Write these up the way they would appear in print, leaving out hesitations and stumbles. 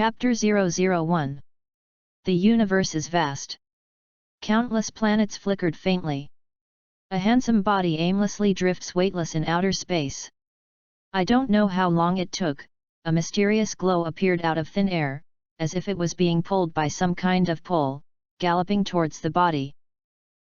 Chapter 001. The universe is vast. Countless planets flickered faintly. A handsome body aimlessly drifts weightless in outer space. I don't know how long it took, a mysterious glow appeared out of thin air, as if it was being pulled by some kind of pull, galloping towards the body.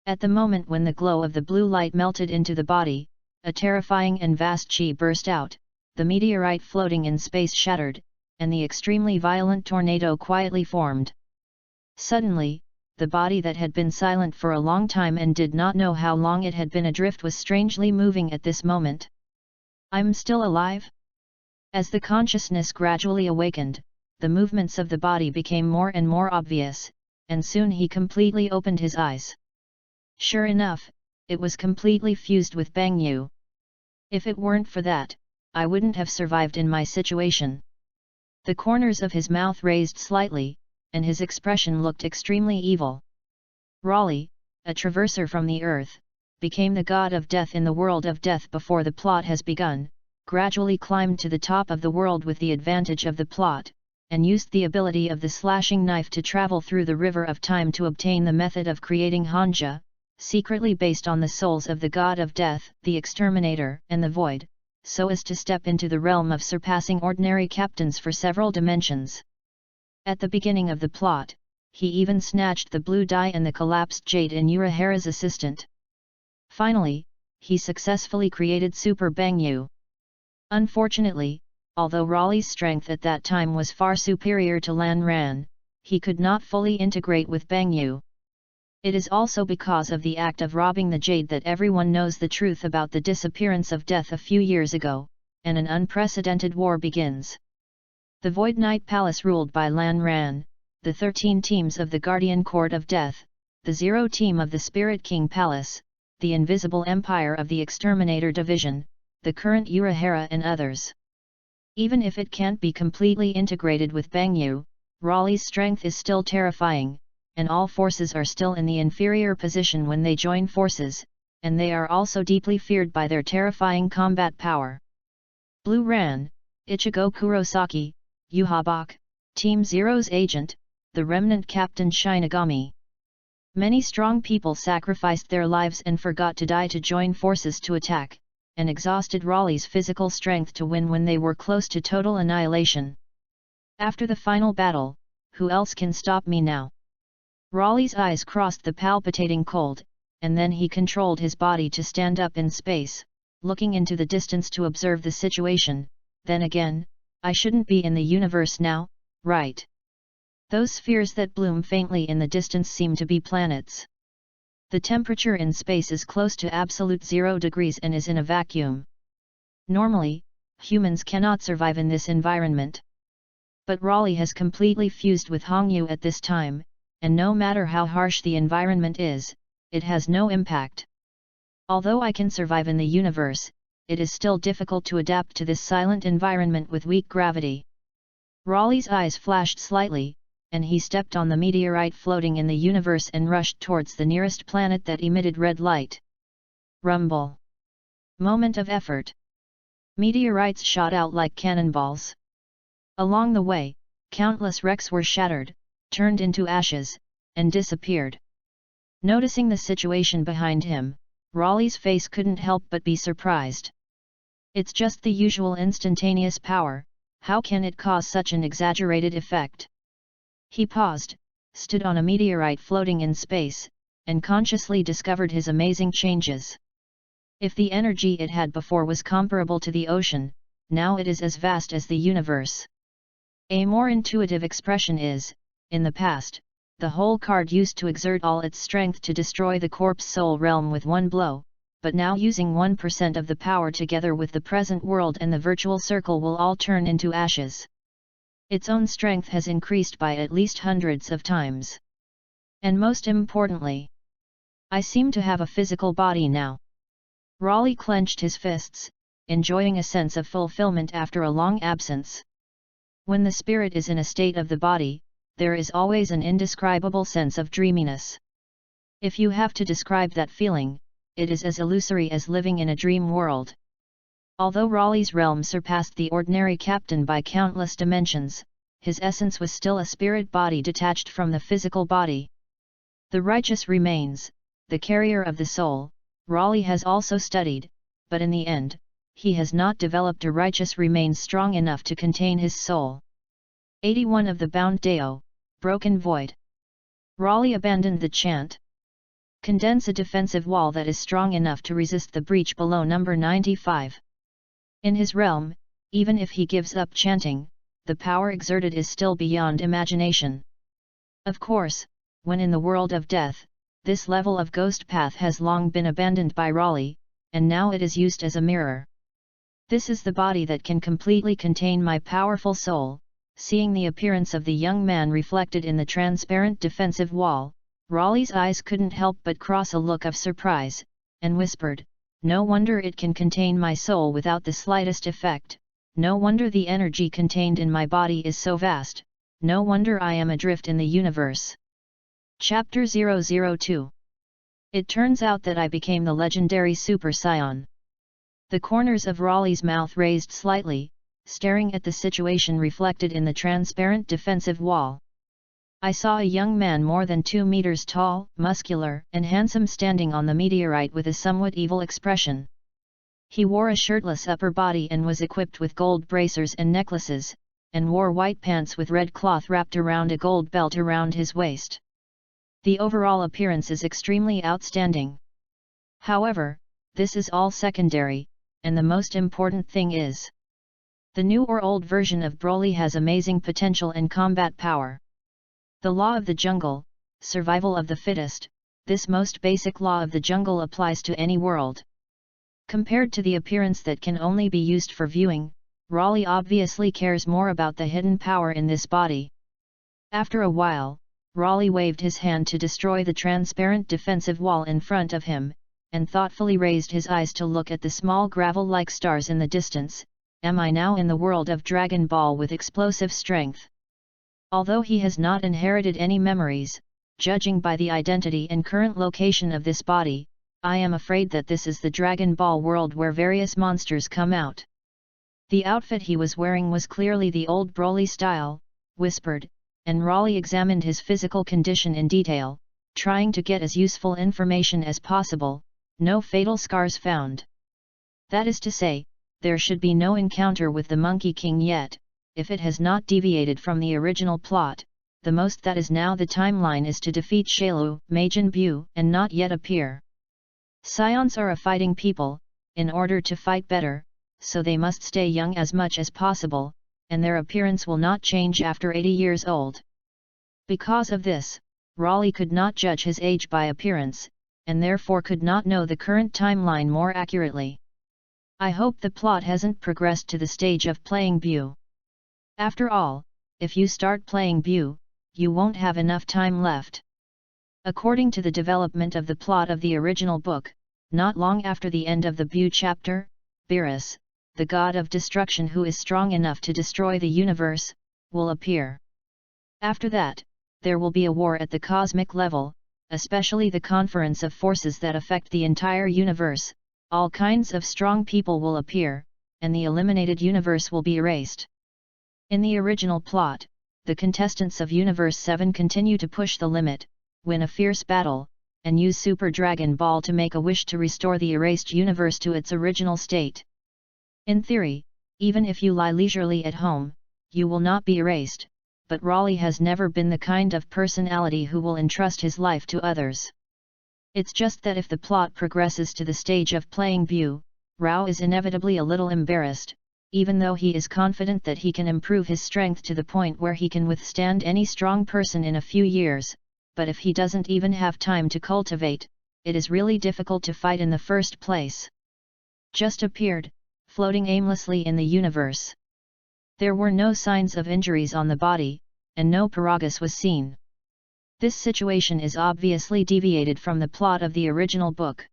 At the moment when the glow of the blue light melted into the body, a terrifying and vast chi burst out, the meteorite floating in space shattered, and the extremely violent tornado quietly formed. Suddenly, the body that had been silent for a long time and did not know how long it had been adrift was strangely moving at this moment. I'm still alive? As the consciousness gradually awakened, the movements of the body became more and more obvious, and soon he completely opened his eyes. Sure enough, it was completely fused with Bang Yu. If it weren't for that, I wouldn't have survived in my situation. The corners of his mouth raised slightly, and his expression looked extremely evil. Raleigh, a traverser from the earth, became the god of death in the world of death before the plot has begun, gradually climbed to the top of the world with the advantage of the plot, and used the ability of the slashing knife to travel through the river of time to obtain the method of creating Hanja, secretly based on the souls of the god of death, the exterminator, and the void, so as to step into the realm of surpassing ordinary captains for several dimensions. At the beginning of the plot, he even snatched the blue dye and the collapsed jade in Urahara's assistant. Finally, he successfully created Super Bang Yu. Unfortunately, although Raleigh's strength at that time was far superior to Lan Ran, he could not fully integrate with Bang Yu. It is also because of the act of robbing the jade that everyone knows the truth about the disappearance of death a few years ago, and an unprecedented war begins. The Void Knight Palace ruled by Lan Ran, the 13 teams of the Guardian Court of Death, the 0 team of the Spirit King Palace, the Invisible Empire of the Exterminator Division, the current Urahara and others. Even if it can't be completely integrated with Bang Yu, Raleigh's strength is still terrifying, and all forces are still in the inferior position when they join forces, and they are also deeply feared by their terrifying combat power. Blue Ran, Ichigo Kurosaki, Yuhabak, Team Zero's agent, the remnant Captain Shinigami. Many strong people sacrificed their lives and forgot to die to join forces to attack, and exhausted Raleigh's physical strength to win when they were close to total annihilation. After the final battle, who else can stop me now? Raleigh's eyes crossed the palpitating cold, and then he controlled his body to stand up in space, looking into the distance to observe the situation. Then again, I shouldn't be in the universe now, right? Those spheres that bloom faintly in the distance seem to be planets. The temperature in space is close to absolute 0 degrees and is in a vacuum. Normally, humans cannot survive in this environment. But Raleigh has completely fused with Hongyu at this time, and no matter how harsh the environment is, it has no impact. Although I can survive in the universe, it is still difficult to adapt to this silent environment with weak gravity. Raleigh's eyes flashed slightly, and he stepped on the meteorite floating in the universe and rushed towards the nearest planet that emitted red light. Rumble. Moment of effort. Meteorites shot out like cannonballs. Along the way, countless wrecks were shattered, turned into ashes, and disappeared. Noticing the situation behind him, Raleigh's face couldn't help but be surprised. It's just the usual instantaneous power, how can it cause such an exaggerated effect? He paused, stood on a meteorite floating in space, and consciously discovered his amazing changes. If the energy it had before was comparable to the ocean, now it is as vast as the universe. A more intuitive expression is, in the past, the whole card used to exert all its strength to destroy the corpse soul realm with one blow, but now using 1% of the power together with the present world and the virtual circle will all turn into ashes. Its own strength has increased by at least hundreds of times. And most importantly, I seem to have a physical body now. Raleigh clenched his fists, enjoying a sense of fulfillment after a long absence. When the spirit is in a state of the body, there is always an indescribable sense of dreaminess. If you have to describe that feeling, it is as illusory as living in a dream world. Although Raleigh's realm surpassed the ordinary captain by countless dimensions, his essence was still a spirit body detached from the physical body. The righteous remains, the carrier of the soul, Raleigh has also studied, but in the end, he has not developed a righteous remains strong enough to contain his soul. 81 of the Bound Deo, Broken Void. Raleigh abandoned the chant. Condense a defensive wall that is strong enough to resist the breach below number 95. In his realm, even if he gives up chanting, the power exerted is still beyond imagination. Of course, when in the world of death, this level of ghost path has long been abandoned by Raleigh, and now it is used as a mirror. This is the body that can completely contain my powerful soul. Seeing the appearance of the young man reflected in the transparent defensive wall, Raleigh's eyes couldn't help but cross a look of surprise, and whispered, "No wonder it can contain my soul without the slightest effect, no wonder the energy contained in my body is so vast, no wonder I am adrift in the universe." Chapter 002. It turns out that I became the legendary Super Scion. The corners of Raleigh's mouth raised slightly, staring at the situation reflected in the transparent defensive wall. I saw a young man more than 2 meters tall, muscular, and handsome standing on the meteorite with a somewhat evil expression. He wore a shirtless upper body and was equipped with gold bracers and necklaces, and wore white pants with red cloth wrapped around a gold belt around his waist. The overall appearance is extremely outstanding. However, this is all secondary, and the most important thing is, the new or old version of Broly has amazing potential and combat power. The law of the jungle, survival of the fittest, this most basic law of the jungle applies to any world. Compared to the appearance that can only be used for viewing, Raleigh obviously cares more about the hidden power in this body. After a while, Raleigh waved his hand to destroy the transparent defensive wall in front of him, and thoughtfully raised his eyes to look at the small gravel-like stars in the distance. Am I now in the world of Dragon Ball with explosive strength? Although he has not inherited any memories, judging by the identity and current location of this body, I am afraid that this is the Dragon Ball world where various monsters come out. The outfit he was wearing was clearly the old Broly style, whispered, and Raleigh examined his physical condition in detail, trying to get as useful information as possible. No fatal scars found. That is to say, there should be no encounter with the Monkey King yet. If it has not deviated from the original plot, the most that is now the timeline is to defeat Shailu, Majin Buu, and not yet appear. Scions are a fighting people, in order to fight better, so they must stay young as much as possible, and their appearance will not change after 80 years old. Because of this, Raleigh could not judge his age by appearance, and therefore could not know the current timeline more accurately. I hope the plot hasn't progressed to the stage of playing Buu. After all, if you start playing Buu, you won't have enough time left. According to the development of the plot of the original book, not long after the end of the Buu chapter, Beerus, the god of destruction who is strong enough to destroy the universe, will appear. After that, there will be a war at the cosmic level, especially the conference of forces that affect the entire universe. All kinds of strong people will appear, and the eliminated universe will be erased. In the original plot, the contestants of Universe 7 continue to push the limit, win a fierce battle, and use Super Dragon Ball to make a wish to restore the erased universe to its original state. In theory, even if you lie leisurely at home, you will not be erased, but Raleigh has never been the kind of personality who will entrust his life to others. It's just that if the plot progresses to the stage of playing Buu, Rao is inevitably a little embarrassed, even though he is confident that he can improve his strength to the point where he can withstand any strong person in a few years, but if he doesn't even have time to cultivate, it is really difficult to fight in the first place. Just appeared, floating aimlessly in the universe. There were no signs of injuries on the body, and no Paragus was seen. This situation is obviously deviated from the plot of the original book.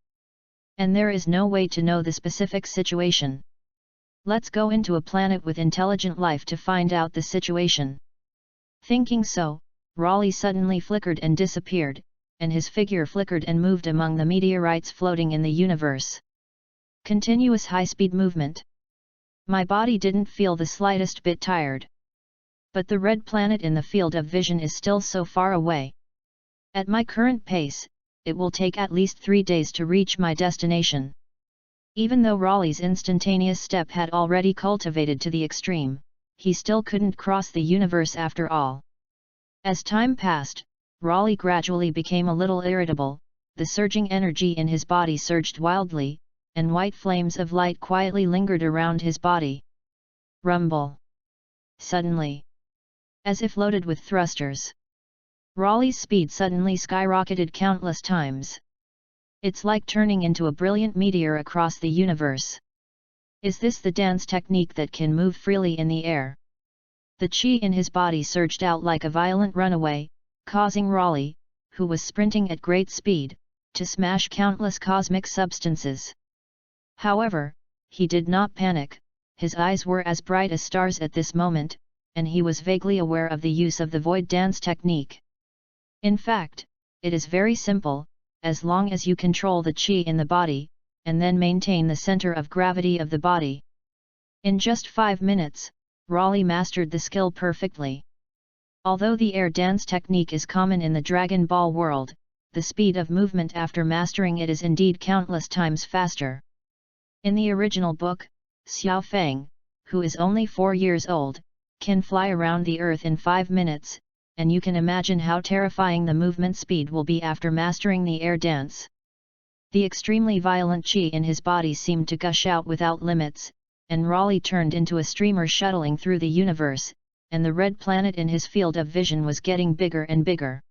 And there is no way to know the specific situation. Let's go into a planet with intelligent life to find out the situation. Thinking so, Raleigh suddenly flickered and disappeared, and his figure flickered and moved among the meteorites floating in the universe. Continuous high-speed movement. My body didn't feel the slightest bit tired. But the red planet in the field of vision is still so far away. At my current pace, it will take at least 3 days to reach my destination. Even though Raleigh's instantaneous step had already cultivated to the extreme, he still couldn't cross the universe after all. As time passed, Raleigh gradually became a little irritable, the surging energy in his body surged wildly, and white flames of light quietly lingered around his body. Rumble! Suddenly, as if loaded with thrusters, Raleigh's speed suddenly skyrocketed countless times. It's like turning into a brilliant meteor across the universe. Is this the dance technique that can move freely in the air? The chi in his body surged out like a violent runaway, causing Raleigh, who was sprinting at great speed, to smash countless cosmic substances. However, he did not panic, his eyes were as bright as stars at this moment, and he was vaguely aware of the use of the void dance technique. In fact, it is very simple, as long as you control the chi in the body, and then maintain the center of gravity of the body. In just 5 minutes, Raleigh mastered the skill perfectly. Although the air dance technique is common in the Dragon Ball world, the speed of movement after mastering it is indeed countless times faster. In the original book, Xiao Feng, who is only 4 years old, can fly around the earth in 5 minutes, and you can imagine how terrifying the movement speed will be after mastering the air dance. The extremely violent chi in his body seemed to gush out without limits, and Raleigh turned into a streamer shuttling through the universe, and the red planet in his field of vision was getting bigger and bigger.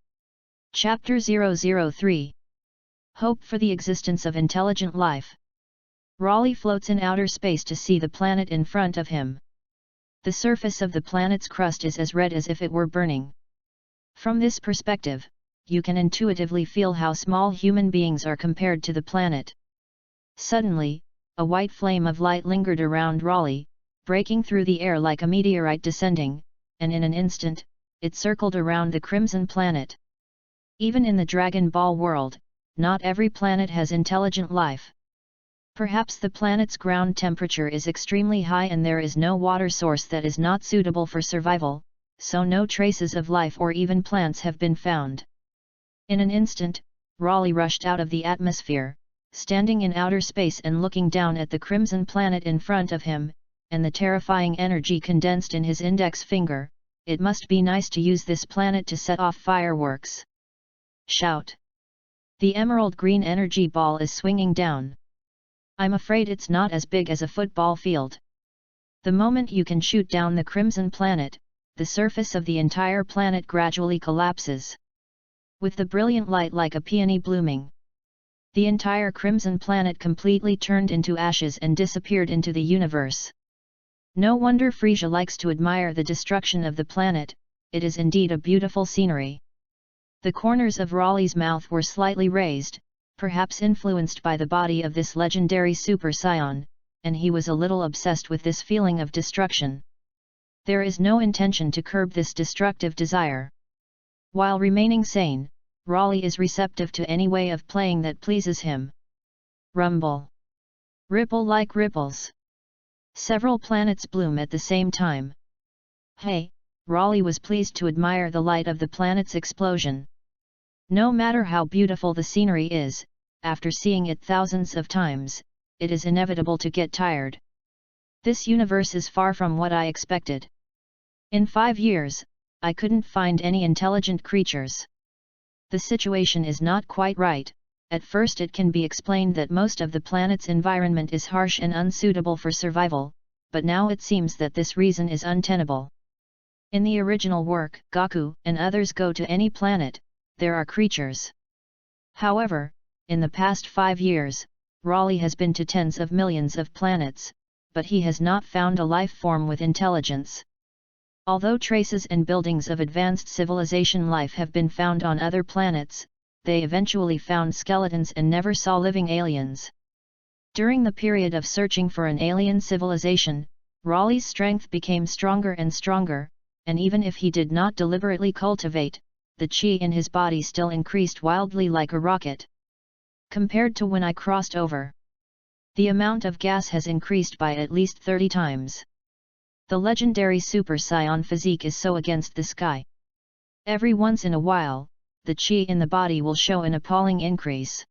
Chapter 003. Hope for the existence of intelligent life. Raleigh floats in outer space to see the planet in front of him. The surface of the planet's crust is as red as if it were burning. From this perspective, you can intuitively feel how small human beings are compared to the planet. Suddenly, a white flame of light lingered around Raleigh, breaking through the air like a meteorite descending, and in an instant, it circled around the crimson planet. Even in the Dragon Ball world, not every planet has intelligent life. Perhaps the planet's ground temperature is extremely high and there is no water source that is not suitable for survival, so no traces of life or even plants have been found. In an instant, Raleigh rushed out of the atmosphere, standing in outer space and looking down at the crimson planet in front of him, and the terrifying energy condensed in his index finger. It must be nice to use this planet to set off fireworks. Shout! The emerald green energy ball is swinging down. I'm afraid it's not as big as a football field. The moment you can shoot down the crimson planet, the surface of the entire planet gradually collapses. With the brilliant light like a peony blooming, the entire crimson planet completely turned into ashes and disappeared into the universe. No wonder Frisia likes to admire the destruction of the planet, it is indeed a beautiful scenery. The corners of Raleigh's mouth were slightly raised, perhaps influenced by the body of this legendary Super Saiyan, and he was a little obsessed with this feeling of destruction. There is no intention to curb this destructive desire. While remaining sane, Raleigh is receptive to any way of playing that pleases him. Rumble. Ripple like ripples. Several planets bloom at the same time. Hey, Raleigh was pleased to admire the light of the planet's explosion. No matter how beautiful the scenery is, after seeing it thousands of times, it is inevitable to get tired. This universe is far from what I expected. In 5 years, I couldn't find any intelligent creatures. The situation is not quite right. At first it can be explained that most of the planet's environment is harsh and unsuitable for survival, but now it seems that this reason is untenable. In the original work, Goku and others go to any planet, there are creatures. However, in the past 5 years, Raleigh has been to tens of millions of planets, but he has not found a life form with intelligence. Although traces and buildings of advanced civilization life have been found on other planets, they eventually found skeletons and never saw living aliens. During the period of searching for an alien civilization, Raleigh's strength became stronger and stronger, and even if he did not deliberately cultivate, the chi in his body still increased wildly like a rocket. Compared to when I crossed over, the amount of gas has increased by at least 30 times. The legendary Super Saiyan physique is so against the sky. Every once in a while, the chi in the body will show an appalling increase.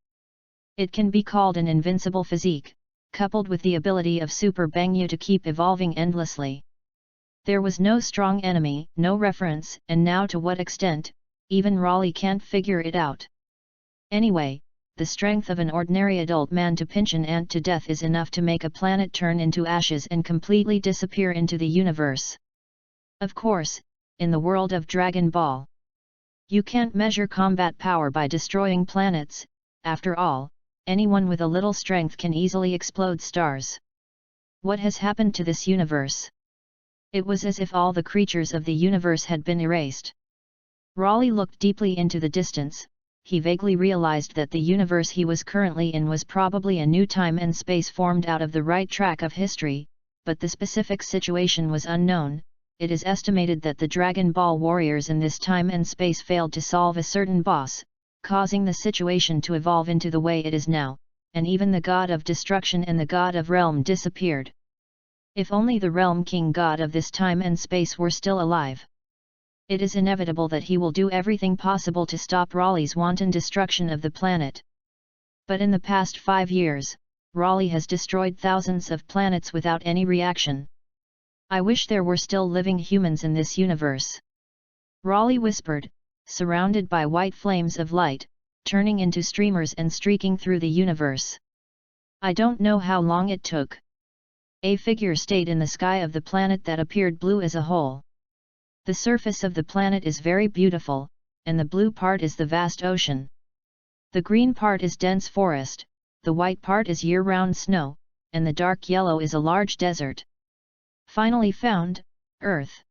It can be called an invincible physique, coupled with the ability of Super Bangyu to keep evolving endlessly. There was no strong enemy, no reference, and now to what extent, even Raleigh can't figure it out. Anyway, the strength of an ordinary adult man to pinch an ant to death is enough to make a planet turn into ashes and completely disappear into the universe. Of course, in the world of Dragon Ball, you can't measure combat power by destroying planets. After all, anyone with a little strength can easily explode stars. What has happened to this universe? It was as if all the creatures of the universe had been erased. Raleigh looked deeply into the distance. He vaguely realized that the universe he was currently in was probably a new time and space formed out of the right track of history, but the specific situation was unknown. It is estimated that the Dragon Ball warriors in this time and space failed to solve a certain boss, causing the situation to evolve into the way it is now, and even the god of destruction and the god of realm disappeared. If only the realm king god of this time and space were still alive. It is inevitable that he will do everything possible to stop Raleigh's wanton destruction of the planet. But in the past 5 years, Raleigh has destroyed thousands of planets without any reaction. I wish there were still living humans in this universe. Raleigh whispered, surrounded by white flames of light, turning into streamers and streaking through the universe. I don't know how long it took. A figure stayed in the sky of the planet that appeared blue as a whole. The surface of the planet is very beautiful, and the blue part is the vast ocean. The green part is dense forest, the white part is year-round snow, and the dark yellow is a large desert. Finally found, Earth.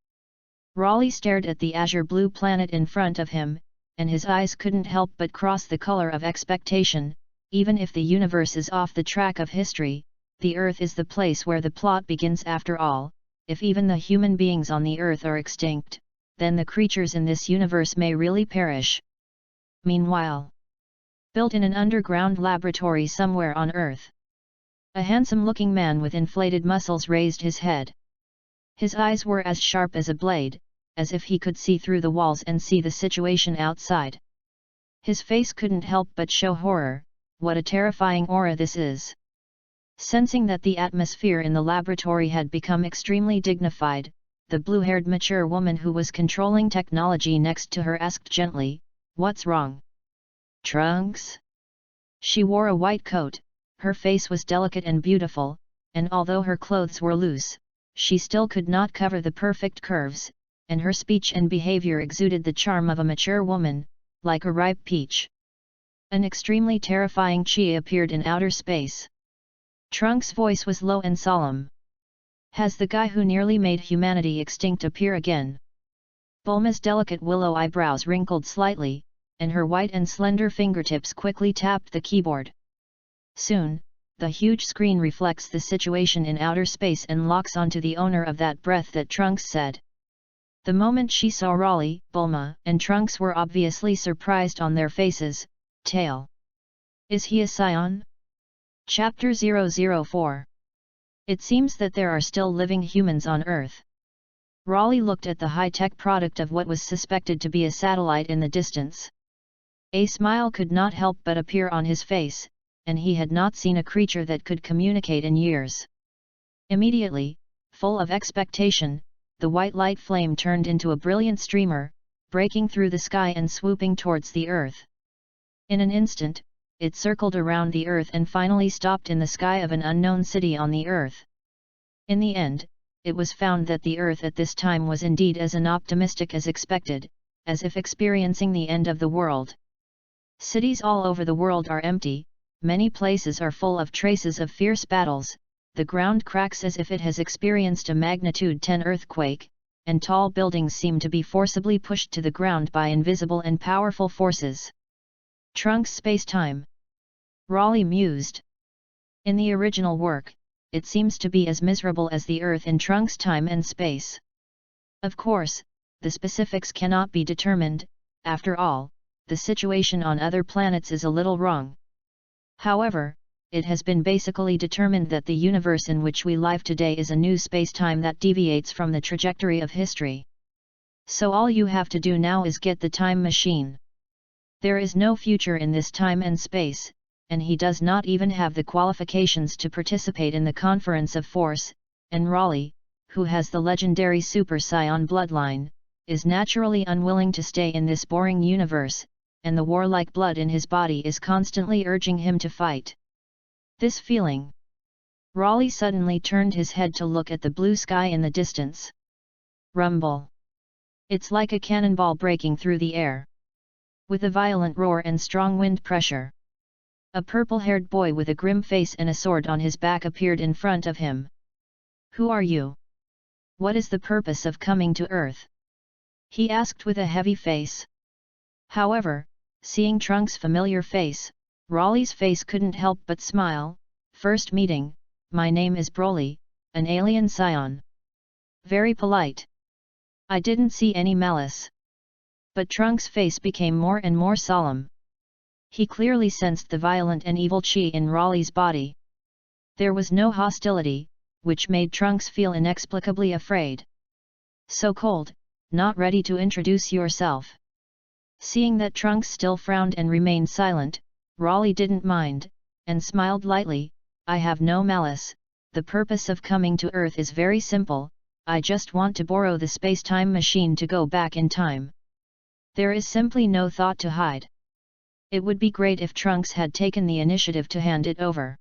Raleigh stared at the azure blue planet in front of him, and his eyes couldn't help but cross the color of expectation. Even if the universe is off the track of history, the Earth is the place where the plot begins after all. If even the human beings on the Earth are extinct, then the creatures in this universe may really perish. Meanwhile, built in an underground laboratory somewhere on Earth, a handsome-looking man with inflated muscles raised his head. His eyes were as sharp as a blade, as if he could see through the walls and see the situation outside. His face couldn't help but show horror. What a terrifying aura this is! Sensing that the atmosphere in the laboratory had become extremely dignified, the blue-haired mature woman who was controlling technology next to her asked gently, "What's wrong? Trunks?" She wore a white coat, her face was delicate and beautiful, and although her clothes were loose, she still could not cover the perfect curves, and her speech and behavior exuded the charm of a mature woman, like a ripe peach. An extremely terrifying chi appeared in outer space. Trunks' voice was low and solemn. "Has the guy who nearly made humanity extinct appear again?" Bulma's delicate willow eyebrows wrinkled slightly, and her white and slender fingertips quickly tapped the keyboard. Soon, the huge screen reflects the situation in outer space and locks onto the owner of that breath that Trunks said. The moment she saw Raleigh, Bulma and Trunks were obviously surprised on their faces. Tail. Is he a scion? Chapter 004. It seems that there are still living humans on Earth. Raleigh looked at the high-tech product of what was suspected to be a satellite in the distance. A smile could not help but appear on his face, and he had not seen a creature that could communicate in years. Immediately, full of expectation, the white light flame turned into a brilliant streamer, breaking through the sky and swooping towards the Earth. In an instant, it circled around the Earth and finally stopped in the sky of an unknown city on the Earth. In the end, it was found that the Earth at this time was indeed as unoptimistic as expected, as if experiencing the end of the world. Cities all over the world are empty, many places are full of traces of fierce battles, the ground cracks as if it has experienced a magnitude 10 earthquake, and tall buildings seem to be forcibly pushed to the ground by invisible and powerful forces. Trunks space-time. Raleigh mused. In the original work, it seems to be as miserable as the Earth in Trunks' time and space. Of course, the specifics cannot be determined. After all, the situation on other planets is a little wrong. However, it has been basically determined that the universe in which we live today is a new space-time that deviates from the trajectory of history. So all you have to do now is get the time machine. There is no future in this time and space, and he does not even have the qualifications to participate in the Conference of Force, and Raleigh, who has the legendary Super Scion bloodline, is naturally unwilling to stay in this boring universe, and the warlike blood in his body is constantly urging him to fight. This feeling. Raleigh suddenly turned his head to look at the blue sky in the distance. Rumble. It's like a cannonball breaking through the air. With a violent roar and strong wind pressure. A purple-haired boy with a grim face and a sword on his back appeared in front of him. Who are you? What is the purpose of coming to Earth? He asked with a heavy face. However, seeing Trunks' familiar face, Raleigh's face couldn't help but smile. First meeting, my name is Broly, an alien scion. Very polite. I didn't see any malice. But Trunks' face became more and more solemn. He clearly sensed the violent and evil chi in Raleigh's body. There was no hostility, which made Trunks feel inexplicably afraid. So cold, not ready to introduce yourself. Seeing that Trunks still frowned and remained silent, Raleigh didn't mind, and smiled lightly. I have no malice, the purpose of coming to Earth is very simple, I just want to borrow the space-time machine to go back in time. There is simply no thought to hide. It would be great if Trunks had taken the initiative to hand it over.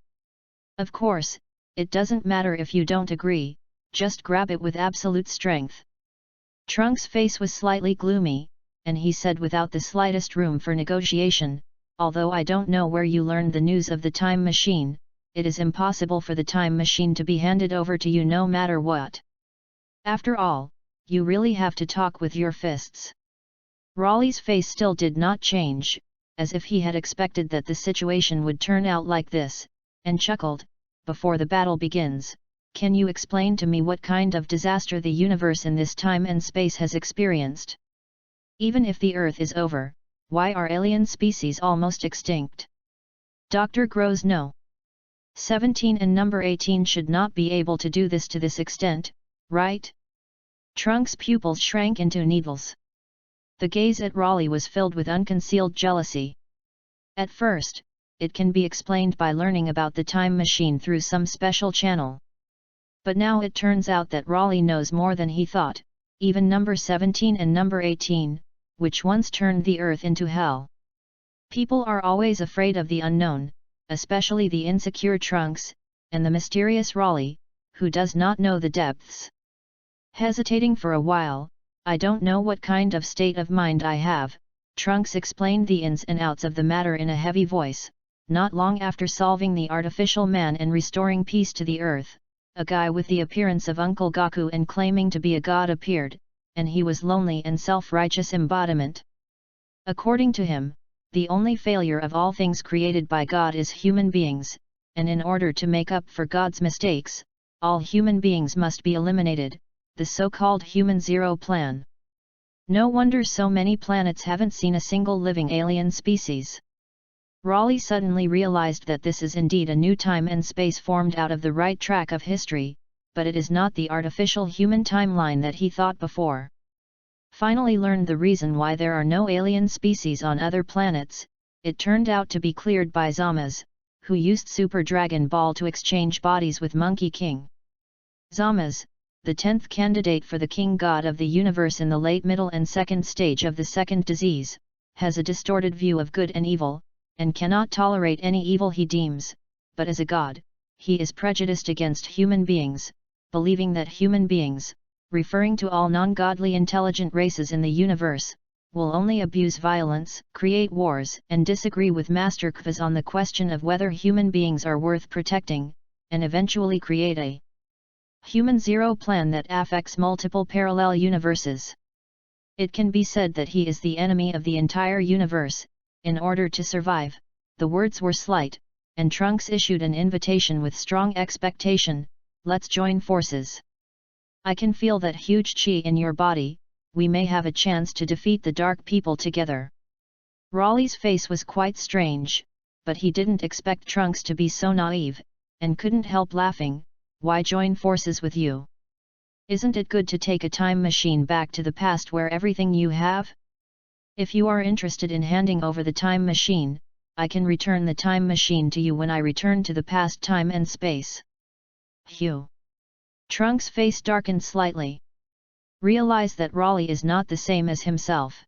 Of course, it doesn't matter if you don't agree, just grab it with absolute strength. Trunks' face was slightly gloomy, and he said without the slightest room for negotiation, although I don't know where you learned the news of the time machine, it is impossible for the time machine to be handed over to you no matter what. After all, you really have to talk with your fists. Raleigh's face still did not change, as if he had expected that the situation would turn out like this, and chuckled, before the battle begins, can you explain to me what kind of disaster the universe in this time and space has experienced? Even if the Earth is over, why are alien species almost extinct? Dr. Grows no. 17 and number 18 should not be able to do this to this extent, right? Trunks' pupils shrank into needles. The gaze at Raleigh was filled with unconcealed jealousy. At first, it can be explained by learning about the time machine through some special channel. But now it turns out that Raleigh knows more than he thought, even number 17 and number 18, which once turned the Earth into hell. People are always afraid of the unknown, especially the insecure Trunks, and the mysterious Raleigh, who does not know the depths. Hesitating for a while, I don't know what kind of state of mind I have, Trunks explained the ins and outs of the matter in a heavy voice. Not long after solving the artificial man and restoring peace to the Earth, a guy with the appearance of Uncle Goku and claiming to be a god appeared, and he was lonely and self-righteous embodiment. According to him, the only failure of all things created by God is human beings, and in order to make up for God's mistakes, all human beings must be eliminated, the so-called Human Zero Plan. No wonder so many planets haven't seen a single living alien species. Raleigh suddenly realized that this is indeed a new time and space formed out of the right track of history, but it is not the artificial human timeline that he thought before. Finally learned the reason why there are no alien species on other planets, it turned out to be cleared by Zama's, who used Super Dragon Ball to exchange bodies with Monkey King. Zama's, the 10th candidate for the king god of the universe in the late middle and second stage of the second disease, has a distorted view of good and evil, and cannot tolerate any evil he deems, but as a god, he is prejudiced against human beings, believing that human beings, referring to all non-godly intelligent races in the universe, will only abuse violence, create wars, and disagree with Master Kvaz on the question of whether human beings are worth protecting, and eventually create a Human Zero Plan that affects multiple parallel universes. It can be said that he is the enemy of the entire universe. In order to survive, the words were slight, and Trunks issued an invitation with strong expectation, let's join forces. I can feel that huge chi in your body, we may have a chance to defeat the dark people together. Raleigh's face was quite strange, but he didn't expect Trunks to be so naive, and couldn't help laughing. Why join forces with you? Isn't it good to take a time machine back to the past where everything you have? If you are interested in handing over the time machine, I can return the time machine to you when I return to the past time and space. Hugh. Trunks' face darkened slightly. Realize that Raleigh is not the same as himself.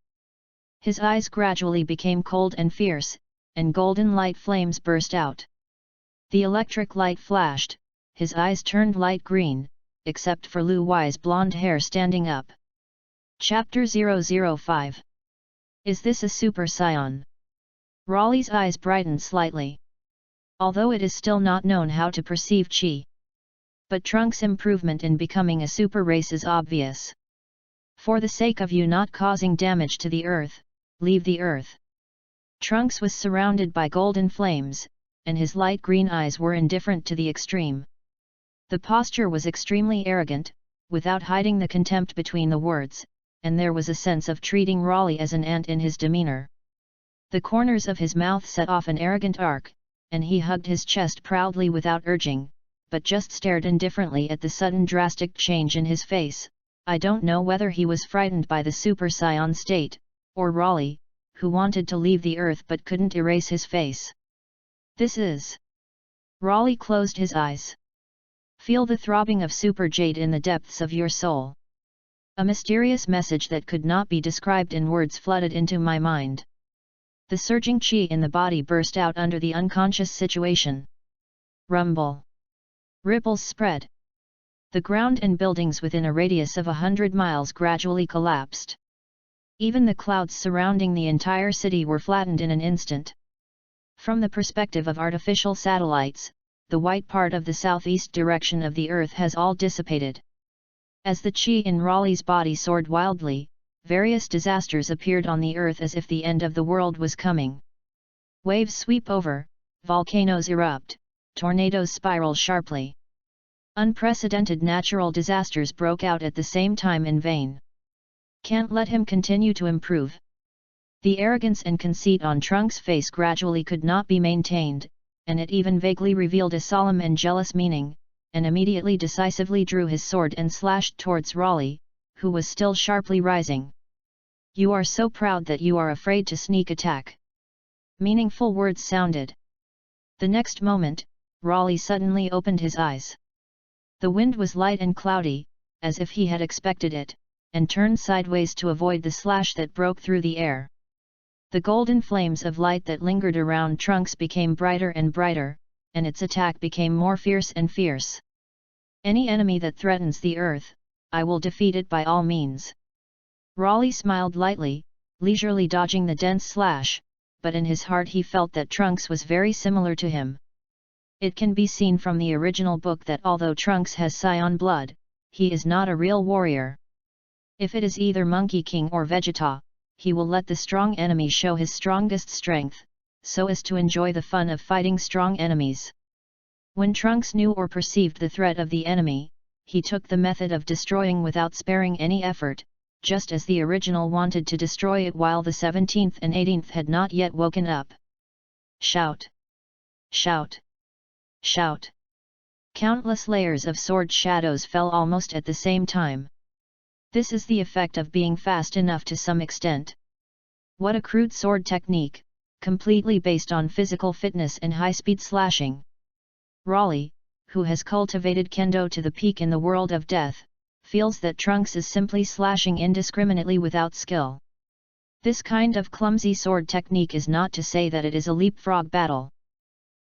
His eyes gradually became cold and fierce, and golden light flames burst out. The electric light flashed, his eyes turned light green, except for Lu Wei's blonde hair standing up. Chapter 005. Is this a Super Saiyan? Raleigh's eyes brightened slightly. Although it is still not known how to perceive Qi. But Trunks' improvement in becoming a super race is obvious. For the sake of you not causing damage to the Earth, leave the Earth. Trunks was surrounded by golden flames, and his light green eyes were indifferent to the extreme. The posture was extremely arrogant, without hiding the contempt between the words, and there was a sense of treating Raleigh as an ant in his demeanor. The corners of his mouth set off an arrogant arc, and he hugged his chest proudly without urging, but just stared indifferently at the sudden drastic change in his face. I don't know whether he was frightened by the Super Saiyan state, or Raleigh, who wanted to leave the Earth but couldn't erase his face. This is... Raleigh closed his eyes. Feel the throbbing of Super Jade in the depths of your soul. A mysterious message that could not be described in words flooded into my mind. The surging Qi in the body burst out under the unconscious situation. Rumble. Ripples spread. The ground and buildings within a radius of 100 miles gradually collapsed. Even the clouds surrounding the entire city were flattened in an instant. From the perspective of artificial satellites, the white part of the southeast direction of the Earth has all dissipated. As the Qi in Raleigh's body soared wildly, various disasters appeared on the Earth as if the end of the world was coming. Waves sweep over, volcanoes erupt, tornadoes spiral sharply. Unprecedented natural disasters broke out at the same time in vain. Can't let him continue to improve. The arrogance and conceit on Trunks' face gradually could not be maintained, and it even vaguely revealed a solemn and jealous meaning, and immediately decisively drew his sword and slashed towards Raleigh, who was still sharply rising. You are so proud that you are afraid to sneak attack. Meaningful words sounded. The next moment, Raleigh suddenly opened his eyes. The wind was light and cloudy, as if he had expected it, and turned sideways to avoid the slash that broke through the air. The golden flames of light that lingered around Trunks became brighter and brighter, and its attack became more fierce and fierce. Any enemy that threatens the Earth, I will defeat it by all means. Raleigh smiled lightly, leisurely dodging the dense slash, but in his heart he felt that Trunks was very similar to him. It can be seen from the original book that although Trunks has Saiyan blood, he is not a real warrior. If it is either Monkey King or Vegeta, he will let the strong enemy show his strongest strength, so as to enjoy the fun of fighting strong enemies. When Trunks knew or perceived the threat of the enemy, he took the method of destroying without sparing any effort, just as the original wanted to destroy it while the 17th and 18th had not yet woken up. Shout! Shout! Shout! Countless layers of sword shadows fell almost at the same time. This is the effect of being fast enough to some extent. What a crude sword technique, completely based on physical fitness and high-speed slashing. Raleigh, who has cultivated kendo to the peak in the world of death, feels that Trunks is simply slashing indiscriminately without skill. This kind of clumsy sword technique is not to say that it is a leapfrog battle.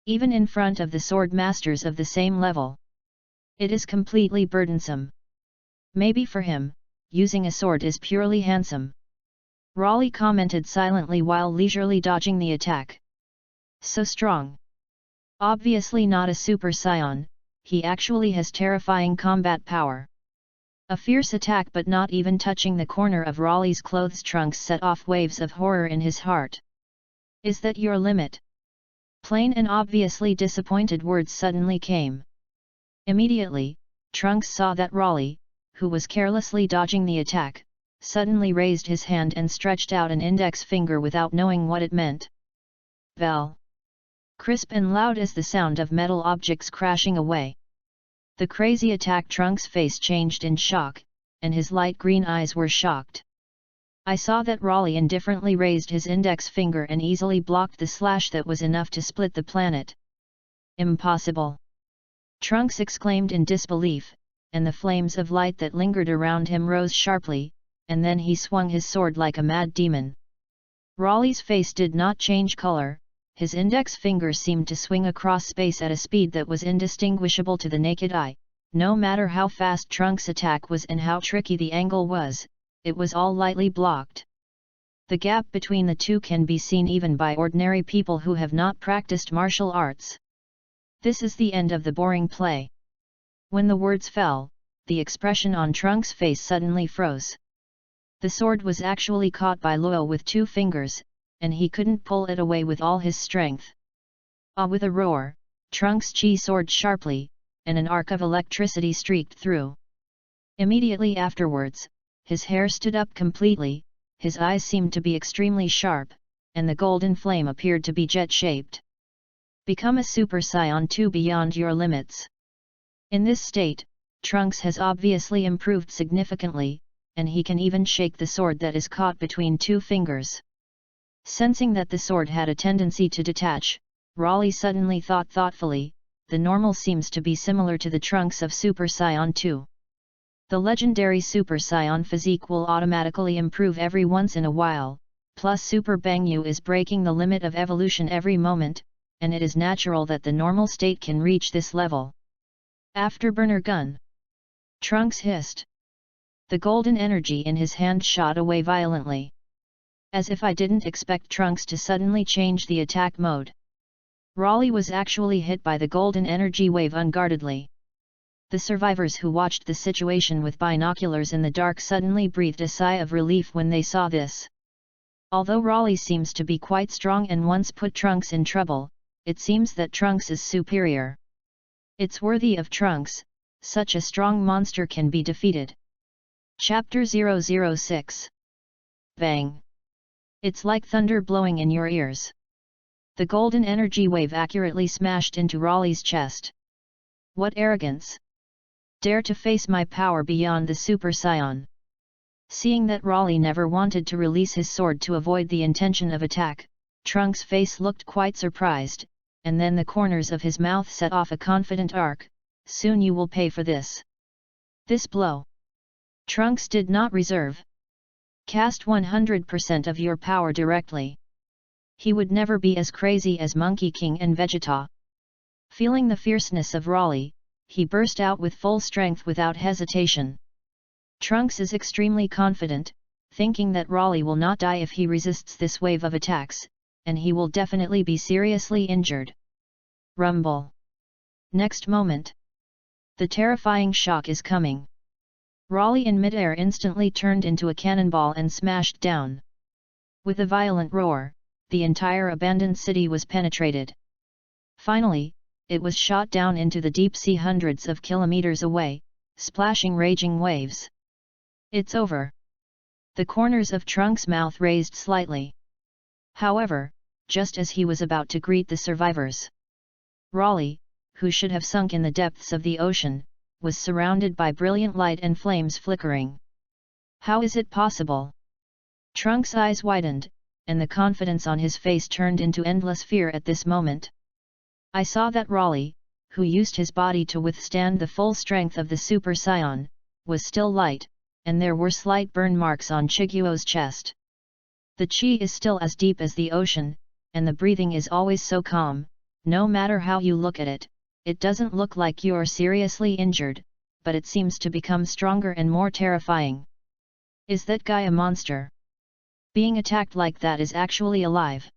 Even in front of the sword masters of the same level, it is completely burdensome. Maybe for him, using a sword is purely handsome. Raleigh commented silently while leisurely dodging the attack. So strong. Obviously not a Super Saiyan, he actually has terrifying combat power. A fierce attack but not even touching the corner of Raleigh's clothes. Trunks set off waves of horror in his heart. Is that your limit? Plain and obviously disappointed words suddenly came. Immediately, Trunks saw that Raleigh, who was carelessly dodging the attack, suddenly raised his hand and stretched out an index finger without knowing what it meant. Bell. crisp and loud as the sound of metal objects crashing away. The crazy attack Trunks' face changed in shock, and his light green eyes were shocked. I saw that Raleigh indifferently raised his index finger and easily blocked the slash that was enough to split the planet. Impossible! Trunks exclaimed in disbelief, and the flames of light that lingered around him rose sharply, and then he swung his sword like a mad demon. Raleigh's face did not change color. His index finger seemed to swing across space at a speed that was indistinguishable to the naked eye. No matter how fast Trunks' attack was and how tricky the angle was, it was all lightly blocked. The gap between the two can be seen even by ordinary people who have not practiced martial arts. This is the end of the boring play. When the words fell, the expression on Trunks' face suddenly froze. The sword was actually caught by Luo with 2 fingers, and he couldn't pull it away with all his strength. Ah! With a roar, Trunks' chi soared sharply, and an arc of electricity streaked through. Immediately afterwards, his hair stood up completely, his eyes seemed to be extremely sharp, and the golden flame appeared to be jet-shaped. Become a Super Saiyan 2 beyond your limits. In this state, Trunks has obviously improved significantly, and he can even shake the sword that is caught between 2 fingers. Sensing that the sword had a tendency to detach, Raleigh suddenly thought thoughtfully, the normal seems to be similar to the Trunks of Super Saiyan 2. The legendary Super Saiyan physique will automatically improve every once in a while, plus Super Bangyu is breaking the limit of evolution every moment, and it is natural that the normal state can reach this level. Afterburner gun! Trunks hissed. The golden energy in his hand shot away violently. As if I didn't expect Trunks to suddenly change the attack mode. Raleigh was actually hit by the golden energy wave unguardedly. The survivors who watched the situation with binoculars in the dark suddenly breathed a sigh of relief when they saw this. Although Raleigh seems to be quite strong and once put Trunks in trouble, it seems that Trunks is superior. It's worthy of Trunks, such a strong monster can be defeated. Chapter 006. Bang! It's like thunder blowing in your ears. The golden energy wave accurately smashed into Raleigh's chest. What arrogance! Dare to face my power beyond the Super Saiyan. Seeing that Raleigh never wanted to release his sword to avoid the intention of attack, Trunks' face looked quite surprised, and then the corners of his mouth set off a confident arc. Soon you will pay for this. This blow. Trunks did not reserve. Cast 100% of your power directly. He would never be as crazy as Monkey King and Vegeta. Feeling the fierceness of Raleigh, he burst out with full strength without hesitation. Trunks is extremely confident, thinking that Raleigh will not die if he resists this wave of attacks, and he will definitely be seriously injured. Rumble. Next moment. The terrifying shock is coming. Raleigh in midair instantly turned into a cannonball and smashed down. With a violent roar, the entire abandoned city was penetrated. Finally, it was shot down into the deep sea hundreds of kilometers away, splashing raging waves. It's over. The corners of Trunks' mouth raised slightly. However, just as he was about to greet the survivors, Raleigh, who should have sunk in the depths of the ocean, was surrounded by brilliant light and flames flickering. How is it possible? Trunks' eyes widened, and the confidence on his face turned into endless fear at this moment. I saw that Raleigh, who used his body to withstand the full strength of the Super Saiyan, was still light, and there were slight burn marks on Chiguo's chest. The chi is still as deep as the ocean, and the breathing is always so calm. No matter how you look at it, it doesn't look like you're seriously injured, but it seems to become stronger and more terrifying. Is that guy a monster? Being attacked like that is actually alive.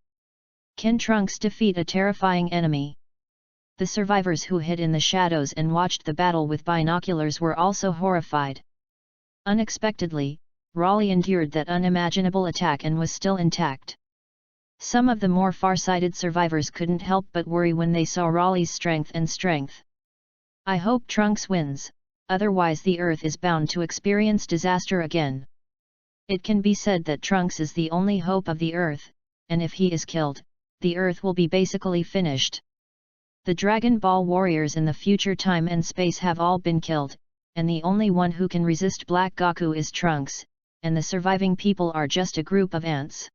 Can Trunks defeat a terrifying enemy? The survivors who hid in the shadows and watched the battle with binoculars were also horrified. Unexpectedly, Raleigh endured that unimaginable attack and was still intact. Some of the more far-sighted survivors couldn't help but worry when they saw Raleigh's strength. I hope Trunks wins, otherwise the Earth is bound to experience disaster again. It can be said that Trunks is the only hope of the Earth, and if he is killed, the Earth will be basically finished. The Dragon Ball warriors in the future time and space have all been killed, and the only one who can resist Black Goku is Trunks, and the surviving people are just a group of ants.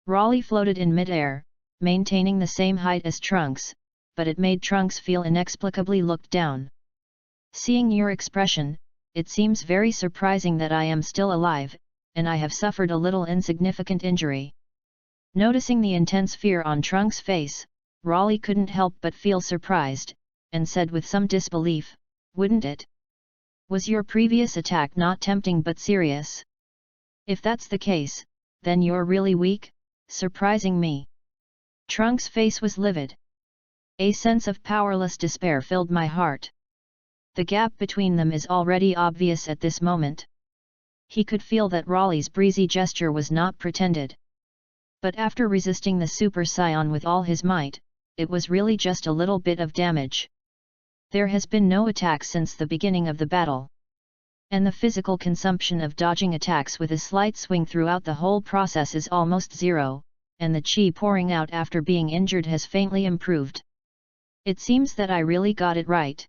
Raleigh floated in mid-air, maintaining the same height as Trunks, but it made Trunks feel inexplicably looked down. Seeing your expression, it seems very surprising that I am still alive, and I have suffered a little insignificant injury. Noticing the intense fear on Trunks' face, Raleigh couldn't help but feel surprised, and said with some disbelief, "Wouldn't it? Was your previous attack not tempting but serious? If that's the case, then you're really weak, surprising me." Trunks' face was livid. A sense of powerless despair filled my heart. The gap between them is already obvious at this moment. He could feel that Raleigh's breezy gesture was not pretended. But after resisting the Super Saiyan with all his might, it was really just a little bit of damage. There has been no attack since the beginning of the battle. And the physical consumption of dodging attacks with a slight swing throughout the whole process is almost zero, and the chi pouring out after being injured has faintly improved. It seems that I really got it right.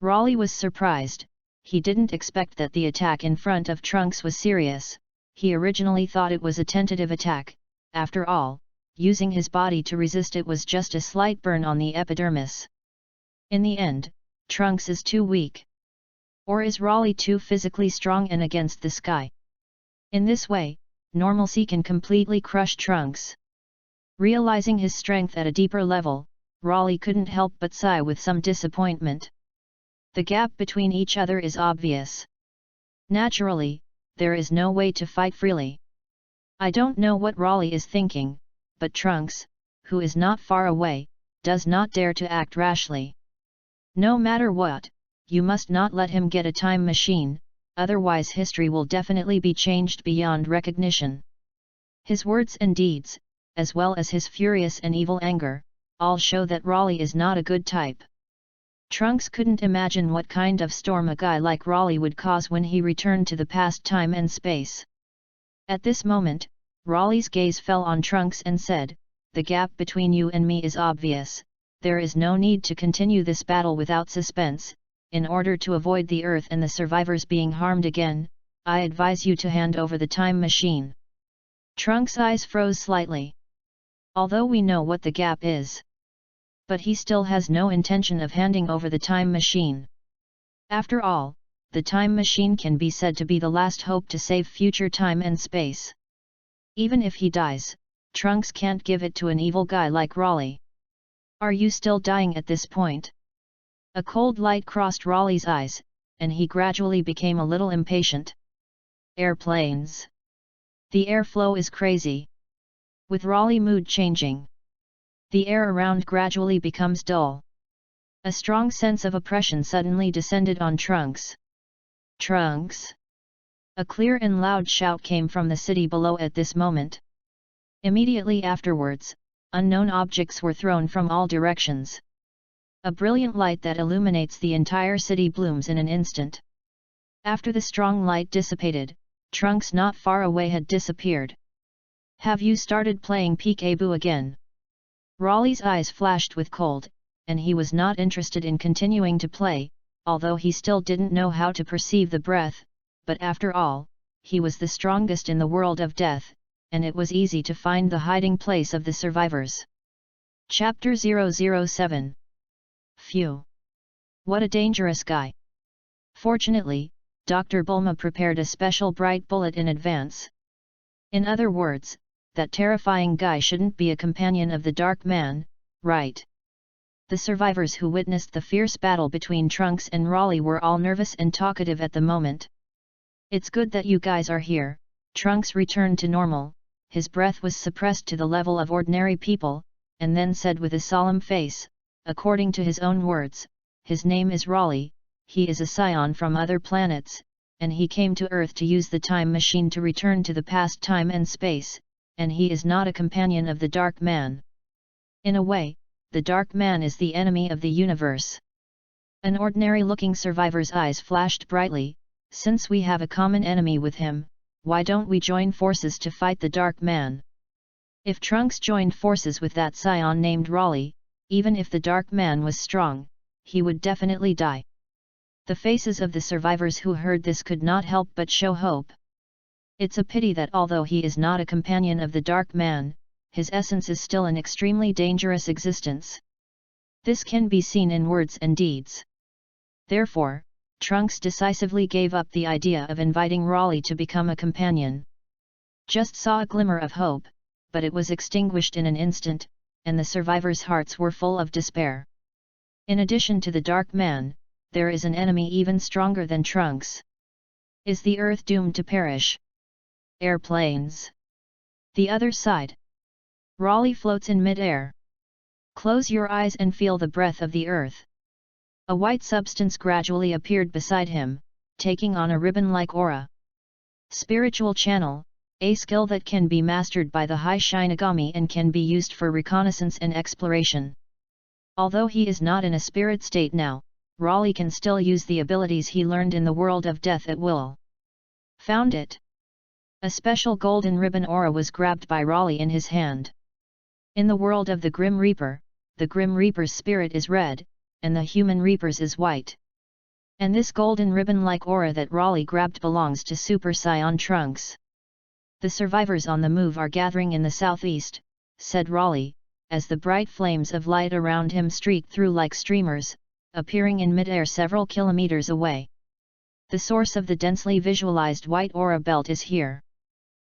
Raleigh was surprised. He didn't expect that the attack in front of Trunks was serious. He originally thought it was a tentative attack. After all, using his body to resist it was just a slight burn on the epidermis. In the end, Trunks is too weak. Or is Raleigh too physically strong and against the sky? In this way, normalcy can completely crush Trunks. Realizing his strength at a deeper level, Raleigh couldn't help but sigh with some disappointment. The gap between each other is obvious. Naturally, there is no way to fight freely. I don't know what Raleigh is thinking, but Trunks, who is not far away, does not dare to act rashly. No matter what, you must not let him get a time machine, otherwise history will definitely be changed beyond recognition. His words and deeds, as well as his furious and evil anger, all show that Raleigh is not a good type. Trunks couldn't imagine what kind of storm a guy like Raleigh would cause when he returned to the past time and space. At this moment, Raleigh's gaze fell on Trunks and said, "The gap between you and me is obvious. There is no need to continue this battle without suspense. In order to avoid the Earth and the survivors being harmed again, I advise you to hand over the time machine." Trunks' eyes froze slightly. Although we know what the gap is, but he still has no intention of handing over the time machine. After all, the time machine can be said to be the last hope to save future time and space. Even if he dies, Trunks can't give it to an evil guy like Raleigh. "Are you still dying at this point?" A cold light crossed Raleigh's eyes, and he gradually became a little impatient. Airplanes. The airflow is crazy. With Raleigh mood changing, the air around gradually becomes dull. A strong sense of oppression suddenly descended on Trunks. "Trunks!" A clear and loud shout came from the city below at this moment. Immediately afterwards, unknown objects were thrown from all directions. A brilliant light that illuminates the entire city blooms in an instant. After the strong light dissipated, Trunks not far away had disappeared. "Have you started playing peekaboo again?" Raleigh's eyes flashed with cold, and he was not interested in continuing to play, although he still didn't know how to perceive the breath, but after all, he was the strongest in the world of death, and it was easy to find the hiding place of the survivors. Chapter 007. Phew! What a dangerous guy! Fortunately, Dr. Bulma prepared a special bright bullet in advance. In other words, that terrifying guy shouldn't be a companion of the Dark Man, right? The survivors who witnessed the fierce battle between Trunks and Raleigh were all nervous and talkative at the moment. "It's good that you guys are here." Trunks returned to normal, his breath was suppressed to the level of ordinary people, and then said with a solemn face, according to his own words, "His name is Raleigh, he is a scion from other planets, and he came to Earth to use the time machine to return to the past time and space, and he is not a companion of the Dark Man. In a way, the Dark Man is the enemy of the universe." An ordinary-looking survivor's eyes flashed brightly. "Since we have a common enemy with him, why don't we join forces to fight the Dark Man?" If Trunks joined forces with that scion named Raleigh, even if the Dark Man was strong, he would definitely die. The faces of the survivors who heard this could not help but show hope. It's a pity that although he is not a companion of the Dark Man, his essence is still an extremely dangerous existence. This can be seen in words and deeds. Therefore, Trunks decisively gave up the idea of inviting Raleigh to become a companion. Just saw a glimmer of hope, but it was extinguished in an instant, and the survivors' hearts were full of despair. In addition to the Dark Man, there is an enemy even stronger than Trunks. Is the Earth doomed to perish? Airplanes. The other side. Raleigh floats in mid-air. Close your eyes and feel the breath of the Earth. A white substance gradually appeared beside him, taking on a ribbon-like aura. Spiritual channel, a skill that can be mastered by the high Shinigami and can be used for reconnaissance and exploration. Although he is not in a spirit state now, Raleigh can still use the abilities he learned in the world of death at will. Found it. A special golden ribbon aura was grabbed by Raleigh in his hand. In the world of the Grim Reaper, the Grim Reaper's spirit is red, and the human Reaper's is white. And this golden ribbon-like aura that Raleigh grabbed belongs to Super Saiyan Trunks. The survivors on the move are gathering in the southeast, said Raleigh, as the bright flames of light around him streaked through like streamers, appearing in mid-air several kilometers away. The source of the densely visualized white aura belt is here.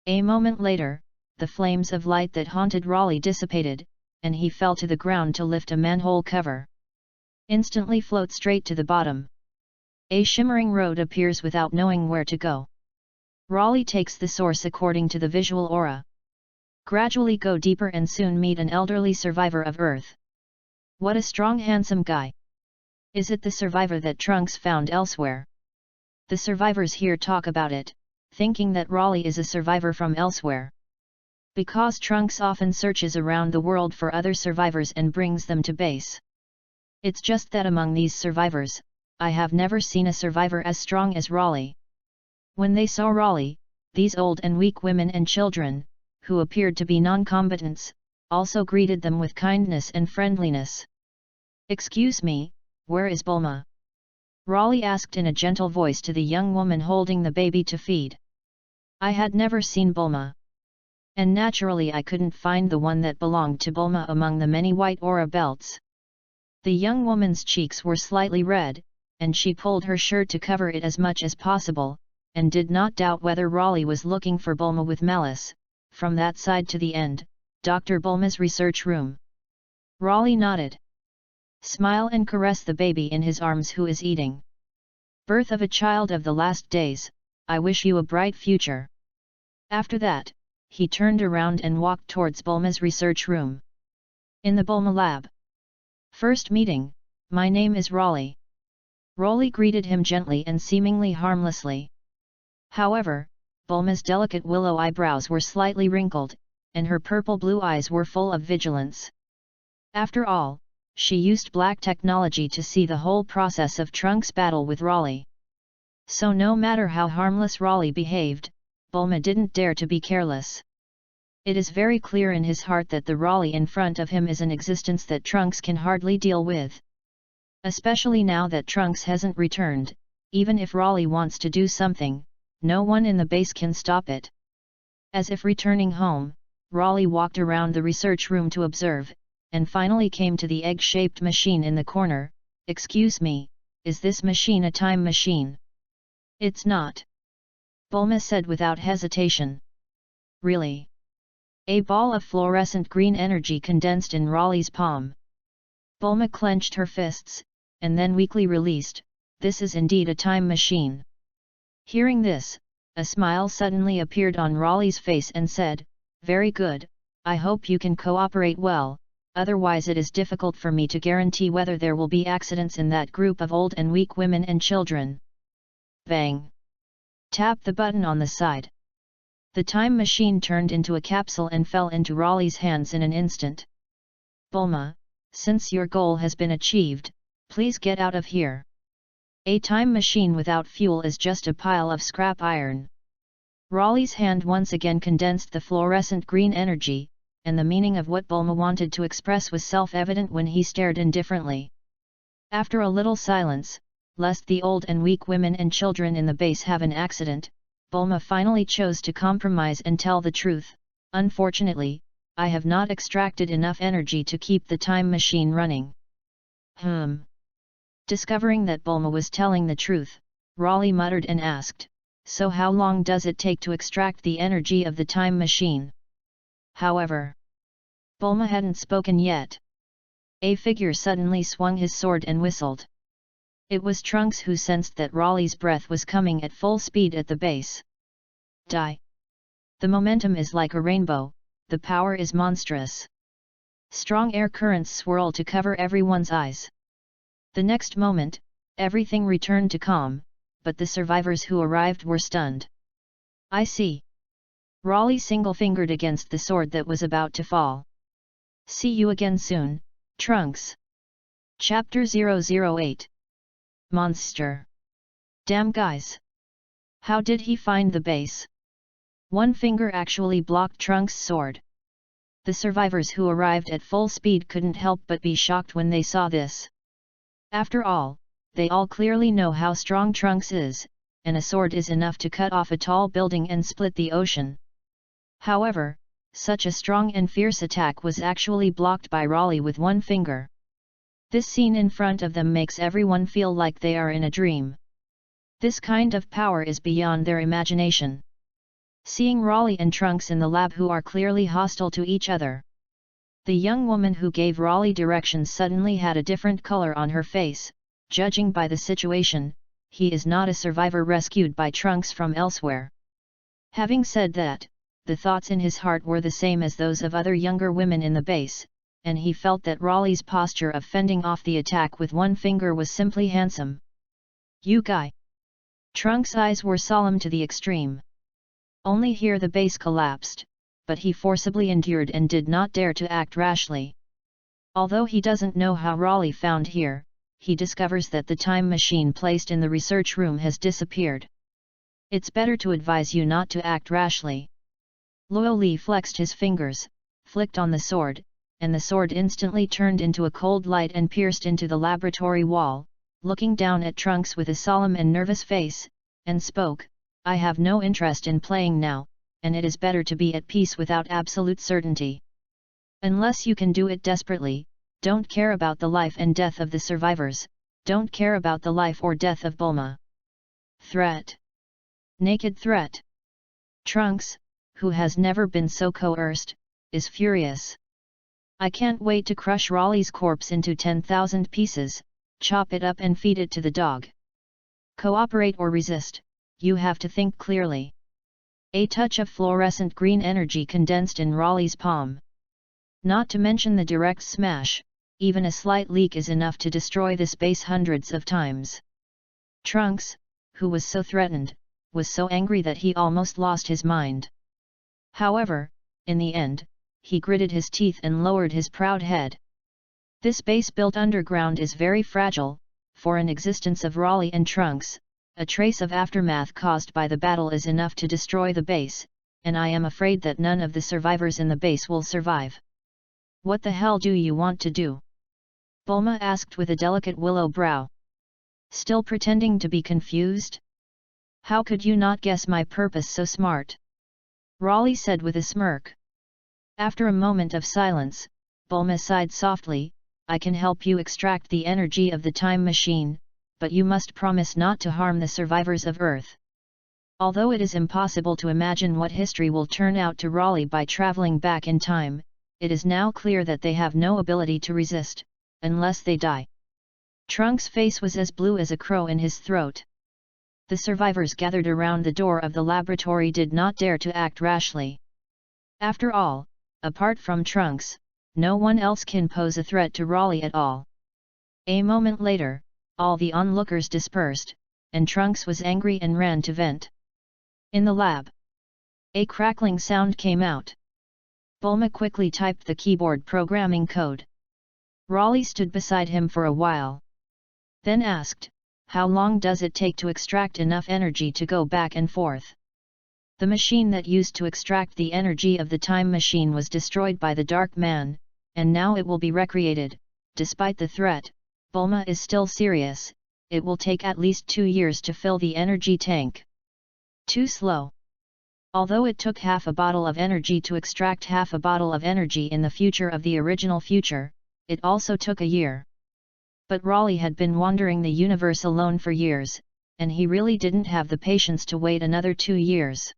A moment later, the flames of light that haunted Raleigh dissipated, and he fell to the ground to lift a manhole cover. Instantly float straight to the bottom. A shimmering road appears without knowing where to go. Raleigh takes the source according to the visual aura. Gradually go deeper and soon meet an elderly survivor of Earth. What a strong handsome guy! Is it the survivor that Trunks found elsewhere? The survivors here talk about it, thinking that Raleigh is a survivor from elsewhere. Because Trunks often searches around the world for other survivors and brings them to base. It's just that among these survivors, I have never seen a survivor as strong as Raleigh. When they saw Raleigh, these old and weak women and children, who appeared to be non-combatants, also greeted them with kindness and friendliness. "Excuse me, where is Bulma?" Raleigh asked in a gentle voice to the young woman holding the baby to feed. I had never seen Bulma. And naturally I couldn't find the one that belonged to Bulma among the many white aura belts. The young woman's cheeks were slightly red, and she pulled her shirt to cover it as much as possible, and did not doubt whether Raleigh was looking for Bulma with malice. From that side to the end, Dr. Bulma's research room. Raleigh nodded. Smile and caress the baby in his arms who is eating. Birth of a child of the last days, I wish you a bright future. After that, he turned around and walked towards Bulma's research room. In the Bulma lab. First meeting, my name is Raleigh. Raleigh greeted him gently and seemingly harmlessly. However, Bulma's delicate willow eyebrows were slightly wrinkled, and her purple-blue eyes were full of vigilance. After all, she used black technology to see the whole process of Trunks' battle with Raleigh. So no matter how harmless Raleigh behaved, Bulma didn't dare to be careless. It is very clear in his heart that the Raleigh in front of him is an existence that Trunks can hardly deal with. Especially now that Trunks hasn't returned, even if Raleigh wants to do something, no one in the base can stop it. As if returning home, Raleigh walked around the research room to observe, and finally came to the egg-shaped machine in the corner. Excuse me, is this machine a time machine? It's not. Bulma said without hesitation. Really? A ball of fluorescent green energy condensed in Raleigh's palm. Bulma clenched her fists, and then weakly released, this is indeed a time machine. Hearing this, a smile suddenly appeared on Raleigh's face and said, very good, I hope you can cooperate well, otherwise it is difficult for me to guarantee whether there will be accidents in that group of old and weak women and children. Bang! Tap the button on the side. The time machine turned into a capsule and fell into Raleigh's hands in an instant. Bulma, since your goal has been achieved, please get out of here. A time machine without fuel is just a pile of scrap iron. Raleigh's hand once again condensed the fluorescent green energy, and the meaning of what Bulma wanted to express was self-evident when he stared indifferently. After a little silence, lest the old and weak women and children in the base have an accident, Bulma finally chose to compromise and tell the truth. Unfortunately, I have not extracted enough energy to keep the time machine running. Discovering that Bulma was telling the truth, Raleigh muttered and asked, "So how long does it take to extract the energy of the time machine?" However, Bulma hadn't spoken yet. A figure suddenly swung his sword and whistled. It was Trunks, who sensed that Raleigh's breath was coming at full speed at the base. Die! The momentum is like a rainbow, the power is monstrous. Strong air currents swirl to cover everyone's eyes. The next moment, everything returned to calm, but the survivors who arrived were stunned. "I see." Raleigh single-fingered against the sword that was about to fall. "See you again soon, Trunks." Chapter 008. Monster. Damn guys! How did he find the base? One finger actually blocked Trunks' sword. The survivors who arrived at full speed couldn't help but be shocked when they saw this. After all, they all clearly know how strong Trunks is, and a sword is enough to cut off a tall building and split the ocean. However, such a strong and fierce attack was actually blocked by Raleigh with one finger. This scene in front of them makes everyone feel like they are in a dream. This kind of power is beyond their imagination. Seeing Raleigh and Trunks in the lab, who are clearly hostile to each other, the young woman who gave Raleigh directions suddenly had a different color on her face. Judging by the situation, he is not a survivor rescued by Trunks from elsewhere. Having said that, the thoughts in his heart were the same as those of other younger women in the base, and he felt that Raleigh's posture of fending off the attack with one finger was simply handsome. "You guy!" Trunks' eyes were solemn to the extreme. Only here the base collapsed, but he forcibly endured and did not dare to act rashly. Although he doesn't know how Raleigh found here, he discovers that the time machine placed in the research room has disappeared. "It's better to advise you not to act rashly." Luo Li flexed his fingers, flicked on the sword, and the sword instantly turned into a cold light and pierced into the laboratory wall. Looking down at Trunks with a solemn and nervous face, and spoke, "I have no interest in playing now, and it is better to be at peace without absolute certainty. Unless you can do it desperately, don't care about the life and death of the survivors, don't care about the life or death of Bulma." Threat. Naked threat. Trunks, who has never been so coerced, is furious. "I can't wait to crush Raleigh's corpse into 10,000 pieces, chop it up and feed it to the dog. Cooperate or resist, you have to think clearly." A touch of fluorescent green energy condensed in Raleigh's palm. Not to mention the direct smash, even a slight leak is enough to destroy this base hundreds of times. Trunks, who was so threatened, was so angry that he almost lost his mind. However, in the end, he gritted his teeth and lowered his proud head. This base built underground is very fragile. For an existence of Raleigh and Trunks, a trace of aftermath caused by the battle is enough to destroy the base, and I am afraid that none of the survivors in the base will survive. "What the hell do you want to do?" Bulma asked with a delicate willow brow. "Still pretending to be confused? How could you not guess my purpose so smart?" Raleigh said with a smirk. After a moment of silence, Bulma sighed softly, "I can help you extract the energy of the time machine, but you must promise not to harm the survivors of Earth." Although it is impossible to imagine what history will turn out to Raleigh by traveling back in time, it is now clear that they have no ability to resist, unless they die. Trunks' face was as blue as a crow in his throat. The survivors gathered around the door of the laboratory did not dare to act rashly. After all, apart from Trunks, no one else can pose a threat to Raleigh at all. A moment later, all the onlookers dispersed, and Trunks was angry and ran to vent. In the lab, a crackling sound came out. Bulma quickly typed the keyboard programming code. Raleigh stood beside him for a while. Then asked, "How long does it take to extract enough energy to go back and forth?" The machine that used to extract the energy of the time machine was destroyed by the Dark Man, and now it will be recreated. Despite the threat, Bulma is still serious. It will take at least 2 years to fill the energy tank. Too slow. Although it took half a bottle of energy to extract half a bottle of energy in the future of the original future, it also took a year. But Raleigh had been wandering the universe alone for years, and he really didn't have the patience to wait another 2 years.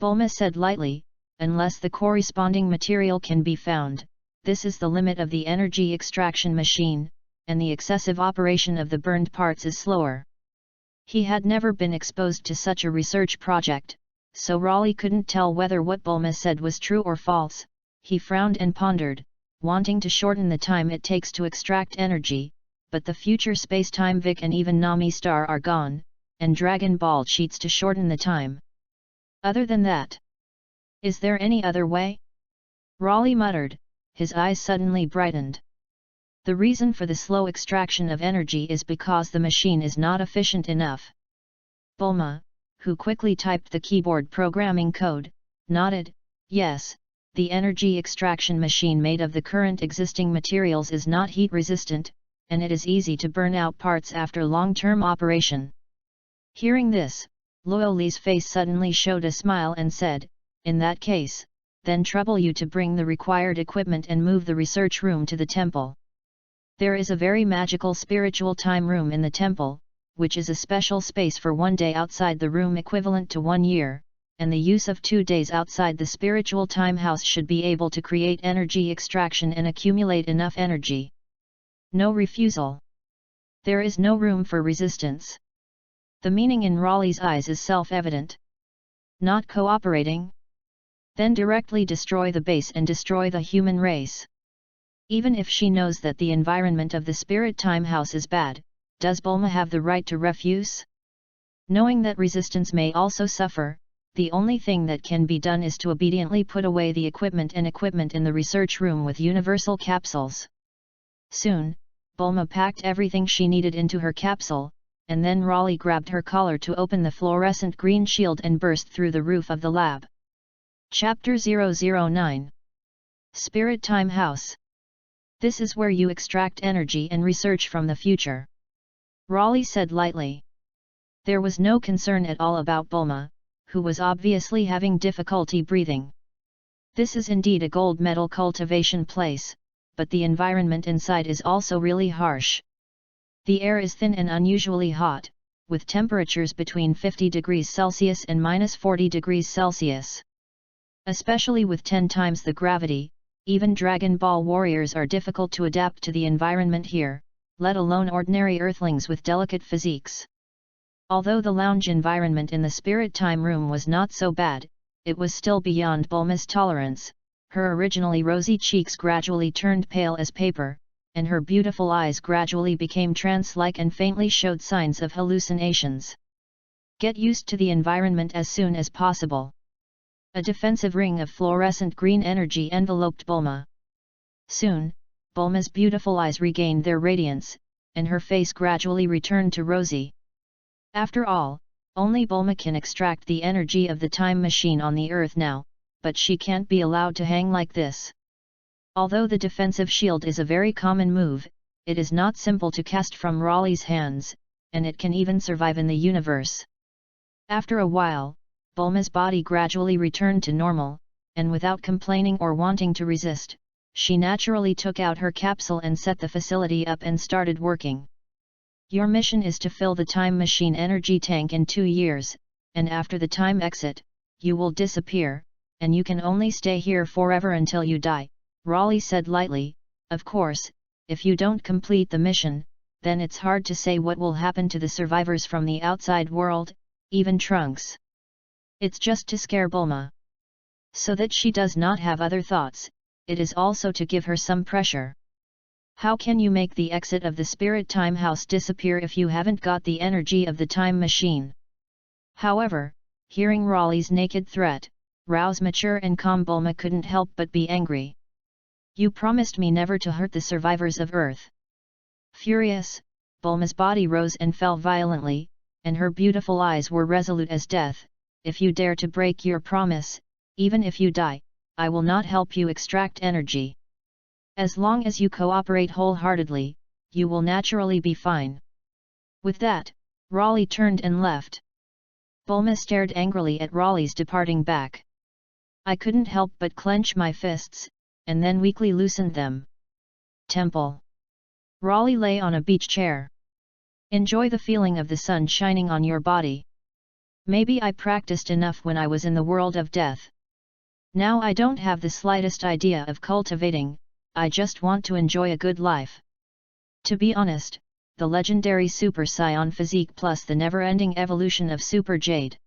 Bulma said lightly, unless the corresponding material can be found, this is the limit of the energy extraction machine, and the excessive operation of the burned parts is slower. He had never been exposed to such a research project, so Raleigh couldn't tell whether what Bulma said was true or false. He frowned and pondered, wanting to shorten the time it takes to extract energy, but the future space-time Vic and even Nami Star are gone, and Dragon Ball cheats to shorten the time. Other than that, is there any other way? Raleigh muttered, his eyes suddenly brightened. The reason for the slow extraction of energy is because the machine is not efficient enough. Bulma, who quickly typed the keyboard programming code, nodded, yes, the energy extraction machine made of the current existing materials is not heat resistant, and it is easy to burn out parts after long-term operation. Hearing this, Luo Li's face suddenly showed a smile and said, in that case, then trouble you to bring the required equipment and move the research room to the temple. There is a very magical spiritual time room in the temple, which is a special space for 1 day outside the room equivalent to 1 year, and the use of 2 days outside the spiritual time house should be able to create energy extraction and accumulate enough energy. No refusal. There is no room for resistance. The meaning in Raleigh's eyes is self-evident. Not cooperating? Then directly destroy the base and destroy the human race. Even if she knows that the environment of the spirit time house is bad, does Bulma have the right to refuse? Knowing that resistance may also suffer, the only thing that can be done is to obediently put away the equipment in the research room with universal capsules. Soon, Bulma packed everything she needed into her capsule, and then Raleigh grabbed her collar to open the fluorescent green shield and burst through the roof of the lab. Chapter 009. Spirit Time House. This is where you extract energy and research from the future. Raleigh said lightly. There was no concern at all about Bulma, who was obviously having difficulty breathing. This is indeed a gold medal cultivation place, but the environment inside is also really harsh. The air is thin and unusually hot, with temperatures between 50 degrees Celsius and -40 degrees Celsius. Especially with 10 times the gravity, even Dragon Ball warriors are difficult to adapt to the environment here, let alone ordinary earthlings with delicate physiques. Although the lounge environment in the spirit time room was not so bad, it was still beyond Bulma's tolerance. Her originally rosy cheeks gradually turned pale as paper, and her beautiful eyes gradually became trance-like and faintly showed signs of hallucinations. Get used to the environment as soon as possible. A defensive ring of fluorescent green energy enveloped Bulma. Soon, Bulma's beautiful eyes regained their radiance, and her face gradually returned to rosy. After all, only Bulma can extract the energy of the time machine on the Earth now, but she can't be allowed to hang like this. Although the defensive shield is a very common move, it is not simple to cast from Raleigh's hands, and it can even survive in the universe. After a while, Bulma's body gradually returned to normal, and without complaining or wanting to resist, she naturally took out her capsule and set the facility up and started working. Your mission is to fill the time machine energy tank in 2 years, and after the time exit, you will disappear, and you can only stay here forever until you die, Raleigh said lightly. Of course, if you don't complete the mission, then it's hard to say what will happen to the survivors from the outside world, even Trunks. It's just to scare Bulma. So that she does not have other thoughts, it is also to give her some pressure. How can you make the exit of the spirit time house disappear if you haven't got the energy of the time machine? However, hearing Raleigh's naked threat, Rao's mature and calm Bulma couldn't help but be angry. You promised me never to hurt the survivors of Earth. Furious, Bulma's body rose and fell violently, and her beautiful eyes were resolute as death, if you dare to break your promise, even if you die, I will not help you extract energy. As long as you cooperate wholeheartedly, you will naturally be fine." With that, Raleigh turned and left. Bulma stared angrily at Raleigh's departing back. I couldn't help but clench my fists, and then weakly loosened them. Temple. Raleigh lay on a beach chair. Enjoy the feeling of the sun shining on your body. Maybe I practiced enough when I was in the world of death. Now I don't have the slightest idea of cultivating, I just want to enjoy a good life. To be honest, the legendary Super Saiyan physique plus the never-ending evolution of Super Jade.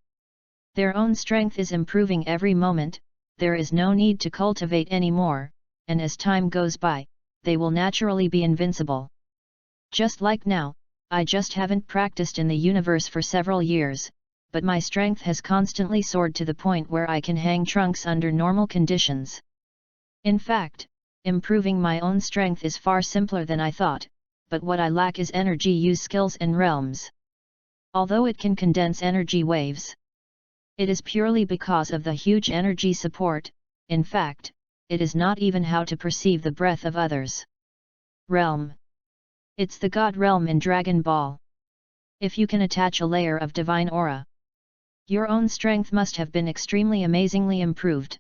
Their own strength is improving every moment, there is no need to cultivate anymore, and as time goes by, they will naturally be invincible. Just like now, I just haven't practiced in the universe for several years, but my strength has constantly soared to the point where I can hang Trunks under normal conditions. In fact, improving my own strength is far simpler than I thought, but what I lack is energy use skills and realms. Although it can condense energy waves, it is purely because of the huge energy support. In fact, it is not even how to perceive the breath of others. Realm. It's the God realm in Dragon Ball. If you can attach a layer of divine aura, your own strength must have been extremely amazingly improved.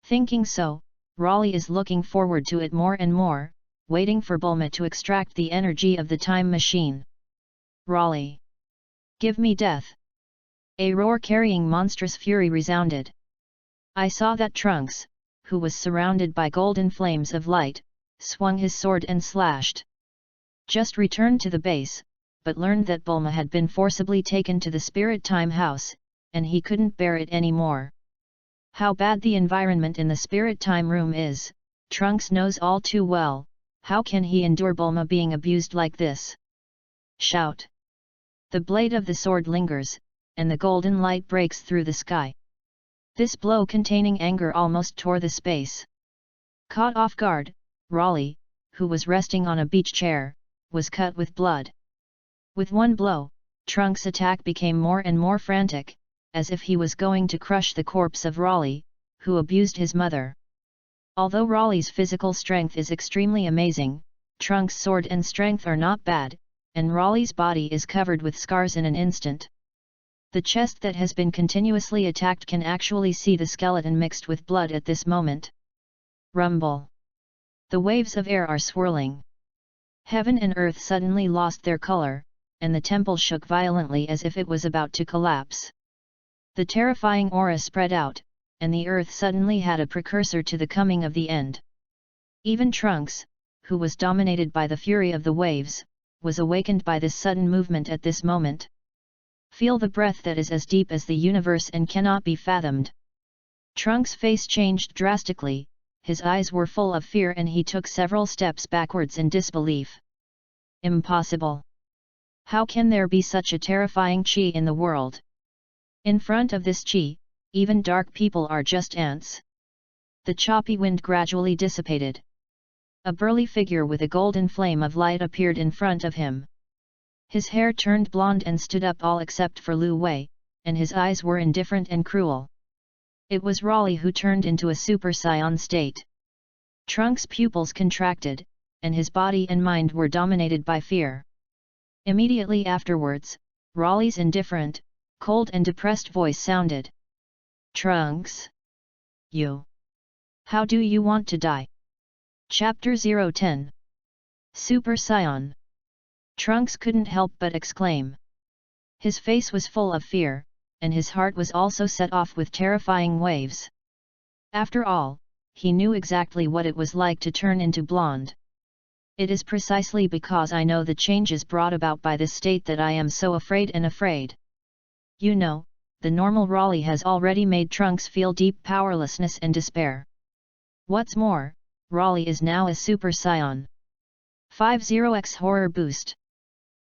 Thinking so, Raleigh is looking forward to it more and more, waiting for Bulma to extract the energy of the time machine. Raleigh. Give me death. A roar carrying monstrous fury resounded. I saw that Trunks, who was surrounded by golden flames of light, swung his sword and slashed. Just returned to the base, but learned that Bulma had been forcibly taken to the Spirit Time House, and he couldn't bear it anymore. How bad the environment in the Spirit Time Room is, Trunks knows all too well. How can he endure Bulma being abused like this? Shout! The blade of the sword lingers, and the golden light breaks through the sky. This blow containing anger almost tore the space. Caught off guard, Raleigh, who was resting on a beach chair, was cut with blood. With one blow, Trunks' attack became more and more frantic, as if he was going to crush the corpse of Raleigh, who abused his mother. Although Raleigh's physical strength is extremely amazing, Trunks' sword and strength are not bad, and Raleigh's body is covered with scars in an instant. The chest that has been continuously attacked can actually see the skeleton mixed with blood at this moment. Rumble. The waves of air are swirling. Heaven and earth suddenly lost their color, and the temple shook violently as if it was about to collapse. The terrifying aura spread out, and the earth suddenly had a precursor to the coming of the end. Even Trunks, who was dominated by the fury of the waves, was awakened by this sudden movement at this moment. Feel the breath that is as deep as the universe and cannot be fathomed. Trunks' face changed drastically, his eyes were full of fear and he took several steps backwards in disbelief. Impossible! How can there be such a terrifying chi in the world? In front of this chi, even dark people are just ants. The choppy wind gradually dissipated. A burly figure with a golden flame of light appeared in front of him. His hair turned blonde and stood up all except for Lu Wei, and his eyes were indifferent and cruel. It was Raleigh who turned into a Super Saiyan state. Trunks' pupils contracted, and his body and mind were dominated by fear. Immediately afterwards, Raleigh's indifferent, cold and depressed voice sounded. Trunks? You? How do you want to die? Chapter 010. Super Saiyan. Trunks couldn't help but exclaim. His face was full of fear, and his heart was also set off with terrifying waves. After all, he knew exactly what it was like to turn into blonde. It is precisely because I know the changes brought about by this state that I am so afraid and afraid. You know, the normal Raleigh has already made Trunks feel deep powerlessness and despair. What's more, Raleigh is now a Super Saiyan. 50x horror boost.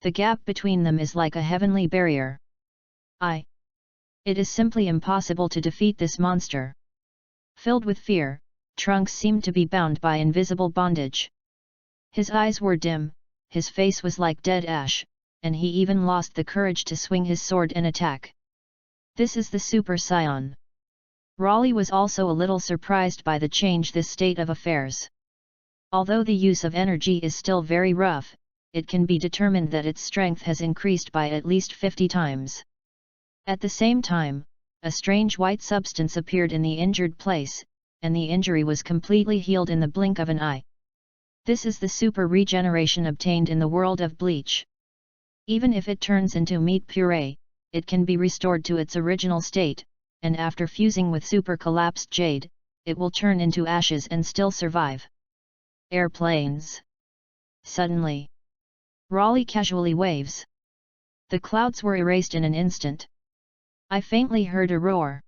The gap between them is like a heavenly barrier. It is simply impossible to defeat this monster. Filled with fear, Trunks seemed to be bound by invisible bondage. His eyes were dim, his face was like dead ash, and he even lost the courage to swing his sword and attack. This is the Super Scion. Raleigh was also a little surprised by the change this state of affairs. Although the use of energy is still very rough, it can be determined that its strength has increased by at least 50 times. At the same time, a strange white substance appeared in the injured place, and the injury was completely healed in the blink of an eye. This is the super regeneration obtained in the world of Bleach. Even if it turns into meat puree, it can be restored to its original state, and after fusing with super collapsed jade, it will turn into ashes and still survive. Airplanes. Suddenly, Raleigh casually waves. The clouds were erased in an instant. I faintly heard a roar.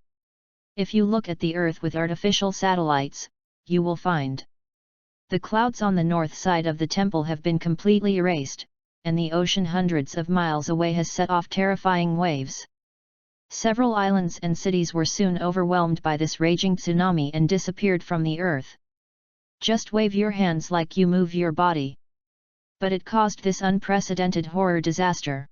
If you look at the Earth with artificial satellites, you will find the clouds on the north side of the temple have been completely erased, and the ocean hundreds of miles away has set off terrifying waves. Several islands and cities were soon overwhelmed by this raging tsunami and disappeared from the earth. Just wave your hands like you move your body. But it caused this unprecedented horror disaster.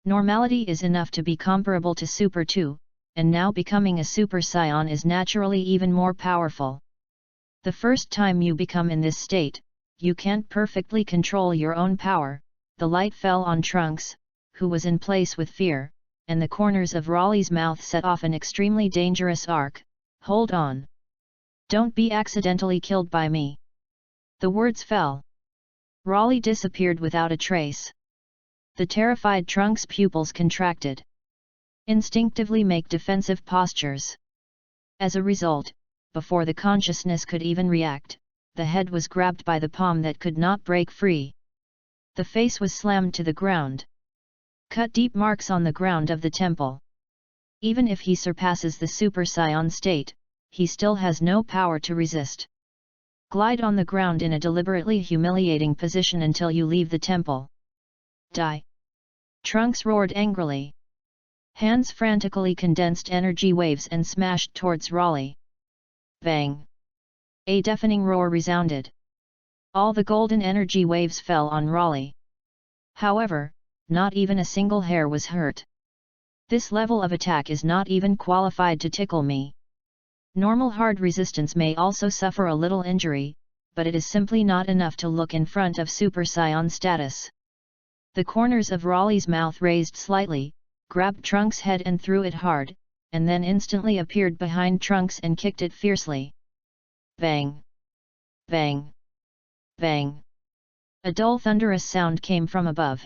Normality is enough to be comparable to Super 2, and now becoming a Super Scion is naturally even more powerful. The first time you become in this state, you can't perfectly control your own power. The light fell on Trunks, who was in place with fear, and the corners of Raleigh's mouth set off an extremely dangerous arc. Hold on. Don't be accidentally killed by me. The words fell. Raleigh disappeared without a trace. The terrified Trunks' pupils contracted. Instinctively make defensive postures. As a result, before the consciousness could even react, the head was grabbed by the palm that could not break free. The face was slammed to the ground. Cut deep marks on the ground of the temple. Even if he surpasses the Super Scion state, he still has no power to resist. Glide on the ground in a deliberately humiliating position until you leave the temple. Die! Trunks roared angrily. Hands frantically condensed energy waves and smashed towards Raleigh. Bang! A deafening roar resounded. All the golden energy waves fell on Raleigh. However, not even a single hair was hurt. This level of attack is not even qualified to tickle me. Normal hard resistance may also suffer a little injury, but it is simply not enough to look in front of Super Scion status. The corners of Raleigh's mouth raised slightly, grabbed Trunks' head and threw it hard, and then instantly appeared behind Trunks and kicked it fiercely. Bang! Bang! Bang! A dull thunderous sound came from above.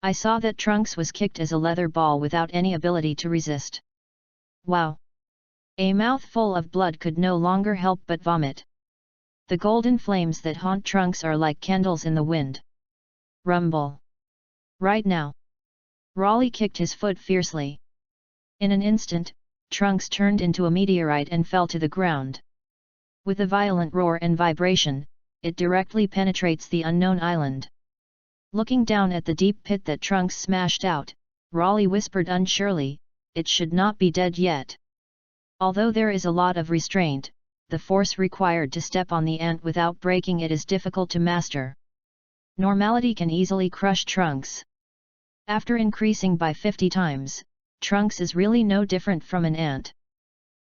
I saw that Trunks was kicked as a leather ball without any ability to resist. Wow! A mouthful of blood could no longer help but vomit. The golden flames that haunt Trunks are like candles in the wind. Rumble! Right now! Raleigh kicked his foot fiercely. In an instant, Trunks turned into a meteorite and fell to the ground. With a violent roar and vibration, it directly penetrates the unknown island. Looking down at the deep pit that Trunks smashed out, Raleigh whispered unsurely, "It should not be dead yet." Although there is a lot of restraint, the force required to step on the ant without breaking it is difficult to master. Normality can easily crush Trunks. After increasing by 50 times, Trunks is really no different from an ant.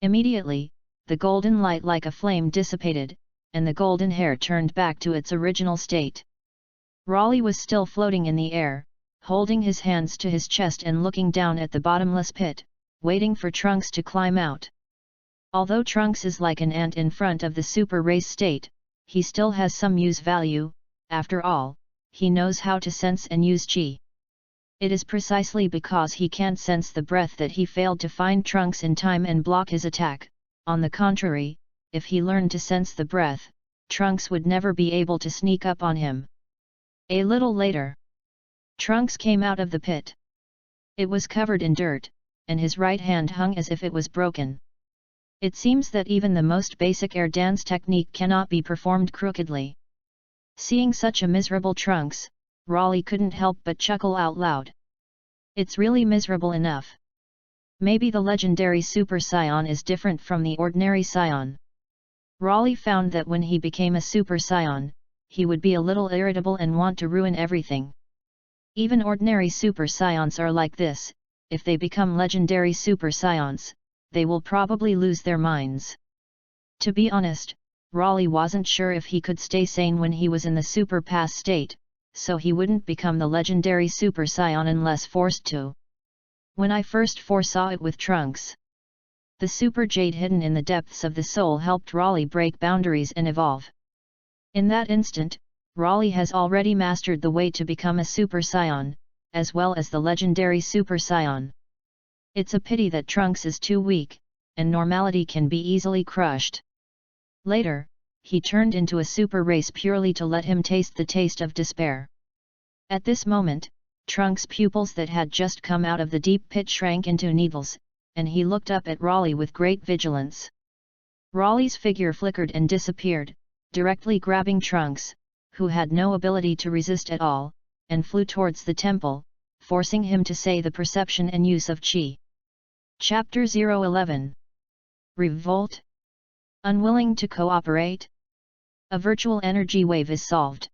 Immediately, the golden light like a flame dissipated, and the golden hair turned back to its original state. Raleigh was still floating in the air, holding his hands to his chest and looking down at the bottomless pit, waiting for Trunks to climb out. Although Trunks is like an ant in front of the super race state, he still has some use value. After all, he knows how to sense and use chi. It is precisely because he can't sense the breath that he failed to find Trunks in time and block his attack. On the contrary, if he learned to sense the breath, Trunks would never be able to sneak up on him. A little later, Trunks came out of the pit. It was covered in dirt, and his right hand hung as if it was broken. It seems that even the most basic air dance technique cannot be performed crookedly. Seeing such a miserable Trunks, Raleigh couldn't help but chuckle out loud. It's really miserable enough. Maybe the legendary Super Scion is different from the ordinary Scion. Raleigh found that when he became a Super Scion, he would be a little irritable and want to ruin everything. Even ordinary Super Scions are like this. if they become legendary super scions, they will probably lose their minds. To be honest, Raleigh wasn't sure if he could stay sane when he was in the super pass state, so he wouldn't become the legendary super scion unless forced to. When I first foresaw it with Trunks, the super jade hidden in the depths of the soul helped Raleigh break boundaries and evolve. In that instant, Raleigh has already mastered the way to become a super scion, as well as the legendary super scion. It's a pity that Trunks is too weak, and normality can be easily crushed. Later, he turned into a super race purely to let him taste the taste of despair. At this moment, Trunks' pupils that had just come out of the deep pit shrank into needles, and he looked up at Raleigh with great vigilance. Raleigh's figure flickered and disappeared, directly grabbing Trunks, who had no ability to resist at all, and flew towards the temple, forcing him to say the perception and use of Qi. Chapter 011. Revolt? Unwilling to cooperate? A virtual energy wave is solved.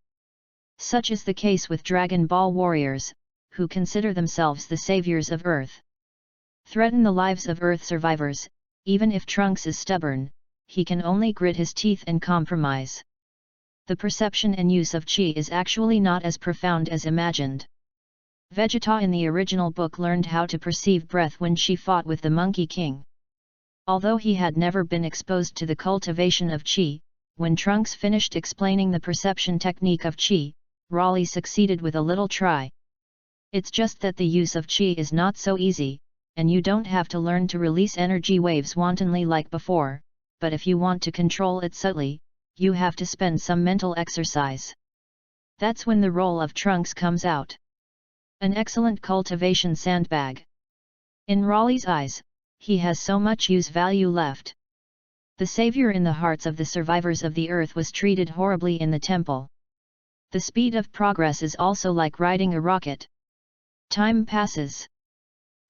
Such is the case with Dragon Ball warriors, who consider themselves the saviors of Earth. Threaten the lives of Earth survivors, even if Trunks is stubborn, he can only grit his teeth and compromise. The perception and use of Qi is actually not as profound as imagined. Vegeta in the original book learned how to perceive breath when she fought with the Monkey King. Although he had never been exposed to the cultivation of Qi, when Trunks finished explaining the perception technique of Qi, Raleigh succeeded with a little try. It's just that the use of Qi is not so easy, and you don't have to learn to release energy waves wantonly like before, but if you want to control it subtly, you have to spend some mental exercise. That's when the role of Trunks comes out. An excellent cultivation sandbag. In Raleigh's eyes, he has so much use value left. The savior in the hearts of the survivors of the earth was treated horribly in the temple. The speed of progress is also like riding a rocket. Time passes.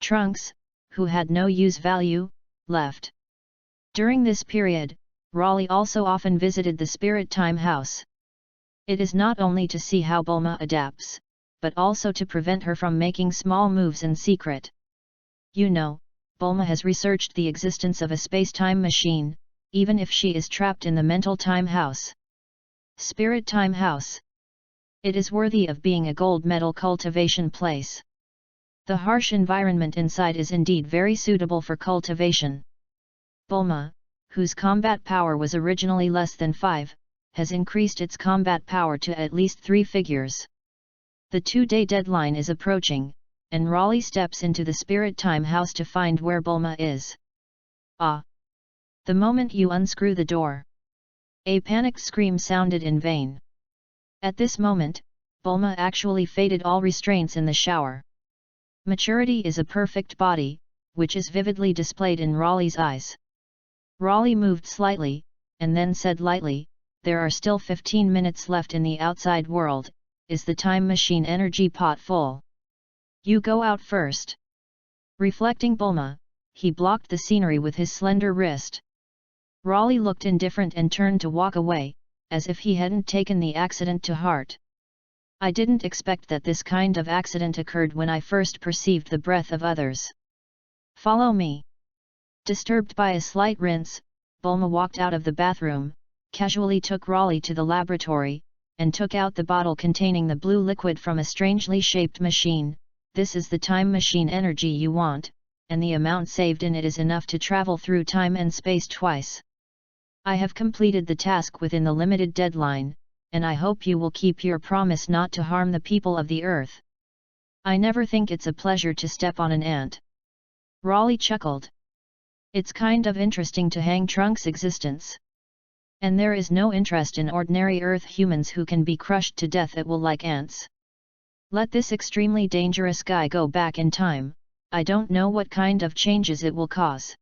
Trunks, who had no use value, left. During this period, Raleigh also often visited the Spirit Time House. It is not only to see how Bulma adapts, but also to prevent her from making small moves in secret. You know, Bulma has researched the existence of a space-time machine, even if she is trapped in the mental time house. Spirit Time House. It is worthy of being a gold medal cultivation place. The harsh environment inside is indeed very suitable for cultivation. Bulma, whose combat power was originally less than 5, has increased its combat power to at least 3 figures. The 2-day deadline is approaching, and Raleigh steps into the Spirit Time House to find where Bulma is. Ah! The moment you unscrew the door, a panicked scream sounded in vain. At this moment, Bulma actually faded all restraints in the shower. Maturity is a perfect body, which is vividly displayed in Raleigh's eyes. Raleigh moved slightly, and then said lightly, "There are still 15 minutes left in the outside world. Is the time machine energy pot full? You go out first." Reflecting Bulma, he blocked the scenery with his slender wrist. Raleigh looked indifferent and turned to walk away, as if he hadn't taken the accident to heart. "I didn't expect that this kind of accident occurred when I first perceived the breath of others. Follow me." Disturbed by a slight rinse, Bulma walked out of the bathroom, casually took Raleigh to the laboratory, and took out the bottle containing the blue liquid from a strangely shaped machine. "This is the time machine energy you want, and the amount saved in it is enough to travel through time and space twice. I have completed the task within the limited deadline, and I hope you will keep your promise not to harm the people of the earth." "I never think it's a pleasure to step on an ant." Raleigh chuckled. "It's kind of interesting to hang Trunks' existence. And there is no interest in ordinary Earth humans who can be crushed to death at will like ants. Let this extremely dangerous guy go back in time, I don't know what kind of changes it will cause."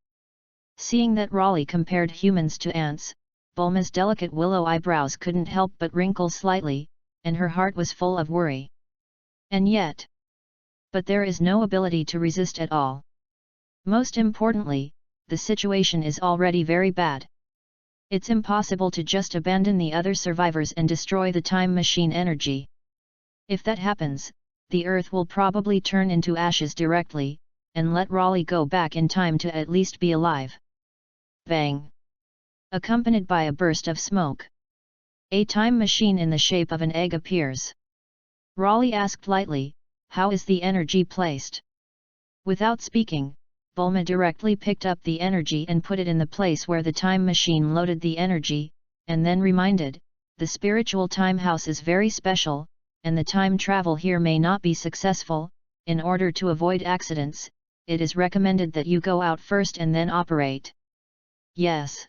Seeing that Raleigh compared humans to ants, Bulma's delicate willow eyebrows couldn't help but wrinkle slightly, and her heart was full of worry. And yet... But there is no ability to resist at all. Most importantly, the situation is already very bad. It's impossible to just abandon the other survivors and destroy the time machine energy. If that happens, the Earth will probably turn into ashes directly, and let Raleigh go back in time to at least be alive. Bang! Accompanied by a burst of smoke. A time machine in the shape of an egg appears. Raleigh asked lightly, "How is the energy placed?" Without speaking, Bulma directly picked up the energy and put it in the place where the time machine loaded the energy, and then reminded, "The spiritual time house is very special, and the time travel here may not be successful. In order to avoid accidents, it is recommended that you go out first and then operate." Yes.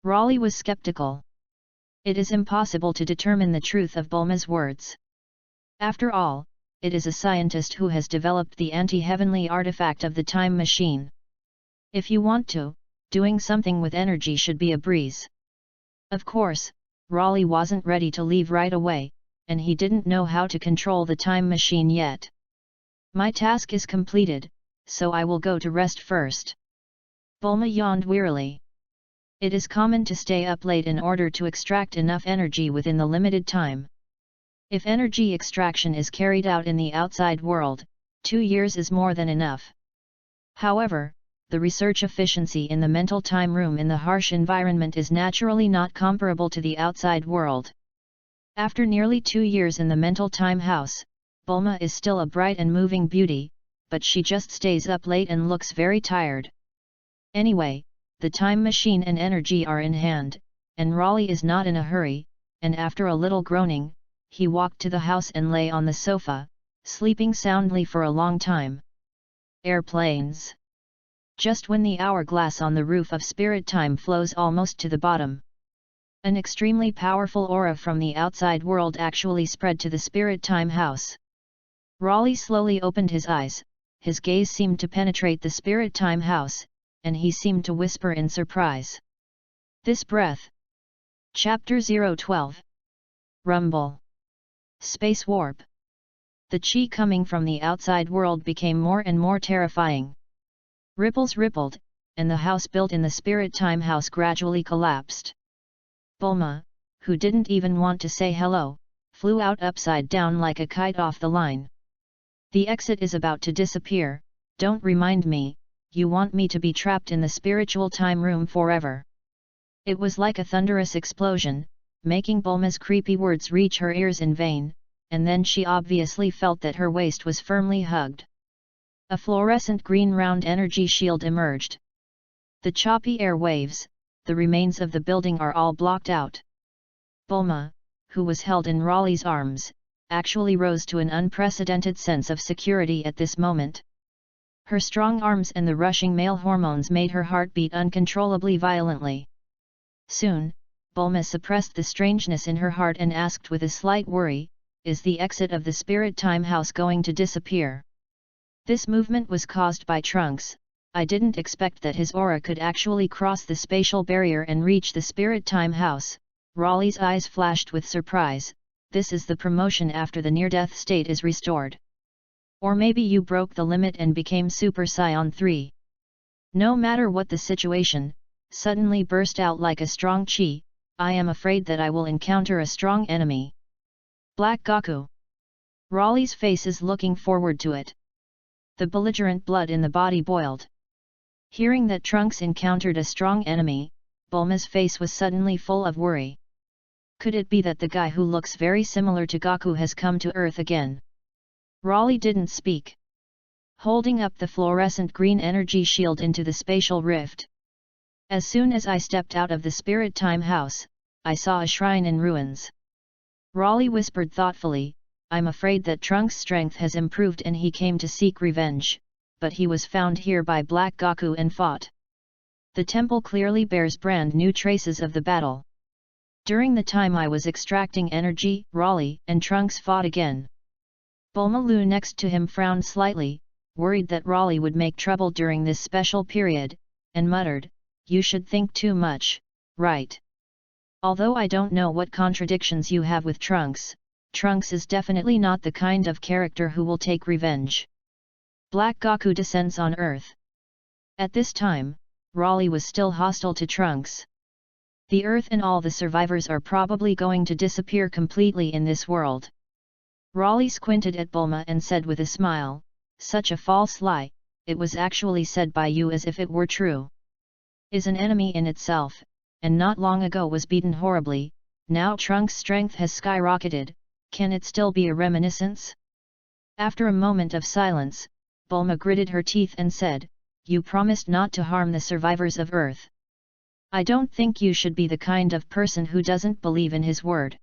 Raleigh was skeptical. It is impossible to determine the truth of Bulma's words. After all, it is a scientist who has developed the anti-heavenly artifact of the time machine. If you want to, doing something with energy should be a breeze. Of course, Raleigh wasn't ready to leave right away, and he didn't know how to control the time machine yet. "My task is completed, so I will go to rest first." Bulma yawned wearily. It is common to stay up late in order to extract enough energy within the limited time. If energy extraction is carried out in the outside world, 2 years is more than enough. However, the research efficiency in the mental time room in the harsh environment is naturally not comparable to the outside world. After nearly 2 years in the mental time house, Bulma is still a bright and moving beauty, but she just stays up late and looks very tired. Anyway, the time machine and energy are in hand, and Raleigh is not in a hurry, and after a little groaning, he walked to the house and lay on the sofa, sleeping soundly for a long time. Airplanes. Just when the hourglass on the roof of spirit time flows almost to the bottom, an extremely powerful aura from the outside world actually spread to the spirit time house. Raleigh slowly opened his eyes, his gaze seemed to penetrate the spirit time house, and he seemed to whisper in surprise. "This breath." Chapter 012. Rumble. Space warp. The chi coming from the outside world became more and more terrifying. Ripples rippled, and the house built in the spirit time house gradually collapsed. Bulma, who didn't even want to say hello, flew out upside down like a kite off the line. "The exit is about to disappear, don't remind me, you want me to be trapped in the spiritual time room forever." It was like a thunderous explosion, making Bulma's creepy words reach her ears in vain, and then she obviously felt that her waist was firmly hugged. A fluorescent green round energy shield emerged. The choppy air waves, the remains of the building are all blocked out. Bulma, who was held in Raleigh's arms, actually rose to an unprecedented sense of security at this moment. Her strong arms and the rushing male hormones made her heart beat uncontrollably violently. Soon, Bulma suppressed the strangeness in her heart and asked with a slight worry, "Is the exit of the spirit time house going to disappear?" This movement was caused by Trunks. "I didn't expect that his aura could actually cross the spatial barrier and reach the spirit time house." Raleigh's eyes flashed with surprise. "This is the promotion after the near-death state is restored. Or maybe you broke the limit and became Super Saiyan 3. No matter what the situation, suddenly burst out like a strong chi, I am afraid that I will encounter a strong enemy. Black Goku." Raleigh's face is looking forward to it. The belligerent blood in the body boiled. Hearing that Trunks encountered a strong enemy, Bulma's face was suddenly full of worry. Could it be that the guy who looks very similar to Goku has come to Earth again? Raleigh didn't speak, holding up the fluorescent green energy shield into the spatial rift. "As soon as I stepped out of the spirit time house, I saw a shrine in ruins." Raleigh whispered thoughtfully, "I'm afraid that Trunks' strength has improved and he came to seek revenge, but he was found here by Black Goku and fought. The temple clearly bears brand new traces of the battle. During the time I was extracting energy, Raleigh and Trunks fought again." Bulma Lu next to him frowned slightly, worried that Raleigh would make trouble during this special period, and muttered, "You should think too much, right? Although I don't know what contradictions you have with Trunks, Trunks is definitely not the kind of character who will take revenge. Black Goku descends on Earth." At this time, Raleigh was still hostile to Trunks. The Earth and all the survivors are probably going to disappear completely in this world. Raleigh squinted at Bulma and said with a smile, "Such a false lie, it was actually said by you as if it were true. Is an enemy in itself, and not long ago was beaten horribly, now Trunks' strength has skyrocketed, can it still be a reminiscence? After a moment of silence, Bulma gritted her teeth and said, you promised not to harm the survivors of Earth. I don't think you should be the kind of person who doesn't believe in his word.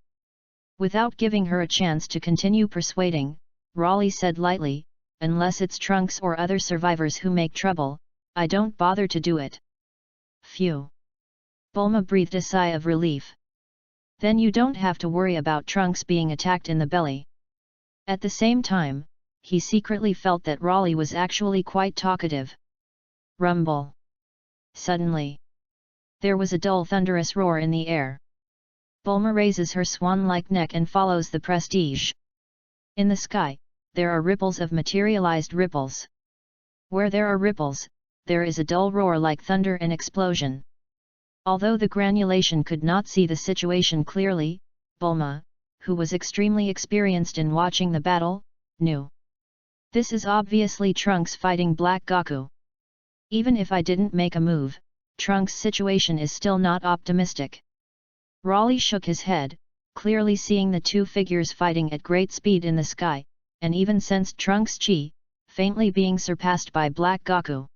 Without giving her a chance to continue persuading, Raleigh said lightly, unless it's Trunks or other survivors who make trouble, I don't bother to do it. Phew! Bulma breathed a sigh of relief. Then you don't have to worry about Trunks being attacked in the belly. At the same time, he secretly felt that Raleigh was actually quite talkative. Rumble! Suddenly, there was a dull thunderous roar in the air. Bulma raises her swan-like neck and follows the prestige. In the sky, there are ripples of materialized ripples. Where there are ripples, there is a dull roar like thunder and explosion. Although the granulation could not see the situation clearly, Bulma, who was extremely experienced in watching the battle, knew. This is obviously Trunks fighting Black Goku. Even if I didn't make a move, Trunks' situation is still not optimistic. Raleigh shook his head, clearly seeing the two figures fighting at great speed in the sky, and even sensed Trunks' chi, faintly being surpassed by Black Goku.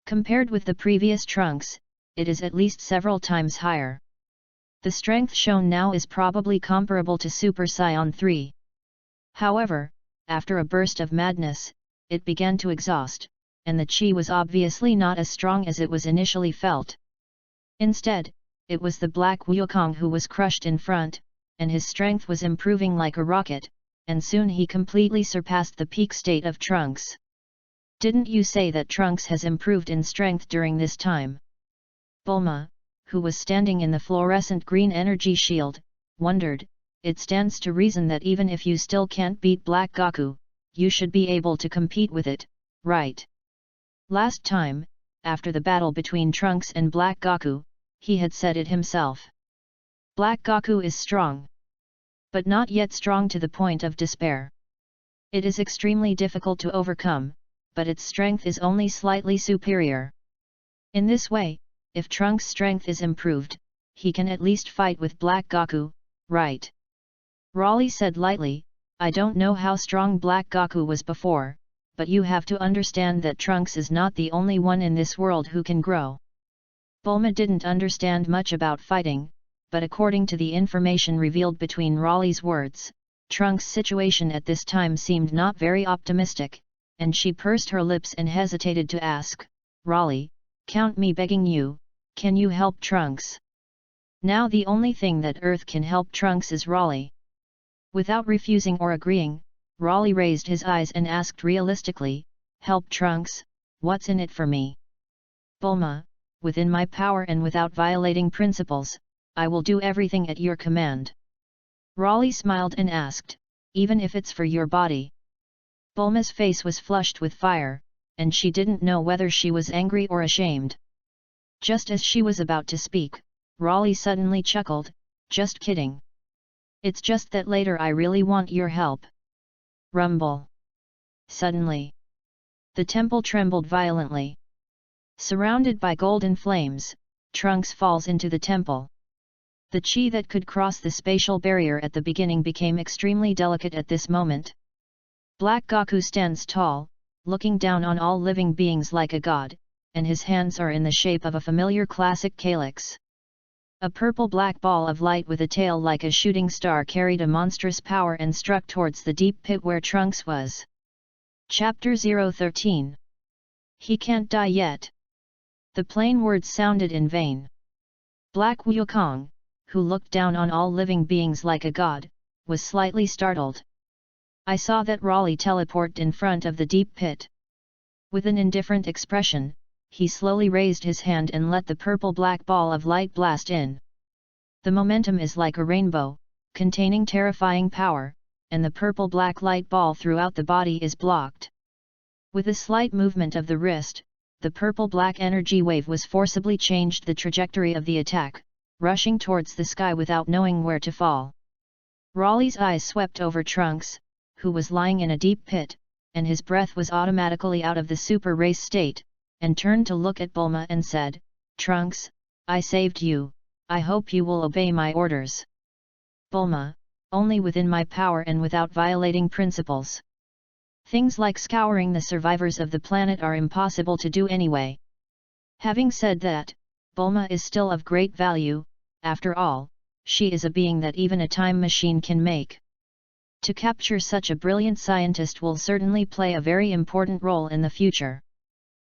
Compared with the previous Trunks, it is at least several times higher. The strength shown now is probably comparable to Super Saiyan 3. However, after a burst of madness, it began to exhaust, and the chi was obviously not as strong as it was initially felt. Instead, it was the Black Wukong who was crushed in front, and his strength was improving like a rocket, and soon he completely surpassed the peak state of Trunks. Didn't you say that Trunks has improved in strength during this time? Bulma, who was standing in the fluorescent green energy shield, wondered. It stands to reason that even if you still can't beat Black Goku, you should be able to compete with it, right? Last time, after the battle between Trunks and Black Goku, he had said it himself. Black Goku is strong, but not yet strong to the point of despair. It is extremely difficult to overcome, but its strength is only slightly superior. In this way, if Trunks' strength is improved, he can at least fight with Black Goku, right? Raleigh said lightly, I don't know how strong Black Goku was before, but you have to understand that Trunks is not the only one in this world who can grow. Bulma didn't understand much about fighting, but according to the information revealed between Raleigh's words, Trunks' situation at this time seemed not very optimistic, and she pursed her lips and hesitated to ask, Raleigh, count me begging you, can you help Trunks? Now the only thing that Earth can help Trunks is Raleigh. Without refusing or agreeing, Raleigh raised his eyes and asked realistically, help Trunks, what's in it for me? Bulma, within my power and without violating principles, I will do everything at your command. Raleigh smiled and asked, even if it's for your body? Bulma's face was flushed with fire, and she didn't know whether she was angry or ashamed. Just as she was about to speak, Raleigh suddenly chuckled, just kidding. It's just that later I really want your help. Rumble. Suddenly, the temple trembled violently. Surrounded by golden flames, Trunks falls into the temple. The chi that could cross the spatial barrier at the beginning became extremely delicate at this moment. Black Goku stands tall, looking down on all living beings like a god, and his hands are in the shape of a familiar classic calyx. A purple-black ball of light with a tail like a shooting star carried a monstrous power and struck towards the deep pit where Trunks was. Chapter 013. He can't die yet. The plain words sounded in vain. Black Wukong, who looked down on all living beings like a god, was slightly startled. I saw that Raleigh teleported in front of the deep pit. With an indifferent expression, he slowly raised his hand and let the purple-black ball of light blast in. The momentum is like a rainbow, containing terrifying power, and the purple-black light ball throughout the body is blocked. With a slight movement of the wrist, the purple-black energy wave was forcibly changed the trajectory of the attack, rushing towards the sky without knowing where to fall. Raleigh's eyes swept over Trunks, who was lying in a deep pit, and his breath was automatically out of the super race state, and turned to look at Bulma and said, "Trunks, I saved you, I hope you will obey my orders." Bulma, "Only within my power and without violating principles. Things like scouring the survivors of the planet are impossible to do anyway." Having said that, Bulma is still of great value, after all, she is a being that even a time machine can make. To capture such a brilliant scientist will certainly play a very important role in the future.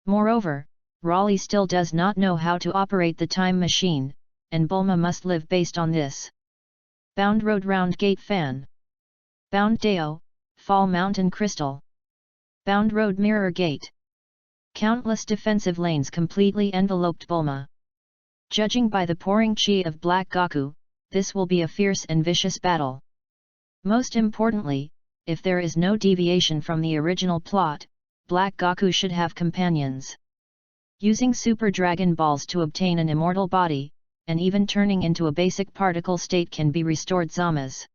Moreover, Raleigh still does not know how to operate the time machine, and Bulma must live based on this. Bound Road Round Gate Fan. Bound Deo, Fall Mountain Crystal. Bound Road Mirror Gate. Countless defensive lanes completely enveloped Bulma. Judging by the pouring chi of Black Goku, this will be a fierce and vicious battle. Most importantly, if there is no deviation from the original plot, Black Goku should have companions. Using Super Dragon Balls to obtain an immortal body, and even turning into a basic particle state can be restored Zama's.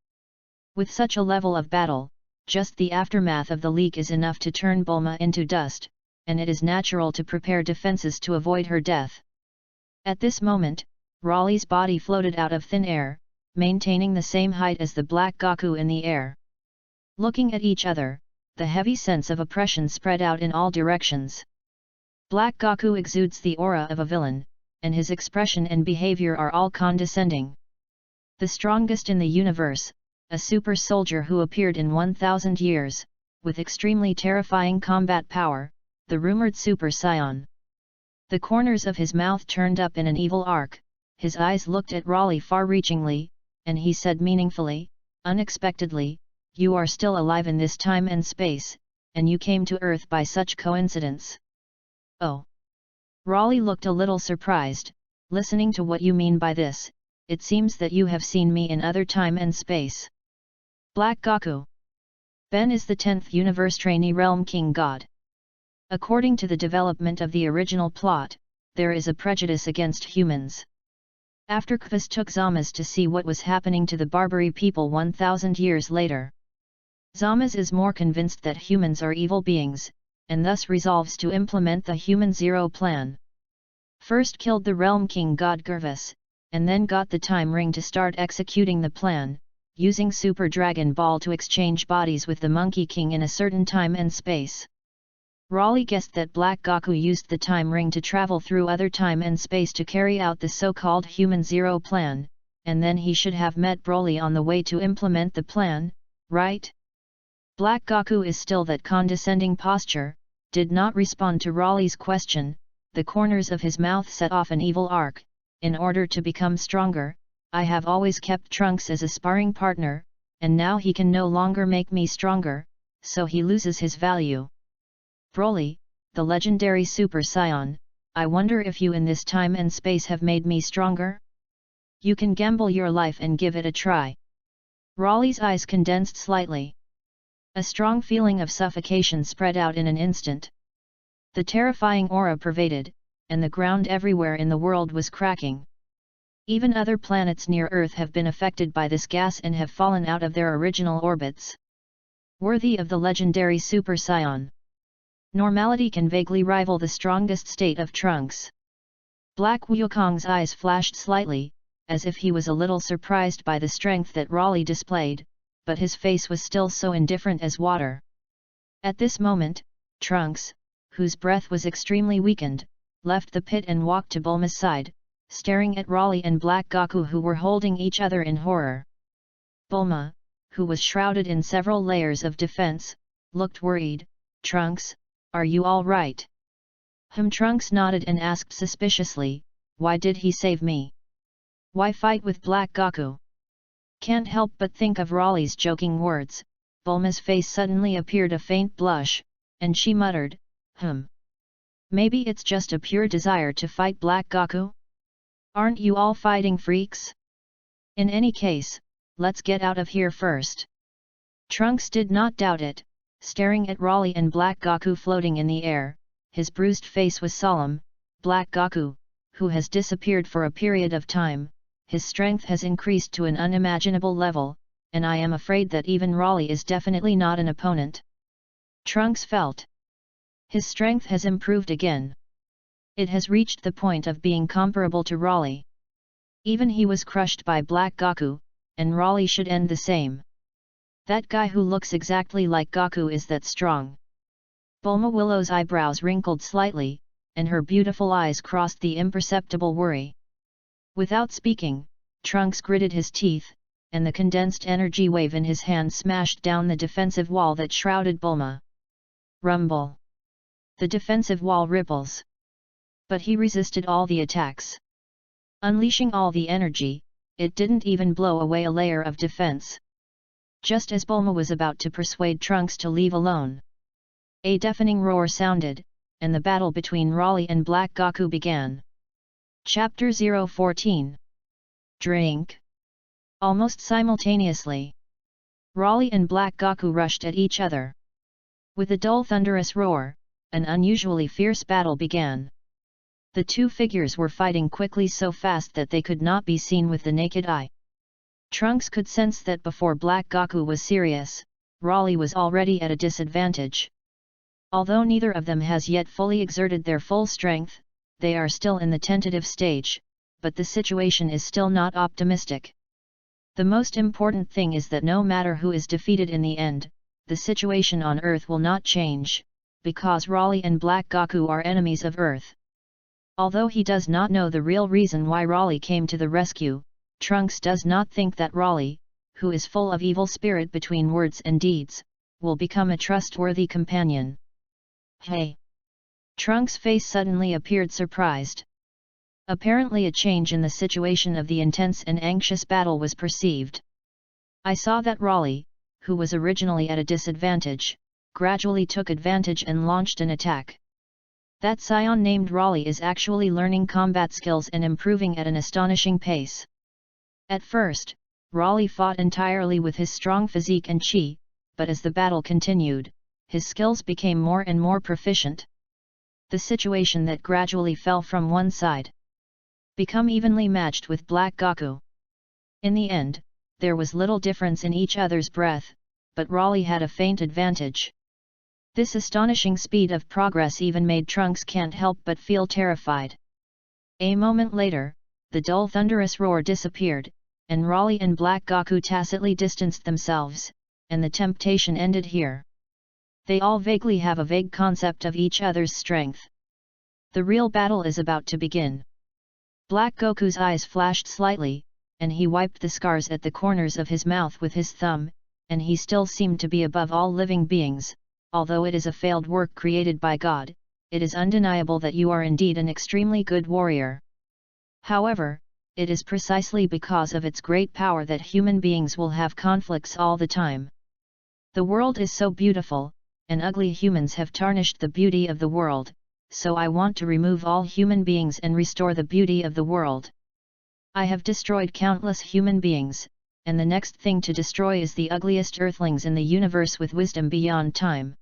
With such a level of battle, just the aftermath of the leak is enough to turn Bulma into dust, and it is natural to prepare defenses to avoid her death. At this moment, Raleigh's body floated out of thin air, maintaining the same height as the Black Goku in the air. Looking at each other, the heavy sense of oppression spread out in all directions. Black Goku exudes the aura of a villain, and his expression and behavior are all condescending. The strongest in the universe, a super soldier who appeared in 1,000 years, with extremely terrifying combat power, the rumored Super Saiyan. The corners of his mouth turned up in an evil arc, his eyes looked at Raleigh far-reachingly, and he said meaningfully, unexpectedly, "You are still alive in this time and space, and you came to Earth by such coincidence." "Oh." Raleigh looked a little surprised, "Listening to what you mean by this, it seems that you have seen me in other time and space." Black Goku. Ben is the 10th universe trainee realm king god. According to the development of the original plot, there is a prejudice against humans. After Kvas took Zama's to see what was happening to the Barbary people 1,000 years later. Zama's is more convinced that humans are evil beings, and thus resolves to implement the Human Zero plan. First killed the realm king god Gervas, and then got the time ring to start executing the plan, using Super Dragon Ball to exchange bodies with the Monkey King in a certain time and space. Raleigh guessed that Black Goku used the time ring to travel through other time and space to carry out the so-called Human Zero plan, and then he should have met Broly on the way to implement the plan, right? Black Goku is still that condescending posture, did not respond to Raleigh's question, the corners of his mouth set off an evil arc. "In order to become stronger, I have always kept Trunks as a sparring partner, and now he can no longer make me stronger, so he loses his value. Broly, the legendary Super Saiyan, I wonder if you in this time and space have made me stronger? You can gamble your life and give it a try." Raleigh's eyes condensed slightly. A strong feeling of suffocation spread out in an instant. The terrifying aura pervaded, and the ground everywhere in the world was cracking. Even other planets near Earth have been affected by this gas and have fallen out of their original orbits. Worthy of the legendary Super Saiyan. Normality can vaguely rival the strongest state of Trunks. Black Wukong's eyes flashed slightly, as if he was a little surprised by the strength that Raleigh displayed, but his face was still so indifferent as water. At this moment, Trunks, whose breath was extremely weakened, left the pit and walked to Bulma's side, staring at Raleigh and Black Goku who were holding each other in horror. Bulma, who was shrouded in several layers of defense, looked worried. "Trunks, are you all right?" Trunks nodded and asked suspiciously, "Why did he save me? Why fight with Black Goku?" Can't help but think of Raleigh's joking words. Bulma's face suddenly appeared a faint blush, and she muttered, Maybe it's just a pure desire to fight Black Goku? Aren't you all fighting freaks? In any case, let's get out of here first." Trunks did not doubt it, staring at Raleigh and Black Goku floating in the air, his bruised face was solemn. "Black Goku, who has disappeared for a period of time, his strength has increased to an unimaginable level, and I am afraid that even Raleigh is definitely not an opponent. Trunks felt. His strength has improved again. It has reached the point of being comparable to Raleigh. Even he was crushed by Black Goku, and Raleigh should end the same. That guy who looks exactly like Goku is that strong. Bulma Willow's eyebrows wrinkled slightly, and her beautiful eyes crossed the imperceptible worry. Without speaking, Trunks gritted his teeth, and the condensed energy wave in his hand smashed down the defensive wall that shrouded Bulma. Rumble. The defensive wall ripples. But he resisted all the attacks. Unleashing all the energy, it didn't even blow away a layer of defense. Just as Bulma was about to persuade Trunks to leave alone, a deafening roar sounded, and the battle between Raleigh and Black Goku began. Chapter 014. Drink. Almost simultaneously, Raleigh and Black Goku rushed at each other. With a dull thunderous roar, an unusually fierce battle began. The two figures were fighting quickly so fast that they could not be seen with the naked eye. Trunks could sense that before Black Goku was serious, Raleigh was already at a disadvantage. Although neither of them has yet fully exerted their full strength, they are still in the tentative stage, but the situation is still not optimistic. The most important thing is that no matter who is defeated in the end, the situation on Earth will not change, because Raleigh and Black Goku are enemies of Earth. Although he does not know the real reason why Raleigh came to the rescue, Trunks does not think that Raleigh, who is full of evil spirit between words and deeds, will become a trustworthy companion. Hey! Trunks' face suddenly appeared surprised. Apparently a change in the situation of the intense and anxious battle was perceived. I saw that Raleigh, who was originally at a disadvantage, gradually took advantage and launched an attack. That scion named Raleigh is actually learning combat skills and improving at an astonishing pace. At first, Raleigh fought entirely with his strong physique and chi, but as the battle continued, his skills became more and more proficient. The situation that gradually fell from one side become evenly matched with Black Goku. In the end, there was little difference in each other's breath, but Raleigh had a faint advantage. This astonishing speed of progress even made Trunks can't help but feel terrified. A moment later, the dull thunderous roar disappeared, and Raleigh and Black Goku tacitly distanced themselves, and the temptation ended here. They all vaguely have a vague concept of each other's strength. The real battle is about to begin. Black Goku's eyes flashed slightly, and he wiped the scars at the corners of his mouth with his thumb, and he still seemed to be above all living beings. Although it is a failed work created by God, it is undeniable that you are indeed an extremely good warrior. However, it is precisely because of its great power that human beings will have conflicts all the time. The world is so beautiful, and ugly humans have tarnished the beauty of the world, so I want to remove all human beings and restore the beauty of the world. I have destroyed countless human beings, and the next thing to destroy is the ugliest earthlings in the universe with wisdom beyond time.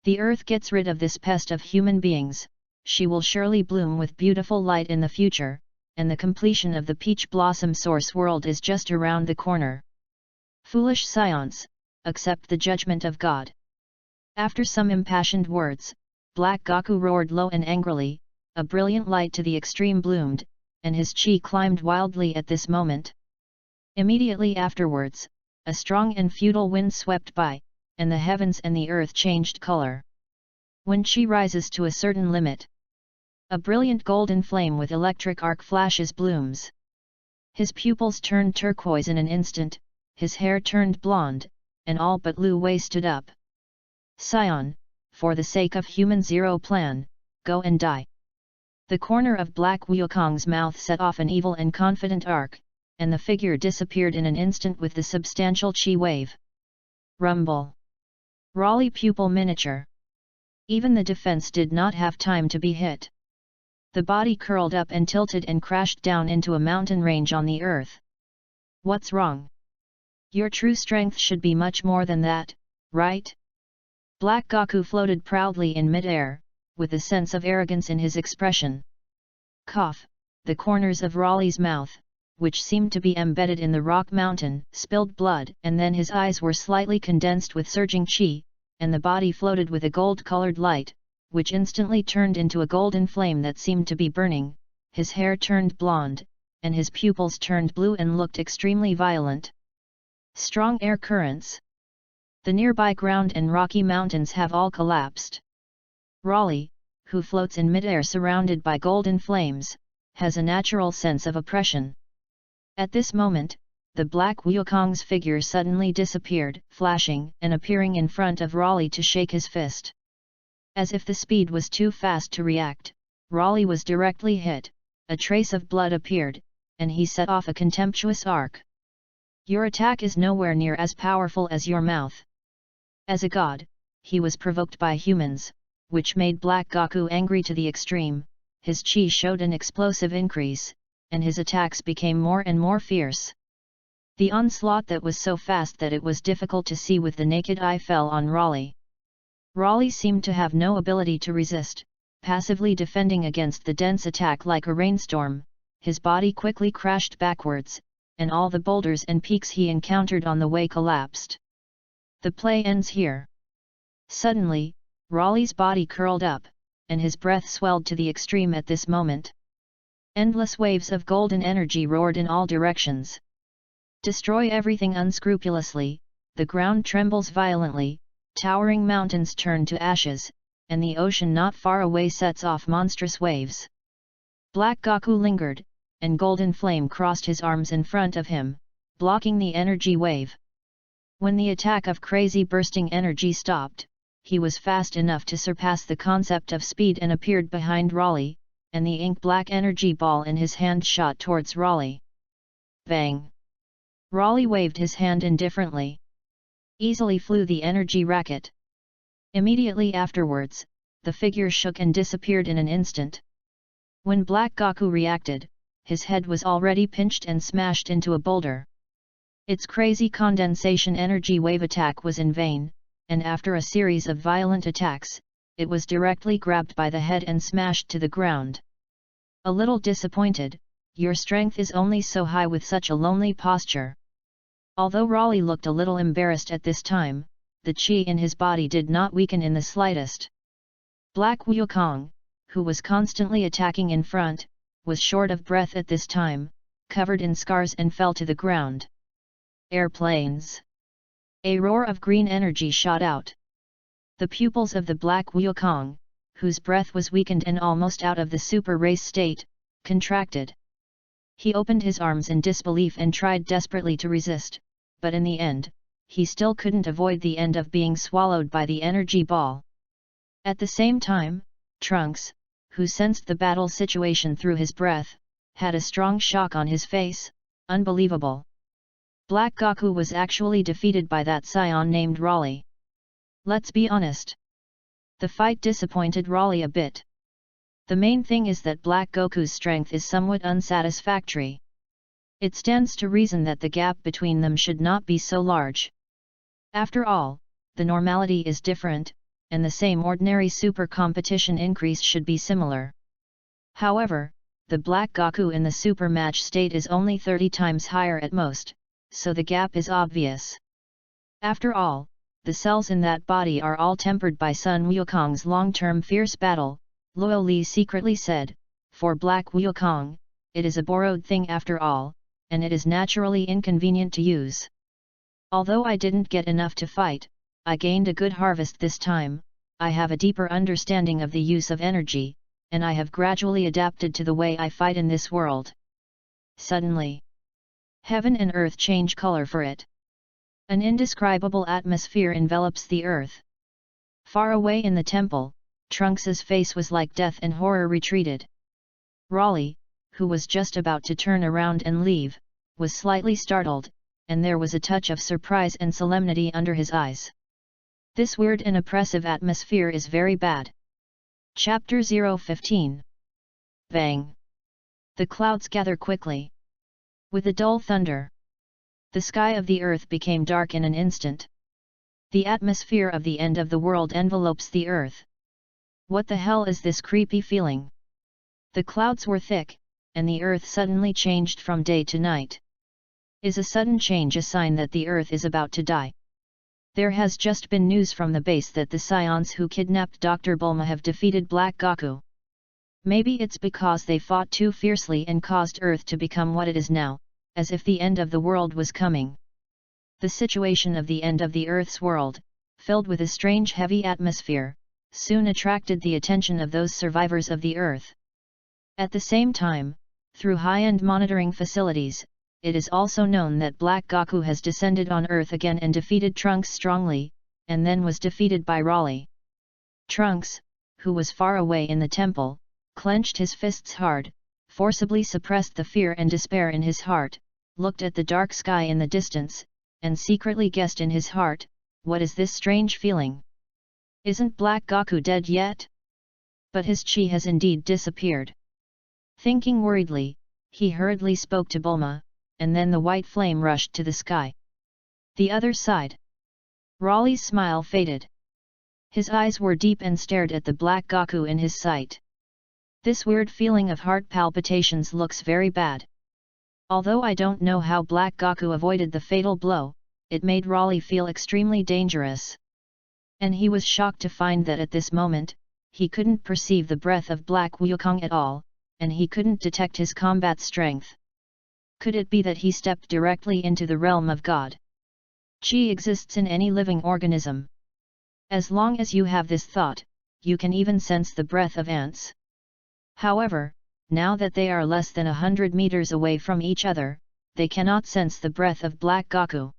The earth gets rid of this pest of human beings, she will surely bloom with beautiful light in the future, and the completion of the peach blossom source world is just around the corner. Foolish scions, accept the judgment of God. After some impassioned words, Black Goku roared low and angrily, a brilliant light to the extreme bloomed, and his chi climbed wildly at this moment. Immediately afterwards, a strong and futile wind swept by, and the heavens and the earth changed color. When chi rises to a certain limit, a brilliant golden flame with electric arc flashes blooms. His pupils turned turquoise in an instant, his hair turned blonde, and all but Lu Wei stood up. Scion, for the sake of human zero plan, go and die. The corner of Black Wukong's mouth set off an evil and confident arc, and the figure disappeared in an instant with the substantial chi wave. Rumble. Raleigh pupil miniature. Even the defense did not have time to be hit. The body curled up and tilted and crashed down into a mountain range on the earth. What's wrong? Your true strength should be much more than that, right? Black Goku floated proudly in mid-air, with a sense of arrogance in his expression. Cough, the corners of Raleigh's mouth, which seemed to be embedded in the rock mountain, spilled blood, and then his eyes were slightly condensed with surging chi, and the body floated with a gold-colored light, which instantly turned into a golden flame that seemed to be burning. His hair turned blonde, and his pupils turned blue and looked extremely violent. Strong air currents. The nearby ground and rocky mountains have all collapsed. Raleigh, who floats in midair surrounded by golden flames, has a natural sense of oppression. At this moment, the Black Wukong's figure suddenly disappeared, flashing and appearing in front of Raleigh to shake his fist. As if the speed was too fast to react, Raleigh was directly hit, a trace of blood appeared, and he set off a contemptuous arc. Your attack is nowhere near as powerful as your mouth. As a god, he was provoked by humans, which made Black Goku angry to the extreme. His chi showed an explosive increase, and his attacks became more and more fierce. The onslaught that was so fast that it was difficult to see with the naked eye fell on Raleigh. Raleigh seemed to have no ability to resist, passively defending against the dense attack like a rainstorm. His body quickly crashed backwards, and all the boulders and peaks he encountered on the way collapsed. The play ends here. Suddenly, Raleigh's body curled up, and his breath swelled to the extreme at this moment. Endless waves of golden energy roared in all directions. Destroy everything unscrupulously, the ground trembles violently, towering mountains turn to ashes, and the ocean not far away sets off monstrous waves. Black Goku lingered, and golden flame crossed his arms in front of him, blocking the energy wave. When the attack of crazy bursting energy stopped, he was fast enough to surpass the concept of speed and appeared behind Raleigh, and the ink-black energy ball in his hand shot towards Raleigh. Bang! Raleigh waved his hand indifferently. Easily flew the energy racket. Immediately afterwards, the figure shook and disappeared in an instant. When Black Goku reacted, his head was already pinched and smashed into a boulder. Its crazy condensation energy wave attack was in vain, and after a series of violent attacks, it was directly grabbed by the head and smashed to the ground. A little disappointed, your strength is only so high with such a lonely posture. Although Raleigh looked a little embarrassed at this time, the chi in his body did not weaken in the slightest. Black Wukong, who was constantly attacking in front, was short of breath at this time, covered in scars and fell to the ground. Airplanes! A roar of green energy shot out. The pupils of the Black Wukong, whose breath was weakened and almost out of the super race state, contracted. He opened his arms in disbelief and tried desperately to resist, but in the end, he still couldn't avoid the end of being swallowed by the energy ball. At the same time, Trunks, who sensed the battle situation through his breath, had a strong shock on his face. Unbelievable. Black Goku was actually defeated by that scion named Raleigh. Let's be honest. The fight disappointed Raleigh a bit. The main thing is that Black Goku's strength is somewhat unsatisfactory. It stands to reason that the gap between them should not be so large. After all, the normality is different, and the same ordinary super competition increase should be similar. However, the Black Goku in the super match state is only 30 times higher at most, so the gap is obvious. After all, the cells in that body are all tempered by Sun Wukong's long-term fierce battle, Luo Li secretly said. For Black Wukong, it is a borrowed thing after all, and it is naturally inconvenient to use. Although I didn't get enough to fight, I gained a good harvest this time. I have a deeper understanding of the use of energy, and I have gradually adapted to the way I fight in this world. Suddenly, heaven and earth change color for it. An indescribable atmosphere envelops the earth. Far away in the temple, Trunks's face was like death and horror retreated. Raleigh, who was just about to turn around and leave, was slightly startled, and there was a touch of surprise and solemnity under his eyes. This weird and oppressive atmosphere is very bad. Chapter 015. Bang! The clouds gather quickly. With a dull thunder, the sky of the earth became dark in an instant. The atmosphere of the end of the world envelopes the earth. What the hell is this creepy feeling? The clouds were thick, and the earth suddenly changed from day to night. Is a sudden change a sign that the earth is about to die? There has just been news from the base that the scions who kidnapped Dr. Bulma have defeated Black Goku. Maybe it's because they fought too fiercely and caused Earth to become what it is now, as if the end of the world was coming. The situation of the end of the Earth's world, filled with a strange heavy atmosphere, soon attracted the attention of those survivors of the Earth. At the same time, through high-end monitoring facilities, it is also known that Black Goku has descended on Earth again and defeated Trunks strongly, and then was defeated by Raleigh. Trunks, who was far away in the temple, clenched his fists hard, forcibly suppressed the fear and despair in his heart, looked at the dark sky in the distance, and secretly guessed in his heart, what is this strange feeling? Isn't Black Goku dead yet? But his chi has indeed disappeared. Thinking worriedly, he hurriedly spoke to Bulma, and then the white flame rushed to the sky. The other side. Raleigh's smile faded. His eyes were deep and stared at the Black Goku in his sight. This weird feeling of heart palpitations looks very bad. Although I don't know how Black Goku avoided the fatal blow, it made Raleigh feel extremely dangerous. And he was shocked to find that at this moment, he couldn't perceive the breath of Black Wukong at all, and he couldn't detect his combat strength. Could it be that he stepped directly into the realm of God? Qi exists in any living organism. As long as you have this thought, you can even sense the breath of ants. However, now that they are less than 100 meters away from each other, they cannot sense the breath of Black Goku.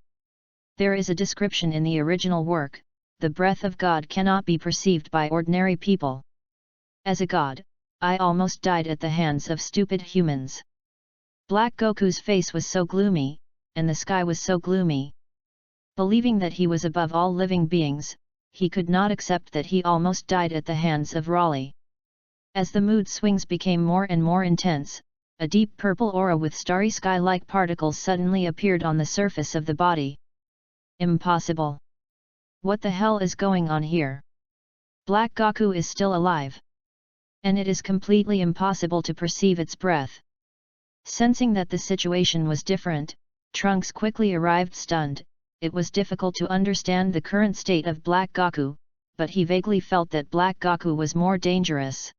There is a description in the original work, the breath of God cannot be perceived by ordinary people. As a god, I almost died at the hands of stupid humans. Black Goku's face was so gloomy, and the sky was so gloomy. Believing that he was above all living beings, he could not accept that he almost died at the hands of Raleigh. As the mood swings became more and more intense, a deep purple aura with starry sky-like particles suddenly appeared on the surface of the body. Impossible! What the hell is going on here? Black Goku is still alive. And it is completely impossible to perceive its breath. Sensing that the situation was different, Trunks quickly arrived stunned. It was difficult to understand the current state of Black Goku, but he vaguely felt that Black Goku was more dangerous.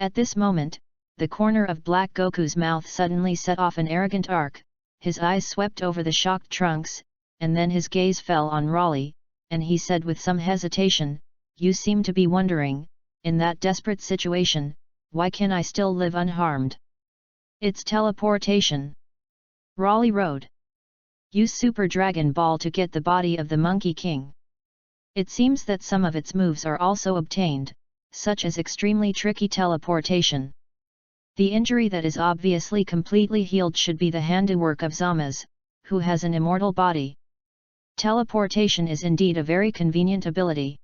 At this moment, the corner of Black Goku's mouth suddenly set off an arrogant arc, his eyes swept over the shocked Trunks, and then his gaze fell on Raleigh, and he said with some hesitation, "You seem to be wondering, in that desperate situation, why can I still live unharmed? It's teleportation." Raleigh wrote. Use Super Dragon Ball to get the body of the Monkey King. It seems that some of its moves are also obtained, such as extremely tricky teleportation. The injury that is obviously completely healed should be the handiwork of Zama's, who has an immortal body. Teleportation is indeed a very convenient ability.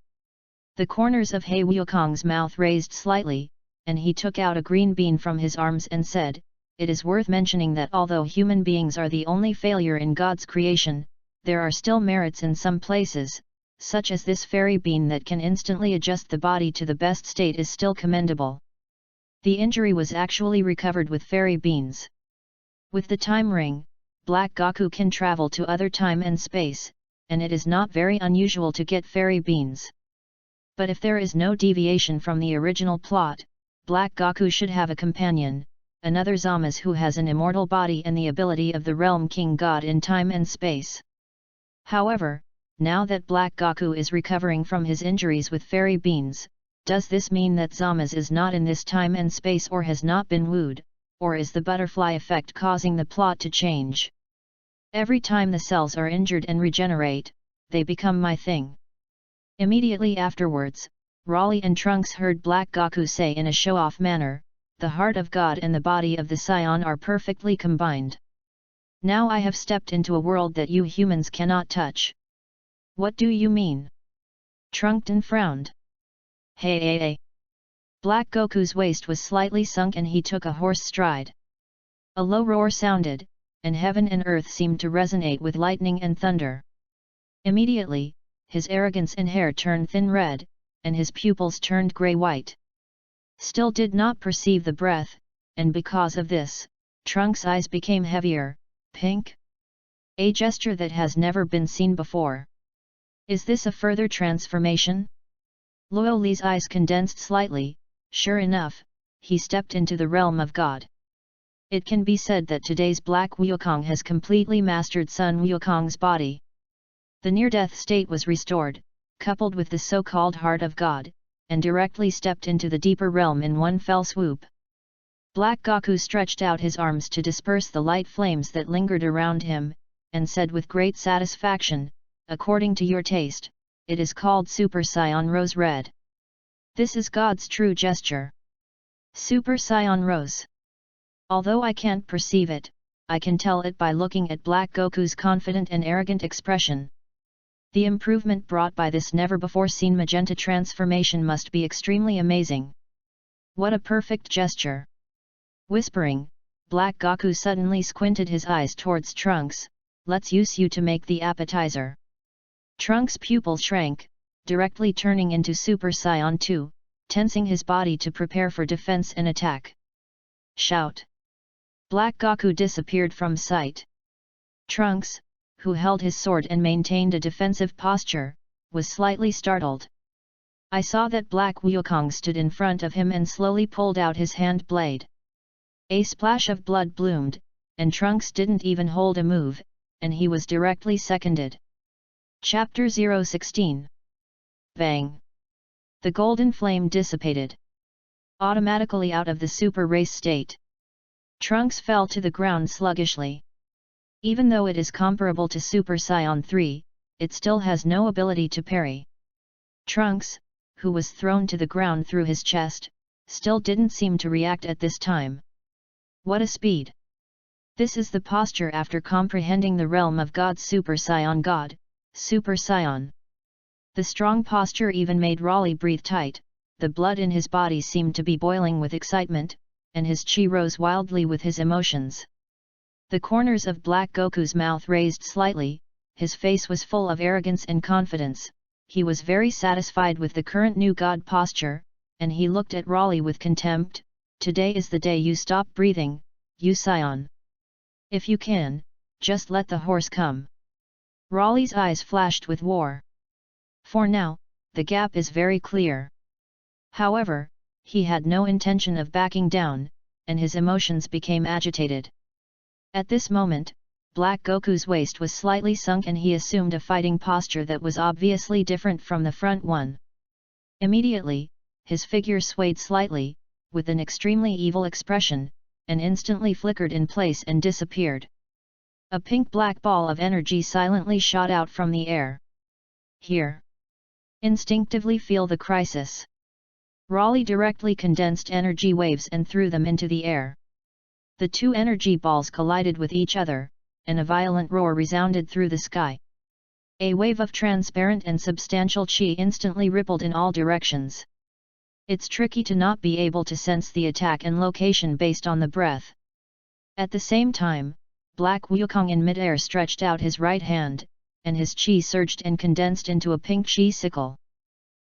The corners of He Wukong's mouth raised slightly, and he took out a green bean from his arms and said, "It is worth mentioning that although human beings are the only failure in God's creation, there are still merits in some places, such as this fairy bean that can instantly adjust the body to the best state is still commendable." The injury was actually recovered with fairy beans. With the time ring, Black Goku can travel to other time and space, and it is not very unusual to get fairy beans. But if there is no deviation from the original plot, Black Goku should have a companion, another Zama's who has an immortal body and the ability of the Realm King God in time and space. However, now that Black Goku is recovering from his injuries with fairy beans, does this mean that Zama's is not in this time and space or has not been wooed, or is the butterfly effect causing the plot to change? Every time the cells are injured and regenerate, they become my thing. Immediately afterwards, Raleigh and Trunks heard Black Goku say in a show-off manner, "The heart of God and the body of the Scion are perfectly combined. Now I have stepped into a world that you humans cannot touch." "What do you mean?" Trunkton frowned. Hey. Black Goku's waist was slightly sunk and he took a horse stride. A low roar sounded, and heaven and earth seemed to resonate with lightning and thunder. Immediately, his arrogance and hair turned thin red, and his pupils turned grey-white. Still did not perceive the breath, and because of this, Trunks' eyes became heavier, pink. A gesture that has never been seen before. Is this a further transformation? Luo Li's eyes condensed slightly. Sure enough, he stepped into the realm of God. It can be said that today's Black Wukong has completely mastered Sun Wukong's body. The near-death state was restored, coupled with the so-called heart of God, and directly stepped into the deeper realm in one fell swoop. Black Gaku stretched out his arms to disperse the light flames that lingered around him, and said with great satisfaction, "According to your taste, it is called Super Saiyan Rose Red. This is God's true gesture. Super Saiyan Rose. Although I can't perceive it, I can tell it by looking at Black Goku's confident and arrogant expression. The improvement brought by this never-before-seen magenta transformation must be extremely amazing. What a perfect gesture!" Whispering, Black Gaku suddenly squinted his eyes towards Trunks. "Let's use you to make the appetizer." Trunks' pupil shrank, directly turning into Super Saiyan 2, tensing his body to prepare for defense and attack. Shout! Black Gaku disappeared from sight. Trunks, who held his sword and maintained a defensive posture, was slightly startled. I saw that Black Wukong stood in front of him and slowly pulled out his hand blade. A splash of blood bloomed, and Trunks didn't even hold a move, and he was directly seconded. Chapter 016. Bang! The golden flame dissipated. Automatically out of the super race state. Trunks fell to the ground sluggishly. Even though it is comparable to Super Saiyan 3, it still has no ability to parry. Trunks, who was thrown to the ground through his chest, still didn't seem to react at this time. What a speed! This is the posture after comprehending the realm of God's Super Saiyan God, Super Saiyan. The strong posture even made Raleigh breathe tight, the blood in his body seemed to be boiling with excitement, and his chi rose wildly with his emotions. The corners of Black Goku's mouth raised slightly, his face was full of arrogance and confidence. He was very satisfied with the current new God posture, and he looked at Raleigh with contempt. "Today is the day you stop breathing, you Saiyan. If you can, just let the horse come." Raleigh's eyes flashed with war. For now, the gap is very clear. However, he had no intention of backing down, and his emotions became agitated. At this moment, Black Goku's waist was slightly sunk and he assumed a fighting posture that was obviously different from the front one. Immediately, his figure swayed slightly, with an extremely evil expression, and instantly flickered in place and disappeared. A pink-black ball of energy silently shot out from the air. Here! Instinctively feel the crisis. Raleigh directly condensed energy waves and threw them into the air. The two energy balls collided with each other, and a violent roar resounded through the sky. A wave of transparent and substantial chi instantly rippled in all directions. It's tricky to not be able to sense the attack and location based on the breath. At the same time, Black Wukong in midair stretched out his right hand, and his chi surged and condensed into a pink chi sickle.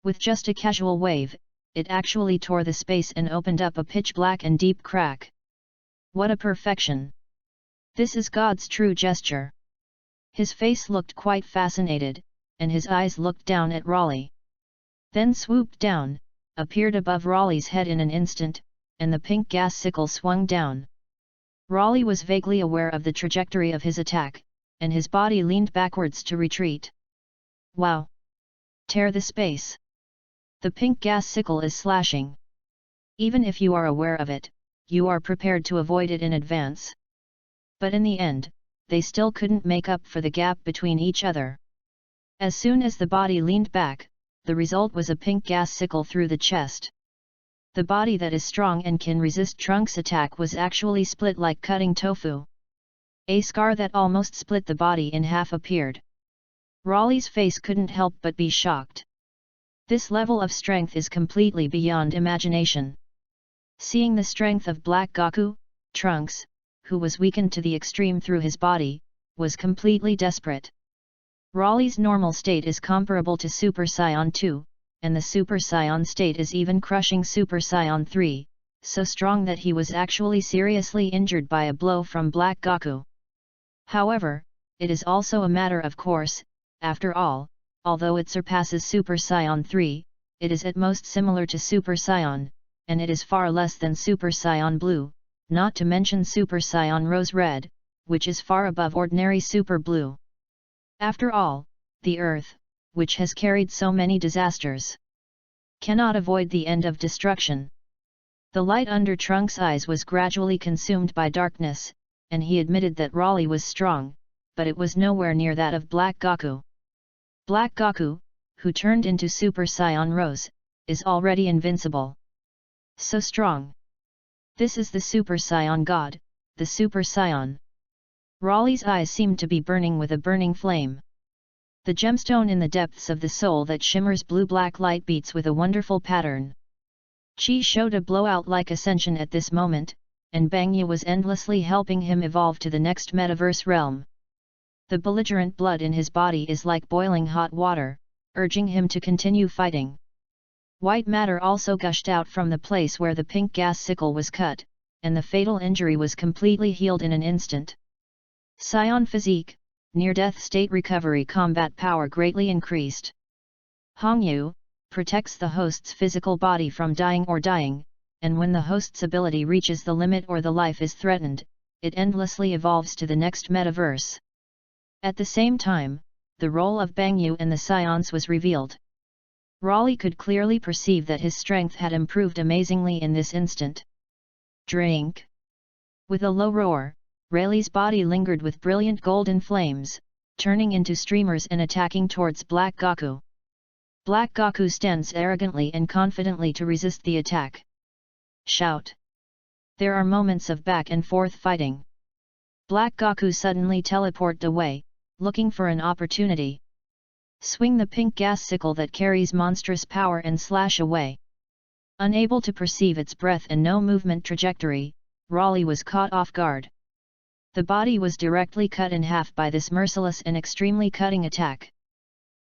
With just a casual wave, it actually tore the space and opened up a pitch-black and deep crack. What a perfection! This is God's true gesture. His face looked quite fascinated, and his eyes looked down at Raleigh. Then swooped down, appeared above Raleigh's head in an instant, and the pink gas sickle swung down. Raleigh was vaguely aware of the trajectory of his attack, and his body leaned backwards to retreat. Wow! Tear the space! The pink gas sickle is slashing. Even if you are aware of it, you are prepared to avoid it in advance. But in the end, they still couldn't make up for the gap between each other. As soon as the body leaned back, the result was a pink gas sickle through the chest. The body that is strong and can resist Trunks' attack was actually split like cutting tofu. A scar that almost split the body in half appeared. Raleigh's face couldn't help but be shocked. This level of strength is completely beyond imagination. Seeing the strength of Black Gaku, Trunks, who was weakened to the extreme through his body, was completely desperate. Raleigh's normal state is comparable to Super Saiyan 2, and the Super Saiyan state is even crushing Super Saiyan 3, so strong that he was actually seriously injured by a blow from Black Gaku. However, it is also a matter of course, after all, although it surpasses Super Saiyan 3, it is at most similar to Super Saiyan, and it is far less than Super Saiyan Blue, not to mention Super Saiyan Rose Red, which is far above ordinary Super Blue. After all, the Earth, which has carried so many disasters, cannot avoid the end of destruction. The light under Trunks' eyes was gradually consumed by darkness, and he admitted that Raleigh was strong, but it was nowhere near that of Black Goku. Black Goku, who turned into Super Saiyan Rose, is already invincible. So strong. This is the Super Saiyan God, the Super Saiyan. Raleigh's eyes seemed to be burning with a burning flame. The gemstone in the depths of the soul that shimmers blue-black light beats with a wonderful pattern. Chi showed a blowout-like ascension at this moment, and Bang Yi was endlessly helping him evolve to the next metaverse realm. The belligerent blood in his body is like boiling hot water, urging him to continue fighting. White matter also gushed out from the place where the pink gas sickle was cut, and the fatal injury was completely healed in an instant. Saiyan physique, near-death state recovery combat power greatly increased. Hongyu protects the host's physical body from dying or dying, and when the host's ability reaches the limit or the life is threatened, it endlessly evolves to the next metaverse. At the same time, the role of Bang Yu and the Scions was revealed. Raleigh could clearly perceive that his strength had improved amazingly in this instant. Drink! With a low roar, Raleigh's body lingered with brilliant golden flames, turning into streamers and attacking towards Black Goku. Black Goku stands arrogantly and confidently to resist the attack. Shout! There are moments of back and forth fighting. Black Goku suddenly teleported away, looking for an opportunity. Swing the pink gas sickle that carries monstrous power and slash away. Unable to perceive its breadth and no movement trajectory, Raleigh was caught off guard. The body was directly cut in half by this merciless and extremely cutting attack.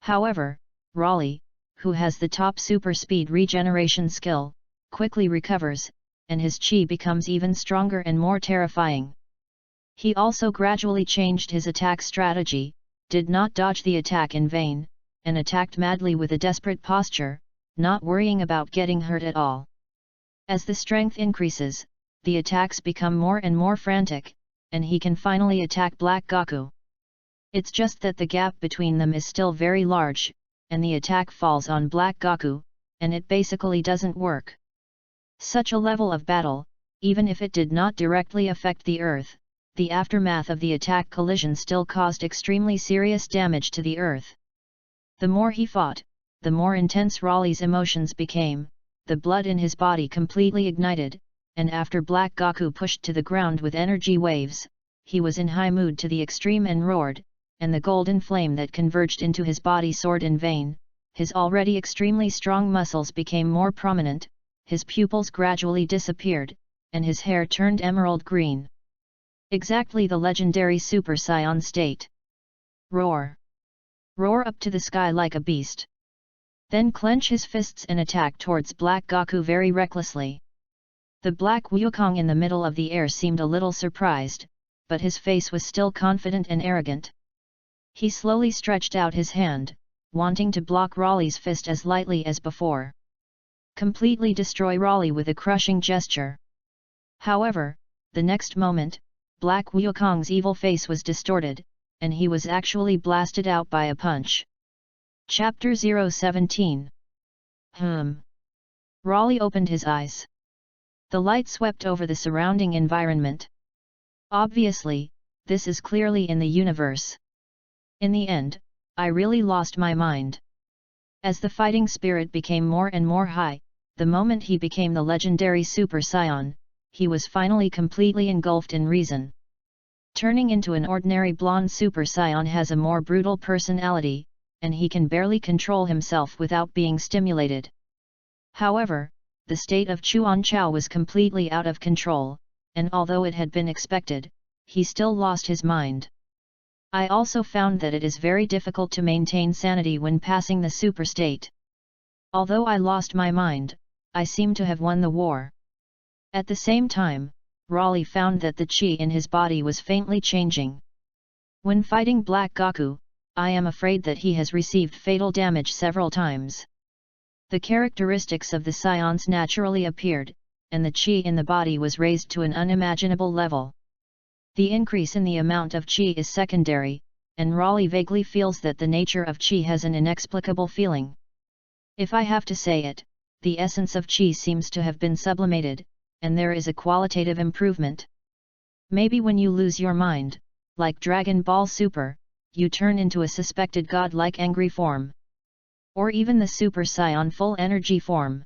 However, Raleigh, who has the top super speed regeneration skill, quickly recovers, and his chi becomes even stronger and more terrifying. He also gradually changed his attack strategy, did not dodge the attack in vain, and attacked madly with a desperate posture, not worrying about getting hurt at all. As the strength increases, the attacks become more and more frantic, and he can finally attack Black Goku. It's just that the gap between them is still very large, and the attack falls on Black Goku, and it basically doesn't work. Such a level of battle, even if it did not directly affect the Earth, the aftermath of the attack collision still caused extremely serious damage to the Earth. The more he fought, the more intense Raleigh's emotions became, the blood in his body completely ignited, and after Black Goku pushed to the ground with energy waves, he was in high mood to the extreme and roared, and the golden flame that converged into his body soared in vain. His already extremely strong muscles became more prominent, his pupils gradually disappeared, and his hair turned emerald green. Exactly the legendary Super Saiyan state. Roar! Roar up to the sky like a beast. Then clench his fists and attack towards Black Goku very recklessly. The Black Wukong in the middle of the air seemed a little surprised, but his face was still confident and arrogant. He slowly stretched out his hand, wanting to block Raleigh's fist as lightly as before. Completely destroy Raleigh with a crushing gesture. However, the next moment, Black Wukong's evil face was distorted, and he was actually blasted out by a punch. Chapter 017. Raleigh opened his eyes. The light swept over the surrounding environment. Obviously, this is clearly in the universe. In the end, I really lost my mind. As the fighting spirit became more and more high, the moment he became the legendary Super Saiyan, he was finally completely engulfed in reason. Turning into an ordinary blonde Super Saiyan has a more brutal personality, and he can barely control himself without being stimulated. However, the state of Chuan Chao was completely out of control, and although it had been expected, he still lost his mind. I also found that it is very difficult to maintain sanity when passing the super state. Although I lost my mind, I seem to have won the war. At the same time, Raleigh found that the chi in his body was faintly changing. When fighting Black Goku, I am afraid that he has received fatal damage several times. The characteristics of the scions naturally appeared, and the qi in the body was raised to an unimaginable level. The increase in the amount of qi is secondary, and Raleigh vaguely feels that the nature of qi has an inexplicable feeling. If I have to say it, the essence of qi seems to have been sublimated, and there is a qualitative improvement. Maybe when you lose your mind, like Dragon Ball Super, you turn into a suspected god-like angry form. Or even the Super Saiyan full energy form.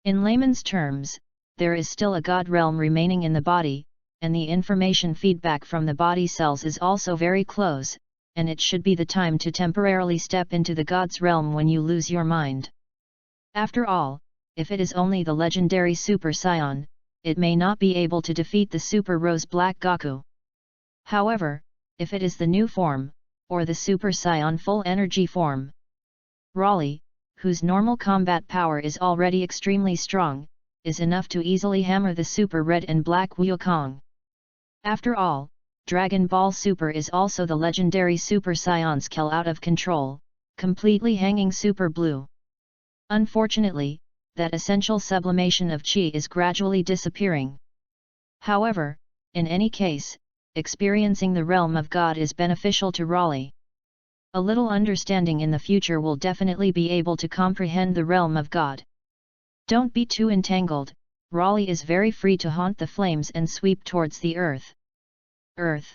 In layman's terms, there is still a god realm remaining in the body, and the information feedback from the body cells is also very close, and it should be the time to temporarily step into the god's realm when you lose your mind. After all, if it is only the legendary Super Saiyan, it may not be able to defeat the Super Rose Black Goku. However, if it is the new form, or the Super Saiyan full energy form, Raleigh, whose normal combat power is already extremely strong, is enough to easily hammer the Super Red and Black Wukong. After all, Dragon Ball Super is also the legendary Super Saiyan scale out of control, completely hanging Super Blue. Unfortunately, that essential sublimation of qi is gradually disappearing. However, in any case, experiencing the realm of God is beneficial to Raleigh. A little understanding in the future will definitely be able to comprehend the realm of God. Don't be too entangled, Raleigh is very free to haunt the flames and sweep towards the earth. Earth.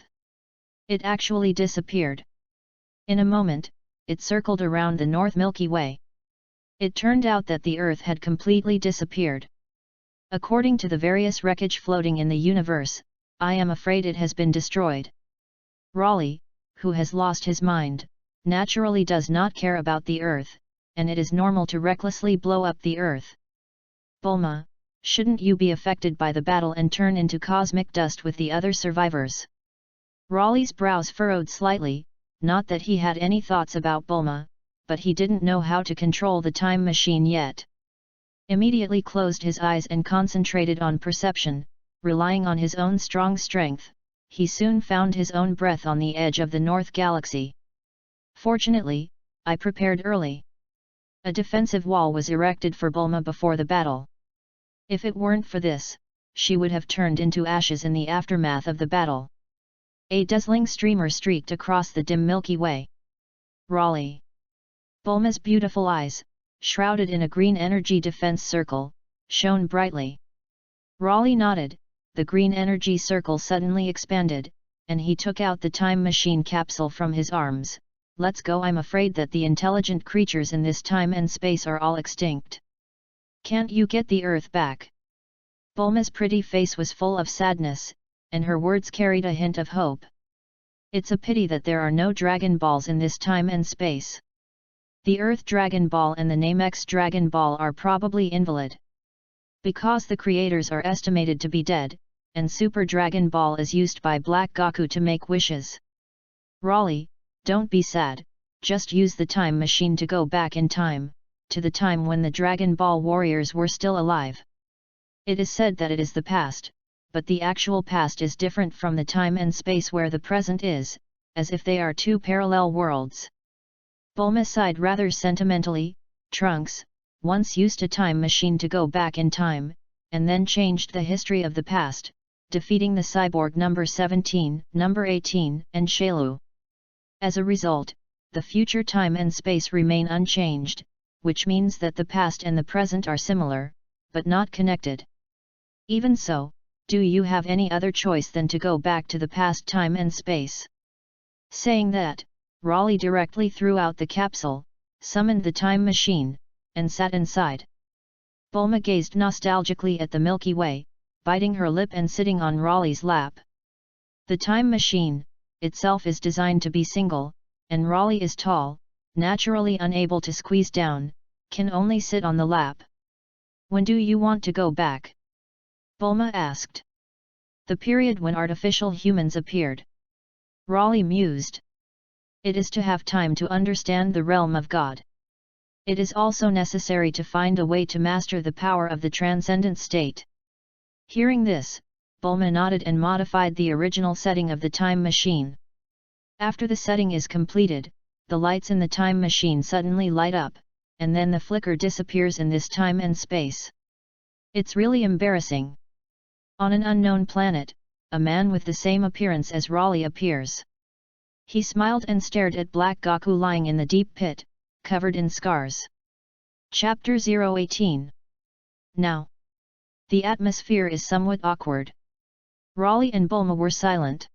It actually disappeared. In a moment, it circled around the North Milky Way. It turned out that the Earth had completely disappeared. According to the various wreckage floating in the universe, I am afraid it has been destroyed. Raleigh, who has lost his mind, naturally does not care about the Earth, and it is normal to recklessly blow up the Earth. Bulma, shouldn't you be affected by the battle and turn into cosmic dust with the other survivors? Raleigh's brows furrowed slightly, not that he had any thoughts about Bulma, but he didn't know how to control the time machine yet. Immediately closed his eyes and concentrated on perception, relying on his own strong strength, he soon found his own breath on the edge of the North Galaxy. Fortunately, I prepared early. A defensive wall was erected for Bulma before the battle. If it weren't for this, she would have turned into ashes in the aftermath of the battle. A dazzling streamer streaked across the dim Milky Way. Raleigh. Bulma's beautiful eyes, shrouded in a green energy defense circle, shone brightly. Raleigh nodded, the green energy circle suddenly expanded, and he took out the time machine capsule from his arms. Let's go. I'm afraid that the intelligent creatures in this time and space are all extinct. Can't you get the Earth back? Bulma's pretty face was full of sadness, and her words carried a hint of hope. It's a pity that there are no Dragon Balls in this time and space. The Earth Dragon Ball and the Namex Dragon Ball are probably invalid. Because the creators are estimated to be dead, and Super Dragon Ball is used by Black Goku to make wishes. Raleigh, don't be sad, just use the time machine to go back in time, to the time when the Dragon Ball warriors were still alive. It is said that it is the past, but the actual past is different from the time and space where the present is, as if they are two parallel worlds. Bulma sighed rather sentimentally. Trunks once used a time machine to go back in time, and then changed the history of the past, defeating the cyborg number 17, number 18, and Shailu. As a result, the future time and space remain unchanged, which means that the past and the present are similar, but not connected. Even so, do you have any other choice than to go back to the past time and space? Saying that, Raleigh directly threw out the capsule, summoned the time machine, and sat inside. Bulma gazed nostalgically at the Milky Way, biting her lip and sitting on Raleigh's lap. The time machine, itself is designed to be single, and Raleigh is tall, naturally unable to squeeze down, can only sit on the lap. When do you want to go back? Bulma asked. The period when artificial humans appeared. Raleigh mused. It is to have time to understand the realm of God. It is also necessary to find a way to master the power of the transcendent state. Hearing this, Bulma nodded and modified the original setting of the time machine. After the setting is completed, the lights in the time machine suddenly light up, and then the flicker disappears in this time and space. It's really embarrassing. On an unknown planet, a man with the same appearance as Raleigh appears. He smiled and stared at Black Gaku lying in the deep pit, covered in scars. Chapter 018. Now. The atmosphere is somewhat awkward. Raleigh and Bulma were silent.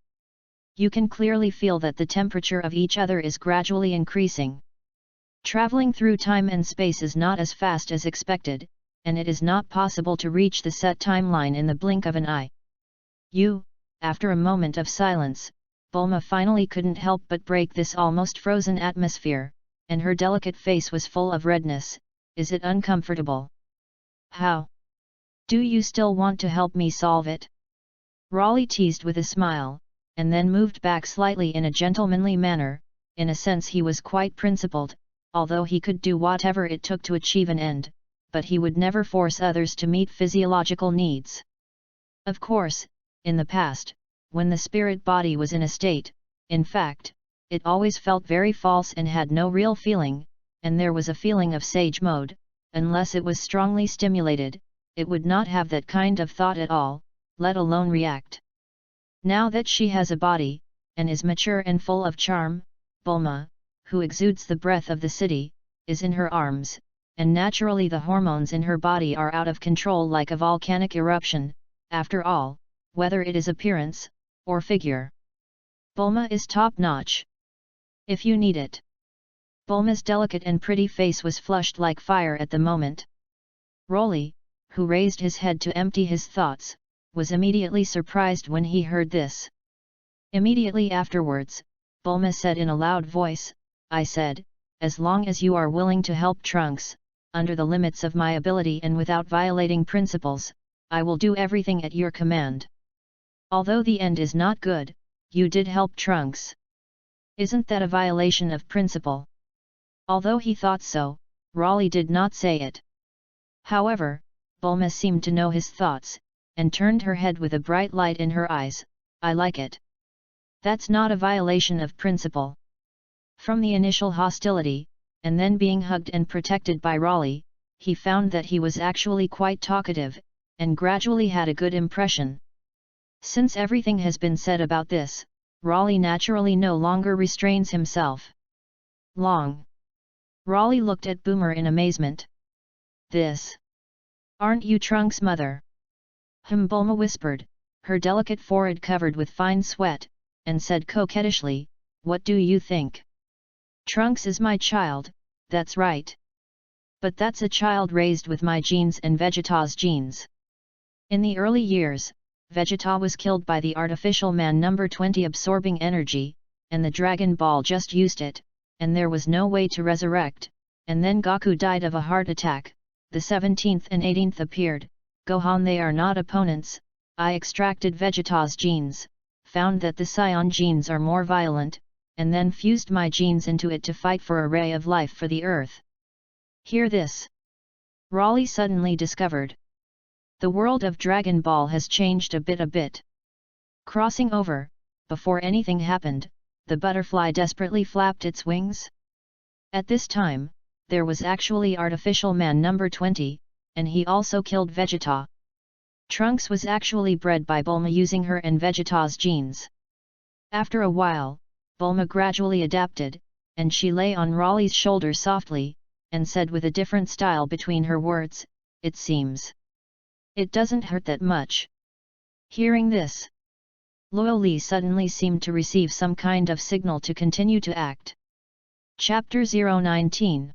You can clearly feel that the temperature of each other is gradually increasing. Traveling through time and space is not as fast as expected, and it is not possible to reach the set timeline in the blink of an eye. After a moment of silence, Bulma finally couldn't help but break this almost frozen atmosphere, and her delicate face was full of redness. Is it uncomfortable? How? Do you still want to help me solve it? Raleigh teased with a smile, and then moved back slightly in a gentlemanly manner. In a sense he was quite principled, although he could do whatever it took to achieve an end, but he would never force others to meet physiological needs. Of course, in the past, when the spirit body was in a state, in fact, it always felt very false and had no real feeling, and there was a feeling of sage mode. Unless it was strongly stimulated, it would not have that kind of thought at all, let alone react. Now that she has a body, and is mature and full of charm, Bulma, who exudes the breath of the city, is in her arms, and naturally the hormones in her body are out of control like a volcanic eruption. After all, whether it is appearance, or figure, Bulma is top-notch. If you need it. Bulma's delicate and pretty face was flushed like fire at the moment. Raleigh, who raised his head to empty his thoughts, was immediately surprised when he heard this. Immediately afterwards, Bulma said in a loud voice, I said, as long as you are willing to help Trunks, under the limits of my ability and without violating principles, I will do everything at your command. Although the end is not good, you did help Trunks. Isn't that a violation of principle? Although he thought so, Raleigh did not say it. However, Bulma seemed to know his thoughts, and turned her head with a bright light in her eyes. I like it. That's not a violation of principle. From the initial hostility, and then being hugged and protected by Raleigh, he found that he was actually quite talkative, and gradually had a good impression. Since everything has been said about this, Raleigh naturally no longer restrains himself. Raleigh looked at Boomer in amazement. This. Aren't you Trunks' mother? Bulma whispered, her delicate forehead covered with fine sweat, and said coquettishly, what do you think? Trunks is my child, that's right. But that's a child raised with my genes and Vegeta's genes. In the early years, Vegeta was killed by the artificial man number 20 absorbing energy, and the Dragon Ball just used it, and there was no way to resurrect, and then Goku died of a heart attack, the 17th and 18th appeared, Gohan they are not opponents, I extracted Vegeta's genes, found that the Saiyan genes are more violent, and then fused my genes into it to fight for a ray of life for the Earth. Hear this. Raleigh suddenly discovered. The world of Dragon Ball has changed a bit. Crossing over, before anything happened, the butterfly desperately flapped its wings. At this time, there was actually artificial man number 20, and he also killed Vegeta. Trunks was actually bred by Bulma using her and Vegeta's genes. After a while, Bulma gradually adapted, and she lay on Raleigh's shoulder softly, and said with a different style between her words, it seems. It doesn't hurt that much. Hearing this, Loyal Lee suddenly seemed to receive some kind of signal to continue to act. Chapter 019.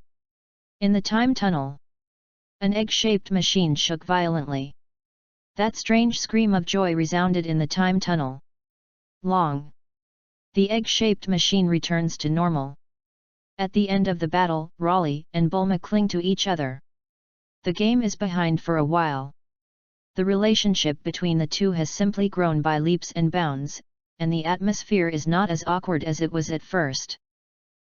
In the time tunnel. An egg-shaped machine shook violently. That strange scream of joy resounded in the time tunnel. The egg-shaped machine returns to normal. At the end of the battle, Raleigh and Bulma cling to each other. The game is behind for a while. The relationship between the two has simply grown by leaps and bounds, and the atmosphere is not as awkward as it was at first.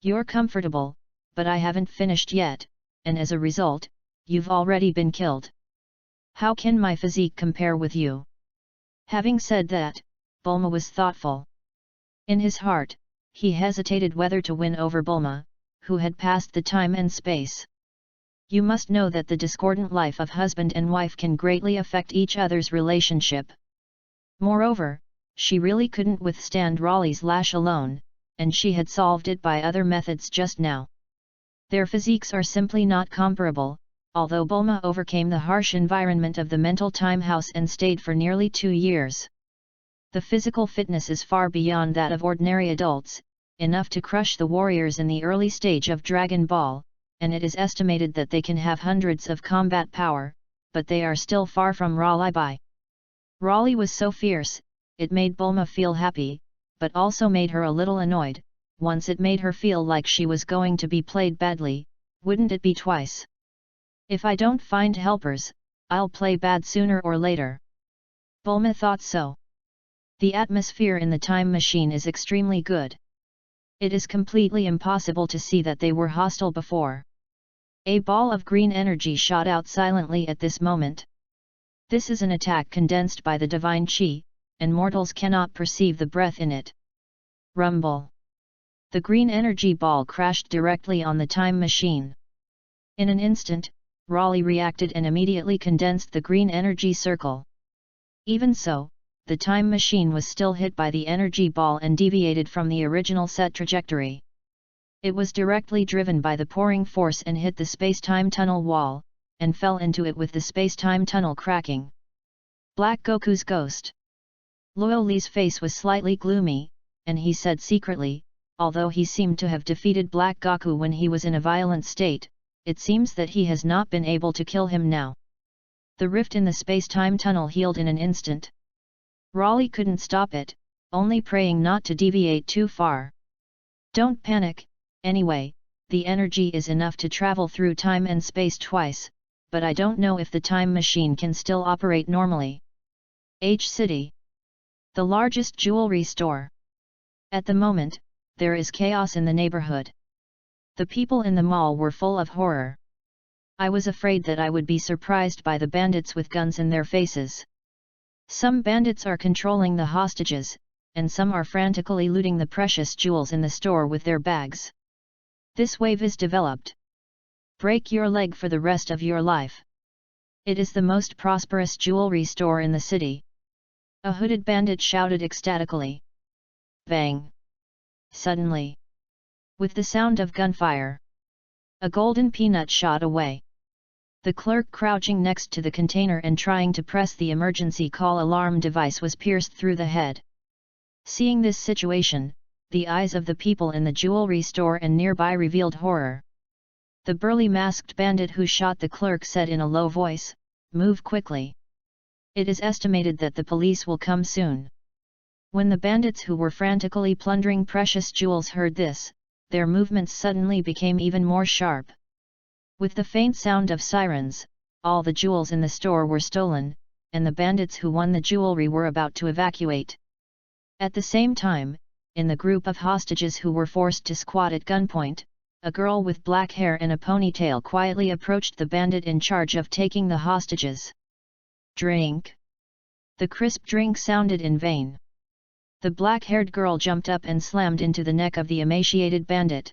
You're comfortable, but I haven't finished yet, and as a result, you've already been killed. How can my physique compare with you? Having said that, Bulma was thoughtful. In his heart, he hesitated whether to win over Bulma, who had passed the time and space. You must know that the discordant life of husband and wife can greatly affect each other's relationship. Moreover, she really couldn't withstand Raleigh's lash alone, and she had solved it by other methods just now. Their physiques are simply not comparable, although Bulma overcame the harsh environment of the mental time house and stayed for nearly 2 years. The physical fitness is far beyond that of ordinary adults, enough to crush the warriors in the early stage of Dragon Ball, and it is estimated that they can have hundreds of combat power, but they are still far from Raleigh. Raleigh was so fierce, it made Bulma feel happy, but also made her a little annoyed. Once it made her feel like she was going to be played badly, wouldn't it be twice? If I don't find helpers, I'll play bad sooner or later. Bulma thought so. The atmosphere in the time machine is extremely good. It is completely impossible to see that they were hostile before. A ball of green energy shot out silently at this moment. This is an attack condensed by the divine chi, and mortals cannot perceive the breath in it. Rumble. The green energy ball crashed directly on the time machine. In an instant, Raleigh reacted and immediately condensed the green energy circle. Even so, the time machine was still hit by the energy ball and deviated from the original set trajectory. It was directly driven by the pouring force and hit the space-time tunnel wall, and fell into it with the space-time tunnel cracking. Black Goku's ghost. Loyal Li's face was slightly gloomy, and he said secretly, although he seemed to have defeated Black Goku when he was in a violent state, it seems that he has not been able to kill him now. The rift in the space-time tunnel healed in an instant. Raleigh couldn't stop it, only praying not to deviate too far. Don't panic, anyway, the energy is enough to travel through time and space twice, but I don't know if the time machine can still operate normally. H City. The largest jewelry store. At the moment, there is chaos in the neighborhood. The people in the mall were full of horror. I was afraid that I would be surprised by the bandits with guns in their faces. Some bandits are controlling the hostages, and some are frantically looting the precious jewels in the store with their bags. This wave is developed. Break your leg for the rest of your life. It is the most prosperous jewelry store in the city. A hooded bandit shouted ecstatically. Bang! Suddenly, with the sound of gunfire, a golden peanut shot away. The clerk crouching next to the container and trying to press the emergency call alarm device was pierced through the head. Seeing this situation, the eyes of the people in the jewelry store and nearby revealed horror. The burly masked bandit who shot the clerk said in a low voice, "Move quickly. It is estimated that the police will come soon." When the bandits who were frantically plundering precious jewels heard this, their movements suddenly became even more sharp. With the faint sound of sirens, all the jewels in the store were stolen, and the bandits who won the jewelry were about to evacuate. At the same time, in the group of hostages who were forced to squat at gunpoint, a girl with black hair and a ponytail quietly approached the bandit in charge of taking the hostages. Drink! The crisp drink sounded in vain. The black-haired girl jumped up and slammed into the neck of the emaciated bandit.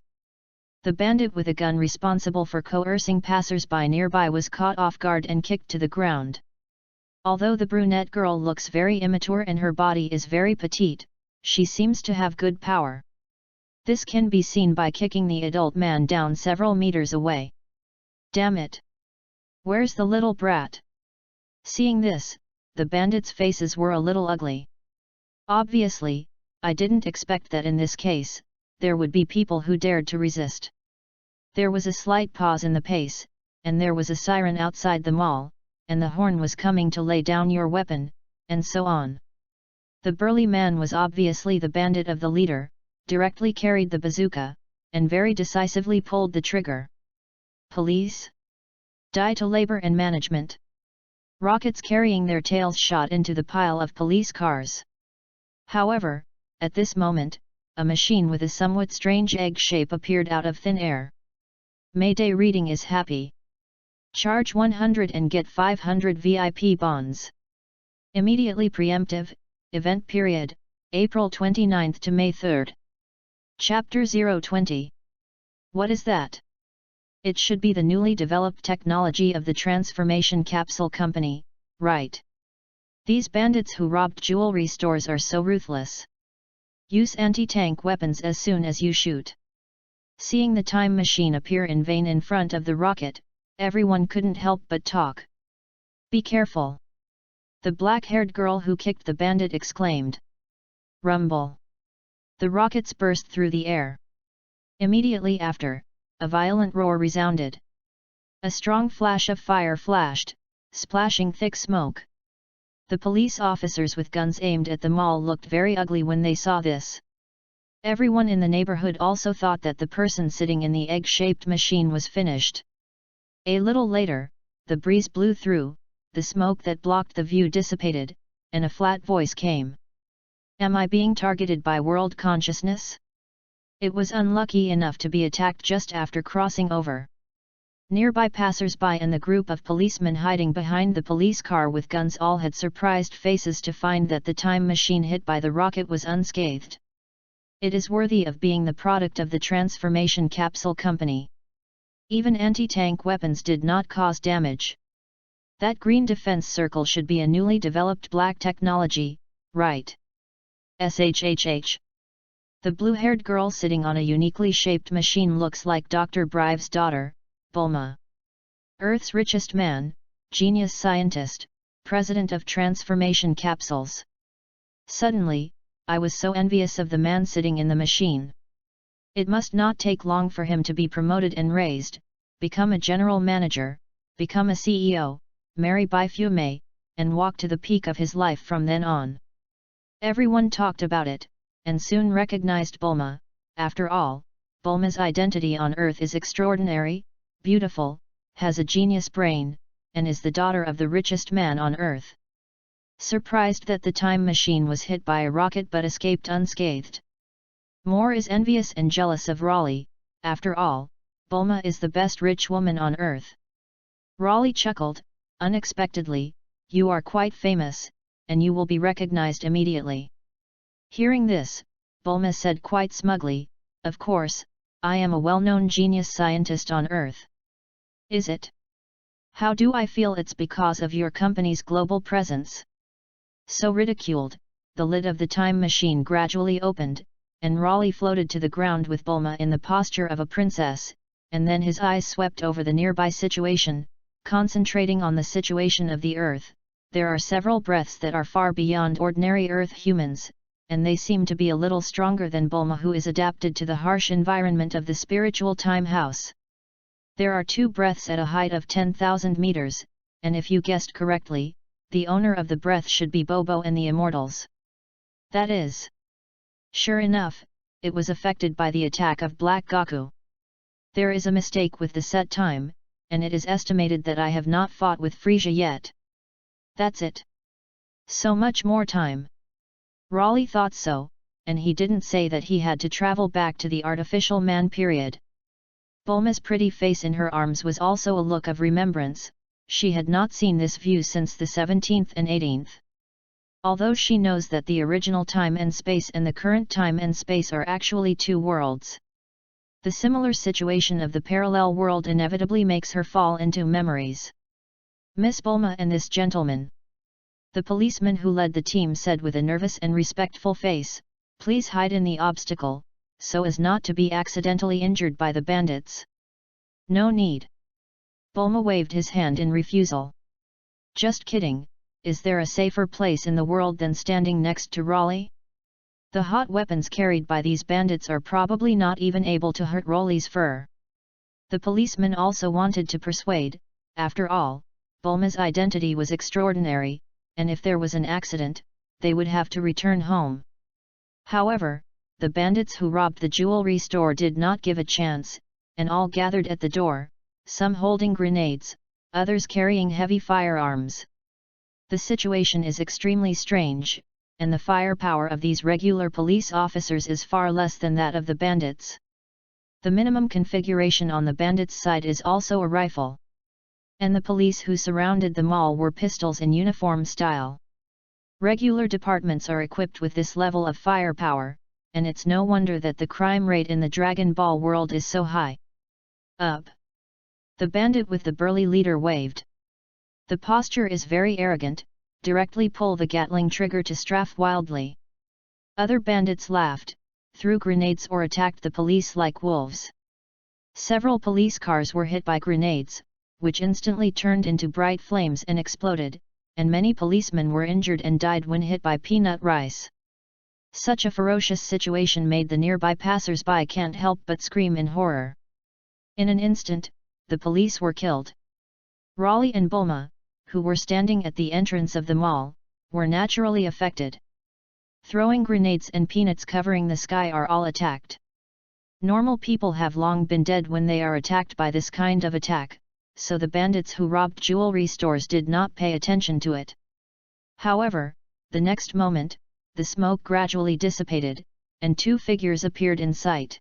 The bandit with a gun responsible for coercing passers-by nearby was caught off guard and kicked to the ground. Although the brunette girl looks very immature and her body is very petite, she seems to have good power. This can be seen by kicking the adult man down several meters away. Damn it! Where's the little brat? Seeing this, the bandits' faces were a little ugly. Obviously, I didn't expect that in this case, there would be people who dared to resist. There was a slight pause in the pace, and there was a siren outside the mall, and the horn was coming to lay down your weapon, and so on. The burly man was obviously the bandit of the leader, directly carried the bazooka, and very decisively pulled the trigger. Police? Die to labor and management. Rockets carrying their tails shot into the pile of police cars. However, at this moment, a machine with a somewhat strange egg shape appeared out of thin air. Mayday reading is happy. Charge 100 and get 500 VIP bonds. Immediately preemptive, event period, April 29 to May 3. Chapter 020. What is that? It should be the newly developed technology of the Transformation Capsule Company, right? These bandits who robbed jewelry stores are so ruthless. Use anti-tank weapons as soon as you shoot. Seeing the time machine appear in vain in front of the rocket, everyone couldn't help but talk. Be careful! The black-haired girl who kicked the bandit exclaimed. Rumble! The rockets burst through the air. Immediately after, a violent roar resounded. A strong flash of fire flashed, splashing thick smoke. The police officers with guns aimed at the mall looked very ugly when they saw this. Everyone in the neighborhood also thought that the person sitting in the egg-shaped machine was finished. A little later, the breeze blew through, the smoke that blocked the view dissipated, and a flat voice came. Am I being targeted by world consciousness? It was unlucky enough to be attacked just after crossing over. Nearby passers-by and the group of policemen hiding behind the police car with guns all had surprised faces to find that the time machine hit by the rocket was unscathed. It is worthy of being the product of the Transformation Capsule Company. Even anti-tank weapons did not cause damage. That green defense circle should be a newly developed black technology, right? SHHH. The blue-haired girl sitting on a uniquely shaped machine looks like Dr. Brive's daughter, Bulma. Earth's richest man, genius scientist, president of Transformation Capsules. Suddenly, I was so envious of the man sitting in the machine. It must not take long for him to be promoted and raised, become a general manager, become a CEO, marry Bai Fume, and walk to the peak of his life from then on. Everyone talked about it, and soon recognized Bulma. After all, Bulma's identity on Earth is extraordinary, beautiful, has a genius brain, and is the daughter of the richest man on Earth. Surprised that the time machine was hit by a rocket but escaped unscathed. Moore is envious and jealous of Raleigh. After all, Bulma is the best rich woman on Earth. Raleigh chuckled, unexpectedly, you are quite famous, and you will be recognized immediately. Hearing this, Bulma said quite smugly, of course, I am a well-known genius scientist on Earth. Is it? How do I feel it's because of your company's global presence? So ridiculed, the lid of the time machine gradually opened, and Raleigh floated to the ground with Bulma in the posture of a princess, and then his eyes swept over the nearby situation, concentrating on the situation of the Earth. There are several breaths that are far beyond ordinary Earth humans, and they seem to be a little stronger than Bulma, who is adapted to the harsh environment of the spiritual time house. There are 2 breaths at a height of 10,000 meters, and if you guessed correctly, the owner of the breath should be Bobo and the Immortals. That is. Sure enough, it was affected by the attack of Black Goku. There is a mistake with the set time, and it is estimated that I have not fought with Frieza yet. That's it. So much more time. Raleigh thought so, and he didn't say that he had to travel back to the artificial man period. Bulma's pretty face in her arms was also a look of remembrance. She had not seen this view since the 17th and 18th. Although she knows that the original time and space and the current time and space are actually 2 worlds. The similar situation of the parallel world inevitably makes her fall into memories. Miss Bulma and this gentleman. The policeman who led the team said with a nervous and respectful face, please hide in the obstacle, so as not to be accidentally injured by the bandits. No need. Bulma waved his hand in refusal. Just kidding, is there a safer place in the world than standing next to Raleigh? The hot weapons carried by these bandits are probably not even able to hurt Raleigh's fur. The policeman also wanted to persuade, after all, Bulma's identity was extraordinary, and if there was an accident, they would have to return home. However, the bandits who robbed the jewelry store did not give a chance, and all gathered at the door, some holding grenades, others carrying heavy firearms. The situation is extremely strange, and the firepower of these regular police officers is far less than that of the bandits. The minimum configuration on the bandits' side is also a rifle. And the police who surrounded the mall were pistols in uniform style. Regular departments are equipped with this level of firepower, and it's no wonder that the crime rate in the Dragon Ball world is so high. Up! The bandit with the burly leader waved. The posture is very arrogant, directly pull the Gatling trigger to strafe wildly. Other bandits laughed, threw grenades or attacked the police like wolves. Several police cars were hit by grenades, which instantly turned into bright flames and exploded, and many policemen were injured and died when hit by peanut rice. Such a ferocious situation made the nearby passers-by can't help but scream in horror. In an instant, the police were killed. Raleigh and Bulma, who were standing at the entrance of the mall, were naturally affected. Throwing grenades and peanuts covering the sky are all attacked. Normal people have long been dead when they are attacked by this kind of attack, so the bandits who robbed jewelry stores did not pay attention to it. However, the next moment, the smoke gradually dissipated, and two figures appeared in sight.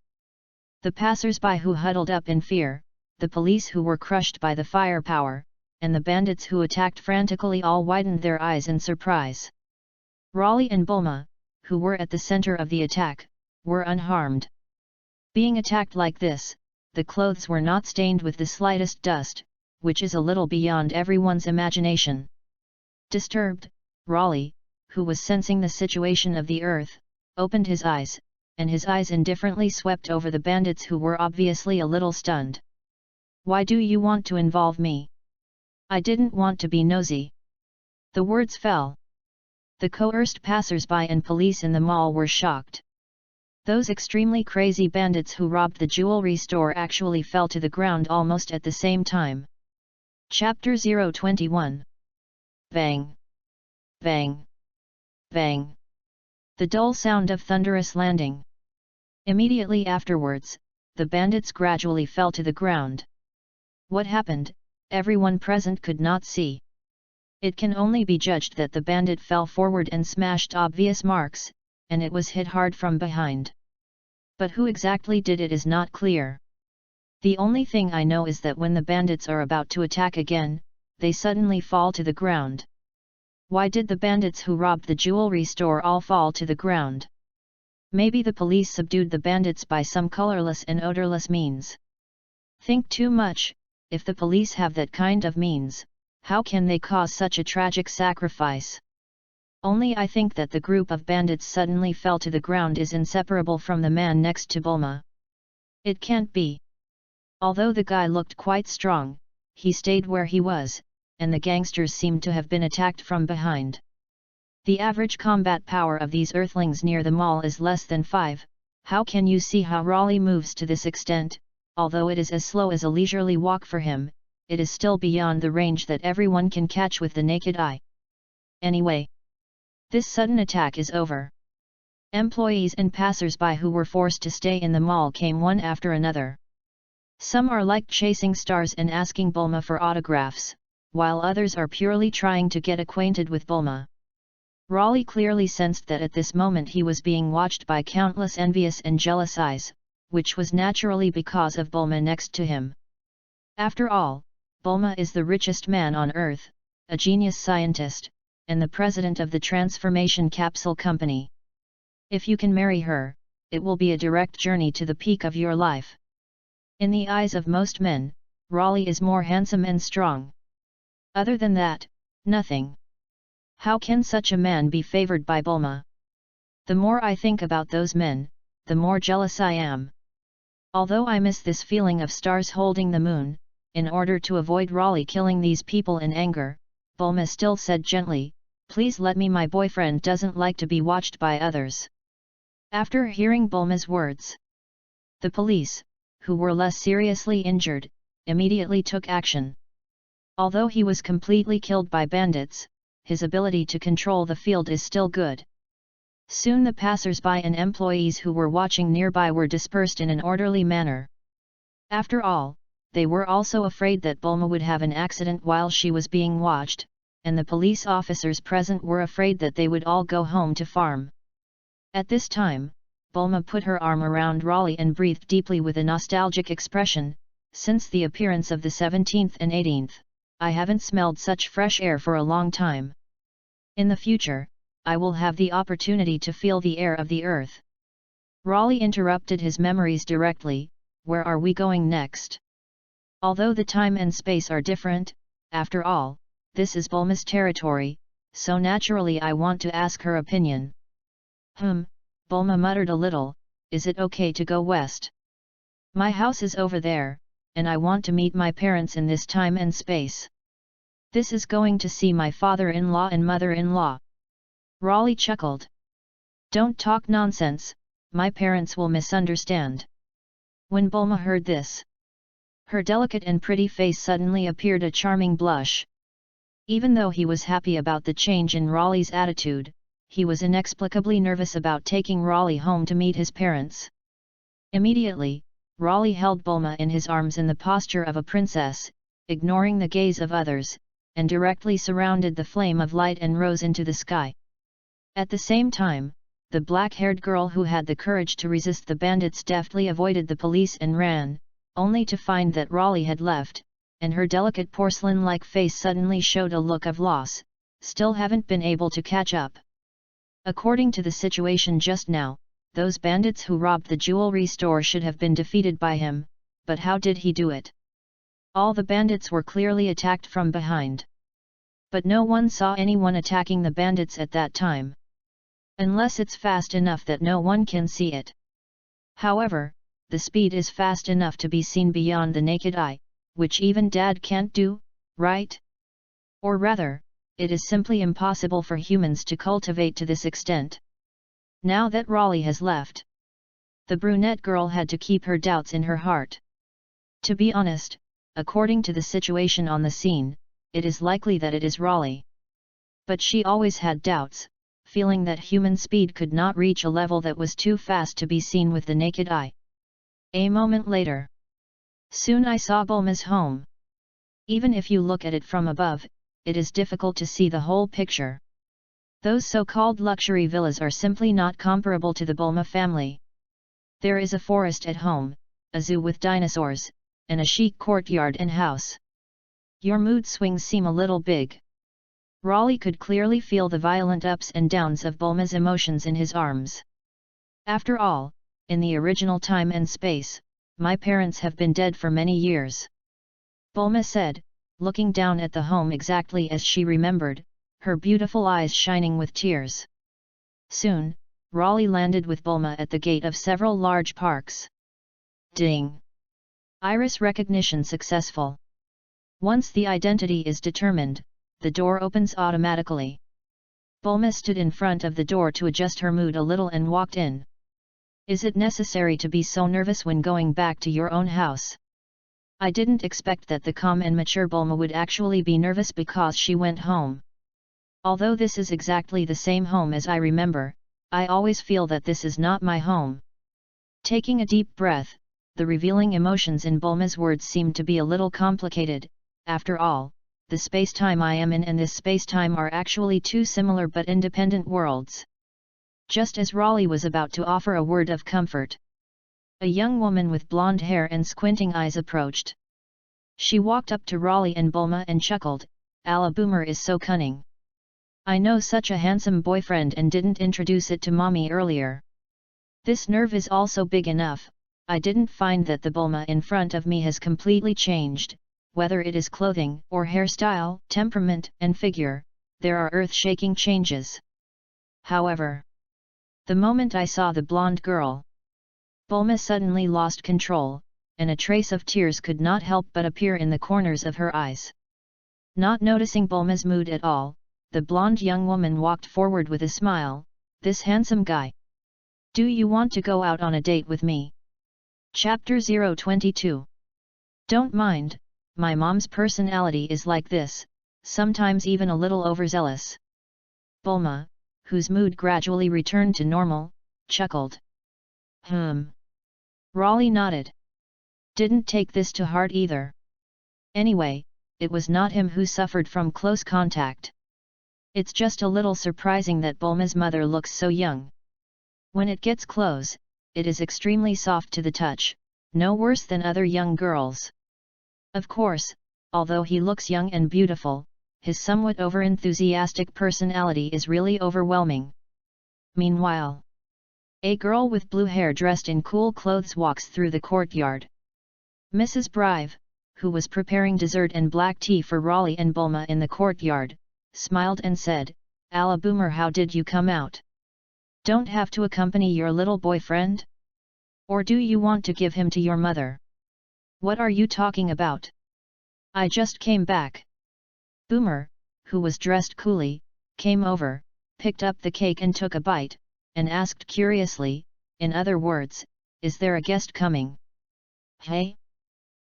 The passers-by who huddled up in fear, the police who were crushed by the firepower, and the bandits who attacked frantically all widened their eyes in surprise. Raleigh and Bulma, who were at the center of the attack, were unharmed. Being attacked like this, the clothes were not stained with the slightest dust, which is a little beyond everyone's imagination. Disturbed, Raleigh, who was sensing the situation of the earth, opened his eyes, and his eyes indifferently swept over the bandits who were obviously a little stunned. "Why do you want to involve me? I didn't want to be nosy." The words fell. The coerced passers-by and police in the mall were shocked. Those extremely crazy bandits who robbed the jewelry store actually fell to the ground almost at the same time. Chapter 021. Bang! Bang! Bang! The dull sound of thunderous landing. Immediately afterwards, the bandits gradually fell to the ground. What happened, everyone present could not see. It can only be judged that the bandit fell forward and smashed obvious marks, and it was hit hard from behind. But who exactly did it is not clear. The only thing I know is that when the bandits are about to attack again, they suddenly fall to the ground. Why did the bandits who robbed the jewelry store all fall to the ground? Maybe the police subdued the bandits by some colorless and odorless means. Think too much. If the police have that kind of means, how can they cause such a tragic sacrifice? Only I think that the group of bandits suddenly fell to the ground is inseparable from the man next to Bulma. It can't be. Although the guy looked quite strong, he stayed where he was, and the gangsters seemed to have been attacked from behind. The average combat power of these earthlings near the mall is less than 5, how can you see how Raleigh moves to this extent? Although it is as slow as a leisurely walk for him, it is still beyond the range that everyone can catch with the naked eye. Anyway, this sudden attack is over. Employees and passers-by who were forced to stay in the mall came one after another. Some are like chasing stars and asking Bulma for autographs, while others are purely trying to get acquainted with Bulma. Raleigh clearly sensed that at this moment he was being watched by countless envious and jealous eyes, which was naturally because of Bulma next to him. After all, Bulma is the richest man on Earth, a genius scientist, and the president of the Transformation Capsule Company. If you can marry her, it will be a direct journey to the peak of your life. In the eyes of most men, Raleigh is more handsome and strong. Other than that, nothing. How can such a man be favored by Bulma? The more I think about those men, the more jealous I am. Although I miss this feeling of stars holding the moon, in order to avoid Raleigh killing these people in anger, Bulma still said gently, "Please let me, my boyfriend doesn't like to be watched by others." After hearing Bulma's words, the police, who were less seriously injured, immediately took action. Although he was completely killed by bandits, his ability to control the field is still good. Soon the passers-by and employees who were watching nearby were dispersed in an orderly manner. After all, they were also afraid that Bulma would have an accident while she was being watched, and the police officers present were afraid that they would all go home to farm. At this time, Bulma put her arm around Raleigh and breathed deeply with a nostalgic expression. "Since the appearance of the 17th and 18th, I haven't smelled such fresh air for a long time. In the future, I will have the opportunity to feel the air of the earth." Raleigh interrupted his memories directly. Where are we going next? Although the time and space are different, after all, this is Bulma's territory, so naturally I want to ask her opinion. Bulma muttered a little. Is it okay to go west? My house is over there, and I want to meet my parents in this time and space. This is going to see my father-in-law and mother-in-law. Raleigh chuckled. Don't talk nonsense, my parents will misunderstand. When Bulma heard this, her delicate and pretty face suddenly appeared a charming blush. Even though he was happy about the change in Raleigh's attitude, he was inexplicably nervous about taking Raleigh home to meet his parents. Immediately, Raleigh held Bulma in his arms in the posture of a princess, ignoring the gaze of others, and directly surrounded the flame of light and rose into the sky. At the same time, the black-haired girl who had the courage to resist the bandits deftly avoided the police and ran, only to find that Raleigh had left, and her delicate porcelain-like face suddenly showed a look of loss. Still haven't been able to catch up. According to the situation just now, those bandits who robbed the jewelry store should have been defeated by him, but how did he do it? All the bandits were clearly attacked from behind. But no one saw anyone attacking the bandits at that time. Unless it's fast enough that no one can see it. However, the speed is fast enough to be seen beyond the naked eye, which even Dad can't do, right? Or rather, it is simply impossible for humans to cultivate to this extent. Now that Raleigh has left, the brunette girl had to keep her doubts in her heart. To be honest, according to the situation on the scene, it is likely that it is Raleigh. But she always had doubts, feeling that human speed could not reach a level that was too fast to be seen with the naked eye. A moment later. Soon I saw Bulma's home. Even if you look at it from above, it is difficult to see the whole picture. Those so-called luxury villas are simply not comparable to the Bulma family. There is a forest at home, a zoo with dinosaurs, and a chic courtyard and house. Your mood swings seem a little big. Raleigh could clearly feel the violent ups and downs of Bulma's emotions in his arms. After all, in the original time and space, my parents have been dead for many years. Bulma said, looking down at the home exactly as she remembered, her beautiful eyes shining with tears. Soon, Raleigh landed with Bulma at the gate of several large parks. Ding! Iris recognition successful. Once the identity is determined, the door opens automatically. Bulma stood in front of the door to adjust her mood a little and walked in. Is it necessary to be so nervous when going back to your own house? I didn't expect that the calm and mature Bulma would actually be nervous because she went home. Although this is exactly the same home as I remember, I always feel that this is not my home. Taking a deep breath, the revealing emotions in Bulma's words seemed to be a little complicated. After all, the space-time I am in and this space-time are actually two similar but independent worlds. Just as Raleigh was about to offer a word of comfort, a young woman with blonde hair and squinting eyes approached. She walked up to Raleigh and Bulma and chuckled, "Ala Boomer is so cunning. I know such a handsome boyfriend and didn't introduce it to mommy earlier. This nerve is also big enough. I didn't find that the Bulma in front of me has completely changed, whether it is clothing or hairstyle, temperament and figure, there are earth-shaking changes. However, the moment I saw the blonde girl, Bulma suddenly lost control, and a trace of tears could not help but appear in the corners of her eyes. Not noticing Bulma's mood at all, the blonde young woman walked forward with a smile, "This handsome guy. Do you want to go out on a date with me?" Chapter 022. Don't mind, my mom's personality is like this, sometimes even a little overzealous. Bulma, whose mood gradually returned to normal, chuckled. Raleigh nodded. Didn't take this to heart either. Anyway, it was not him who suffered from close contact. It's just a little surprising that Bulma's mother looks so young. When it gets close, it is extremely soft to the touch, no worse than other young girls. Of course, although he looks young and beautiful, his somewhat overenthusiastic personality is really overwhelming. Meanwhile, A girl with blue hair dressed in cool clothes walks through the courtyard. Mrs. Brive, who was preparing dessert and black tea for Raleigh and Bulma in the courtyard, smiled and said, "Alla Boomer, how did you come out? Don't have to accompany your little boyfriend? Or do you want to give him to your mother? What are you talking about? I just came back." Boomer, who was dressed coolly, came over, picked up the cake and took a bite, and asked curiously, "In other words, is there a guest coming?" "Hey?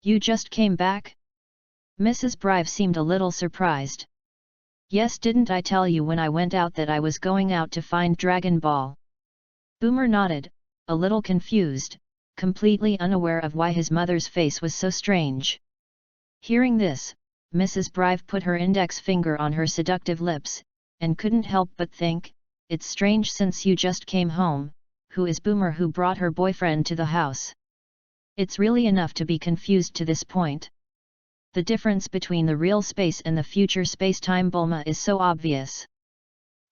You just came back?" Mrs. Brive seemed a little surprised. "Yes, didn't I tell you when I went out that I was going out to find Dragon Ball?" Boomer nodded, a little confused, completely unaware of why his mother's face was so strange. Hearing this, Mrs. Brive put her index finger on her seductive lips, and couldn't help but think, "It's strange since you just came home, who is Boomer who brought her boyfriend to the house?" It's really enough to be confused to this point. The difference between the real space and the future space-time Bulma is so obvious.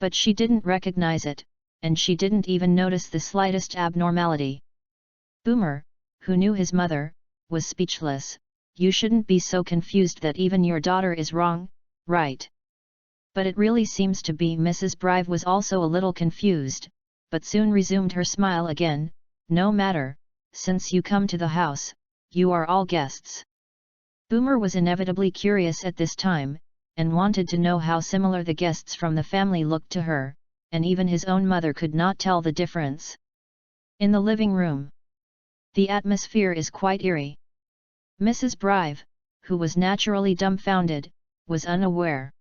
But she didn't recognize it, and she didn't even notice the slightest abnormality. Boomer, who knew his mother, was speechless. "You shouldn't be so confused that even your daughter is wrong, right?" But it really seems to be Mrs. Brive was also a little confused, but soon resumed her smile again. "No matter, since you come to the house, you are all guests." Boomer was inevitably curious at this time, and wanted to know how similar the guests from the family looked to her, and even his own mother could not tell the difference. In the living room, the atmosphere is quite eerie. Mrs. Brive, who was naturally dumbfounded, was unaware.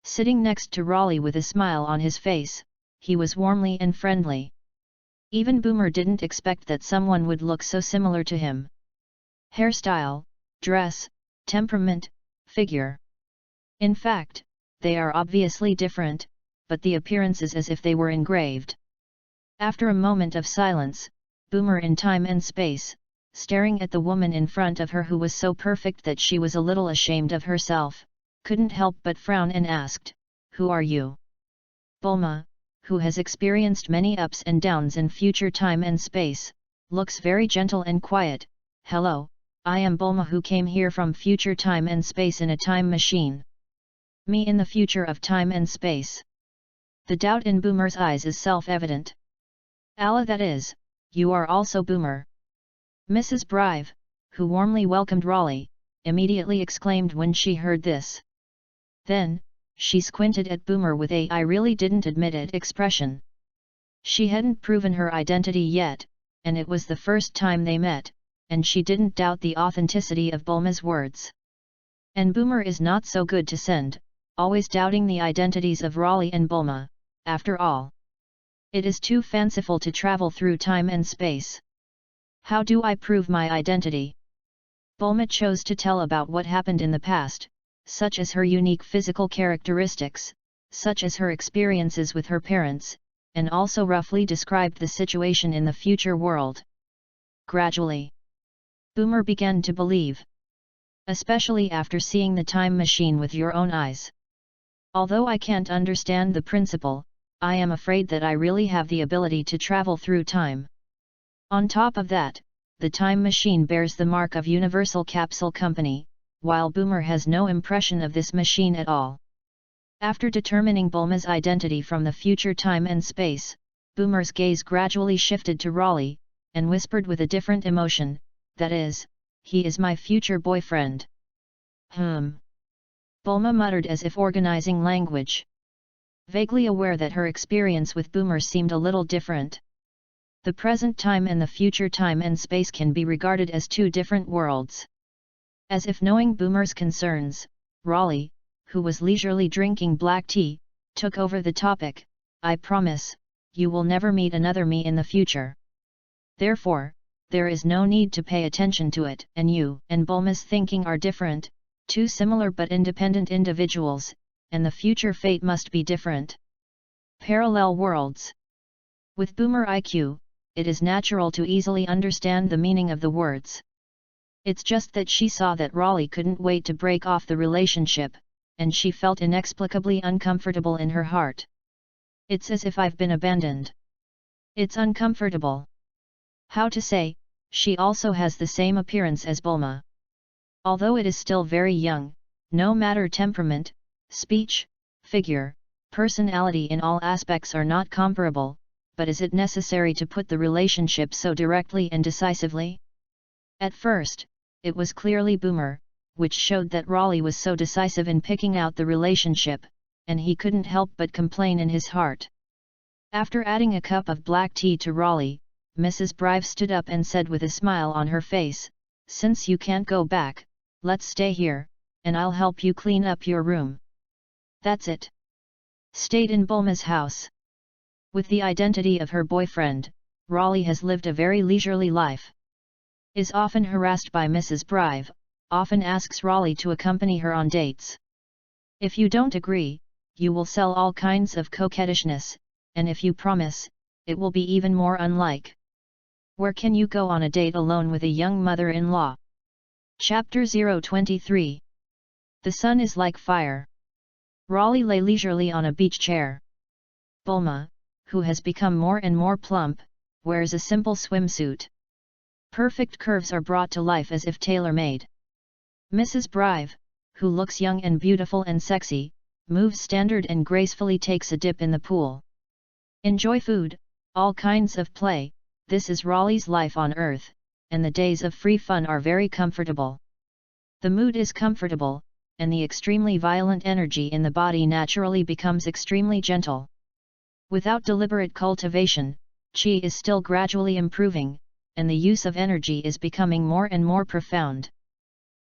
Sitting next to Raleigh with a smile on his face, he was warmly and friendly. Even Boomer didn't expect that someone would look so similar to him. Hairstyle, dress, temperament, figure. In fact, they are obviously different, but the appearance is as if they were engraved. After a moment of silence, Boomer in time and space, staring at the woman in front of her who was so perfect that she was a little ashamed of herself, couldn't help but frown and asked, "Who are you?" Bulma, who has experienced many ups and downs in future time and space, looks very gentle and quiet. "Hello, I am Bulma who came here from future time and space in a time machine." "Me in the future of time and space?" The doubt in Boomer's eyes is self-evident. "Allah, that is, you are also Boomer." Mrs. Brive, who warmly welcomed Raleigh, immediately exclaimed when she heard this. Then, she squinted at Boomer with a "I really didn't admit it" expression. She hadn't proven her identity yet, and it was the first time they met, and she didn't doubt the authenticity of Bulma's words. And Boomer is not so good to send, always doubting the identities of Raleigh and Bulma, after all. It is too fanciful to travel through time and space. How do I prove my identity? Bulma chose to tell about what happened in the past, such as her unique physical characteristics, such as her experiences with her parents, and also roughly described the situation in the future world. Gradually, Boomer began to believe. Especially after seeing the time machine with your own eyes. "Although I can't understand the principle, I am afraid that I really have the ability to travel through time. On top of that, the time machine bears the mark of Universal Capsule Company, while Boomer has no impression of this machine at all." After determining Bulma's identity from the future time and space, Boomer's gaze gradually shifted to Raleigh, and whispered with a different emotion, "That is, he is my future boyfriend." Bulma muttered as if organizing language. Vaguely aware that her experience with Boomer seemed a little different. The present time and the future time and space can be regarded as two different worlds. As if knowing Boomer's concerns, Raleigh, who was leisurely drinking black tea, took over the topic. "I promise, you will never meet another me in the future. Therefore, there is no need to pay attention to it, and you and Bulma's thinking are different, two similar but independent individuals, and the future fate must be different. Parallel worlds." With Boomer IQ, it is natural to easily understand the meaning of the words. It's just that she saw that Raleigh couldn't wait to break off the relationship, and she felt inexplicably uncomfortable in her heart. "It's as if I've been abandoned." It's uncomfortable. How to say, she also has the same appearance as Bulma. Although it is still very young, no matter temperament, speech, figure, personality in all aspects are not comparable, but is it necessary to put the relationship so directly and decisively? At first, it was clearly Boomer, which showed that Raleigh was so decisive in picking out the relationship, and he couldn't help but complain in his heart. After adding a cup of black tea to Raleigh, Mrs. Brive stood up and said with a smile on her face, "Since you can't go back, let's stay here, and I'll help you clean up your room." That's it. Stayed in Bulma's house. With the identity of her boyfriend, Raleigh has lived a very leisurely life. Is often harassed by Mrs. Brive, often asks Raleigh to accompany her on dates. If you don't agree, you will sell all kinds of coquettishness, and if you promise, it will be even more unlike. Where can you go on a date alone with a young mother-in-law? Chapter 023. The sun is like fire. Raleigh lay leisurely on a beach chair. Bulma, who has become more and more plump, wears a simple swimsuit. Perfect curves are brought to life as if tailor-made. Mrs. Brive, who looks young and beautiful and sexy, moves standard and gracefully takes a dip in the pool. Enjoy food, all kinds of play, this is Raleigh's life on earth, and the days of free fun are very comfortable. The mood is comfortable, and the extremely violent energy in the body naturally becomes extremely gentle. Without deliberate cultivation, Qi is still gradually improving, and the use of energy is becoming more and more profound.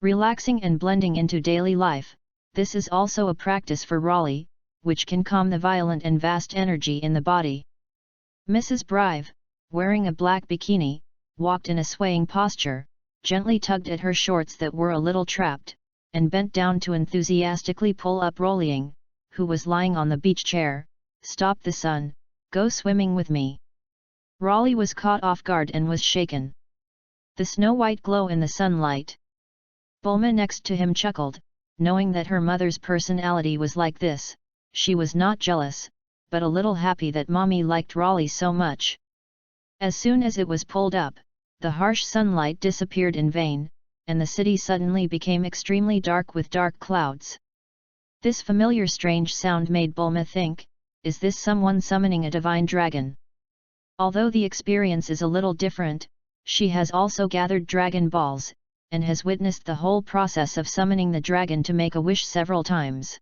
Relaxing and blending into daily life, this is also a practice for Raleigh, which can calm the violent and vast energy in the body. Mrs. Brive, wearing a black bikini, walked in a swaying posture, gently tugged at her shorts that were a little trapped, and bent down to enthusiastically pull up Raleigh, who was lying on the beach chair. "Stop the sun, go swimming with me." Raleigh was caught off guard and was shaken. The snow-white glow in the sunlight. Bulma next to him chuckled, knowing that her mother's personality was like this. She was not jealous, but a little happy that Mommy liked Raleigh so much. As soon as it was pulled up, the harsh sunlight disappeared in vain, and the city suddenly became extremely dark with dark clouds. This familiar strange sound made Bulma think, is this someone summoning a divine dragon? Although the experience is a little different, she has also gathered Dragon Balls, and has witnessed the whole process of summoning the dragon to make a wish several times.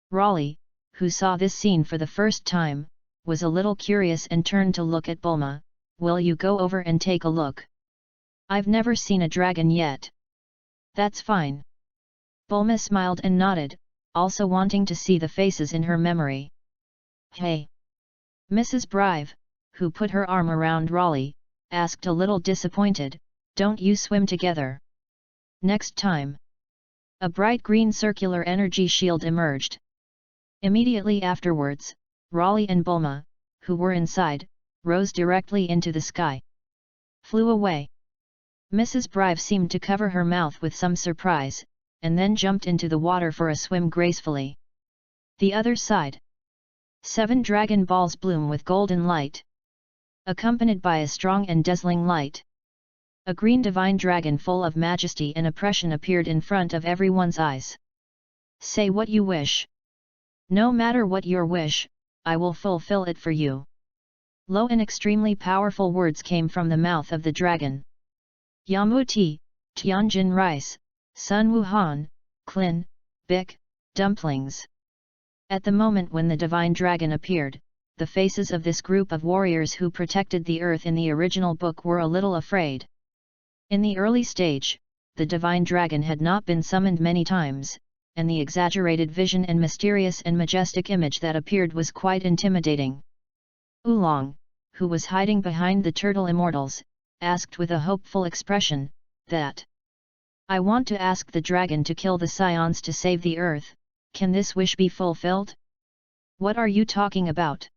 Raleigh, who saw this scene for the first time, was a little curious and turned to look at Bulma. "Will you go over and take a look? I've never seen a dragon yet." "That's fine." Bulma smiled and nodded, also wanting to see the faces in her memory. "Hey!" Mrs. Brive, who put her arm around Raleigh, asked a little disappointed, "Don't you swim together? Next time." A bright green circular energy shield emerged. Immediately afterwards, Raleigh and Bulma, who were inside, rose directly into the sky. Flew away. Mrs. Brive seemed to cover her mouth with some surprise, and then jumped into the water for a swim gracefully. The other side. 7 dragon balls bloom with golden light. Accompanied by a strong and dazzling light. A green divine dragon full of majesty and oppression appeared in front of everyone's eyes. "Say what you wish. No matter what your wish, I will fulfill it for you." Low and extremely powerful words came from the mouth of the dragon. "Yamuti, Tianjin rice, Sun Wuhan, Klin, Bic, dumplings." At the moment when the divine dragon appeared, the faces of this group of warriors who protected the earth in the original book were a little afraid. In the early stage, the divine dragon had not been summoned many times, and the exaggerated vision and mysterious and majestic image that appeared was quite intimidating. Oolong, who was hiding behind the turtle immortals, asked with a hopeful expression, "That I want to ask the dragon to kill the scions to save the earth, can this wish be fulfilled?" "What are you talking about?"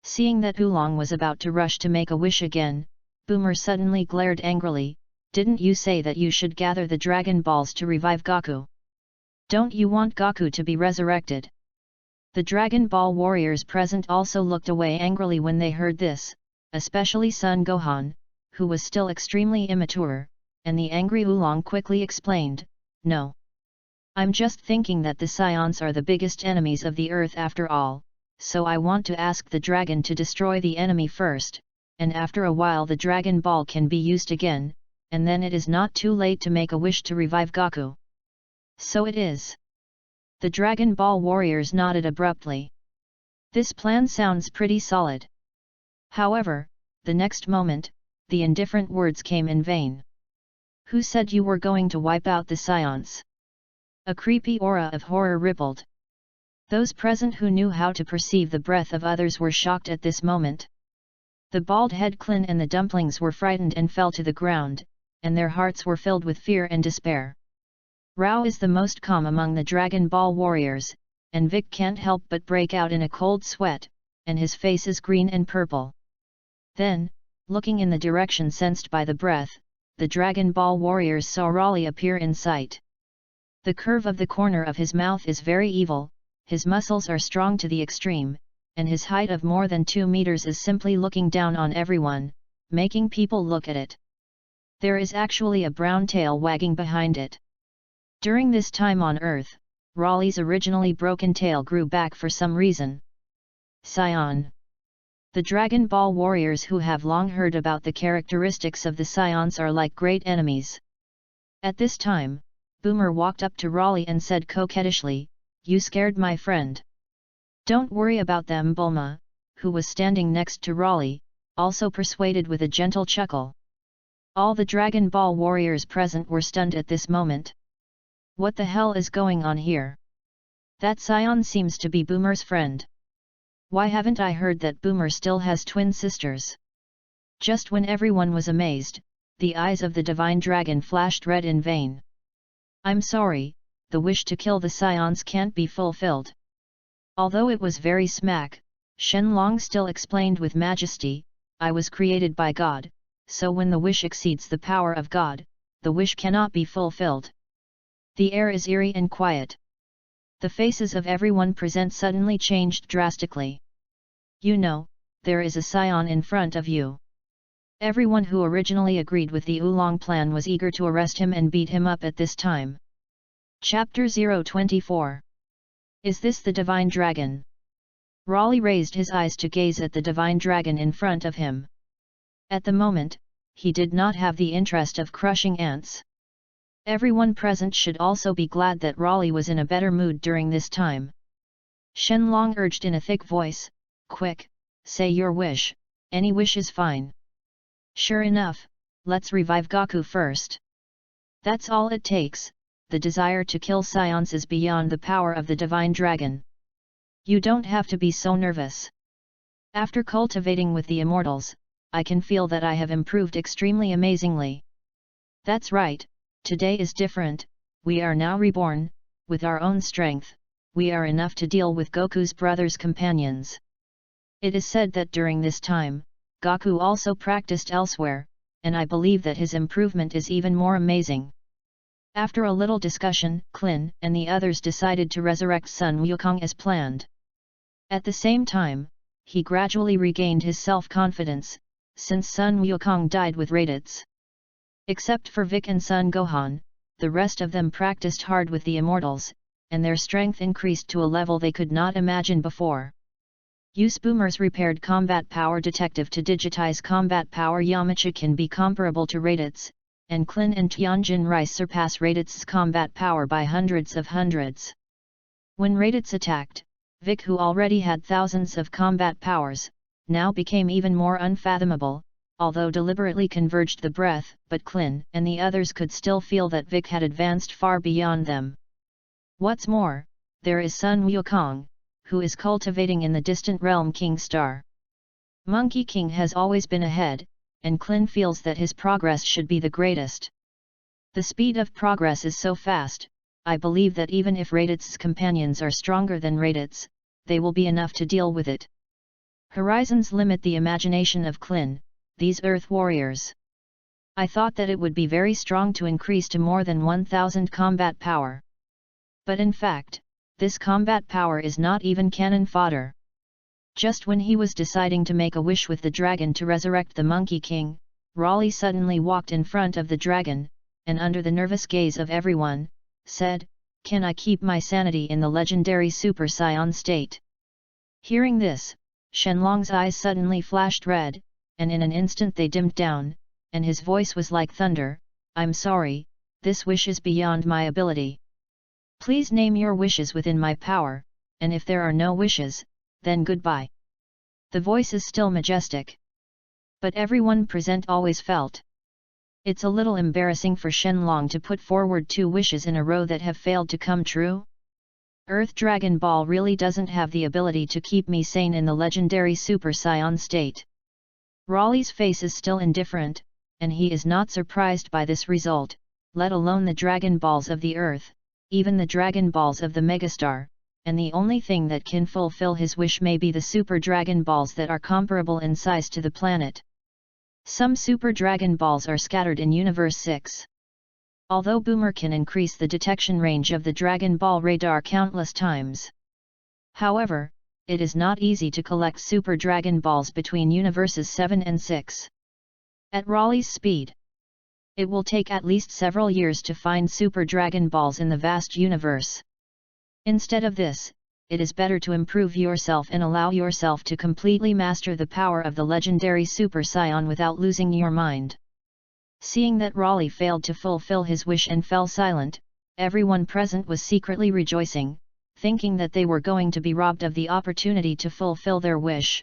Seeing that Oolong was about to rush to make a wish again, Boomer suddenly glared angrily, "Didn't you say that you should gather the Dragon Balls to revive Goku? Don't you want Goku to be resurrected?" The Dragon Ball warriors present also looked away angrily when they heard this, especially Sun Gohan, who was still extremely immature, and the angry Oolong quickly explained, "No. I'm just thinking that the Scions are the biggest enemies of the earth after all, so I want to ask the dragon to destroy the enemy first, and after a while the Dragon Ball can be used again, and then it is not too late to make a wish to revive Goku." "So it is." The Dragon Ball warriors nodded abruptly. This plan sounds pretty solid. However, the next moment, the indifferent words came in vain. "Who said you were going to wipe out the Scions?" A creepy aura of horror rippled. Those present who knew how to perceive the breath of others were shocked at this moment. The bald head Klin and the dumplings were frightened and fell to the ground, and their hearts were filled with fear and despair. Rao is the most calm among the Dragon Ball warriors, and Vic can't help but break out in a cold sweat, and his face is green and purple. Then, looking in the direction sensed by the breath, the Dragon Ball warriors saw Raleigh appear in sight. The curve of the corner of his mouth is very evil, his muscles are strong to the extreme, and his height of more than 2 meters is simply looking down on everyone, making people look at it. There is actually a brown tail wagging behind it. During this time on Earth, Raleigh's originally broken tail grew back for some reason. Scion. The Dragon Ball warriors who have long heard about the characteristics of the Scions are like great enemies. At this time, Boomer walked up to Raleigh and said coquettishly, "You scared my friend." "Don't worry about them," Bulma, who was standing next to Raleigh, also persuaded with a gentle chuckle. All the Dragon Ball warriors present were stunned at this moment. What the hell is going on here? That Scion seems to be Boomer's friend. Why haven't I heard that Boomer still has twin sisters? Just when everyone was amazed, the eyes of the Divine Dragon flashed red in vain. "I'm sorry, the wish to kill the Scions can't be fulfilled." Although it was very smack, Shenlong still explained with majesty, "I was created by God, so when the wish exceeds the power of God, the wish cannot be fulfilled." The air is eerie and quiet. The faces of everyone present suddenly changed drastically. "You know, there is a Scion in front of you." Everyone who originally agreed with the Oolong plan was eager to arrest him and beat him up at this time. Chapter 024. Is this the Divine Dragon? Raleigh raised his eyes to gaze at the Divine Dragon in front of him. At the moment, he did not have the interest of crushing ants. Everyone present should also be glad that Raleigh was in a better mood during this time. Shenlong urged in a thick voice, "Quick, say your wish, any wish is fine." "Sure enough, let's revive Goku first. That's all it takes, the desire to kill Scions is beyond the power of the Divine Dragon. You don't have to be so nervous. After cultivating with the immortals, I can feel that I have improved extremely amazingly. That's right, today is different, we are now reborn, with our own strength, we are enough to deal with Goku's brother's companions." It is said that during this time, Goku also practiced elsewhere, and I believe that his improvement is even more amazing. After a little discussion, Klin and the others decided to resurrect Sun Wukong as planned. At the same time, he gradually regained his self-confidence, since Sun Wukong died with Raditz. Except for Vic and Sun Gohan, the rest of them practiced hard with the immortals, and their strength increased to a level they could not imagine before. Use Boomer's repaired combat power detective to digitize combat power. Yamcha can be comparable to Raditz, and Klin and Tianjin Rice surpass Raditz's combat power by hundreds of hundreds. When Raditz attacked, Vic, who already had thousands of combat powers, now became even more unfathomable, although deliberately converged the breath, but Klin and the others could still feel that Vic had advanced far beyond them. What's more, there is Sun Wukong, who is cultivating in the distant realm King Star. Monkey King has always been ahead, and Klin feels that his progress should be the greatest. The speed of progress is so fast, I believe that even if Raditz's companions are stronger than Raditz, they will be enough to deal with it. Horizons limit the imagination of Klin, these Earth warriors. I thought that it would be very strong to increase to more than 1000 combat power. But in fact, this combat power is not even cannon fodder. Just when he was deciding to make a wish with the dragon to resurrect the Monkey King, Raleigh suddenly walked in front of the dragon, and under the nervous gaze of everyone, said, "Can I keep my sanity in the legendary Super Saiyan state?" Hearing this, Shenlong's eyes suddenly flashed red, and in an instant they dimmed down, and his voice was like thunder, "I'm sorry, this wish is beyond my ability. Please name your wishes within my power, and if there are no wishes, then goodbye." The voice is still majestic. But everyone present always felt it's a little embarrassing for Shenlong to put forward 2 wishes in a row that have failed to come true. Earth Dragon Ball really doesn't have the ability to keep me sane in the legendary Super Saiyan state. Raleigh's face is still indifferent, and he is not surprised by this result, let alone the Dragon Balls of the Earth, even the Dragon Balls of the Megastar, and the only thing that can fulfill his wish may be the Super Dragon Balls that are comparable in size to the planet. Some Super Dragon Balls are scattered in Universe 6. Although Boomer can increase the detection range of the Dragon Ball radar countless times. However, it is not easy to collect Super Dragon Balls between Universes 7 and 6. At Raleigh's speed, it will take at least several years to find Super Dragon Balls in the vast universe. Instead of this, it is better to improve yourself and allow yourself to completely master the power of the legendary Super Saiyan without losing your mind. Seeing that Raleigh failed to fulfill his wish and fell silent, everyone present was secretly rejoicing, thinking that they were going to be robbed of the opportunity to fulfill their wish.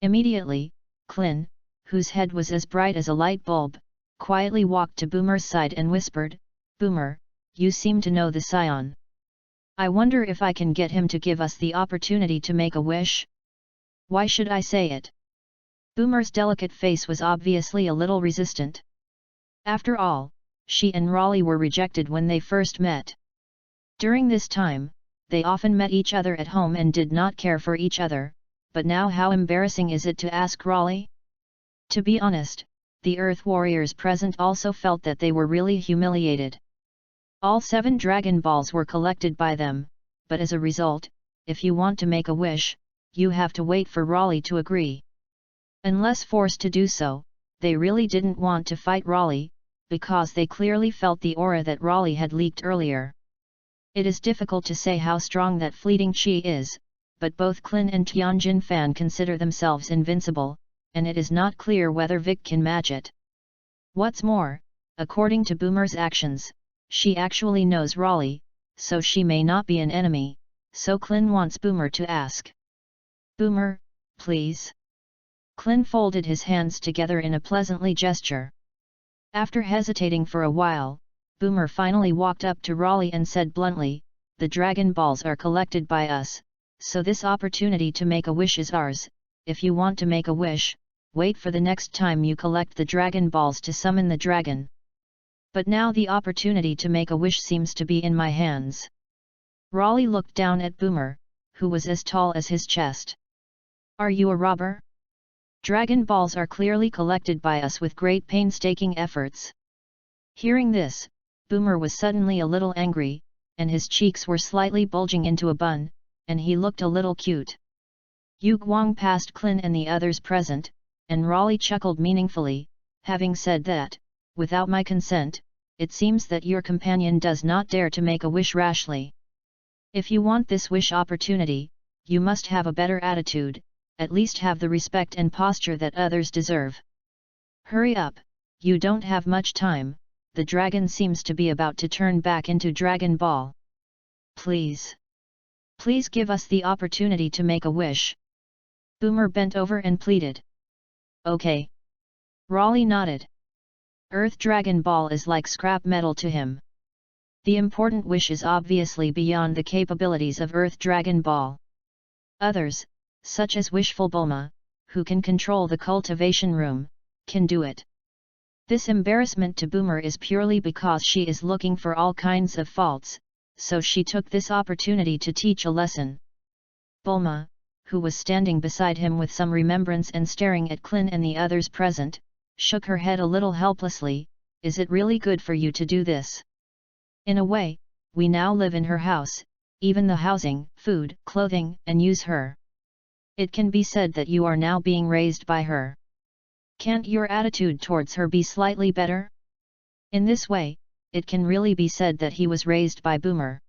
Immediately, Klin, whose head was as bright as a light bulb, quietly walked to Boomer's side and whispered, "Boomer, you seem to know the Saiyan. I wonder if I can get him to give us the opportunity to make a wish? Why should I say it?" Boomer's delicate face was obviously a little resistant. After all, she and Raleigh were rejected when they first met. During this time, they often met each other at home and did not care for each other, but now how embarrassing is it to ask Raleigh? To be honest, the Earth Warriors present also felt that they were really humiliated. All 7 Dragon Balls were collected by them, but as a result, if you want to make a wish, you have to wait for Raleigh to agree. Unless forced to do so, they really didn't want to fight Raleigh, because they clearly felt the aura that Raleigh had leaked earlier. It is difficult to say how strong that fleeting chi is, but both Klin and Tianjin Fan consider themselves invincible, and it is not clear whether Vic can match it. What's more, according to Boomer's actions, she actually knows Raleigh, so she may not be an enemy, so Klin wants Boomer to ask. "Boomer, please." Klin folded his hands together in a pleasantly gesture. After hesitating for a while, Boomer finally walked up to Raleigh and said bluntly, "The Dragon Balls are collected by us, so this opportunity to make a wish is ours. If you want to make a wish, wait for the next time you collect the Dragon Balls to summon the dragon. But now the opportunity to make a wish seems to be in my hands." Raleigh looked down at Boomer, who was as tall as his chest. "Are you a robber? Dragon Balls are clearly collected by us with great painstaking efforts." Hearing this, Boomer was suddenly a little angry, and his cheeks were slightly bulging into a bun, and he looked a little cute. Yu Guang passed Klin and the others present, and Raleigh chuckled meaningfully, having said that, "Without my consent, it seems that your companion does not dare to make a wish rashly. If you want this wish opportunity, you must have a better attitude, at least have the respect and posture that others deserve. Hurry up, you don't have much time, the dragon seems to be about to turn back into Dragon Ball. Please. Please give us the opportunity to make a wish." Boomer bent over and pleaded. "Okay." Raleigh nodded. Earth Dragon Ball is like scrap metal to him. The important wish is obviously beyond the capabilities of Earth Dragon Ball. Others, such as Wishful Bulma, who can control the cultivation room, can do it. This embarrassment to Boomer is purely because she is looking for all kinds of faults, so she took this opportunity to teach a lesson. Bulma, who was standing beside him with some remembrance and staring at Klin and the others present, shook her head a little helplessly. "Is it really good for you to do this? In a way, we now live in her house, even the housing, food, clothing, and use her. It can be said that you are now being raised by her. Can't your attitude towards her be slightly better? In this way, it can really be said that he was raised by Boomer.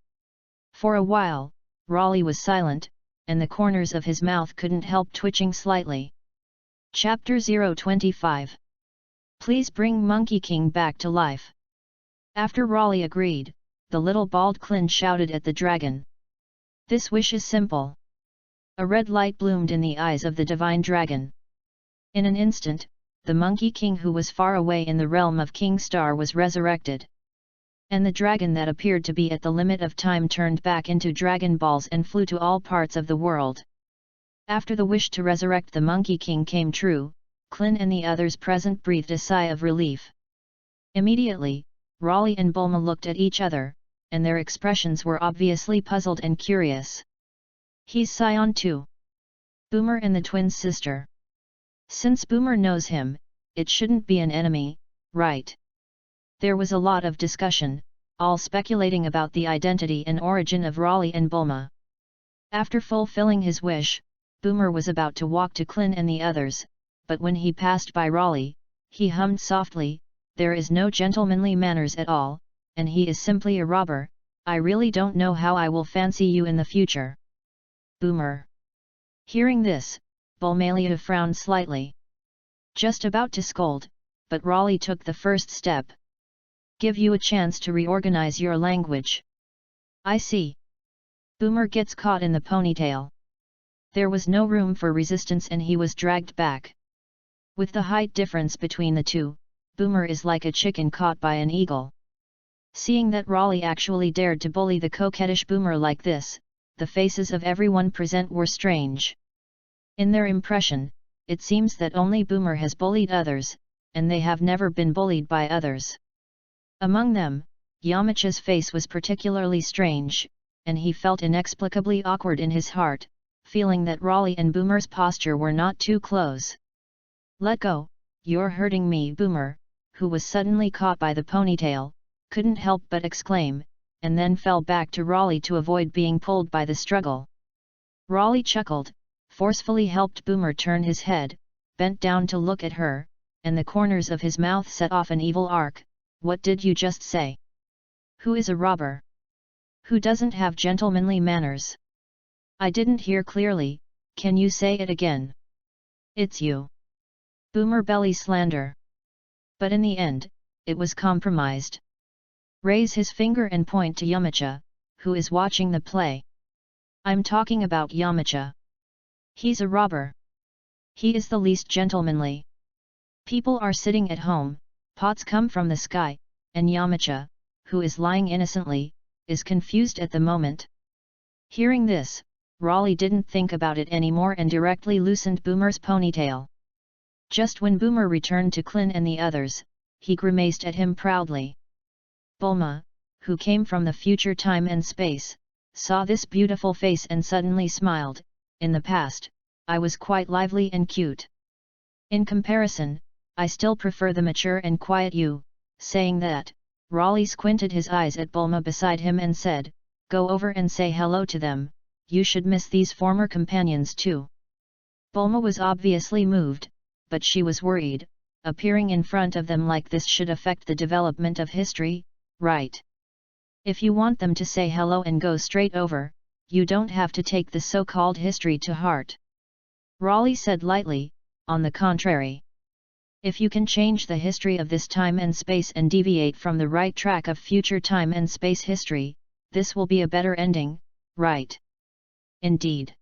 For a while, Raleigh was silent, and the corners of his mouth couldn't help twitching slightly. Chapter 025. Please bring Monkey King back to life. After Raleigh agreed, the little bald Clin shouted at the dragon. This wish is simple. A red light bloomed in the eyes of the divine dragon. In an instant, the Monkey King who was far away in the realm of King Star was resurrected. And the dragon that appeared to be at the limit of time turned back into Dragon Balls and flew to all parts of the world. After the wish to resurrect the Monkey King came true, Clin and the others present breathed a sigh of relief. Immediately, Raleigh and Bulma looked at each other, and their expressions were obviously puzzled and curious. He's Scion too. Boomer and the twins' sister. Since Boomer knows him, it shouldn't be an enemy, right? There was a lot of discussion, all speculating about the identity and origin of Raleigh and Bulma. After fulfilling his wish, Boomer was about to walk to Clin and the others, but when he passed by Raleigh, he hummed softly, "There is no gentlemanly manners at all, and he is simply a robber. I really don't know how I will fancy you in the future." Boomer. Hearing this, Bulmalia frowned slightly. Just about to scold, but Raleigh took the first step. "Give you a chance to reorganize your language." "I see." Boomer gets caught in the ponytail. There was no room for resistance and he was dragged back. With the height difference between the two, Boomer is like a chicken caught by an eagle. Seeing that Raleigh actually dared to bully the coquettish Boomer like this, the faces of everyone present were strange. In their impression, it seems that only Boomer has bullied others, and they have never been bullied by others. Among them, Yamcha's face was particularly strange, and he felt inexplicably awkward in his heart, feeling that Raleigh and Boomer's posture were not too close. "Let go, you're hurting me." Boomer, who was suddenly caught by the ponytail, couldn't help but exclaim, and then fell back to Raleigh to avoid being pulled by the struggle. Raleigh chuckled, forcefully helped Boomer turn his head, bent down to look at her, and the corners of his mouth set off an evil arc. "What did you just say? Who is a robber? Who doesn't have gentlemanly manners? I didn't hear clearly, can you say it again?" "It's you." Boomer belly slander. But in the end, it was compromised. Raise his finger and point to Yamcha, who is watching the play. "I'm talking about Yamcha. He's a robber. He is the least gentlemanly. People are sitting at home, pots come from the sky, and Yamcha, who is lying innocently, is confused at the moment." Hearing this, Raleigh didn't think about it anymore and directly loosened Boomer's ponytail. Just when Boomer returned to Clin and the others, he grimaced at him proudly. Bulma, who came from the future time and space, saw this beautiful face and suddenly smiled. "In the past, I was quite lively and cute. In comparison, I still prefer the mature and quiet you." Saying that, Raleigh squinted his eyes at Bulma beside him and said, "Go over and say hello to them, you should miss these former companions too." Bulma was obviously moved, but she was worried. Appearing in front of them like this should affect the development of history, right? If you want them to say hello and go straight over, you don't have to take the so-called history to heart. Raleigh said lightly, "On the contrary. If you can change the history of this time and space and deviate from the right track of future time and space history, this will be a better ending, right?" "Indeed."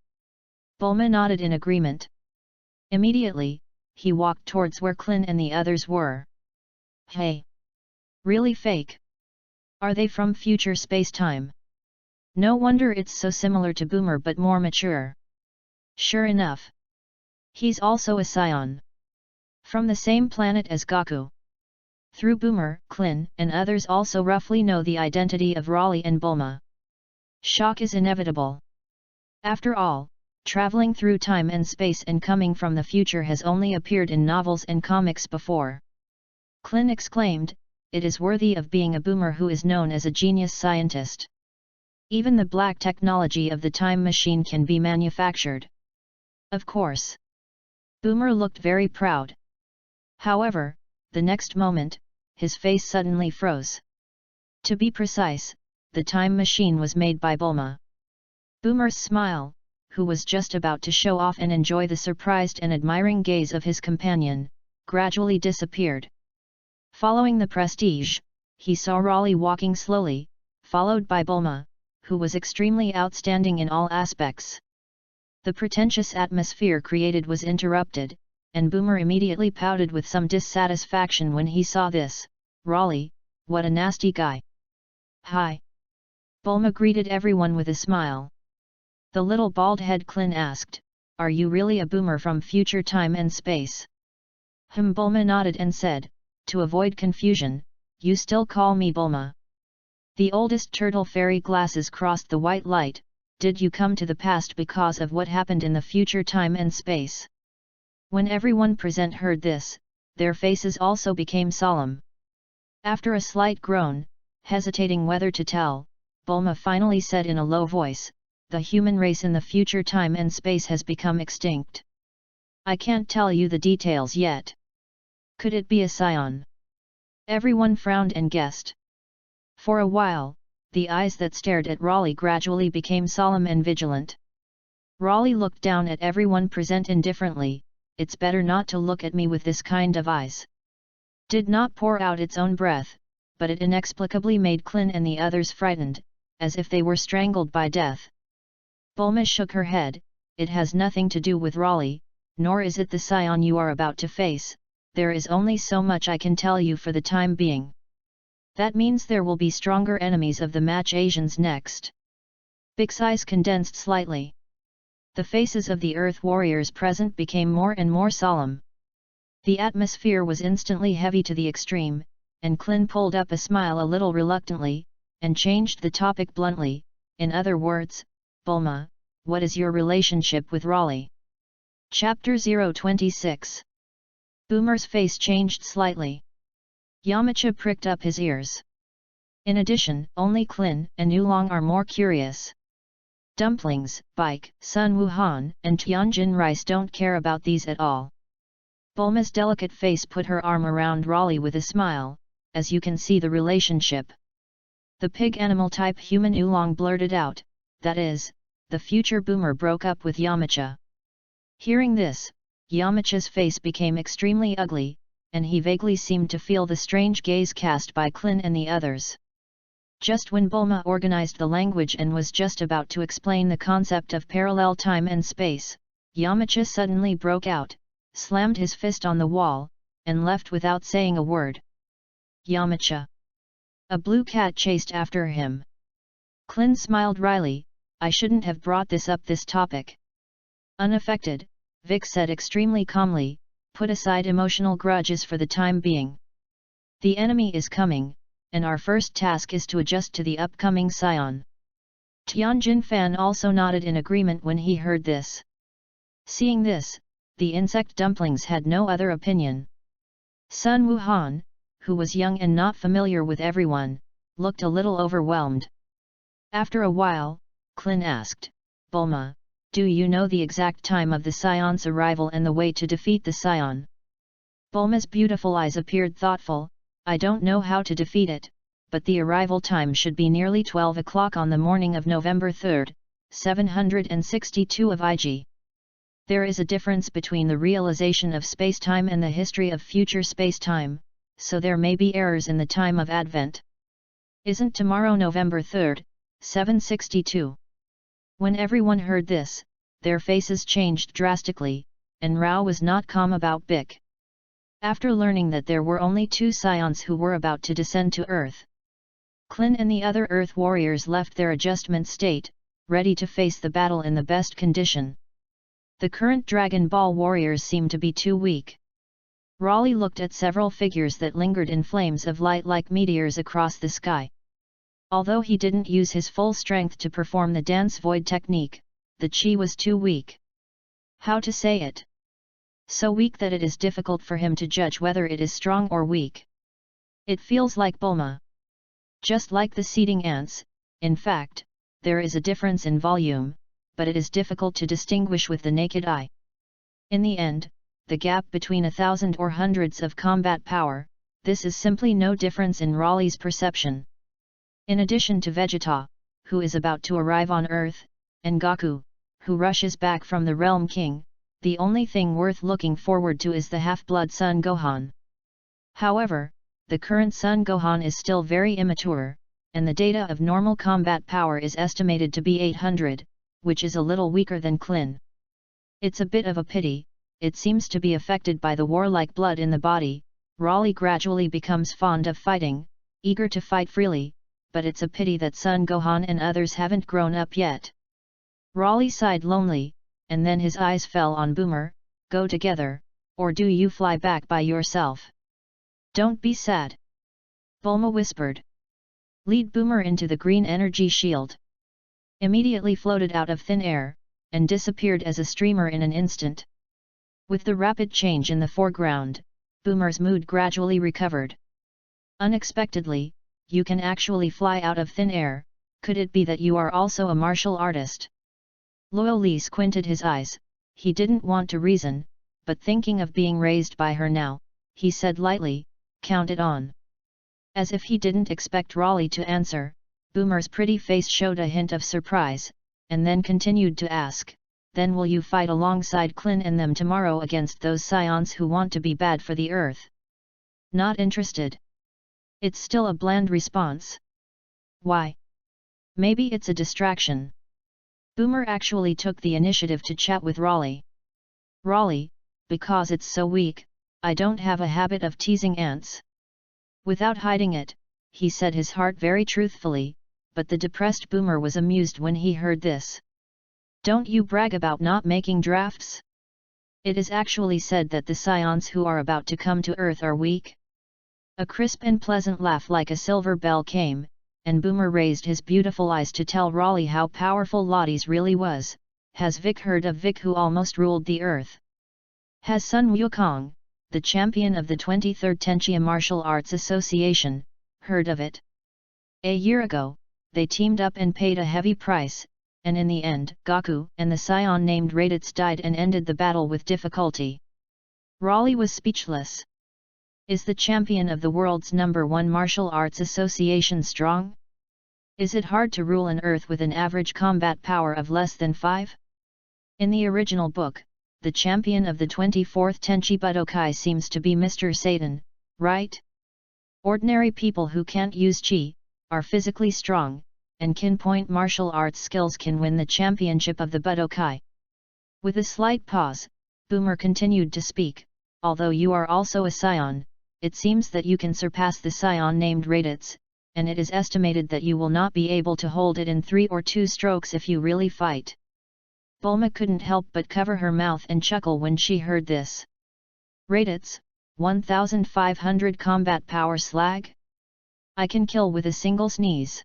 Bulma nodded in agreement. Immediately, he walked towards where Clin and the others were. "Hey! Really fake? Are they from future space-time? No wonder it's so similar to Boomer but more mature. Sure enough. He's also a Scion. From the same planet as Goku." Through Boomer, Clin and others also roughly know the identity of Raleigh and Bulma. Shock is inevitable. After all, traveling through time and space and coming from the future has only appeared in novels and comics before. Clin exclaimed, "It is worthy of being a Boomer who is known as a genius scientist. Even the black technology of the time machine can be manufactured." Of course. Boomer looked very proud. However, the next moment, his face suddenly froze. To be precise, the time machine was made by Bulma. Boomer's smile, who was just about to show off and enjoy the surprised and admiring gaze of his companion, gradually disappeared. Following the prestige, he saw Raleigh walking slowly, followed by Bulma, who was extremely outstanding in all aspects. The pretentious atmosphere created was interrupted, and Boomer immediately pouted with some dissatisfaction when he saw this. Raleigh, what a nasty guy. Hi. Bulma greeted everyone with a smile. The little bald-head Klin asked, are you really a Boomer from future time and space? Bulma nodded and said, to avoid confusion, you still call me Bulma. The oldest turtle fairy glasses crossed the white light. Did you come to the past because of what happened in the future time and space? When everyone present heard this, their faces also became solemn. After a slight groan, hesitating whether to tell, Bulma finally said in a low voice, the human race in the future time and space has become extinct. I can't tell you the details yet. Could it be a scion? Everyone frowned and guessed. For a while, the eyes that stared at Raleigh gradually became solemn and vigilant. Raleigh looked down at everyone present indifferently. It's better not to look at me with this kind of eyes. Did not pour out its own breath, but it inexplicably made Klin and the others frightened, as if they were strangled by death. Bulma shook her head, it has nothing to do with Raleigh, nor is it the scion you are about to face. There is only so much I can tell you for the time being. That means there will be stronger enemies of the match Asians next. Big's eyes condensed slightly. The faces of the Earth warriors present became more and more solemn. The atmosphere was instantly heavy to the extreme, and Klin pulled up a smile a little reluctantly, and changed the topic bluntly, in other words, Bulma, what is your relationship with Raleigh? Chapter 026. Boomer's face changed slightly. Yamcha pricked up his ears. In addition, only Klin and Oolong are more curious. Dumplings, Bike, Sun Wuhan, and Tianjin rice don't care about these at all. Bulma's delicate face put her arm around Raleigh with a smile, as you can see the relationship. The pig animal type human Oolong blurted out, that is, the future Boomer broke up with Yamcha. Hearing this, Yamcha's face became extremely ugly, and he vaguely seemed to feel the strange gaze cast by Klin and the others. Just when Bulma organized the language and was just about to explain the concept of parallel time and space, Yamcha suddenly broke out, slammed his fist on the wall, and left without saying a word. Yamcha! A blue cat chased after him. Klin smiled wryly, I shouldn't have brought this topic. Unaffected, Vic said extremely calmly, put aside emotional grudges for the time being. The enemy is coming, and our first task is to adjust to the upcoming scion. Tianjin Fan also nodded in agreement when he heard this. Seeing this, the insect dumplings had no other opinion. Sun Wuhan, who was young and not familiar with everyone, looked a little overwhelmed. After a while, Klin asked, Bulma, do you know the exact time of the scion's arrival and the way to defeat the scion? Bulma's beautiful eyes appeared thoughtful, I don't know how to defeat it, but the arrival time should be nearly 12 o'clock on the morning of November 3, 762 of IG. There is a difference between the realization of spacetime and the history of future spacetime, so there may be errors in the time of advent. Isn't tomorrow November 3, 762? When everyone heard this, their faces changed drastically, and Rao was not calm about Bic. After learning that there were only 2 scions who were about to descend to Earth, Klin and the other Earth warriors left their adjustment state, ready to face the battle in the best condition. The current Dragon Ball warriors seemed to be too weak. Raleigh looked at several figures that lingered in flames of light like meteors across the sky. Although he didn't use his full strength to perform the dance void technique, the chi was too weak. How to say it? So weak that it is difficult for him to judge whether it is strong or weak. It feels like Bulma. Just like the seeding ants, in fact, there is a difference in volume, but it is difficult to distinguish with the naked eye. In the end, the gap between 1,000 or hundreds of combat power, this is simply no difference in Raleigh's perception. In addition to Vegeta, who is about to arrive on Earth, and Goku, who rushes back from the Realm King, the only thing worth looking forward to is the half-blood Son Gohan. However, the current Son Gohan is still very immature, and the data of normal combat power is estimated to be 800, which is a little weaker than Klin. It's a bit of a pity, it seems to be affected by the warlike blood in the body. Raleigh gradually becomes fond of fighting, eager to fight freely, but it's a pity that Son Gohan and others haven't grown up yet. Raleigh sighed lonely, and then his eyes fell on Boomer. Go together, or do you fly back by yourself? Don't be sad, Bulma whispered. Lead Boomer into the green energy shield. Immediately floated out of thin air, and disappeared as a streamer in an instant. With the rapid change in the foreground, Boomer's mood gradually recovered. Unexpectedly, you can actually fly out of thin air. Could it be that you are also a martial artist? Luo Li squinted his eyes. He didn't want to reason, but thinking of being raised by her now, he said lightly, "Count it on." As if he didn't expect Raleigh to answer, Boomer's pretty face showed a hint of surprise, and then continued to ask, "Then will you fight alongside Klin and them tomorrow against those scions who want to be bad for the Earth?" Not interested. It's still a bland response. Why? Maybe it's a distraction. Boomer actually took the initiative to chat with Raleigh. Raleigh, because it's so weak, I don't have a habit of teasing ants. Without hiding it, he said his heart very truthfully, but the depressed Boomer was amused when he heard this. Don't you brag about not making drafts? It is actually said that the scions who are about to come to Earth are weak. A crisp and pleasant laugh like a silver bell came, and Boomer raised his beautiful eyes to tell Raleigh how powerful Lotties really was. Has Vic heard of Vic who almost ruled the Earth? Has Sun Wukong, the champion of the 23rd Tenchi Martial Arts Association, heard of it? A year ago, they teamed up and paid a heavy price, and in the end, Goku and the scion named Raditz died and ended the battle with difficulty. Raleigh was speechless. Is the champion of the world's #1 martial arts association strong? Is it hard to rule an Earth with an average combat power of less than 5? In the original book, the champion of the 24th Tenchi Budokai seems to be Mr. Satan, right? Ordinary people who can't use chi, are physically strong, and can point martial arts skills can win the championship of the Budokai. With a slight pause, Boomer continued to speak, although you are also a scion, it seems that you can surpass the scion named Raditz, and it is estimated that you will not be able to hold it in 3 or 2 strokes if you really fight. Bulma couldn't help but cover her mouth and chuckle when she heard this. Raditz, 1,500 combat power slag? I can kill with a single sneeze.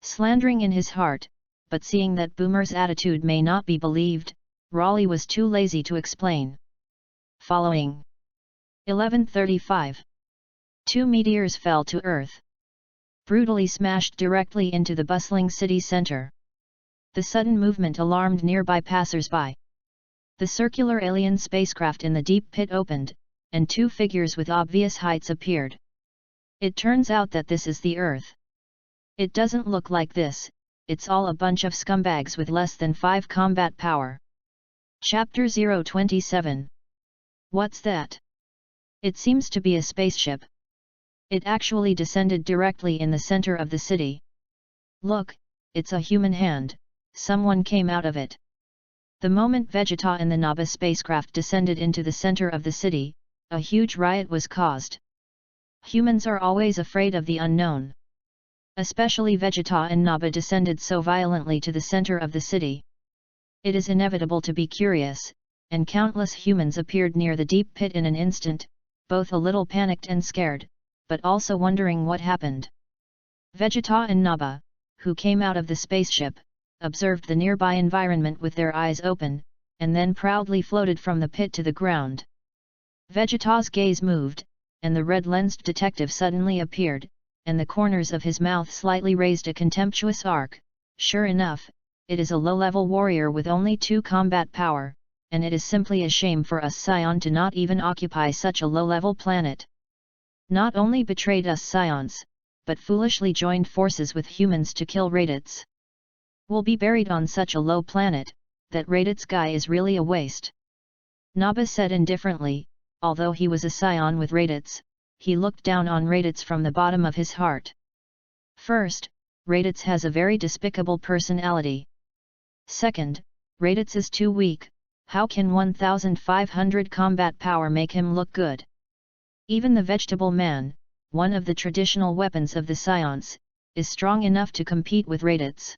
Slandering in his heart, but seeing that Boomer's attitude may not be believed, Raleigh was too lazy to explain. Following 11:35. 2 meteors fell to Earth. Brutally smashed directly into the bustling city center. The sudden movement alarmed nearby passers-by. The circular alien spacecraft in the deep pit opened, and 2 figures with obvious heights appeared. It turns out that this is the Earth. It doesn't look like this, it's all a bunch of scumbags with less than 5 combat power. Chapter 027. What's that? It seems to be a spaceship. It actually descended directly in the center of the city. Look, it's a human hand, someone came out of it. The moment Vegeta and the Naba spacecraft descended into the center of the city, a huge riot was caused. Humans are always afraid of the unknown. Especially Vegeta and Naba descended so violently to the center of the city. It is inevitable to be curious, and countless humans appeared near the deep pit in an instant, both a little panicked and scared, but also wondering what happened. Vegeta and Naba, who came out of the spaceship, observed the nearby environment with their eyes open, and then proudly floated from the pit to the ground. Vegeta's gaze moved, and the red-lensed detective suddenly appeared, and the corners of his mouth slightly raised a contemptuous arc. Sure enough, it is a low-level warrior with only 2 combat power, and it is simply a shame for us Scion to not even occupy such a low-level planet. Not only betrayed us Scions, but foolishly joined forces with humans to kill Raditz. We'll be buried on such a low planet, that Raditz guy is really a waste. Naba said indifferently, although he was a Scion with Raditz, he looked down on Raditz from the bottom of his heart. First, Raditz has a very despicable personality. Second, Raditz is too weak. How can 1500 combat power make him look good? Even the vegetable man, one of the traditional weapons of the Scions, is strong enough to compete with Raditz.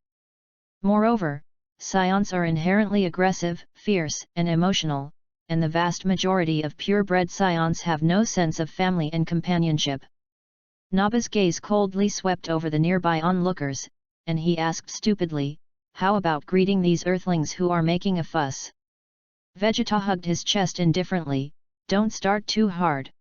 Moreover, Scions are inherently aggressive, fierce, and emotional, and the vast majority of purebred Scions have no sense of family and companionship. Naba's gaze coldly swept over the nearby onlookers, and he asked stupidly, "How about greeting these earthlings who are making a fuss?" Vegeta hugged his chest indifferently, "Don't start too hard.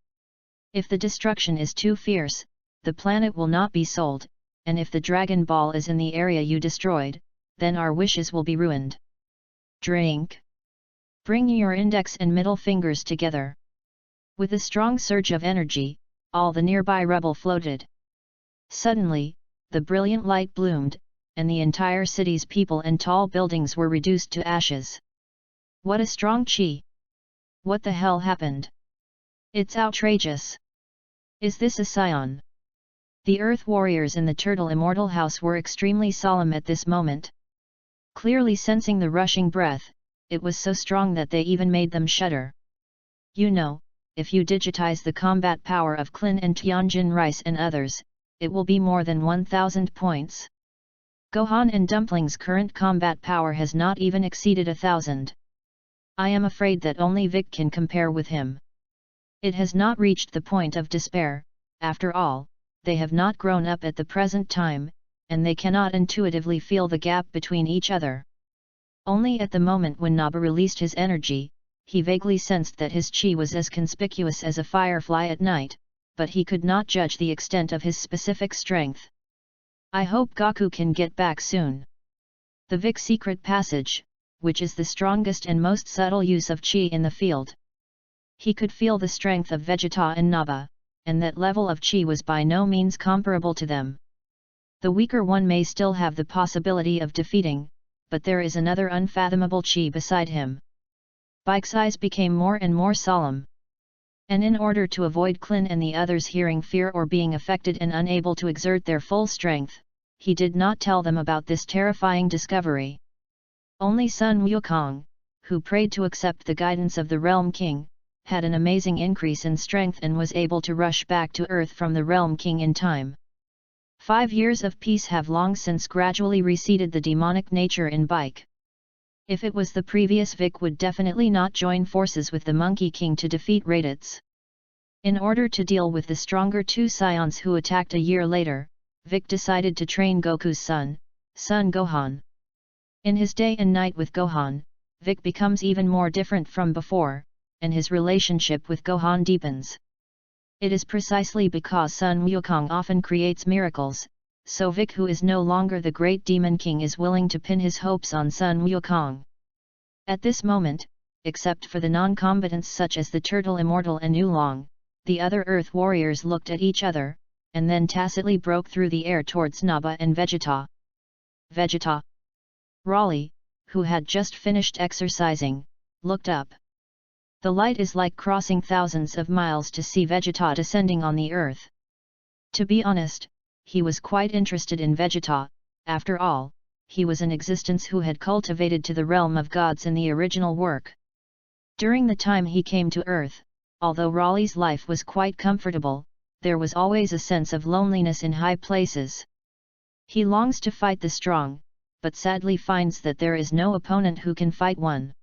If the destruction is too fierce, the planet will not be sold, and if the Dragon Ball is in the area you destroyed, then our wishes will be ruined. Drink. Bring your index and middle fingers together." With a strong surge of energy, all the nearby rubble floated. Suddenly, the brilliant light bloomed, and the entire city's people and tall buildings were reduced to ashes. What a strong chi! What the hell happened? It's outrageous! Is this a Scion? The Earth warriors in the Turtle Immortal House were extremely solemn at this moment. Clearly sensing the rushing breath, it was so strong that they even made them shudder. You know, if you digitize the combat power of Klin and Tianjin Rice and others, it will be more than 1000 points. Gohan and Dumpling's current combat power has not even exceeded 1000. I am afraid that only Vic can compare with him. It has not reached the point of despair. After all, they have not grown up at the present time, and they cannot intuitively feel the gap between each other. Only at the moment when Naba released his energy, he vaguely sensed that his chi was as conspicuous as a firefly at night, but he could not judge the extent of his specific strength. I hope Goku can get back soon. The Vic secret passage, which is the strongest and most subtle use of chi in the field. He could feel the strength of Vegeta and Naba, and that level of chi was by no means comparable to them. The weaker one may still have the possibility of defeating, but there is another unfathomable chi beside him. Bike's eyes became more and more solemn. And in order to avoid Klin and the others hearing fear or being affected and unable to exert their full strength, he did not tell them about this terrifying discovery. Only Sun Wukong, who prayed to accept the guidance of the Realm King, had an amazing increase in strength and was able to rush back to Earth from the Realm King in time. 5 years of peace have long since gradually receded the demonic nature in Bike. If it was the previous Vic would definitely not join forces with the Monkey King to defeat Raditz. In order to deal with the stronger two Scions who attacked a year later, Vic decided to train Goku's son Gohan. In his day and night with Gohan, Vic becomes even more different from before, and his relationship with Gohan deepens. It is precisely because Sun Wukong often creates miracles, so Vic, who is no longer the great Demon King, is willing to pin his hopes on Sun Wukong. At this moment, except for the non-combatants such as the Turtle Immortal and Oolong, the other Earth warriors looked at each other, and then tacitly broke through the air towards Naba and Vegeta. Vegeta! Raleigh, who had just finished exercising, looked up. The light is like crossing thousands of miles to see Vegeta descending on the earth. To be honest, he was quite interested in Vegeta. After all, he was an existence who had cultivated to the realm of gods in the original work. During the time he came to Earth, although Raleigh's life was quite comfortable, there was always a sense of loneliness in high places. He longs to fight the strong, but sadly finds that there is no opponent who can fight one.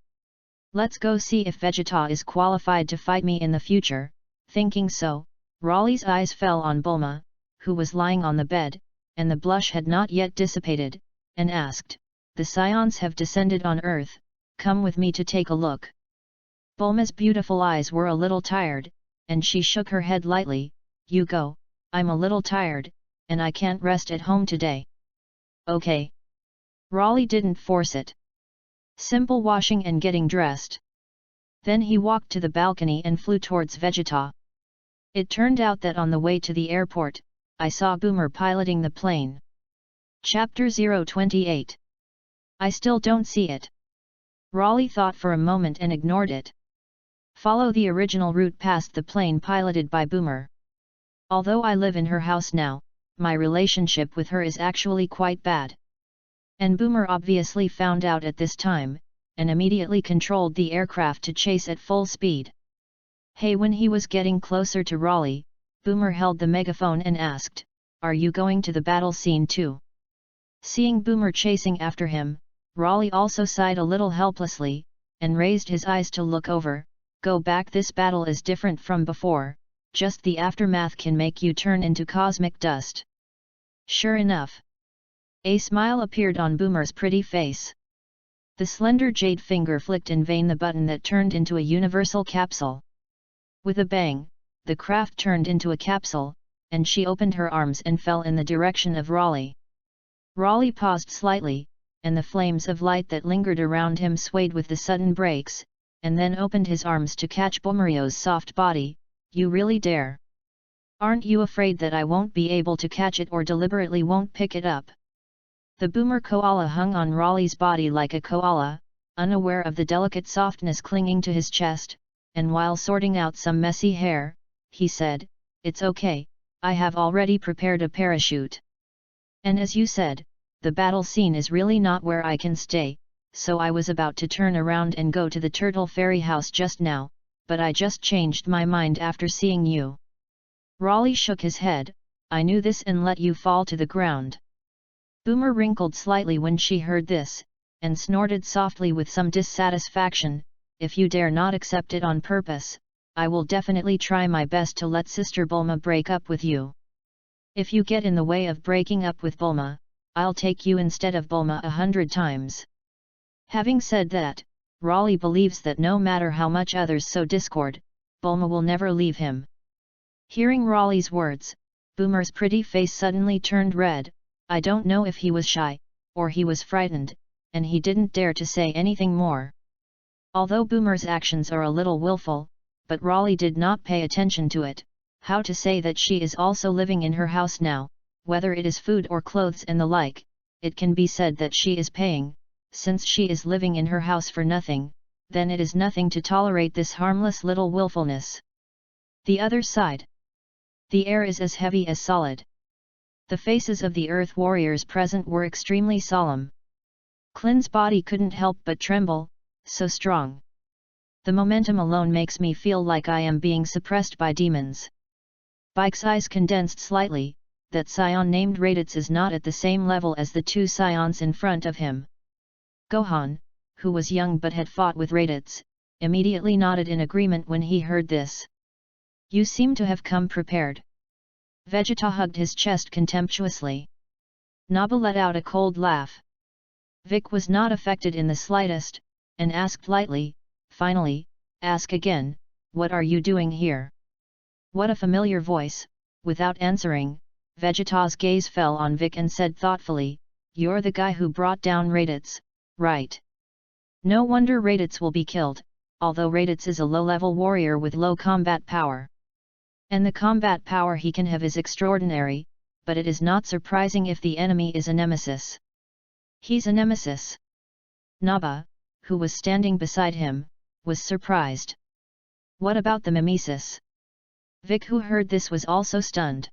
Let's go see if Vegeta is qualified to fight me in the future. Thinking so, Raleigh's eyes fell on Bulma, who was lying on the bed, and the blush had not yet dissipated, and asked, "The Scions have descended on Earth, come with me to take a look." Bulma's beautiful eyes were a little tired, and she shook her head lightly. "You go, I'm a little tired, and I can't rest at home today." "Okay." Raleigh didn't force it. Simple washing and getting dressed, Then he walked to the balcony and flew towards Vegeta. It turned out that on the way to the airport, I saw Boomer piloting the plane. Chapter 028. I still don't see it. Raleigh thought for a moment and ignored it. Follow the original route past the plane piloted by Boomer. Although I live in her house now, my relationship with her is actually quite bad. And Boomer obviously found out at this time, and immediately controlled the aircraft to chase at full speed. Hey, when he was getting closer to Raleigh, Boomer held the megaphone and asked, "Are you going to the battle scene too?" Seeing Boomer chasing after him, Raleigh also sighed a little helplessly, and raised his eyes to look over. "Go back, this battle is different from before, just the aftermath can make you turn into cosmic dust." Sure enough. A smile appeared on Boomer's pretty face. The slender jade finger flicked in vain the button that turned into a universal capsule. With a bang, the craft turned into a capsule, and she opened her arms and fell in the direction of Raleigh. Raleigh paused slightly, and the flames of light that lingered around him swayed with the sudden brakes, and then opened his arms to catch Boomerio's soft body. "You really dare? Aren't you afraid that I won't be able to catch it or deliberately won't pick it up?" The Boomer koala hung on Raleigh's body like a koala, unaware of the delicate softness clinging to his chest, and while sorting out some messy hair, he said, "It's okay, I have already prepared a parachute. And as you said, the battle scene is really not where I can stay, so I was about to turn around and go to the Turtle Fairy house just now, but I just changed my mind after seeing you." Raleigh shook his head. "I knew this and let you fall to the ground." Boomer wrinkled slightly when she heard this, and snorted softly with some dissatisfaction. "If you dare not accept it on purpose, I will definitely try my best to let Sister Bulma break up with you. If you get in the way of breaking up with Bulma, I'll take you instead of Bulma 100 times. Having said that, Raleigh believes that no matter how much others sow discord, Bulma will never leave him. Hearing Raleigh's words, Boomer's pretty face suddenly turned red. I don't know if he was shy, or he was frightened, and he didn't dare to say anything more. Although Boomer's actions are a little willful, but Raleigh did not pay attention to it. How to say that she is also living in her house now, whether it is food or clothes and the like, it can be said that she is paying, since she is living in her house for nothing, then it is nothing to tolerate this harmless little willfulness. The other side. The air is as heavy as solid. The faces of the Earth warriors present were extremely solemn. Klin's body couldn't help but tremble, so strong. The momentum alone makes me feel like I am being suppressed by demons. Bike's eyes condensed slightly. That scion named Raditz is not at the same level as the two scions in front of him. Gohan, who was young but had fought with Raditz, immediately nodded in agreement when he heard this. "You seem to have come prepared." Vegeta hugged his chest contemptuously. Naba let out a cold laugh. Vic was not affected in the slightest, and asked lightly, "Finally, ask again, what are you doing here?" What a familiar voice. Without answering, Vegeta's gaze fell on Vic and said thoughtfully, "You're the guy who brought down Raditz, right? No wonder Raditz will be killed, although Raditz is a low-level warrior with low combat power. And the combat power he can have is extraordinary, but it is not surprising if the enemy is a nemesis." "He's a nemesis?" Naba, who was standing beside him, was surprised. "What about the mimesis?" Vic, who heard this, was also stunned.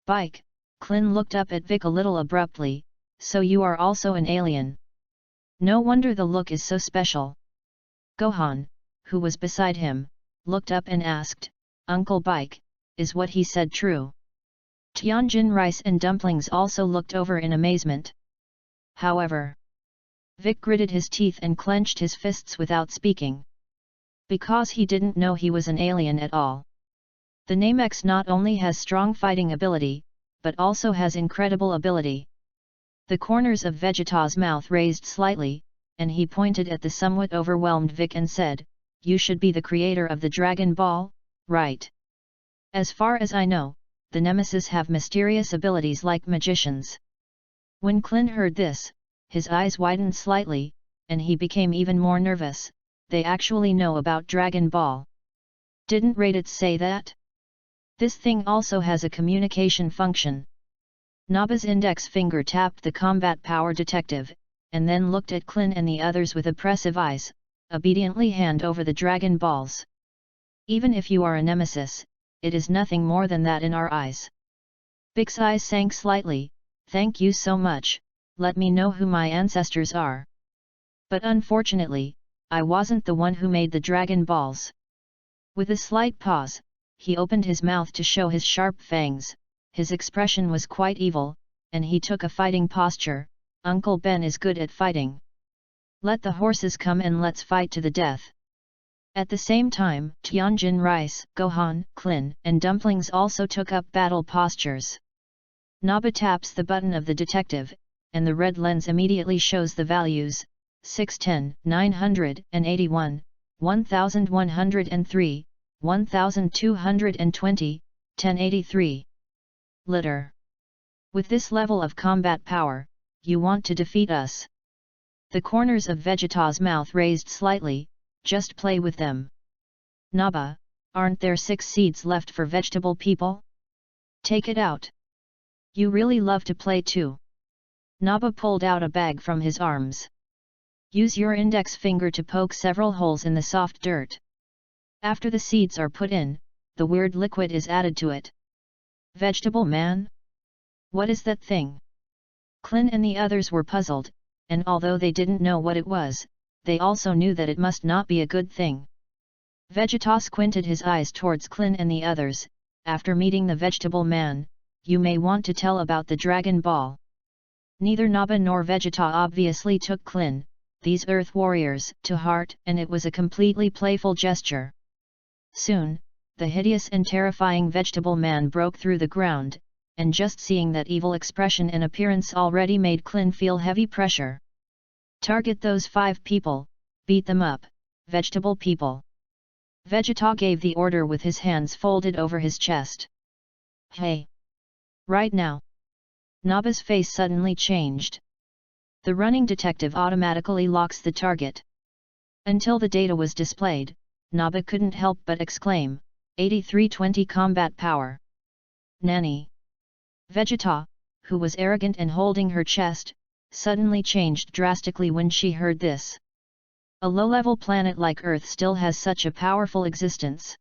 "Bike," Klin looked up at Vic a little abruptly, "so you are also an alien? No wonder the look is so special." Gohan, who was beside him, looked up and asked, "Uncle Bike, is what he said true?" Tianjin Rice and Dumplings also looked over in amazement. However, Vic gritted his teeth and clenched his fists without speaking. Because he didn't know he was an alien at all. The Namex not only has strong fighting ability, but also has incredible ability. The corners of Vegeta's mouth raised slightly, and he pointed at the somewhat overwhelmed Vic and said, "You should be the creator of the Dragon Ball, right? As far as I know, the Nemesis have mysterious abilities like magicians." When Klin heard this, his eyes widened slightly, and he became even more nervous. they actually know about Dragon Ball. Didn't Raditz say that? This thing also has a communication function. Naba's index finger tapped the combat power detective, and then looked at Klin and the others with oppressive eyes, obediently hand over the Dragon Balls. Even if you are a nemesis, it is nothing more than that in our eyes. Big's eyes sank slightly. Thank you so much, let me know who my ancestors are. But unfortunately, I wasn't the one who made the Dragon Balls. With a slight pause, he opened his mouth to show his sharp fangs. His expression was quite evil, and he took a fighting posture. Uncle Ben is good at fighting. Let the horses come and let's fight to the death. At the same time, Tianjin Rice, Gohan, Klin, and Dumplings also took up battle postures. Naba taps the button of the detective, and the red lens immediately shows the values: 610, 981, 1103, 1220, 1083. Litter. With this level of combat power, you want to defeat us? The corners of Vegeta's mouth raised slightly. Just play with them. Naba, aren't there 6 seeds left for vegetable people? Take it out. You really love to play too. Naba pulled out a bag from his arms. Use your index finger to poke several holes in the soft dirt. After the seeds are put in, the weird liquid is added to it. Vegetable man? What is that thing? Klin and the others were puzzled, and although they didn't know what it was, they also knew that it must not be a good thing. Vegeta squinted his eyes towards Klin and the others. After meeting the vegetable man, you may want to tell about the Dragon Ball. Neither Naba nor Vegeta obviously took Klin, these Earth warriors, to heart, and it was a completely playful gesture. Soon, the hideous and terrifying vegetable man broke through the ground, and just seeing that evil expression and appearance already made Klin feel heavy pressure. Target those 5 people, beat them up, vegetable people. Vegeta gave the order with his hands folded over his chest. Hey! Right now! Naba's face suddenly changed. The running detective automatically locks the target. Until the data was displayed, Naba couldn't help but exclaim, 8320 combat power. Nanny! Vegeta, who was arrogant and holding her chest, suddenly changed drastically when she heard this. A low-level planet like Earth still has such a powerful existence.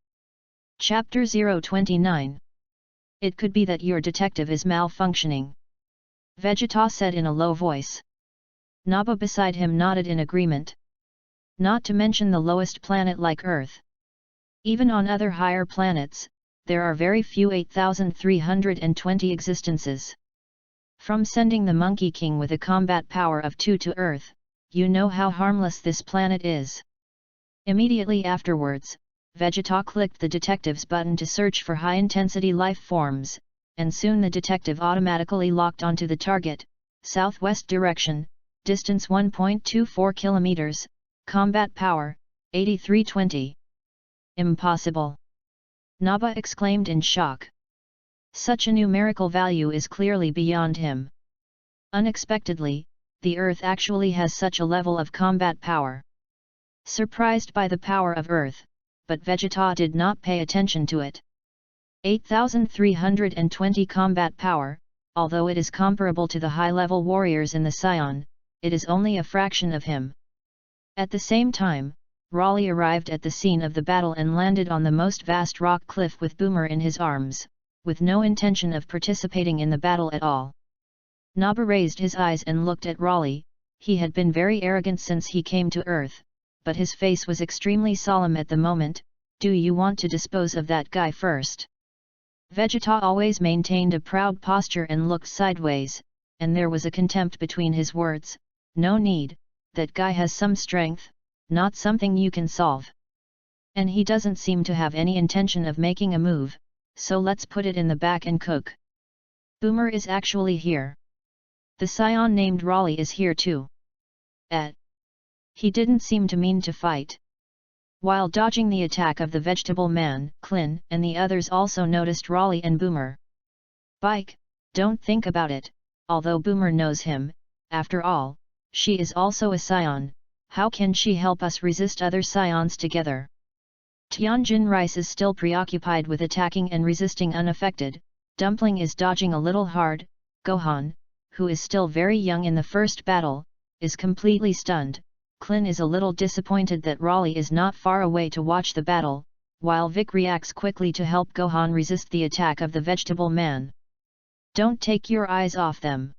Chapter 029. It could be that your detective is malfunctioning. Vegeta said in a low voice. Naba beside him nodded in agreement. Not to mention the lowest planet like Earth. Even on other higher planets, there are very few 8,320 existences. From sending the Monkey King with a combat power of 2 to Earth, you know how harmless this planet is. Immediately afterwards, Vegeta clicked the detective's button to search for high-intensity life forms, and soon the detective automatically locked onto the target, southwest direction, distance 1.24 kilometers, combat power, 8320. Impossible! Naba exclaimed in shock. Such a numerical value is clearly beyond him. Unexpectedly, the Earth actually has such a level of combat power. Surprised by the power of Earth, but Vegeta did not pay attention to it. 8,320 combat power, although it is comparable to the high-level warriors in the Scion, it is only a fraction of him. At the same time, Raleigh arrived at the scene of the battle and landed on the most vast rock cliff with Boomer in his arms, with no intention of participating in the battle at all. Naba raised his eyes and looked at Raleigh. He had been very arrogant since he came to Earth, but his face was extremely solemn at the moment. Do you want to dispose of that guy first? Vegeta always maintained a proud posture and looked sideways, and there was a contempt between his words. No need, that guy has some strength, not something you can solve. And he doesn't seem to have any intention of making a move, so let's put it in the back and cook. Boomer is actually here. The Scion named Raleigh is here too. He didn't seem to mean to fight. While dodging the attack of the vegetable man, Klin and the others also noticed Raleigh and Boomer. Bike, don't think about it, although Boomer knows him, after all, she is also a Scion, how can she help us resist other scions together? Tianjin Rice is still preoccupied with attacking and resisting unaffected. Dumpling is dodging a little hard. Gohan, who is still very young in the first battle, is completely stunned. Clin is a little disappointed that Raleigh is not far away to watch the battle, while Vic reacts quickly to help Gohan resist the attack of the vegetable man. Don't take your eyes off them!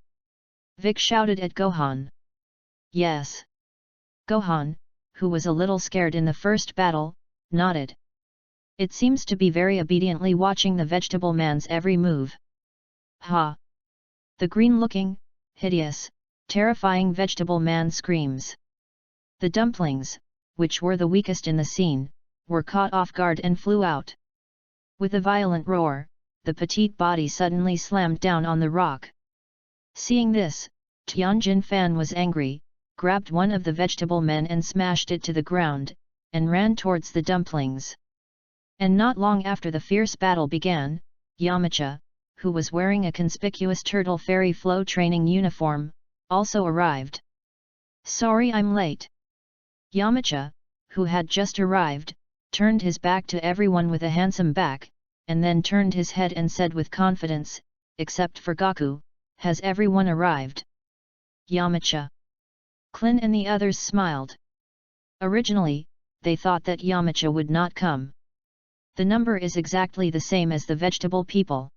Vic shouted at Gohan. Yes. Gohan, who was a little scared in the first battle, nodded. It seems to be very obediently watching the vegetable man's every move. Ha! The green-looking, hideous, terrifying vegetable man screams. The dumplings, which were the weakest in the scene, were caught off guard and flew out. With a violent roar, the petite body suddenly slammed down on the rock. Seeing this, Tianjin Fan was angry, grabbed one of the vegetable men and smashed it to the ground, and ran towards the dumplings. And not long after the fierce battle began, Yamcha, who was wearing a conspicuous Turtle Fairy Flow training uniform, also arrived. Sorry I'm late. Yamcha, who had just arrived, turned his back to everyone with a handsome back, and then turned his head and said with confidence, except for Goku, has everyone arrived? Yamcha. Clin and the others smiled. Originally, they thought that Yamcha would not come. The number is exactly the same as the vegetable people.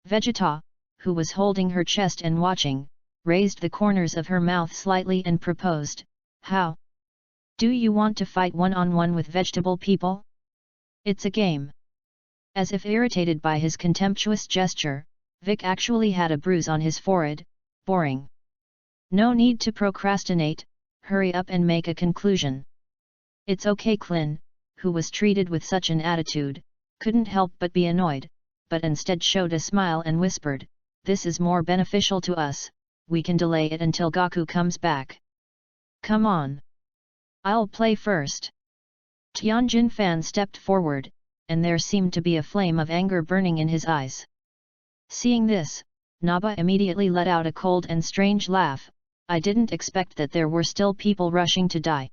Vegeta, who was holding her chest and watching, raised the corners of her mouth slightly and proposed, how? Do you want to fight one-on-one with vegetable people? It's a game. As if irritated by his contemptuous gesture, Vic actually had a bruise on his forehead. Boring. No need to procrastinate, hurry up and make a conclusion. It's okay. Clin, who was treated with such an attitude, couldn't help but be annoyed, but instead showed a smile and whispered, this is more beneficial to us, we can delay it until Goku comes back. Come on. I'll play first. Tianjin Fan stepped forward, and there seemed to be a flame of anger burning in his eyes. Seeing this, Naba immediately let out a cold and strange laugh. I didn't expect that there were still people rushing to die.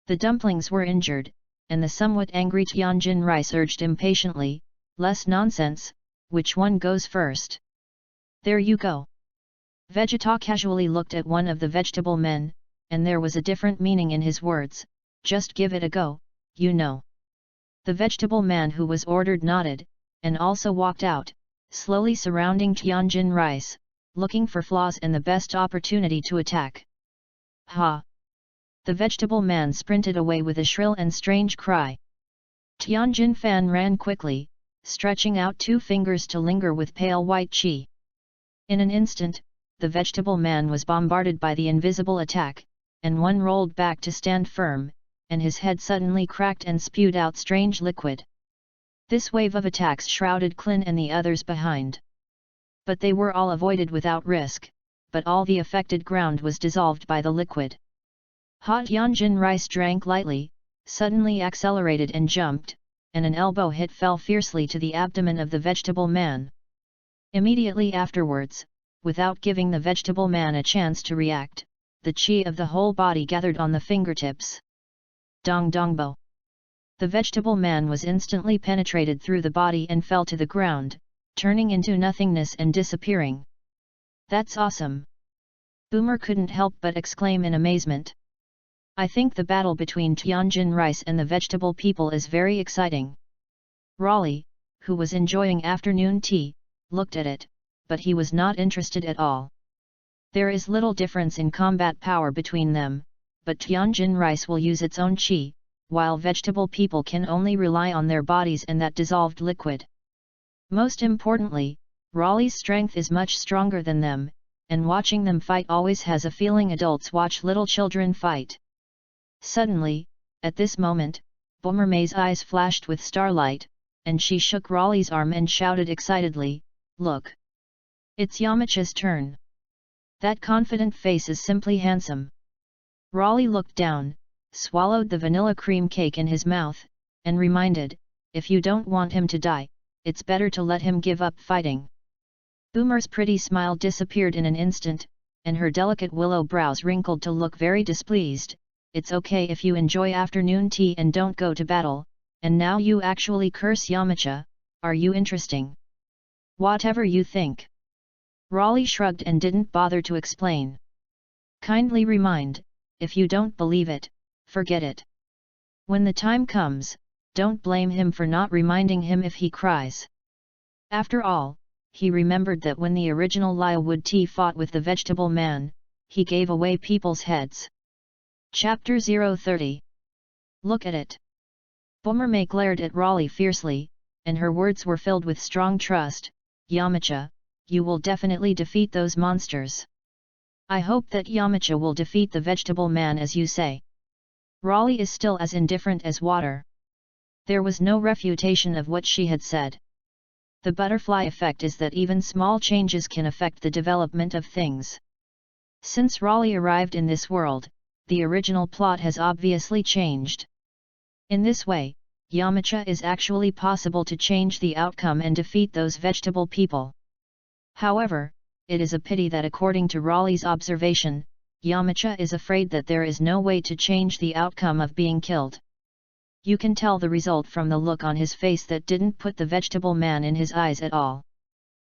The dumplings were injured, and the somewhat angry Tianjin Rice urged impatiently, less nonsense, which one goes first? There you go. Vegeta casually looked at one of the vegetable men, and there was a different meaning in his words, just give it a go, you know. The vegetable man who was ordered nodded, and also walked out, slowly surrounding Tianjin Rice, looking for flaws and the best opportunity to attack. Ha! The vegetable man sprinted away with a shrill and strange cry. Tianjin Fan ran quickly, stretching out 2 fingers to linger with pale white chi. In an instant, the vegetable man was bombarded by the invisible attack, and one rolled back to stand firm, and his head suddenly cracked and spewed out strange liquid. This wave of attacks shrouded Clin and the others behind. But they were all avoided without risk, but all the affected ground was dissolved by the liquid. Tianjin Rice drank lightly, suddenly accelerated and jumped, and an elbow hit fell fiercely to the abdomen of the vegetable man. Immediately afterwards, without giving the vegetable man a chance to react, the chi of the whole body gathered on the fingertips. Dong Dongbo. The vegetable man was instantly penetrated through the body and fell to the ground, turning into nothingness and disappearing. That's awesome! Boomer couldn't help but exclaim in amazement. I think the battle between Tianjin Rice and the vegetable people is very exciting. Raleigh, who was enjoying afternoon tea, looked at it, but he was not interested at all. There is little difference in combat power between them, but Tianjin Rice will use its own chi, while vegetable people can only rely on their bodies and that dissolved liquid. Most importantly, Raleigh's strength is much stronger than them, and watching them fight always has a feeling adults watch little children fight. Suddenly, at this moment, Boomer May's eyes flashed with starlight, and she shook Raleigh's arm and shouted excitedly, "Look! It's Yamcha's turn! That confident face is simply handsome!" Raleigh looked down, swallowed the vanilla cream cake in his mouth, and reminded, if you don't want him to die, it's better to let him give up fighting. Boomer's pretty smile disappeared in an instant, and her delicate willow brows wrinkled to look very displeased. it's okay if you enjoy afternoon tea and don't go to battle, and now you actually curse Yamcha, are you interesting? Whatever you think. Raleigh shrugged and didn't bother to explain. Kindly remind, if you don't believe it, forget it. When the time comes, don't blame him for not reminding him if he cries. After all, he remembered that when the original Liawood Tea fought with the Vegetable Man, he gave away people's heads. Chapter 030. Look at it. Boomerang glared at Raleigh fiercely, and her words were filled with strong trust. Yamcha, you will definitely defeat those monsters. I hope that Yamcha will defeat the Vegetable Man as you say. Raleigh is still as indifferent as water. There was no refutation of what she had said. The butterfly effect is that even small changes can affect the development of things. Since Raleigh arrived in this world, the original plot has obviously changed. In this way, Yamcha is actually possible to change the outcome and defeat those vegetable people. However, it is a pity that according to Raleigh's observation, Yamcha is afraid that there is no way to change the outcome of being killed. You can tell the result from the look on his face that didn't put the Vegetable Man in his eyes at all.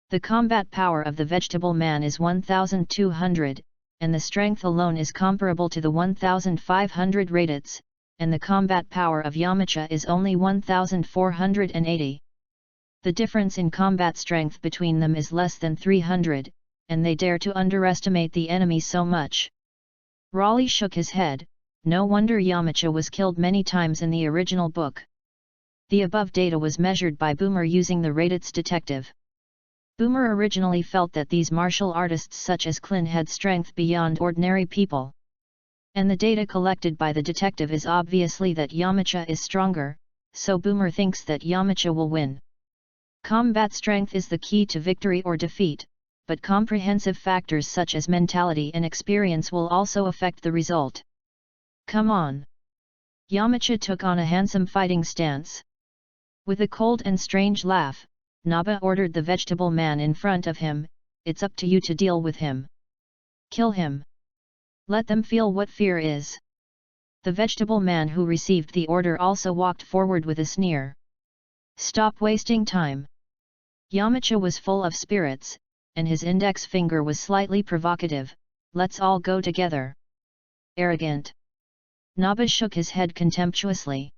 The combat power of the Vegetable Man is 1200, and the strength alone is comparable to the 1500 Raditz, and the combat power of Yamcha is only 1480. The difference in combat strength between them is less than 300, and they dare to underestimate the enemy so much. Raleigh shook his head. No wonder Yamcha was killed many times in the original book. The above data was measured by Boomer using the Raditz detective. Boomer originally felt that these martial artists such as Klin had strength beyond ordinary people. And the data collected by the detective is obviously that Yamcha is stronger, so Boomer thinks that Yamcha will win. Combat strength is the key to victory or defeat, but comprehensive factors such as mentality and experience will also affect the result. Come on! Yamcha took on a handsome fighting stance. With a cold and strange laugh, Naba ordered the Vegetable Man in front of him, it's up to you to deal with him. Kill him. Let them feel what fear is. The Vegetable Man who received the order also walked forward with a sneer. Stop wasting time. Yamcha was full of spirits, and his index finger was slightly provocative. Let's all go together. Arrogant. Naba shook his head contemptuously.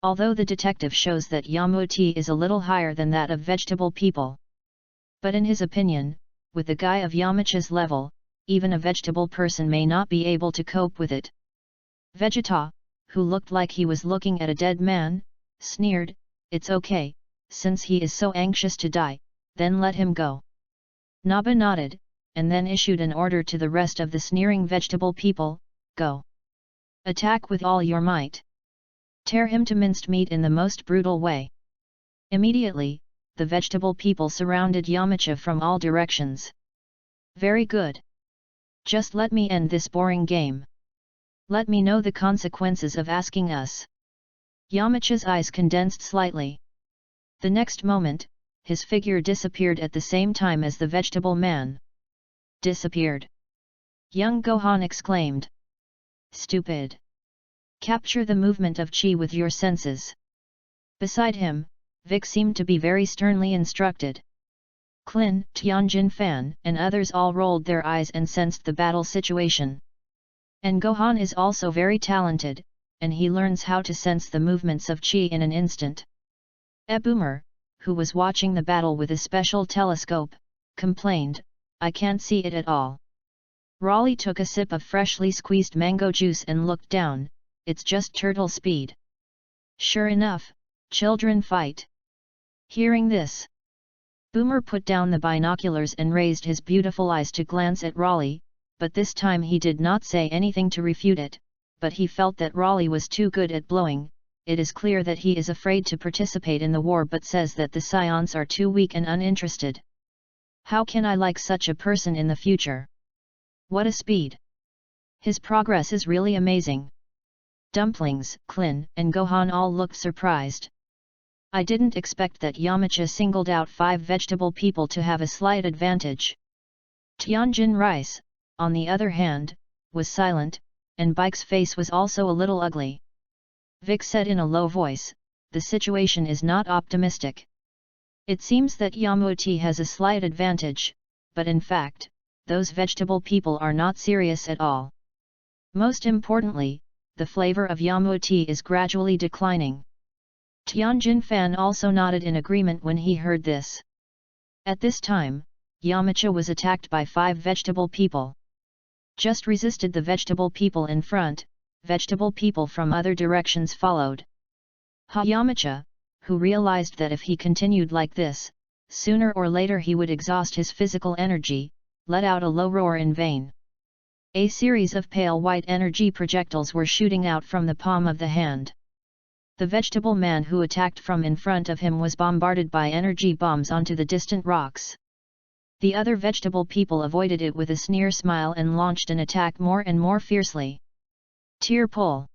Although the detective shows that Yamcha is a little higher than that of vegetable people. But in his opinion, with a guy of Yamcha's level, even a vegetable person may not be able to cope with it. Vegeta, who looked like he was looking at a dead man, sneered, it's okay, since he is so anxious to die, then let him go. Naba nodded, and then issued an order to the rest of the sneering vegetable people, go. Attack with all your might. Tear him to minced meat in the most brutal way. Immediately, the vegetable people surrounded Yamcha from all directions. Very good. Just let me end this boring game. Let me know the consequences of asking us. Yamcha's eyes condensed slightly. The next moment, his figure disappeared at the same time as the Vegetable Man. Disappeared. Young Gohan exclaimed. Stupid. Capture the movement of Chi with your senses. Beside him, Vic seemed to be very sternly instructed. Klin, Tianjin Fan and others all rolled their eyes and sensed the battle situation. And Gohan is also very talented, and he learns how to sense the movements of Chi in an instant. Boomer, who was watching the battle with a special telescope, complained, I can't see it at all. Raleigh took a sip of freshly squeezed mango juice and looked down, it's just turtle speed. Sure enough, children fight. Hearing this, Boomer put down the binoculars and raised his beautiful eyes to glance at Raleigh, but this time he did not say anything to refute it, but he felt that Raleigh was too good at blowing. It is clear that he is afraid to participate in the war but says that the Scions are too weak and uninterested. How can I like such a person in the future? What a speed! His progress is really amazing. Dumplings, Klin, and Gohan all looked surprised. I didn't expect that Yamcha singled out 5 vegetable people to have a slight advantage. Tianjin Rice, on the other hand, was silent, and Bike's face was also a little ugly. Vic said in a low voice, "The situation is not optimistic. It seems that Yamauti has a slight advantage, but in fact, those vegetable people are not serious at all. Most importantly, the flavor of Yamauti is gradually declining." Tianjin Fan also nodded in agreement when he heard this. At this time, Yamacha was attacked by 5 vegetable people. Just resisted the vegetable people in front, vegetable people from other directions followed. Yamacha, who realized that if he continued like this, sooner or later he would exhaust his physical energy, let out a low roar in vain. A series of pale white energy projectiles were shooting out from the palm of the hand. The vegetable man who attacked from in front of him was bombarded by energy bombs onto the distant rocks. The other vegetable people avoided it with a sneer smile and launched an attack more and more fiercely. Tear pull.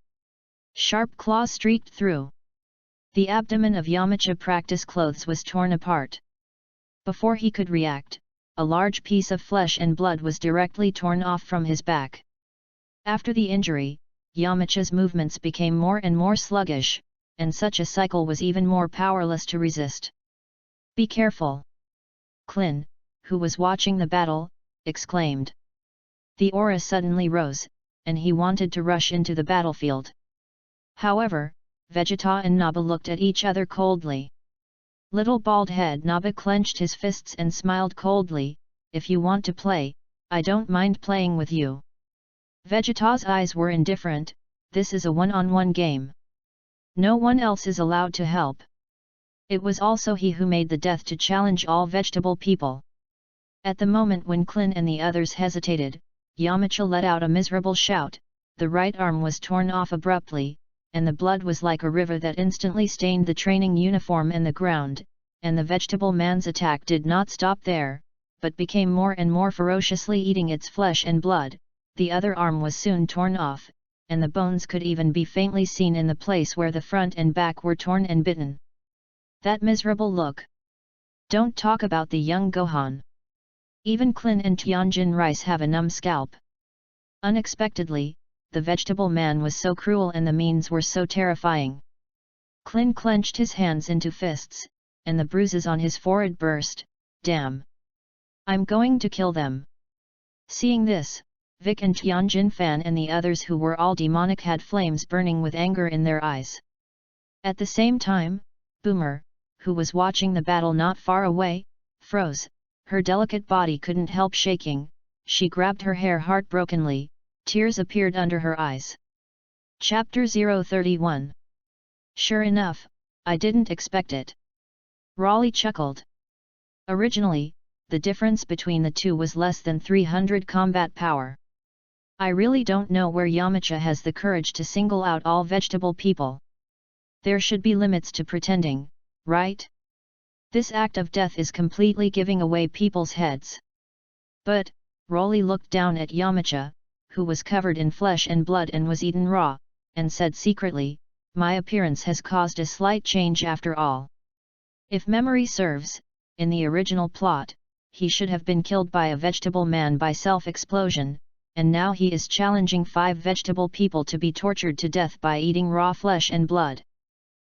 Sharp claws streaked through. The abdomen of Yamacha practice clothes was torn apart. Before he could react, a large piece of flesh and blood was directly torn off from his back. After the injury, Yamacha's movements became more and more sluggish, and such a cycle was even more powerless to resist. "Be careful!" Klin, who was watching the battle, exclaimed. The aura suddenly rose, and he wanted to rush into the battlefield. However, Vegeta and Naba looked at each other coldly. Little bald head Naba clenched his fists and smiled coldly, "If you want to play, I don't mind playing with you." Vegeta's eyes were indifferent, "This is a one-on-one game. No one else is allowed to help." It was also he who made the death to challenge all vegetable people. At the moment when Klin and the others hesitated, Yamacha let out a miserable shout, the right arm was torn off abruptly, and the blood was like a river that instantly stained the training uniform and the ground, and the vegetable man's attack did not stop there, but became more and more ferociously eating its flesh and blood. The other arm was soon torn off, and the bones could even be faintly seen in the place where the front and back were torn and bitten. That miserable look! Don't talk about the young Gohan. Even Klin and Tianjin Rice have a numb scalp. Unexpectedly, the vegetable man was so cruel and the means were so terrifying. Klin clenched his hands into fists, and the bruises on his forehead burst. "Damn! I'm going to kill them." Seeing this, Vic and Tianjin Fan and the others who were all demonic had flames burning with anger in their eyes. At the same time, Boomer, who was watching the battle not far away, froze. Her delicate body couldn't help shaking, she grabbed her hair heartbrokenly, tears appeared under her eyes. Chapter 031. Sure enough, I didn't expect it. Raleigh chuckled. Originally, the difference between the two was less than 300 combat power. I really don't know where Yamacha has the courage to single out all vegetable people. There should be limits to pretending, right? This act of death is completely giving away people's heads. But, Raleigh looked down at Yamacha, who was covered in flesh and blood and was eaten raw, and said secretly, "My appearance has caused a slight change after all. If memory serves, in the original plot, he should have been killed by a vegetable man by self-explosion, and now he is challenging 5 vegetable people to be tortured to death by eating raw flesh and blood."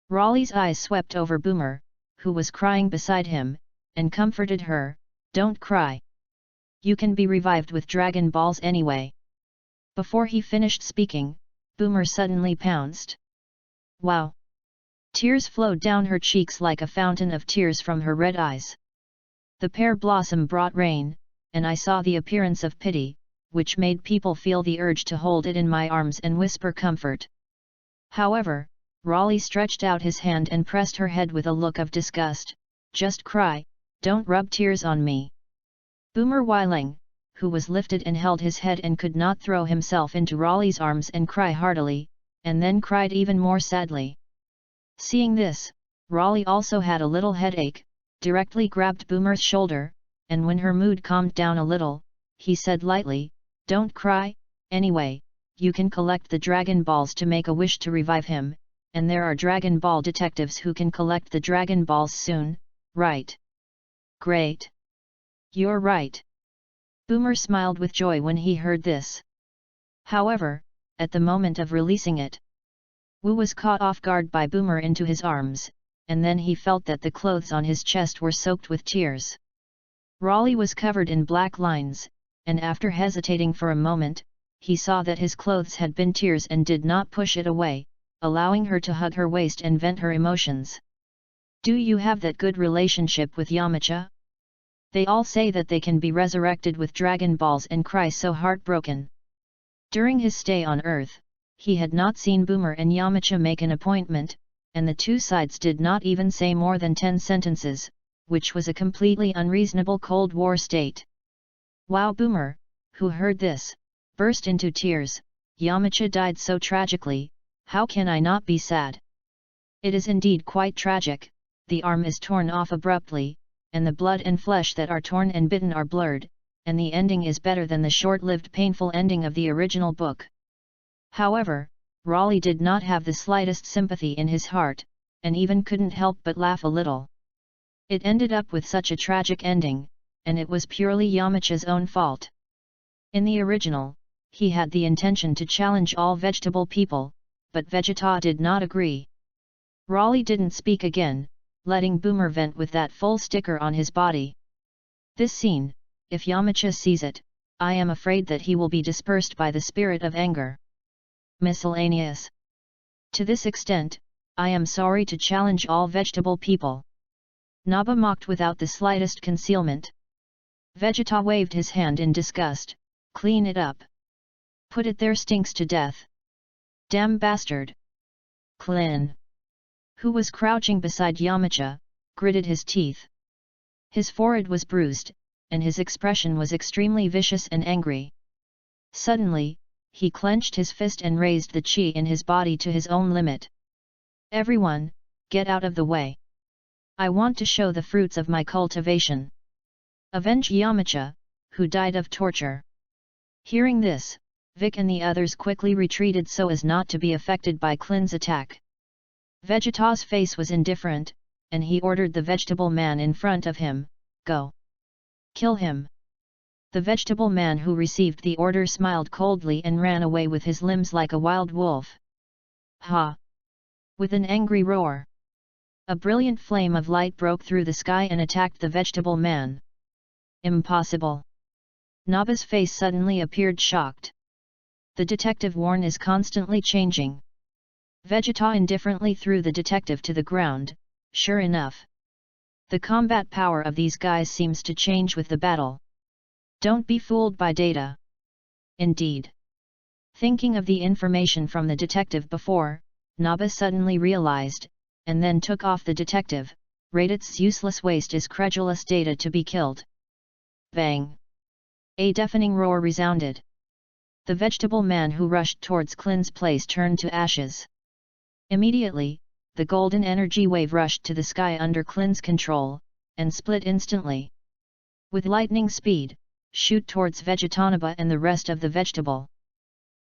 Raleigh's eyes swept over Boomer, who was crying beside him, and comforted her, "Don't cry. You can be revived with Dragon Balls anyway." Before he finished speaking, Boomer suddenly pounced. Wow! Tears flowed down her cheeks like a fountain of tears from her red eyes. The pear blossom brought rain, and I saw the appearance of pity, which made people feel the urge to hold it in my arms and whisper comfort. However, Raleigh stretched out his hand and pressed her head with a look of disgust. "Just cry, don't rub tears on me." Boomer Weiling, who was lifted and held his head and could not throw himself into Raleigh's arms and cry heartily, and then cried even more sadly. Seeing this, Raleigh also had a little headache, directly grabbed Boomer's shoulder, and when her mood calmed down a little, he said lightly, "Don't cry, anyway, you can collect the Dragon Balls to make a wish to revive him, and there are Dragon Ball detectives who can collect the Dragon Balls soon, right?" "Great! You're right." Boomer smiled with joy when he heard this. However, at the moment of releasing it. Wu was caught off guard by Boomer into his arms, and then he felt that the clothes on his chest were soaked with tears. Raleigh was covered in black lines, and after hesitating for a moment, he saw that his clothes had been tears and did not push it away, allowing her to hug her waist and vent her emotions. "Do you have that good relationship with Yamcha? They all say that they can be resurrected with Dragon Balls and cry so heartbroken." During his stay on Earth, he had not seen Boomer and Yamcha make an appointment, and the two sides did not even say more than 10 sentences, which was a completely unreasonable Cold War state. Wow! Boomer, who heard this, burst into tears. "Yamcha died so tragically, how can I not be sad? It is indeed quite tragic. The arm is torn off abruptly, and the blood and flesh that are torn and bitten are blurred, and the ending is better than the short-lived painful ending of the original book." However, Raleigh did not have the slightest sympathy in his heart, and even couldn't help but laugh a little. It ended up with such a tragic ending, and it was purely Yamcha's own fault. In the original, he had the intention to challenge all vegetable people, but Vegeta did not agree. Raleigh didn't speak again, letting Boomer vent with that full sticker on his body. This scene, if Yamcha sees it, I am afraid that he will be dispersed by the spirit of anger. Miscellaneous. To this extent, I am sorry to challenge all vegetable people. Naba mocked without the slightest concealment. Vegeta waved his hand in disgust. "Clean it up. Put it there, stinks to death. Damn bastard." Klin, who was crouching beside Yamcha, gritted his teeth. His forehead was bruised, and his expression was extremely vicious and angry. Suddenly, he clenched his fist and raised the chi in his body to his own limit. "Everyone, get out of the way. I want to show the fruits of my cultivation. Avenge Yamcha, who died of torture." Hearing this, Vic and the others quickly retreated so as not to be affected by Klin's attack. Vegeta's face was indifferent, and he ordered the vegetable man in front of him, "Go. Kill him." The vegetable man who received the order smiled coldly and ran away with his limbs like a wild wolf. "Ha!" With an angry roar, a brilliant flame of light broke through the sky and attacked the vegetable man. "Impossible!" Naba's face suddenly appeared shocked. "The detective Warren is constantly changing." Vegeta indifferently threw the detective to the ground. "Sure enough. The combat power of these guys seems to change with the battle. Don't be fooled by data." Indeed. Thinking of the information from the detective before, Naba suddenly realized, and then took off the detective. "Raditz useless waste is credulous data to be killed." Bang! A deafening roar resounded. The vegetable man who rushed towards Klin's place turned to ashes. Immediately, the golden energy wave rushed to the sky under Klin's control, and split instantly. With lightning speed, shoot towards Vegetanaba and the rest of the vegetable.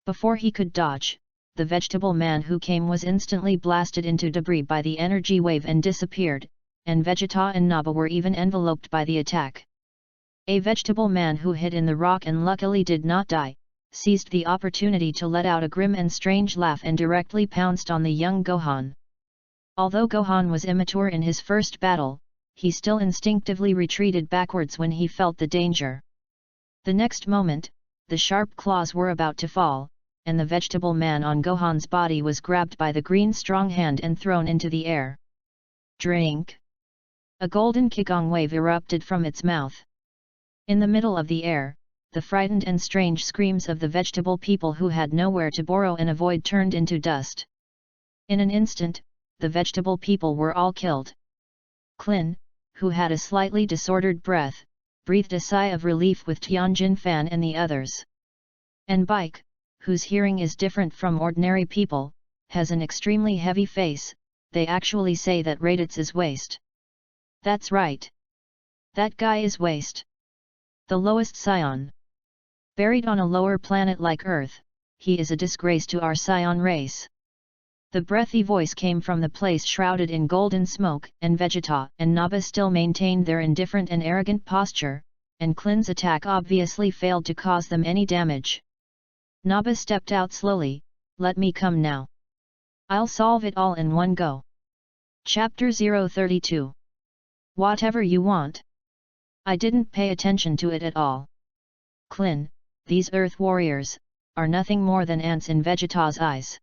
Before he could dodge, the vegetable man who came was instantly blasted into debris by the energy wave and disappeared, and Vegeta and Naba were even enveloped by the attack. A vegetable man who hid in the rock and luckily did not die, seized the opportunity to let out a grim and strange laugh and directly pounced on the young Gohan. Although Gohan was immature in his first battle, he still instinctively retreated backwards when he felt the danger. The next moment, the sharp claws were about to fall, and the vegetable man on Gohan's body was grabbed by the green strong hand and thrown into the air. Drink! A golden Kigong wave erupted from its mouth. In the middle of the air, the frightened and strange screams of the vegetable people who had nowhere to burrow and avoid turned into dust. In an instant, the vegetable people were all killed. Klin, who had a slightly disordered breath, breathed a sigh of relief with Tianjin Fan and the others. And Bike, whose hearing is different from ordinary people, has an extremely heavy face. They actually say that Raditz is waste. That's right. That guy is waste. The lowest scion. Buried on a lower planet like Earth, he is a disgrace to our scion race. The breathy voice came from the place shrouded in golden smoke, and Vegeta and Naba still maintained their indifferent and arrogant posture, and Klin's attack obviously failed to cause them any damage. Naba stepped out slowly, let me come now. I'll solve it all in one go. Chapter 032. Whatever you want. I didn't pay attention to it at all. Klin, these earth warriors, are nothing more than ants in Vegeta's eyes.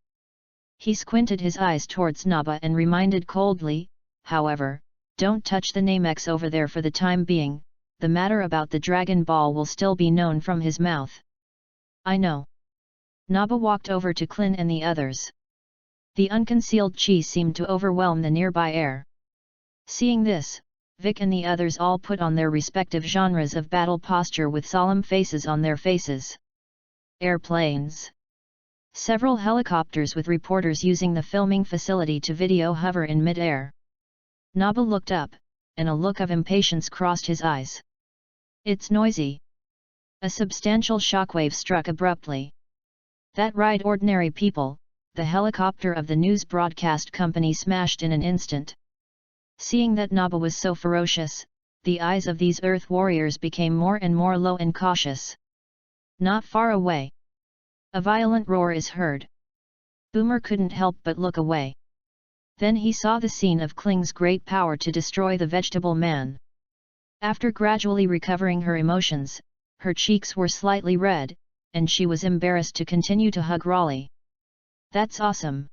He squinted his eyes towards Naba and reminded coldly, however, don't touch the Namex over there for the time being, the matter about the Dragon Ball will still be known from his mouth. I know. Naba walked over to Klin and the others. The unconcealed chi seemed to overwhelm the nearby air. Seeing this, Vic and the others all put on their respective genres of battle posture with solemn faces on their faces. Airplanes. Several helicopters with reporters using the filming facility to video hover in mid-air. Naba looked up, and a look of impatience crossed his eyes. It's noisy. A substantial shockwave struck abruptly. That right, ordinary people, the helicopter of the news broadcast company smashed in an instant. Seeing that Naba was so ferocious, the eyes of these earth warriors became more and more low and cautious. Not far away. A violent roar is heard. Boomer couldn't help but look away. Then he saw the scene of Kling's great power to destroy the vegetable man. After gradually recovering her emotions, her cheeks were slightly red, and she was embarrassed to continue to hug Raleigh. That's awesome.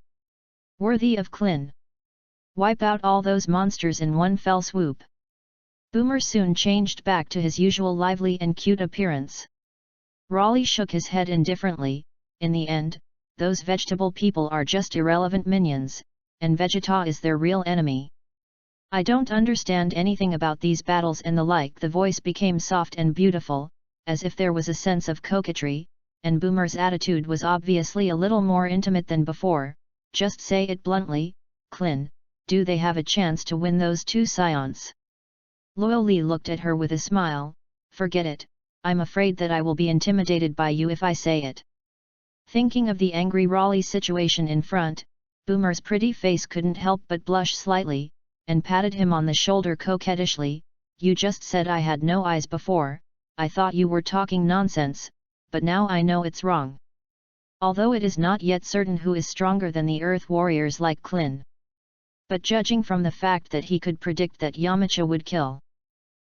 Worthy of Klin. Wipe out all those monsters in one fell swoop. Boomer soon changed back to his usual lively and cute appearance. Raleigh shook his head indifferently. In the end, those vegetable people are just irrelevant minions, and Vegeta is their real enemy. I don't understand anything about these battles and the like. The voice became soft and beautiful, as if there was a sense of coquetry, and Boomer's attitude was obviously a little more intimate than before. Just say it bluntly, Klin, do they have a chance to win those two scions? Luo Li looked at her with a smile. Forget it, I'm afraid that I will be intimidated by you if I say it. Thinking of the angry Raleigh situation in front, Boomer's pretty face couldn't help but blush slightly, and patted him on the shoulder coquettishly. You just said I had no eyes before. I thought you were talking nonsense, but now I know it's wrong. Although it is not yet certain who is stronger than the earth warriors like Klin. But judging from the fact that he could predict that Yamcha would kill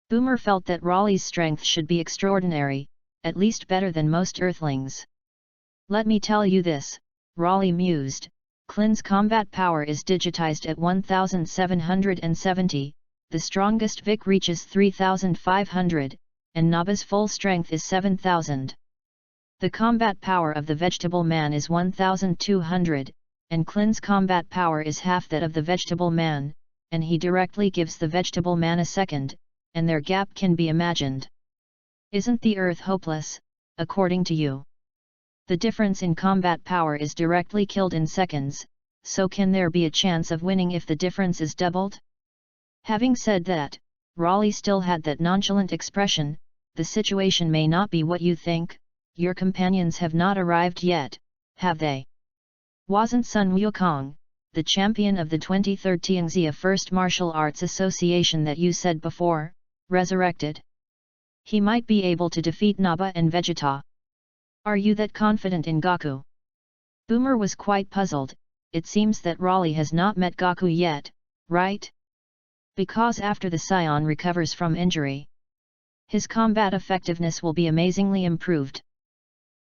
Boomer, felt that Raleigh's strength should be extraordinary, at least better than most earthlings. Let me tell you this, Raleigh mused, Klin's combat power is digitized at 1770, the strongest Vic reaches 3500, and Naba's full strength is 7000. The combat power of the vegetable man is 1200, and Klin's combat power is half that of the vegetable man, and he directly gives the vegetable man a second, and their gap can be imagined. Isn't the earth hopeless, according to you? The difference in combat power is directly killed in seconds, so can there be a chance of winning if the difference is doubled? Having said that, Raleigh still had that nonchalant expression. The situation may not be what you think. Your companions have not arrived yet, have they? Wasn't Sun Wukong, the champion of the 23rd Tianxia First Martial Arts Association that you said before, resurrected? He might be able to defeat Naba and Vegeta. Are you that confident in Goku? Boomer was quite puzzled. It seems that Raleigh has not met Goku yet, right? Because after the Scion recovers from injury, his combat effectiveness will be amazingly improved.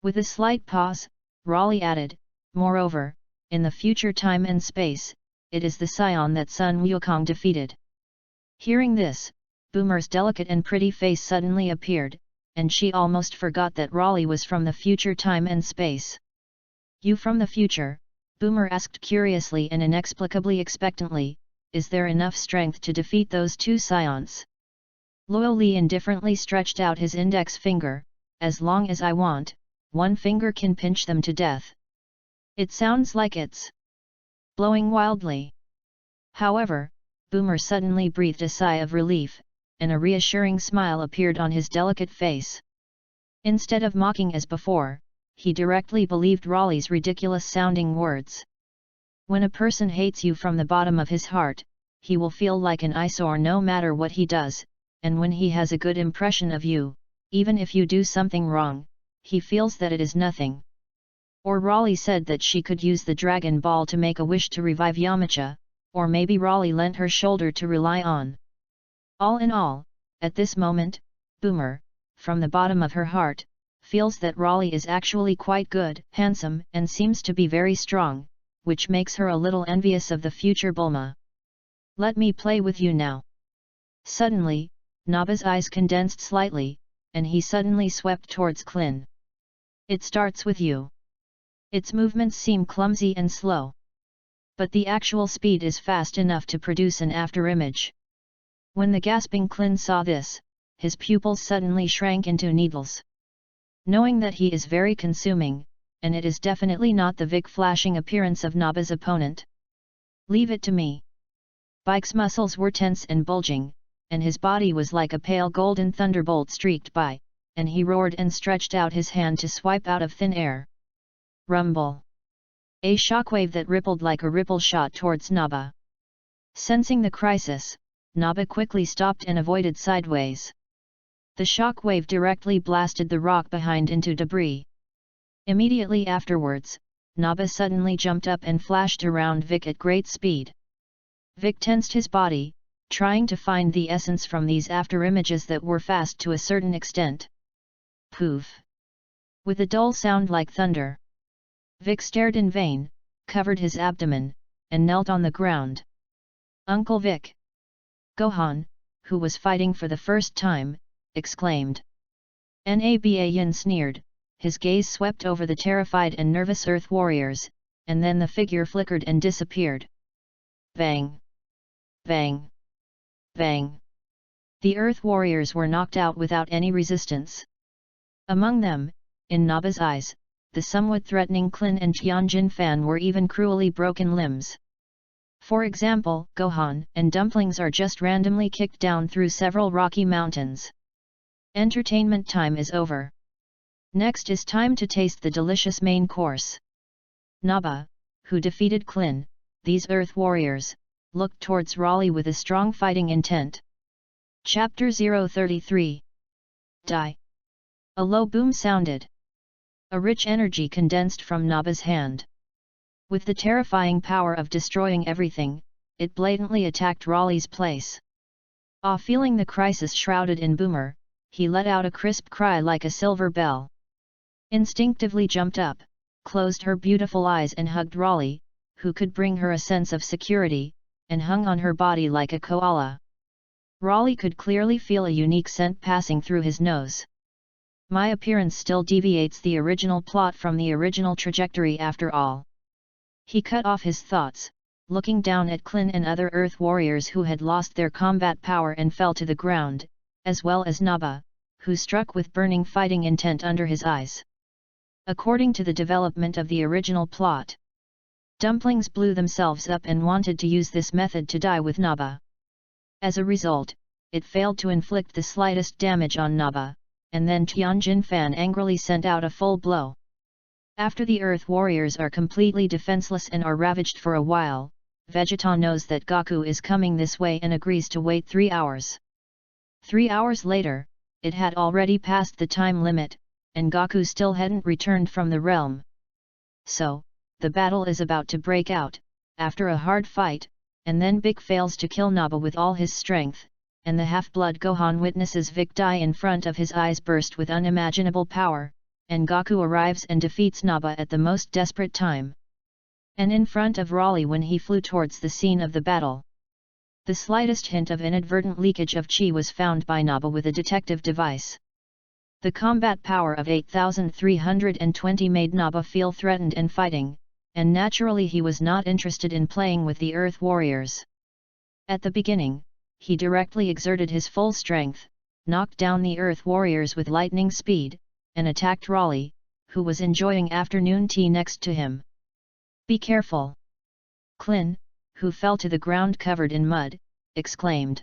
With a slight pause, Raleigh added, moreover, in the future time and space, it is the Scion that Sun Wukong defeated. Hearing this, Boomer's delicate and pretty face suddenly appeared, and she almost forgot that Raleigh was from the future time and space. You from the future? Boomer asked curiously and inexplicably expectantly, is there enough strength to defeat those two scions? Luo Li indifferently stretched out his index finger, as long as I want, one finger can pinch them to death. It sounds like it's blowing wildly. However, Boomer suddenly breathed a sigh of relief, and a reassuring smile appeared on his delicate face. Instead of mocking as before, he directly believed Raleigh's ridiculous-sounding words. When a person hates you from the bottom of his heart, he will feel like an eyesore no matter what he does, and when he has a good impression of you, even if you do something wrong, he feels that it is nothing. Or Raleigh said that she could use the Dragon Ball to make a wish to revive Yamcha, or maybe Raleigh lent her shoulder to rely on. All in all, at this moment, Boomer, from the bottom of her heart, feels that Raleigh is actually quite good, handsome, and seems to be very strong, which makes her a little envious of the future Bulma. "Let me play with you now." Suddenly, Naba's eyes condensed slightly, and he suddenly swept towards Klin. "It starts with you." Its movements seem clumsy and slow. But the actual speed is fast enough to produce an afterimage. When the gasping Klin saw this, his pupils suddenly shrank into needles. Knowing that he is very consuming, and it is definitely not the Vic flashing appearance of Naba's opponent. "Leave it to me." Bike's muscles were tense and bulging, and his body was like a pale golden thunderbolt streaked by, and he roared and stretched out his hand to swipe out of thin air. Rumble! A shockwave that rippled like a ripple shot towards Naba. Sensing the crisis, Naba quickly stopped and avoided sideways. The shockwave directly blasted the rock behind into debris. Immediately afterwards, Naba suddenly jumped up and flashed around Vic at great speed. Vic tensed his body, trying to find the essence from these afterimages that were fast to a certain extent. Poof! With a dull sound like thunder. Vic stared in vain, covered his abdomen, and knelt on the ground. "Uncle Vic!" Gohan, who was fighting for the first time, exclaimed. Naba Yin sneered, his gaze swept over the terrified and nervous Earth warriors, and then the figure flickered and disappeared. Bang! Bang! Bang! The Earth warriors were knocked out without any resistance. Among them, in Naba's eyes, the somewhat threatening Klin and Tianjin Fan were even cruelly broken limbs. For example, Gohan and Dumplings are just randomly kicked down through several rocky mountains. Entertainment time is over. Next is time to taste the delicious main course. Naba, who defeated Klin, these Earth warriors, looked towards Raleigh with a strong fighting intent. Chapter 033. Die. A low boom sounded. A rich energy condensed from Naba's hand. With the terrifying power of destroying everything, it blatantly attacked Raleigh's place. Feeling the crisis shrouded in Boomer, he let out a crisp cry like a silver bell. Instinctively jumped up, closed her beautiful eyes and hugged Raleigh, who could bring her a sense of security, and hung on her body like a koala. Raleigh could clearly feel a unique scent passing through his nose. My appearance still deviates the original plot from the original trajectory after all. He cut off his thoughts, looking down at Klin and other Earth warriors who had lost their combat power and fell to the ground, as well as Naba, who struck with burning fighting intent under his eyes. According to the development of the original plot, Dumplings blew themselves up and wanted to use this method to die with Naba. As a result, it failed to inflict the slightest damage on Naba, and then Tianjin Fan angrily sent out a full blow. After the Earth warriors are completely defenseless and are ravaged for a while, Vegeta knows that Goku is coming this way and agrees to wait 3 hours. 3 hours later, it had already passed the time limit, and Goku still hadn't returned from the realm. So, the battle is about to break out, after a hard fight, and then Big fails to kill Naba with all his strength, and the half-blood Gohan witnesses Vic die in front of his eyes burst with unimaginable power, and Goku arrives and defeats Naba at the most desperate time. And in front of Raleigh when he flew towards the scene of the battle. The slightest hint of inadvertent leakage of chi was found by Naba with a detective device. The combat power of 8,320 made Naba feel threatened and fighting, and naturally he was not interested in playing with the Earth warriors. At the beginning, he directly exerted his full strength, knocked down the Earth warriors with lightning speed, and attacked Raleigh, who was enjoying afternoon tea next to him. "Be careful!" Klin, who fell to the ground covered in mud, exclaimed.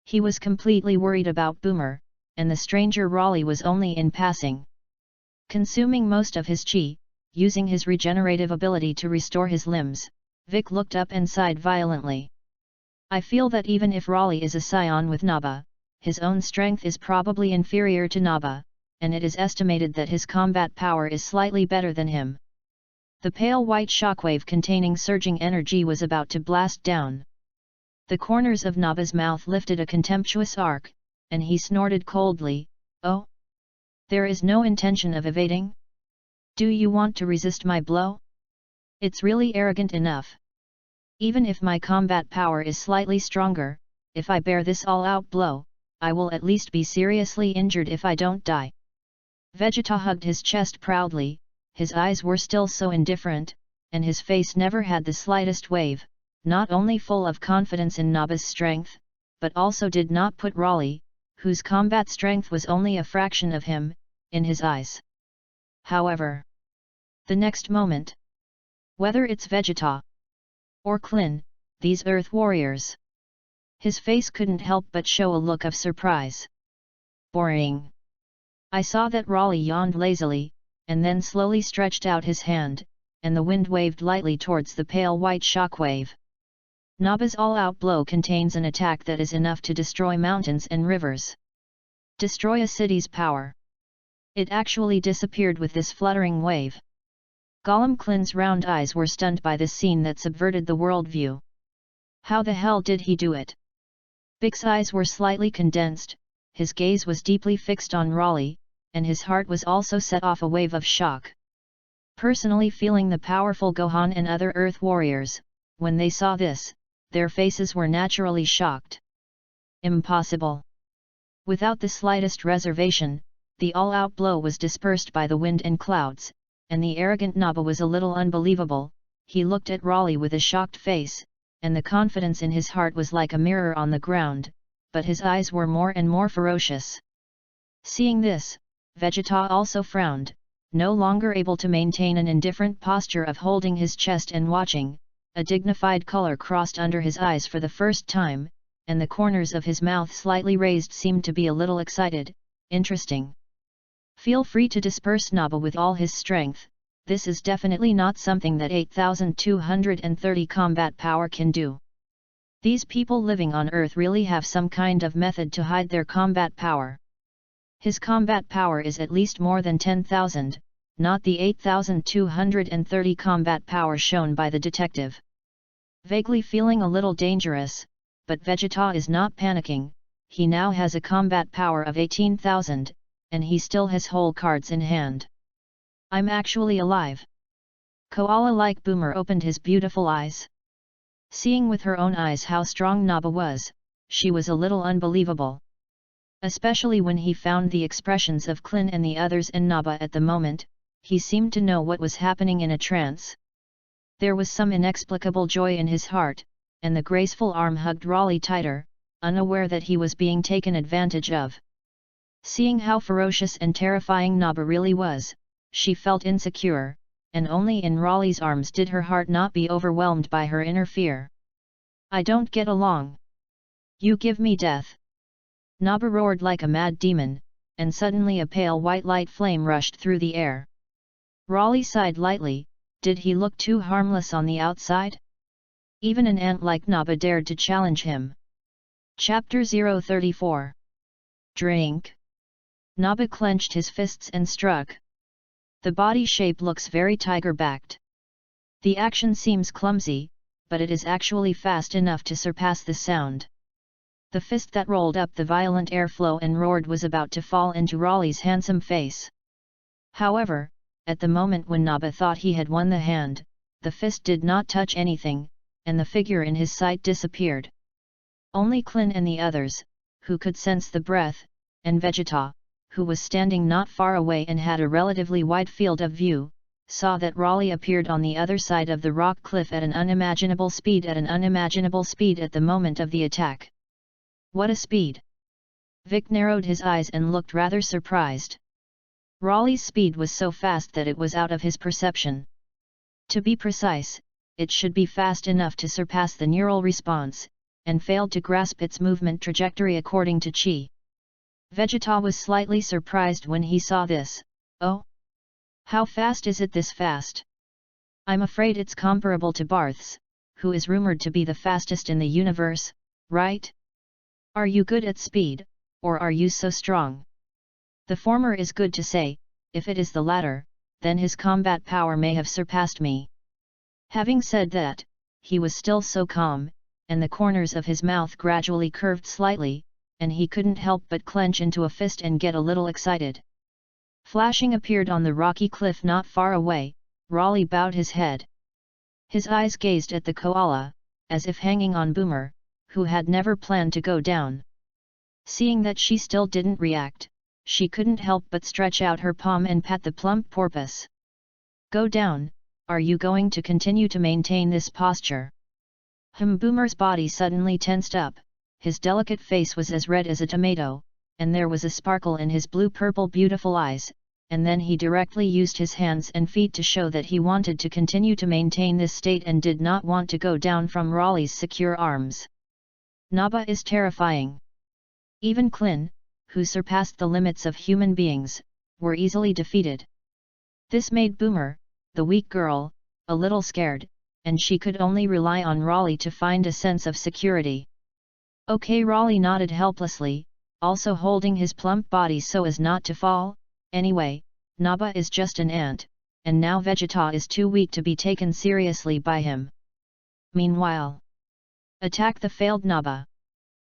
He was completely worried about Boomer, and the stranger Raleigh was only in passing. Consuming most of his chi, using his regenerative ability to restore his limbs, Vic looked up and sighed violently. I feel that even if Raleigh is a scion with Naba, his own strength is probably inferior to Naba, and it is estimated that his combat power is slightly better than him. The pale white shockwave containing surging energy was about to blast down. The corners of Naba's mouth lifted a contemptuous arc, and he snorted coldly, "Oh? There is no intention of evading? Do you want to resist my blow? It's really arrogant enough. Even if my combat power is slightly stronger, if I bear this all-out blow, I will at least be seriously injured if I don't die." Vegeta hugged his chest proudly, his eyes were still so indifferent, and his face never had the slightest wave, not only full of confidence in Naba's strength, but also did not put Raleigh, whose combat strength was only a fraction of him, in his eyes. However, the next moment, whether it's Vegeta or Klin, these Earth warriors, his face couldn't help but show a look of surprise. Boring. I saw that Raleigh yawned lazily, and then slowly stretched out his hand, and the wind waved lightly towards the pale white shockwave. Naba's all-out blow contains an attack that is enough to destroy mountains and rivers. Destroy a city's power. It actually disappeared with this fluttering wave. Golem Klin's round eyes were stunned by this scene that subverted the worldview. How the hell did he do it? Big's eyes were slightly condensed, his gaze was deeply fixed on Raleigh, and his heart was also set off a wave of shock. Personally feeling the powerful Gohan and other Earth warriors, when they saw this, their faces were naturally shocked. Impossible! Without the slightest reservation, the all-out blow was dispersed by the wind and clouds, and the arrogant Naba was a little unbelievable. He looked at Raleigh with a shocked face, and the confidence in his heart was like a mirror on the ground, but his eyes were more and more ferocious. Seeing this, Vegeta also frowned, no longer able to maintain an indifferent posture of holding his chest and watching. A dignified color crossed under his eyes for the first time, and the corners of his mouth slightly raised seemed to be a little excited. Interesting. Feel free to disperse Naba with all his strength. This is definitely not something that 8,230 combat power can do. These people living on Earth really have some kind of method to hide their combat power. His combat power is at least more than 10,000, not the 8,230 combat power shown by the detective. Vaguely feeling a little dangerous, but Vegeta is not panicking. He now has a combat power of 18,000, and he still has whole cards in hand. I'm actually alive. Koala-like Boomer opened his beautiful eyes. Seeing with her own eyes how strong Naba was, she was a little unbelievable. Especially when he found the expressions of Klin and the others and Naba at the moment, he seemed to know what was happening in a trance. There was some inexplicable joy in his heart, and the graceful arm hugged Raleigh tighter, unaware that he was being taken advantage of. Seeing how ferocious and terrifying Naba really was, she felt insecure, and only in Raleigh's arms did her heart not be overwhelmed by her inner fear. I don't get along. You give me death. Naba roared like a mad demon, and suddenly a pale white light flame rushed through the air. Raleigh sighed lightly. Did he look too harmless on the outside? Even an ant like Naba dared to challenge him. Chapter 034. Drink. Naba clenched his fists and struck. The body shape looks very tiger-backed. The action seems clumsy, but it is actually fast enough to surpass the sound. The fist that rolled up the violent airflow and roared was about to fall into Raleigh's handsome face. However, at the moment when Naba thought he had won the hand, the fist did not touch anything, and the figure in his sight disappeared. Only Klin and the others, who could sense the breath, and Vegeta, who was standing not far away and had a relatively wide field of view, saw that Raleigh appeared on the other side of the rock cliff at an unimaginable speed at the moment of the attack. What a speed! Vic narrowed his eyes and looked rather surprised. Raleigh's speed was so fast that it was out of his perception. To be precise, it should be fast enough to surpass the neural response, and failed to grasp its movement trajectory according to Chi. Vegeta was slightly surprised when he saw this. Oh? How fast is it this fast? I'm afraid it's comparable to Barth's, who is rumored to be the fastest in the universe, right? Are you good at speed, or are you so strong? The former is good to say. If it is the latter, then his combat power may have surpassed me. Having said that, he was still so calm, and the corners of his mouth gradually curved slightly, and he couldn't help but clench into a fist and get a little excited. Flashing appeared on the rocky cliff not far away. Raleigh bowed his head. His eyes gazed at the koala, as if hanging on Boomer, who had never planned to go down. Seeing that she still didn't react, she couldn't help but stretch out her palm and pat the plump porpoise. Go down, are you going to continue to maintain this posture? Boomer's body suddenly tensed up, his delicate face was as red as a tomato, and there was a sparkle in his blue-purple beautiful eyes, and then he directly used his hands and feet to show that he wanted to continue to maintain this state and did not want to go down from Raleigh's secure arms. Naba is terrifying. Even Klin, who surpassed the limits of human beings, were easily defeated. This made Boomer, the weak girl, a little scared, and she could only rely on Raleigh to find a sense of security. Okay, Raleigh nodded helplessly, also holding his plump body so as not to fall. Anyway, Naba is just an ant, and now Vegeta is too weak to be taken seriously by him. Meanwhile, attack the failed Naba.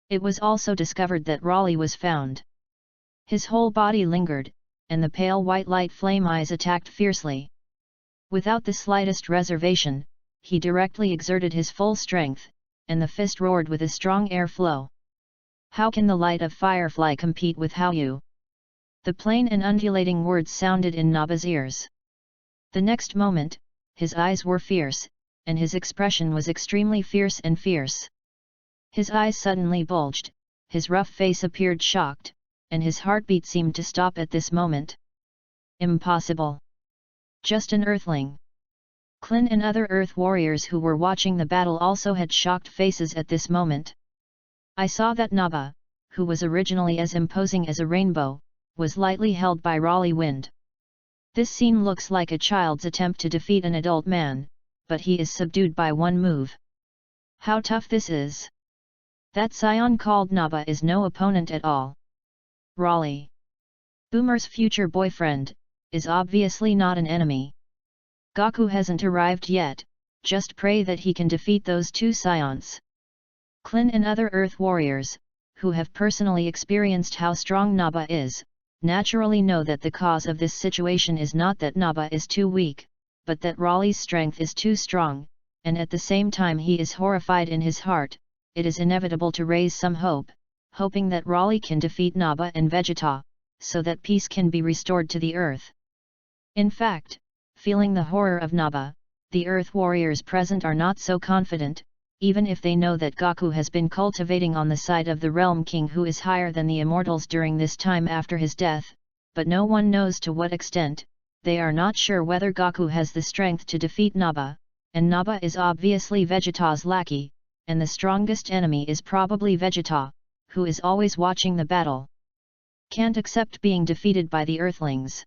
It was also discovered that Raleigh was found. His whole body lingered, and the pale white light flame eyes attacked fiercely. Without the slightest reservation, he directly exerted his full strength, and the fist roared with a strong air flow. How can the light of Firefly compete with Hao? The plain and undulating words sounded in Naba's ears. The next moment, his eyes were fierce, and his expression was extremely fierce and fierce. His eyes suddenly bulged, his rough face appeared shocked, and his heartbeat seemed to stop at this moment. Impossible! Just an earthling! Klin and other Earth warriors who were watching the battle also had shocked faces at this moment. I saw that Naba, who was originally as imposing as a rainbow, was lightly held by Raleigh Wind. This scene looks like a child's attempt to defeat an adult man, but he is subdued by one move. How tough this is! That scion called Naba is no opponent at all. Raleigh, Boomer's future boyfriend, is obviously not an enemy. Goku hasn't arrived yet, just pray that he can defeat those two scions. Klin and other Earth warriors, who have personally experienced how strong Naba is, naturally know that the cause of this situation is not that Naba is too weak, but that Raleigh's strength is too strong, and at the same time he is horrified in his heart. It is inevitable to raise some hope, hoping that Raleigh can defeat Naba and Vegeta, so that peace can be restored to the Earth. In fact, feeling the horror of Naba, the Earth warriors present are not so confident, even if they know that Goku has been cultivating on the side of the Realm King who is higher than the immortals during this time after his death, but no one knows to what extent. They are not sure whether Goku has the strength to defeat Naba, and Naba is obviously Vegeta's lackey, and the strongest enemy is probably Vegeta, who is always watching the battle. Can't accept being defeated by the Earthlings.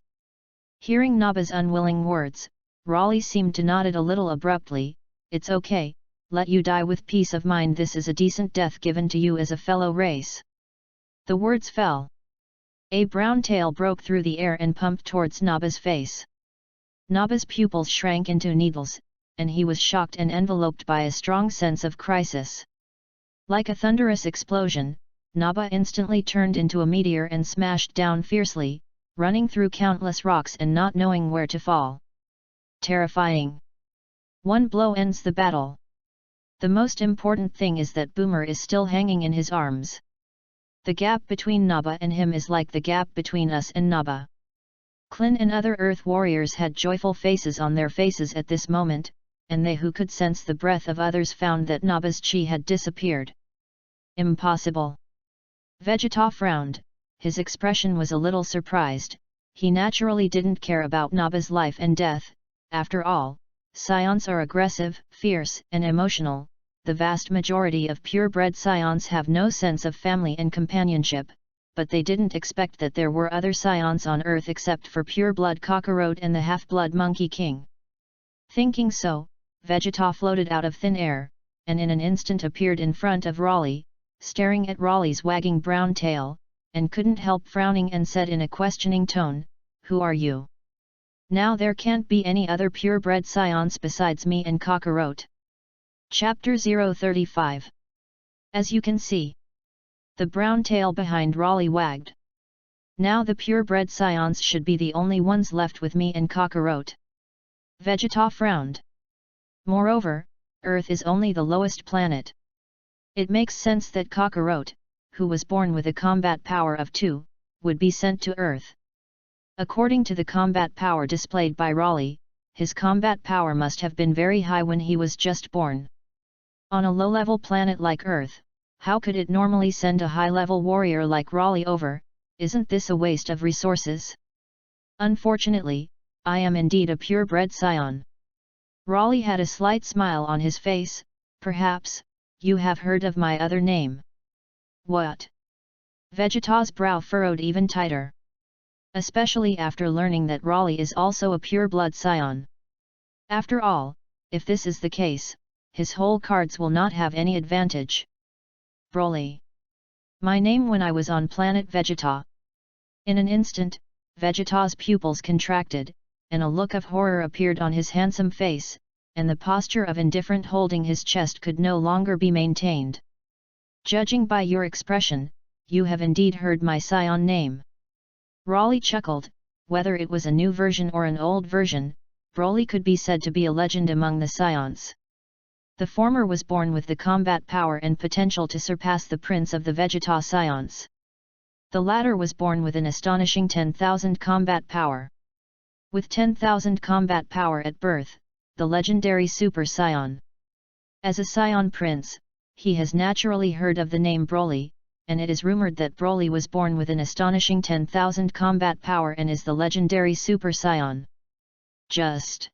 Hearing Naba's unwilling words, Raleigh seemed to nod it a little abruptly. It's okay, let you die with peace of mind, this is a decent death given to you as a fellow race. The words fell. A brown tail broke through the air and pumped towards Naba's face. Naba's pupils shrank into needles, and he was shocked and enveloped by a strong sense of crisis. Like a thunderous explosion, Naba instantly turned into a meteor and smashed down fiercely, running through countless rocks and not knowing where to fall. Terrifying. One blow ends the battle. The most important thing is that Boomer is still hanging in his arms. The gap between Naba and him is like the gap between us and Naba. Klin and other Earth warriors had joyful faces on their faces at this moment, and they who could sense the breath of others found that Naba's chi had disappeared. Impossible. Vegeta frowned, his expression was a little surprised. He naturally didn't care about Naba's life and death. After all, scions are aggressive, fierce, and emotional. The vast majority of purebred scions have no sense of family and companionship, but they didn't expect that there were other scions on Earth except for pure-blood Kakarot and the half-blood Monkey King. Thinking so, Vegeta floated out of thin air, and in an instant appeared in front of Raleigh, staring at Raleigh's wagging brown tail, and couldn't help frowning and said in a questioning tone, "Who are you?" Now there can't be any other purebred scions besides me and Kakarot. Chapter 035. As you can see. The brown tail behind Raleigh wagged. Now the purebred scions should be the only ones left with me and Kakarot. Vegeta frowned. Moreover, Earth is only the lowest planet. It makes sense that Kakarot, who was born with a combat power of 2, would be sent to Earth. According to the combat power displayed by Raleigh, his combat power must have been very high when he was just born. On a low-level planet like Earth, how could it normally send a high-level warrior like Raleigh over? Isn't this a waste of resources? Unfortunately, I am indeed a purebred scion. Raleigh had a slight smile on his face. Perhaps, you have heard of my other name. What? Vegeta's brow furrowed even tighter. Especially after learning that Raleigh is also a pure-blood scion. After all, if this is the case, his whole cards will not have any advantage. Broly. My name when I was on planet Vegeta. In an instant, Vegeta's pupils contracted, and a look of horror appeared on his handsome face, and the posture of indifferent holding his chest could no longer be maintained. Judging by your expression, you have indeed heard my scion name. Raleigh chuckled. Whether it was a new version or an old version, Broly could be said to be a legend among the scions. The former was born with the combat power and potential to surpass the prince of the Vegeta scions. The latter was born with an astonishing 10,000 combat power. With 10,000 combat power at birth, the legendary Super Scion. As a scion prince, he has naturally heard of the name Broly, and it is rumored that Broly was born with an astonishing 10,000 combat power and is the legendary Super Scion. Just.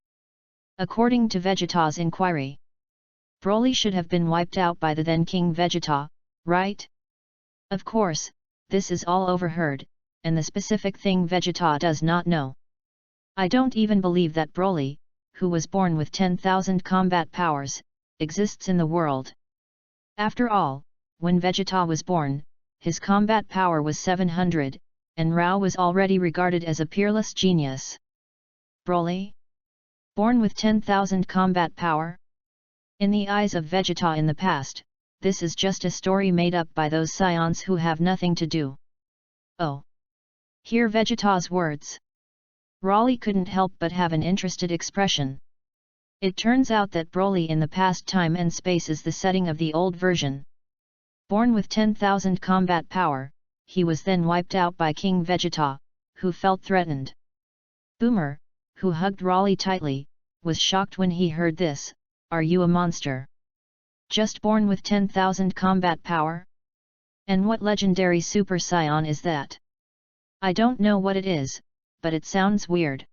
According to Vegeta's inquiry, Broly should have been wiped out by the then King Vegeta, right? Of course, this is all overheard, and the specific thing Vegeta does not know. I don't even believe that Broly, who was born with 10,000 combat powers, exists in the world. After all, when Vegeta was born, his combat power was 700, and Rao was already regarded as a peerless genius. Broly? Born with 10,000 combat power? In the eyes of Vegeta in the past, this is just a story made up by those scions who have nothing to do. Oh! Hear Vegeta's words. Raleigh couldn't help but have an interested expression. It turns out that Broly in the past time and space is the setting of the old version. Born with 10,000 combat power, he was then wiped out by King Vegeta, who felt threatened. Boomer, who hugged Raleigh tightly, was shocked when he heard this. Are you a monster? Just born with 10,000 combat power? And what legendary Super Scion is that? I don't know what it is, but it sounds weird.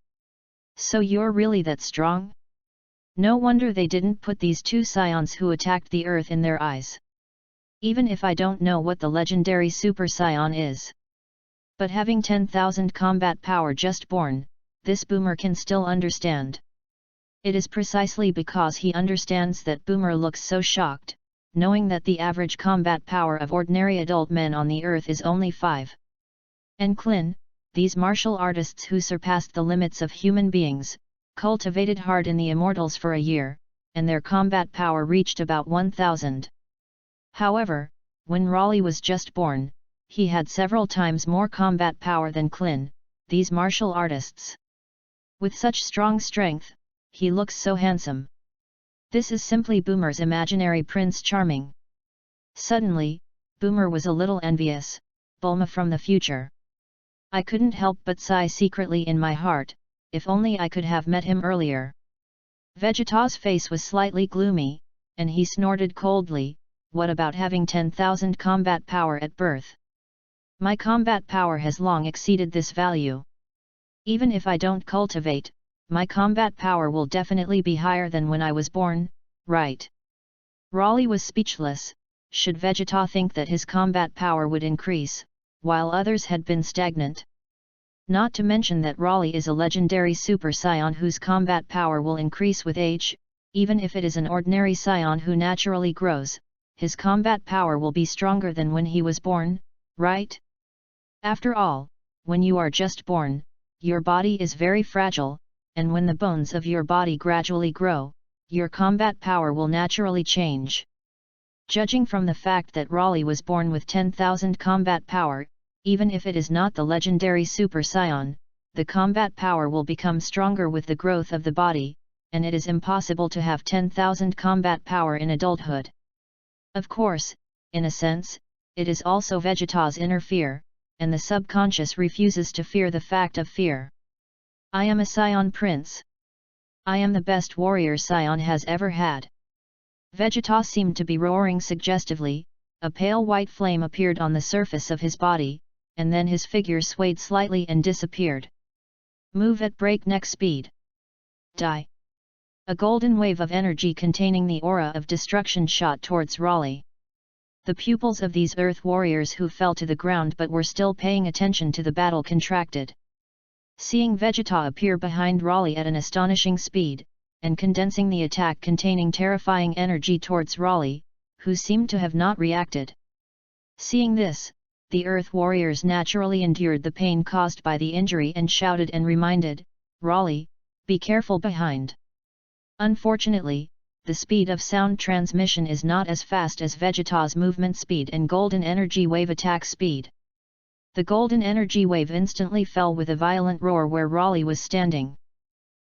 So you're really that strong? No wonder they didn't put these two scions who attacked the Earth in their eyes. Even if I don't know what the legendary Super Scion is. But having 10,000 combat power just born, this Boomer can still understand. It is precisely because he understands that Boomer looks so shocked, knowing that the average combat power of ordinary adult men on the Earth is only 5. And Klin, these martial artists who surpassed the limits of human beings, cultivated hard in the Immortals for a year, and their combat power reached about 1,000. However, when Raleigh was just born, he had several times more combat power than Klin, these martial artists. With such strong strength, he looks so handsome. This is simply Boomer's imaginary Prince Charming. Suddenly, Boomer was a little envious. Bulma from the future. I couldn't help but sigh secretly in my heart, if only I could have met him earlier. Vegeta's face was slightly gloomy, and he snorted coldly. What about having 10,000 combat power at birth? My combat power has long exceeded this value. Even if I don't cultivate, my combat power will definitely be higher than when I was born, right? Raleigh was speechless. Should Vegeta think that his combat power would increase, while others had been stagnant? Not to mention that Raleigh is a legendary Super Scion whose combat power will increase with age. Even if it is an ordinary Scion who naturally grows, his combat power will be stronger than when he was born, right? After all, when you are just born, your body is very fragile, and when the bones of your body gradually grow, your combat power will naturally change. Judging from the fact that Raleigh was born with 10,000 combat power, even if it is not the legendary Super Scion, the combat power will become stronger with the growth of the body, and it is impossible to have 10,000 combat power in adulthood. Of course, in a sense, it is also Vegeta's inner fear, and the subconscious refuses to fear the fact of fear. I am a Scion Prince. I am the best warrior Scion has ever had. Vegeta seemed to be roaring suggestively. A pale white flame appeared on the surface of his body, and then his figure swayed slightly and disappeared. Move at breakneck speed. Die. A golden wave of energy containing the aura of destruction shot towards Raleigh. The pupils of these earth warriors who fell to the ground but were still paying attention to the battle contracted. Seeing Vegeta appear behind Raleigh at an astonishing speed, and condensing the attack containing terrifying energy towards Raleigh, who seemed to have not reacted. Seeing this, the earth warriors naturally endured the pain caused by the injury and shouted and reminded, "Raleigh, be careful behind." Unfortunately, the speed of sound transmission is not as fast as Vegeta's movement speed and golden energy wave attack speed. The golden energy wave instantly fell with a violent roar where Raleigh was standing.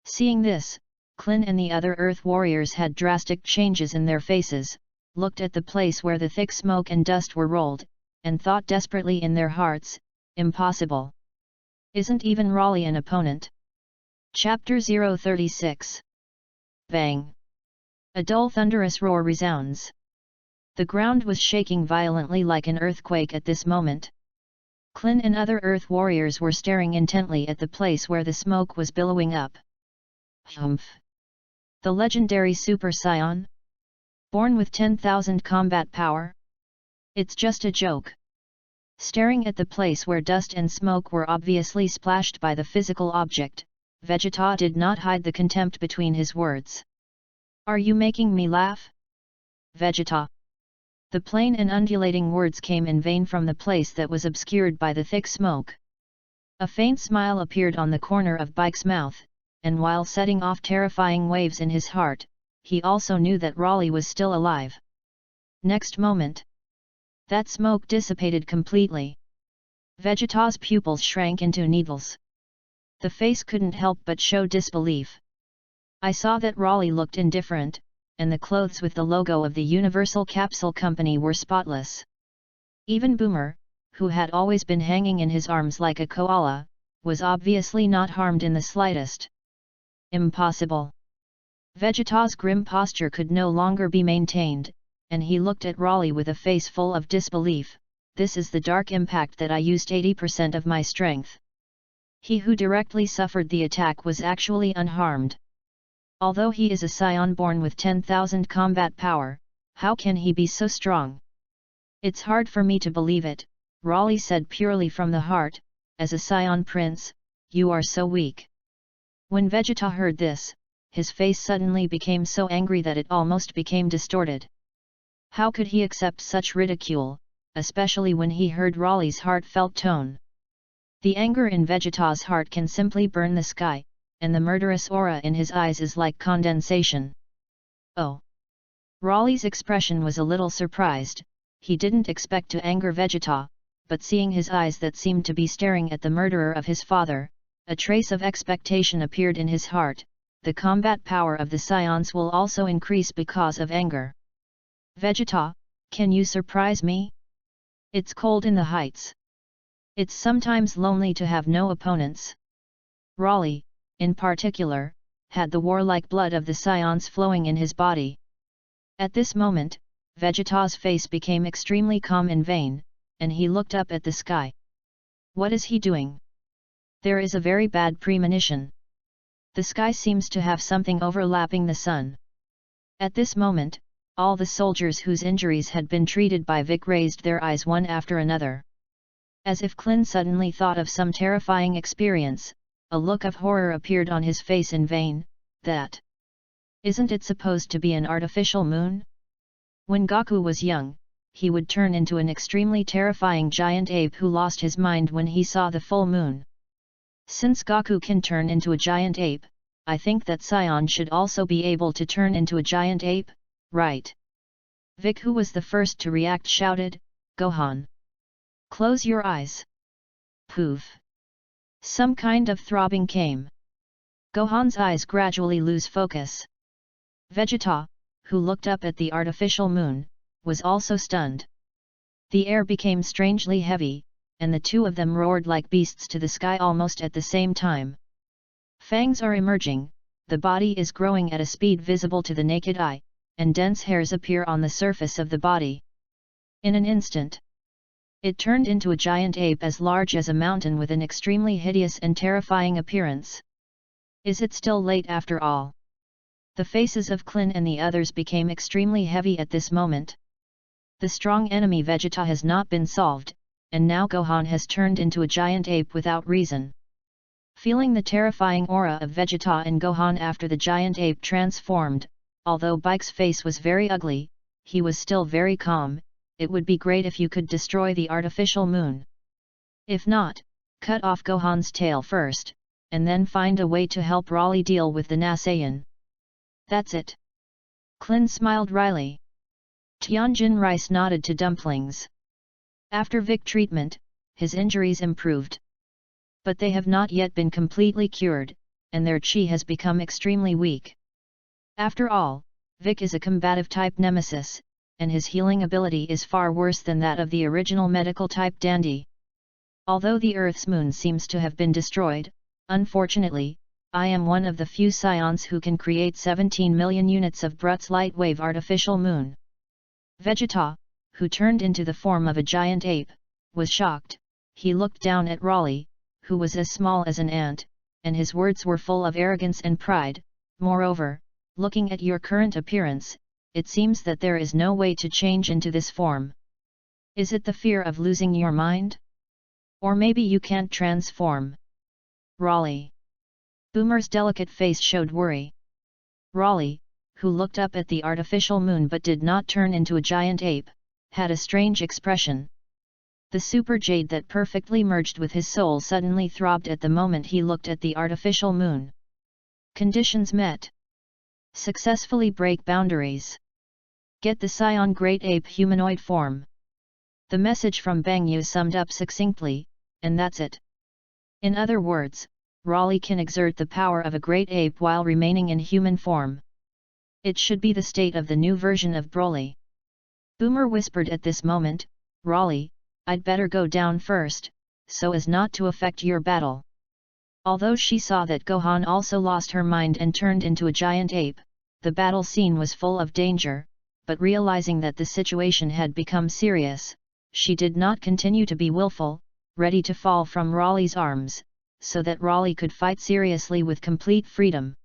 Seeing this, Klin and the other earth warriors had drastic changes in their faces, looked at the place where the thick smoke and dust were rolled, and thought desperately in their hearts, "Impossible. Isn't even Raleigh an opponent?" Chapter 036. Bang! A dull thunderous roar resounds. The ground was shaking violently like an earthquake at this moment. Klin and other earth warriors were staring intently at the place where the smoke was billowing up. Humph! The legendary Super Scion? Born with 10,000 combat power? It's just a joke. Staring at the place where dust and smoke were obviously splashed by the physical object, Vegeta did not hide the contempt between his words. "Are you making me laugh? Vegeta?" The plain and undulating words came in vain from the place that was obscured by the thick smoke. A faint smile appeared on the corner of Bike's mouth, and while setting off terrifying waves in his heart, he also knew that Raleigh was still alive. Next moment, that smoke dissipated completely. Vegeta's pupils shrank into needles. The face couldn't help but show disbelief. I saw that Raleigh looked indifferent, and the clothes with the logo of the Universal Capsule Company were spotless. Even Boomer, who had always been hanging in his arms like a koala, was obviously not harmed in the slightest. Impossible! Vegeta's grim posture could no longer be maintained, and he looked at Raleigh with a face full of disbelief. "This is the dark impact that I used 80% of my strength." He who directly suffered the attack was actually unharmed. Although he is a Scion born with 10,000 combat power, how can he be so strong? "It's hard for me to believe it," Raleigh said purely from the heart. "As a Scion Prince, you are so weak." When Vegeta heard this, his face suddenly became so angry that it almost became distorted. How could he accept such ridicule, especially when he heard Raleigh's heartfelt tone? The anger in Vegeta's heart can simply burn the sky, and the murderous aura in his eyes is like condensation. Oh! Raleigh's expression was a little surprised. He didn't expect to anger Vegeta, but seeing his eyes that seemed to be staring at the murderer of his father, a trace of expectation appeared in his heart. The combat power of the Scions will also increase because of anger. "Vegeta, can you surprise me? It's cold in the heights. It's sometimes lonely to have no opponents." Raleigh, in particular, had the warlike blood of the Scions flowing in his body. At this moment, Vegeta's face became extremely calm in vain, and he looked up at the sky. What is he doing? There is a very bad premonition. The sky seems to have something overlapping the sun. At this moment, all the soldiers whose injuries had been treated by Vic raised their eyes one after another. As if Klin suddenly thought of some terrifying experience, a look of horror appeared on his face in vain. "That? Isn't it supposed to be an artificial moon?" When Goku was young, he would turn into an extremely terrifying giant ape who lost his mind when he saw the full moon. Since Goku can turn into a giant ape, I think that Scion should also be able to turn into a giant ape, right? Vic, who was the first to react, shouted, Gohan. Close your eyes. Poof. Some kind of throbbing came. Gohan's eyes gradually lose focus. Vegeta, who looked up at the artificial moon, was also stunned. The air became strangely heavy, and the two of them roared like beasts to the sky almost at the same time. Fangs are emerging, the body is growing at a speed visible to the naked eye, and dense hairs appear on the surface of the body. In an instant, it turned into a giant ape as large as a mountain with an extremely hideous and terrifying appearance. Is it still late after all? The faces of Klin and the others became extremely heavy at this moment. The strong enemy Vegeta has not been solved, and now Gohan has turned into a giant ape without reason. Feeling the terrifying aura of Vegeta and Gohan after the giant ape transformed, although Bike's face was very ugly, he was still very calm. It would be great if you could destroy the artificial moon. If not, cut off Gohan's tail first, and then find a way to help Broly deal with the Nasayan. That's it. Klin smiled wryly. Tianjin Rice nodded to Dumplings. After Vic treatment, his injuries improved. But they have not yet been completely cured, and their chi has become extremely weak. After all, Vic is a combative type nemesis, and his healing ability is far worse than that of the original medical type Dandy. Although the Earth's moon seems to have been destroyed, unfortunately, I am one of the few Scions who can create 17 million units of Brut's light wave artificial moon. Vegeta, who turned into the form of a giant ape, was shocked. He looked down at Raleigh, who was as small as an ant, and his words were full of arrogance and pride. Moreover, looking at your current appearance, it seems that there is no way to change into this form. Is it the fear of losing your mind? Or maybe you can't transform? Raleigh. Boomer's delicate face showed worry. Raleigh, who looked up at the artificial moon but did not turn into a giant ape, had a strange expression. The super jade that perfectly merged with his soul suddenly throbbed at the moment he looked at the artificial moon. Conditions met. Successfully break boundaries. Get the Scion Great Ape humanoid form. The message from Bang Yu summed up succinctly, and that's it. In other words, Raleigh can exert the power of a great ape while remaining in human form. It should be the state of the new version of Broly. Boomer whispered at this moment, Raleigh, I'd better go down first, so as not to affect your battle. Although she saw that Gohan also lost her mind and turned into a giant ape, the battle scene was full of danger, but realizing that the situation had become serious, she did not continue to be willful, ready to fall from Raleigh's arms, so that Raleigh could fight seriously with complete freedom.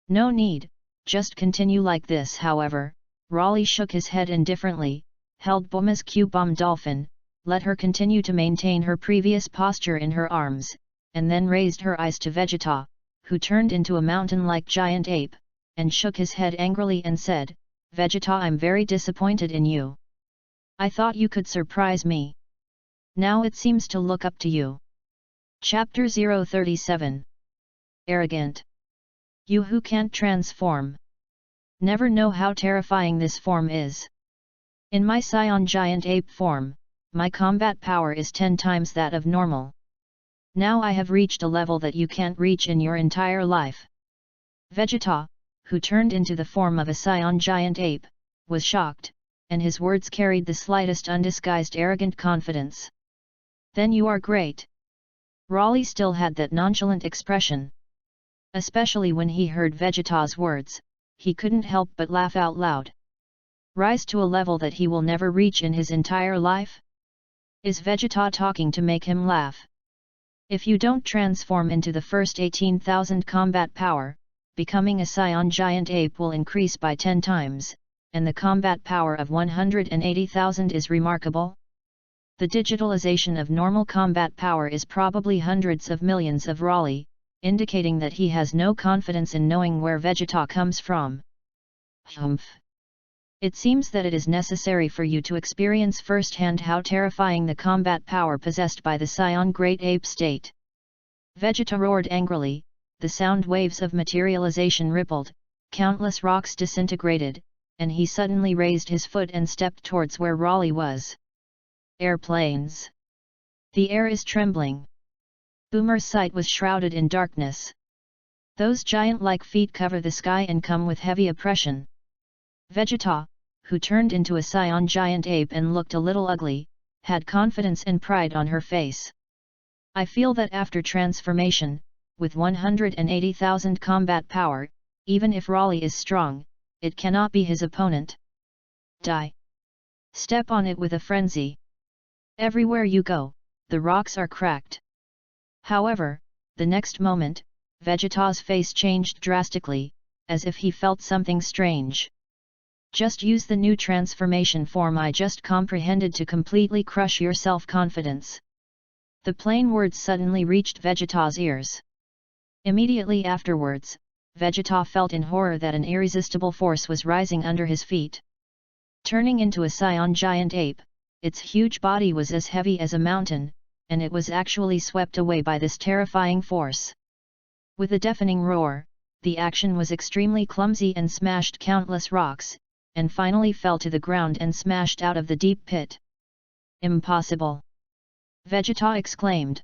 No need, just continue like this. However, Raleigh shook his head indifferently, held Bulma's Q-bomb dolphin, let her continue to maintain her previous posture in her arms, and then raised her eyes to Vegeta, who turned into a mountain-like giant ape, and shook his head angrily and said, Vegeta, I'm very disappointed in you. I thought you could surprise me. Now it seems to look up to you. Chapter 037. Arrogant. You who can't transform. Never know how terrifying this form is. In my Scion giant ape form, my combat power is 10 times that of normal. Now I have reached a level that you can't reach in your entire life. Vegeta, who turned into the form of a Scion giant ape, was shocked, and his words carried the slightest undisguised arrogant confidence. Then you are great. Raleigh still had that nonchalant expression. Especially when he heard Vegeta's words, he couldn't help but laugh out loud. Rise to a level that he will never reach in his entire life? Is Vegeta talking to make him laugh? If you don't transform into the first 18,000 combat power, becoming a Scion giant ape will increase by 10 times, and the combat power of 180,000 is remarkable. The digitalization of normal combat power is probably hundreds of millions of Raleigh, indicating that he has no confidence in knowing where Vegeta comes from. Humph. It seems that it is necessary for you to experience firsthand how terrifying the combat power possessed by the Scion Great Ape state. Vegeta roared angrily, the sound waves of materialization rippled, countless rocks disintegrated, and he suddenly raised his foot and stepped towards where Raleigh was. Airplanes. The air is trembling. Boomer's sight was shrouded in darkness. Those giant-like feet cover the sky and come with heavy oppression. Vegeta, who turned into a scion giant ape and looked a little ugly, had confidence and pride on her face. I feel that after transformation, with 180,000 combat power, even if Raleigh is strong, it cannot be his opponent. Die! Step on it with a frenzy. Everywhere you go, the rocks are cracked. However, the next moment, Vegeta's face changed drastically, as if he felt something strange. Just use the new transformation form I just comprehended to completely crush your self-confidence. The plain words suddenly reached Vegeta's ears. Immediately afterwards, Vegeta felt in horror that an irresistible force was rising under his feet. Turning into a scion giant ape, its huge body was as heavy as a mountain, and it was actually swept away by this terrifying force. With a deafening roar, the action was extremely clumsy and smashed countless rocks, and finally fell to the ground and smashed out of the deep pit. Impossible! Vegeta exclaimed.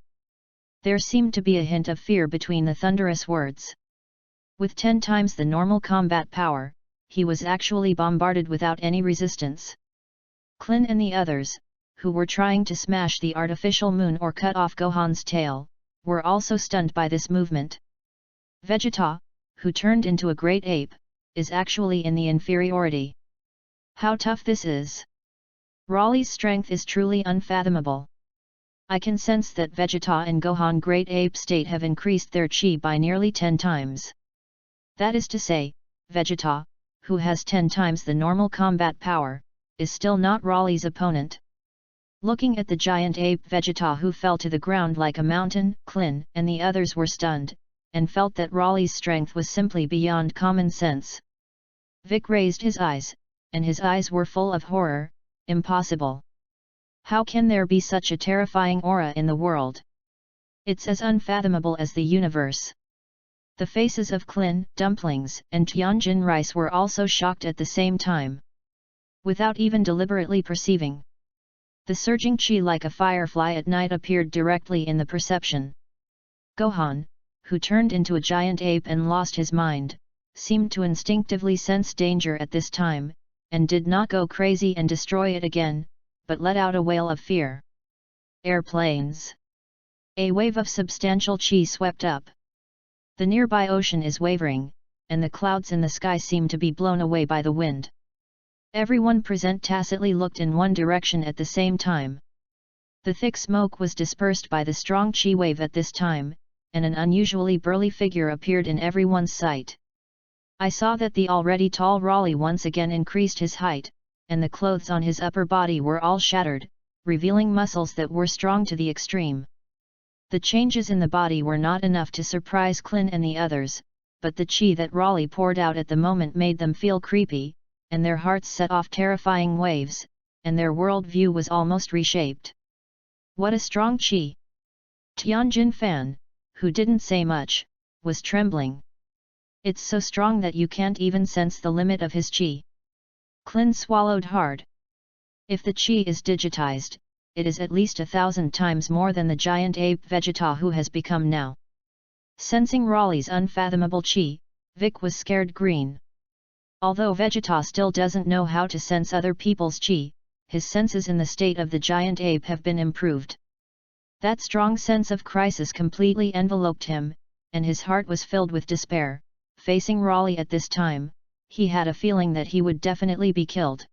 There seemed to be a hint of fear between the thunderous words. With 10 times the normal combat power, he was actually bombarded without any resistance. Klin and the others, who were trying to smash the artificial moon or cut off Gohan's tail, were also stunned by this movement. Vegeta, who turned into a great ape, is actually in the inferiority. How tough this is! Raleigh's strength is truly unfathomable. I can sense that Vegeta and Gohan Great Ape State have increased their chi by nearly 10 times. That is to say, Vegeta, who has 10 times the normal combat power, is still not Raleigh's opponent. Looking at the giant ape Vegeta who fell to the ground like a mountain, Klin and the others were stunned, and felt that Raleigh's strength was simply beyond common sense. Vic raised his eyes, and his eyes were full of horror. Impossible! How can there be such a terrifying aura in the world? It's as unfathomable as the universe. The faces of Klin, Dumplings, and Tianjin Rice were also shocked at the same time. Without even deliberately perceiving, the surging chi like a firefly at night appeared directly in the perception. Gohan, who turned into a giant ape and lost his mind, seemed to instinctively sense danger at this time, and did not go crazy and destroy it again, but let out a wail of fear. Airplanes. A wave of substantial chi swept up. The nearby ocean is wavering, and the clouds in the sky seem to be blown away by the wind. Everyone present tacitly looked in one direction at the same time. The thick smoke was dispersed by the strong chi wave at this time, and an unusually burly figure appeared in everyone's sight. I saw that the already tall Raleigh once again increased his height, and the clothes on his upper body were all shattered, revealing muscles that were strong to the extreme. The changes in the body were not enough to surprise Klin and the others, but the chi that Raleigh poured out at the moment made them feel creepy, and their hearts set off terrifying waves, and their world view was almost reshaped. What a strong chi! Tianjin Fan, who didn't say much, was trembling. It's so strong that you can't even sense the limit of his chi. Klin swallowed hard. If the chi is digitized, it is at least 1,000 times more than the giant ape Vegeta who has become now. Sensing Raleigh's unfathomable chi, Vic was scared green. Although Vegeta still doesn't know how to sense other people's chi, his senses in the state of the giant ape have been improved. That strong sense of crisis completely enveloped him, and his heart was filled with despair. Facing Raleigh at this time, he had a feeling that he would definitely be killed.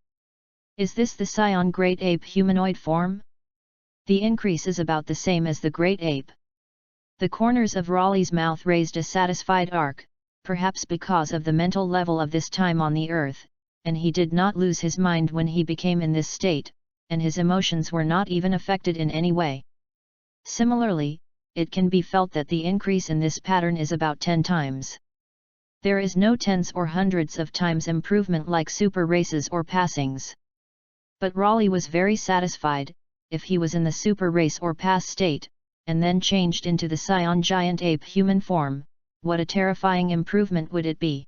Is this the scion great ape humanoid form? The increase is about the same as the great ape. The corners of Raleigh's mouth raised a satisfied arc, perhaps because of the mental level of this time on the earth, and he did not lose his mind when he became in this state, and his emotions were not even affected in any way. Similarly, it can be felt that the increase in this pattern is about 10 times. There is no tens or hundreds of times improvement like super races or passings. But Raleigh was very satisfied, if he was in the super race or pass state, and then changed into the scion giant ape human form, what a terrifying improvement would it be!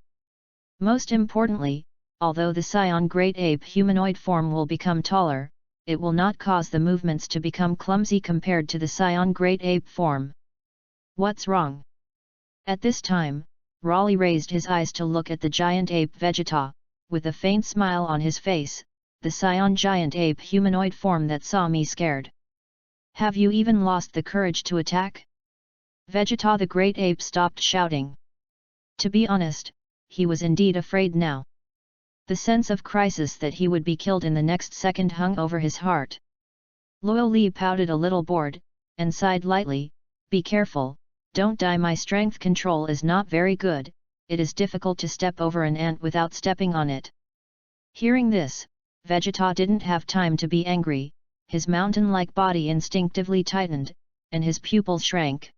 Most importantly, although the scion great ape humanoid form will become taller, it will not cause the movements to become clumsy compared to the scion great ape form. What's wrong? At this time, Raleigh raised his eyes to look at the giant ape Vegeta, with a faint smile on his face. The scion giant ape humanoid form that saw me scared. Have you even lost the courage to attack? Vegeta the great ape stopped shouting. To be honest, he was indeed afraid now. The sense of crisis that he would be killed in the next second hung over his heart. Luo Li pouted a little bored, and sighed lightly, "Be careful, don't die. My strength control is not very good, it is difficult to step over an ant without stepping on it." Hearing this, Vegeta didn't have time to be angry, his mountain-like body instinctively tightened, and his pupils shrank.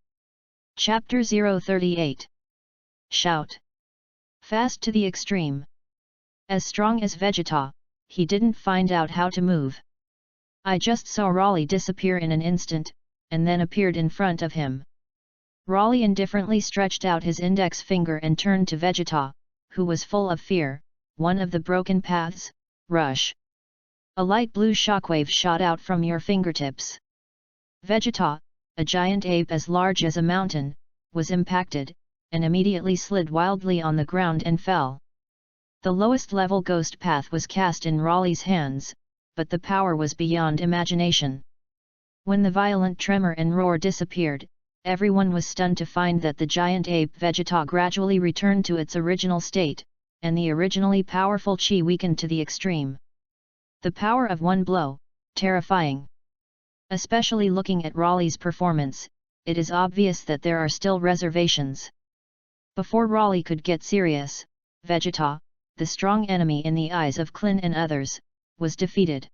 Chapter 038. Shout. Fast to the extreme. As strong as Vegeta, he didn't find out how to move. I just saw Raleigh disappear in an instant, and then appeared in front of him. Raleigh indifferently stretched out his index finger and turned to Vegeta, who was full of fear. "One of the broken paths, rush. A light blue shockwave shot out from your fingertips." Vegeta, a giant ape as large as a mountain, was impacted, and immediately slid wildly on the ground and fell. The lowest level ghost path was cast in Raleigh's hands, but the power was beyond imagination. When the violent tremor and roar disappeared, everyone was stunned to find that the giant ape Vegeta gradually returned to its original state, and the originally powerful chi weakened to the extreme. The power of one blow, terrifying. Especially looking at Raleigh's performance, it is obvious that there are still reservations. Before Raleigh could get serious, Vegeta, the strong enemy in the eyes of Klin and others, was defeated.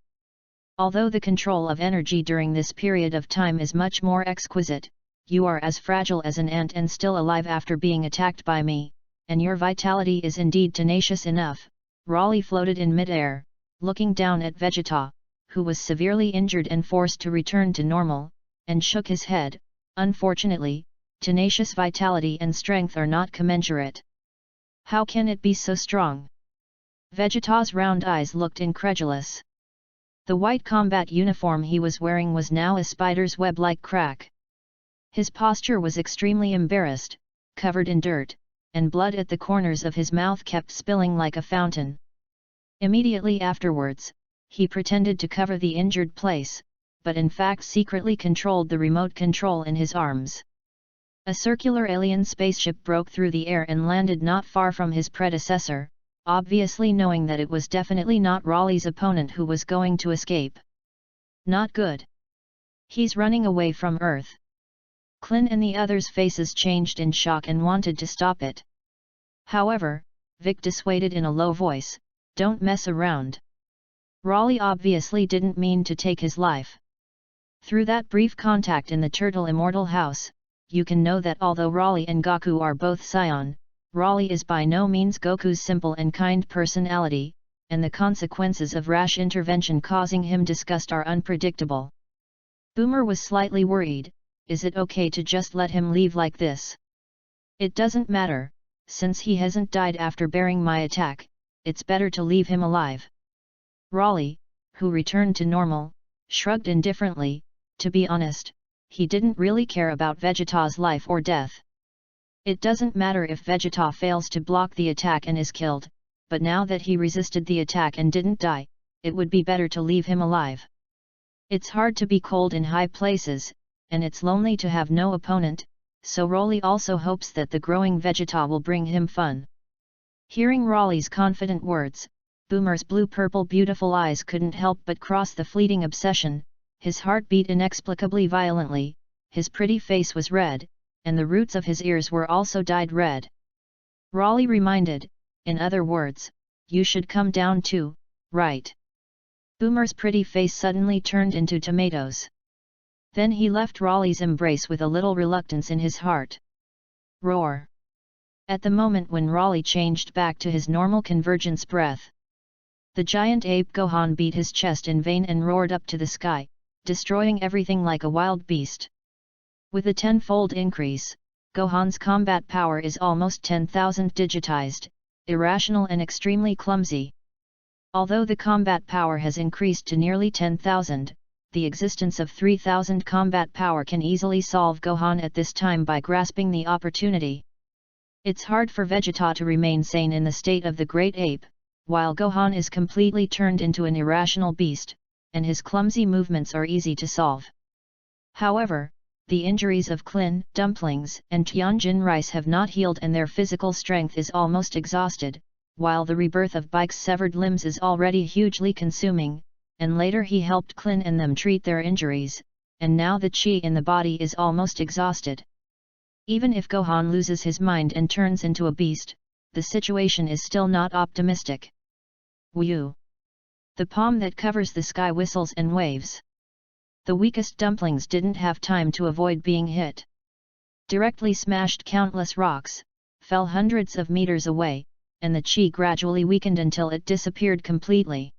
Although the control of energy during this period of time is much more exquisite, you are as fragile as an ant and still alive after being attacked by me, and your vitality is indeed tenacious enough. Raleigh floated in mid-air, looking down at Vegeta, who was severely injured and forced to return to normal, and shook his head. Unfortunately, tenacious vitality and strength are not commensurate. How can it be so strong? Vegeta's round eyes looked incredulous. The white combat uniform he was wearing was now a spider's web-like crack. His posture was extremely embarrassed, covered in dirt, and blood at the corners of his mouth kept spilling like a fountain. Immediately afterwards, he pretended to cover the injured place, but in fact secretly controlled the remote control in his arms. A circular alien spaceship broke through the air and landed not far from his predecessor, obviously knowing that it was definitely not Raleigh's opponent who was going to escape. Not good. He's running away from Earth. Klin and the others' faces changed in shock and wanted to stop it. However, Vic dissuaded in a low voice, "Don't mess around." Raleigh obviously didn't mean to take his life. Through that brief contact in the Turtle Immortal House, you can know that although Raleigh and Goku are both Scion, Raleigh is by no means Goku's simple and kind personality, and the consequences of rash intervention causing him disgust are unpredictable. Boomer was slightly worried. Is it okay to just let him leave like this? It doesn't matter, since he hasn't died after bearing my attack, it's better to leave him alive. Raleigh, who returned to normal, shrugged indifferently. To be honest, he didn't really care about Vegeta's life or death. It doesn't matter if Vegeta fails to block the attack and is killed, but now that he resisted the attack and didn't die, it would be better to leave him alive. It's hard to be cold in high places, and it's lonely to have no opponent, so Raleigh also hopes that the growing Vegeta will bring him fun. Hearing Raleigh's confident words, Boomer's blue-purple beautiful eyes couldn't help but cross the fleeting obsession. His heart beat inexplicably violently, his pretty face was red, and the roots of his ears were also dyed red. Raleigh reminded, in other words, "You should come down too, right?" Boomer's pretty face suddenly turned into tomatoes. Then he left Raleigh's embrace with a little reluctance in his heart. Roar! At the moment when Raleigh changed back to his normal convergence breath, the giant ape Gohan beat his chest in vain and roared up to the sky, destroying everything like a wild beast. With a tenfold increase, Gohan's combat power is almost 10,000 digitized, irrational and extremely clumsy. Although the combat power has increased to nearly 10,000, the existence of 3,000 combat power can easily solve Gohan at this time by grasping the opportunity. It's hard for Vegeta to remain sane in the state of the Great Ape, while Gohan is completely turned into an irrational beast, and his clumsy movements are easy to solve. However, the injuries of Klin, Dumplings, and Tianjin Rice have not healed and their physical strength is almost exhausted, while the rebirth of Bike's severed limbs is already hugely consuming, and later he helped Klin and them treat their injuries, and now the chi in the body is almost exhausted. Even if Gohan loses his mind and turns into a beast, the situation is still not optimistic. Woo! The palm that covers the sky whistles and waves. The weakest Dumplings didn't have time to avoid being hit. Directly smashed countless rocks, fell hundreds of meters away, and the chi gradually weakened until it disappeared completely.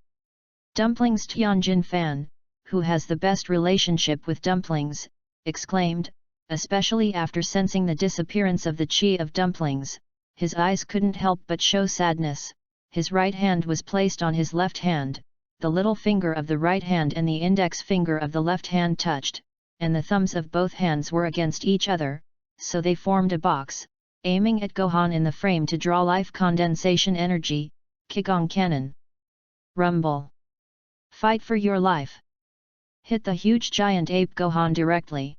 Dumplings Tianjin Fan, who has the best relationship with Dumplings, exclaimed, especially after sensing the disappearance of the chi of Dumplings, his eyes couldn't help but show sadness. His right hand was placed on his left hand, the little finger of the right hand and the index finger of the left hand touched, and the thumbs of both hands were against each other, so they formed a box, aiming at Gohan in the frame to draw life condensation energy, Qigong Cannon. Rumble. Fight for your life. Hit the huge giant ape Gohan directly.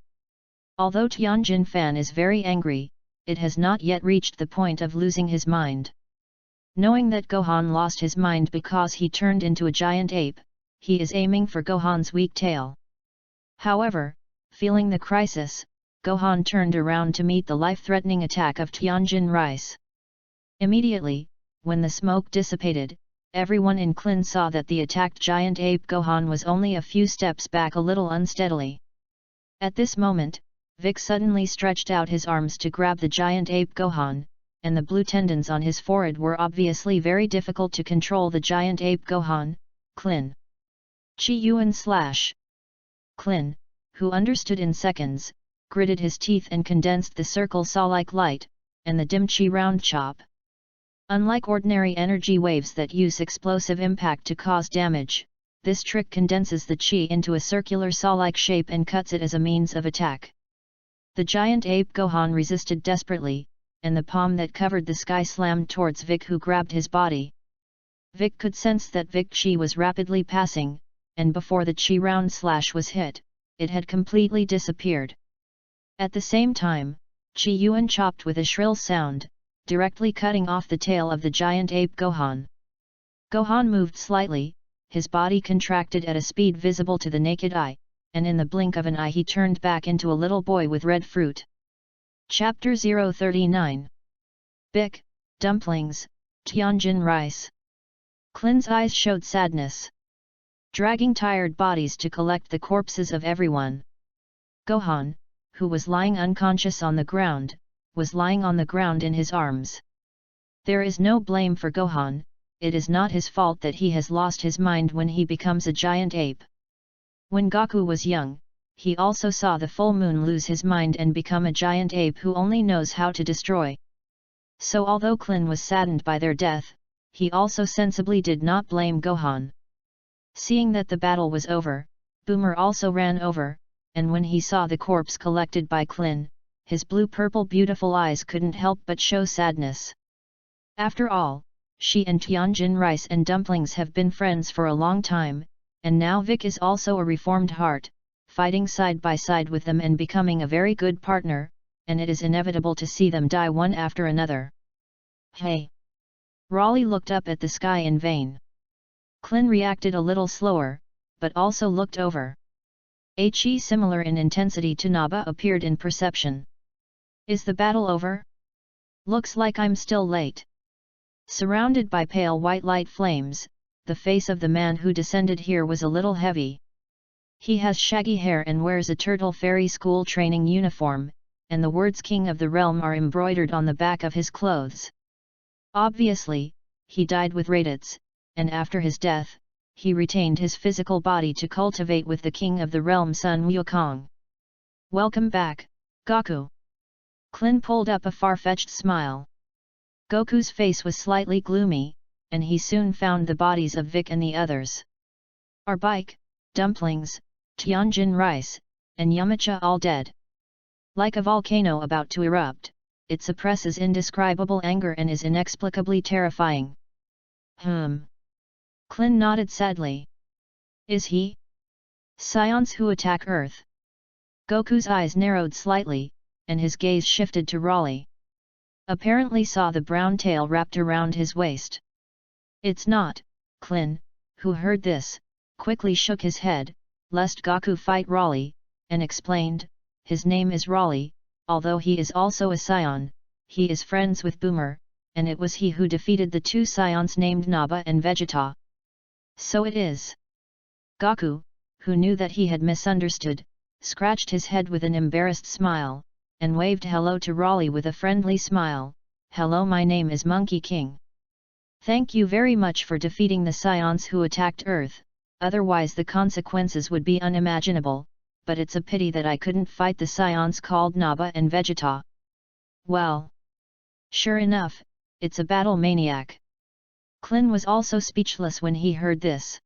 Although Tianjin Fan is very angry, it has not yet reached the point of losing his mind. Knowing that Gohan lost his mind because he turned into a giant ape, he is aiming for Gohan's weak tail. However, feeling the crisis, Gohan turned around to meet the life-threatening attack of Tianjin Rice. Immediately, when the smoke dissipated, everyone in Klin saw that the attacked giant ape Gohan was only a few steps back a little unsteadily. At this moment, Vic suddenly stretched out his arms to grab the giant ape Gohan, and the blue tendons on his forehead were obviously very difficult to control the giant ape Gohan. Klin. Chi Yuan slash. Klin, who understood in seconds, gritted his teeth and condensed the circle saw-like light, and the dim chi round chop. Unlike ordinary energy waves that use explosive impact to cause damage, this trick condenses the chi into a circular saw-like shape and cuts it as a means of attack. The giant ape Gohan resisted desperately, and the palm that covered the sky slammed towards Vic, who grabbed his body. Vic could sense that Vic chi was rapidly passing, and before the chi round slash was hit, it had completely disappeared. At the same time, Chi Yuan chopped with a shrill sound, directly cutting off the tail of the giant ape Gohan. Gohan moved slightly, his body contracted at a speed visible to the naked eye, and in the blink of an eye he turned back into a little boy with red fruit. Chapter 039. Bic, Dumplings, Tianjin Rice. Klin's eyes showed sadness. Dragging tired bodies to collect the corpses of everyone. Gohan, who was lying unconscious on the ground, was lying on the ground in his arms. There is no blame for Gohan, it is not his fault that he has lost his mind when he becomes a giant ape. When Goku was young, he also saw the full moon lose his mind and become a giant ape who only knows how to destroy. So although Klin was saddened by their death, he also sensibly did not blame Gohan. Seeing that the battle was over, Boomer also ran over, and when he saw the corpse collected by Klin, his blue-purple beautiful eyes couldn't help but show sadness. After all, she and Tianjin Rice and Dumplings have been friends for a long time, and now Vic is also a reformed heart, fighting side by side with them and becoming a very good partner, and it is inevitable to see them die one after another. Hey! Raleigh looked up at the sky in vain. Klin reacted a little slower, but also looked over. A chi similar in intensity to Naba appeared in perception. Is the battle over? Looks like I'm still late. Surrounded by pale white light flames, the face of the man who descended here was a little heavy. He has shaggy hair and wears a turtle fairy school training uniform, and the words King of the Realm are embroidered on the back of his clothes. Obviously, he died with Raditz, and after his death, he retained his physical body to cultivate with the King of the Realm Sun Wukong. Welcome back, Goku. Clin pulled up a far-fetched smile. Goku's face was slightly gloomy, and he soon found the bodies of Vic and the others. Our bike, dumplings, Tianjin rice, and Yamcha all dead. Like a volcano about to erupt, it suppresses indescribable anger and is inexplicably terrifying. Clin nodded sadly. Is he? Scions who attack Earth? Goku's eyes narrowed slightly, and his gaze shifted to Raleigh. Apparently saw the brown tail wrapped around his waist. It's not. Clin, who heard this, quickly shook his head, lest Goku fight Raleigh, and explained, his name is Raleigh, although he is also a scion, he is friends with Boomer, and it was he who defeated the two scions named Nappa and Vegeta. So it is. Goku, who knew that he had misunderstood, scratched his head with an embarrassed smile, and waved hello to Raleigh with a friendly smile. Hello, my name is Monkey King. Thank you very much for defeating the scions who attacked Earth, otherwise the consequences would be unimaginable, but it's a pity that I couldn't fight the scions called Nappa and Vegeta. Well. Sure enough, it's a battle maniac. Clin was also speechless when he heard this.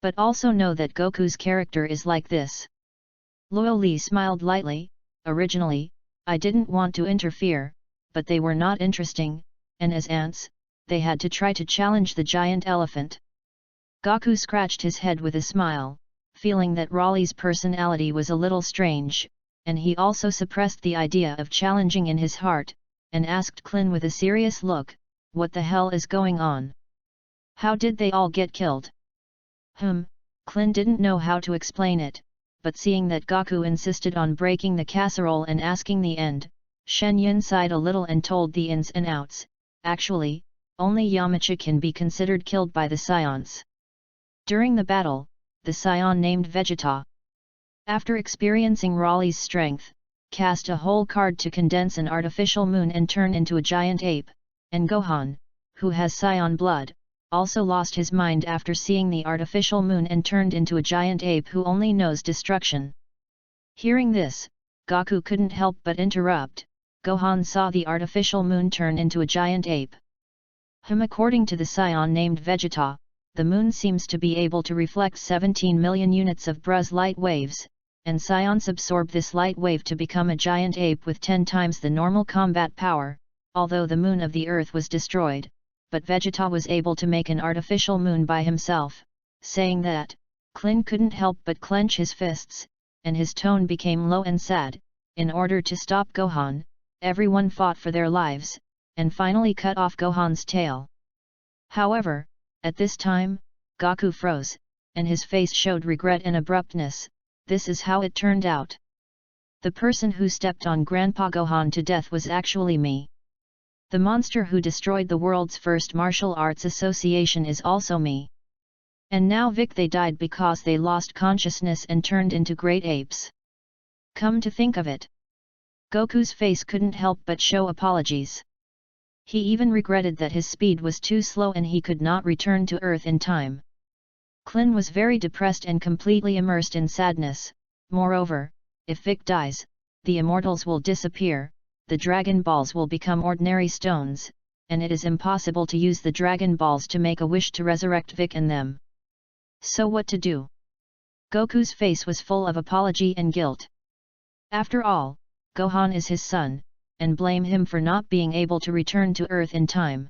But also know that Goku's character is like this. Luo Li smiled lightly. Originally, I didn't want to interfere, but they were not interesting, and as ants, they had to try to challenge the giant elephant. Goku scratched his head with a smile, feeling that Raleigh's personality was a little strange, and he also suppressed the idea of challenging in his heart, and asked Clin with a serious look, what the hell is going on? How did they all get killed? Clin didn't know how to explain it, but seeing that Goku insisted on breaking the casserole and asking the end, Shen Yun sighed a little and told the ins and outs. Actually, only Yamcha can be considered killed by the scions. During the battle, the scion named Vegeta, after experiencing Raleigh's strength, cast a whole card to condense an artificial moon and turn into a giant ape, and Gohan, who has scion blood, also lost his mind after seeing the artificial moon and turned into a giant ape who only knows destruction. Hearing this, Goku couldn't help but interrupt. Gohan saw the artificial moon turn into a giant ape. According to the scion named Vegeta, the moon seems to be able to reflect 17 million units of Bruz light waves, and scions absorb this light wave to become a giant ape with 10 times the normal combat power. Although the moon of the Earth was destroyed, but Vegeta was able to make an artificial moon by himself. Saying that, Clin couldn't help but clench his fists, and his tone became low and sad. In order to stop Gohan, everyone fought for their lives, and finally cut off Gohan's tail. However, at this time, Goku froze, and his face showed regret and abruptness. This is how it turned out. The person who stepped on Grandpa Gohan to death was actually me. The monster who destroyed the world's first martial arts association is also me. And now Vic, they died because they lost consciousness and turned into great apes. Come to think of it. Goku's face couldn't help but show apologies. He even regretted that his speed was too slow and he could not return to Earth in time. Clin was very depressed and completely immersed in sadness. Moreover, if Vic dies, the immortals will disappear, the Dragon Balls will become ordinary stones, and it is impossible to use the Dragon Balls to make a wish to resurrect Vic and them. So what to do? Goku's face was full of apology and guilt. After all, Gohan is his son, and blame him for not being able to return to Earth in time.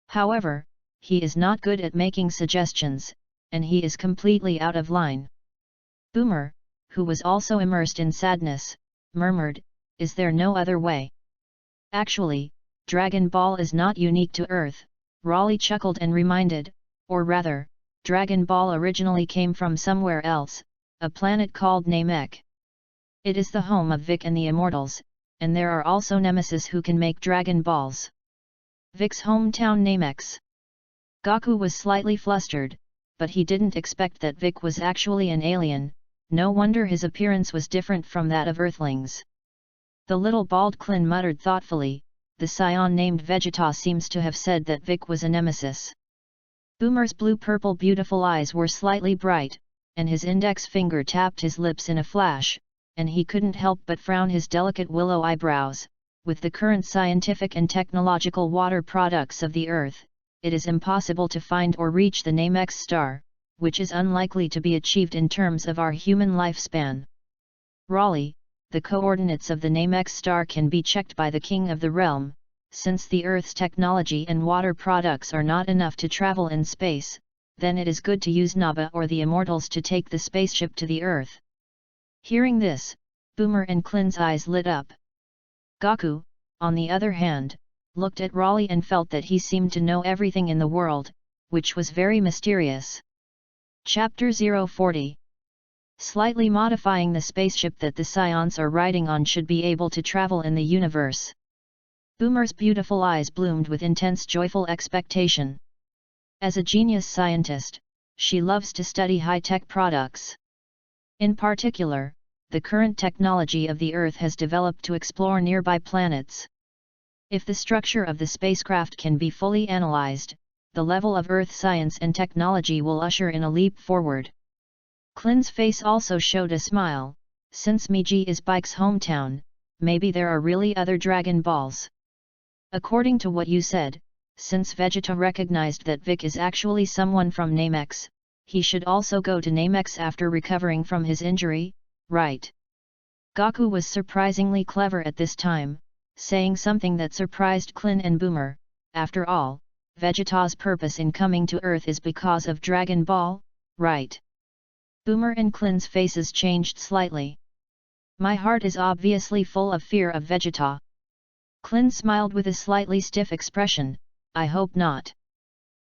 However, he is not good at making suggestions, and he is completely out of line. Boomer, who was also immersed in sadness, murmured, "Is there no other way?" Actually, Dragon Ball is not unique to Earth, Raleigh chuckled and reminded, or rather, Dragon Ball originally came from somewhere else, a planet called Namek. It is the home of Vic and the Immortals, and there are also Nemesis who can make Dragon Balls. Vic's hometown Namex. Goku was slightly flustered, but he didn't expect that Vic was actually an alien. No wonder his appearance was different from that of Earthlings. The little bald Clin muttered thoughtfully, the scion named Vegeta seems to have said that Vic was a nemesis. Boomer's blue-purple beautiful eyes were slightly bright, and his index finger tapped his lips in a flash, and he couldn't help but frown his delicate willow eyebrows. with the current scientific and technological water products of the Earth, it is impossible to find or reach the Namex star, which is unlikely to be achieved in terms of our human lifespan. Raleigh, the coordinates of the Namex star can be checked by the King of the Realm. Since the Earth's technology and water products are not enough to travel in space, then it is good to use Naba or the Immortals to take the spaceship to the Earth. Hearing this, Boomer and Clin's eyes lit up. Gaku, on the other hand, looked at Raleigh and felt that he seemed to know everything in the world, which was very mysterious. Chapter 040. Slightly modifying the spaceship that the Scions are riding on should be able to travel in the universe. Boomer's beautiful eyes bloomed with intense joyful expectation. As a genius scientist, she loves to study high-tech products. In particular, the current technology of the Earth has developed to explore nearby planets. If the structure of the spacecraft can be fully analyzed, the level of Earth science and technology will usher in a leap forward. Clin's face also showed a smile. Since Miji is Bike's hometown, maybe there are really other Dragon Balls. According to what you said, since Vegeta recognized that Vic is actually someone from Namex, he should also go to Namex after recovering from his injury, right? Gaku was surprisingly clever at this time, saying something that surprised Clin and Boomer. After all, Vegeta's purpose in coming to Earth is because of Dragon Ball, right? Boomer and Clin's faces changed slightly. My heart is obviously full of fear of Vegeta. Clin smiled with a slightly stiff expression. I hope not.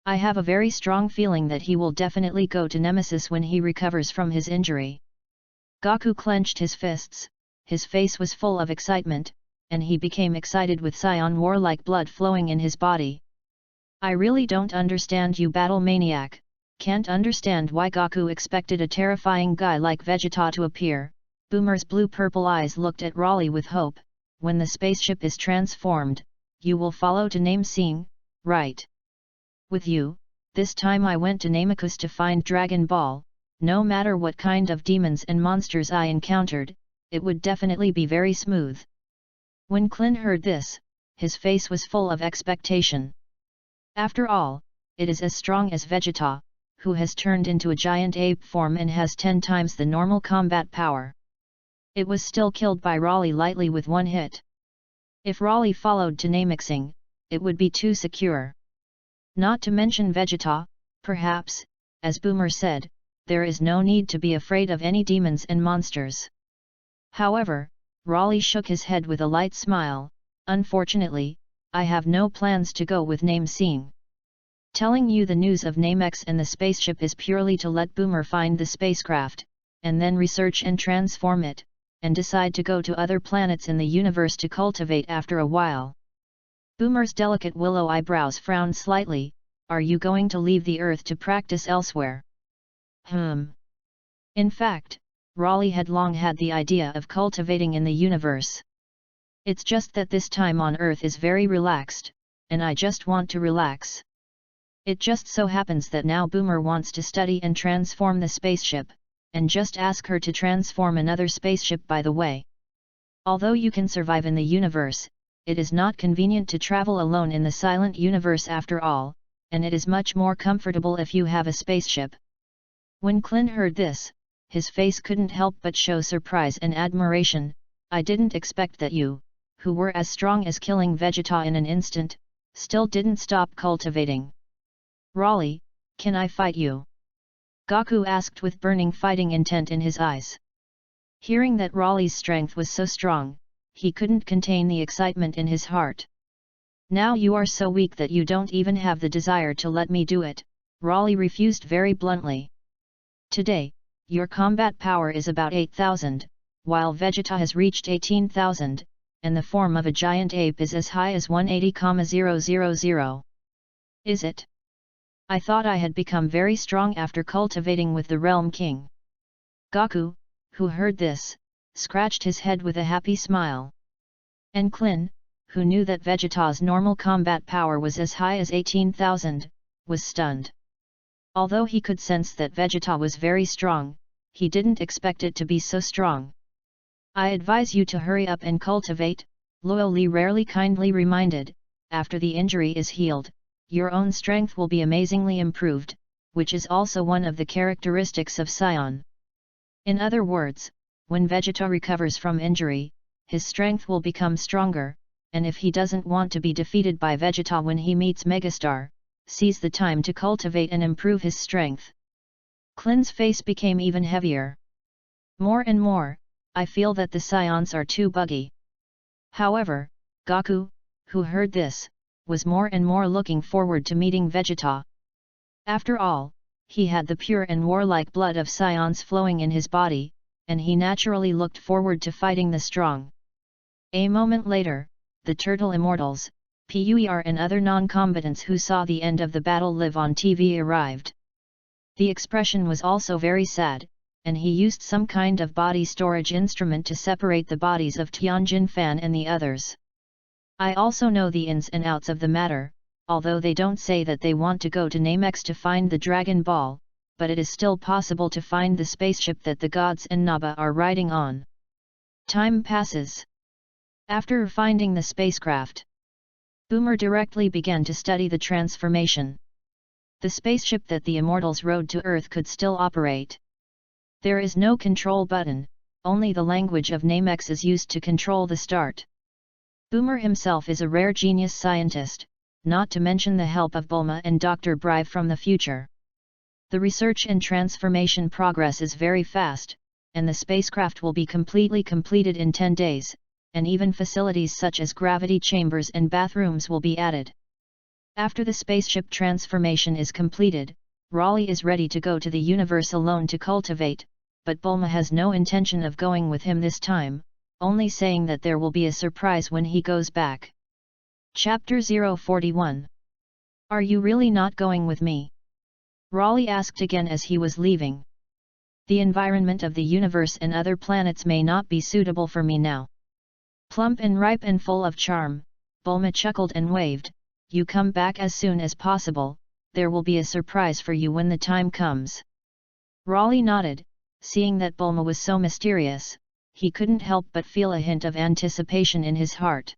I have a very strong feeling that he will definitely go to Nemesis when he recovers from his injury. Gaku clenched his fists, his face was full of excitement, and he became excited with Scion warlike blood flowing in his body. I really don't understand you, Battle Maniac. Can't understand why Gaku expected a terrifying guy like Vegeta to appear. Boomer's blue-purple eyes looked at Raleigh with hope. When the spaceship is transformed, you will follow to Namesing, right? With you, this time I went to Namekus to find Dragon Ball. No matter what kind of demons and monsters I encountered, it would definitely be very smooth. When Clin heard this, his face was full of expectation. After all, it is as strong as Vegeta, who has turned into a giant ape form and has 10 times the normal combat power. It was still killed by Raleigh lightly with one hit. If Raleigh followed to Namexing, it would be too secure. Not to mention Vegeta, perhaps, as Boomer said, there is no need to be afraid of any demons and monsters. However, Raleigh shook his head with a light smile. Unfortunately, I have no plans to go with Namesing. Telling you the news of Namex and the spaceship is purely to let Boomer find the spacecraft, and then research and transform it, and decide to go to other planets in the universe to cultivate after a while. Boomer's delicate willow eyebrows frowned slightly. Are you going to leave the Earth to practice elsewhere? In fact, Raleigh had long had the idea of cultivating in the universe. It's just that this time on Earth is very relaxed, and I just want to relax. It just so happens that now Boomer wants to study and transform the spaceship, and just ask her to transform another spaceship by the way. Although you can survive in the universe, it is not convenient to travel alone in the silent universe after all, and it is much more comfortable if you have a spaceship. When Clin heard this, his face couldn't help but show surprise and admiration. I didn't expect that you, who were as strong as killing Vegeta in an instant, still didn't stop cultivating. Raleigh, can I fight you? Gaku asked with burning fighting intent in his eyes. Hearing that Raleigh's strength was so strong, he couldn't contain the excitement in his heart. Now you are so weak that you don't even have the desire to let me do it, Raleigh refused very bluntly. Today, your combat power is about 8,000, while Vegeta has reached 18,000, and the form of a giant ape is as high as 180,000. Is it? I thought I had become very strong after cultivating with the Realm King. Gaku, who heard this, scratched his head with a happy smile. And Clin, who knew that Vegeta's normal combat power was as high as 18,000, was stunned. Although he could sense that Vegeta was very strong, he didn't expect it to be so strong. I advise you to hurry up and cultivate, Loyally rarely kindly reminded, after the injury is healed, your own strength will be amazingly improved, which is also one of the characteristics of Scion. In other words, when Vegeta recovers from injury, his strength will become stronger, and if he doesn't want to be defeated by Vegeta when he meets Megastar, seize the time to cultivate and improve his strength. Klin's face became even heavier. More and more, I feel that the Scions are too buggy. However, Goku, who heard this, was more and more looking forward to meeting Vegeta. After all, he had the pure and warlike blood of Scions flowing in his body, and he naturally looked forward to fighting the strong. A moment later, the Turtle Immortals, PUER and other non-combatants who saw the end of the battle live on TV arrived. The expression was also very sad, and he used some kind of body storage instrument to separate the bodies of Tianjin Fan and the others. I also know the ins and outs of the matter, although they don't say that they want to go to Namex to find the Dragon Ball, but it is still possible to find the spaceship that the gods and Naba are riding on. Time passes. After finding the spacecraft, Boomer directly began to study the transformation. The spaceship that the Immortals rode to Earth could still operate. There is no control button, only the language of Namex is used to control the start. Boomer himself is a rare genius scientist, not to mention the help of Bulma and Dr. Brive from the future. The research and transformation progress is very fast, and the spacecraft will be completely completed in 10 days, and even facilities such as gravity chambers and bathrooms will be added. After the spaceship transformation is completed, Raleigh is ready to go to the universe alone to cultivate, but Bulma has no intention of going with him this time, only saying that there will be a surprise when he goes back. Chapter 041. Are you really not going with me? Raleigh asked again as he was leaving. The environment of the universe and other planets may not be suitable for me now. Plump and ripe and full of charm, Bulma chuckled and waved. You come back as soon as possible, there will be a surprise for you when the time comes. Raleigh nodded, seeing that Bulma was so mysterious, he couldn't help but feel a hint of anticipation in his heart.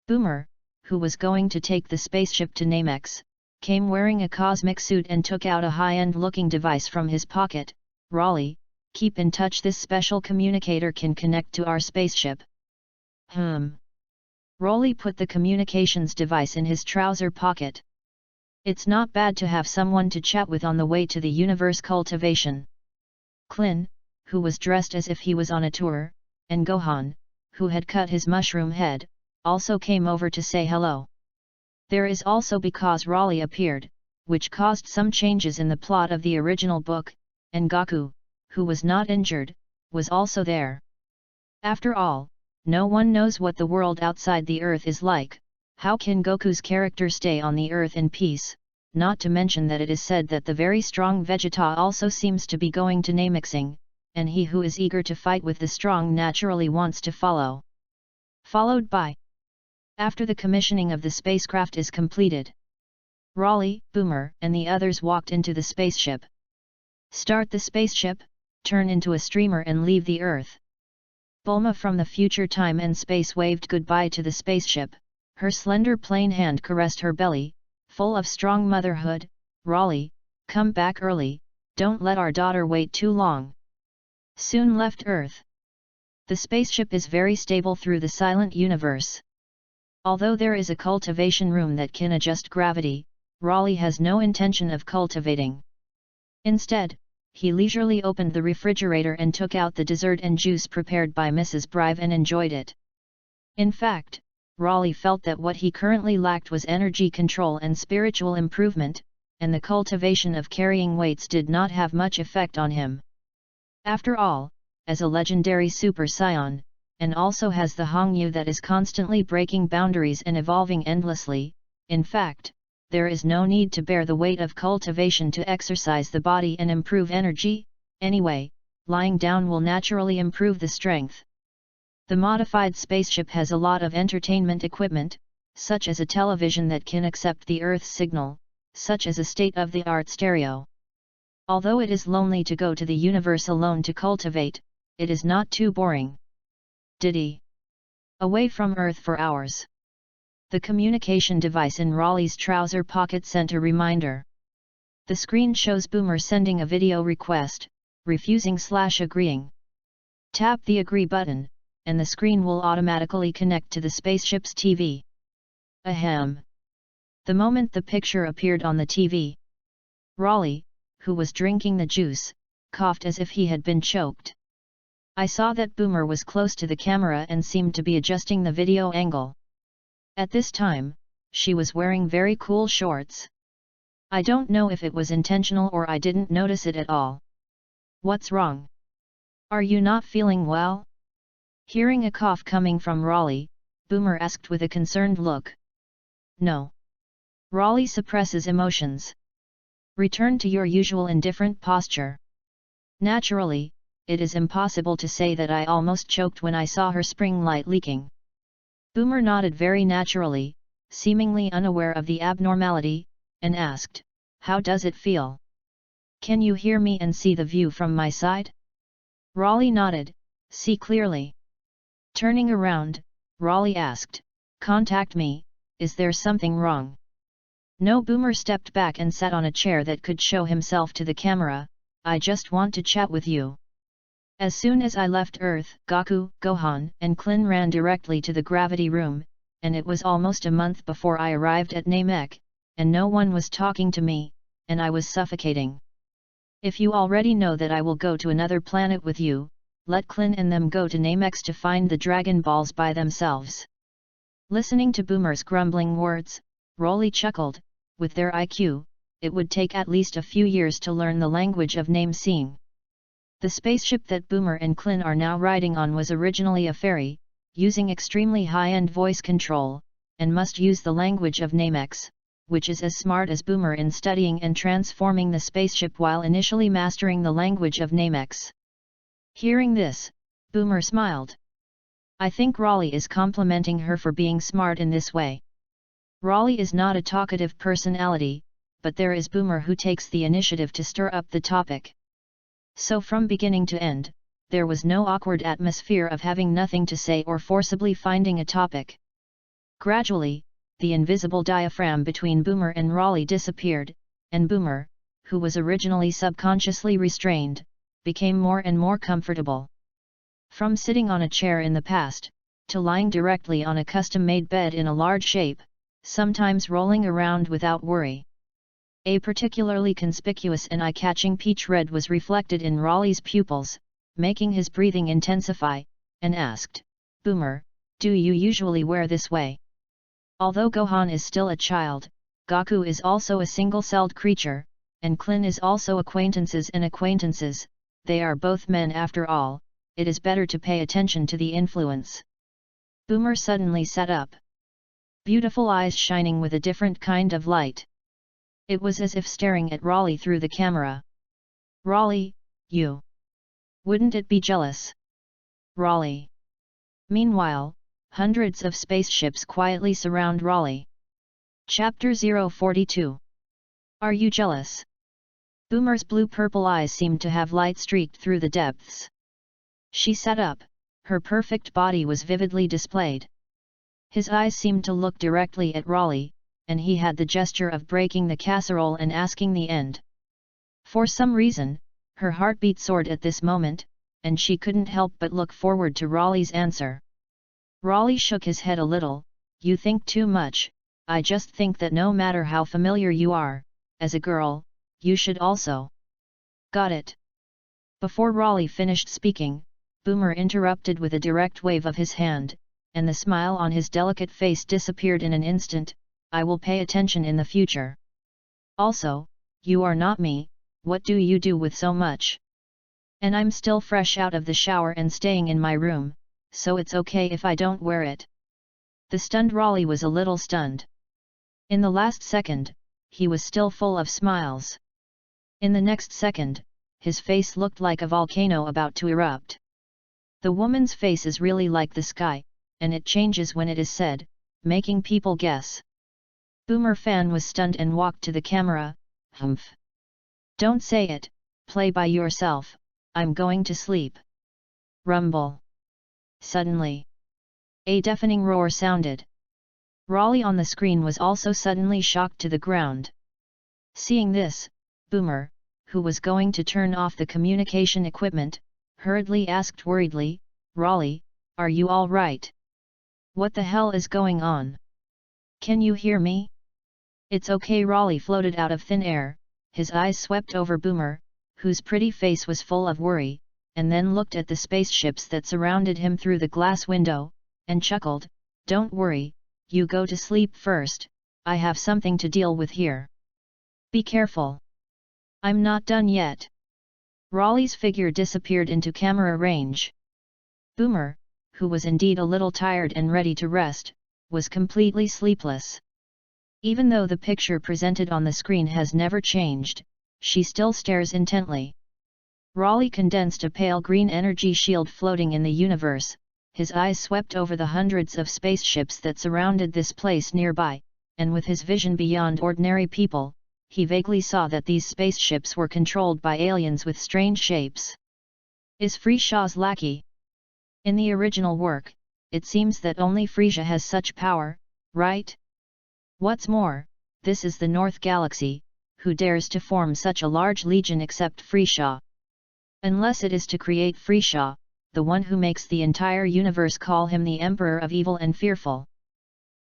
Boomer, who was going to take the spaceship to Namex, came wearing a cosmic suit and took out a high-end looking device from his pocket. Raleigh, keep in touch, this special communicator can connect to our spaceship. Raleigh put the communications device in his trouser pocket. It's not bad to have someone to chat with on the way to the universe cultivation. Klin, who was dressed as if he was on a tour, and Gohan, who had cut his mushroom head, also came over to say hello. There is also because Raleigh appeared, which caused some changes in the plot of the original book, and Goku, who was not injured, was also there. After all, no one knows what the world outside the Earth is like. How can Goku's character stay on the Earth in peace? Not to mention that it is said that the very strong Vegeta also seems to be going to Namexing, and he who is eager to fight with the strong naturally wants to follow. Followed by. After the commissioning of the spacecraft is completed, Raleigh, Boomer, and the others walked into the spaceship. Start the spaceship, turn into a streamer and leave the Earth. Bulma from the future time and space waved goodbye to the spaceship. Her slender plain hand caressed her belly, full of strong motherhood. Raleigh, come back early, don't let our daughter wait too long. Soon left Earth. The spaceship is very stable through the silent universe. Although there is a cultivation room that can adjust gravity, Raleigh has no intention of cultivating. Instead, he leisurely opened the refrigerator and took out the dessert and juice prepared by Mrs. Brive and enjoyed it. In fact, Raleigh felt that what he currently lacked was energy control and spiritual improvement, and the cultivation of carrying weights did not have much effect on him. After all, as a legendary Super Saiyan, and also has the Hongyu that is constantly breaking boundaries and evolving endlessly, in fact, there is no need to bear the weight of cultivation to exercise the body and improve energy. Anyway, lying down will naturally improve the strength. The modified spaceship has a lot of entertainment equipment, such as a television that can accept the Earth's signal, such as a state-of-the-art stereo. Although it is lonely to go to the universe alone to cultivate, it is not too boring. Diddy. Away from Earth for hours. The communication device in Raleigh's trouser pocket sent a reminder. The screen shows Boomer sending a video request, refusing/agreeing. Tap the agree button, and the screen will automatically connect to the spaceship's TV. Ahem. The moment the picture appeared on the TV, Raleigh, who was drinking the juice, coughed as if he had been choked. I saw that Boomer was close to the camera and seemed to be adjusting the video angle. At this time, she was wearing very cool shorts. I don't know if it was intentional or I didn't notice it at all. What's wrong? Are you not feeling well? Hearing a cough coming from Raleigh, Boomer asked with a concerned look. No. Raleigh suppresses emotions. Return to your usual indifferent posture. Naturally, it is impossible to say that I almost choked when I saw her spring light leaking. Boomer nodded very naturally, seemingly unaware of the abnormality, and asked, "How does it feel? Can you hear me and see the view from my side?" Raleigh nodded, "See clearly." Turning around, Raleigh asked, "Contact me, is there something wrong?" No. Boomer stepped back and sat on a chair that could show himself to the camera. "I just want to chat with you." As soon as I left Earth, Gaku, Gohan, and Klin ran directly to the gravity room, and it was almost a month before I arrived at Namek, and no one was talking to me, and I was suffocating. If you already know that I will go to another planet with you, let Klin and them go to Namex to find the Dragon Balls by themselves. Listening to Boomer's grumbling words, Raleigh chuckled. With their IQ, it would take at least a few years to learn the language of name-seeing. The spaceship that Boomer and Klin are now riding on was originally a ferry, using extremely high-end voice control, and must use the language of Namex, which is as smart as Boomer in studying and transforming the spaceship while initially mastering the language of Namex. Hearing this, Boomer smiled. I think Raleigh is complimenting her for being smart in this way. Raleigh is not a talkative personality, but there is Boomer who takes the initiative to stir up the topic. So from beginning to end, there was no awkward atmosphere of having nothing to say or forcibly finding a topic. Gradually, the invisible diaphragm between Boomer and Raleigh disappeared, and Boomer, who was originally subconsciously restrained, became more and more comfortable. From sitting on a chair in the past, to lying directly on a custom-made bed in a large shape, sometimes rolling around without worry. A particularly conspicuous and eye-catching peach red was reflected in Raleigh's pupils, making his breathing intensify, and asked, "Boomer, do you usually wear this way?" Although Gohan is still a child, Gaku is also a single-celled creature, and Klin is also acquaintances and acquaintances, they are both men after all, it is better to pay attention to the influence. Boomer suddenly sat up. Beautiful eyes shining with a different kind of light. It was as if staring at Raleigh through the camera. "Raleigh, you. Wouldn't it be jealous?" Raleigh. Meanwhile, hundreds of spaceships quietly surround Raleigh. Chapter 042. Are you jealous? Boomer's blue-purple eyes seemed to have light streaked through the depths. She sat up, her perfect body was vividly displayed. His eyes seemed to look directly at Raleigh, and he had the gesture of breaking the casserole and asking the end. For some reason, her heartbeat soared at this moment, and she couldn't help but look forward to Raleigh's answer. Raleigh shook his head a little. "You think too much. I just think that no matter how familiar you are, as a girl, you should also." "Got it." Before Raleigh finished speaking, Boomer interrupted with a direct wave of his hand, and the smile on his delicate face disappeared in an instant. "I will pay attention in the future. Also, you are not me, what do you do with so much? And I'm still fresh out of the shower and staying in my room, so it's okay if I don't wear it." The stunned Raleigh was a little stunned. In the last second, he was still full of smiles. In the next second, his face looked like a volcano about to erupt. The woman's face is really like the sky, and it changes when it is said, making people guess. Boomer Fan was stunned and walked to the camera. "Humph. Don't say it, play by yourself, I'm going to sleep." Rumble. Suddenly, A deafening roar sounded. Raleigh on the screen was also suddenly shocked to the ground. Seeing this, Boomer, who was going to turn off the communication equipment, hurriedly asked worriedly, "Raleigh, are you all right? What the hell is going on? Can you hear me?" "It's okay." Raleigh floated out of thin air, his eyes swept over Boomer, whose pretty face was full of worry, and then looked at the spaceships that surrounded him through the glass window, and chuckled, "Don't worry, you go to sleep first, I have something to deal with here. Be careful. I'm not done yet." Raleigh's figure disappeared into camera range. Boomer, who was indeed a little tired and ready to rest, was completely sleepless. Even though the picture presented on the screen has never changed, she still stares intently. Raleigh condensed a pale green energy shield floating in the universe, his eyes swept over the hundreds of spaceships that surrounded this place nearby, and with his vision beyond ordinary people, he vaguely saw that these spaceships were controlled by aliens with strange shapes. Is Frisia's lackey? In the original work, it seems that only Frisia has such power, right? What's more, this is the North Galaxy, who dares to form such a large legion except Frisia? Unless it is to create Frisia, the one who makes the entire universe call him the Emperor of Evil and Fearful.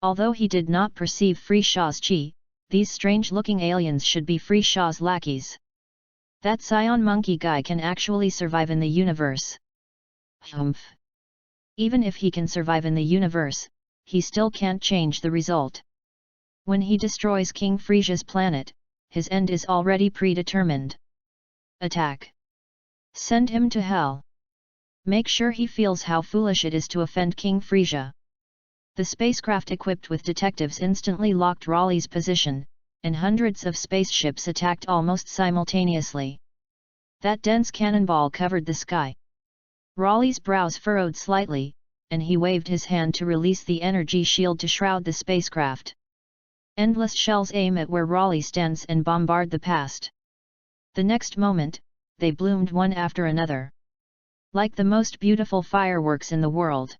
Although he did not perceive Frisia's chi, these strange-looking aliens should be Frisia's lackeys. That Scion monkey guy can actually survive in the universe. Humph. Even if he can survive in the universe, he still can't change the result. When he destroys King Frisia's planet, his end is already predetermined. Attack. Send him to hell. Make sure he feels how foolish it is to offend King Frisia. The spacecraft equipped with detectives instantly locked Raleigh's position, and hundreds of spaceships attacked almost simultaneously. That dense cannonball covered the sky. Raleigh's brows furrowed slightly, and he waved his hand to release the energy shield to shroud the spacecraft. Endless shells aim at where Raleigh stands and bombard the past. The next moment, they bloomed one after another, like the most beautiful fireworks in the world.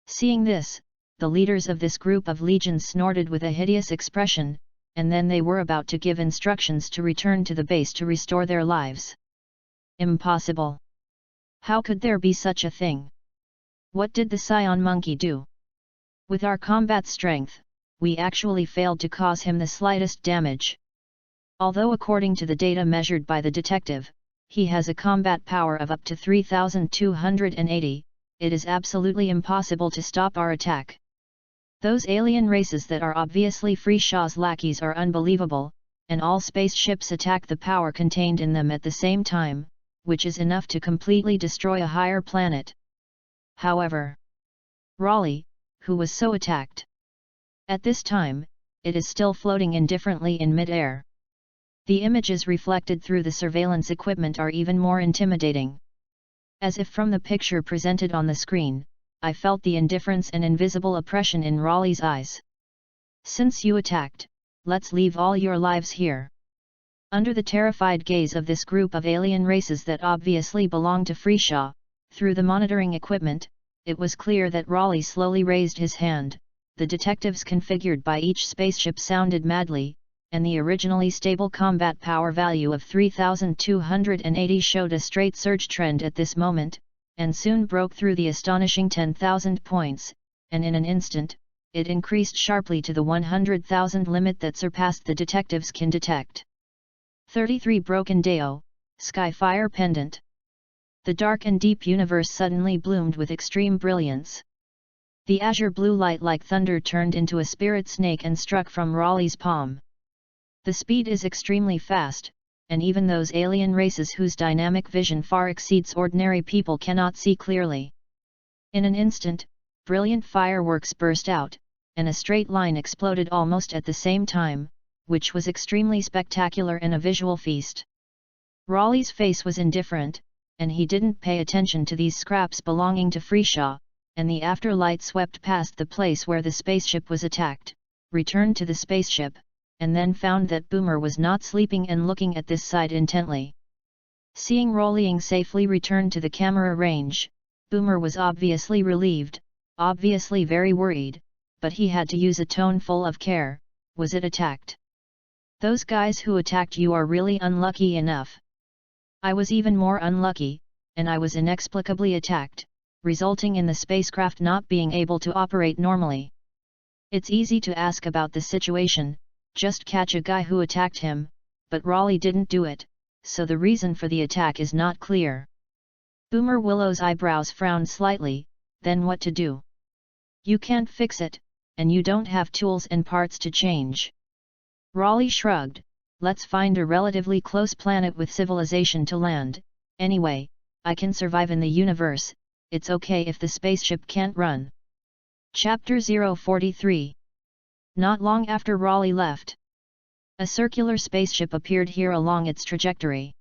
Seeing this, the leaders of this group of legions snorted with a hideous expression, and then they were about to give instructions to return to the base to restore their lives. Impossible! How could there be such a thing? What did the Scion monkey do? With our combat strength, we actually failed to cause him the slightest damage. Although according to the data measured by the detective, he has a combat power of up to 3,280, it is absolutely impossible to stop our attack. Those alien races that are obviously Frisia's lackeys are unbelievable, and all spaceships attack the power contained in them at the same time, which is enough to completely destroy a higher planet. However, Raleigh, who was so attacked, at this time, it is still floating indifferently in mid-air. The images reflected through the surveillance equipment are even more intimidating. As if from the picture presented on the screen, I felt the indifference and invisible oppression in Raleigh's eyes. "Since you attacked, let's leave all your lives here." Under the terrified gaze of this group of alien races that obviously belonged to Frisia, through the monitoring equipment, it was clear that Raleigh slowly raised his hand. The detectives configured by each spaceship sounded madly, and the originally stable combat power value of 3,280 showed a straight surge trend at this moment, and soon broke through the astonishing 10,000 points, and in an instant, it increased sharply to the 100,000 limit that surpassed the detectives can detect. 33 Broken Deo, Skyfire Pendant. The dark and deep universe suddenly bloomed with extreme brilliance. The azure blue light like thunder turned into a spirit snake and struck from Raleigh's palm. The speed is extremely fast, and even those alien races whose dynamic vision far exceeds ordinary people cannot see clearly. In an instant, brilliant fireworks burst out, and a straight line exploded almost at the same time, which was extremely spectacular and a visual feast. Raleigh's face was indifferent, and he didn't pay attention to these scraps belonging to Frisia, and the afterlight swept past the place where the spaceship was attacked, returned to the spaceship, and then found that Boomer was not sleeping and looking at this side intently. Seeing Raleigh safely return to the camera range, Boomer was obviously relieved, obviously very worried, but he had to use a tone full of care. Was it attacked? Those guys who attacked you are really unlucky enough. I was even more unlucky, and I was inexplicably attacked, resulting in the spacecraft not being able to operate normally. It's easy to ask about the situation, just catch a guy who attacked him, but Raleigh didn't do it, so the reason for the attack is not clear. Boomer Willow's eyebrows frowned slightly. Then what to do? You can't fix it, and you don't have tools and parts to change. Raleigh shrugged. Let's find a relatively close planet with civilization to land. Anyway, I can survive in the universe. It's okay if the spaceship can't run. Chapter 043. Not long after Raleigh left, a circular spaceship appeared here along its trajectory.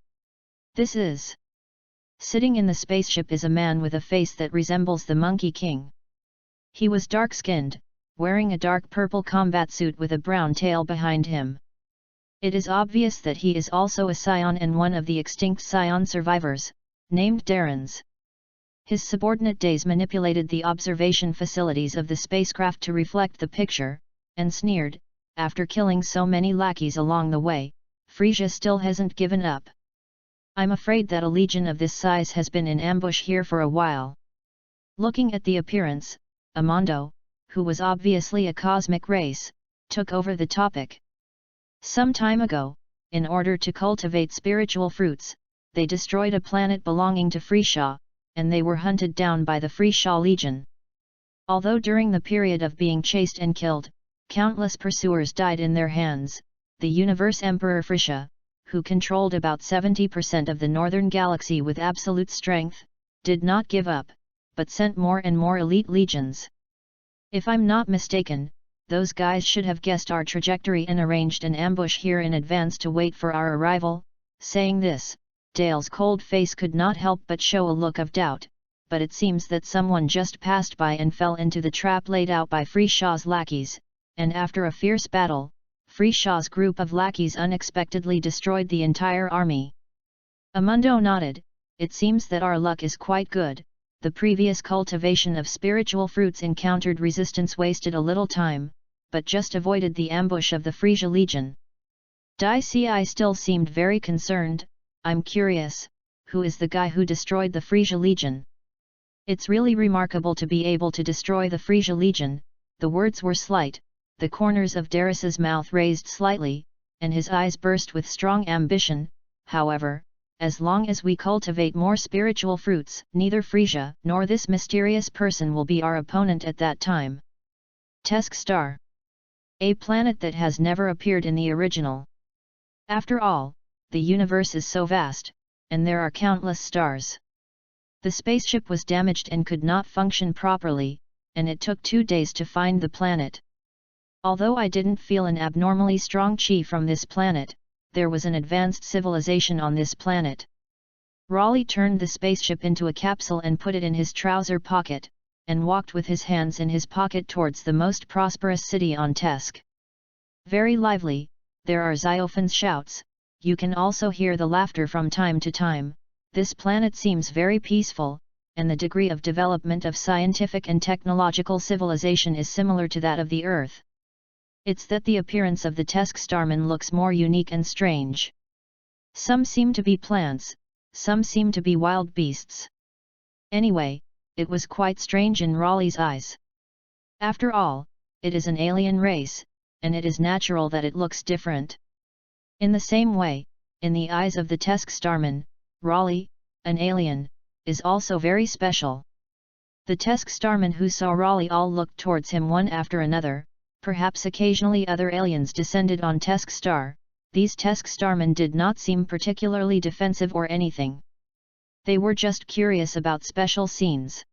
This is. Sitting in the spaceship is a man with a face that resembles the Monkey King. He was dark-skinned, wearing a dark purple combat suit with a brown tail behind him. It is obvious that he is also a scion and one of the extinct scion survivors, named Darrens. His subordinate Days manipulated the observation facilities of the spacecraft to reflect the picture, and sneered, after killing so many lackeys along the way, Frisia still hasn't given up. I'm afraid that a legion of this size has been in ambush here for a while. Looking at the appearance, Amondo, who was obviously a cosmic race, took over the topic. Some time ago, in order to cultivate spiritual fruits, they destroyed a planet belonging to Frisia, and they were hunted down by the Frisia Legion. Although during the period of being chased and killed, countless pursuers died in their hands, the Universe Emperor Frisia, who controlled about 70% of the northern galaxy with absolute strength, did not give up, but sent more and more elite legions. If I'm not mistaken, those guys should have guessed our trajectory and arranged an ambush here in advance to wait for our arrival. Saying this, Dale's cold face could not help but show a look of doubt, but it seems that someone just passed by and fell into the trap laid out by Frisia's lackeys, and after a fierce battle, Frisia's group of lackeys unexpectedly destroyed the entire army. Amundo nodded. It seems that our luck is quite good. The previous cultivation of spiritual fruits encountered resistance wasted a little time, but just avoided the ambush of the Frisia Legion. Dicey still seemed very concerned. I'm curious, who is the guy who destroyed the Frisia Legion? It's really remarkable to be able to destroy the Frisia Legion. The words were slight, the corners of Darris's mouth raised slightly, and his eyes burst with strong ambition. However, as long as we cultivate more spiritual fruits, neither Frisia nor this mysterious person will be our opponent at that time. Tesk Star. A planet that has never appeared in the original. After all, the universe is so vast, and there are countless stars. The spaceship was damaged and could not function properly, and it took 2 days to find the planet. Although I didn't feel an abnormally strong chi from this planet, there was an advanced civilization on this planet. Raleigh turned the spaceship into a capsule and put it in his trouser pocket, and walked with his hands in his pocket towards the most prosperous city on Tesk. Very lively, there are Xiophon's shouts, you can also hear the laughter from time to time. This planet seems very peaceful, and the degree of development of scientific and technological civilization is similar to that of the Earth. It's that the appearance of the Tesk starmen looks more unique and strange. Some seem to be plants, some seem to be wild beasts. Anyway, it was quite strange in Raleigh's eyes. After all, it is an alien race, and it is natural that it looks different. In the same way, in the eyes of the Tesk starmen, Raleigh, an alien, is also very special. The Tesk starmen who saw Raleigh all looked towards him one after another. Perhaps occasionally other aliens descended on Tesk Star. These Tesk starmen did not seem particularly defensive or anything. They were just curious about special scenes.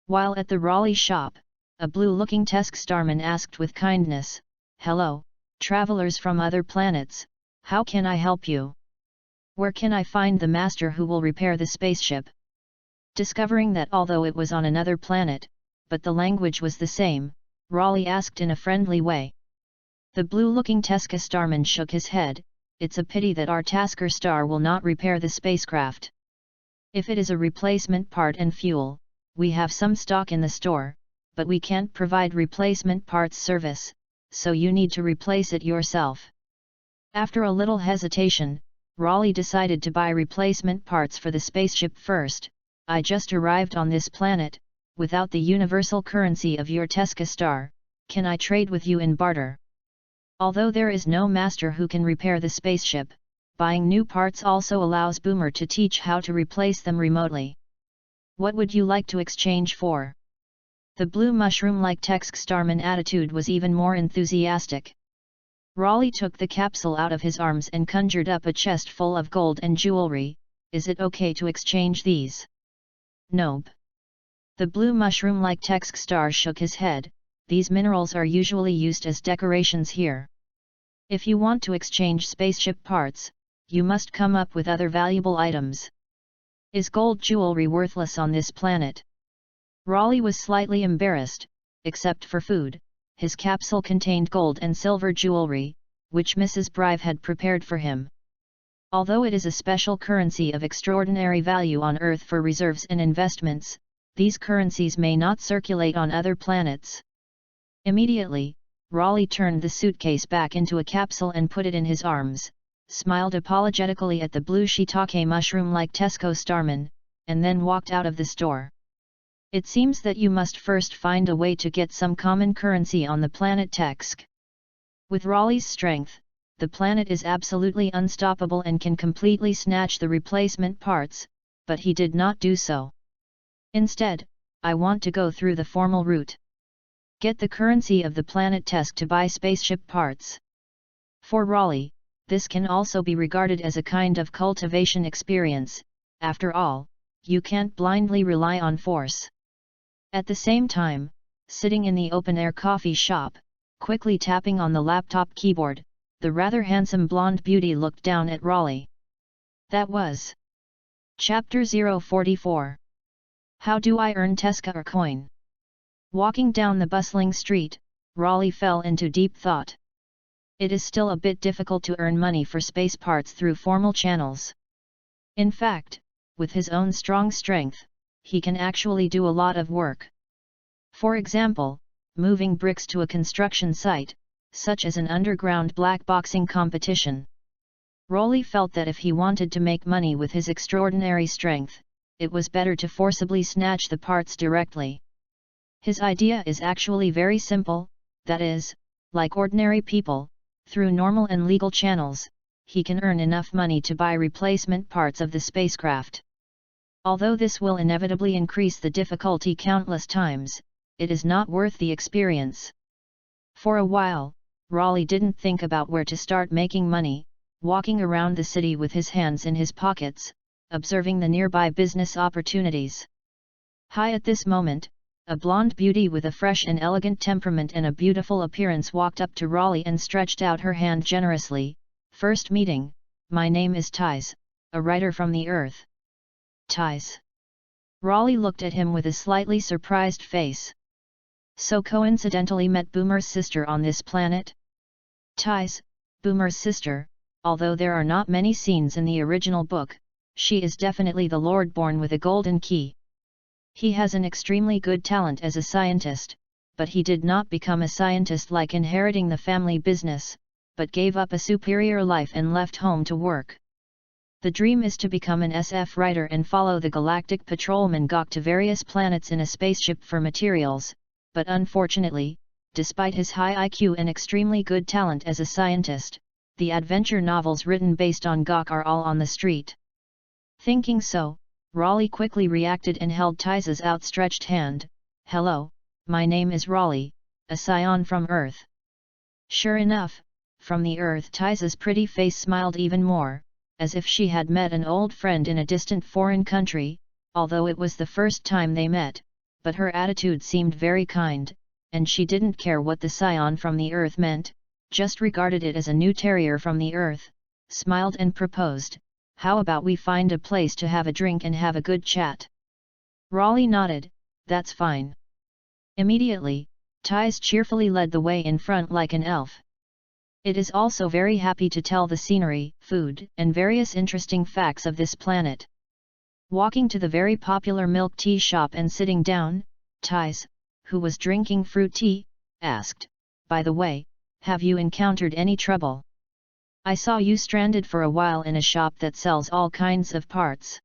While at the Raleigh shop, a blue-looking Tesk starman asked with kindness, "Hello, travelers from other planets, how can I help you? Where can I find the master who will repair the spaceship?" Discovering that although it was on another planet, but the language was the same, Raleigh asked in a friendly way. The blue-looking Teska starman shook his head. It's a pity that our Tasker star will not repair the spacecraft. If it is a replacement part and fuel, we have some stock in the store, but we can't provide replacement parts service, so you need to replace it yourself. After a little hesitation, Raleigh decided to buy replacement parts for the spaceship first. I just arrived on this planet, without the universal currency of your Tesca star, can I trade with you in barter? Although there is no master who can repair the spaceship, buying new parts also allows Boomer to teach how to replace them remotely. What would you like to exchange for? The blue mushroom-like Tesk Starman attitude was even more enthusiastic. Raleigh took the capsule out of his arms and conjured up a chest full of gold and jewelry. Is it okay to exchange these? Nope. The blue mushroom-like Tesk star shook his head. These minerals are usually used as decorations here. If you want to exchange spaceship parts, you must come up with other valuable items. Is gold jewelry worthless on this planet? Raleigh was slightly embarrassed. Except for food, his capsule contained gold and silver jewelry, which Mrs. Brive had prepared for him. Although it is a special currency of extraordinary value on Earth for reserves and investments, these currencies may not circulate on other planets. Immediately, Raleigh turned the suitcase back into a capsule and put it in his arms, smiled apologetically at the blue shiitake mushroom-like Tesco Starman, and then walked out of the store. It seems that you must first find a way to get some common currency on the planet Tesk. With Raleigh's strength, the planet is absolutely unstoppable and can completely snatch the replacement parts, but he did not do so. Instead, I want to go through the formal route. Get the currency of the planet Tesk to buy spaceship parts. For Raleigh, this can also be regarded as a kind of cultivation experience. After all, you can't blindly rely on force. At the same time, sitting in the open-air coffee shop, quickly tapping on the laptop keyboard, the rather handsome blonde beauty looked down at Raleigh. That was Chapter 044. How do I earn Tesca or coin? Walking down the bustling street, Raleigh fell into deep thought. It is still a bit difficult to earn money for space parts through formal channels. In fact, with his own strong strength, he can actually do a lot of work. For example, moving bricks to a construction site, such as an underground black boxing competition. Raleigh felt that if he wanted to make money with his extraordinary strength, it was better to forcibly snatch the parts directly. His idea is actually very simple, that is, like ordinary people, through normal and legal channels, he can earn enough money to buy replacement parts of the spacecraft. Although this will inevitably increase the difficulty countless times, it is not worth the experience. For a while, Raleigh didn't think about where to start making money, walking around the city with his hands in his pockets, observing the nearby business opportunities. High at this moment, a blonde beauty with a fresh and elegant temperament and a beautiful appearance walked up to Raleigh and stretched out her hand generously. First meeting, my name is Thais, a writer from the Earth. Thais. Raleigh looked at him with a slightly surprised face. So coincidentally met Boomer's sister on this planet? Thais, Boomer's sister, although there are not many scenes in the original book, she is definitely the Lord-born with a golden key. He has an extremely good talent as a scientist, but he did not become a scientist like inheriting the family business, but gave up a superior life and left home to work. The dream is to become an SF writer and follow the galactic patrolman Gok to various planets in a spaceship for materials, but unfortunately, despite his high IQ and extremely good talent as a scientist, the adventure novels written based on Gok are all on the street. Thinking so, Raleigh quickly reacted and held Thais's outstretched hand. Hello, my name is Raleigh, a scion from Earth. Sure enough, from the Earth. Thais's pretty face smiled even more, as if she had met an old friend in a distant foreign country, although it was the first time they met, but her attitude seemed very kind, and she didn't care what the scion from the Earth meant, just regarded it as a new terrier from the Earth, smiled and proposed, how about we find a place to have a drink and have a good chat? Raleigh nodded, that's fine. Immediately, Thais cheerfully led the way in front like an elf. It is also very happy to tell the scenery, food, and various interesting facts of this planet. Walking to the very popular milk tea shop and sitting down, Thais, who was drinking fruit tea, asked, "By the way, have you encountered any trouble? I saw you stranded for a while in a shop that sells all kinds of parts.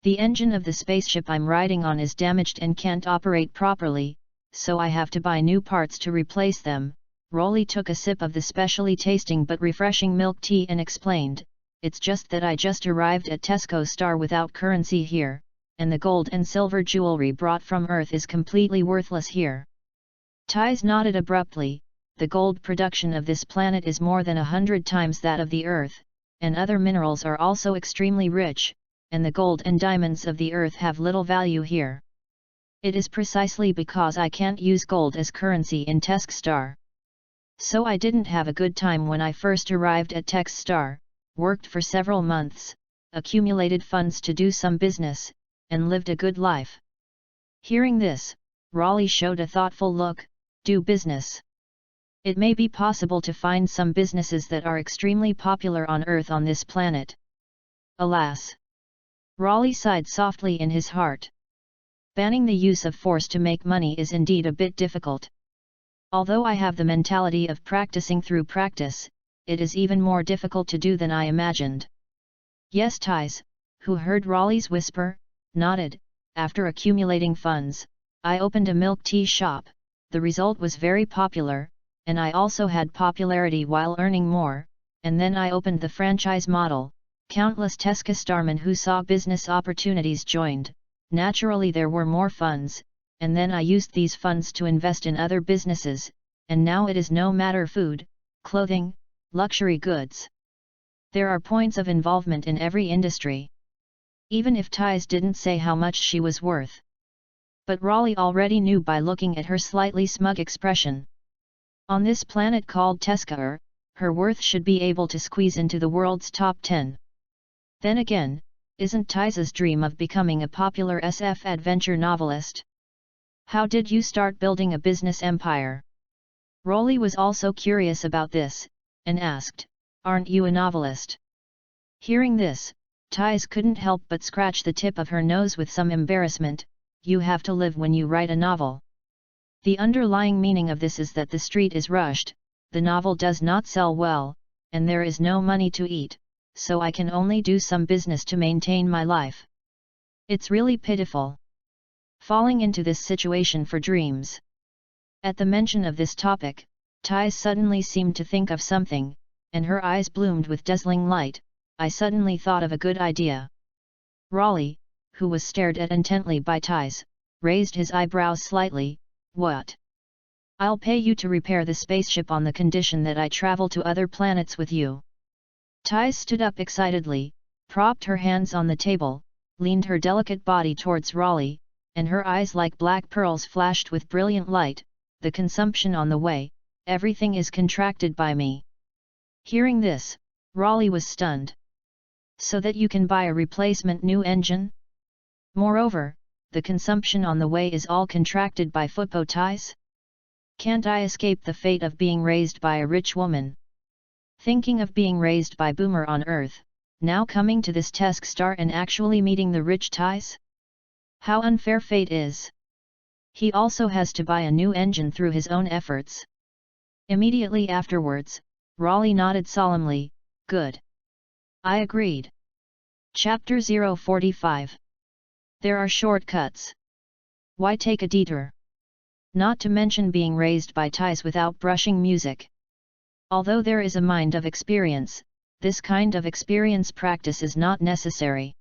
The engine of the spaceship I'm riding on is damaged and can't operate properly, so I have to buy new parts to replace them." Rolly took a sip of the specially tasting but refreshing milk tea and explained, "It's just that I just arrived at Tesco Star without currency here, and the gold and silver jewelry brought from Earth is completely worthless here." Ties nodded abruptly. The gold production of this planet is more than 100 times that of the Earth, and other minerals are also extremely rich, and the gold and diamonds of the Earth have little value here. It is precisely because I can't use gold as currency in Tesco Star. So I didn't have a good time when I first arrived at Tesco Star, worked for several months, accumulated funds to do some business, and lived a good life." Hearing this, Raleigh showed a thoughtful look. "Do business. It may be possible to find some businesses that are extremely popular on Earth on this planet." Alas! Raleigh sighed softly in his heart. Banning the use of force to make money is indeed a bit difficult. Although I have the mentality of practicing through practice, it is even more difficult to do than I imagined. Yes, Ties, who heard Raleigh's whisper, nodded. "After accumulating funds, I opened a milk tea shop. The result was very popular, and I also had popularity while earning more, and then I opened the franchise model. Countless Tesco Starmen who saw business opportunities joined. Naturally there were more funds, and then I used these funds to invest in other businesses, and now it is no matter food, clothing, luxury goods. There are points of involvement in every industry." Even if Ties didn't say how much she was worth. But Raleigh already knew by looking at her slightly smug expression. On this planet called Tesca, her worth should be able to squeeze into the world's top 10. Then again, isn't Ties's dream of becoming a popular SF adventure novelist? How did you start building a business empire? Raleigh was also curious about this, and asked, "Aren't you a novelist?" Hearing this, Ties couldn't help but scratch the tip of her nose with some embarrassment. "You have to live when you write a novel. The underlying meaning of this is that the street is rushed, the novel does not sell well, and there is no money to eat, so I can only do some business to maintain my life. It's really pitiful. Falling into this situation for dreams." At the mention of this topic, Ties suddenly seemed to think of something, and her eyes bloomed with dazzling light. "I suddenly thought of a good idea." Raleigh, who was stared at intently by Ties, raised his eyebrows slightly. "What?" "I'll pay you to repair the spaceship on the condition that I travel to other planets with you." Ties stood up excitedly, propped her hands on the table, leaned her delicate body towards Raleigh, and her eyes like black pearls flashed with brilliant light. "The consumption on the way, everything is contracted by me." Hearing this, Raleigh was stunned. "So that you can buy a replacement new engine? Moreover, the consumption on the way is all contracted by Footpo Ties? Can't I escape the fate of being raised by a rich woman? Thinking of being raised by Boomer on Earth, now coming to this Tesco Star and actually meeting the rich Ties? How unfair fate is. He also has to buy a new engine through his own efforts." Immediately afterwards, Raleigh nodded solemnly. "Good. I agreed." Chapter 045. There are shortcuts. Why take a detour? Not to mention being raised by Ties without brushing music. Although there is a mind of experience, this kind of experience practice is not necessary.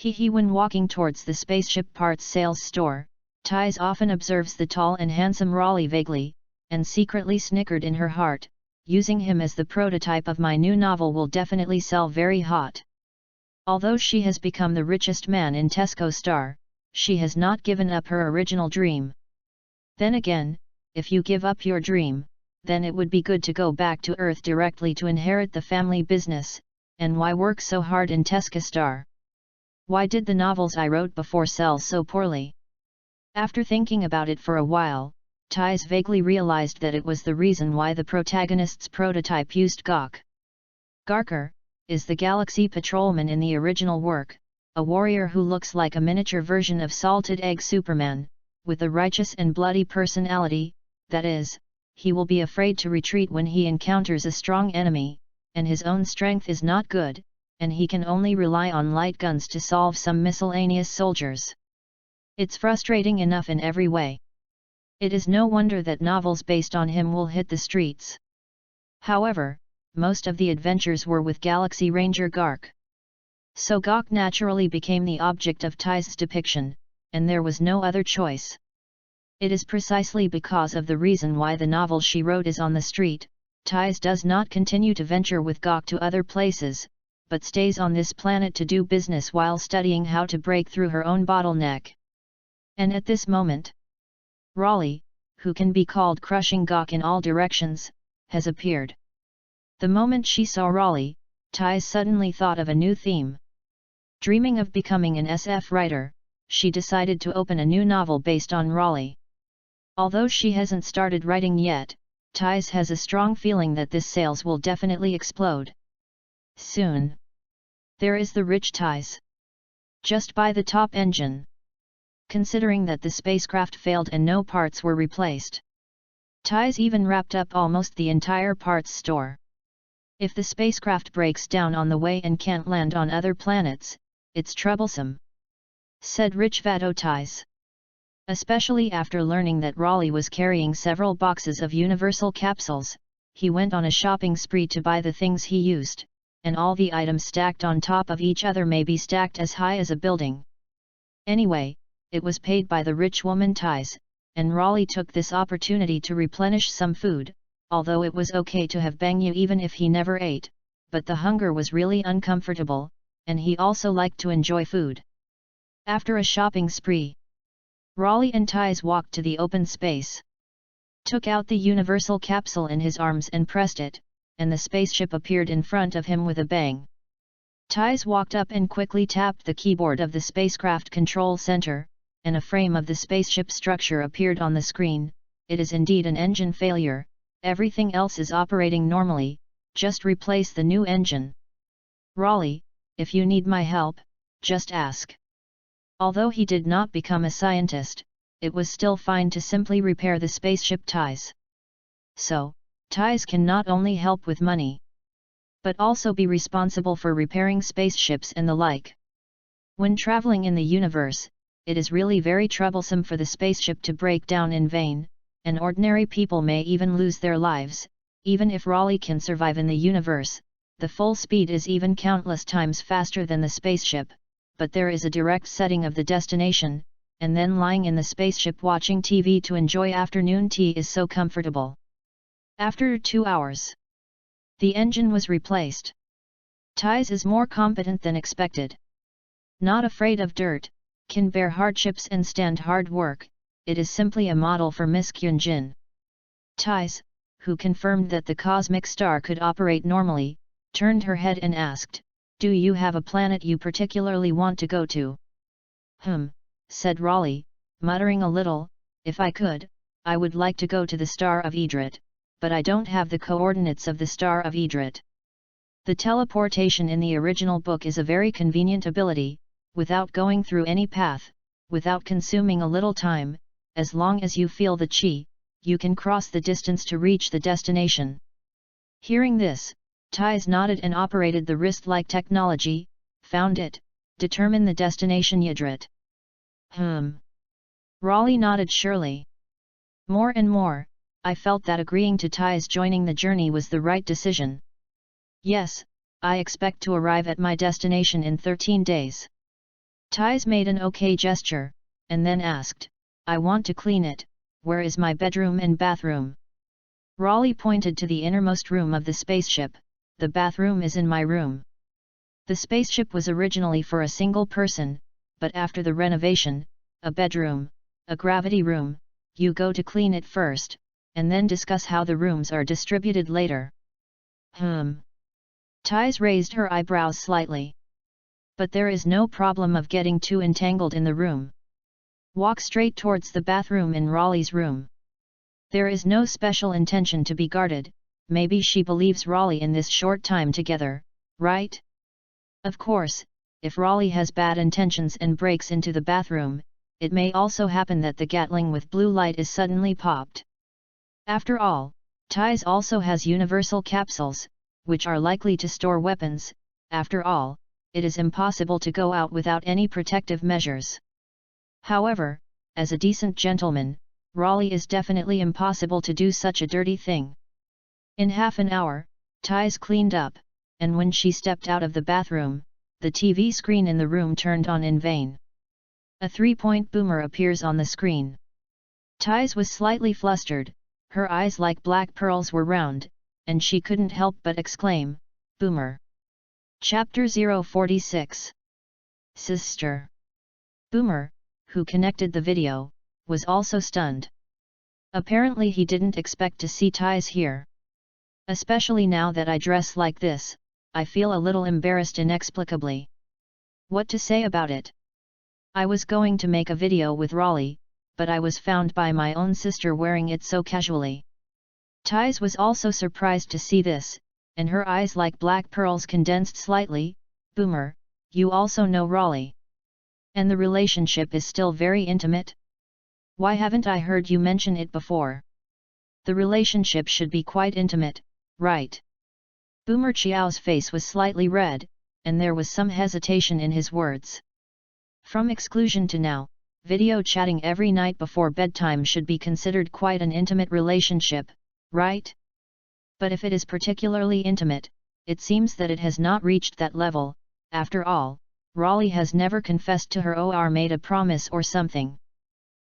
When walking towards the spaceship parts sales store, Ties often observes the tall and handsome Raleigh vaguely, and secretly snickered in her heart, "Using him as the prototype of my new novel will definitely sell very hot." Although she has become the richest man in Tesco Star, she has not given up her original dream. Then again, if you give up your dream, then it would be good to go back to Earth directly to inherit the family business, and why work so hard in Tesco Star? Why did the novels I wrote before sell so poorly? After thinking about it for a while, Ties vaguely realized that it was the reason why the protagonist's prototype used Gawk. Garker is the Galaxy Patrolman in the original work, a warrior who looks like a miniature version of Salted Egg Superman, with a righteous and bloody personality, that is, he will be afraid to retreat when he encounters a strong enemy, and his own strength is not good, and he can only rely on light guns to solve some miscellaneous soldiers. It's frustrating enough in every way. It is no wonder that novels based on him will hit the streets. However, most of the adventures were with Galaxy Ranger Gark. So Gawk naturally became the object of Ty's depiction, and there was no other choice. It is precisely because of the reason why the novel she wrote is on the street. Ty's does not continue to venture with Gawk to other places, but stays on this planet to do business while studying how to break through her own bottleneck. And at this moment, Raleigh, who can be called crushing Gawk in all directions, has appeared. The moment she saw Raleigh, Ty suddenly thought of a new theme. Dreaming of becoming an SF writer, she decided to open a new novel based on Raleigh. Although she hasn't started writing yet, Ty has a strong feeling that this sales will definitely explode soon. There is the rich Ty's. Just buy the top engine. Considering that the spacecraft failed and no parts were replaced, Ty's even wrapped up almost the entire parts store. If the spacecraft breaks down on the way and can't land on other planets, it's troublesome, said Rich Vado Ty's. Especially after learning that Raleigh was carrying several boxes of universal capsules, he went on a shopping spree to buy the things he used, and all the items stacked on top of each other may be stacked as high as a building. Anyway, it was paid by the rich woman Ty's, and Raleigh took this opportunity to replenish some food, although it was okay to have bangyu even if he never ate, but the hunger was really uncomfortable, and he also liked to enjoy food. After a shopping spree, Raleigh and Ty's walked to the open space, took out the universal capsule in his arms and pressed it, and the spaceship appeared in front of him with a bang. Ty's walked up and quickly tapped the keyboard of the spacecraft control center, and a frame of the spaceship structure appeared on the screen. It is indeed an engine failure, everything else is operating normally, just replace the new engine. Raleigh, if you need my help, just ask. Although he did not become a scientist, it was still fine to simply repair the spaceship Ty's. So, Ty's can not only help with money, but also be responsible for repairing spaceships and the like. When traveling in the universe, it is really very troublesome for the spaceship to break down in vain, and ordinary people may even lose their lives. Even if Raleigh can survive in the universe, the full speed is even countless times faster than the spaceship, but there is a direct setting of the destination, and then lying in the spaceship watching TV to enjoy afternoon tea is so comfortable. After 2 hours, the engine was replaced. Ty's is more competent than expected. Not afraid of dirt, can bear hardships and stand hard work, it is simply a model for Miss Kyunjin. Ty's, who confirmed that the cosmic star could operate normally, turned her head and asked, "Do you have a planet you particularly want to go to?" Said Raleigh, muttering a little, "If I could, I would like to go to the Star of Idrit, but I don't have the coordinates of the Star of Idrit." The teleportation in the original book is a very convenient ability, without going through any path, without consuming a little time, as long as you feel the chi, you can cross the distance to reach the destination. Hearing this, Ty's nodded and operated the wrist-like technology, found it, determined the destination Yidrit. Raleigh nodded surely. More and more, I felt that agreeing to Ty's joining the journey was the right decision. Yes, I expect to arrive at my destination in 13 days. Ty's made an okay gesture, and then asked, "I want to clean it, where is my bedroom and bathroom?" Raleigh pointed to the innermost room of the spaceship. "The bathroom is in my room." The spaceship was originally for a single person, but after the renovation, a bedroom, a gravity room, you go to clean it first, and then discuss how the rooms are distributed later. Ty's raised her eyebrows slightly. "But there is no problem of getting too entangled in the room. Walk straight towards the bathroom in Raleigh's room. There is no special intention to be guarded, maybe she believes Raleigh in this short time together, right? Of course, if Raleigh has bad intentions and breaks into the bathroom, it may also happen that the Gatling with blue light is suddenly popped. After all, Ties also has universal capsules, which are likely to store weapons. After all, it is impossible to go out without any protective measures. However, as a decent gentleman, Raleigh is definitely impossible to do such a dirty thing. In half an hour, Ties cleaned up, and when she stepped out of the bathroom, the TV screen in the room turned on in vain. A 3-point boomer appears on the screen. Ties was slightly flustered, her eyes like black pearls were round, and she couldn't help but exclaim, "Boomer!" Chapter 046. Sister. Boomer, who connected the video, was also stunned. Apparently he didn't expect to see Ties here. "Especially now that I dress like this, I feel a little embarrassed inexplicably. What to say about it? I was going to make a video with Raleigh, but I was found by my own sister wearing it so casually." Ties was also surprised to see this, and her eyes like black pearls condensed slightly. "Boomer, you also know Raleigh? And the relationship is still very intimate? Why haven't I heard you mention it before? The relationship should be quite intimate, right?" Boomer Chiao's face was slightly red, and there was some hesitation in his words. From exclusion to now, video chatting every night before bedtime should be considered quite an intimate relationship, right? But if it is particularly intimate, it seems that it has not reached that level. After all, Raleigh has never confessed to her or made a promise or something.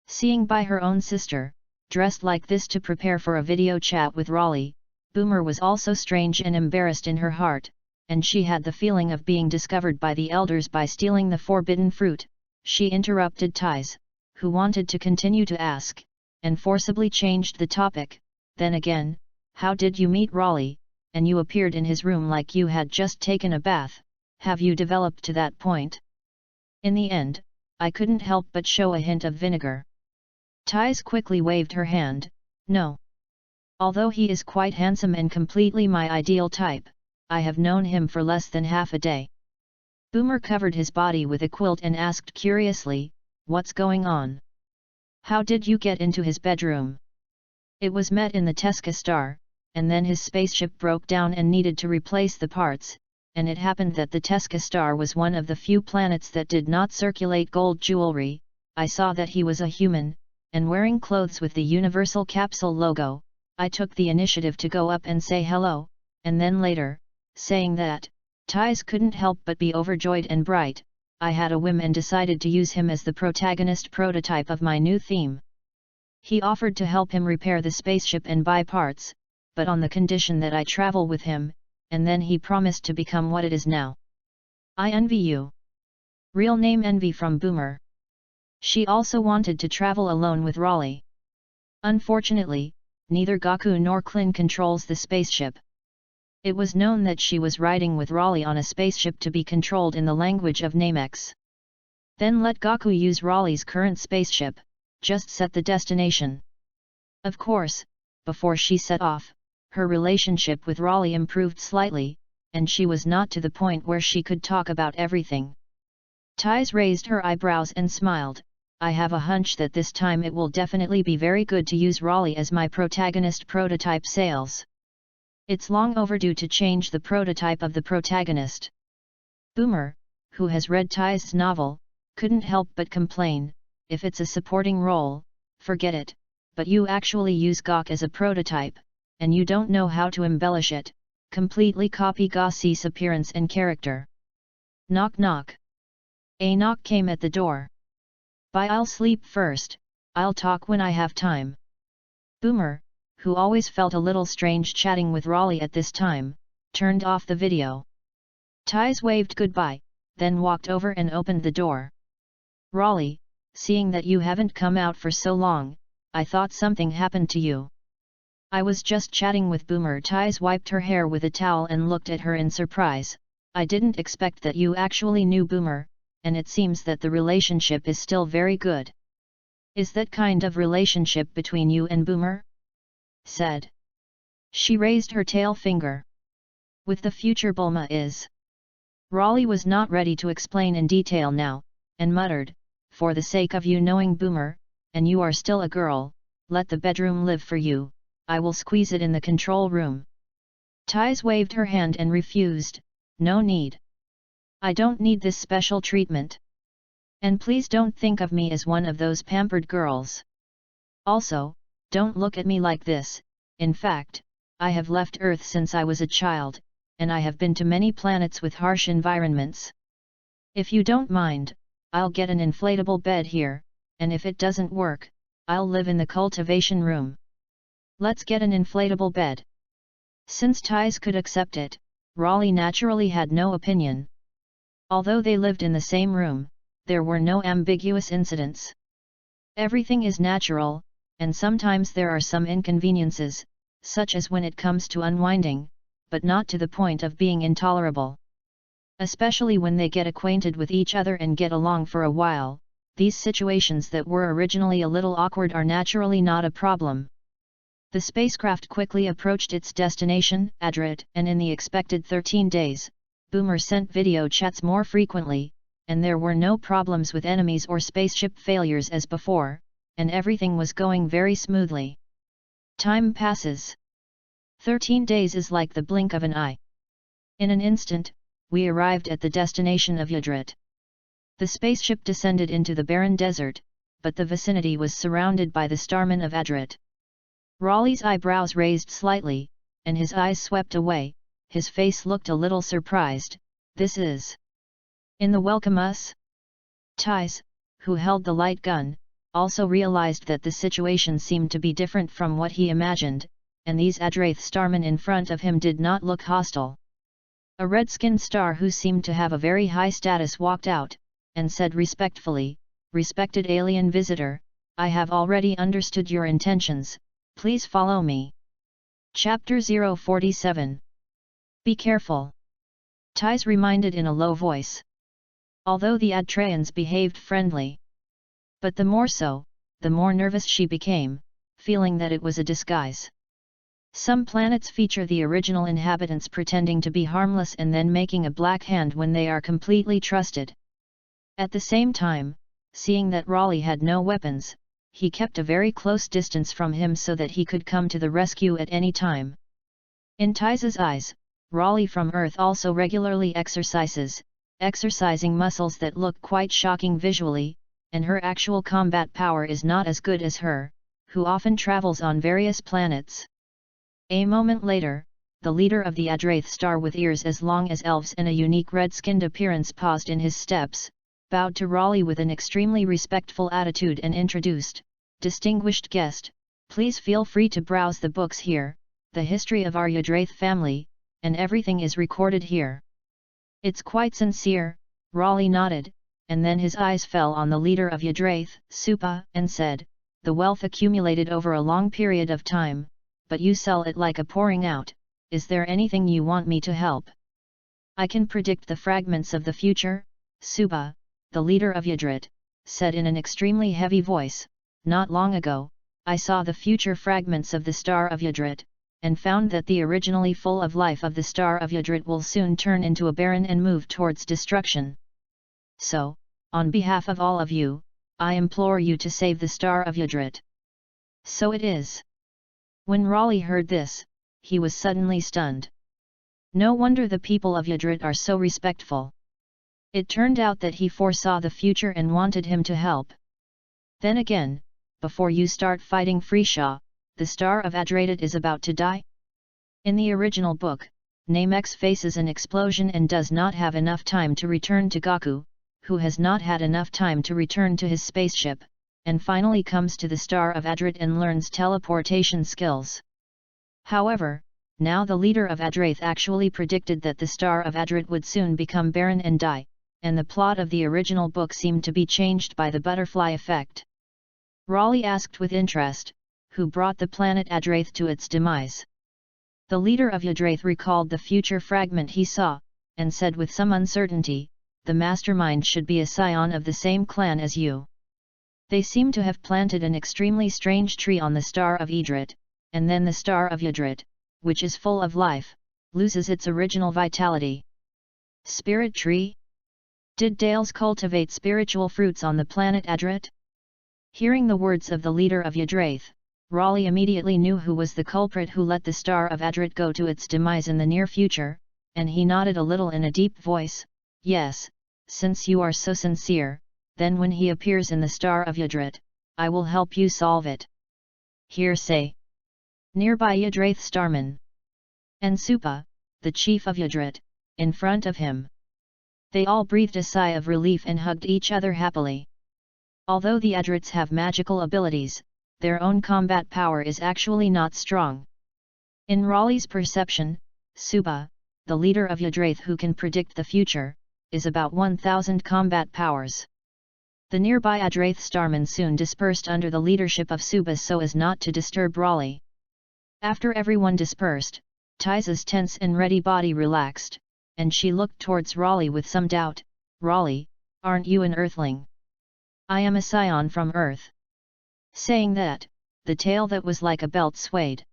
Seeing by her own sister, dressed like this to prepare for a video chat with Raleigh, Boomer was also strange and embarrassed in her heart, and she had the feeling of being discovered by the elders by stealing the forbidden fruit. She interrupted Ties, who wanted to continue to ask, and forcibly changed the topic. "Then again, how did you meet Raleigh, and you appeared in his room like you had just taken a bath? Have you developed to that point?" "In the end, I couldn't help but show a hint of vinegar." Ties quickly waved her hand. "No. Although he is quite handsome and completely my ideal type, I have known him for less than half a day." Boomer covered his body with a quilt and asked curiously, "What's going on? How did you get into his bedroom?" "It was met in the Tesca star, and then his spaceship broke down and needed to replace the parts, and it happened that the Tesca star was one of the few planets that did not circulate gold jewelry. I saw that he was a human, and wearing clothes with the Universal Capsule logo. I took the initiative to go up and say hello, and then later, saying that, Ties couldn't help but be overjoyed and bright, I had a whim and decided to use him as the protagonist prototype of my new theme. He offered to help him repair the spaceship and buy parts, but on the condition that I travel with him, and then he promised to become what it is now. I envy you." Real name Envy from Boomer. She also wanted to travel alone with Raleigh. Unfortunately, neither Gaku nor Klin controls the spaceship. It was known that she was riding with Raleigh on a spaceship to be controlled in the language of Namex. Then let Gaku use Raleigh's current spaceship, just set the destination. Of course, before she set off, her relationship with Raleigh improved slightly, and she was not to the point where she could talk about everything. Ties raised her eyebrows and smiled. "I have a hunch that this time it will definitely be very good to use Raleigh as my protagonist prototype sales. It's long overdue to change the prototype of the protagonist." Boomer, who has read Ties' novel, couldn't help but complain, "If it's a supporting role, forget it, but you actually use Gok as a prototype, and you don't know how to embellish it, completely copy Gok's appearance and character." Knock knock. A knock came at the door. "Bye, I'll sleep first, I'll talk when I have time." Boomer, who always felt a little strange chatting with Raleigh at this time, turned off the video. Ties waved goodbye, then walked over and opened the door. "Raleigh, seeing that you haven't come out for so long, I thought something happened to you." "I was just chatting with Boomer." Ties wiped her hair with a towel and looked at her in surprise. "I didn't expect that you actually knew Boomer, and it seems that the relationship is still very good. Is that kind of relationship between you and Boomer?" said. She raised her tail finger. "With the future Bulma is." Raleigh was not ready to explain in detail now, and muttered, for the sake of you knowing Boomer, and you are still a girl, let the bedroom live for you, I will squeeze it in the control room. Ties waved her hand and refused, no need. I don't need this special treatment. And please don't think of me as one of those pampered girls. Also, don't look at me like this, in fact, I have left Earth since I was a child, and I have been to many planets with harsh environments. If you don't mind, I'll get an inflatable bed here, and if it doesn't work, I'll live in the cultivation room. Let's get an inflatable bed. Since Ties could accept it, Raleigh naturally had no opinion. Although they lived in the same room, there were no ambiguous incidents. Everything is natural, and sometimes there are some inconveniences, such as when it comes to unwinding, but not to the point of being intolerable. Especially when they get acquainted with each other and get along for a while, these situations that were originally a little awkward are naturally not a problem. The spacecraft quickly approached its destination, Adrit, and in the expected 13 days, Boomer sent video chats more frequently, and there were no problems with enemies or spaceship failures as before, and everything was going very smoothly. Time passes. 13 days is like the blink of an eye. In an instant, we arrived at the destination of Adrit. The spaceship descended into the barren desert, but the vicinity was surrounded by the starmen of Adrit. Raleigh's eyebrows raised slightly, and his eyes swept away, his face looked a little surprised. This is in the welcome us? Ties, who held the light gun, also realized that the situation seemed to be different from what he imagined, and these Adraith starmen in front of him did not look hostile. A red-skinned star who seemed to have a very high status walked out, and said respectfully, "Respected alien visitor, I have already understood your intentions, please follow me." Chapter 047. Be careful. Ties reminded in a low voice. Although the Adtrayans behaved friendly. But the more so, the more nervous she became, feeling that it was a disguise. Some planets feature the original inhabitants pretending to be harmless and then making a black hand when they are completely trusted. At the same time, seeing that Raleigh had no weapons, he kept a very close distance from him so that he could come to the rescue at any time. In Ties's eyes, Raleigh from Earth also regularly exercising muscles that look quite shocking visually, and her actual combat power is not as good as her, who often travels on various planets. A moment later, the leader of the Adraith star with ears as long as elves and a unique red-skinned appearance paused in his steps, bowed to Raleigh with an extremely respectful attitude and introduced, "Distinguished guest, please feel free to browse the books here, the history of our Adraith family, and everything is recorded here." "It's quite sincere," Raleigh nodded, and then his eyes fell on the leader of Adraith, Supa, and said, "The wealth accumulated over a long period of time, but you sell it like a pouring out. Is there anything you want me to help?" "I can predict the fragments of the future," Supa, the leader of Adrit, said in an extremely heavy voice. "Not long ago, I saw the future fragments of the star of Adrit, and found that the originally full of life of the star of Adrit will soon turn into a barren and move towards destruction. So, on behalf of all of you, I implore you to save the star of Adrit." "So it is." When Raleigh heard this, he was suddenly stunned. No wonder the people of Adrit are so respectful. It turned out that he foresaw the future and wanted him to help. Then again, before you start fighting Freeshaw, the star of Adrait is about to die? In the original book, Namex faces an explosion and does not have enough time to return to Gaku, who has not had enough time to return to his spaceship, and finally comes to the star of Adrit and learns teleportation skills. However, now the leader of Adraith actually predicted that the star of Adrit would soon become barren and die, and the plot of the original book seemed to be changed by the butterfly effect. Raleigh asked with interest, who brought the planet Adraith to its demise? The leader of Adraith recalled the future fragment he saw, and said with some uncertainty, "The mastermind should be a scion of the same clan as you. They seem to have planted an extremely strange tree on the star of Adrit, and then the star of Adrit, which is full of life, loses its original vitality." "Spirit tree?" Did Dales cultivate spiritual fruits on the planet Adret? Hearing the words of the leader of Yggdrasil, Raleigh immediately knew who was the culprit who let the star of Adret go to its demise in the near future, and he nodded a little in a deep voice, "Yes, since you are so sincere, then when he appears in the star of Yggdrasil, I will help you solve it." Hearsay. Nearby Yggdrasil Starman and Supa, the chief of Yggdrasil, in front of him. They all breathed a sigh of relief and hugged each other happily. Although the Adrets have magical abilities, their own combat power is actually not strong. In Raleigh's perception, Supa, the leader of Yggdrasil who can predict the future, is about 1,000 combat powers. The nearby Yggdrasil starmen soon dispersed under the leadership of Suba so as not to disturb Raleigh. After everyone dispersed, Tiza's tense and ready body relaxed, and she looked towards Raleigh with some doubt. "Raleigh, aren't you an Earthling?" "I am a scion from Earth." Saying that, the tail that was like a belt swayed.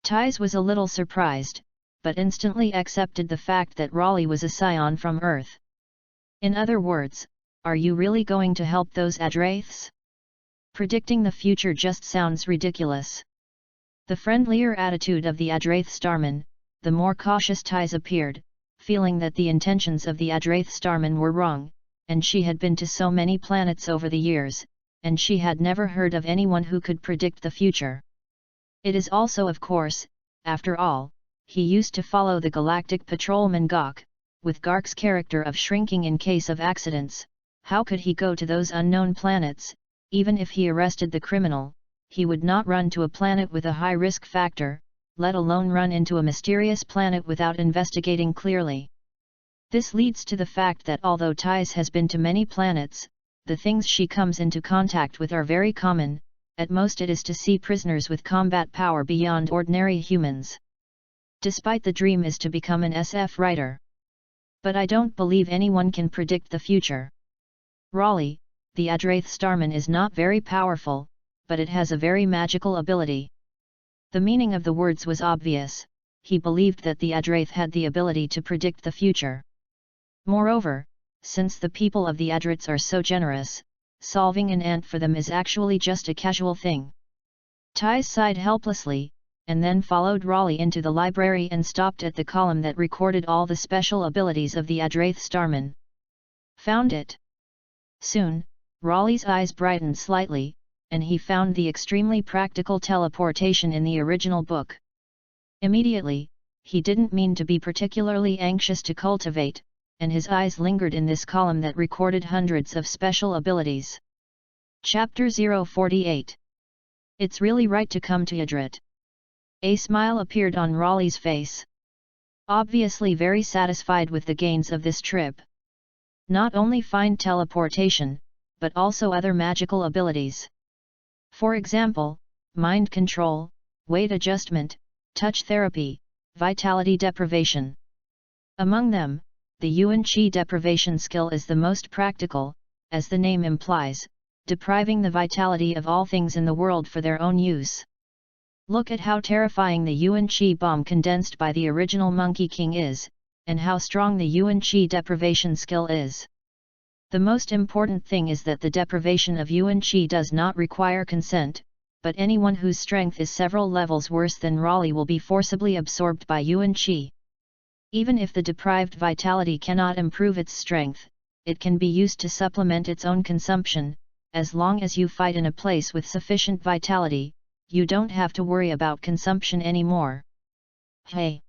Tiz was a little surprised, but instantly accepted the fact that Raleigh was a scion from Earth. "In other words, are you really going to help those Adwraiths? Predicting the future just sounds ridiculous." The friendlier attitude of the Adwraith starman, the more cautious Tiz appeared, feeling that the intentions of the Adwraith starman were wrong, and she had been to so many planets over the years, and she had never heard of anyone who could predict the future. It is also of course, after all, he used to follow the galactic patrolman Gok, with Gark's character of shrinking in case of accidents. How could he go to those unknown planets? Even if he arrested the criminal, he would not run to a planet with a high risk factor, let alone run into a mysterious planet without investigating clearly. This leads to the fact that although Tiz has been to many planets, the things she comes into contact with are very common. At most it is to see prisoners with combat power beyond ordinary humans. Despite the dream is to become an SF writer. But I don't believe anyone can predict the future. Raleigh, the Adwraith starman is not very powerful, but it has a very magical ability. The meaning of the words was obvious. He believed that the Adwraith had the ability to predict the future. Moreover, since the people of the Adrets are so generous, solving an ant for them is actually just a casual thing. Tiz sighed helplessly, and then followed Raleigh into the library and stopped at the column that recorded all the special abilities of the Adwraith starman. Found it. Soon, Raleigh's eyes brightened slightly, and he found the extremely practical teleportation in the original book. Immediately, he didn't mean to be particularly anxious to cultivate, and his eyes lingered in this column that recorded hundreds of special abilities. Chapter 048. It's really right to come to Yggdrasil. A smile appeared on Raleigh's face. Obviously very satisfied with the gains of this trip. Not only fine teleportation, but also other magical abilities. For example, mind control, weight adjustment, touch therapy, vitality deprivation. Among them, the Yuan Qi deprivation skill is the most practical, as the name implies, depriving the vitality of all things in the world for their own use. Look at how terrifying the Yuan Qi bomb condensed by the original Monkey King is, and how strong the Yuan Qi deprivation skill is. The most important thing is that the deprivation of Yuan Qi does not require consent, but anyone whose strength is several levels worse than Raleigh will be forcibly absorbed by Yuan Qi. Even if the deprived vitality cannot improve its strength, it can be used to supplement its own consumption. As long as you fight in a place with sufficient vitality, you don't have to worry about consumption anymore. Hey!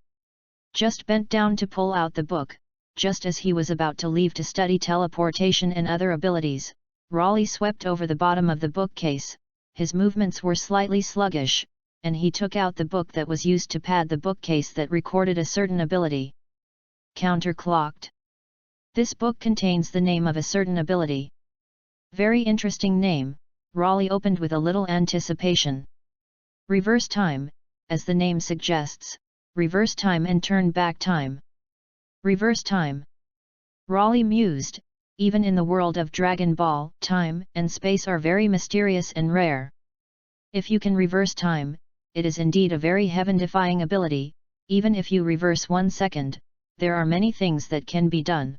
Just bent down to pull out the book. Just as he was about to leave to study teleportation and other abilities, Raleigh swept over the bottom of the bookcase. His movements were slightly sluggish, and he took out the book that was used to pad the bookcase that recorded a certain ability. Counterclocked. This book contains the name of a certain ability. Very interesting name, Raleigh opened with a little anticipation. Reverse time, as the name suggests, reverse time and turn back time. Reverse time. Raleigh mused, even in the world of Dragon Ball, time and space are very mysterious and rare. If you can reverse time, it is indeed a very heaven-defying ability. Even if you reverse 1 second, there are many things that can be done.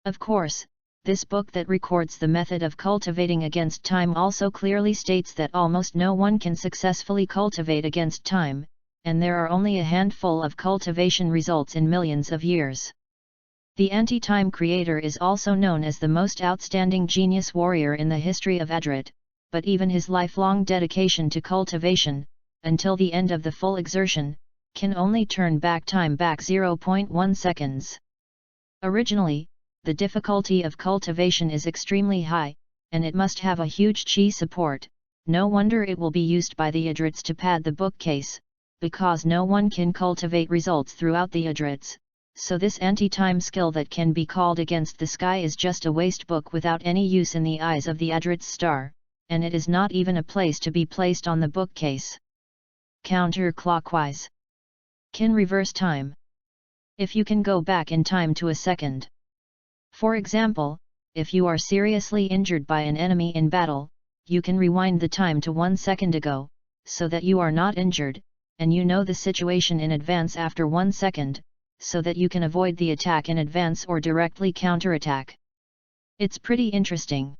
Of course, this book that records the method of cultivating against time also clearly states that almost no one can successfully cultivate against time, and there are only a handful of cultivation results in millions of years. The anti-time creator is also known as the most outstanding genius warrior in the history of Adrit, but even his lifelong dedication to cultivation, until the end of the full exertion, can only turn back time back 0.1 seconds. Originally, the difficulty of cultivation is extremely high, and it must have a huge chi support. No wonder it will be used by the Adrits to pad the bookcase, because no one can cultivate results throughout the Adrits, so this anti-time skill that can be called against the sky is just a waste book without any use in the eyes of the Adrits star, and it is not even a place to be placed on the bookcase. Counterclockwise. Can reverse time. If you can go back in time to a second. For example, if you are seriously injured by an enemy in battle, you can rewind the time to 1 second ago, so that you are not injured, and you know the situation in advance after 1 second, so that you can avoid the attack in advance or directly counterattack. It's pretty interesting.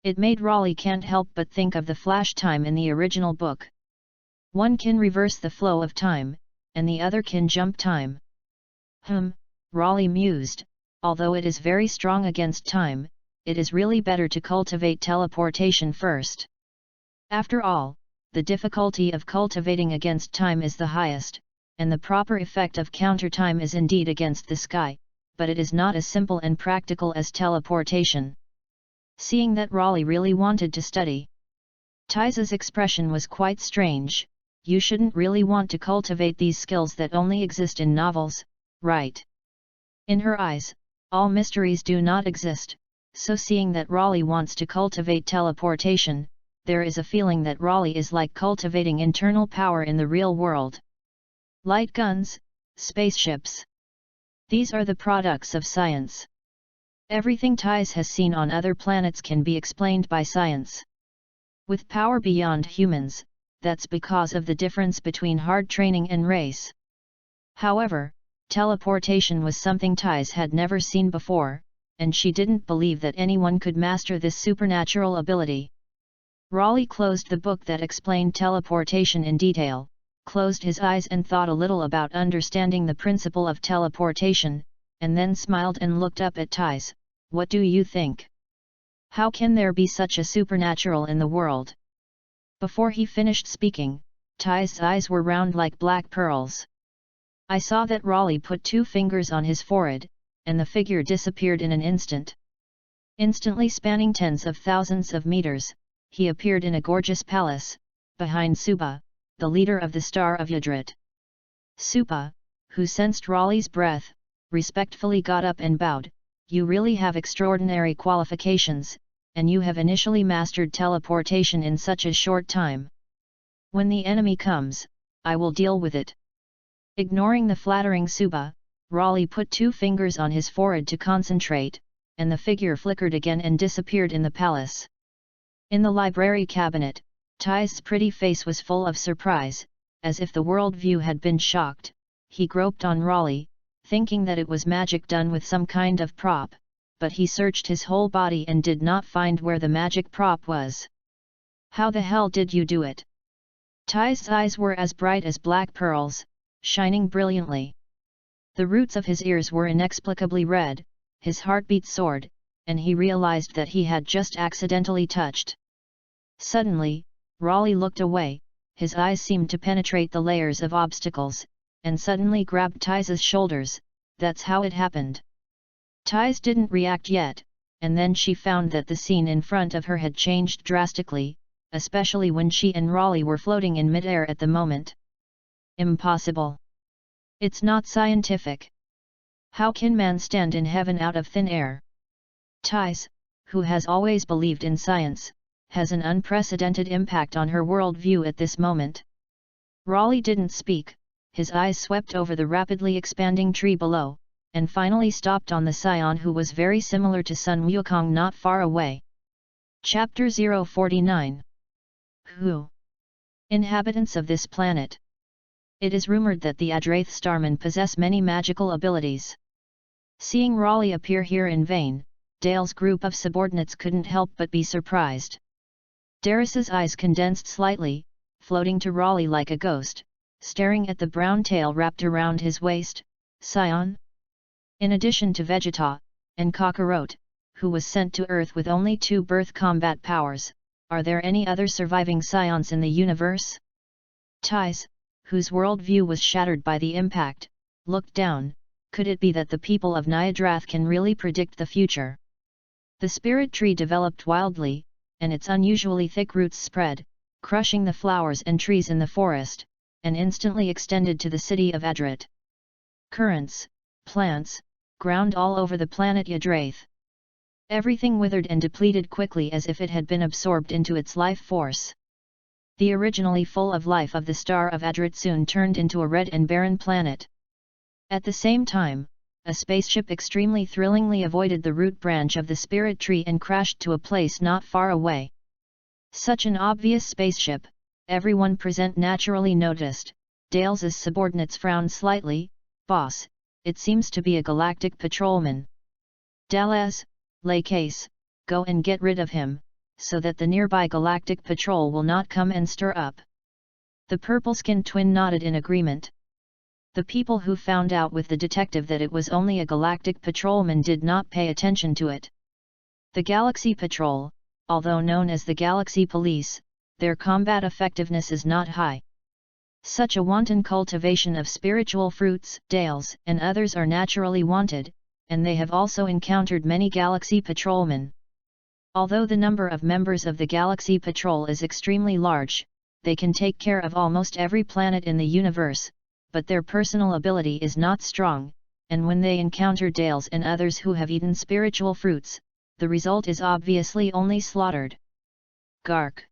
It made Raleigh can't help but think of the flash time in the original book. One can reverse the flow of time, and the other can jump time. Raleigh mused, although it is very strong against time, it is really better to cultivate teleportation first. After all, the difficulty of cultivating against time is the highest, and the proper effect of counter-time is indeed against the sky, but it is not as simple and practical as teleportation. Seeing that Raleigh really wanted to study, Tiza's expression was quite strange. You shouldn't really want to cultivate these skills that only exist in novels, right? In her eyes, all mysteries do not exist, so seeing that Raleigh wants to cultivate teleportation, there is a feeling that Raleigh is like cultivating internal power in the real world. Light guns, spaceships. These are the products of science. Everything Tiz has seen on other planets can be explained by science. With power beyond humans, that's because of the difference between hard training and race. However, teleportation was something Tiz had never seen before, and she didn't believe that anyone could master this supernatural ability. Raleigh closed the book that explained teleportation in detail, closed his eyes and thought a little about understanding the principle of teleportation, and then smiled and looked up at Tiz. What do you think? How can there be such a supernatural in the world? Before he finished speaking, Tiz's eyes were round like black pearls. I saw that Raleigh put 2 fingers on his forehead, and the figure disappeared in an instant. Instantly spanning tens of thousands of meters, he appeared in a gorgeous palace, behind Suba, the leader of the Star of Yadrit. Suba, who sensed Raleigh's breath, respectfully got up and bowed. You really have extraordinary qualifications, and you have initially mastered teleportation in such a short time. When the enemy comes, I will deal with it. Ignoring the flattering Suba, Raleigh put 2 fingers on his forehead to concentrate, and the figure flickered again and disappeared in the palace. In the library cabinet, Tiz's pretty face was full of surprise, as if the world view had been shocked. He groped on Raleigh, thinking that it was magic done with some kind of prop, but he searched his whole body and did not find where the magic prop was. How the hell did you do it? Tiz's eyes were as bright as black pearls, shining brilliantly. The roots of his ears were inexplicably red, his heartbeat soared, and he realized that he had just accidentally touched. Suddenly, Raleigh looked away, his eyes seemed to penetrate the layers of obstacles, and suddenly grabbed Tiz's shoulders. That's how it happened. Tiz didn't react yet, and then she found that the scene in front of her had changed drastically, especially when she and Raleigh were floating in midair at the moment. Impossible. It's not scientific. How can man stand in heaven out of thin air? Tiz, who has always believed in science, has an unprecedented impact on her worldview at this moment. Raleigh didn't speak, his eyes swept over the rapidly expanding tree below, and finally stopped on the scion who was very similar to Sun Wukong not far away. Chapter 049. Who? Inhabitants of this planet. It is rumored that the Adraith Starmen possess many magical abilities. Seeing Raleigh appear here in vain, Dale's group of subordinates couldn't help but be surprised. Darris's eyes condensed slightly, floating to Raleigh like a ghost, staring at the brown tail wrapped around his waist. Scion? In addition to Vegeta, and Kakarot, who was sent to Earth with only 2 birth combat powers, are there any other surviving Scions in the universe? Tais, whose worldview was shattered by the impact, looked down. Could it be that the people of Nyadrath can really predict the future? The spirit tree developed wildly, and its unusually thick roots spread, crushing the flowers and trees in the forest, and instantly extended to the city of Adrat. Currents, plants, ground all over the planet Yadrath. Everything withered and depleted quickly as if it had been absorbed into its life force. The originally full of life of the star of Adrat soon turned into a red and barren planet. At the same time, a spaceship extremely thrillingly avoided the root branch of the spirit tree and crashed to a place not far away. Such an obvious spaceship, everyone present naturally noticed. Dale's subordinates frowned slightly. Boss, it seems to be a galactic patrolman. Dallas, lay case, go and get rid of him, so that the nearby galactic patrol will not come and stir up. The purple-skinned twin nodded in agreement. The people who found out with the detective that it was only a galactic patrolman did not pay attention to it. The Galaxy Patrol, although known as the Galaxy Police, their combat effectiveness is not high. Such a wanton cultivation of spiritual fruits, Dales and others are naturally wanted, and they have also encountered many Galaxy Patrolmen. Although the number of members of the Galaxy Patrol is extremely large, they can take care of almost every planet in the universe, but their personal ability is not strong, and when they encounter Dales and others who have eaten spiritual fruits, the result is obviously only slaughtered. Gark.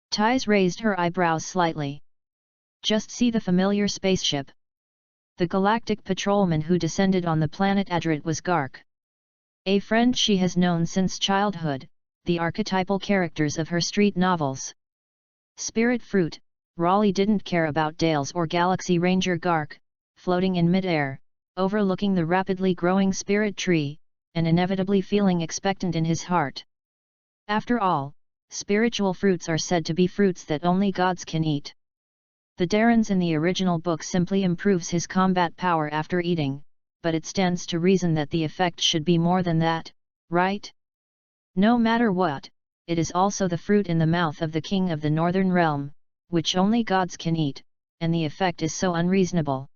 Tais raised her eyebrows slightly. Just see the familiar spaceship. The galactic patrolman who descended on the planet Adrat was Gark. A friend she has known since childhood, the archetypal characters of her street novels. Spirit Fruit, Raleigh didn't care about Dales or Galaxy Ranger Gark, floating in mid-air, overlooking the rapidly growing spirit tree, and inevitably feeling expectant in his heart. After all, spiritual fruits are said to be fruits that only gods can eat. The Darrens in the original book simply improves his combat power after eating, but it stands to reason that the effect should be more than that, right? No matter what, it is also the fruit in the mouth of the king of the Northern Realm, which only gods can eat, and the effect is so unreasonable.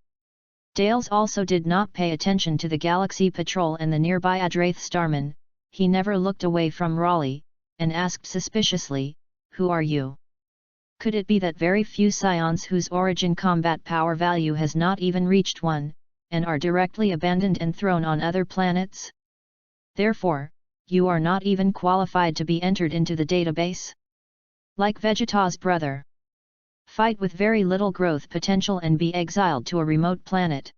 Dales also did not pay attention to the Galaxy Patrol and the nearby Adrath Starman. He never looked away from Raleigh, and asked suspiciously, "Who are you?" Could it be that very few Scions whose origin combat power value has not even reached 1, and are directly abandoned and thrown on other planets? Therefore, you are not even qualified to be entered into the database? Like Vegeta's brother. Fight with very little growth potential and be exiled to a remote planet.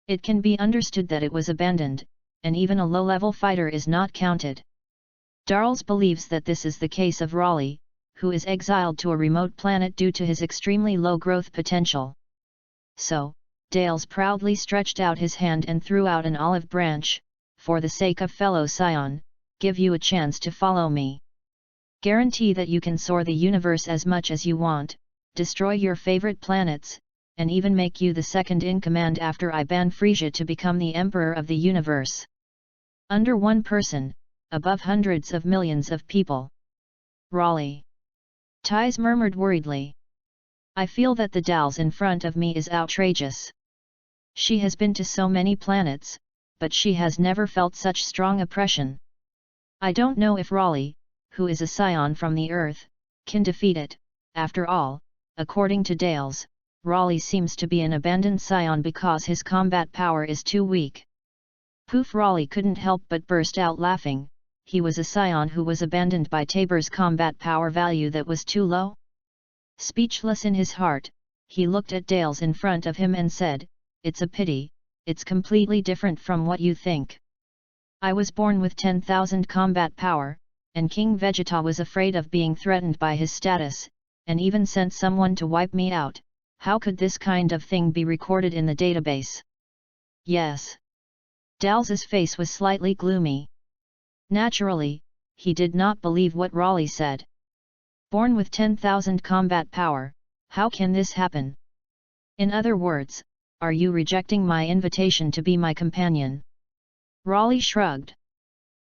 It can be understood that it was abandoned, and even a low-level fighter is not counted. Darles believes that this is the case of Raleigh, who is exiled to a remote planet due to his extremely low growth potential. So, Dales proudly stretched out his hand and threw out an olive branch. For the sake of fellow Scion, give you a chance to follow me. Guarantee that you can soar the universe as much as you want, destroy your favorite planets, and even make you the second in command after I ban Frisia to become the emperor of the universe. Under one person, above hundreds of millions of people. Raleigh. Tais murmured worriedly. I feel that the Dals in front of me is outrageous. She has been to so many planets, but she has never felt such strong oppression. I don't know if Raleigh, who is a Scion from the Earth, can defeat it. After all, according to Dales, Raleigh seems to be an abandoned Scion because his combat power is too weak. Poof! Raleigh couldn't help but burst out laughing. He was a Scion who was abandoned by Tabor's combat power value that was too low? Speechless in his heart, he looked at Dales in front of him and said, "It's a pity, it's completely different from what you think. I was born with 10,000 combat power, and King Vegeta was afraid of being threatened by his status, and even sent someone to wipe me out. How could this kind of thing be recorded in the database?" Yes. Dales's face was slightly gloomy. Naturally, he did not believe what Raleigh said. Born with 10,000 combat power, how can this happen? In other words, are you rejecting my invitation to be my companion? Raleigh shrugged.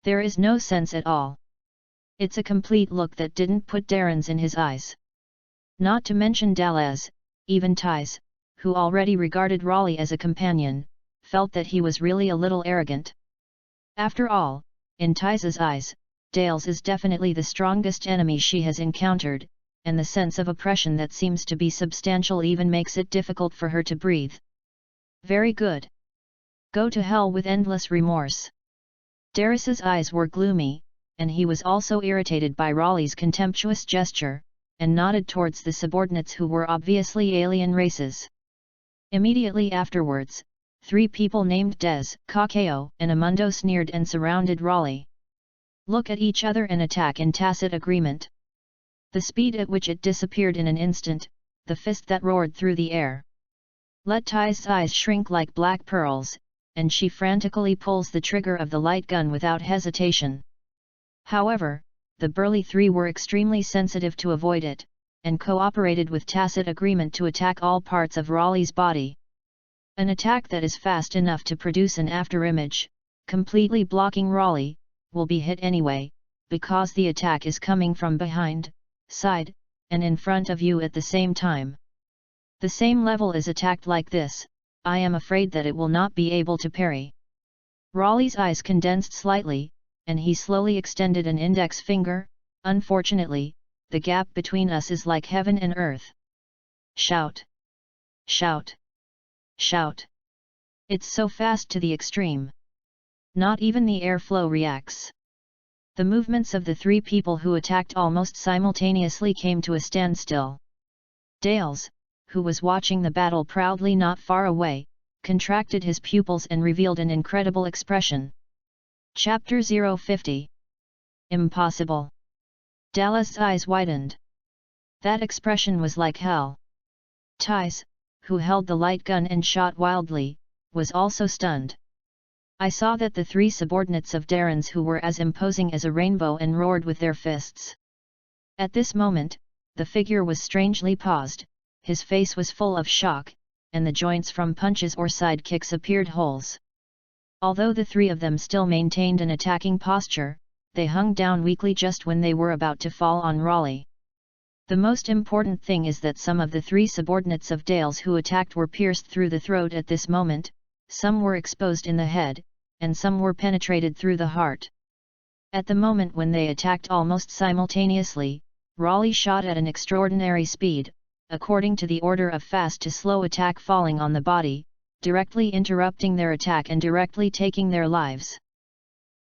There is no sense at all. It's a complete look that didn't put Darren's in his eyes. Not to mention Dales, even Ties, who already regarded Raleigh as a companion, felt that he was really a little arrogant. After all, in Ties's eyes, Dales is definitely the strongest enemy she has encountered, and the sense of oppression that seems to be substantial even makes it difficult for her to breathe. Very good. Go to hell with endless remorse. Darris's eyes were gloomy, and he was also irritated by Raleigh's contemptuous gesture, and nodded towards the subordinates who were obviously alien races. Immediately afterwards, 3 people named Des, Cacao, and Amundo sneered and surrounded Raleigh. Look at each other and attack in tacit agreement. The speed at which it disappeared in an instant, the fist that roared through the air. Let Tai's eyes shrink like black pearls, and she frantically pulls the trigger of the light gun without hesitation. However, the burly 3 were extremely sensitive to avoid it, and cooperated with tacit agreement to attack all parts of Raleigh's body. An attack that is fast enough to produce an afterimage, completely blocking Raleigh, will be hit anyway, because the attack is coming from behind, side, and in front of you at the same time. The same level is attacked like this, I am afraid that it will not be able to parry. Raleigh's eyes condensed slightly, and he slowly extended an index finger. Unfortunately, the gap between us is like heaven and earth. Shout! Shout! Shout! It's so fast to the extreme. Not even the airflow reacts. The movements of the 3 people who attacked almost simultaneously came to a standstill. Dales, who was watching the battle proudly not far away, contracted his pupils and revealed an incredible expression. Chapter 050. Impossible. Dallas' eyes widened. That expression was like hell. Ties, who held the light gun and shot wildly, was also stunned. I saw that the 3 subordinates of Darren's who were as imposing as a rainbow and roared with their fists. At this moment, the figure was strangely paused, his face was full of shock, and the joints from punches or side kicks appeared holes. Although the 3 of them still maintained an attacking posture, they hung down weakly just when they were about to fall on Raleigh. The most important thing is that some of the 3 subordinates of Dales who attacked were pierced through the throat at this moment, some were exposed in the head, and some were penetrated through the heart. At the moment when they attacked almost simultaneously, Raleigh shot at an extraordinary speed, according to the order of fast to slow attack falling on the body, directly interrupting their attack and directly taking their lives.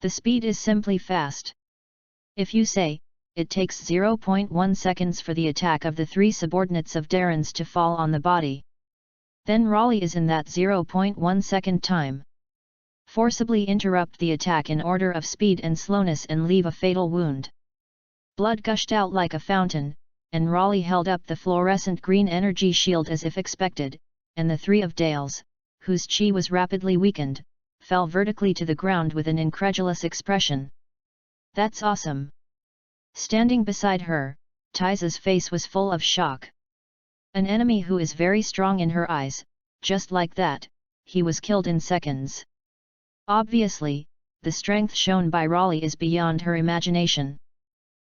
The speed is simply fast. If you say, it takes 0.1 seconds for the attack of the 3 subordinates of Darren's to fall on the body, then Raleigh is in that 0.1 second time. Forcibly interrupt the attack in order of speed and slowness and leave a fatal wound. Blood gushed out like a fountain, and Raleigh held up the fluorescent green energy shield as if expected, and the 3 of Dales, whose chi was rapidly weakened, fell vertically to the ground with an incredulous expression. That's awesome! Standing beside her, Ties's face was full of shock. An enemy who is very strong in her eyes, just like that, he was killed in seconds. Obviously, the strength shown by Raleigh is beyond her imagination.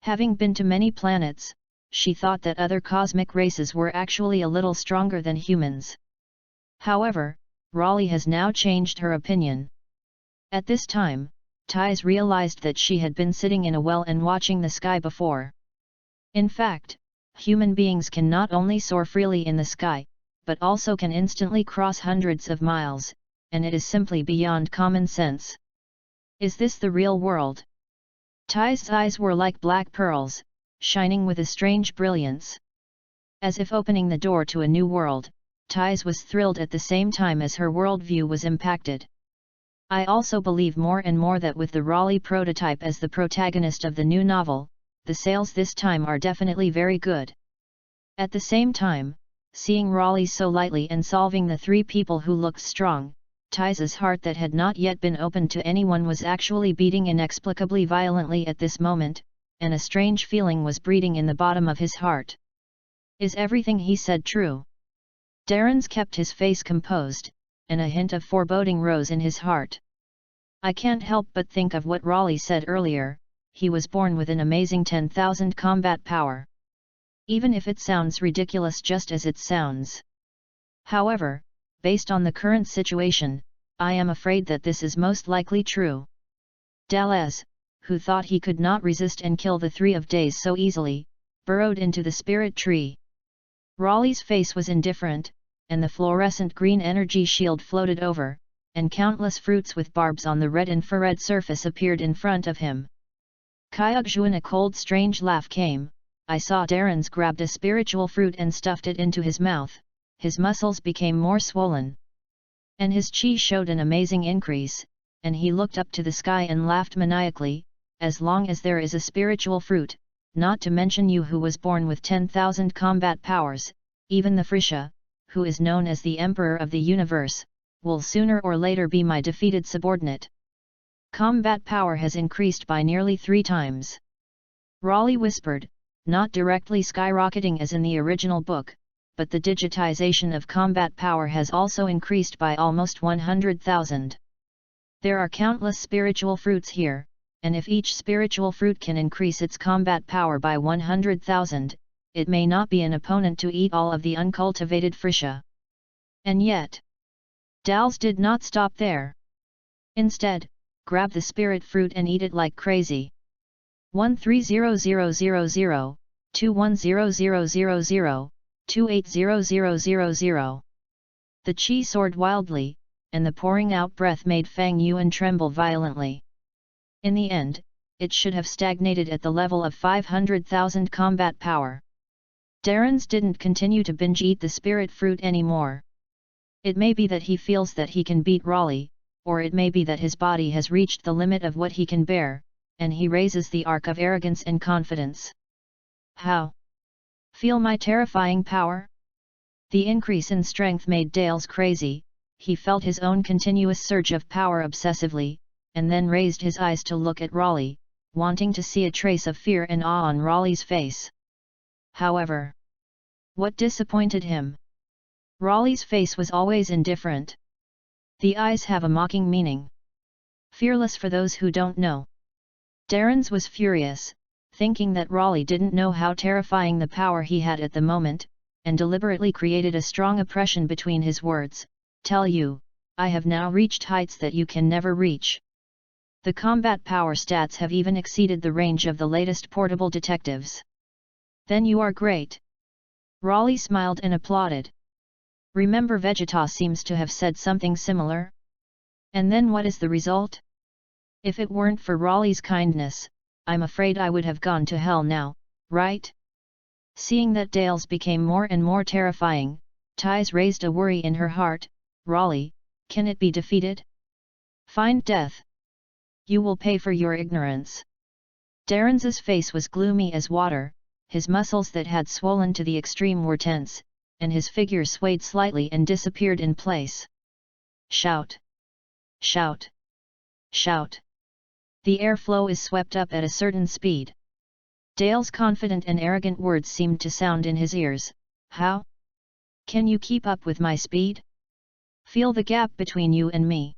Having been to many planets, she thought that other cosmic races were actually a little stronger than humans. However, Raleigh has now changed her opinion. At this time, Ties realized that she had been sitting in a well and watching the sky before. In fact, human beings can not only soar freely in the sky, but also can instantly cross hundreds of miles, and it is simply beyond common sense. Is this the real world? Ties' eyes were like black pearls, shining with a strange brilliance. As if opening the door to a new world, Ties was thrilled at the same time as her worldview was impacted. I also believe more and more that with the Raleigh prototype as the protagonist of the new novel, the sales this time are definitely very good. At the same time, seeing Raleigh so lightly and solving the 3 people who looked strong, Tai's heart that had not yet been opened to anyone was actually beating inexplicably violently at this moment, and a strange feeling was breeding in the bottom of his heart. Is everything he said true? Darren's kept his face composed, and a hint of foreboding rose in his heart. I can't help but think of what Raleigh said earlier, he was born with an amazing 10,000 combat power. Even if it sounds ridiculous just as it sounds. However, based on the current situation, I am afraid that this is most likely true. Dallas, who thought he could not resist and kill the 3 of Days so easily, burrowed into the spirit tree. Raleigh's face was indifferent, and the fluorescent green energy shield floated over, and countless fruits with barbs on the red infrared surface appeared in front of him. Kyogjuan, a cold strange laugh came. I saw Darren's grabbed a spiritual fruit and stuffed it into his mouth, his muscles became more swollen. And his chi showed an amazing increase, and he looked up to the sky and laughed maniacally, as long as there is a spiritual fruit, not to mention you who was born with 10,000 combat powers, even the Frisha, who is known as the Emperor of the Universe, will sooner or later be my defeated subordinate. Combat power has increased by nearly 3 times. Raleigh whispered, not directly skyrocketing as in the original book, but the digitization of combat power has also increased by almost 100,000. There are countless spiritual fruits here, and if each spiritual fruit can increase its combat power by 100,000, it may not be an opponent to eat all of the uncultivated Frisha. And yet, Dals did not stop there. Instead, grab the spirit fruit and eat it like crazy. 130000, 210000, 280000. The chi soared wildly, and the pouring out breath made Fang Yuan tremble violently. In the end, it should have stagnated at the level of 500,000 combat power. Darren's didn't continue to binge eat the spirit fruit anymore. It may be that he feels that he can beat Raleigh, or it may be that his body has reached the limit of what he can bear, and he raises the arc of arrogance and confidence. How? Feel my terrifying power? The increase in strength made Dales crazy. He felt his own continuous surge of power obsessively, and then raised his eyes to look at Raleigh, wanting to see a trace of fear and awe on Raleigh's face. However, what disappointed him? Raleigh's face was always indifferent. The eyes have a mocking meaning. Fearless for those who don't know. Darren's was furious, thinking that Raleigh didn't know how terrifying the power he had at the moment, and deliberately created a strong oppression between his words. Tell you, I have now reached heights that you can never reach. The combat power stats have even exceeded the range of the latest portable detectives. Then you are great. Raleigh smiled and applauded. Remember Vegeta seems to have said something similar? And then what is the result? If it weren't for Raleigh's kindness, I'm afraid I would have gone to hell now, right? Seeing that Dales became more and more terrifying, Ties raised a worry in her heart. Raleigh, can it be defeated? Find death. You will pay for your ignorance. Darren's face was gloomy as water, his muscles that had swollen to the extreme were tense, and his figure swayed slightly and disappeared in place. Shout! Shout! Shout! The airflow is swept up at a certain speed. Dale's confident and arrogant words seemed to sound in his ears. How? Can you keep up with my speed? Feel the gap between you and me.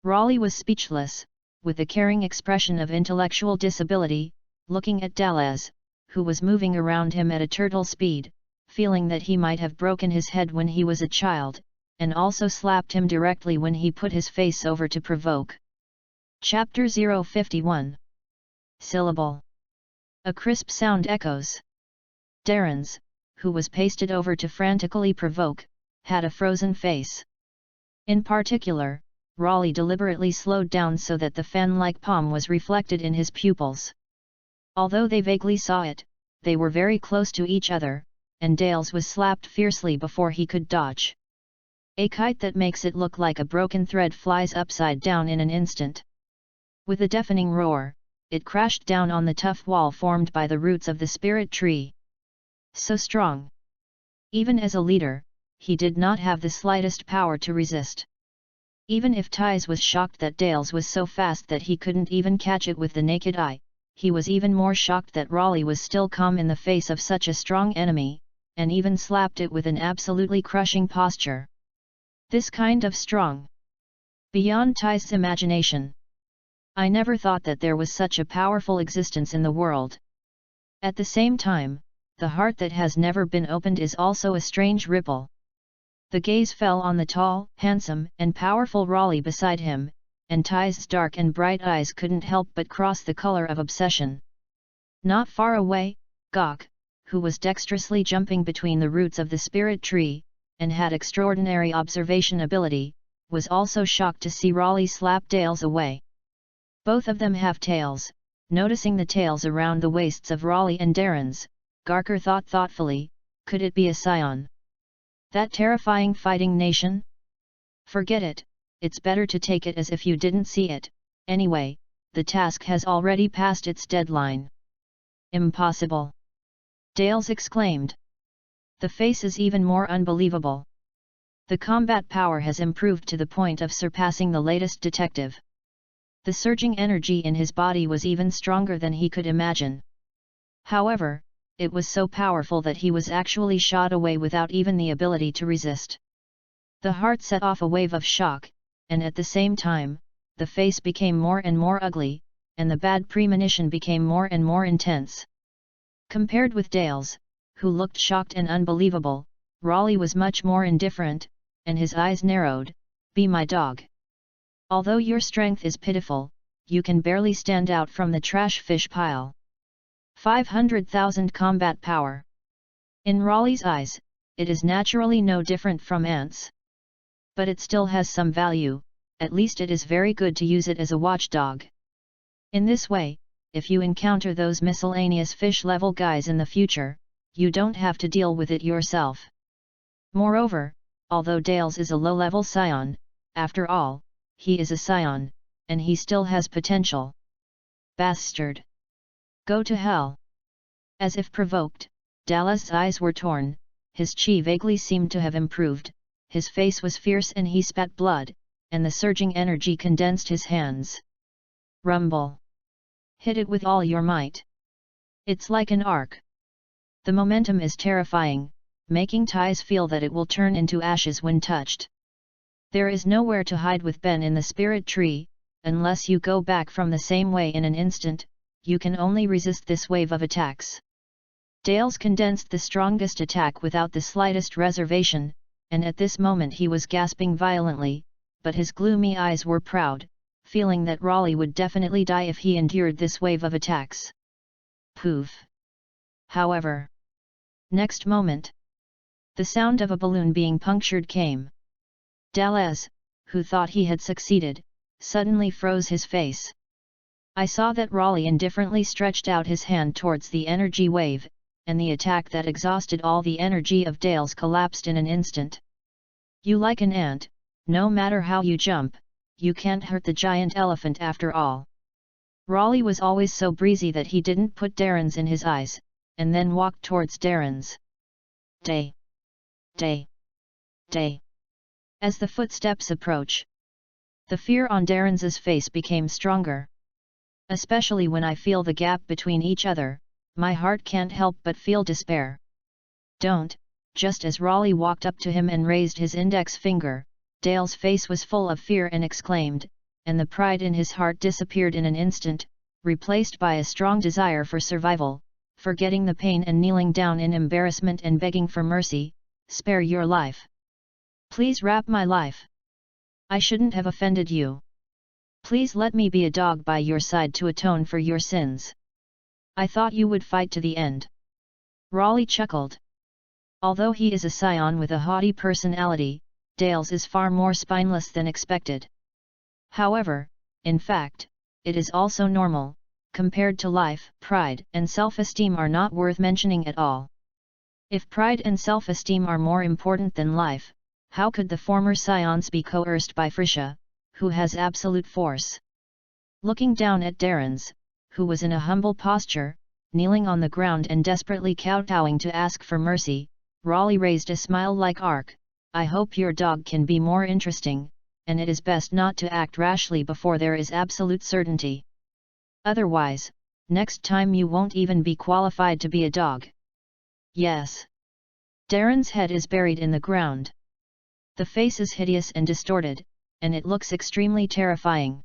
Raleigh was speechless, with a caring expression of intellectual disability, looking at Dallas, who was moving around him at a turtle speed, feeling that he might have broken his head when he was a child, and also slapped him directly when he put his face over to provoke. Chapter 051. Syllable. A crisp sound echoes. Darren's, who was pasted over to frantically provoke, had a frozen face. In particular, Raleigh deliberately slowed down so that the fan-like palm was reflected in his pupils. Although they vaguely saw it, they were very close to each other, and Dales was slapped fiercely before he could dodge. A kite that makes it look like a broken thread flies upside down in an instant. With a deafening roar, it crashed down on the tough wall formed by the roots of the spirit tree. So strong! Even as a leader, he did not have the slightest power to resist. Even if Ties was shocked that Dale's was so fast that he couldn't even catch it with the naked eye, he was even more shocked that Raleigh was still calm in the face of such a strong enemy, and even slapped it with an absolutely crushing posture. This kind of strong. Beyond Ties' imagination. I never thought that there was such a powerful existence in the world. At the same time, the heart that has never been opened is also a strange ripple. The gaze fell on the tall, handsome, and powerful Raleigh beside him, and Ties' dark and bright eyes couldn't help but cross the color of obsession. Not far away, Gok, who was dexterously jumping between the roots of the spirit tree, and had extraordinary observation ability, was also shocked to see Raleigh slap Dale's away. Both of them have tails. Noticing the tails around the waists of Raleigh and Darren's, Garker thought thoughtfully, could it be a scion? That terrifying fighting nation? Forget it, it's better to take it as if you didn't see it. Anyway, the task has already passed its deadline. Impossible! Dales exclaimed. The face is even more unbelievable. The combat power has improved to the point of surpassing the latest detective. The surging energy in his body was even stronger than he could imagine. However, it was so powerful that he was actually shot away without even the ability to resist. The heart set off a wave of shock, and at the same time, the face became more and more ugly, and the bad premonition became more and more intense. Compared with Dale's, who looked shocked and unbelievable, Raleigh was much more indifferent, and his eyes narrowed. Be my dog. Although your strength is pitiful, you can barely stand out from the trash fish pile. 500,000 combat power. In Raleigh's eyes, it is naturally no different from ants. But it still has some value, at least it is very good to use it as a watchdog. In this way, if you encounter those miscellaneous fish-level guys in the future, you don't have to deal with it yourself. Moreover, although Dales is a low-level scion, after all, he is a scion, and he still has potential. Bastard! Go to hell! As if provoked, Dallas's eyes were torn, his chi vaguely seemed to have improved, his face was fierce and he spat blood, and the surging energy condensed his hands. Rumble! Hit it with all your might. It's like an arc. The momentum is terrifying, making Ties feel that it will turn into ashes when touched. There is nowhere to hide with Ben in the spirit tree, unless you go back from the same way in an instant. You can only resist this wave of attacks. Dales condensed the strongest attack without the slightest reservation, and at this moment he was gasping violently, but his gloomy eyes were proud, feeling that Raleigh would definitely die if he endured this wave of attacks. Poof! However, next moment, the sound of a balloon being punctured came. Dallas, who thought he had succeeded, suddenly froze his face. I saw that Raleigh indifferently stretched out his hand towards the energy wave, and the attack that exhausted all the energy of Dales collapsed in an instant. You like an ant, no matter how you jump, you can't hurt the giant elephant after all. Raleigh was always so breezy that he didn't put Darren's in his eyes, and then walked towards Darren's. Day! Day! Day! As the footsteps approach, the fear on Darren's face became stronger. Especially when I feel the gap between each other, my heart can't help but feel despair. Don't! Just as Raleigh walked up to him and raised his index finger, Dale's face was full of fear and exclaimed, and the pride in his heart disappeared in an instant, replaced by a strong desire for survival, forgetting the pain and kneeling down in embarrassment and begging for mercy, spare your life. Please wrap my life. I shouldn't have offended you. Please let me be a dog by your side to atone for your sins. I thought you would fight to the end. Raleigh chuckled. Although he is a scion with a haughty personality, Dales is far more spineless than expected. However, in fact, it is also normal. Compared to life, pride and self-esteem are not worth mentioning at all. If pride and self-esteem are more important than life, how could the former scions be coerced by Frisia, who has absolute force? Looking down at Darren's, who was in a humble posture, kneeling on the ground and desperately kowtowing to ask for mercy, Raleigh raised a smile like arc. I hope your dog can be more interesting, and it is best not to act rashly before there is absolute certainty. Otherwise, next time you won't even be qualified to be a dog. Yes. Darren's head is buried in the ground. The face is hideous and distorted, and it looks extremely terrifying.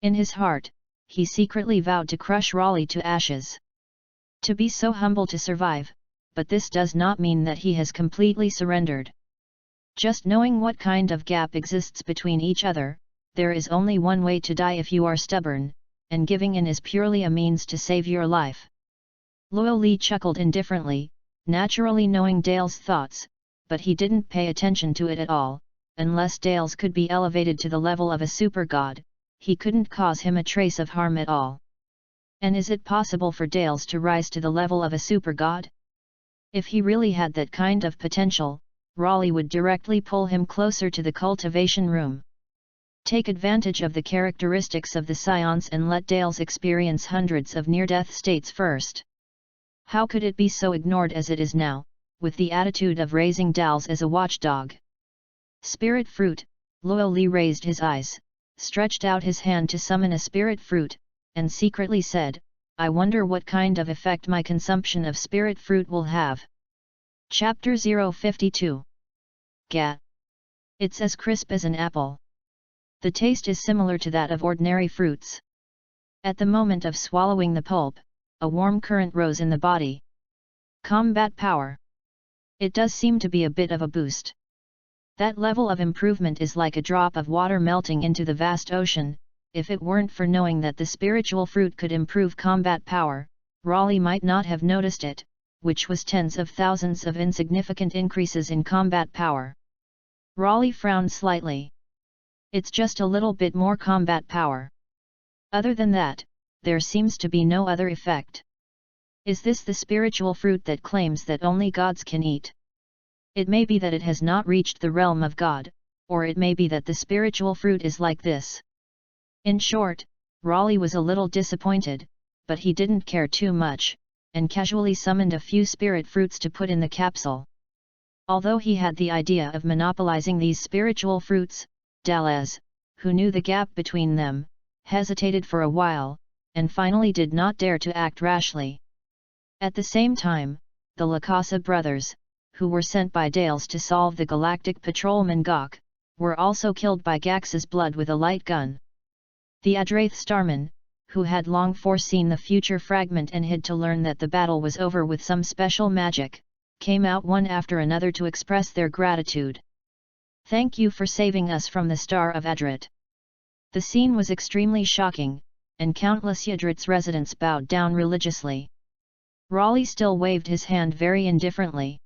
In his heart, he secretly vowed to crush Raleigh to ashes. To be so humble to survive, but this does not mean that he has completely surrendered. Just knowing what kind of gap exists between each other, there is only one way to die if you are stubborn, and giving in is purely a means to save your life. Loyal Lee chuckled indifferently, naturally knowing Dale's thoughts, but he didn't pay attention to it at all. Unless Dale's could be elevated to the level of a super god, he couldn't cause him a trace of harm at all. And is it possible for Dale's to rise to the level of a super god? If he really had that kind of potential, Raleigh would directly pull him closer to the cultivation room. Take advantage of the characteristics of the scions and let Dale's experience hundreds of near-death states first. How could it be so ignored as it is now, with the attitude of raising Dale's as a watchdog? Spirit fruit. Loyal Lee raised his eyes, stretched out his hand to summon a spirit fruit, and secretly said, I wonder what kind of effect my consumption of spirit fruit will have. Chapter 052. Gat. It's as crisp as an apple. The taste is similar to that of ordinary fruits. At the moment of swallowing the pulp, a warm current rose in the body. Combat power. It does seem to be a bit of a boost. That level of improvement is like a drop of water melting into the vast ocean. If it weren't for knowing that the spiritual fruit could improve combat power, Raleigh might not have noticed it, which was tens of thousands of insignificant increases in combat power. Raleigh frowned slightly. It's just a little bit more combat power. Other than that, there seems to be no other effect. Is this the spiritual fruit that claims that only gods can eat? It may be that it has not reached the realm of God, or it may be that the spiritual fruit is like this. In short, Raleigh was a little disappointed, but he didn't care too much, and casually summoned a few spirit fruits to put in the capsule. Although he had the idea of monopolizing these spiritual fruits, Dales, who knew the gap between them, hesitated for a while, and finally did not dare to act rashly. At the same time, the Lacasa brothers, who were sent by Dales to solve the galactic patrolman Gok, were also killed by Gax's blood with a light gun. The Adraith Starman, who had long foreseen the future fragment and hid to learn that the battle was over with some special magic, came out one after another to express their gratitude. Thank you for saving us from the Star of Adrit. The scene was extremely shocking, and countless Yadrit's residents bowed down religiously. Raleigh still waved his hand very indifferently.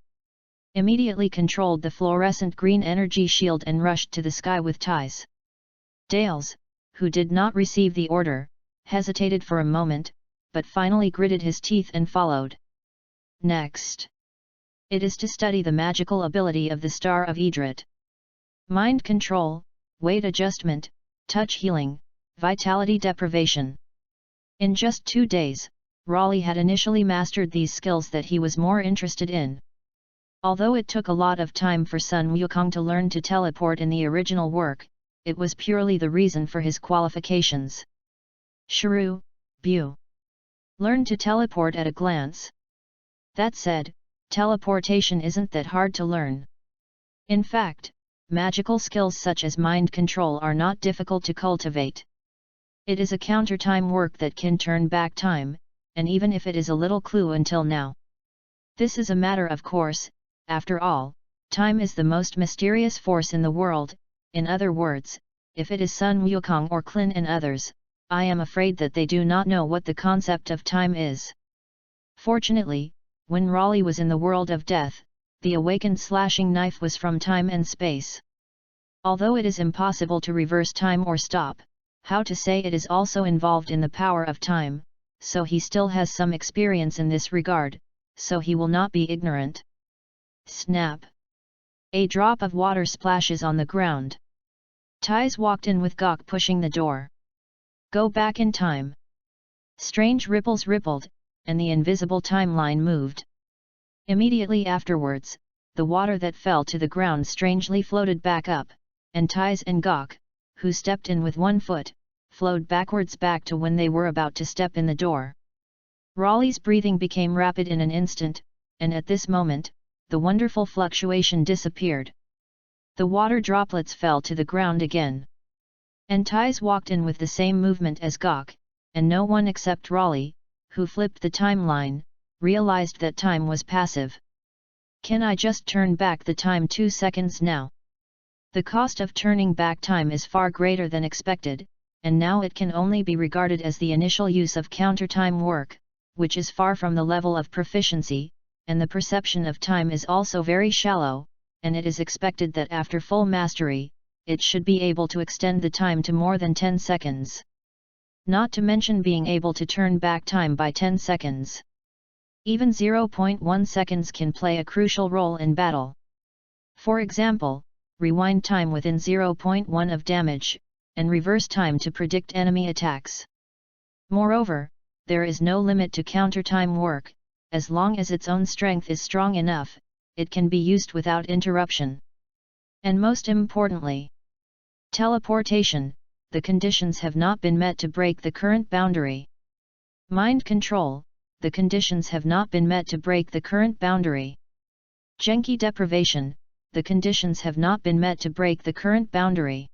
Immediately controlled the fluorescent green energy shield and rushed to the sky with ties. Dales, who did not receive the order, hesitated for a moment, but finally gritted his teeth and followed. Next. It is to study the magical ability of the Star of Idrit. Mind control, weight adjustment, touch healing, vitality deprivation. In just 2 days, Raleigh had initially mastered these skills that he was more interested in. Although it took a lot of time for Sun Wukong to learn to teleport in the original work, it was purely the reason for his qualifications. Shrew, Bu. Learn to teleport at a glance. That said, teleportation isn't that hard to learn. In fact, magical skills such as mind control are not difficult to cultivate. It is a counter-time work that can turn back time, and even if it is a little clue until now. This is a matter of course. After all, time is the most mysterious force in the world. In other words, if it is Sun Wukong or Klin and others, I am afraid that they do not know what the concept of time is. Fortunately, when Raleigh was in the world of death, the awakened slashing knife was from time and space. Although it is impossible to reverse time or stop, how to say it is also involved in the power of time, so he still has some experience in this regard, so he will not be ignorant. Snap! A drop of water splashes on the ground. Ties walked in with Gok pushing the door. Go back in time. Strange ripples rippled, and the invisible timeline moved. Immediately afterwards, the water that fell to the ground strangely floated back up, and Tais and Gok, who stepped in with one foot, flowed backwards back to when they were about to step in the door. Raleigh's breathing became rapid in an instant, and at this moment, the wonderful fluctuation disappeared. The water droplets fell to the ground again. And Tais walked in with the same movement as Gok, and no one except Raleigh, who flipped the timeline, realized that time was passive. Can I just turn back the time 2 seconds now? The cost of turning back time is far greater than expected, and now it can only be regarded as the initial use of counter-time work, which is far from the level of proficiency, and the perception of time is also very shallow, and it is expected that after full mastery, it should be able to extend the time to more than 10 seconds. Not to mention being able to turn back time by 10 seconds. Even 0.1 seconds can play a crucial role in battle. For example, rewind time within 0.1 of damage, and reverse time to predict enemy attacks. Moreover, there is no limit to counter-time work, as long as its own strength is strong enough, it can be used without interruption. And most importantly, teleportation, the conditions have not been met to break the current boundary. Mind control, the conditions have not been met to break the current boundary. Genki deprivation, the conditions have not been met to break the current boundary.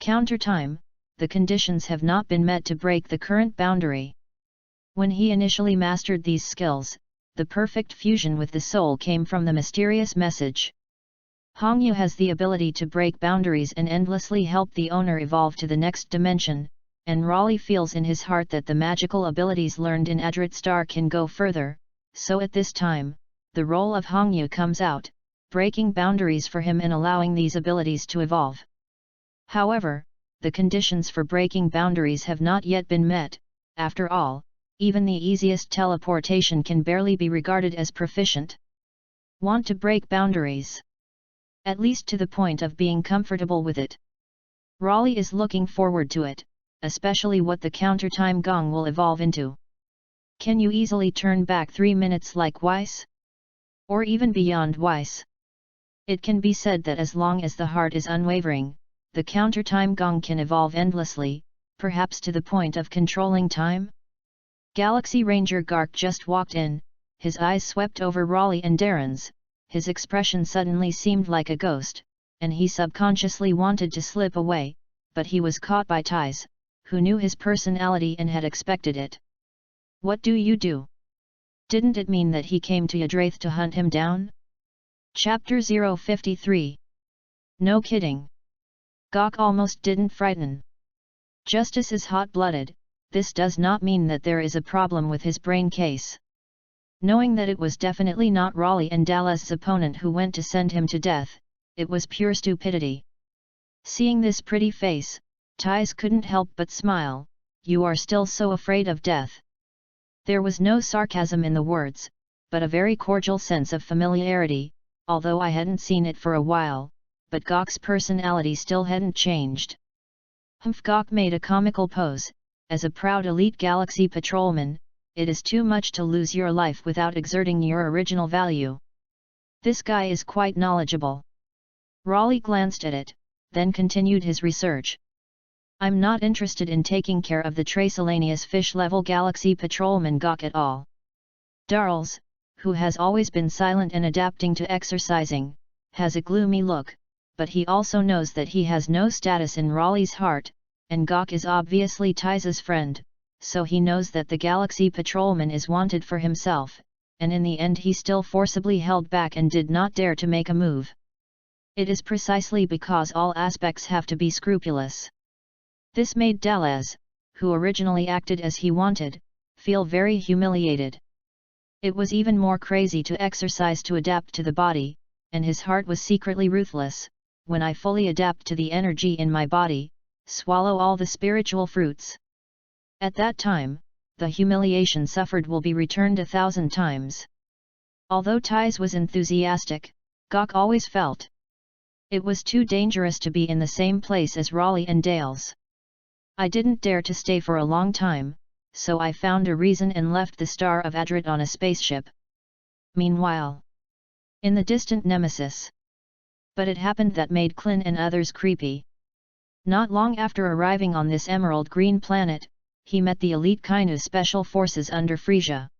Counter-time, the conditions have not been met to break the current boundary. When he initially mastered these skills, the perfect fusion with the soul came from the mysterious message. Hongyu has the ability to break boundaries and endlessly help the owner evolve to the next dimension, and Raleigh feels in his heart that the magical abilities learned in Adrit Star can go further, so at this time, the role of Hongyu comes out, breaking boundaries for him and allowing these abilities to evolve. However, the conditions for breaking boundaries have not yet been met. After all, even the easiest teleportation can barely be regarded as proficient. Want to break boundaries? At least to the point of being comfortable with it. Raleigh is looking forward to it, especially what the counter-time gong will evolve into. Can you easily turn back 3 minutes like Weiss? Or even beyond Weiss? It can be said that as long as the heart is unwavering, the counter-time gong can evolve endlessly, perhaps to the point of controlling time? Galaxy Ranger Gark just walked in, his eyes swept over Raleigh and Darren's, his expression suddenly seemed like a ghost, and he subconsciously wanted to slip away, but he was caught by Tais, who knew his personality and had expected it. What do you do? Didn't it mean that he came to Yadraith to hunt him down? Chapter 053. No kidding. Gok almost didn't frighten. Justice is hot-blooded. This does not mean that there is a problem with his brain case. Knowing that it was definitely not Raleigh and Dallas's opponent who went to send him to death, it was pure stupidity. Seeing this pretty face, Tais couldn't help but smile. You are still so afraid of death. There was no sarcasm in the words, but a very cordial sense of familiarity, although I hadn't seen it for a while, but Gok's personality still hadn't changed. Humph! Gok made a comical pose. As a proud elite galaxy patrolman, it is too much to lose your life without exerting your original value. This guy is quite knowledgeable. Raleigh glanced at it, then continued his research. I'm not interested in taking care of the Tracelaneous fish-level galaxy patrolman Gok at all. Darls, who has always been silent and adapting to exercising, has a gloomy look, but he also knows that he has no status in Raleigh's heart, and Gok is obviously Tais's friend, so he knows that the Galaxy Patrolman is wanted for himself, and in the end he still forcibly held back and did not dare to make a move. It is precisely because all aspects have to be scrupulous. This made Dallas, who originally acted as he wanted, feel very humiliated. It was even more crazy to exercise to adapt to the body, and his heart was secretly ruthless. When I fully adapt to the energy in my body, swallow all the spiritual fruits. At that time, the humiliation suffered will be returned 1,000 times. Although Tais was enthusiastic, Gok always felt it was too dangerous to be in the same place as Raleigh and Dales. I didn't dare to stay for a long time, so I found a reason and left the Star of Adrit on a spaceship. Meanwhile, in the distant Nemesis, But it happened that made Klin and others creepy. Not long after arriving on this emerald green planet, he met the elite Kainu special forces under Frisia.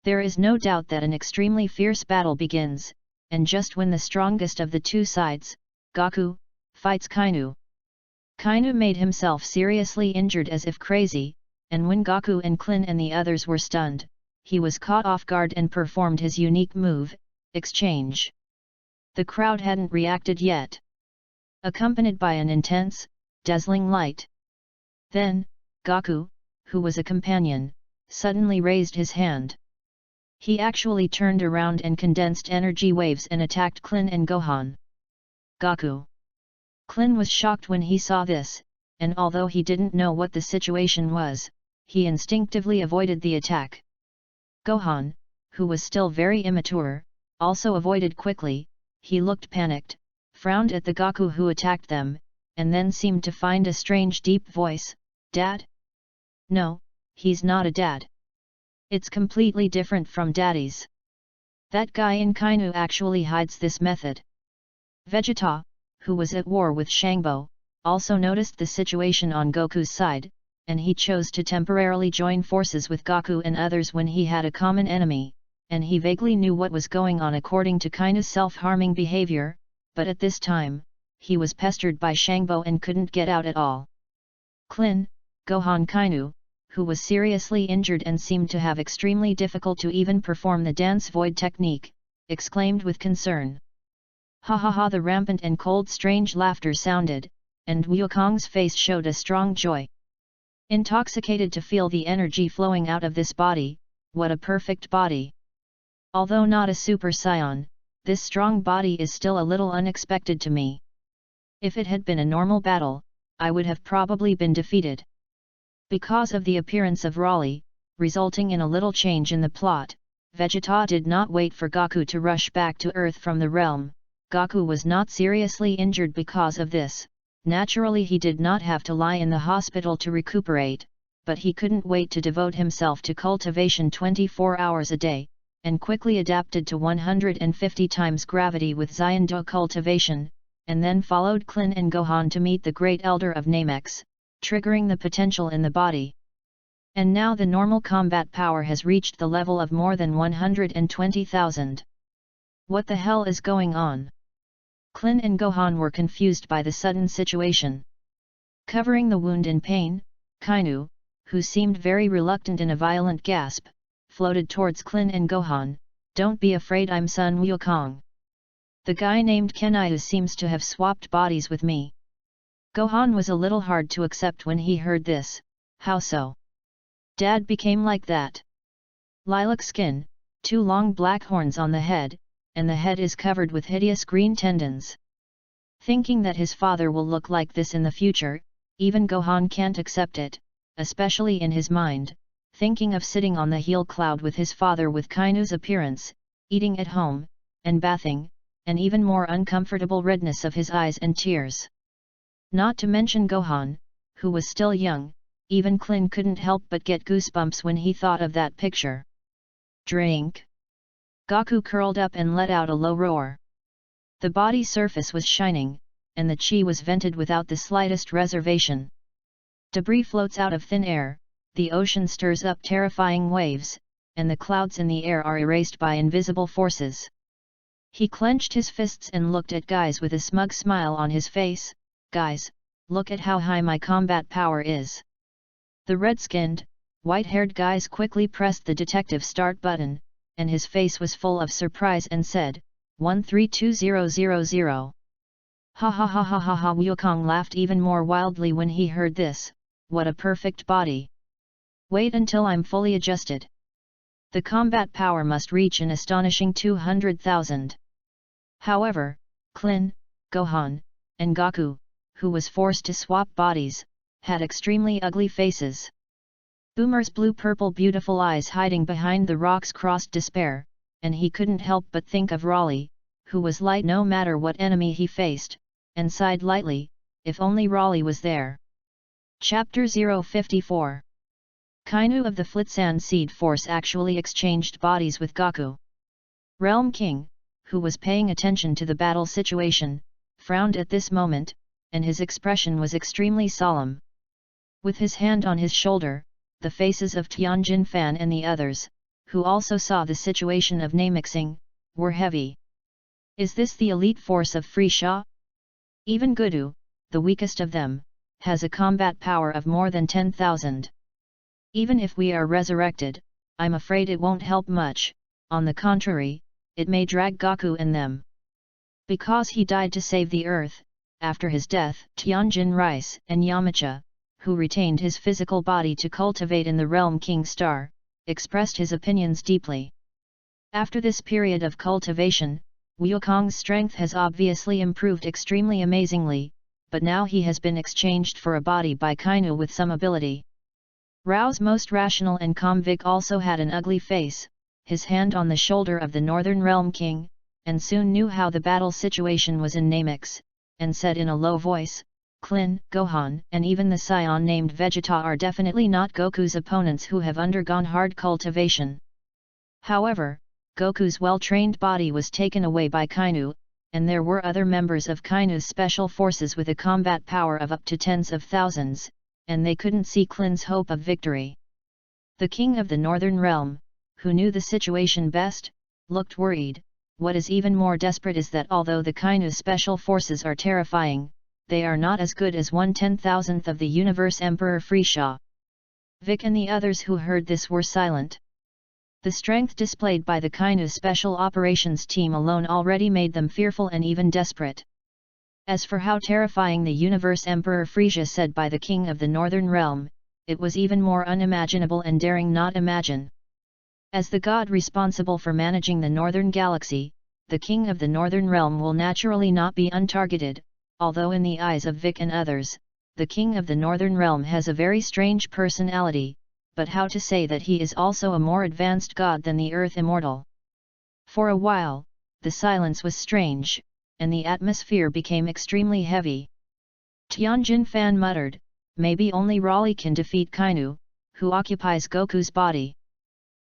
There is no doubt that an extremely fierce battle begins, and just when the strongest of the two sides, Gaku, fights Kainu. Kainu made himself seriously injured as if crazy, and when Gaku and Klin and the others were stunned, he was caught off guard and performed his unique move, exchange. The crowd hadn't reacted yet. Accompanied by an intense, dazzling light. Then, Gaku, who was a companion, suddenly raised his hand. He actually turned around and condensed energy waves and attacked Klin and Gohan. Gaku. Klin was shocked when he saw this, and although he didn't know what the situation was, he instinctively avoided the attack. Gohan, who was still very immature, also avoided quickly. He looked panicked, frowned at the Gaku who attacked them, and then seemed to find a strange deep voice, "Dad? No, he's not a dad. It's completely different from daddies. That guy in Kainu actually hides this method." Vegeta, who was at war with Shangbo, also noticed the situation on Goku's side, and he chose to temporarily join forces with Gaku and others when he had a common enemy, and he vaguely knew what was going on according to Kainu's self-harming behavior, but at this time, he was pestered by Shangbo and couldn't get out at all. Klin, Gohan Kainu, who was seriously injured and seemed to have extremely difficult to even perform the dance void technique, exclaimed with concern. Ha ha ha! The rampant and cold strange laughter sounded, and Wukong's face showed a strong joy. Intoxicated to feel the energy flowing out of this body, what a perfect body! Although not a Super Saiyan, this strong body is still a little unexpected to me. If it had been a normal battle, I would have probably been defeated. Because of the appearance of Raleigh, resulting in a little change in the plot, Vegeta did not wait for Gaku to rush back to Earth from the realm. Gaku was not seriously injured because of this. Naturally he did not have to lie in the hospital to recuperate, but he couldn't wait to devote himself to cultivation 24 hours a day, and quickly adapted to 150 times gravity with Xiando cultivation, and then followed Klin and Gohan to meet the Great Elder of Namex, triggering the potential in the body. And now the normal combat power has reached the level of more than 120,000. What the hell is going on? Klin and Gohan were confused by the sudden situation. Covering the wound in pain, Kainu, who seemed very reluctant in a violent gasp, floated towards Klin and Gohan. "Don't be afraid, I'm Sun Wukong. The guy named Kenyu seems to have swapped bodies with me." Gohan was a little hard to accept when he heard this. "How so? Dad became like that." "Lilac skin, 2 long black horns on the head, and the head is covered with hideous green tendons." Thinking that his father will look like this in the future, even Gohan can't accept it, especially in his mind, thinking of sitting on the heel cloud with his father with Kainu's appearance, eating at home, and bathing, and even more uncomfortable redness of his eyes and tears. Not to mention Gohan, who was still young, even Klin couldn't help but get goosebumps when he thought of that picture. "Drink!" Gaku curled up and let out a low roar. The body surface was shining, and the chi was vented without the slightest reservation. Debris floats out of thin air, the ocean stirs up terrifying waves, and the clouds in the air are erased by invisible forces. He clenched his fists and looked at guys with a smug smile on his face. "Guys, look at how high my combat power is." The red-skinned, white-haired guys quickly pressed the detective start button, and his face was full of surprise and said, 132000. Ha ha ha ha ha ha! Wukong laughed even more wildly when he heard this. "What a perfect body! Wait until I'm fully adjusted. The combat power must reach an astonishing 200,000. However, Klin, Gohan, and Gaku, who was forced to swap bodies, had extremely ugly faces. Boomer's blue-purple beautiful eyes hiding behind the rocks crossed despair, and he couldn't help but think of Raleigh, who was light no matter what enemy he faced, and sighed lightly, if only Raleigh was there. Chapter 054. Kainu of the Flitsan Seed Force actually exchanged bodies with Gaku. Realm King, who was paying attention to the battle situation, frowned at this moment, and his expression was extremely solemn. With his hand on his shoulder, the faces of Tianjin Fan and the others, who also saw the situation of Namixing, were heavy. Is this the elite force of Frisha? Even Gudu, the weakest of them, has a combat power of more than 10,000. Even if we are resurrected, I'm afraid it won't help much, on the contrary, it may drag Gaku and them. Because he died to save the earth, after his death Tianjin Rice and Yamcha, who retained his physical body to cultivate in the realm King Star, expressed his opinions deeply. After this period of cultivation, Wukong's strength has obviously improved extremely amazingly, but now he has been exchanged for a body by Kainu with some ability. Rao's most rational and calm Vic also had an ugly face, his hand on the shoulder of the Northern Realm King, and soon knew how the battle situation was in Namex, and said in a low voice, Klin, Gohan and even the scion named Vegeta are definitely not Goku's opponents who have undergone hard cultivation. However, Goku's well-trained body was taken away by Kainu, and there were other members of Kainu's special forces with a combat power of up to tens of thousands, and they couldn't see Klin's hope of victory. The king of the Northern Realm, who knew the situation best, looked worried. What is even more desperate is that although the Kainu's special forces are terrifying, they are not as good as 1/10,000th of the Universe Emperor Frisha. Vic and the others who heard this were silent. The strength displayed by the Kainu Special Operations Team alone already made them fearful and even desperate. As for how terrifying the Universe Emperor Frisia said by the King of the Northern Realm, it was even more unimaginable and daring not imagine. As the god responsible for managing the Northern Galaxy, the King of the Northern Realm will naturally not be untargeted, although in the eyes of Vic and others, the King of the Northern Realm has a very strange personality, but how to say that he is also a more advanced god than the Earth Immortal? For a while, the silence was strange, and the atmosphere became extremely heavy. Tianjin Fan muttered, maybe only Raleigh can defeat Kainu, who occupies Goku's body.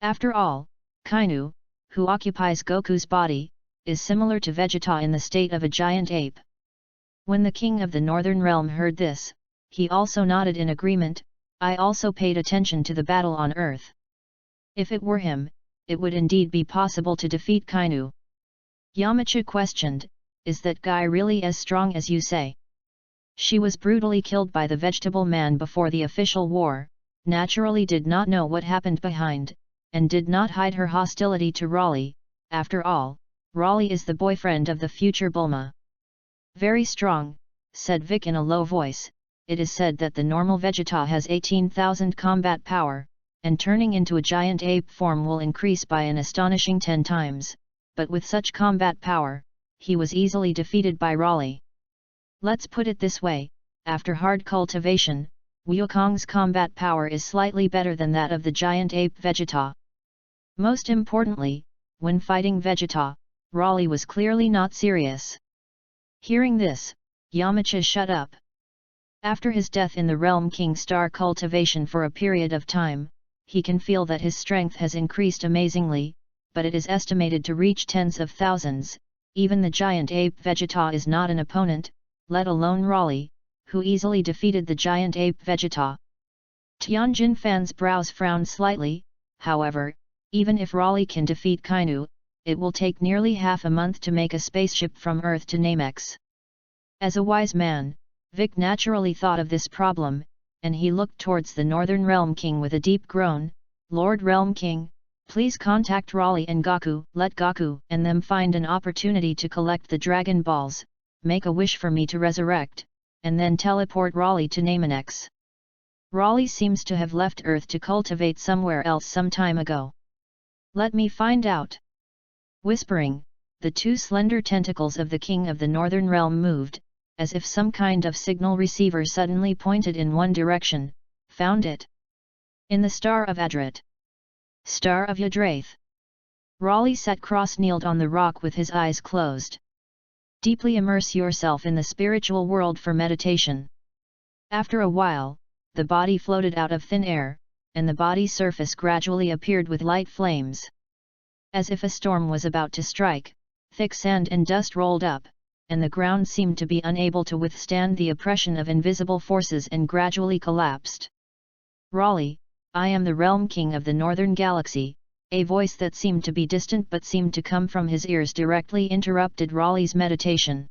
After all, Kainu, who occupies Goku's body, is similar to Vegeta in the state of a giant ape. When the King of the Northern Realm heard this, he also nodded in agreement. I also paid attention to the battle on Earth. If it were him, it would indeed be possible to defeat Kainu. Yamcha questioned, is that guy really as strong as you say? She was brutally killed by the vegetable man before the official war, naturally did not know what happened behind, and did not hide her hostility to Raleigh. After all, Raleigh is the boyfriend of the future Bulma. Very strong, said Vic in a low voice. It is said that the normal Vegeta has 18,000 combat power, and turning into a giant ape form will increase by an astonishing 10 times, but with such combat power, he was easily defeated by Raleigh. Let's put it this way, after hard cultivation, Wukong's combat power is slightly better than that of the giant ape Vegeta. Most importantly, when fighting Vegeta, Raleigh was clearly not serious. Hearing this, Yamcha shut up. After his death in the realm King Star cultivation for a period of time, he can feel that his strength has increased amazingly, but it is estimated to reach tens of thousands. Even the giant ape Vegeta is not an opponent, let alone Raleigh, who easily defeated the giant ape Vegeta. Tianjin Fan's brows frowned slightly. However, even if Raleigh can defeat Kainu, it will take nearly half a month to make a spaceship from Earth to Namex. As a wise man, Vic naturally thought of this problem, and he looked towards the Northern Realm King with a deep groan. Lord Realm King, please contact Raleigh and Gaku. Let Gaku and them find an opportunity to collect the Dragon Balls, make a wish for me to resurrect, and then teleport Raleigh to Namex. Raleigh seems to have left Earth to cultivate somewhere else some time ago. Let me find out. Whispering, the two slender tentacles of the King of the Northern Realm moved, as if some kind of signal receiver suddenly pointed in one direction. Found it. In the Star of Adrat. Star of Yadrath. Raleigh sat cross-kneeled on the rock with his eyes closed. Deeply immerse yourself in the spiritual world for meditation. After a while, the body floated out of thin air, and the body's surface gradually appeared with light flames. As if a storm was about to strike, Thick sand and dust rolled up, and the ground seemed to be unable to withstand the oppression of invisible forces and gradually collapsed. "Raleigh, I am the Realm King of the Northern Galaxy," a voice that seemed to be distant but seemed to come from his ears directly interrupted Raleigh's meditation.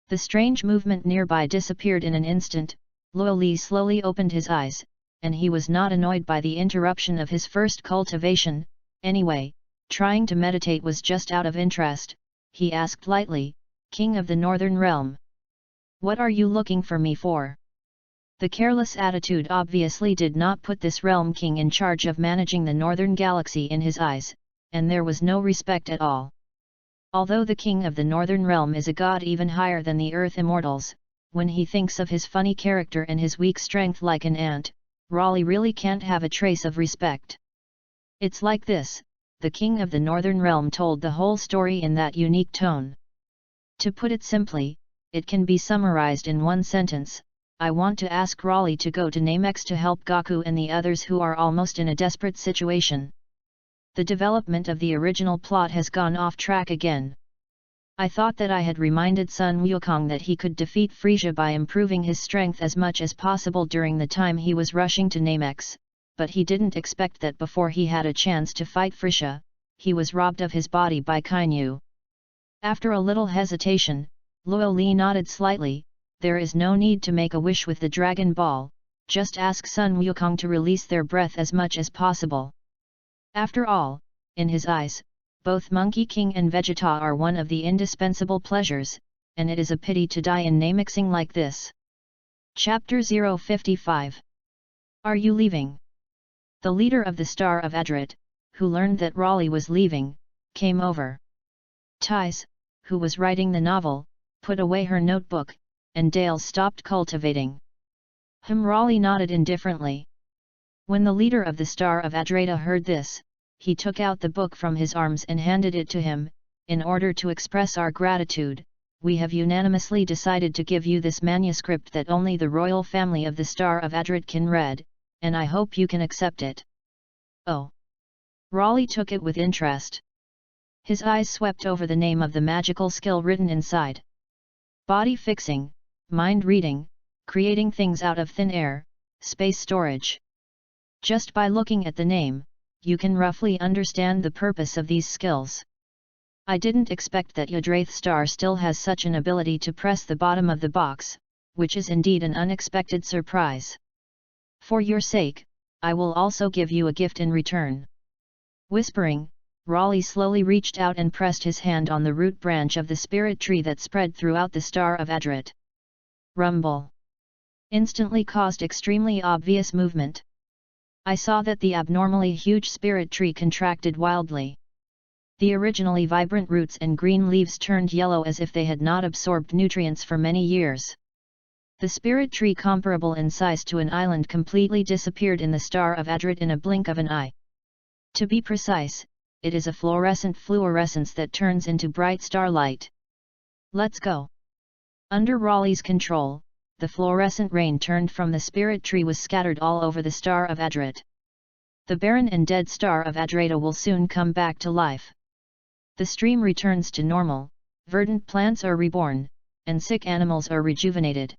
The strange movement nearby disappeared in an instant. Luo Li slowly opened his eyes, and he was not annoyed by the interruption of his first cultivation. Anyway, trying to meditate was just out of interest. He asked lightly, "King of the Northern Realm, what are you looking for me for?" The careless attitude obviously did not put this Realm King in charge of managing the Northern Galaxy in his eyes, and there was no respect at all. Although the King of the Northern Realm is a god even higher than the Earth Immortals, when he thinks of his funny character and his weak strength like an ant, Raleigh really can't have a trace of respect. "It's like this," the King of the Northern Realm told the whole story in that unique tone. "To put it simply, it can be summarized in one sentence: I want to ask Raleigh to go to Namex to help Gaku and the others who are almost in a desperate situation." The development of the original plot has gone off track again. I thought that I had reminded Sun Wukong that he could defeat Frisia by improving his strength as much as possible during the time he was rushing to Namex, but he didn't expect that before he had a chance to fight Frisia, he was robbed of his body by Kainyu. After a little hesitation, Luo Li nodded slightly. "There is no need to make a wish with the Dragon Ball, just ask Sun Wukong to release their breath as much as possible." After all, in his eyes, both Monkey King and Vegeta are one of the indispensable pleasures, and it is a pity to die in Namexing like this. Chapter 055. Are you leaving? The leader of the Star of Adret, who learned that Raleigh was leaving, came over. Thais, who was writing the novel, put away her notebook, and Dale stopped cultivating. Raleigh nodded indifferently. When the leader of the Star of Adreta heard this, he took out the book from his arms and handed it to him. "In order to express our gratitude, we have unanimously decided to give you this manuscript that only the royal family of the Star of Adret can read, and I hope you can accept it." "Oh!" Raleigh took it with interest. His eyes swept over the name of the magical skill written inside. Body fixing, mind reading, creating things out of thin air, space storage. Just by looking at the name, you can roughly understand the purpose of these skills. I didn't expect that Yggdrasil Star still has such an ability to press the bottom of the box, which is indeed an unexpected surprise. For your sake, I will also give you a gift in return. Whispering, Raleigh slowly reached out and pressed his hand on the root branch of the spirit tree that spread throughout the Star of Adret. Rumble. Instantly caused extremely obvious movement. I saw that the abnormally huge spirit tree contracted wildly. The originally vibrant roots and green leaves turned yellow as if they had not absorbed nutrients for many years. The spirit tree, comparable in size to an island, completely disappeared in the Star of Adret in a blink of an eye. To be precise, it is a fluorescence that turns into bright starlight. Let's go. Under Raleigh's control, the fluorescent rain turned from the spirit tree was scattered all over the Star of Adret. The barren and dead Star of Adreta will soon come back to life. The stream returns to normal, verdant plants are reborn, and sick animals are rejuvenated.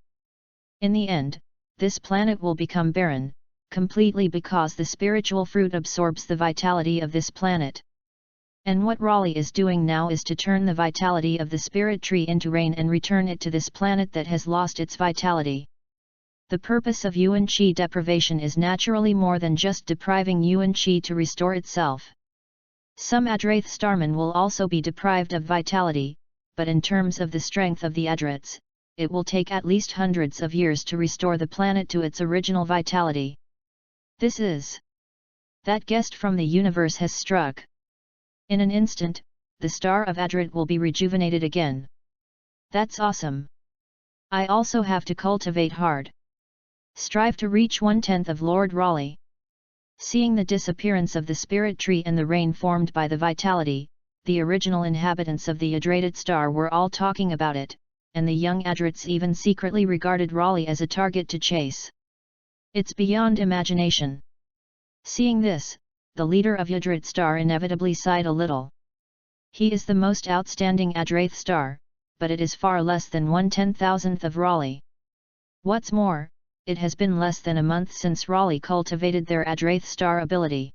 In the end, this planet will become barren, completely because the spiritual fruit absorbs the vitality of this planet. And what Raleigh is doing now is to turn the vitality of the spirit tree into rain and return it to this planet that has lost its vitality. The purpose of Yuan Qi deprivation is naturally more than just depriving Yuan Qi to restore itself. Some Adreth starmen will also be deprived of vitality, but in terms of the strength of the Adrets, it will take at least hundreds of years to restore the planet to its original vitality. This is. That guest from the universe has struck. In an instant, the Star of Adret will be rejuvenated again. That's awesome. I also have to cultivate hard. Strive to reach 1/10 of Lord Raleigh. Seeing the disappearance of the spirit tree and the rain formed by the vitality, the original inhabitants of the Adreted Star were all talking about it, and the young Adrets even secretly regarded Raleigh as a target to chase. It's beyond imagination. Seeing this, the leader of Adret Star inevitably sighed a little. He is the most outstanding Adraith star, but it is far less than 1/10,000th of Raleigh. What's more, it has been less than a month since Raleigh cultivated their Adraith star ability.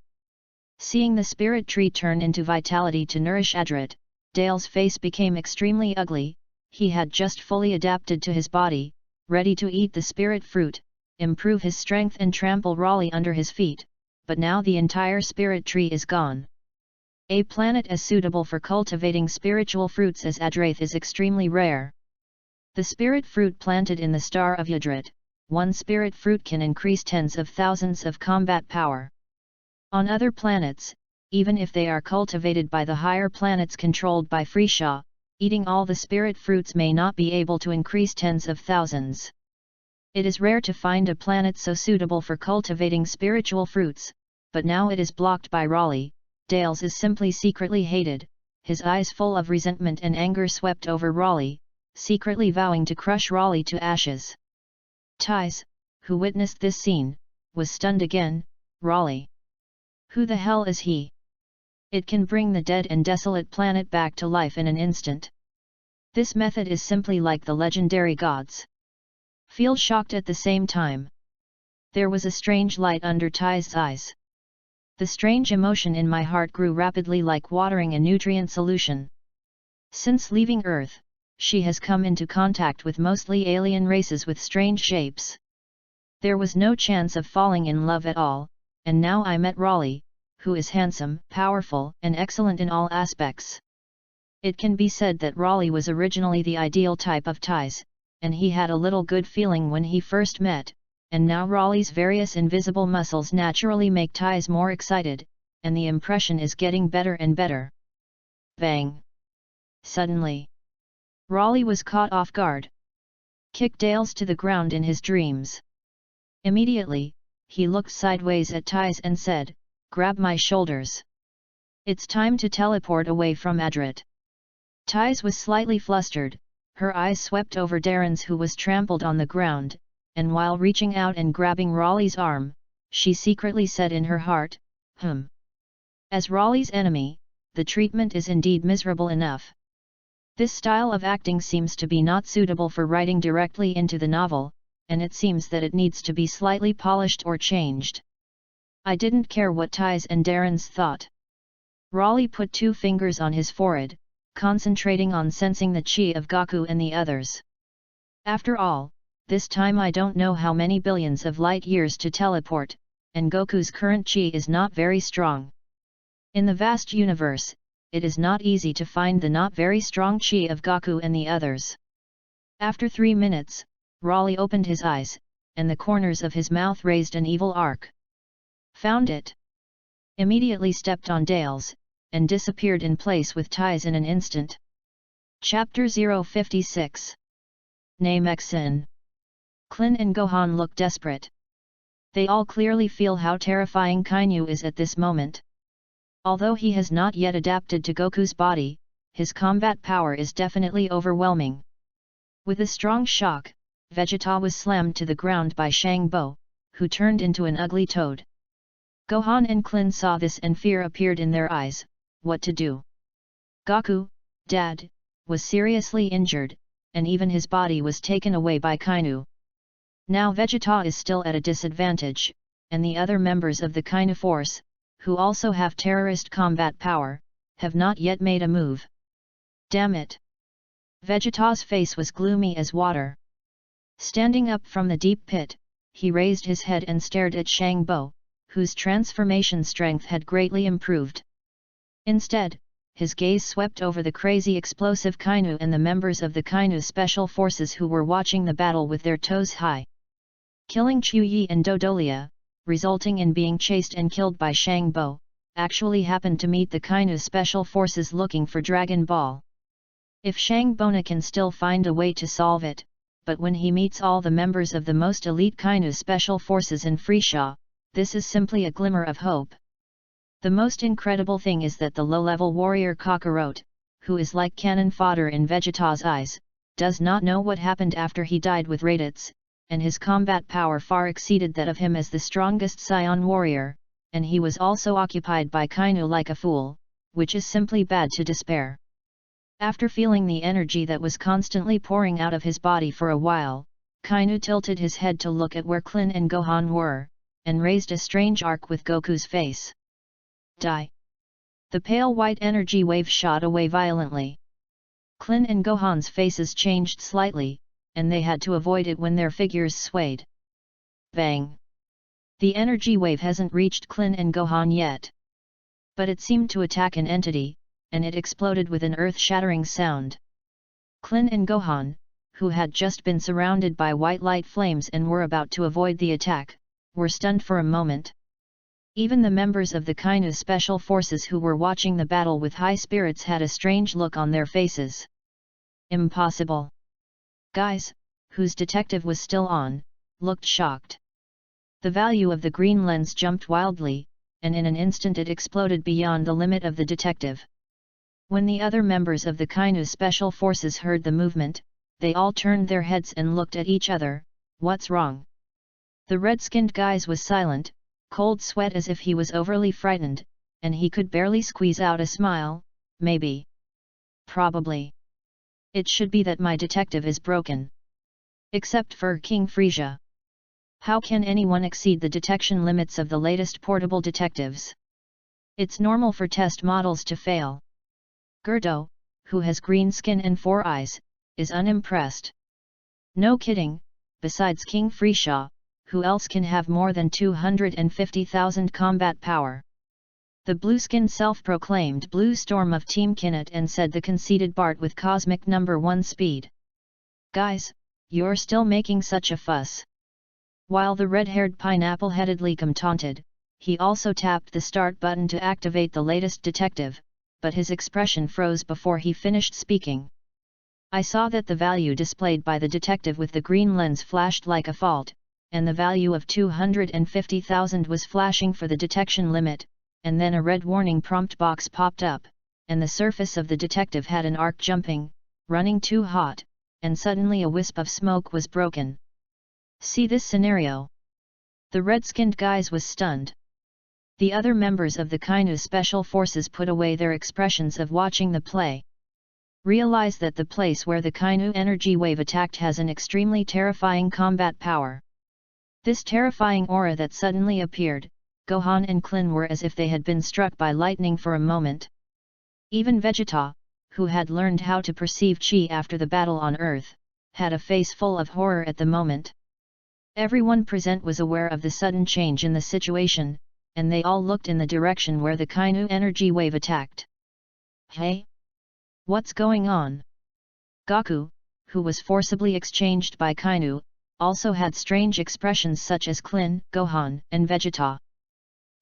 Seeing the spirit tree turn into vitality to nourish Adrit, Dale's face became extremely ugly. He had just fully adapted to his body, ready to eat the spirit fruit, improve his strength and trample Raleigh under his feet, but now the entire spirit tree is gone. A planet as suitable for cultivating spiritual fruits as Adraith is extremely rare. The spirit fruit planted in the star of Yadrit, one spirit fruit can increase tens of thousands of combat power. On other planets, even if they are cultivated by the higher planets controlled by Freeshaw, eating all the spirit fruits may not be able to increase tens of thousands. It is rare to find a planet so suitable for cultivating spiritual fruits, but now it is blocked by Raleigh. Dales is simply secretly hated, his eyes full of resentment and anger swept over Raleigh, secretly vowing to crush Raleigh to ashes. Ties, who witnessed this scene, was stunned again. Raleigh. Who the hell is he? It can bring the dead and desolate planet back to life in an instant. This method is simply like the legendary gods. Feel shocked at the same time. There was a strange light under Ty's eyes. The strange emotion in my heart grew rapidly like watering a nutrient solution. Since leaving Earth, she has come into contact with mostly alien races with strange shapes. There was no chance of falling in love at all, and now I met Raleigh, who is handsome, powerful, and excellent in all aspects. It can be said that Raleigh was originally the ideal type of Ties, and he had a little good feeling when he first met, and now Raleigh's various invisible muscles naturally make Ties more excited, and the impression is getting better and better. Bang! Suddenly, Raleigh was caught off guard. Kicked Dales to the ground in his dreams. Immediately, he looked sideways at Ties and said, "Grab my shoulders. It's time to teleport away from Adrit." Ties was slightly flustered, her eyes swept over Darren's who was trampled on the ground, and while reaching out and grabbing Raleigh's arm, she secretly said in her heart, As Raleigh's enemy, the treatment is indeed miserable enough. This style of acting seems to be not suitable for writing directly into the novel, and it seems that it needs to be slightly polished or changed. I didn't care what Ties and Darren's thought. Raleigh put 2 fingers on his forehead, concentrating on sensing the chi of Goku and the others. After all, this time I don't know how many billions of light years to teleport, and Goku's current chi is not very strong. In the vast universe, it is not easy to find the not very strong chi of Goku and the others. After 3 minutes, Raleigh opened his eyes, and the corners of his mouth raised an evil arc. Found it. Immediately stepped on Dales, and disappeared in place with Ties in an instant. Chapter 056. Namexin. Klin and Gohan look desperate. They all clearly feel how terrifying Kainu is at this moment. Although he has not yet adapted to Goku's body, his combat power is definitely overwhelming. With a strong shock, Vegeta was slammed to the ground by Shang-Bo, who turned into an ugly toad. Gohan and Klin saw this and fear appeared in their eyes. What to do? Goku, Dad, was seriously injured, and even his body was taken away by Kainu. Now Vegeta is still at a disadvantage, and the other members of the Kainu force, who also have terrorist combat power, have not yet made a move. Damn it! Vegeta's face was gloomy as water. Standing up from the deep pit, he raised his head and stared at Shang-Bo, whose transformation strength had greatly improved. Instead, his gaze swept over the crazy explosive Kainu and the members of the Kainu special forces who were watching the battle with their toes high. Killing Chuyi and Dodolia, resulting in being chased and killed by Shang-Bo, actually happened to meet the Kainu special forces looking for Dragon Ball. If Shang-Bo can still find a way to solve it, but when he meets all the members of the most elite Kainu special forces in Freeshaw, this is simply a glimmer of hope. The most incredible thing is that the low-level warrior Kakarot, who is like cannon fodder in Vegeta's eyes, does not know what happened after he died with Raditz, and his combat power far exceeded that of him as the strongest Scion warrior, and he was also occupied by Kainu like a fool, which is simply bad to despair. After feeling the energy that was constantly pouring out of his body for a while, Kainu tilted his head to look at where Klin and Gohan were, and raised a strange arc with Goku's face. Die! The pale white energy wave shot away violently. Klin and Gohan's faces changed slightly, and they had to avoid it when their figures swayed. Bang! The energy wave hasn't reached Klin and Gohan yet. But it seemed to attack an entity, and it exploded with an earth-shattering sound. Klin and Gohan, who had just been surrounded by white light flames and were about to avoid the attack, were stunned for a moment. Even the members of the Kainu Special Forces who were watching the battle with high spirits had a strange look on their faces. Impossible! Guys, whose detective was still on, looked shocked. The value of the green lens jumped wildly, and in an instant it exploded beyond the limit of the detective. When the other members of the Kainu Special Forces heard the movement, they all turned their heads and looked at each other. What's wrong? The red-skinned guy was silent, cold sweat as if he was overly frightened, and he could barely squeeze out a smile. Maybe. Probably. It should be that my detective is broken. Except for King Frieza. How can anyone exceed the detection limits of the latest portable detectives? It's normal for test models to fail. Gerdo, who has green skin and 4 eyes, is unimpressed. No kidding, besides King Frieza, who else can have more than 250,000 combat power? The blue-skinned self-proclaimed Blue Storm of Team Kinnett and said the conceited Bart with cosmic #1 speed. Guys, you're still making such a fuss. While the red-haired pineapple-headed Leekum taunted, he also tapped the start button to activate the latest detective, but his expression froze before he finished speaking. I saw that the value displayed by the detective with the green lens flashed like a fault, and the value of 250,000 was flashing for the detection limit, and then a red warning prompt box popped up, and the surface of the detective had an arc jumping, running too hot, and suddenly a wisp of smoke was broken. See this scenario? The red-skinned guy was stunned. The other members of the Kainu Special Forces put away their expressions of watching the play. Realize that the place where the Kainu energy wave attacked has an extremely terrifying combat power. This terrifying aura that suddenly appeared, Gohan and Klin were as if they had been struck by lightning for a moment. Even Vegeta, who had learned how to perceive Chi after the battle on Earth, had a face full of horror at the moment. Everyone present was aware of the sudden change in the situation, and they all looked in the direction where the Kainu energy wave attacked. Hey? What's going on? Goku, who was forcibly exchanged by Kainu, also had strange expressions such as Klin, Gohan, and Vegeta.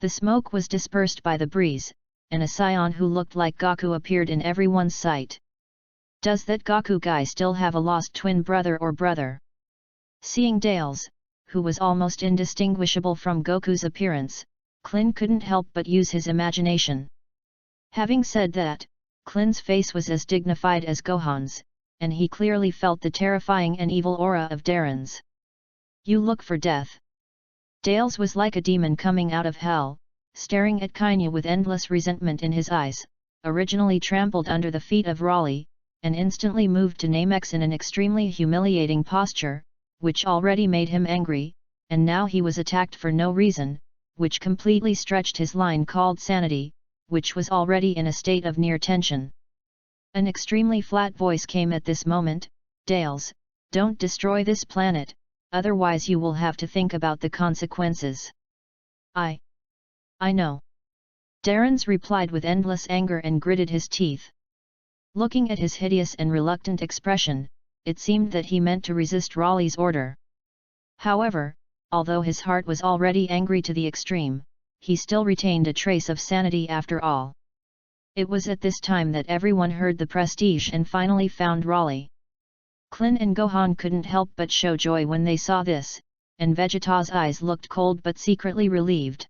The smoke was dispersed by the breeze, and a scion who looked like Goku appeared in everyone's sight. Does that Goku guy still have a lost twin brother or brother? Seeing Dales, who was almost indistinguishable from Goku's appearance, Klin couldn't help but use his imagination. Having said that, Klin's face was as dignified as Gohan's, and he clearly felt the terrifying and evil aura of Darren's. You look for death. Dales was like a demon coming out of hell, staring at Kainu with endless resentment in his eyes, originally trampled under the feet of Raleigh, and instantly moved to Namex in an extremely humiliating posture, which already made him angry, and now he was attacked for no reason, which completely stretched his line called sanity, which was already in a state of near tension. An extremely flat voice came at this moment, Dales, don't destroy this planet, otherwise you will have to think about the consequences. I know. Darren's replied with endless anger and gritted his teeth. Looking at his hideous and reluctant expression, it seemed that he meant to resist Raleigh's order. However, although his heart was already angry to the extreme, he still retained a trace of sanity after all. It was at this time that everyone heard the prestige and finally found Raleigh. Klin and Gohan couldn't help but show joy when they saw this, and Vegeta's eyes looked cold but secretly relieved.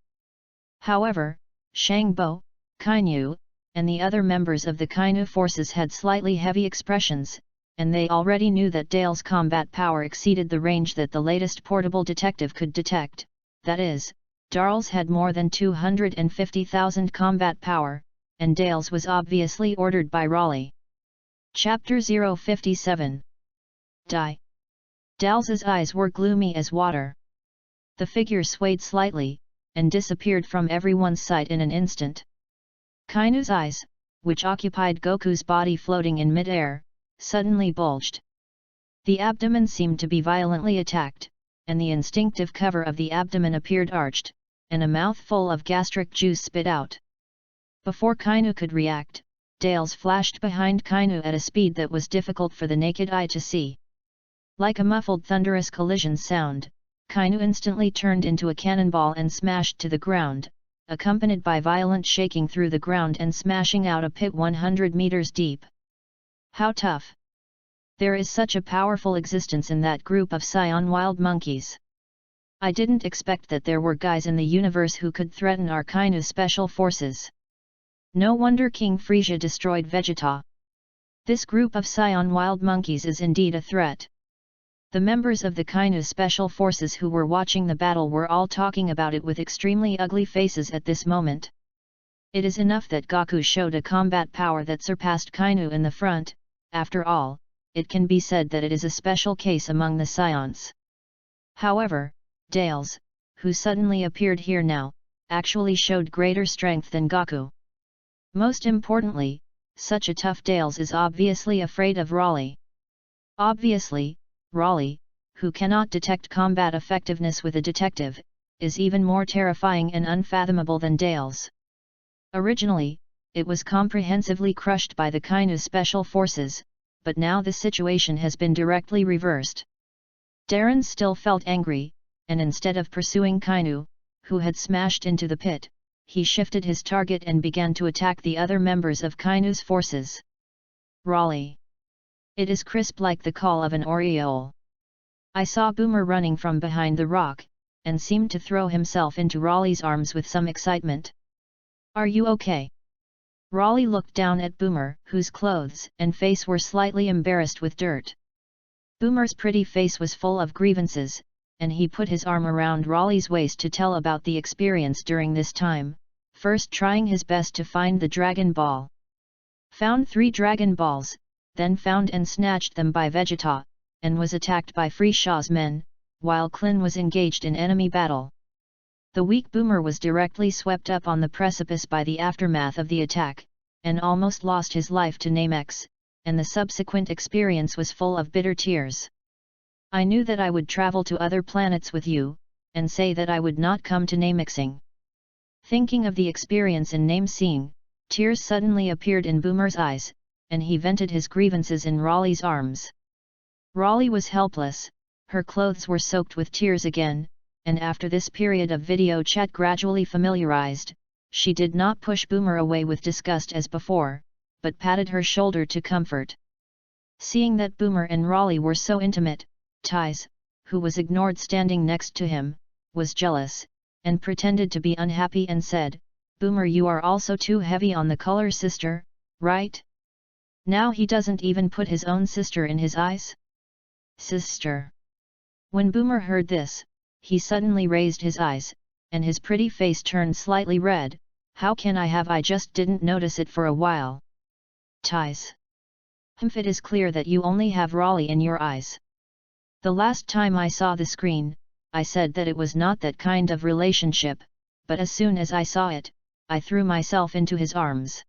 However, Shangbo, Kainu, and the other members of the Kainu forces had slightly heavy expressions, and they already knew that Dale's combat power exceeded the range that the latest portable detective could detect, that is, Darles had more than 250,000 combat power, and Dale's was obviously ordered by Raleigh. Chapter 057. Die. Dales's eyes were gloomy as water. The figure swayed slightly, and disappeared from everyone's sight in an instant. Kainu's eyes, which occupied Goku's body floating in mid-air, suddenly bulged. The abdomen seemed to be violently attacked, and the instinctive cover of the abdomen appeared arched, and a mouthful of gastric juice spit out. Before Kainu could react, Dales flashed behind Kainu at a speed that was difficult for the naked eye to see. Like a muffled thunderous collision sound, Kainu instantly turned into a cannonball and smashed to the ground, accompanied by violent shaking through the ground and smashing out a pit 100 meters deep. How tough! There is such a powerful existence in that group of scion wild monkeys. I didn't expect that there were guys in the universe who could threaten our Kainu special forces. No wonder King Frisia destroyed Vegeta. This group of scion wild monkeys is indeed a threat. The members of the Kainu special forces who were watching the battle were all talking about it with extremely ugly faces at this moment. It is enough that Goku showed a combat power that surpassed Kainu in the front. After all, it can be said that it is a special case among the scions. However, Dales, who suddenly appeared here now, actually showed greater strength than Goku. Most importantly, such a tough Dales is obviously afraid of Raleigh. Obviously, Raleigh, who cannot detect combat effectiveness with a detective, is even more terrifying and unfathomable than Dales. Originally, it was comprehensively crushed by the Kainu special forces, but now the situation has been directly reversed. Darren still felt angry, and instead of pursuing Kainu, who had smashed into the pit, he shifted his target and began to attack the other members of Kainu's forces. Raleigh. It is crisp like the call of an oriole. I saw Boomer running from behind the rock, and seemed to throw himself into Raleigh's arms with some excitement. Are you okay? Raleigh looked down at Boomer, whose clothes and face were slightly embarrassed with dirt. Boomer's pretty face was full of grievances, and he put his arm around Raleigh's waist to tell about the experience during this time, first trying his best to find the Dragon Ball. Found 3 Dragon Balls, then found and snatched them by Vegeta, and was attacked by Frisia's men, while Klin was engaged in enemy battle. The weak Boomer was directly swept up on the precipice by the aftermath of the attack, and almost lost his life to Namex, and the subsequent experience was full of bitter tears. I knew that I would travel to other planets with you, and say that I would not come to Namexing. Thinking of the experience in Nameseeing, tears suddenly appeared in Boomer's eyes, and he vented his grievances in Raleigh's arms. Raleigh was helpless, her clothes were soaked with tears again, and after this period of video chat gradually familiarized, she did not push Boomer away with disgust as before, but patted her shoulder to comfort. Seeing that Boomer and Raleigh were so intimate, Ties, who was ignored standing next to him, was jealous, and pretended to be unhappy and said, "Boomer, you are also too heavy on the color, sister, right? Now he doesn't even put his own sister in his eyes?" Sister. When Boomer heard this, he suddenly raised his eyes, and his pretty face turned slightly red. "How can I just didn't notice it for a while." Ties. It is clear that you only have Raleigh in your eyes. The last time I saw the screen, I said that it was not that kind of relationship, but as soon as I saw it, I threw myself into his arms.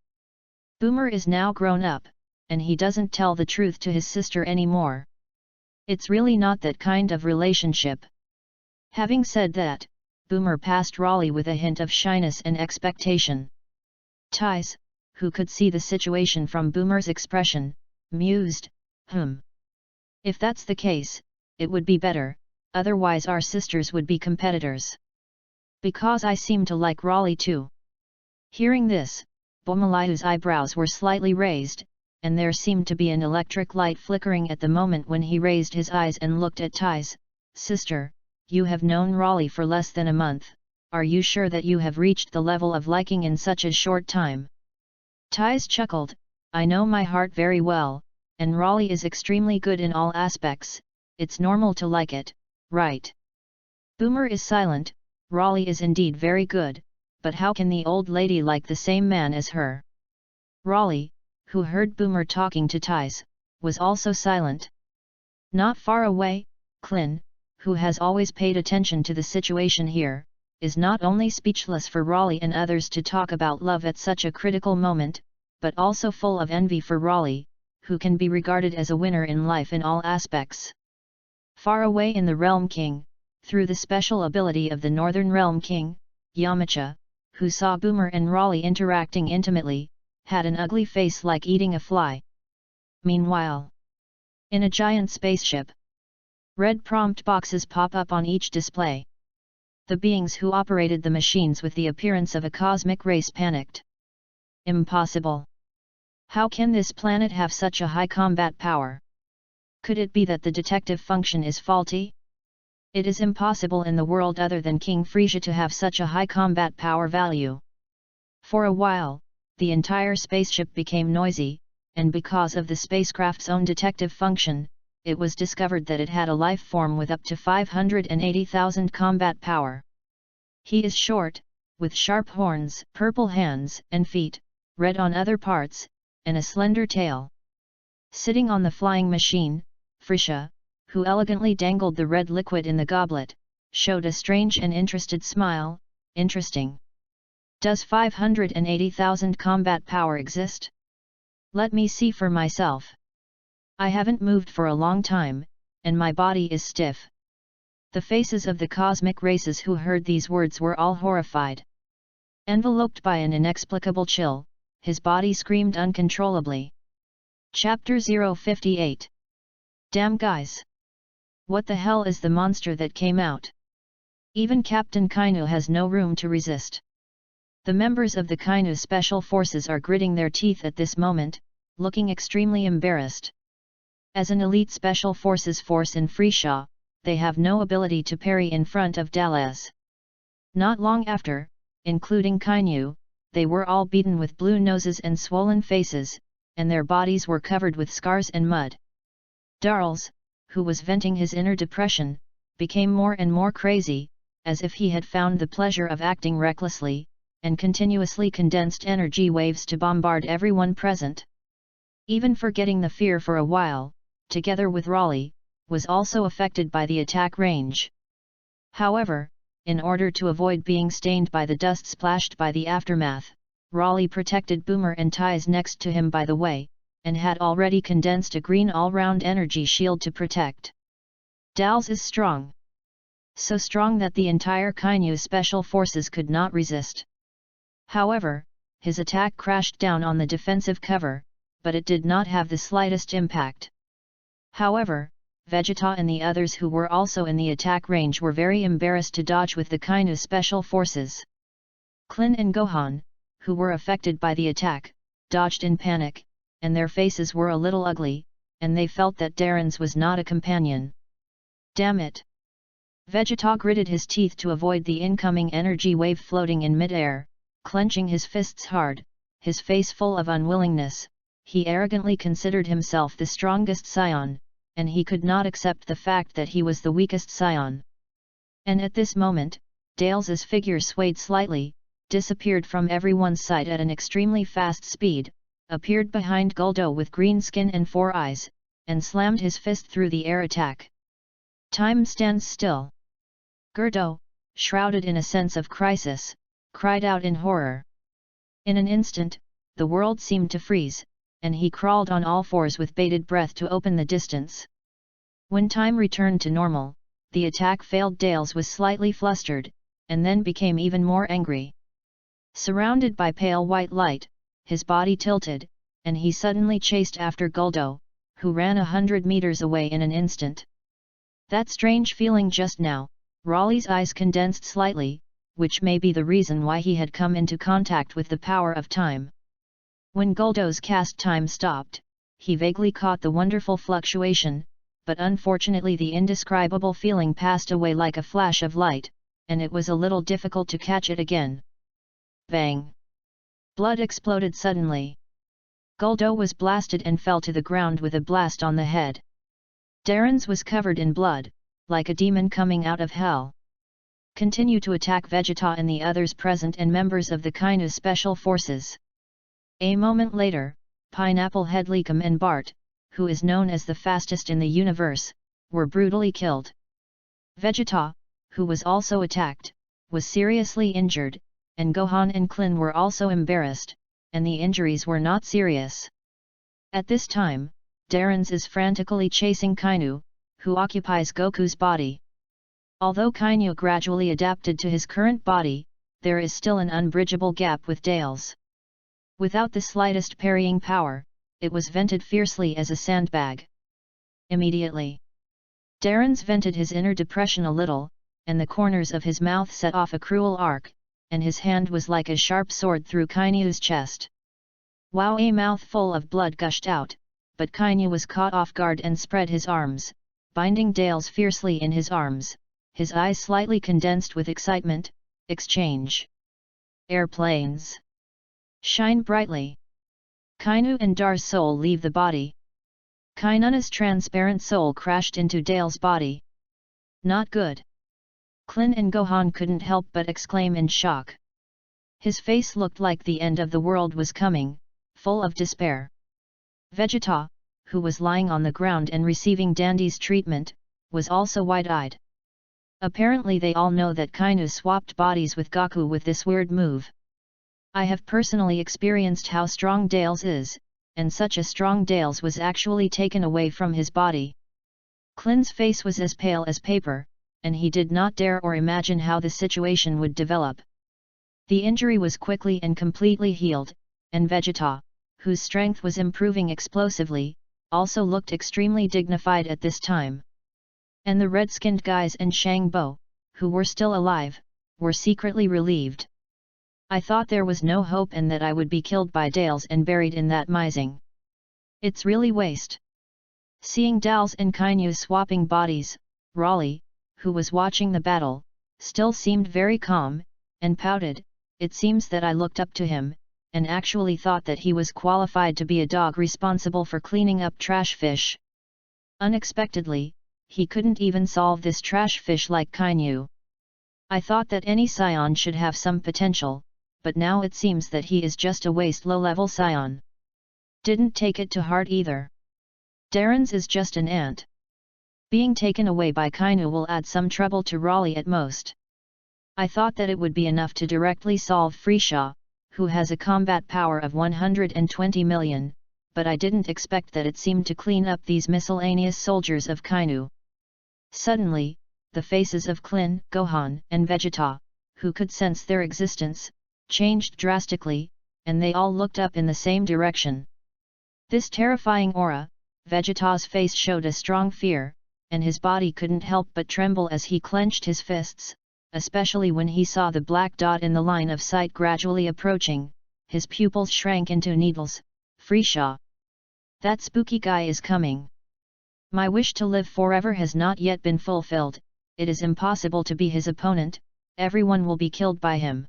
Boomer is now grown up, and he doesn't tell the truth to his sister anymore. It's really not that kind of relationship. Having said that, Boomer passed Raleigh with a hint of shyness and expectation. Ties, who could see the situation from Boomer's expression, mused, If that's the case, it would be better, otherwise our sisters would be competitors. Because I seem to like Raleigh too. Hearing this, Bomalayu's eyebrows were slightly raised, and there seemed to be an electric light flickering at the moment when he raised his eyes and looked at Ties. "Sister, you have known Raleigh for less than a month, are you sure that you have reached the level of liking in such a short time?" Ties chuckled, "I know my heart very well, and Raleigh is extremely good in all aspects, it's normal to like it, right?" Boomer is silent. Raleigh is indeed very good, but how can the old lady like the same man as her? Raleigh, who heard Boomer talking to Ties, was also silent. Not far away, Clin, who has always paid attention to the situation here, is not only speechless for Raleigh and others to talk about love at such a critical moment, but also full of envy for Raleigh, who can be regarded as a winner in life in all aspects. Far away in the Realm King, through the special ability of the Northern Realm King, Yamacha, who saw Boomer and Raleigh interacting intimately, had an ugly face like eating a fly. Meanwhile, in a giant spaceship, red prompt boxes pop up on each display. The beings who operated the machines with the appearance of a cosmic race panicked. Impossible! How can this planet have such a high combat power? Could it be that the detective function is faulty? It is impossible in the world other than King Frisia to have such a high combat power value. For a while, the entire spaceship became noisy, and because of the spacecraft's own detective function, it was discovered that it had a life form with up to 580,000 combat power. He is short, with sharp horns, purple hands and feet, red on other parts, and a slender tail. Sitting on the flying machine, Frisia, who elegantly dangled the red liquid in the goblet, showed a strange and interested smile. Interesting. Does 580,000 combat power exist? Let me see for myself. I haven't moved for a long time, and my body is stiff. The faces of the cosmic races who heard these words were all horrified. Enveloped by an inexplicable chill, his body screamed uncontrollably. Chapter 058. Damn guys! What the hell is the monster that came out? Even Captain Kainu has no room to resist. The members of the Kainu Special Forces are gritting their teeth at this moment, looking extremely embarrassed. As an elite Special Forces force in Frisia, they have no ability to parry in front of Dallas. Not long after, including Kainu, they were all beaten with blue noses and swollen faces, and their bodies were covered with scars and mud. Darls, who was venting his inner depression, became more and more crazy, as if he had found the pleasure of acting recklessly, and continuously condensed energy waves to bombard everyone present. Even forgetting the fear for a while, together with Raleigh, was also affected by the attack range. However, in order to avoid being stained by the dust splashed by the aftermath, Raleigh protected Boomer and Ties next to him by the way, and had already condensed a green all-round energy shield to protect. Dals is strong. So strong that the entire Kainu Special Forces could not resist. However, his attack crashed down on the defensive cover, but it did not have the slightest impact. However, Vegeta and the others who were also in the attack range were very embarrassed to dodge with the Kainu Special Forces. Clin and Gohan, who were affected by the attack, dodged in panic, and their faces were a little ugly, and they felt that Darren's was not a companion. Damn it! Vegeta gritted his teeth to avoid the incoming energy wave floating in mid-air, clenching his fists hard, his face full of unwillingness. He arrogantly considered himself the strongest scion, and he could not accept the fact that he was the weakest scion. And at this moment, Dales's figure swayed slightly, disappeared from everyone's sight at an extremely fast speed, appeared behind Guldo with green skin and 4 eyes, and slammed his fist through the air attack. Time stands still. Guldo, shrouded in a sense of crisis, cried out in horror. In an instant, the world seemed to freeze, and he crawled on all fours with bated breath to open the distance. When time returned to normal, the attack failed. Dales was slightly flustered, and then became even more angry. Surrounded by pale white light, his body tilted, and he suddenly chased after Guldo, who ran 100 meters away in an instant. That strange feeling just now, Raleigh's eyes condensed slightly, which may be the reason why he had come into contact with the power of time. When Guldo's cast time stopped, he vaguely caught the wonderful fluctuation, but unfortunately the indescribable feeling passed away like a flash of light, and it was a little difficult to catch it again. Bang! Blood exploded suddenly. Guldo was blasted and fell to the ground with a blast on the head. Darren's was covered in blood, like a demon coming out of hell. Continue to attack Vegeta and the others present and members of the Kainu Special Forces. A moment later, Pineapple Head Lecum and Bart, who is known as the fastest in the universe, were brutally killed. Vegeta, who was also attacked, was seriously injured, and Gohan and Klin were also embarrassed, and the injuries were not serious. At this time, Darens is frantically chasing Kainu, who occupies Goku's body. Although Kainu gradually adapted to his current body, there is still an unbridgeable gap with Dale's. Without the slightest parrying power, it was vented fiercely as a sandbag. Immediately, Darens vented his inner depression a little, and the corners of his mouth set off a cruel arc, and his hand was like a sharp sword through Kainu's chest. Wow! A mouthful of blood gushed out, but Kainu was caught off guard and spread his arms, binding Dale's fiercely in his arms, his eyes slightly condensed with excitement. Exchange. Airplanes. Shine brightly. Kainu and Dar's soul leave the body. Kainuna's transparent soul crashed into Dale's body. Not good. Klin and Gohan couldn't help but exclaim in shock. His face looked like the end of the world was coming, full of despair. Vegeta, who was lying on the ground and receiving Dandy's treatment, was also wide-eyed. Apparently they all know that Kainu swapped bodies with Goku with this weird move. I have personally experienced how strong Dale's is, and such a strong Dale's was actually taken away from his body. Klin's face was as pale as paper, and he did not dare or imagine how the situation would develop. The injury was quickly and completely healed, and Vegeta, whose strength was improving explosively, also looked extremely dignified at this time. And the red-skinned guys and Shang-Bo, who were still alive, were secretly relieved. I thought there was no hope and that I would be killed by Dales and buried in that mizing. It's really waste. Seeing Dales and Kainu swapping bodies, Raleigh, who was watching the battle, still seemed very calm, and pouted. It seems that I looked up to him, and actually thought that he was qualified to be a dog responsible for cleaning up trash fish. Unexpectedly, he couldn't even solve this trash fish like Kainu. I thought that any scion should have some potential, but now it seems that he is just a waste low-level scion. Didn't take it to heart either. Darens is just an ant. Being taken away by Kainu will add some trouble to Raleigh at most. I thought that it would be enough to directly solve Frieza, who has a combat power of 120 million, but I didn't expect that it seemed to clean up these miscellaneous soldiers of Kainu. Suddenly, the faces of Klin, Gohan, and Vegeta, who could sense their existence, changed drastically, and they all looked up in the same direction. This terrifying aura, Vegeta's face showed a strong fear, and his body couldn't help but tremble as he clenched his fists, especially when he saw the black dot in the line of sight gradually approaching. His pupils shrank into needles. Frieza! That spooky guy is coming. My wish to live forever has not yet been fulfilled. It is impossible to be his opponent, everyone will be killed by him.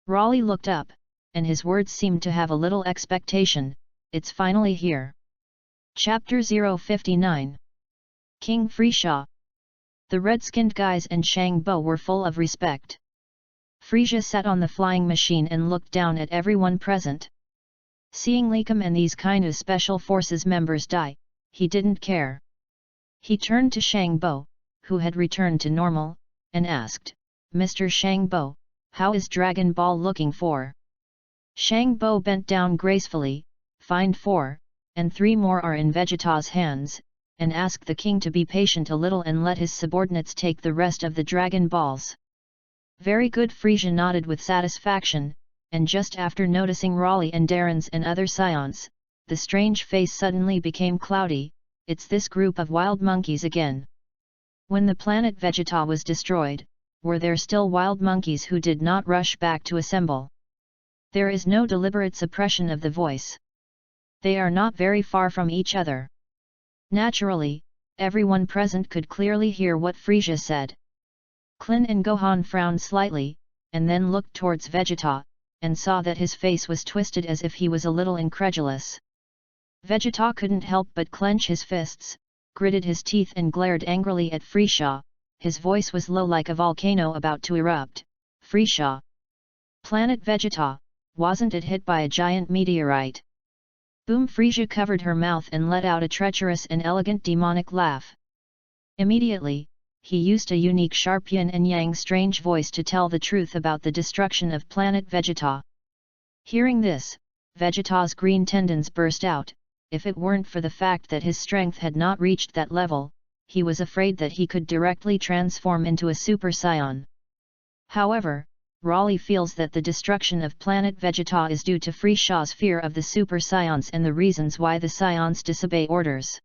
Raleigh looked up, and his words seemed to have a little expectation. It's finally here. Chapter 059. King Frieza. The red-skinned guys and Shang-Bo were full of respect. Frieza sat on the flying machine and looked down at everyone present. Seeing Lecum and these Kainu Special Forces members die, he didn't care. He turned to Shang-Bo, who had returned to normal, and asked, "Mr. Shang-Bo, how is Dragon Ball looking for?" Shang-Bo bent down gracefully, "Find 4, and 3 more are in Vegeta's hands, and ask the king to be patient a little and let his subordinates take the rest of the Dragon Balls." Very good. Frieza nodded with satisfaction, and just after noticing Raleigh and Darens and other scions, the strange face suddenly became cloudy. It's this group of wild monkeys again. When the planet Vegeta was destroyed, were there still wild monkeys who did not rush back to assemble? There is no deliberate suppression of the voice. They are not very far from each other. Naturally, everyone present could clearly hear what Frieza said. Klin and Gohan frowned slightly, and then looked towards Vegeta, and saw that his face was twisted as if he was a little incredulous. Vegeta couldn't help but clench his fists, gritted his teeth and glared angrily at Frieza. His voice was low like a volcano about to erupt. "Frieza! Planet Vegeta, wasn't it hit by a giant meteorite? Boom! Frisia covered her mouth and let out a treacherous and elegant demonic laugh. Immediately, he used a unique sharp yin and yang strange voice to tell the truth about the destruction of planet Vegeta. Hearing this, Vegeta's green tendons burst out. If it weren't for the fact that his strength had not reached that level, he was afraid that he could directly transform into a Super Saiyan. However, Raleigh feels that the destruction of planet Vegeta is due to Frisia's fear of the Super Saiyans and the reasons why the Saiyans disobey orders.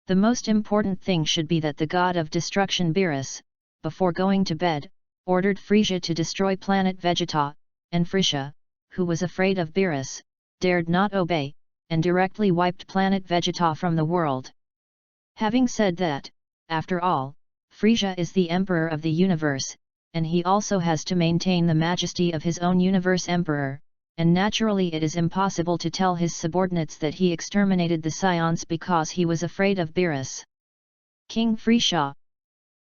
The most important thing should be that the god of destruction Beerus, before going to bed, ordered Frisia to destroy planet Vegeta, and Frisia, who was afraid of Beerus, dared not obey, and directly wiped planet Vegeta from the world. Having said that, after all, Frisia is the emperor of the universe, and he also has to maintain the majesty of his own universe emperor, and naturally it is impossible to tell his subordinates that he exterminated the Saiyans because he was afraid of Beerus. King Frisia,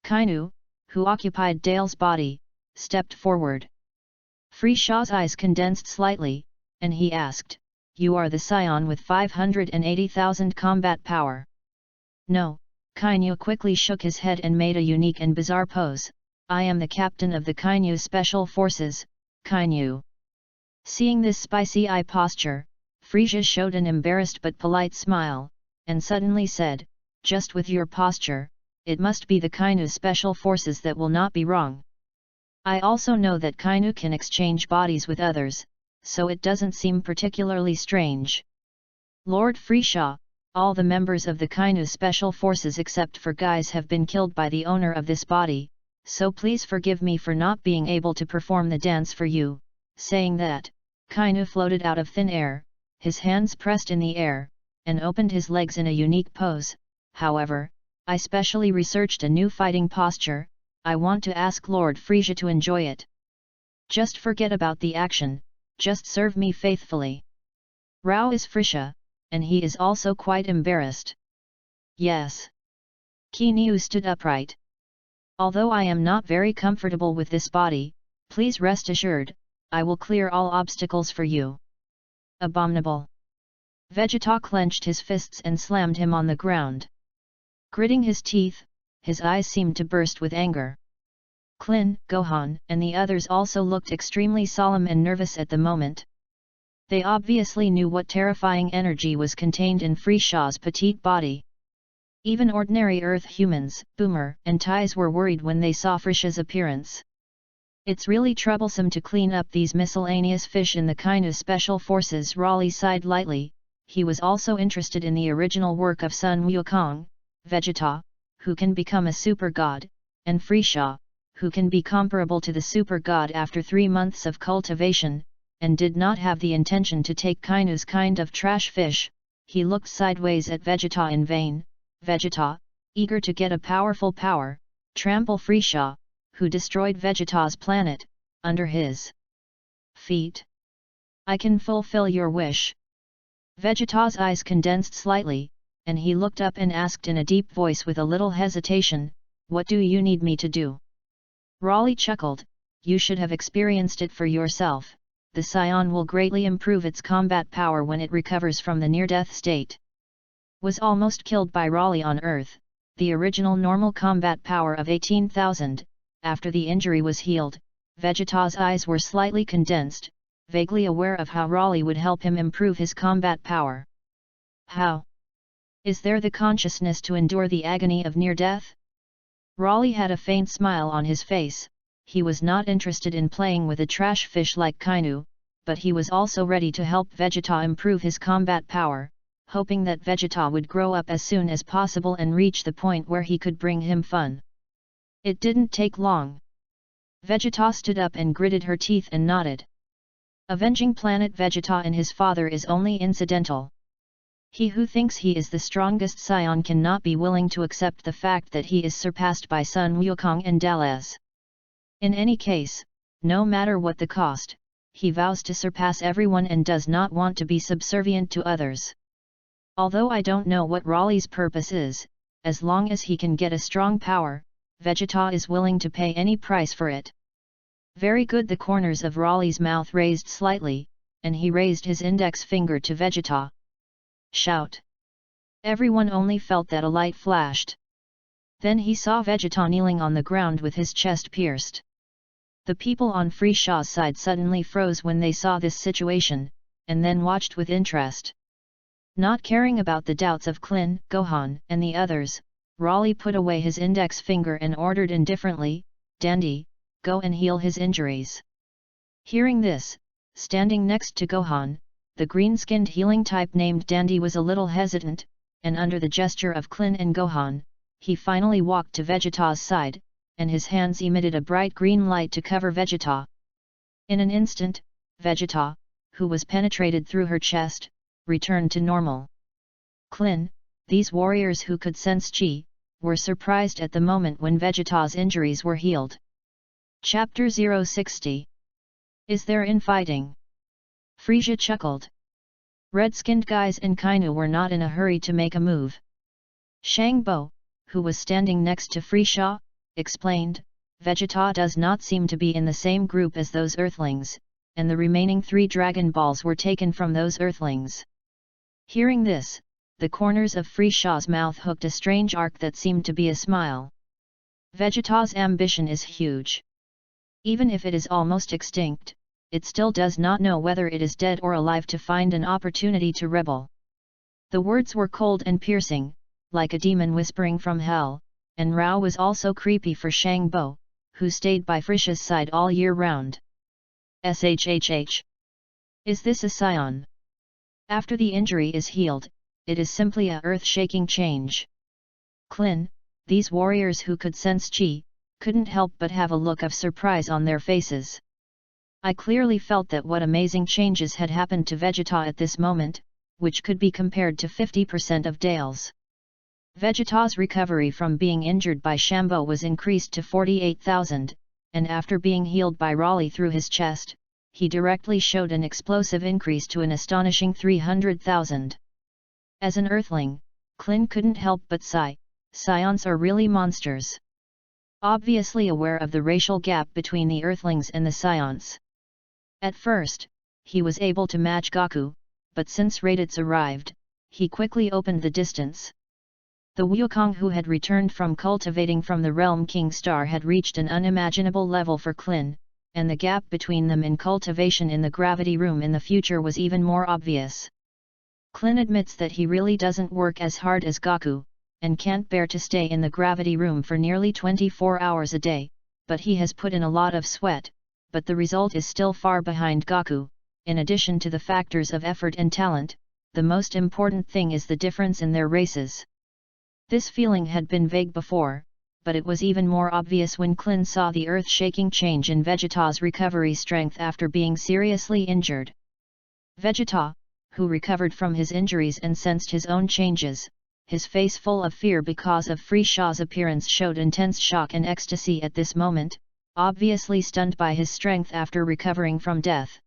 Kainu, who occupied Dale's body, stepped forward. Frisia's eyes condensed slightly, and he asked, "You are the Saiyan with 580,000 combat power?" "No," Kainu quickly shook his head and made a unique and bizarre pose. "I am the captain of the Kainu Special Forces, Kainu." Seeing this spicy eye posture, Frisia showed an embarrassed but polite smile, and suddenly said, "Just with your posture, it must be the Kainu Special Forces that will not be wrong. I also know that Kainu can exchange bodies with others, so it doesn't seem particularly strange." "Lord Frisia, all the members of the Kainu Special Forces except for Guys have been killed by the owner of this body, so please forgive me for not being able to perform the dance for you." Saying that, Kainu floated out of thin air, his hands pressed in the air, and opened his legs in a unique pose. "However, I specially researched a new fighting posture. I want to ask Lord Frisia to enjoy it. Just forget about the action, just serve me faithfully." Rao is Frisia, and he is also quite embarrassed. "Yes." Kainu stood upright. "Although I am not very comfortable with this body, please rest assured, I will clear all obstacles for you." "Abominable." Vegeta clenched his fists and slammed him on the ground. Gritting his teeth, his eyes seemed to burst with anger. Klin, Gohan, and the others also looked extremely solemn and nervous at the moment. They obviously knew what terrifying energy was contained in Frisia's petite body. Even ordinary Earth humans, Boomer and Ties, were worried when they saw Frisia's appearance. "It's really troublesome to clean up these miscellaneous fish in the Kainu Special Forces." Raleigh sighed lightly. He was also interested in the original work of Sun Wukong, Vegeta, who can become a super god, and Frisia, who can be comparable to the super god after 3 months of cultivation, and did not have the intention to take Kainu's kind of trash fish. He looked sideways at Vegeta in vain. Vegeta, eager to get a powerful power, trample Frisia, who destroyed Vegeta's planet, under his feet. "I can fulfill your wish." Vegeta's eyes condensed slightly, and he looked up and asked in a deep voice with a little hesitation, "What do you need me to do?" Raleigh chuckled, "You should have experienced it for yourself. The Saiyan will greatly improve its combat power when it recovers from the near-death state." Was almost killed by Raleigh on Earth, the original normal combat power of 18,000, after the injury was healed, Vegeta's eyes were slightly condensed, vaguely aware of how Raleigh would help him improve his combat power. "How? Is there the consciousness to endure the agony of near-death?" Raleigh had a faint smile on his face. He was not interested in playing with a trash fish like Kainu, but he was also ready to help Vegeta improve his combat power, hoping that Vegeta would grow up as soon as possible and reach the point where he could bring him fun. It didn't take long. Vegeta stood up and gritted her teeth and nodded. Avenging planet Vegeta and his father is only incidental. He who thinks he is the strongest Saiyan cannot be willing to accept the fact that he is surpassed by Sun Wukong and Dalles. In any case, no matter what the cost, he vows to surpass everyone and does not want to be subservient to others. Although I don't know what Raleigh's purpose is, as long as he can get a strong power, Vegeta is willing to pay any price for it. Very good. The corners of Raleigh's mouth raised slightly, and he raised his index finger to Vegeta. Shout! Everyone only felt that a light flashed. Then he saw Vegeta kneeling on the ground with his chest pierced. The people on Frisch's side suddenly froze when they saw this situation, and then watched with interest. Not caring about the doubts of Klin, Gohan, and the others, Raleigh put away his index finger and ordered indifferently, "Dandy, go and heal his injuries." Hearing this, standing next to Gohan, the green-skinned healing type named Dandy was a little hesitant, and under the gesture of Klin and Gohan, he finally walked to Vegeta's side, and his hands emitted a bright green light to cover Vegeta. In an instant, Vegeta, who was penetrated through her chest, returned to normal. Klin, these warriors who could sense Chi, were surprised at the moment when Vegeta's injuries were healed. Chapter 060. Is there infighting? Frieza chuckled. Red-skinned guys and Kainu were not in a hurry to make a move. Shangbo, who was standing next to Frieza, explained, "Vegeta does not seem to be in the same group as those Earthlings, and the remaining 3 Dragon Balls were taken from those Earthlings." Hearing this, the corners of Frieza's mouth hooked a strange arc that seemed to be a smile. Vegeta's ambition is huge. Even if it is almost extinct, it still does not know whether it is dead or alive to find an opportunity to rebel. The words were cold and piercing, like a demon whispering from hell, and Rao was also creepy for Shangbo, who stayed by Frieza's side all year round. SHHH. Is this a scion? After the injury is healed, it is simply a earth-shaking change. Klin, these warriors who could sense Chi, couldn't help but have a look of surprise on their faces. I clearly felt that what amazing changes had happened to Vegeta at this moment, which could be compared to 50% of Dale's. Vegeta's recovery from being injured by Shambo was increased to 48,000, and after being healed by Raleigh through his chest, he directly showed an explosive increase to an astonishing 300,000. As an Earthling, Klin couldn't help but sigh, scions are really monsters. Obviously aware of the racial gap between the Earthlings and the scions. At first, he was able to match Goku, but since Raditz arrived, he quickly opened the distance. The Wukong who had returned from cultivating from the realm King Star had reached an unimaginable level for Klin, and the gap between them in cultivation in the gravity room in the future was even more obvious. Klin admits that he really doesn't work as hard as Goku, and can't bear to stay in the gravity room for nearly 24 hours a day, but he has put in a lot of sweat, but the result is still far behind Goku. In addition to the factors of effort and talent, the most important thing is the difference in their races. This feeling had been vague before, but it was even more obvious when Klin saw the earth-shaking change in Vegeta's recovery strength after being seriously injured. Vegeta, who recovered from his injuries and sensed his own changes, his face full of fear because of Frieza's appearance, showed intense shock and ecstasy at this moment, obviously stunned by his strength after recovering from death.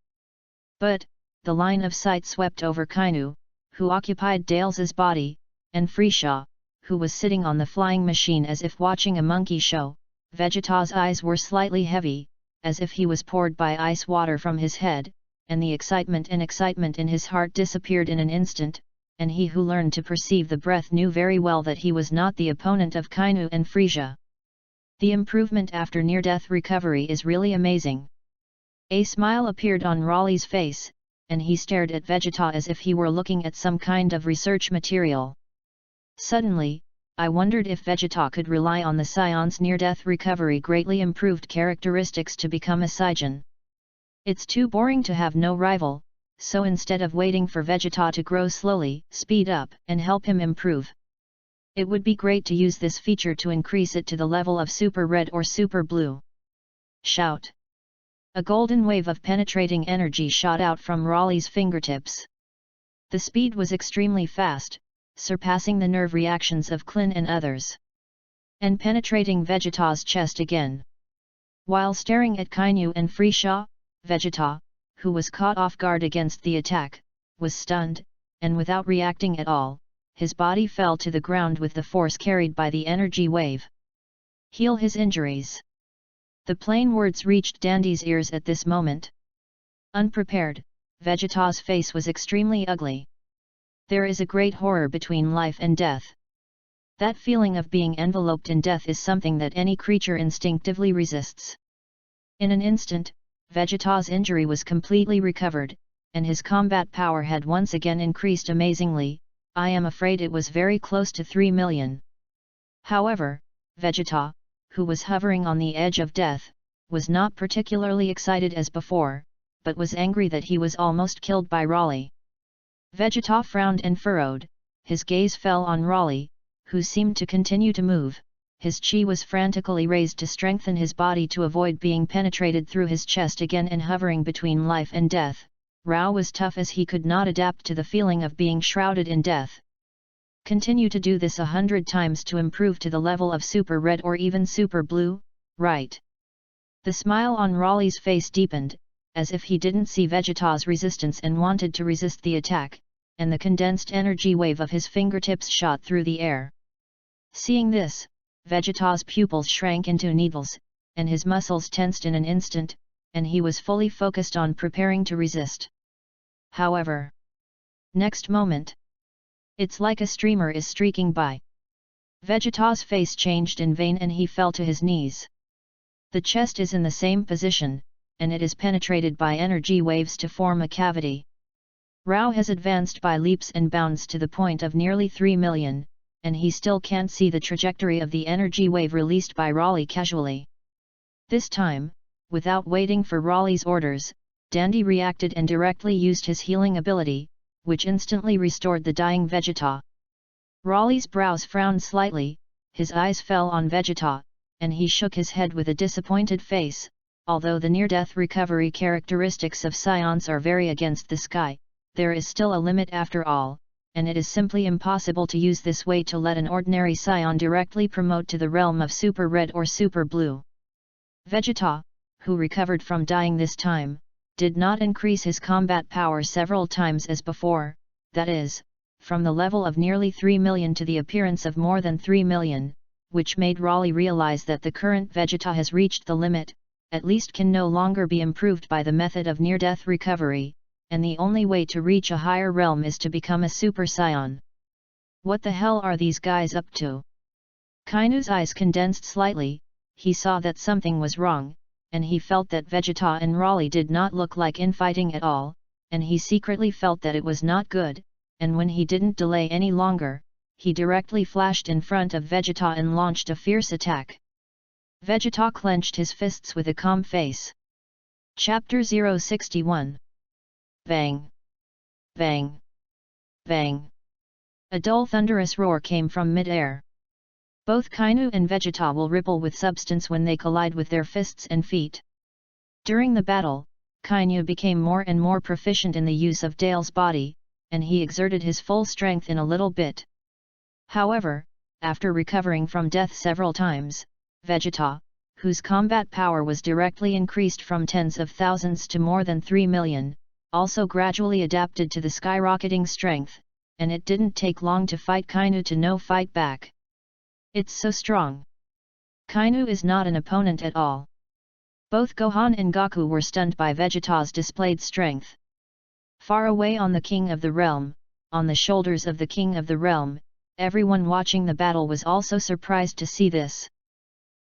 But, the line of sight swept over Kainu, who occupied Dale's body, and Frieza, who was sitting on the flying machine as if watching a monkey show. Vegeta's eyes were slightly heavy, as if he was poured by ice water from his head, and the excitement in his heart disappeared in an instant, and he who learned to perceive the breath knew very well that he was not the opponent of Kainu and Frieza. The improvement after near-death recovery is really amazing. A smile appeared on Raleigh's face, and he stared at Vegeta as if he were looking at some kind of research material. Suddenly, I wondered if Vegeta could rely on the Scion's near-death recovery greatly improved characteristics to become a Saiyan. It's too boring to have no rival, so instead of waiting for Vegeta to grow slowly, speed up and help him improve. It would be great to use this feature to increase it to the level of Super Red or Super Blue. Shout! A golden wave of penetrating energy shot out from Raleigh's fingertips. The speed was extremely fast, surpassing the nerve reactions of Klin and others, and penetrating Vegeta's chest again. While staring at Kainu and Frieza, Vegeta, who was caught off guard against the attack, was stunned, and without reacting at all, his body fell to the ground with the force carried by the energy wave. Heal his injuries. The plain words reached Dandy's ears at this moment. Unprepared, Vegeta's face was extremely ugly. There is a great horror between life and death. That feeling of being enveloped in death is something that any creature instinctively resists. In an instant, Vegeta's injury was completely recovered, and his combat power had once again increased amazingly. I am afraid it was very close to 3 million. However, Vegeta, who was hovering on the edge of death, was not particularly excited as before, but was angry that he was almost killed by Raleigh. Vegeta frowned and furrowed, his gaze fell on Raleigh, who seemed to continue to move. His chi was frantically raised to strengthen his body to avoid being penetrated through his chest again and hovering between life and death. Rao was tough as he could not adapt to the feeling of being shrouded in death. Continue to do this 100 times to improve to the level of Super Red or even Super Blue, right? The smile on Raleigh's face deepened, as if he didn't see Vegeta's resistance and wanted to resist the attack, and the condensed energy wave of his fingertips shot through the air. Seeing this, Vegeta's pupils shrank into needles, and his muscles tensed in an instant, and he was fully focused on preparing to resist. However, next moment, it's like a streamer is streaking by. Vegeta's face changed in vain and he fell to his knees. The chest is in the same position, and it is penetrated by energy waves to form a cavity. Rao has advanced by leaps and bounds to the point of nearly 3 million, and he still can't see the trajectory of the energy wave released by Raleigh casually. This time, without waiting for Raleigh's orders, Dandy reacted and directly used his healing ability, which instantly restored the dying Vegeta. Raleigh's brows frowned slightly, his eyes fell on Vegeta, and he shook his head with a disappointed face. Although the near-death recovery characteristics of scions are very against the sky, there is still a limit after all, and it is simply impossible to use this way to let an ordinary scion directly promote to the realm of Super Red or Super Blue. Vegeta, who recovered from dying this time, did not increase his combat power several times as before, that is, from the level of nearly 3 million to the appearance of more than 3 million, which made Raleigh realize that the current Vegeta has reached the limit, at least can no longer be improved by the method of near-death recovery, and the only way to reach a higher realm is to become a Super Saiyan. What the hell are these guys up to? Kainu's eyes condensed slightly, he saw that something was wrong, and he felt that Vegeta and Raleigh did not look like infighting at all, and he secretly felt that it was not good, and when he didn't delay any longer, he directly flashed in front of Vegeta and launched a fierce attack. Vegeta clenched his fists with a calm face. Chapter 061. Bang! Bang! Bang! A dull thunderous roar came from mid-air. Both Kainu and Vegeta will ripple with substance when they collide with their fists and feet. During the battle, Kainu became more and more proficient in the use of Dale's body, and he exerted his full strength in a little bit. However, after recovering from death several times, Vegeta, whose combat power was directly increased from tens of thousands to more than 3 million, also gradually adapted to the skyrocketing strength, and it didn't take long to fight Kainu to no fight back. It's so strong. Kainu is not an opponent at all. Both Gohan and Goku were stunned by Vegeta's displayed strength. Far away on the King of the Realm, on the shoulders of the King of the Realm, everyone watching the battle was also surprised to see this.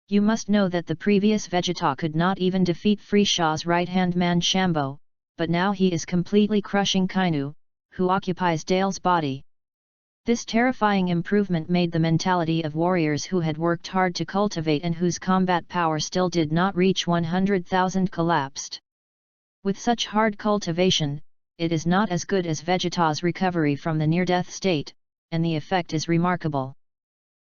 You must know that the previous Vegeta could not even defeat Frishaw's right-hand man Shambo, but now he is completely crushing Kainu, who occupies Dale's body. This terrifying improvement made the mentality of warriors who had worked hard to cultivate and whose combat power still did not reach 100,000 collapsed. With such hard cultivation, it is not as good as Vegeta's recovery from the near-death state, and the effect is remarkable.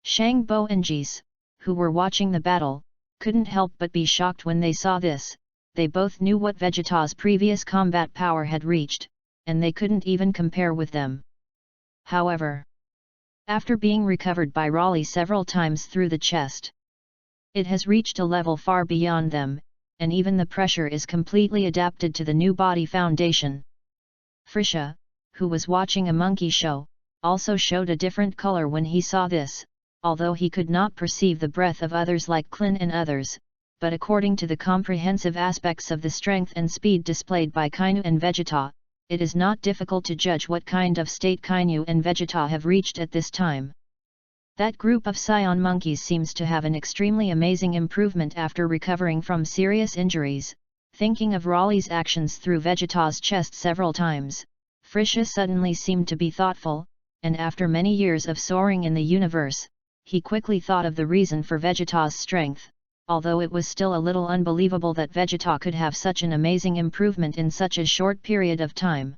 Shang Bo and Jis, who were watching the battle, couldn't help but be shocked when they saw this. They both knew what Vegeta's previous combat power had reached, and they couldn't even compare with them. However, after being recovered by Raleigh several times through the chest, it has reached a level far beyond them, and even the pressure is completely adapted to the new body foundation. Frisha, who was watching a monkey show, also showed a different color when he saw this, although he could not perceive the breath of others like Klin and others, but according to the comprehensive aspects of the strength and speed displayed by Kainu and Vegeta, it is not difficult to judge what kind of state Kainu and Vegeta have reached at this time. That group of scion monkeys seems to have an extremely amazing improvement after recovering from serious injuries. Thinking of Raleigh's actions through Vegeta's chest several times, Frisha suddenly seemed to be thoughtful, and after many years of soaring in the universe, he quickly thought of the reason for Vegeta's strength, although it was still a little unbelievable that Vegeta could have such an amazing improvement in such a short period of time.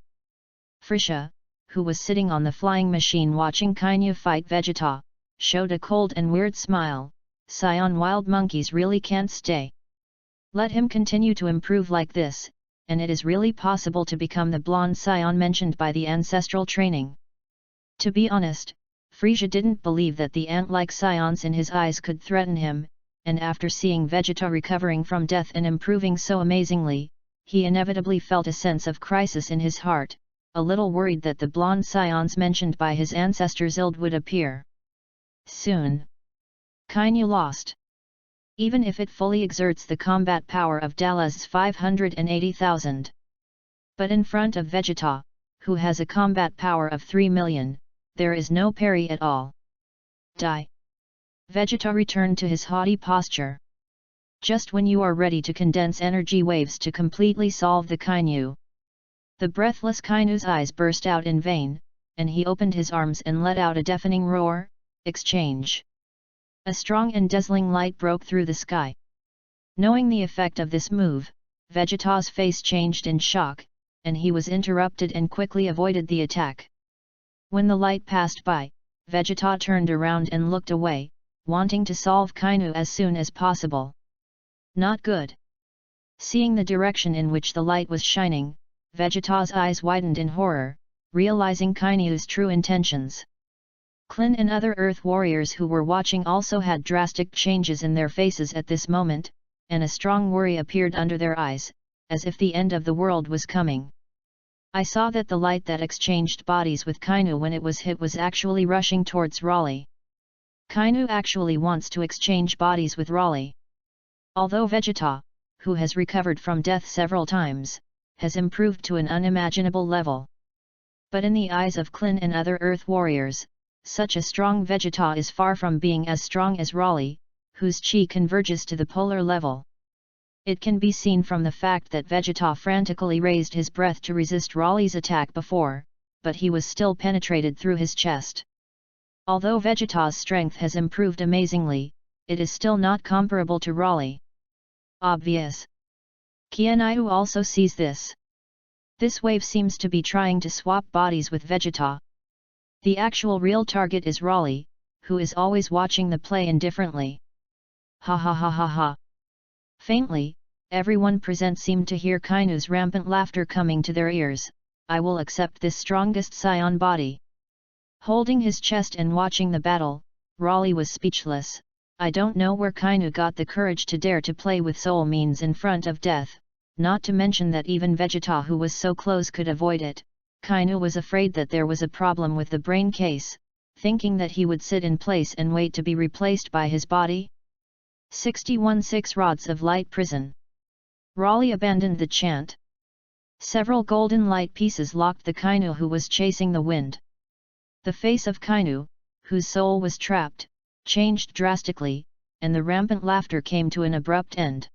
Frisha, who was sitting on the flying machine watching Kainu fight Vegeta, showed a cold and weird smile. Scion wild monkeys really can't stay. Let him continue to improve like this, and it is really possible to become the blonde scion mentioned by the ancestral training. To be honest, Frisia didn't believe that the ant-like scions in his eyes could threaten him, and after seeing Vegeta recovering from death and improving so amazingly, he inevitably felt a sense of crisis in his heart, a little worried that the blonde scions mentioned by his ancestors Ild would appear soon. Kainu lost. Even if it fully exerts the combat power of Dallas's 580,000. But in front of Vegeta, who has a combat power of 3 million, there is no parry at all. Die. Vegeta returned to his haughty posture. Just when you are ready to condense energy waves to completely solve the Kainu. The breathless Kainu's eyes burst out in vain, and he opened his arms and let out a deafening roar. Exchange. A strong and dazzling light broke through the sky. Knowing the effect of this move, Vegeta's face changed in shock, and he was interrupted and quickly avoided the attack. When the light passed by, Vegeta turned around and looked away, wanting to solve Kainu as soon as possible. Not good. Seeing the direction in which the light was shining, Vegeta's eyes widened in horror, realizing Kainu's true intentions. Klin and other Earth warriors who were watching also had drastic changes in their faces at this moment, and a strong worry appeared under their eyes, as if the end of the world was coming. I saw that the light that exchanged bodies with Kainu when it was hit was actually rushing towards Raleigh. Kainu actually wants to exchange bodies with Raleigh. Although Vegeta, who has recovered from death several times, has improved to an unimaginable level. But in the eyes of Klin and other Earth warriors, such a strong Vegeta is far from being as strong as Raleigh, whose chi converges to the polar level. It can be seen from the fact that Vegeta frantically raised his breath to resist Raleigh's attack before, but he was still penetrated through his chest. Although Vegeta's strength has improved amazingly, it is still not comparable to Raleigh. Obvious. Qianyu also sees this. This wave seems to be trying to swap bodies with Vegeta. The actual real target is Raleigh, who is always watching the play indifferently. Ha ha ha ha ha. Faintly, everyone present seemed to hear Kainu's rampant laughter coming to their ears. I will accept this strongest scion body. Holding his chest and watching the battle, Raleigh was speechless. I don't know where Kainu got the courage to dare to play with soul means in front of death, not to mention that even Vegeta who was so close could avoid it. Kainu was afraid that there was a problem with the brain case, thinking that he would sit in place and wait to be replaced by his body. 61 6 rods of light prison. Raleigh abandoned the chant. Several golden light pieces locked the Kainu who was chasing the wind. The face of Kainu, whose soul was trapped, changed drastically, and the rampant laughter came to an abrupt end.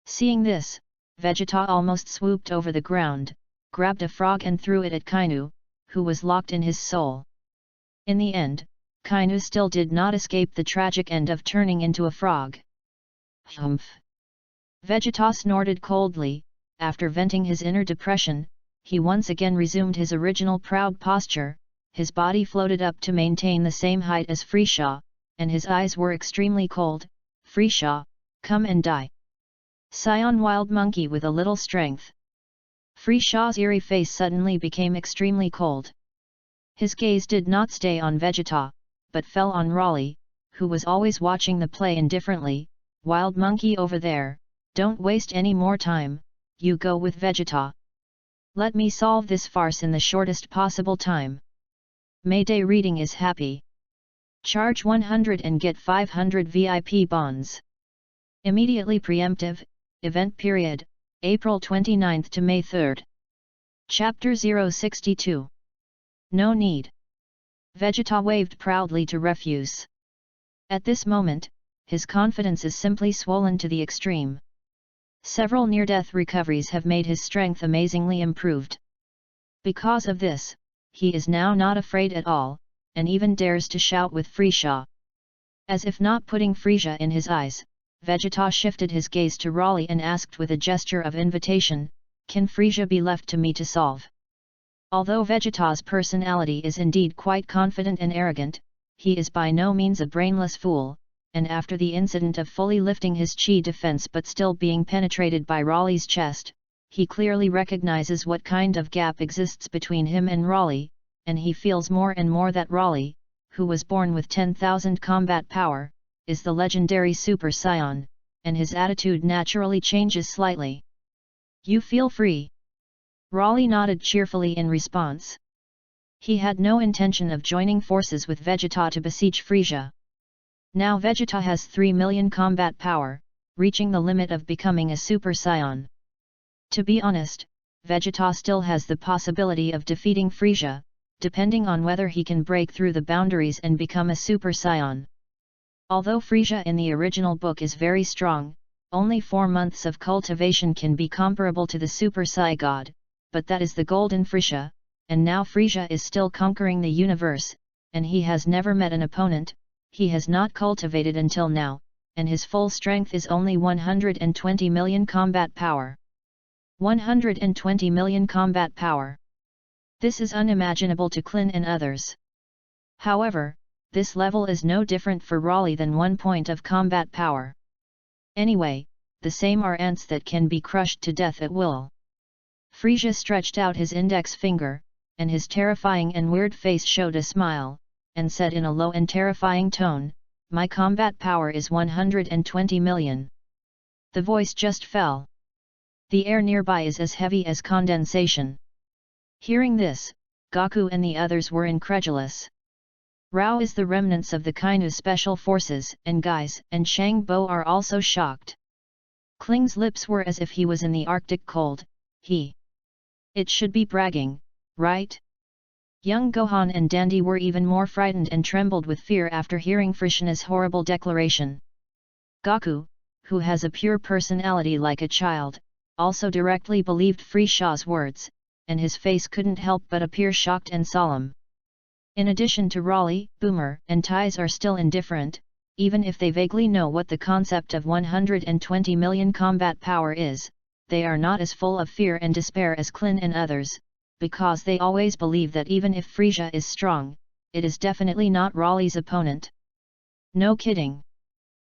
Seeing this, Vegeta almost swooped over the ground, grabbed a frog and threw it at Kainu, who was locked in his soul. In the end, Kainu still did not escape the tragic end of turning into a frog. Humph! Vegeta snorted coldly. After venting his inner depression, he once again resumed his original proud posture. His body floated up to maintain the same height as Frisha, and his eyes were extremely cold. Frisha, come and die. Scion wild monkey with a little strength. Frisha's eerie face suddenly became extremely cold. His gaze did not stay on Vegeta, but fell on Raleigh, who was always watching the play indifferently. Wild monkey over there, don't waste any more time, you go with Vegeta. Let me solve this farce in the shortest possible time. Mayday reading is happy. Charge 100 and get 500 VIP bonds. Immediately preemptive, event period, April 29 to May 3. Chapter 062. No need. Vegeta waved proudly to refuse. At this moment, his confidence is simply swollen to the extreme. Several near-death recoveries have made his strength amazingly improved. Because of this, he is now not afraid at all, and even dares to shout with Frieza. As if not putting Frieza in his eyes, Vegeta shifted his gaze to Raleigh and asked with a gesture of invitation, "Can Frieza be left to me to solve?" Although Vegeta's personality is indeed quite confident and arrogant, he is by no means a brainless fool, and after the incident of fully lifting his chi defense but still being penetrated by Raleigh's chest, he clearly recognizes what kind of gap exists between him and Raleigh, and he feels more and more that Raleigh, who was born with 10,000 combat power, is the legendary Super Saiyan, and his attitude naturally changes slightly. "You feel free." Raleigh nodded cheerfully in response. He had no intention of joining forces with Vegeta to besiege Frieza. Now Vegeta has 3 million combat power, reaching the limit of becoming a Super Saiyan. To be honest, Vegeta still has the possibility of defeating Frieza, depending on whether he can break through the boundaries and become a Super Saiyan. Although Frieza in the original book is very strong, only 4 months of cultivation can be comparable to the Super Sai God, but that is the Golden Frieza, and now Frieza is still conquering the universe, and he has never met an opponent, he has not cultivated until now, and his full strength is only 120 million combat power. 120 million combat power. This is unimaginable to Klin and others. However, this level is no different for Raleigh than 1 point of combat power. Anyway, the same are ants that can be crushed to death at will. Frieza stretched out his index finger, and his terrifying and weird face showed a smile, and said in a low and terrifying tone, "My combat power is 120 million. The voice just fell. The air nearby is as heavy as condensation. Hearing this, Goku and the others were incredulous. Rao is the remnants of the Kainu Special Forces, and Guise and Shang Bo are also shocked. Kling's lips were as if he was in the Arctic cold. It should be bragging, right? Young Gohan and Dandy were even more frightened and trembled with fear after hearing Frieza's horrible declaration. Goku, who has a pure personality like a child, also directly believed Frieza's words, and his face couldn't help but appear shocked and solemn. In addition to Raleigh, Boomer and Ties are still indifferent, even if they vaguely know what the concept of 120 million combat power is, they are not as full of fear and despair as Klin and others, because they always believe that even if Frieza is strong, it is definitely not Raleigh's opponent. No kidding.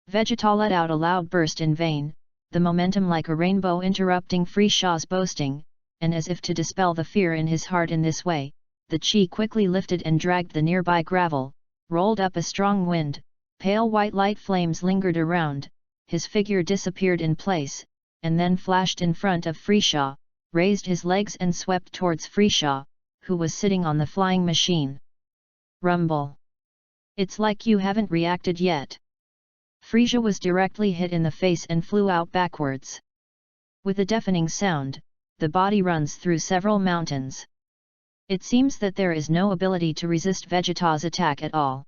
Vegeta let out a loud burst in vain, the momentum like a rainbow interrupting Frieza's boasting, and as if to dispel the fear in his heart in this way, the chi quickly lifted and dragged the nearby gravel, rolled up a strong wind, pale white light flames lingered around, his figure disappeared in place, and then flashed in front of Frieza, raised his legs and swept towards Frieza, who was sitting on the flying machine. Rumble. It's like you haven't reacted yet. Frieza was directly hit in the face and flew out backwards. With a deafening sound, the body runs through several mountains. It seems that there is no ability to resist Vegeta's attack at all.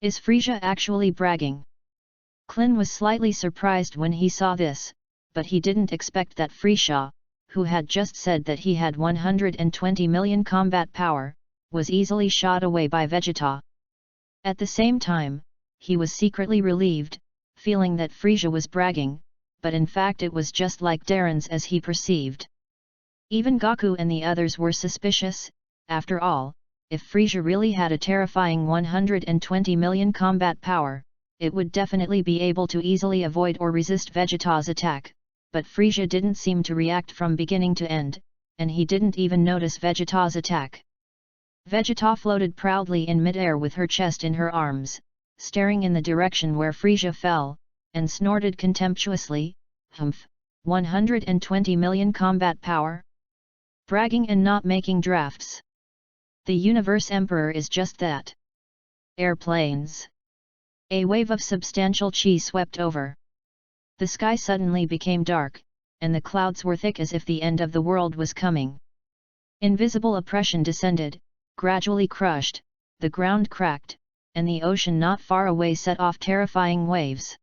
Is Frieza actually bragging? Klin was slightly surprised when he saw this, but he didn't expect that Frieza, who had just said that he had 120 million combat power, was easily shot away by Vegeta. At the same time, he was secretly relieved, feeling that Frieza was bragging, but in fact it was just like Darren's as he perceived. Even Goku and the others were suspicious. After all, if Frieza really had a terrifying 120 million combat power, it would definitely be able to easily avoid or resist Vegeta's attack, but Frieza didn't seem to react from beginning to end, and he didn't even notice Vegeta's attack. Vegeta floated proudly in midair with her chest in her arms, staring in the direction where Frieza fell, and snorted contemptuously, "Humph, 120 million combat power? Bragging and not making drafts. The Universe Emperor is just that." Airplanes. A wave of substantial chi swept over. The sky suddenly became dark, and the clouds were thick as if the end of the world was coming. Invisible oppression descended, gradually crushed, the ground cracked, and the ocean not far away set off terrifying waves.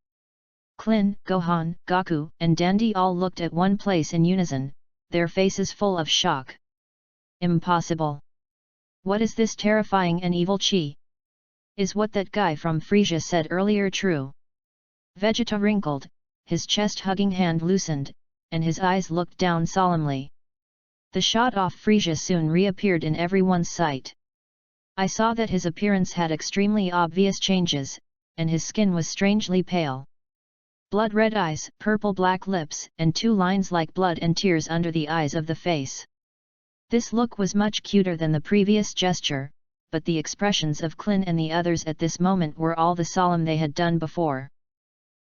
Klin, Gohan, Goku, and Dandy all looked at one place in unison, their faces full of shock. Impossible! What is this terrifying and evil chi? Is what that guy from Frisia said earlier true? Vegeta wrinkled, his chest-hugging hand loosened, and his eyes looked down solemnly. The shot off Frisia soon reappeared in everyone's sight. I saw that his appearance had extremely obvious changes, and his skin was strangely pale. Blood-red eyes, purple-black lips, and 2 lines like blood and tears under the eyes of the face. This look was much cuter than the previous gesture, but the expressions of Klin and the others at this moment were all the solemn they had done before.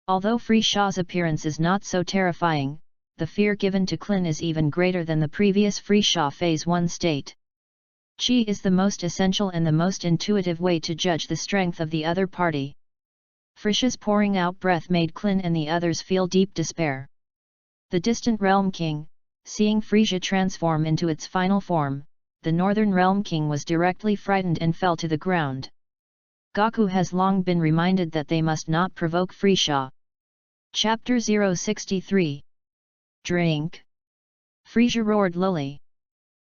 Although Frisha's appearance is not so terrifying, the fear given to Klin is even greater than the previous Frisha Phase 1 state. Chi is the most essential and the most intuitive way to judge the strength of the other party. Frisha's pouring out breath made Klin and the others feel deep despair. The distant Realm King, seeing Frisia transform into its final form, the Northern Realm King was directly frightened and fell to the ground. Goku has long been reminded that they must not provoke Frisha. Chapter 063. Drink! Frisia roared lowly.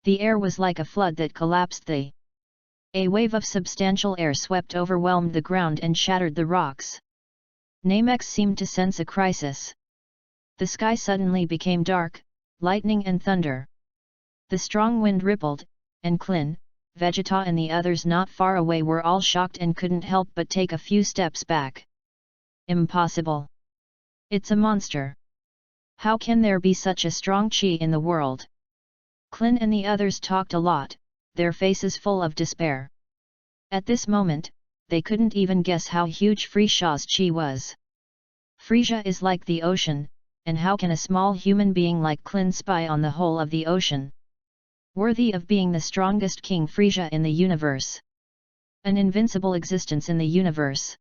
The air was like a flood that collapsed. A wave of substantial air overwhelmed the ground and shattered the rocks. Namex seemed to sense a crisis. The sky suddenly became dark, lightning and thunder. The strong wind rippled, and Klin, Vegeta and the others not far away were all shocked and couldn't help but take a few steps back. Impossible! It's a monster! How can there be such a strong chi in the world? Klin and the others talked a lot, their faces full of despair. At this moment, they couldn't even guess how huge Frisha's chi was. Frisia is like the ocean, and how can a small human being like Klin spy on the whole of the ocean? Worthy of being the strongest King Frisia in the universe. An invincible existence in the universe.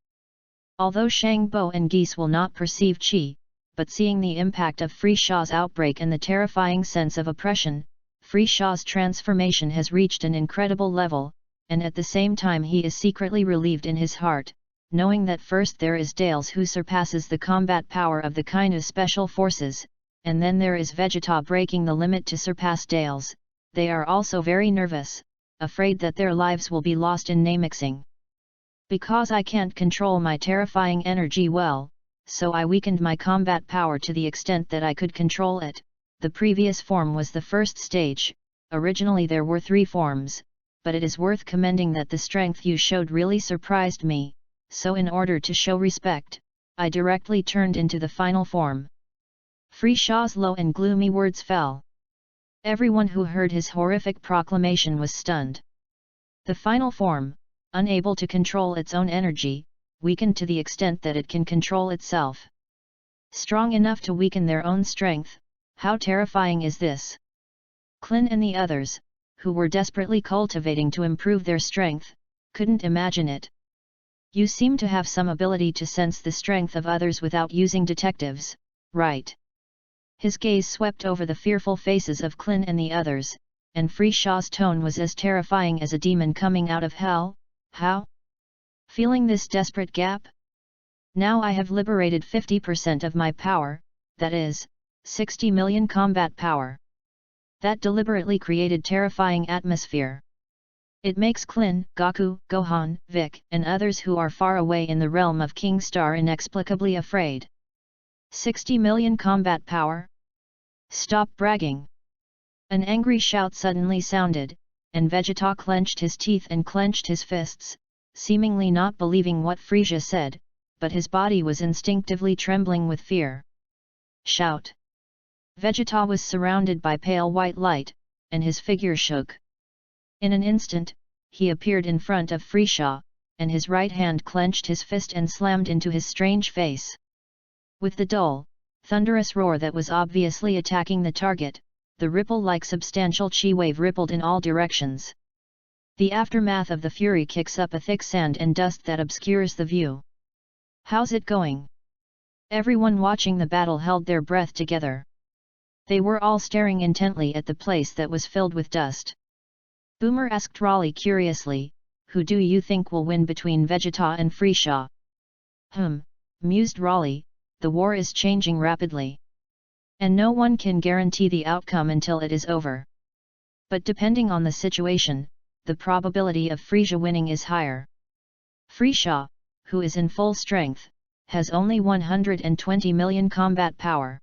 Although Shangbo and Geese will not perceive chi, but seeing the impact of Frisha's outbreak and the terrifying sense of oppression, Frisha's transformation has reached an incredible level, and at the same time he is secretly relieved in his heart, knowing that first there is Dales who surpasses the combat power of the Kainu Special Forces, and then there is Vegeta breaking the limit to surpass Dales. They are also very nervous, afraid that their lives will be lost in namixing. Because I can't control my terrifying energy well, so I weakened my combat power to the extent that I could control it. The previous form was the first stage. Originally there were 3 forms, but it is worth commending that the strength you showed really surprised me, so in order to show respect, I directly turned into the final form. Frisha's low and gloomy words fell. Everyone who heard his horrific proclamation was stunned. The final form, unable to control its own energy, weakened to the extent that it can control itself. Strong enough to weaken their own strength. How terrifying is this? Klin and the others, who were desperately cultivating to improve their strength, couldn't imagine it. You seem to have some ability to sense the strength of others without using detectives, right? His gaze swept over the fearful faces of Klin and the others, and Frisha's tone was as terrifying as a demon coming out of hell. How? Feeling this desperate gap? Now I have liberated 50% of my power, that is, 60 million combat power. That deliberately created terrifying atmosphere. It makes Klin, Goku, Gohan, Vic, and others who are far away in the realm of King Star inexplicably afraid. 60 million combat power? Stop bragging! An angry shout suddenly sounded, and Vegeta clenched his teeth and clenched his fists, seemingly not believing what Frisia said, but his body was instinctively trembling with fear. Shout! Vegeta was surrounded by pale white light, and his figure shook. In an instant, he appeared in front of Frisha, and his right hand clenched his fist and slammed into his strange face. With the dull, thunderous roar that was obviously attacking the target, the ripple-like substantial chi wave rippled in all directions. The aftermath of the fury kicks up a thick sand and dust that obscures the view. How's it going? Everyone watching the battle held their breath together. They were all staring intently at the place that was filled with dust. Boomer asked Raleigh curiously, who do you think will win between Vegeta and Frieza? Mused Raleigh, the war is changing rapidly. And no one can guarantee the outcome until it is over. But depending on the situation, the probability of Frieza winning is higher. Frieza, who is in full strength, has only 120 million combat power.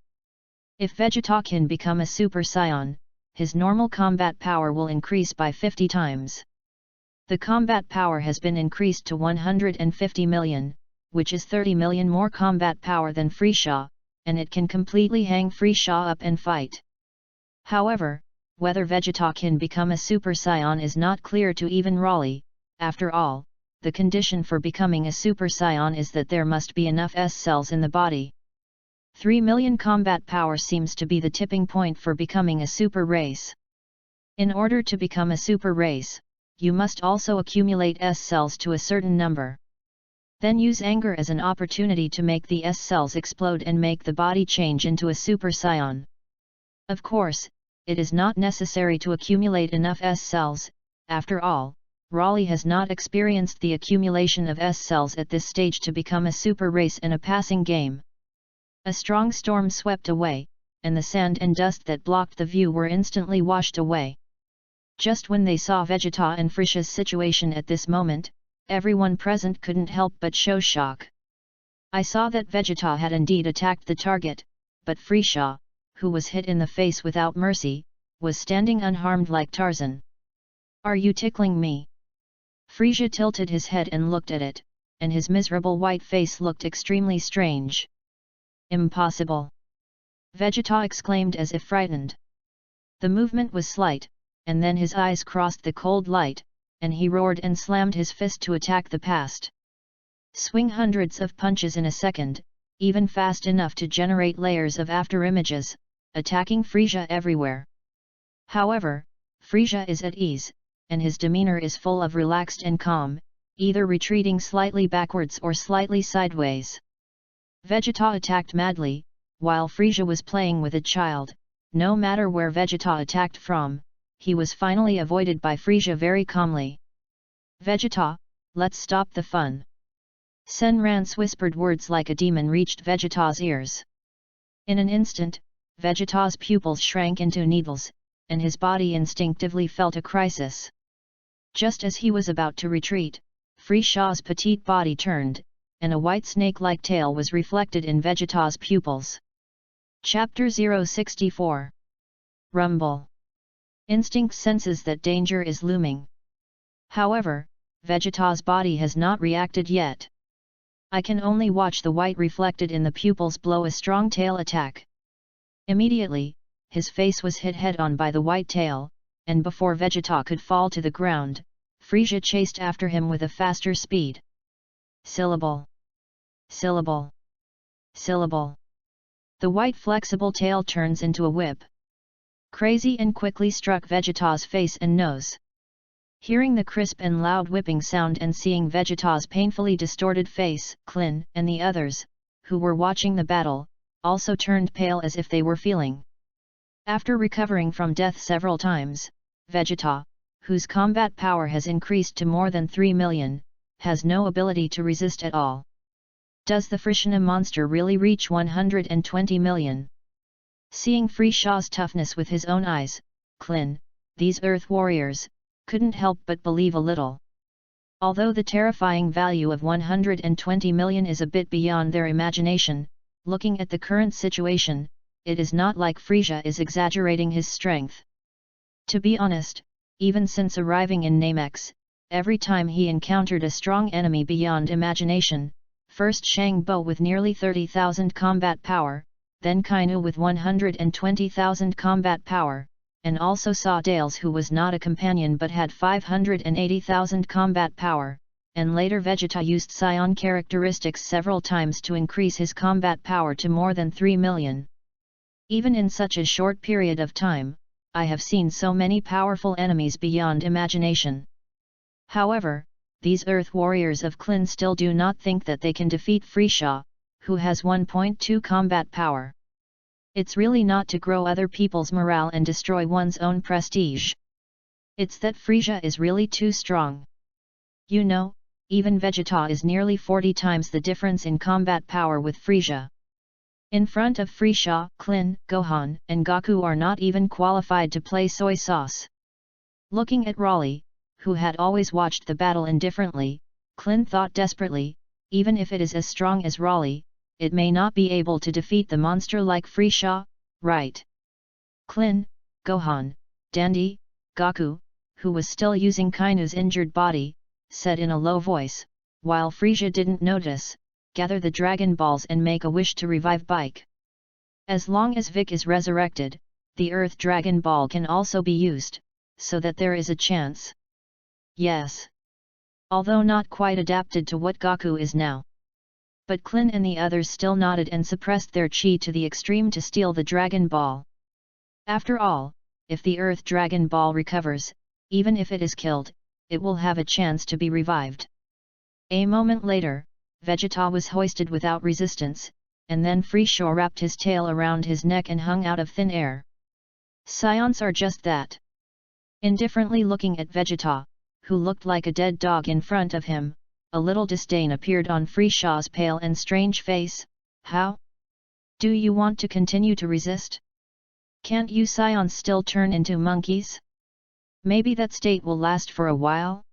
If Vegeta can become a Super Saiyan, his normal combat power will increase by 50 times. The combat power has been increased to 150 million, which is 30 million more combat power than Frieza, and it can completely hang Frieza up and fight. However, whether Vegeta can become a Super Saiyan is not clear to even Raleigh. After all, the condition for becoming a Super Saiyan is that there must be enough S cells in the body. 3 million combat power seems to be the tipping point for becoming a super race. In order to become a super race, you must also accumulate S cells to a certain number. Then use anger as an opportunity to make the S cells explode and make the body change into a Super Saiyan. Of course, it is not necessary to accumulate enough S cells. After all, Raleigh has not experienced the accumulation of S cells at this stage to become a super race in a passing game. A strong storm swept away, and the sand and dust that blocked the view were instantly washed away. Just when they saw Vegeta and Frieza's situation at this moment, everyone present couldn't help but show shock. I saw that Vegeta had indeed attacked the target, but Frieza, who was hit in the face without mercy, was standing unharmed like Tarzan. Are you tickling me? Frieza tilted his head and looked at it, and his miserable white face looked extremely strange. Impossible! Vegeta exclaimed as if frightened. The movement was slight, and then his eyes crossed the cold light, and he roared and slammed his fist to attack the past. Swing hundreds of punches in a second, even fast enough to generate layers of afterimages, attacking Frieza everywhere. However, Frieza is at ease, and his demeanor is full of relaxed and calm, either retreating slightly backwards or slightly sideways. Vegeta attacked madly, while Frieza was playing with a child. No matter where Vegeta attacked from, he was finally avoided by Frieza very calmly. Vegeta, let's stop the fun. Senran's whispered words like a demon reached Vegeta's ears. In an instant, Vegeta's pupils shrank into needles, and his body instinctively felt a crisis. Just as he was about to retreat, Frieza's petite body turned, and a white snake-like tail was reflected in Vegeta's pupils. Chapter 064. Rumble. Instinct senses that danger is looming. However, Vegeta's body has not reacted yet. I can only watch the white reflected in the pupils blow a strong tail attack. Immediately, his face was hit head-on by the white tail, and before Vegeta could fall to the ground, Frieza chased after him with a faster speed. Syllable. Syllable. Syllable. The white flexible tail turns into a whip. Crazy and quickly struck Vegeta's face and nose. Hearing the crisp and loud whipping sound and seeing Vegeta's painfully distorted face, Klin and the others, who were watching the battle, also turned pale as if they were feeling. After recovering from death several times, Vegeta, whose combat power has increased to more than 3 million, has no ability to resist at all. Does the Frieza monster really reach 120 million? Seeing Frieza's toughness with his own eyes, Klin, these Earth warriors, couldn't help but believe a little. Although the terrifying value of 120 million is a bit beyond their imagination, looking at the current situation, it is not like Frieza is exaggerating his strength. To be honest, even since arriving in Namex, every time he encountered a strong enemy beyond imagination, first Shangbo with nearly 30,000 combat power, then Kainu with 120,000 combat power, and also saw Dales who was not a companion but had 580,000 combat power, and later Vegeta used Saiyan characteristics several times to increase his combat power to more than 3 million. Even in such a short period of time, I have seen so many powerful enemies beyond imagination. However, these Earth warriors of Klin still do not think that they can defeat Frieza, who has 1.2 combat power. It's really not to grow other people's morale and destroy one's own prestige. It's that Frisia is really too strong. You know, even Vegeta is nearly 40 times the difference in combat power with Frisia. In front of Frisia, Klin, Gohan, and Goku are not even qualified to play soy sauce. Looking at Raleigh, who had always watched the battle indifferently, Klin thought desperately, even if it is as strong as Raleigh, it may not be able to defeat the monster like Frisia, right? Klin, Gohan, Dandy, Goku, who was still using Kainu's injured body, said in a low voice, while Frisia didn't notice, gather the Dragon Balls and make a wish to revive Bike. As long as Vic is resurrected, the Earth Dragon Ball can also be used, so that there is a chance. Yes. Although not quite adapted to what Goku is now. But Klin and the others still nodded and suppressed their chi to the extreme to steal the Dragon Ball. After all, if the Earth Dragon Ball recovers, even if it is killed, it will have a chance to be revived. A moment later, Vegeta was hoisted without resistance, and then Frisia wrapped his tail around his neck and hung out of thin air. Scions are just that. Indifferently looking at Vegeta, who looked like a dead dog in front of him, a little disdain appeared on Frisia's pale and strange face. How? Do you want to continue to resist? Can't you Scions still turn into monkeys? Maybe that state will last for a while?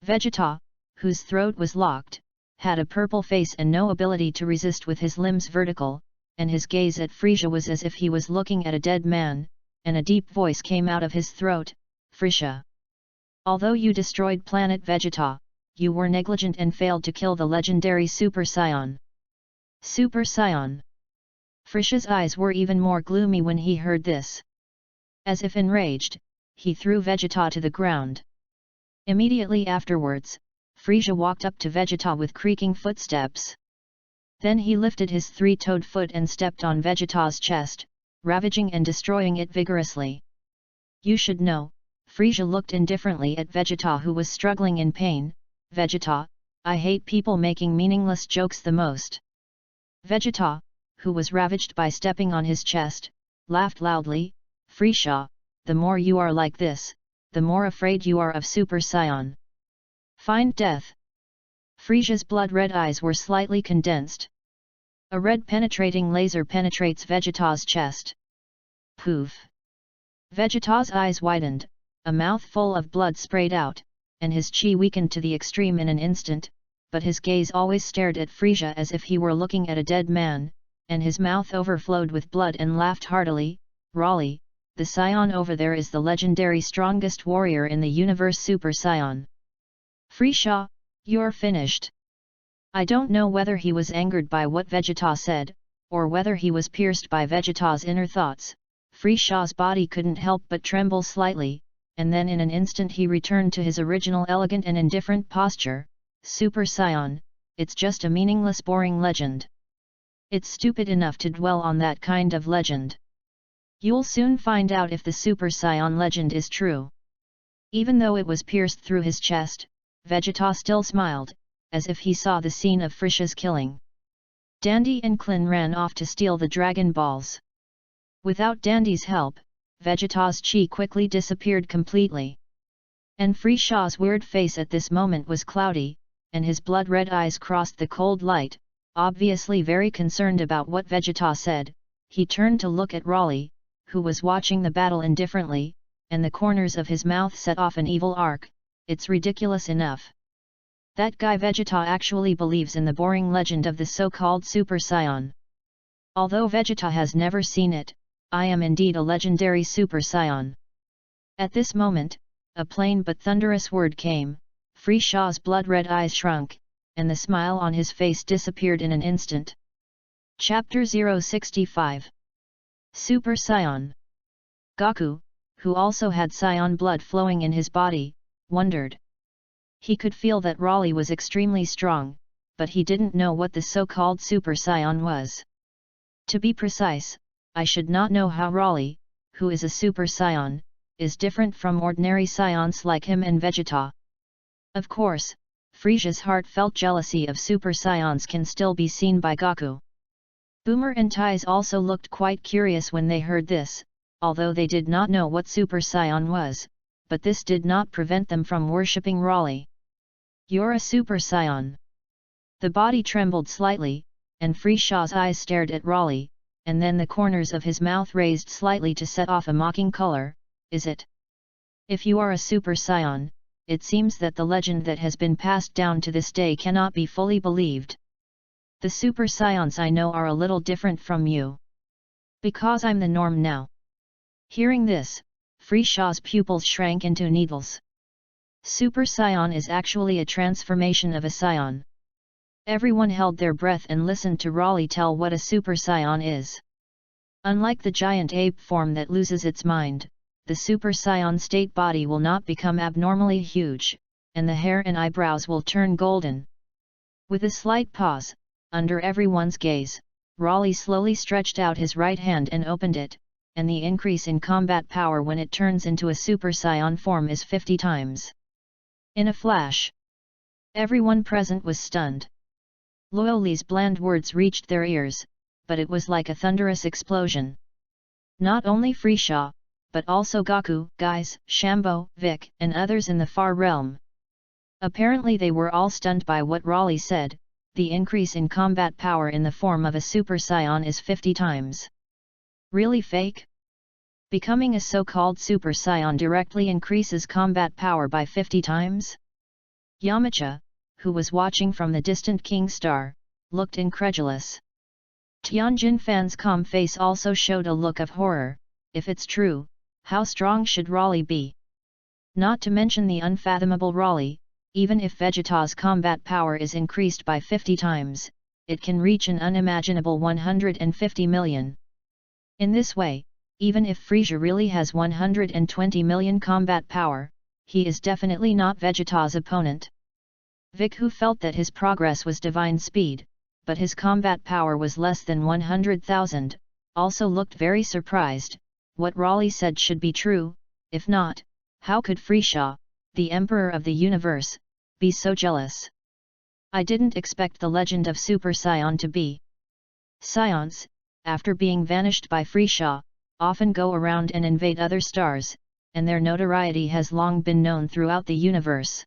Vegeta, whose throat was locked, had a purple face and no ability to resist with his limbs vertical, and his gaze at Frisia was as if he was looking at a dead man, and a deep voice came out of his throat, Frisia. Although you destroyed planet Vegeta, you were negligent and failed to kill the legendary Super Saiyan. Super Saiyan. Frisia's eyes were even more gloomy when he heard this. As if enraged, he threw Vegeta to the ground. Immediately afterwards, Frisia walked up to Vegeta with creaking footsteps. Then he lifted his three-toed foot and stepped on Vegeta's chest, ravaging and destroying it vigorously. You should know, Frisia looked indifferently at Vegeta who was struggling in pain. Vegeta, I hate people making meaningless jokes the most. Vegeta, who was ravaged by stepping on his chest, laughed loudly. Frisia, the more you are like this, the more afraid you are of Super Saiyan. Find death. Frisia's blood-red eyes were slightly condensed. A red penetrating laser penetrates Vegeta's chest. Poof! Vegeta's eyes widened, a mouthful of blood sprayed out, and his chi weakened to the extreme in an instant, but his gaze always stared at Frisia as if he were looking at a dead man, and his mouth overflowed with blood and laughed heartily. Raleigh, the Saiyan over there is the legendary strongest warrior in the universe, Super Saiyan. Frisia, you're finished. I don't know whether he was angered by what Vegeta said, or whether he was pierced by Vegeta's inner thoughts. Frisia's body couldn't help but tremble slightly, and then in an instant he returned to his original elegant and indifferent posture. Super Saiyan, it's just a meaningless boring legend. It's stupid enough to dwell on that kind of legend. You'll soon find out if the Super Saiyan legend is true. Even though it was pierced through his chest, Vegeta still smiled, as if he saw the scene of Frisia's killing. Dandy and Klin ran off to steal the Dragon Balls. Without Dandy's help, Vegeta's chi quickly disappeared completely. And Frisia's weird face at this moment was cloudy, and his blood-red eyes crossed the cold light. Obviously very concerned about what Vegeta said, he turned to look at Raleigh, who was watching the battle indifferently, and the corners of his mouth set off an evil arc. It's ridiculous enough. That guy Vegeta actually believes in the boring legend of the so-called Super Saiyan. Although Vegeta has never seen it, I am indeed a legendary Super Saiyan. At this moment, a plain but thunderous word came. Frisia's blood-red eyes shrunk, and the smile on his face disappeared in an instant. Chapter 065. Super Saiyan. Goku, who also had Saiyan blood flowing in his body, wondered. He could feel that Raleigh was extremely strong, but he didn't know what the so-called Super Saiyan was. To be precise, I should not know how Raleigh, who is a Super Saiyan, is different from ordinary Saiyans like him and Vegeta. Of course, Frisia's heartfelt jealousy of Super Saiyans can still be seen by Goku. Boomer and Ties also looked quite curious when they heard this. Although they did not know what Super Saiyan was, but this did not prevent them from worshipping Raleigh. "You're a super scion." The body trembled slightly, and Frishaw's eyes stared at Raleigh, and then the corners of his mouth raised slightly to set off a mocking color. "Is it? If you are a super scion, it seems that the legend that has been passed down to this day cannot be fully believed. The super scions I know are a little different from you. Because I'm the norm now." Hearing this, Frishaw's pupils shrank into needles. Super scion is actually a transformation of a scion. Everyone held their breath and listened to Raleigh tell what a super scion is. Unlike the giant ape form that loses its mind, the super scion state body will not become abnormally huge, and the hair and eyebrows will turn golden. With a slight pause, under everyone's gaze, Raleigh slowly stretched out his right hand and opened it, and the increase in combat power when it turns into a super scion form is 50 times. In a flash, everyone present was stunned. Loyali's bland words reached their ears, but it was like a thunderous explosion. Not only Frishaw, but also Gaku, Guise, Shambo, Vic, and others in the far realm. Apparently they were all stunned by what Raleigh said. The increase in combat power in the form of a super scion is 50 times. Really fake? Becoming a so-called super scion directly increases combat power by 50 times? Yamacha, who was watching from the distant King Star, looked incredulous. Tianjin Fan's calm face also showed a look of horror. If it's true, how strong should Raleigh be? Not to mention the unfathomable Raleigh, even if Vegeta's combat power is increased by 50 times, it can reach an unimaginable 150 million. In this way, even if Frisia really has 120 million combat power, he is definitely not Vegeta's opponent. Vic, who felt that his progress was divine speed, but his combat power was less than 100,000, also looked very surprised. What Raleigh said should be true. If not, how could Frishaw, the Emperor of the Universe, be so jealous? "I didn't expect the legend of Super Scion to be." Scions, after being vanished by Frishaw, often go around and invade other stars, and their notoriety has long been known throughout the universe.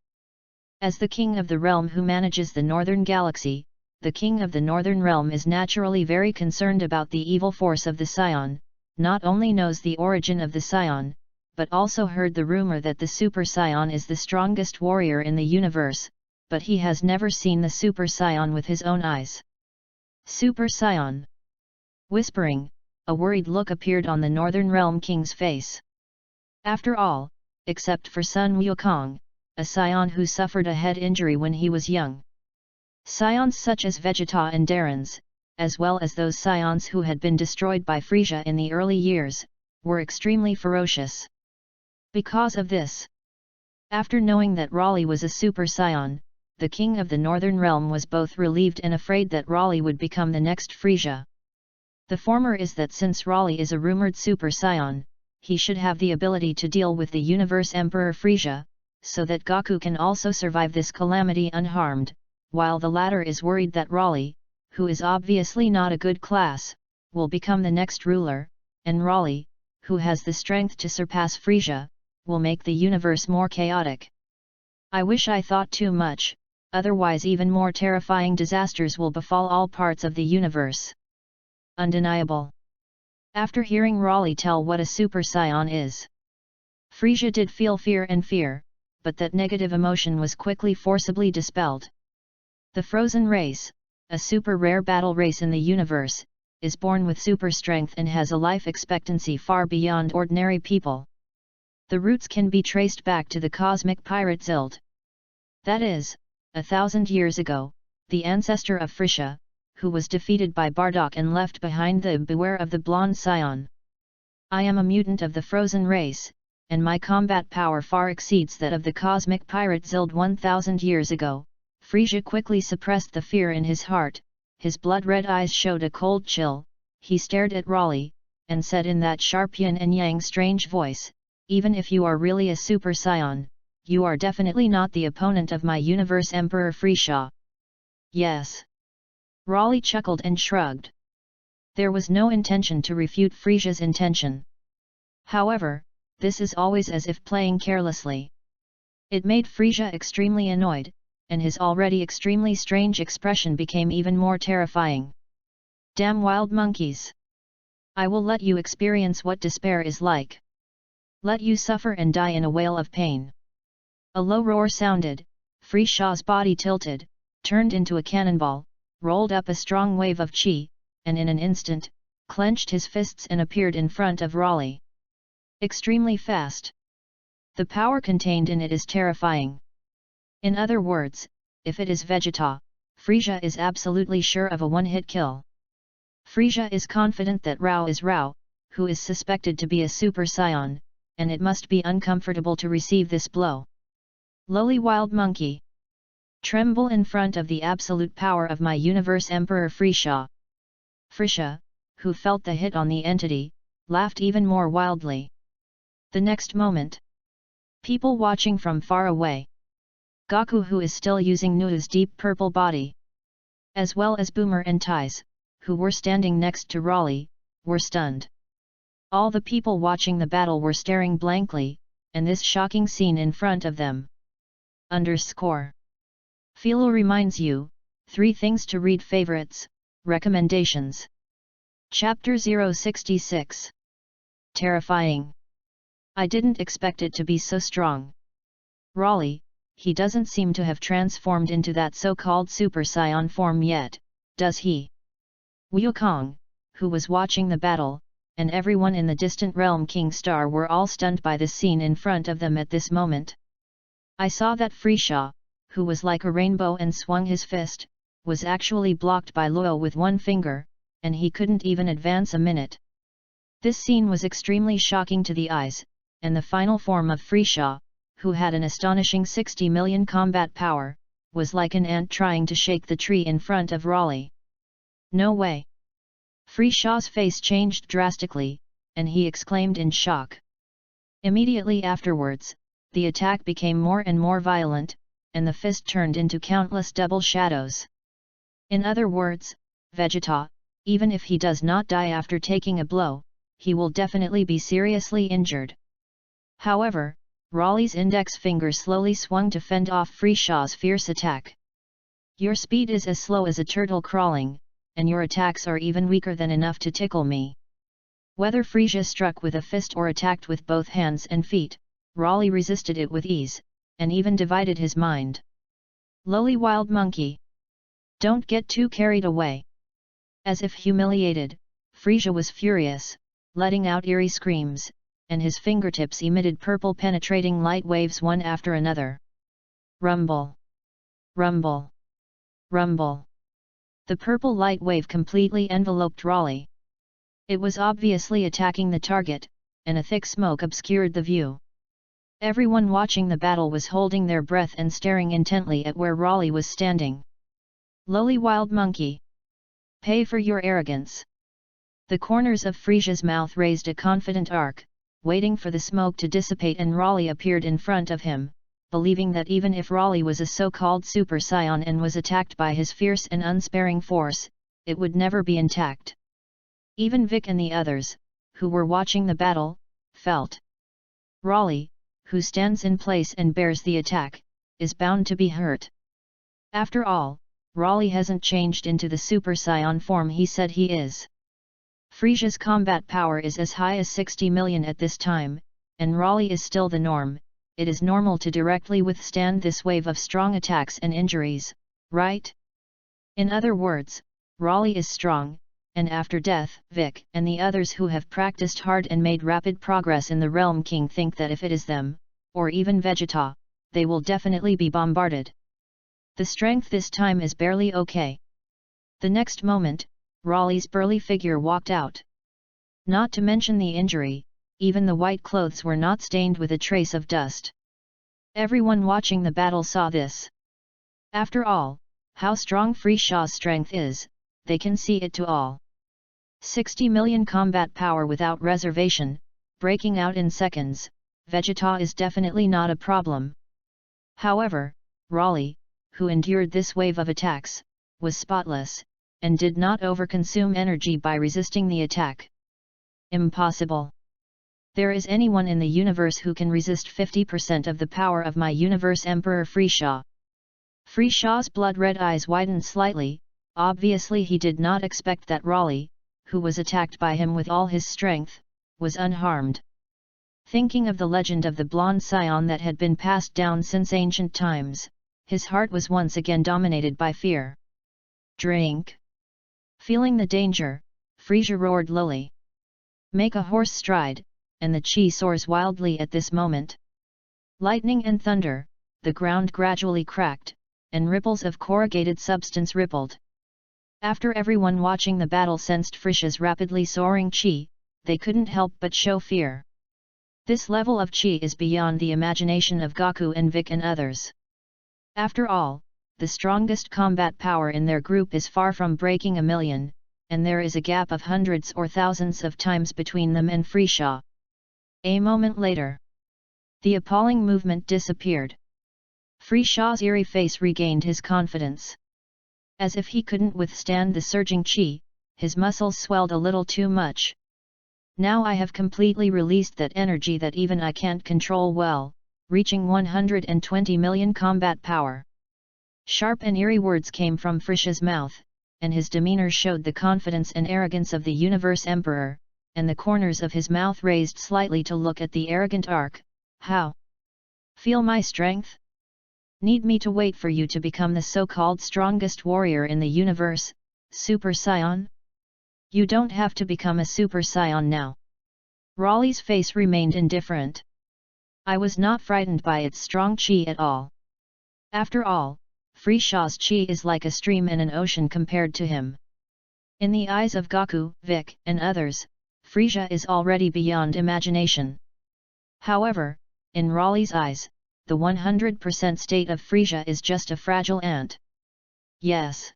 As the king of the realm who manages the northern galaxy, the king of the northern realm is naturally very concerned about the evil force of the Scion, not only knows the origin of the Scion, but also heard the rumor that the Super Scion is the strongest warrior in the universe, but he has never seen the Super Scion with his own eyes. Super Scion. Whispering, a worried look appeared on the Northern Realm King's face. After all, except for Sun Wukong, a scion who suffered a head injury when he was young. Scions such as Vegeta and Darens, as well as those scions who had been destroyed by Frisia in the early years, were extremely ferocious. Because of this, after knowing that Raleigh was a super scion, the king of the Northern Realm was both relieved and afraid that Raleigh would become the next Frisia. The former is that since Raleigh is a rumored super scion, he should have the ability to deal with the Universe Emperor Frisia, so that Gaku can also survive this calamity unharmed, while the latter is worried that Raleigh, who is obviously not a good class, will become the next ruler, and Raleigh, who has the strength to surpass Frisia, will make the universe more chaotic. I wish I thought too much, otherwise even more terrifying disasters will befall all parts of the universe. Undeniable. After hearing Raleigh tell what a super scion is, Frisia did feel fear, but that negative emotion was quickly forcibly dispelled. The Frozen race, a super rare battle race in the universe, is born with super strength and has a life expectancy far beyond ordinary people. The roots can be traced back to the cosmic pirate Zild. That is, 1,000 years ago, the ancestor of Frisia, who was defeated by Bardock and left behind the Beware of the Blonde Scion. I am a mutant of the Frozen race, and my combat power far exceeds that of the cosmic pirate Zild 1,000 years ago. Frisia quickly suppressed the fear in his heart, his blood-red eyes showed a cold chill, he stared at Raleigh, and said in that sharp yin and yang strange voice, "Even if you are really a super scion, you are definitely not the opponent of my Universe Emperor Frisia." Yes. Raleigh chuckled and shrugged. There was no intention to refute Frisia's intention. However, this is always as if playing carelessly. It made Frisia extremely annoyed, and his already extremely strange expression became even more terrifying. Damn wild monkeys! I will let you experience what despair is like. Let you suffer and die in a wail of pain. A low roar sounded, Frisia's body tilted, turned into a cannonball, rolled up a strong wave of chi, and in an instant, clenched his fists and appeared in front of Raleigh. Extremely fast. The power contained in it is terrifying. In other words, if it is Vegeta, Frisia is absolutely sure of a one-hit kill. Frisia is confident that Rao is Rao, who is suspected to be a Super Saiyan, and it must be uncomfortable to receive this blow. Lowly wild monkey! Tremble in front of the absolute power of my universe Emperor Frisia. Frisia, who felt the hit on the entity, laughed even more wildly. The next moment, people watching from far away, Goku, who is still using Nu's deep purple body, as well as Boomer and Tais, who were standing next to Raleigh, were stunned. All the people watching the battle were staring blankly, and this shocking scene in front of them. Philo reminds you, 3 things to read. Favorites, recommendations. Chapter 066. Terrifying. I didn't expect it to be so strong. Raleigh, he doesn't seem to have transformed into that so-called Super Saiyan form yet, does he? Wukong, who was watching the battle, and everyone in the distant realm King Star were all stunned by the scene in front of them at this moment. I saw that Frisia, who was like a rainbow and swung his fist, was actually blocked by Luo with one finger, and he couldn't even advance a minute. This scene was extremely shocking to the eyes, and the final form of Frisia, who had an astonishing 60 million combat power, was like an ant trying to shake the tree in front of Raleigh. No way! Frisia's face changed drastically, and he exclaimed in shock. Immediately afterwards, the attack became more and more violent, and the fist turned into countless double shadows. In other words, Vegeta, even if he does not die after taking a blow, he will definitely be seriously injured. However, Raleigh's index finger slowly swung to fend off Frisia's fierce attack. Your speed is as slow as a turtle crawling, and your attacks are even weaker than enough to tickle me. Whether Frisia struck with a fist or attacked with both hands and feet, Raleigh resisted it with ease, and even divided his mind. Lowly wild monkey! Don't get too carried away. As if humiliated, Frisia was furious, letting out eerie screams, and his fingertips emitted purple penetrating light waves one after another. Rumble! Rumble! Rumble! The purple light wave completely enveloped Raleigh. It was obviously attacking the target, and a thick smoke obscured the view. Everyone watching the battle was holding their breath and staring intently at where Raleigh was standing. Lowly wild monkey! Pay for your arrogance! The corners of Frisia's mouth raised a confident arc, waiting for the smoke to dissipate, and Raleigh appeared in front of him, believing that even if Raleigh was a so-called Super Saiyan and was attacked by his fierce and unsparing force, it would never be intact. Even Vic and the others, who were watching the battle, felt. Raleigh, who stands in place and bears the attack, is bound to be hurt. After all, Raleigh hasn't changed into the Super Saiyan form he said he is. Frisia's combat power is as high as 60 million at this time, and Raleigh is still the norm. It is normal to directly withstand this wave of strong attacks and injuries, right? In other words, Raleigh is strong, and after death, Vic and the others who have practiced hard and made rapid progress in the Realm King think that if it is them, or even Vegeta, they will definitely be bombarded. The strength this time is barely okay. The next moment, Raleigh's burly figure walked out. Not to mention the injury, even the white clothes were not stained with a trace of dust. Everyone watching the battle saw this. After all, how strong Frisia's strength is, they can see it to all. 60 million combat power without reservation, breaking out in seconds, Vegeta is definitely not a problem. However, Raleigh, who endured this wave of attacks, was spotless, and did not overconsume energy by resisting the attack. Impossible! There is anyone in the universe who can resist 50% of the power of my universe Emperor Frisha. Frisha's blood-red eyes widened slightly. Obviously he did not expect that Raleigh, who was attacked by him with all his strength, was unharmed. Thinking of the legend of the blonde scion that had been passed down since ancient times, his heart was once again dominated by fear. Drink! Feeling the danger, Frisia roared lowly. Make a horse stride, and the chi soars wildly at this moment. Lightning and thunder, the ground gradually cracked, and ripples of corrugated substance rippled. After everyone watching the battle sensed Frisia's rapidly soaring chi, they couldn't help but show fear. This level of chi is beyond the imagination of Gaku and Vic and others. After all, the strongest combat power in their group is far from breaking 1,000,000, and there is a gap of hundreds or thousands of times between them and Frisha. A moment later, the appalling movement disappeared. Frisha's eerie face regained his confidence. As if he couldn't withstand the surging chi, his muscles swelled a little too much. Now I have completely released that energy that even I can't control well, reaching 120 million combat power. Sharp and eerie words came from Frisha's mouth, and his demeanor showed the confidence and arrogance of the Universe Emperor, and the corners of his mouth raised slightly to look at the arrogant Ark. How? Feel my strength? Need me to wait for you to become the so-called strongest warrior in the universe, Super Scion? You don't have to become a Super Scion now. Raleigh's face remained indifferent. I was not frightened by its strong chi at all. After all, Frisha's chi is like a stream and an ocean compared to him. In the eyes of Gaku, Vic, and others, Frisha is already beyond imagination. However, in Raleigh's eyes, the 100% state of Frisha is just a fragile ant. Yes.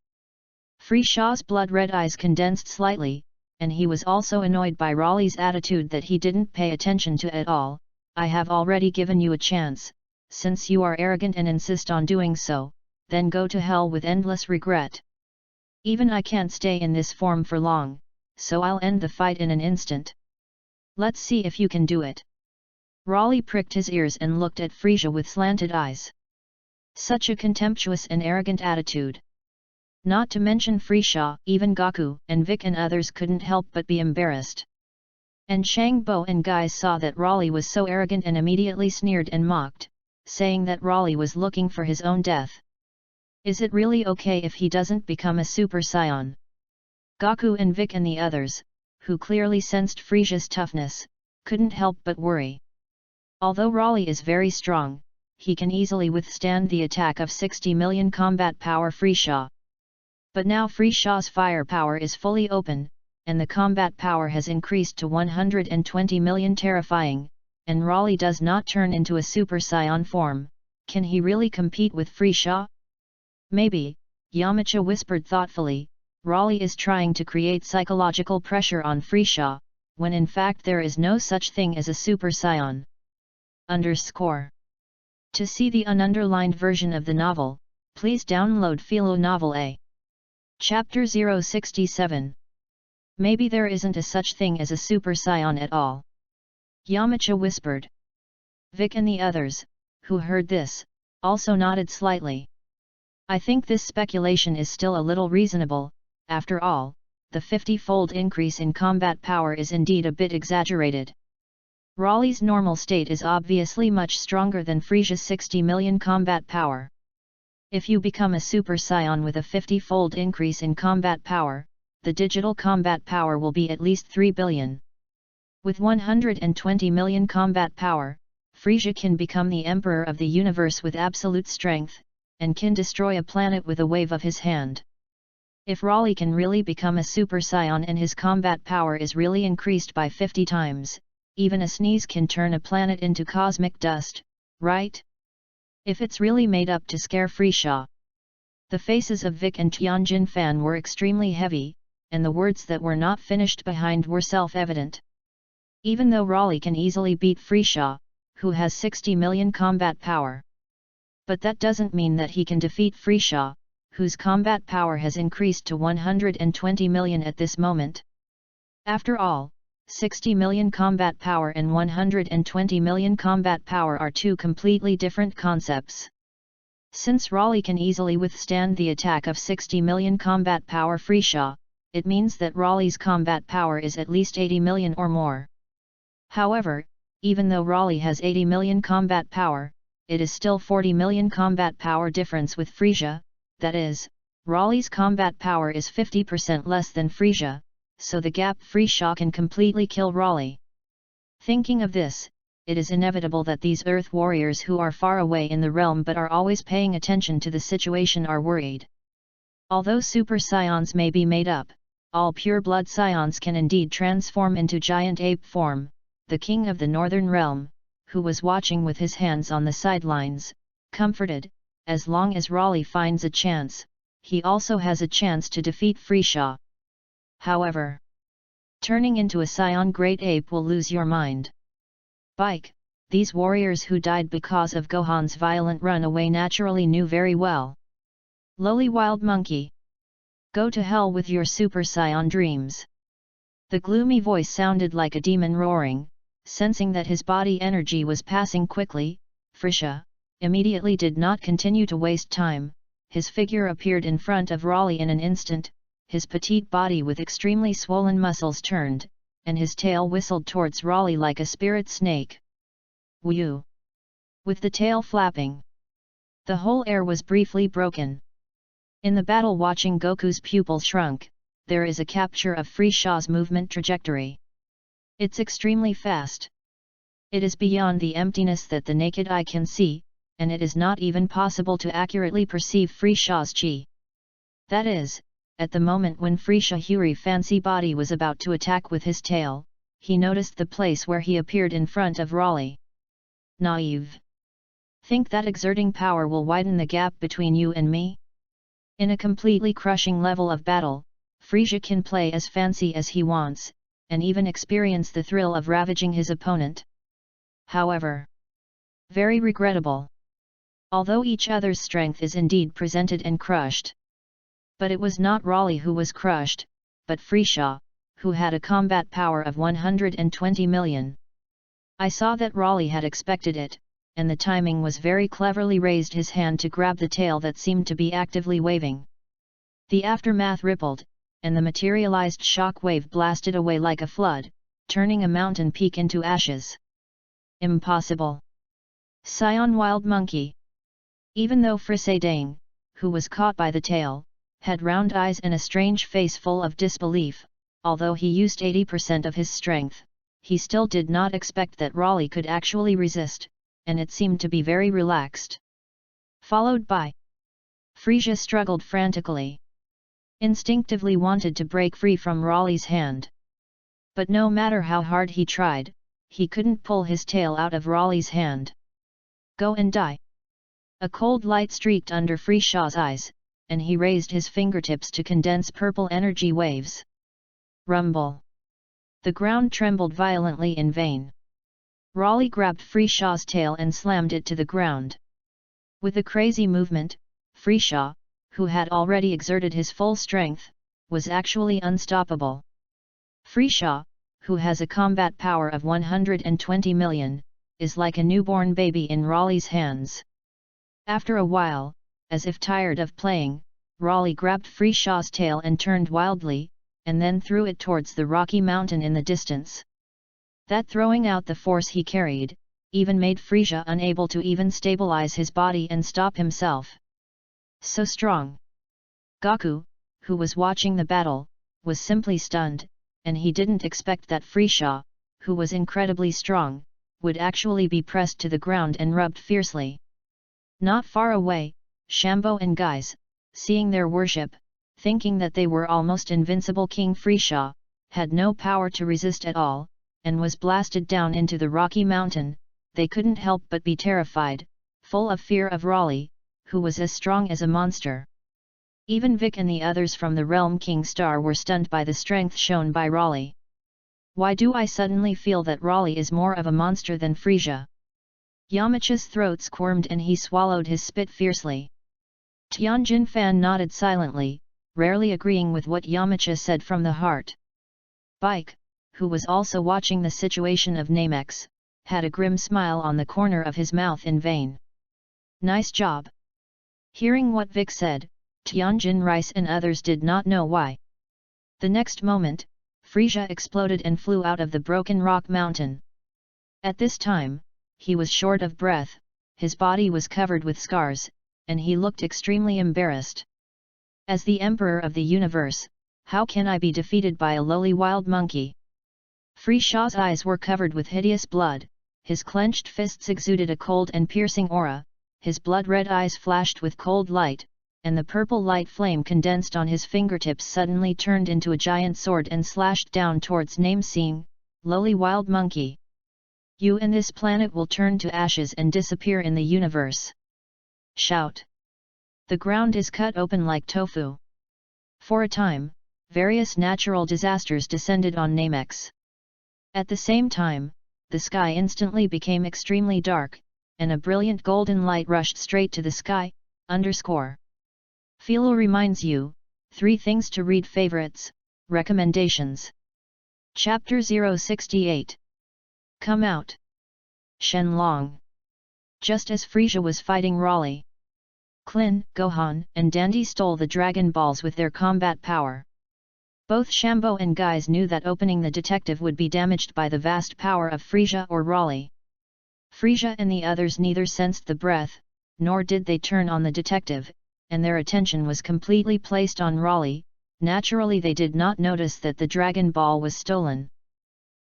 Frisha's blood-red eyes condensed slightly, and he was also annoyed by Raleigh's attitude that he didn't pay attention to at all. I have already given you a chance, since you are arrogant and insist on doing so, then go to hell with endless regret. Even I can't stay in this form for long, so I'll end the fight in an instant. Let's see if you can do it. Raleigh pricked his ears and looked at Frisha with slanted eyes. Such a contemptuous and arrogant attitude. Not to mention Frisha, even Gaku and Vic and others couldn't help but be embarrassed. And Shangbo and Guy saw that Raleigh was so arrogant and immediately sneered and mocked, saying that Raleigh was looking for his own death. Is it really okay if he doesn't become a Super Scion? Gaku and Vic and the others, who clearly sensed Frisha's toughness, couldn't help but worry. Although Raleigh is very strong, he can easily withstand the attack of 60 million combat power Frisha. But now Frisha's firepower is fully open, and the combat power has increased to 120 million terrifying, and Raleigh does not turn into a Super Scion form. Can he really compete with Frisha? Maybe, Yamcha whispered thoughtfully. Raleigh is trying to create psychological pressure on Frisha, when in fact there is no such thing as a Super Scion. To see the ununderlined version of the novel, please download Philo Novel A. Chapter 067. Maybe there isn't a such thing as a Super Scion at all. Yamcha whispered. Vic and the others, who heard this, also nodded slightly. I think this speculation is still a little reasonable. After all, the 50-fold increase in combat power is indeed a bit exaggerated. Raleigh's normal state is obviously much stronger than Frisha's 60 million combat power. If you become a Super Scion with a 50-fold increase in combat power, the digital combat power will be at least 3 billion. With 120 million combat power, Frisha can become the Emperor of the universe with absolute strength, and can destroy a planet with a wave of his hand. If Raleigh can really become a Super Scion and his combat power is really increased by 50 times, even a sneeze can turn a planet into cosmic dust, right? If it's really made up to scare Frisha. The faces of Vic and Tianjin Fan were extremely heavy, and the words that were not finished behind were self-evident. Even though Raleigh can easily beat Frisha, who has 60 million combat power. But that doesn't mean that he can defeat Frisha, whose combat power has increased to 120 million at this moment. After all, 60 million combat power and 120 million combat power are two completely different concepts. Since Raleigh can easily withstand the attack of 60 million combat power Freesia, it means that Raleigh's combat power is at least 80 million or more. However, even though Raleigh has 80 million combat power, it is still 40 million combat power difference with Freesia, that is, Raleigh's combat power is 50% less than Freesia, so the gap Freesia can completely kill Raleigh. Thinking of this, it is inevitable that these Earth warriors who are far away in the realm but are always paying attention to the situation are worried. Although Super Scions may be made up, all pure-blood Scions can indeed transform into giant ape form. The king of the Northern Realm, who was watching with his hands on the sidelines, comforted, as long as Raleigh finds a chance, he also has a chance to defeat Freesia. However, turning into a Scion Great Ape will lose your mind. Bike, these warriors who died because of Gohan's violent runaway naturally knew very well. Lowly Wild Monkey. Go to hell with your Super Scion dreams. The gloomy voice sounded like a demon roaring. Sensing that his body energy was passing quickly, Freesia immediately did not continue to waste time. His figure appeared in front of Raleigh in an instant, his petite body with extremely swollen muscles turned, and his tail whistled towards Raleigh like a spirit snake. Whew! With the tail flapping, the whole air was briefly broken. In the battle watching Goku's pupil shrunk, there is a capture of Freesia's movement trajectory. It's extremely fast. It is beyond the emptiness that the naked eye can see, and it is not even possible to accurately perceive Freesia's chi. That is, at the moment when Freesia Huri Fancy Body was about to attack with his tail, he noticed the place where he appeared in front of Raleigh. Naive. Think that exerting power will widen the gap between you and me? In a completely crushing level of battle, Freesia can play as fancy as he wants, and even experience the thrill of ravaging his opponent. However, very regrettable. Although each other's strength is indeed presented and crushed. But it was not Raleigh who was crushed, but Freesia, who had a combat power of 120 million. I saw that Raleigh had expected it, and the timing was very cleverly raised his hand to grab the tail that seemed to be actively waving. The aftermath rippled, and the materialized shock wave blasted away like a flood, turning a mountain peak into ashes. Impossible! Scion Wild Monkey. Even though Frisadang, who was caught by the tail, had round eyes and a strange face full of disbelief, although he used 80% of his strength, he still did not expect that Raleigh could actually resist, and it seemed to be very relaxed. Followed by Freesia struggled frantically. Instinctively wanted to break free from Raleigh's hand. But no matter how hard he tried, he couldn't pull his tail out of Raleigh's hand. Go and die! A cold light streaked under Freesia's eyes, and he raised his fingertips to condense purple energy waves. Rumble! The ground trembled violently in vain. Raleigh grabbed Freesia's tail and slammed it to the ground. With a crazy movement, Freesia, who had already exerted his full strength, was actually unstoppable. Freesia, who has a combat power of 120 million, is like a newborn baby in Raleigh's hands. After a while, as if tired of playing, Raleigh grabbed Freesia's tail and turned wildly, and then threw it towards the rocky mountain in the distance. That throwing out the force he carried, even made Freesia unable to even stabilize his body and stop himself. So strong! Goku, who was watching the battle, was simply stunned, and he didn't expect that Freesia, who was incredibly strong, would actually be pressed to the ground and rubbed fiercely. Not far away, Shambo and Guise, seeing their worship, thinking that they were almost invincible King Freesia, had no power to resist at all, and was blasted down into the rocky mountain. They couldn't help but be terrified, full of fear of Raleigh, who was as strong as a monster. Even Vic and the others from the Realm King Star were stunned by the strength shown by Raleigh. Why do I suddenly feel that Raleigh is more of a monster than Freesia? Yamcha's throat squirmed and he swallowed his spit fiercely. Tianjin Fan nodded silently, rarely agreeing with what Yamcha said from the heart. Bike, who was also watching the situation of Namex, had a grim smile on the corner of his mouth in vain. Nice job. Hearing what Vic said, Tianjin Rice and others did not know why. The next moment, Frisia exploded and flew out of the broken rock mountain. At this time, he was short of breath, his body was covered with scars, and he looked extremely embarrassed. As the Emperor of the Universe, how can I be defeated by a lowly wild monkey? Frisia's eyes were covered with hideous blood, his clenched fists exuded a cold and piercing aura, his blood-red eyes flashed with cold light, and the purple light flame condensed on his fingertips suddenly turned into a giant sword and slashed down towards Namesing, lowly wild monkey. You and this planet will turn to ashes and disappear in the universe. Shout. The ground is cut open like tofu. For a time, various natural disasters descended on Namex. At the same time, the sky instantly became extremely dark, and a brilliant golden light rushed straight to the sky. Philo reminds you, 3 things to read. Favorites, recommendations. Chapter 068. Come out. Shenlong. Just as Frisia was fighting Raleigh, Klin, Gohan, and Dandy stole the Dragon Balls with their combat power. Both Shambo and Guise knew that opening the detective would be damaged by the vast power of Frisia or Raleigh. Frisia and the others neither sensed the breath, nor did they turn on the detective, and their attention was completely placed on Raleigh. Naturally they did not notice that the Dragon Ball was stolen.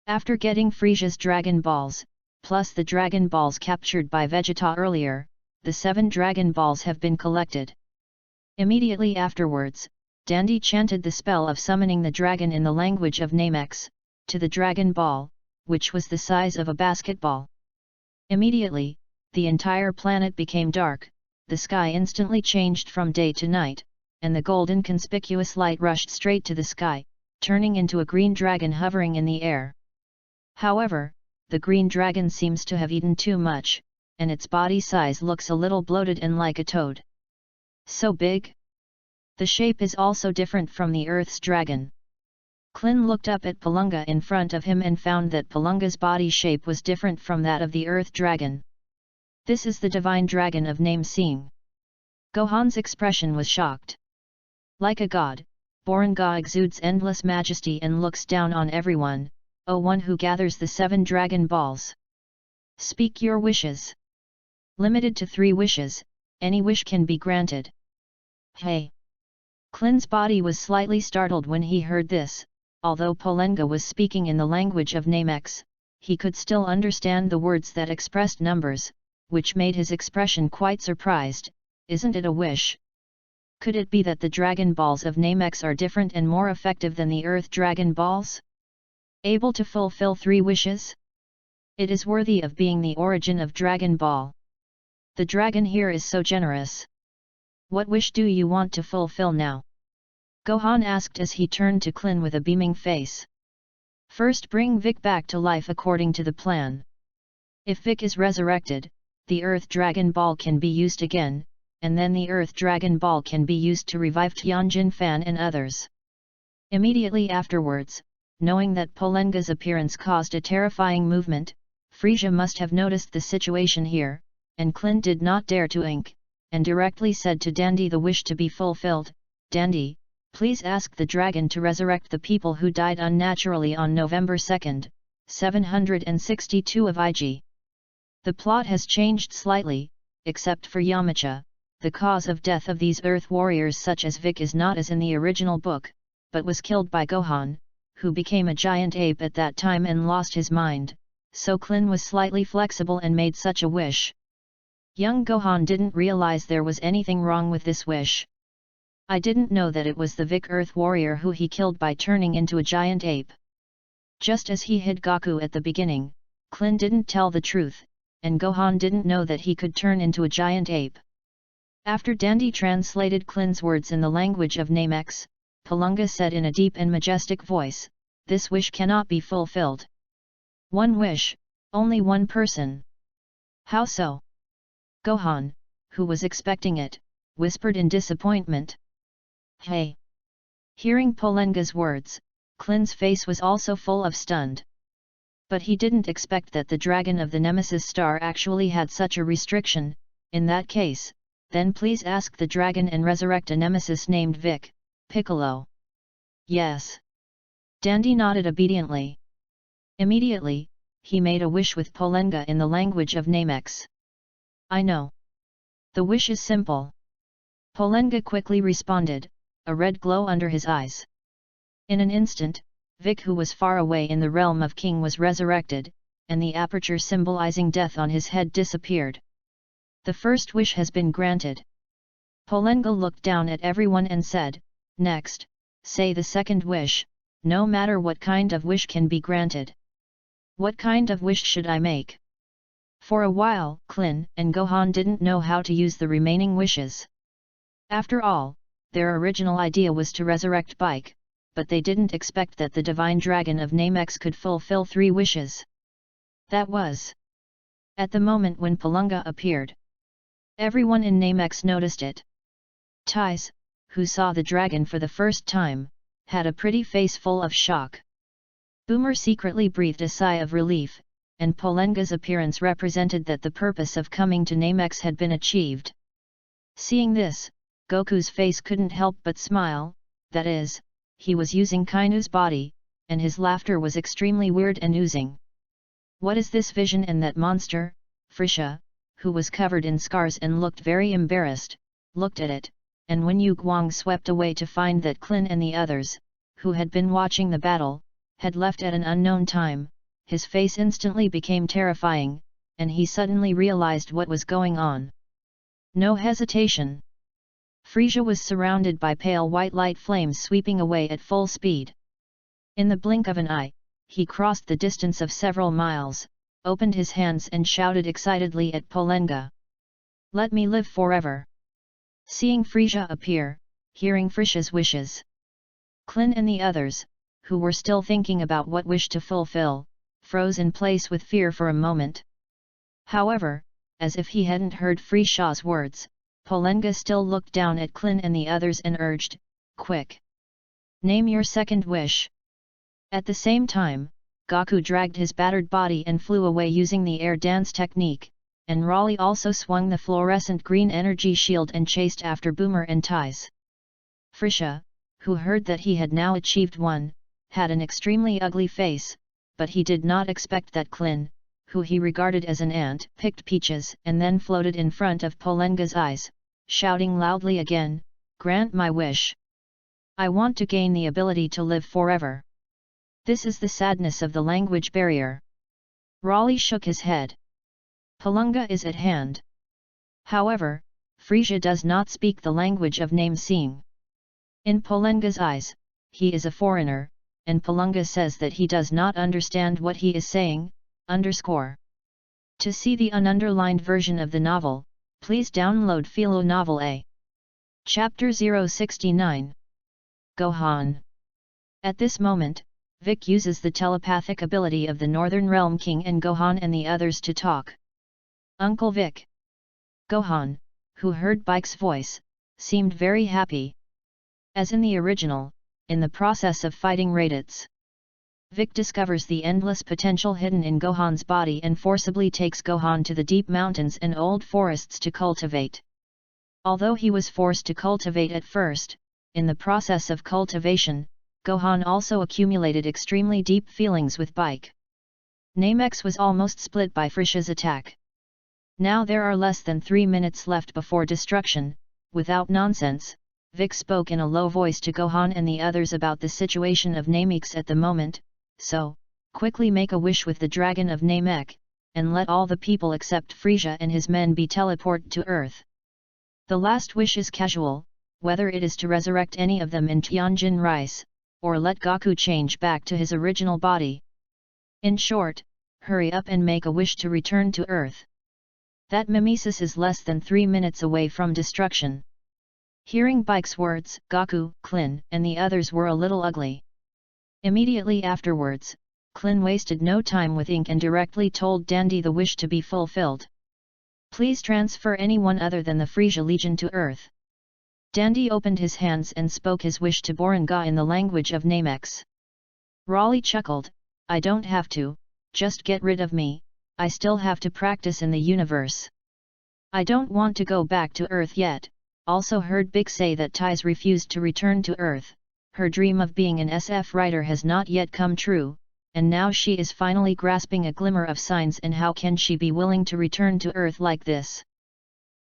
After getting Frisia's Dragon Balls, plus the Dragon Balls captured by Vegeta earlier, the 7 Dragon Balls have been collected. Immediately afterwards, Dandy chanted the spell of summoning the dragon in the language of Namex, to the Dragon Ball, which was the size of a basketball. Immediately, the entire planet became dark, the sky instantly changed from day to night, and the golden conspicuous light rushed straight to the sky, turning into a green dragon hovering in the air. However, the green dragon seems to have eaten too much, and its body size looks a little bloated and like a toad. So big? The shape is also different from the Earth's dragon. Klin looked up at Palunga in front of him and found that Palunga's body shape was different from that of the Earth dragon. This is the divine dragon of Namesing. Gohan's expression was shocked. Like a god, Boranga exudes endless majesty and looks down on everyone, O one who gathers the 7 Dragon Balls. Speak your wishes. Limited to 3 wishes, any wish can be granted. Hey! Klin's body was slightly startled when he heard this. Although Polenga was speaking in the language of Namex, he could still understand the words that expressed numbers, which made his expression quite surprised. Isn't it a wish? Could it be that the Dragon Balls of Namex are different and more effective than the Earth Dragon Balls? Able to fulfill 3 wishes? It is worthy of being the origin of Dragon Ball. The dragon here is so generous. What wish do you want to fulfill now? Gohan asked as he turned to Klin with a beaming face. First bring Vic back to life according to the plan. If Vic is resurrected, the Earth Dragon Ball can be used again, and then the Earth Dragon Ball can be used to revive Tianjin Fan and others. Immediately afterwards, knowing that Polenga's appearance caused a terrifying movement, Frisia must have noticed the situation here, and Klin did not dare to ink, and directly said to Dandy the wish to be fulfilled. Dandy, please ask the dragon to resurrect the people who died unnaturally on November 2nd, 762 of IG. The plot has changed slightly, except for Yamcha. The cause of death of these Earth warriors such as Vic is not as in the original book, but was killed by Gohan, who became a giant ape at that time and lost his mind, so Klin was slightly flexible and made such a wish. Young Gohan didn't realize there was anything wrong with this wish. I didn't know that it was the Vic Earth warrior who he killed by turning into a giant ape. Just as he hid Goku at the beginning, Klin didn't tell the truth, and Gohan didn't know that he could turn into a giant ape. After Dandy translated Klin's words in the language of Namex, Palunga said in a deep and majestic voice, this wish cannot be fulfilled. 1 wish, only 1 person. How so? Gohan, who was expecting it, whispered in disappointment. Hey! Hearing Polenga's words, Klin's face was also full of stunned. But he didn't expect that the dragon of the Nemesis star actually had such a restriction. In that case, then please ask the dragon and resurrect a nemesis named Vic, Piccolo. Yes. Dandy nodded obediently. Immediately, he made a wish with Polenga in the language of Namex. I know. The wish is simple. Polenga quickly responded, a red glow under his eyes. In an instant, Vic, who was far away in the realm of King, was resurrected, and the aperture symbolizing death on his head disappeared. The first wish has been granted. Polenga looked down at everyone and said, next, say the second wish, no matter what kind of wish can be granted. What kind of wish should I make? For a while, Klin and Gohan didn't know how to use the remaining wishes. After all, their original idea was to resurrect Bike, but they didn't expect that the divine dragon of Namex could fulfill 3 wishes. That was at the moment when Polenga appeared. Everyone in Namex noticed it. Tais, who saw the dragon for the first time, had a pretty face full of shock. Boomer secretly breathed a sigh of relief, and Polenga's appearance represented that the purpose of coming to Namex had been achieved. Seeing this, Goku's face couldn't help but smile, that is, he was using Kainu's body, and his laughter was extremely weird and oozing. What is this vision and that monster? Frisha, who was covered in scars and looked very embarrassed, looked at it, and when Yu Guang swept away to find that Klin and the others, who had been watching the battle, had left at an unknown time, his face instantly became terrifying, and he suddenly realized what was going on. No hesitation. Frisia was surrounded by pale white light flames sweeping away at full speed. In the blink of an eye, he crossed the distance of several miles, opened his hands and shouted excitedly at Polenga. Let me live forever. Seeing Frisia appear, hearing Frisia's wishes, Klin and the others, who were still thinking about what wish to fulfill, froze in place with fear for a moment. However, as if he hadn't heard Frisia's words, Polenga still looked down at Klin and the others and urged, quick! Name your second wish. At the same time, Goku dragged his battered body and flew away using the air dance technique, and Raleigh also swung the fluorescent green energy shield and chased after Boomer and Tais. Frisia, who heard that he had now achieved one, had an extremely ugly face, but he did not expect that Klin, who he regarded as an ant, picked peaches and then floated in front of Polenga's eyes, shouting loudly again, grant my wish. I want to gain the ability to live forever. This is the sadness of the language barrier. Raleigh shook his head. Polenga is at hand. However, Frisia does not speak the language of name-seeing. In Polenga's eyes, he is a foreigner, and Polenga says that he does not understand what he is saying. To see the ununderlined version of the novel, please download Philo Novel A. Chapter 069. Gohan. At this moment, Vic uses the telepathic ability of the Northern Realm King and Gohan and the others to talk. Uncle Vic. Gohan, who heard Bike's voice, seemed very happy. As in the original, in the process of fighting Raditz, Vic discovers the endless potential hidden in Gohan's body and forcibly takes Gohan to the deep mountains and old forests to cultivate. Although he was forced to cultivate at first, in the process of cultivation, Gohan also accumulated extremely deep feelings with Bike. Namex was almost split by Frisia's attack. Now there are less than 3 minutes left before destruction. Without nonsense, Vic spoke in a low voice to Gohan and the others about the situation of Namex at the moment. So, quickly make a wish with the dragon of Namek, and let all the people except Frisia and his men be teleported to Earth. The last wish is casual, whether it is to resurrect any of them in Tianjin Rice, or let Goku change back to his original body. In short, hurry up and make a wish to return to Earth. That mimesis is less than 3 minutes away from destruction. Hearing Bike's words, Goku, Klin, and the others were a little ugly. Immediately afterwards, Klin wasted no time with ink and directly told Dandy the wish to be fulfilled. Please transfer anyone other than the Frisia Legion to Earth. Dandy opened his hands and spoke his wish to Boranga in the language of Namex. Raleigh chuckled, I don't have to, just get rid of me, I still have to practice in the universe. I don't want to go back to Earth yet. Also heard Big say that Ties refused to return to Earth. Her dream of being an SF writer has not yet come true, and now she is finally grasping a glimmer of signs, and how can she be willing to return to Earth like this?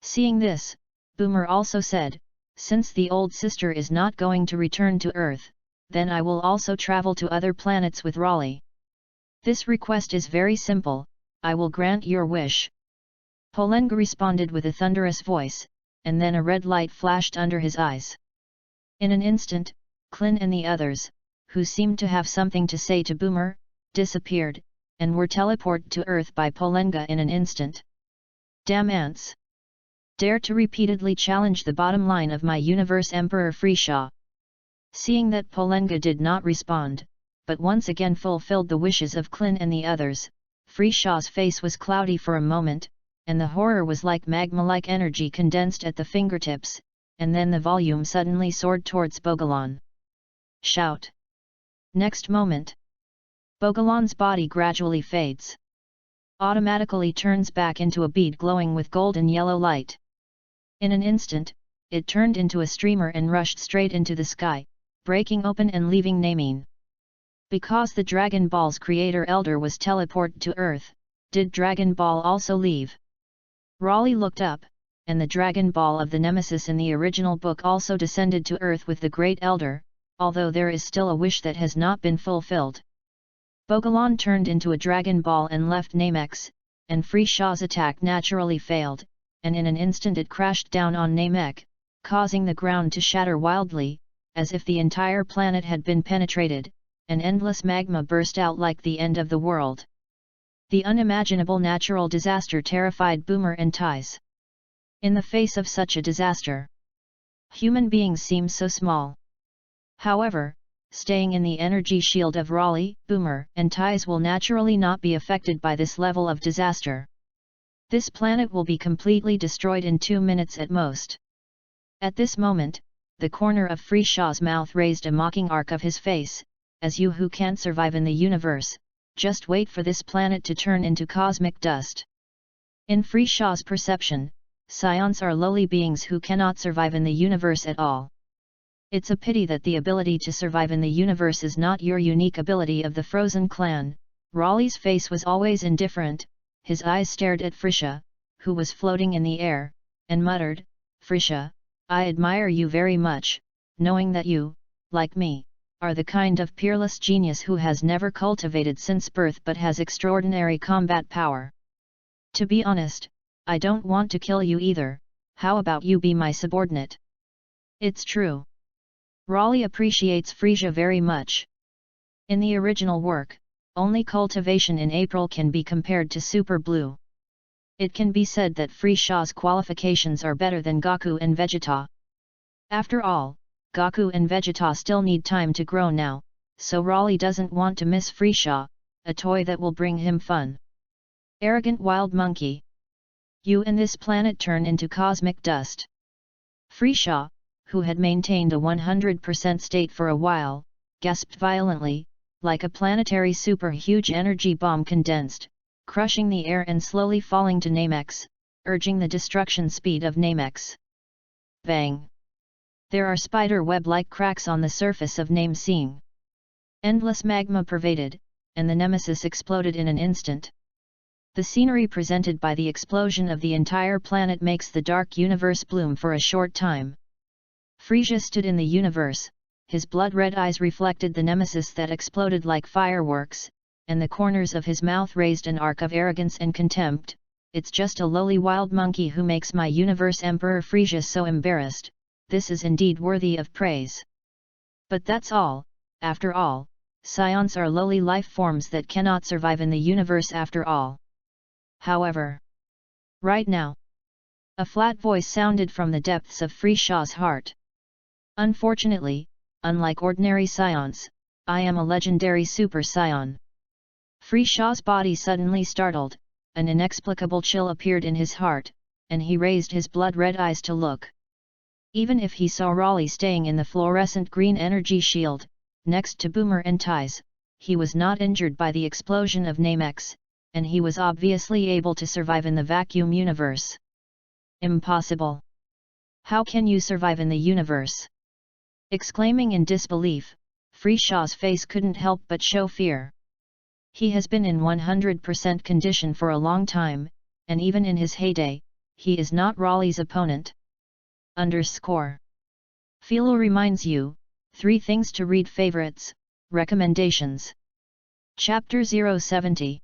Seeing this, Boomer also said, since the old sister is not going to return to Earth, then I will also travel to other planets with Raleigh. This request is very simple, I will grant your wish. Polenga responded with a thunderous voice, and then a red light flashed under his eyes. In an instant, Clint and the others, who seemed to have something to say to Boomer, disappeared, and were teleported to Earth by Polenga in an instant. Damn ants! Dare to repeatedly challenge the bottom line of my universe, Emperor Freeshaw. Seeing that Polenga did not respond, but once again fulfilled the wishes of Clint and the others, Freeshaw's face was cloudy for a moment, and the horror was like magma-like energy condensed at the fingertips, and then the volume suddenly soared towards Bogalon. Shout! Next moment, Bogalon's body gradually fades. Automatically turns back into a bead glowing with golden yellow light. In an instant, it turned into a streamer and rushed straight into the sky, breaking open and leaving Namine. Because the Dragon Ball's creator Elder was teleported to Earth, did Dragon Ball also leave? Raleigh looked up, and the Dragon Ball of the Nemesis in the original book also descended to Earth with the Great Elder, although there is still a wish that has not been fulfilled. Bogalon turned into a Dragon Ball and left Namex, and Freeshaw's attack naturally failed, and in an instant it crashed down on Namek, causing the ground to shatter wildly, as if the entire planet had been penetrated, and endless magma burst out like the end of the world. The unimaginable natural disaster terrified Boomer and Ties. In the face of such a disaster, human beings seem so small. However, staying in the energy shield of Raleigh, Boomer, and Ties will naturally not be affected by this level of disaster. This planet will be completely destroyed in 2 minutes at most. At this moment, the corner of Freeshaw's mouth raised a mocking arc of his face, as you who can't survive in the universe, just wait for this planet to turn into cosmic dust. In Freeshaw's perception, scions are lowly beings who cannot survive in the universe at all. It's a pity that the ability to survive in the universe is not your unique ability of the Frozen clan. Raleigh's face was always indifferent, his eyes stared at Frisha, who was floating in the air, and muttered, Frisha, I admire you very much, knowing that you, like me, are the kind of peerless genius who has never cultivated since birth but has extraordinary combat power. To be honest, I don't want to kill you either, how about you be my subordinate? It's true. Raleigh appreciates Frisia very much. In the original work, only cultivation in April can be compared to Super Blue. It can be said that Frisia's qualifications are better than Goku and Vegeta. After all, Goku and Vegeta still need time to grow now, so Raleigh doesn't want to miss Frisia, a toy that will bring him fun. Arrogant wild monkey. You and this planet turn into cosmic dust. Frisia, who had maintained a 100% state for a while, gasped violently, like a planetary super-huge energy bomb condensed, crushing the air and slowly falling to Namex, urging the destruction speed of Namex. Bang! There are spider web-like cracks on the surface of Namesing. Endless magma pervaded, and the Nemesis exploded in an instant. The scenery presented by the explosion of the entire planet makes the dark universe bloom for a short time. Frisia stood in the universe, his blood-red eyes reflected the Nemesis that exploded like fireworks, and the corners of his mouth raised an arc of arrogance and contempt. It's just a lowly wild monkey who makes my universe Emperor Frisia so embarrassed. This is indeed worthy of praise. But that's all. After all, scions are lowly life forms that cannot survive in the universe after all. However, right now, a flat voice sounded from the depths of Frisia's heart. Unfortunately, unlike ordinary scions, I am a legendary super scion. Frisia's body suddenly startled, an inexplicable chill appeared in his heart, and he raised his blood-red eyes to look. Even if he saw Raleigh staying in the fluorescent green energy shield, next to Boomer and Ties, he was not injured by the explosion of Namex, and he was obviously able to survive in the vacuum universe. Impossible! How can you survive in the universe? Exclaiming in disbelief, Frishaw's face couldn't help but show fear. He has been in 100% condition for a long time, and even in his heyday, he is not Raleigh's opponent. Philo reminds you, 3 things to read. Favorites, recommendations. Chapter 070.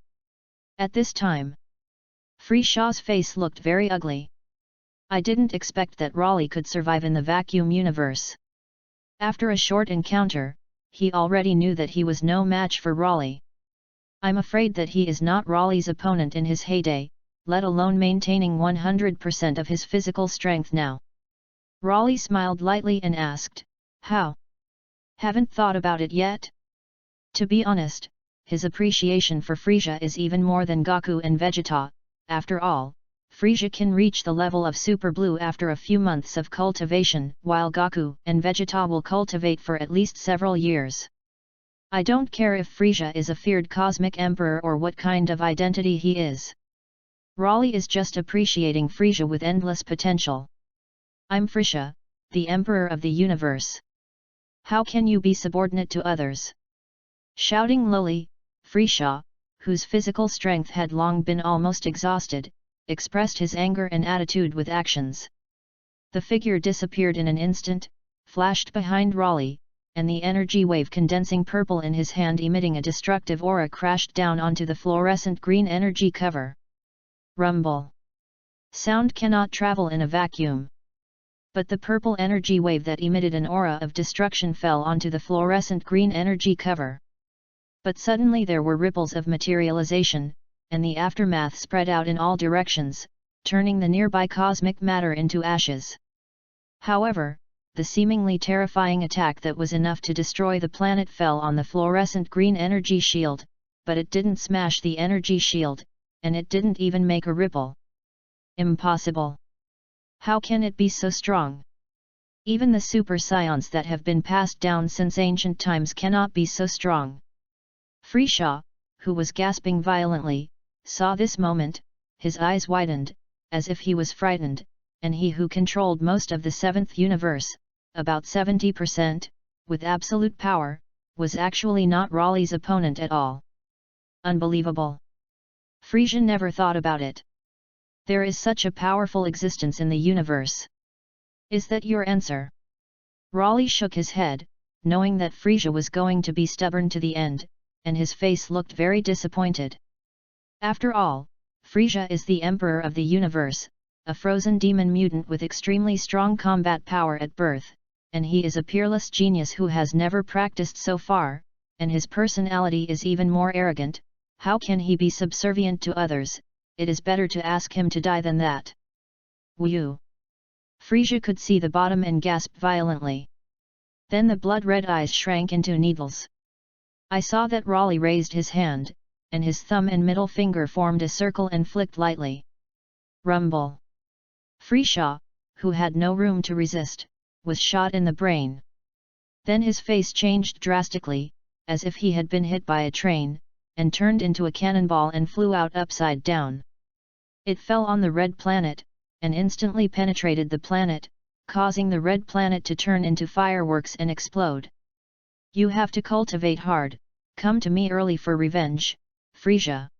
At this time, Frishaw's face looked very ugly. I didn't expect that Raleigh could survive in the vacuum universe. After a short encounter, he already knew that he was no match for Raleigh. I'm afraid that he is not Raleigh's opponent in his heyday, let alone maintaining 100% of his physical strength now. Raleigh smiled lightly and asked, "How? Haven't thought about it yet?" To be honest, his appreciation for Frisia is even more than Goku and Vegeta. After all, Frisia can reach the level of Super Blue after a few months of cultivation, while Goku and Vegeta will cultivate for at least several years. I don't care if Frisia is a feared cosmic emperor or what kind of identity he is. Raleigh is just appreciating Frisia with endless potential. I'm Frisia, the emperor of the universe. How can you be subordinate to others? Shouting lowly, Frisia, whose physical strength had long been almost exhausted, expressed his anger and attitude with actions. The figure disappeared in an instant, flashed behind Raleigh, and the energy wave condensing purple in his hand emitting a destructive aura crashed down onto the fluorescent green energy cover. Rumble. Sound cannot travel in a vacuum. But the purple energy wave that emitted an aura of destruction fell onto the fluorescent green energy cover. But suddenly there were ripples of materialization, and the aftermath spread out in all directions, turning the nearby cosmic matter into ashes. However, the seemingly terrifying attack that was enough to destroy the planet fell on the fluorescent green energy shield, but it didn't smash the energy shield, and it didn't even make a ripple. Impossible! How can it be so strong? Even the super scions that have been passed down since ancient times cannot be so strong. Frisia, who was gasping violently, saw this moment, his eyes widened, as if he was frightened, and he who controlled most of the 7th universe, about 70%, with absolute power, was actually not Raleigh's opponent at all. Unbelievable! Frisia never thought about it. There is such a powerful existence in the universe. Is that your answer? Raleigh shook his head, knowing that Frisia was going to be stubborn to the end, and his face looked very disappointed. After all, Frisia is the emperor of the universe, a frozen demon mutant with extremely strong combat power at birth, and he is a peerless genius who has never practiced so far, and his personality is even more arrogant. How can he be subservient to others? It is better to ask him to die than that. Whew! Frisia could see the bottom and gasped violently. Then the blood-red eyes shrank into needles. I saw that Raleigh raised his hand, and his thumb and middle finger formed a circle and flicked lightly. Rumble! Frisia, who had no room to resist, was shot in the brain. Then his face changed drastically, as if he had been hit by a train, and turned into a cannonball and flew out upside down. It fell on the red planet, and instantly penetrated the planet, causing the red planet to turn into fireworks and explode. You have to cultivate hard, come to me early for revenge, Frisia.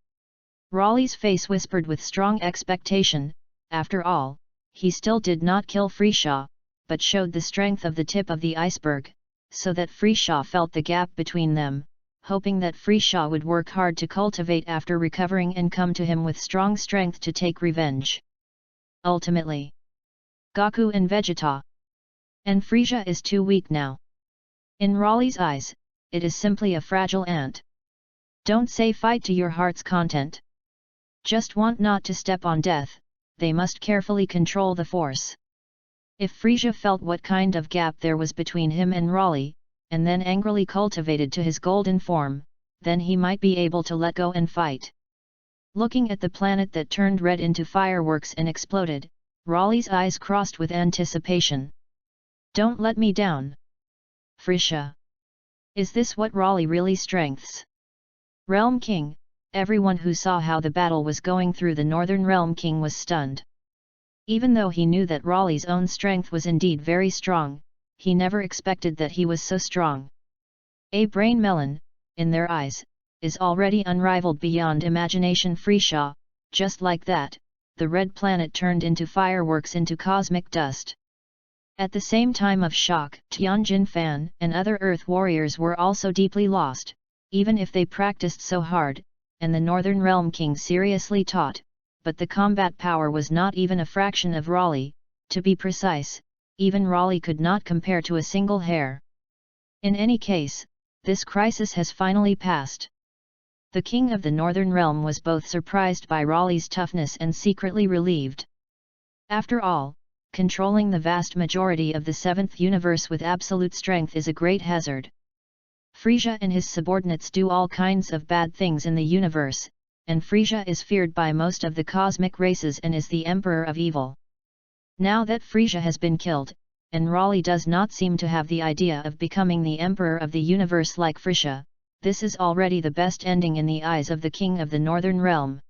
Raleigh's face whispered with strong expectation. After all, he still did not kill Frisia, but showed the strength of the tip of the iceberg, so that Frisia felt the gap between them, hoping that Frisia would work hard to cultivate after recovering and come to him with strong strength to take revenge. Ultimately, Goku and Vegeta. And Frisia is too weak now. In Raleigh's eyes, it is simply a fragile ant. Don't say fight to your heart's content. Just want not to step on death, they must carefully control the force. If Frisia felt what kind of gap there was between him and Raleigh, and then angrily cultivated to his golden form, then he might be able to let go and fight. Looking at the planet that turned red into fireworks and exploded, Raleigh's eyes crossed with anticipation. Don't let me down, Frisia. Is this what Raleigh really strengths? Realm King. Everyone who saw how the battle was going through the Northern Realm King was stunned. Even though he knew that Raleigh's own strength was indeed very strong, he never expected that he was so strong. A brain melon, in their eyes, is already unrivaled beyond imagination. Freeshaw, just like that, the red planet turned into fireworks, into cosmic dust. At the same time of shock, Tianjin Fan and other Earth warriors were also deeply lost, even if they practiced so hard, and the Northern Realm King seriously taught, but the combat power was not even a fraction of Raleigh. To be precise, even Raleigh could not compare to a single hair. In any case, this crisis has finally passed. The King of the Northern Realm was both surprised by Raleigh's toughness and secretly relieved. After all, controlling the vast majority of the Seventh Universe with absolute strength is a great hazard. Frisia and his subordinates do all kinds of bad things in the universe, and Frisia is feared by most of the cosmic races and is the Emperor of Evil. Now that Frisia has been killed, and Raleigh does not seem to have the idea of becoming the Emperor of the universe like Frisia, this is already the best ending in the eyes of the King of the Northern Realm.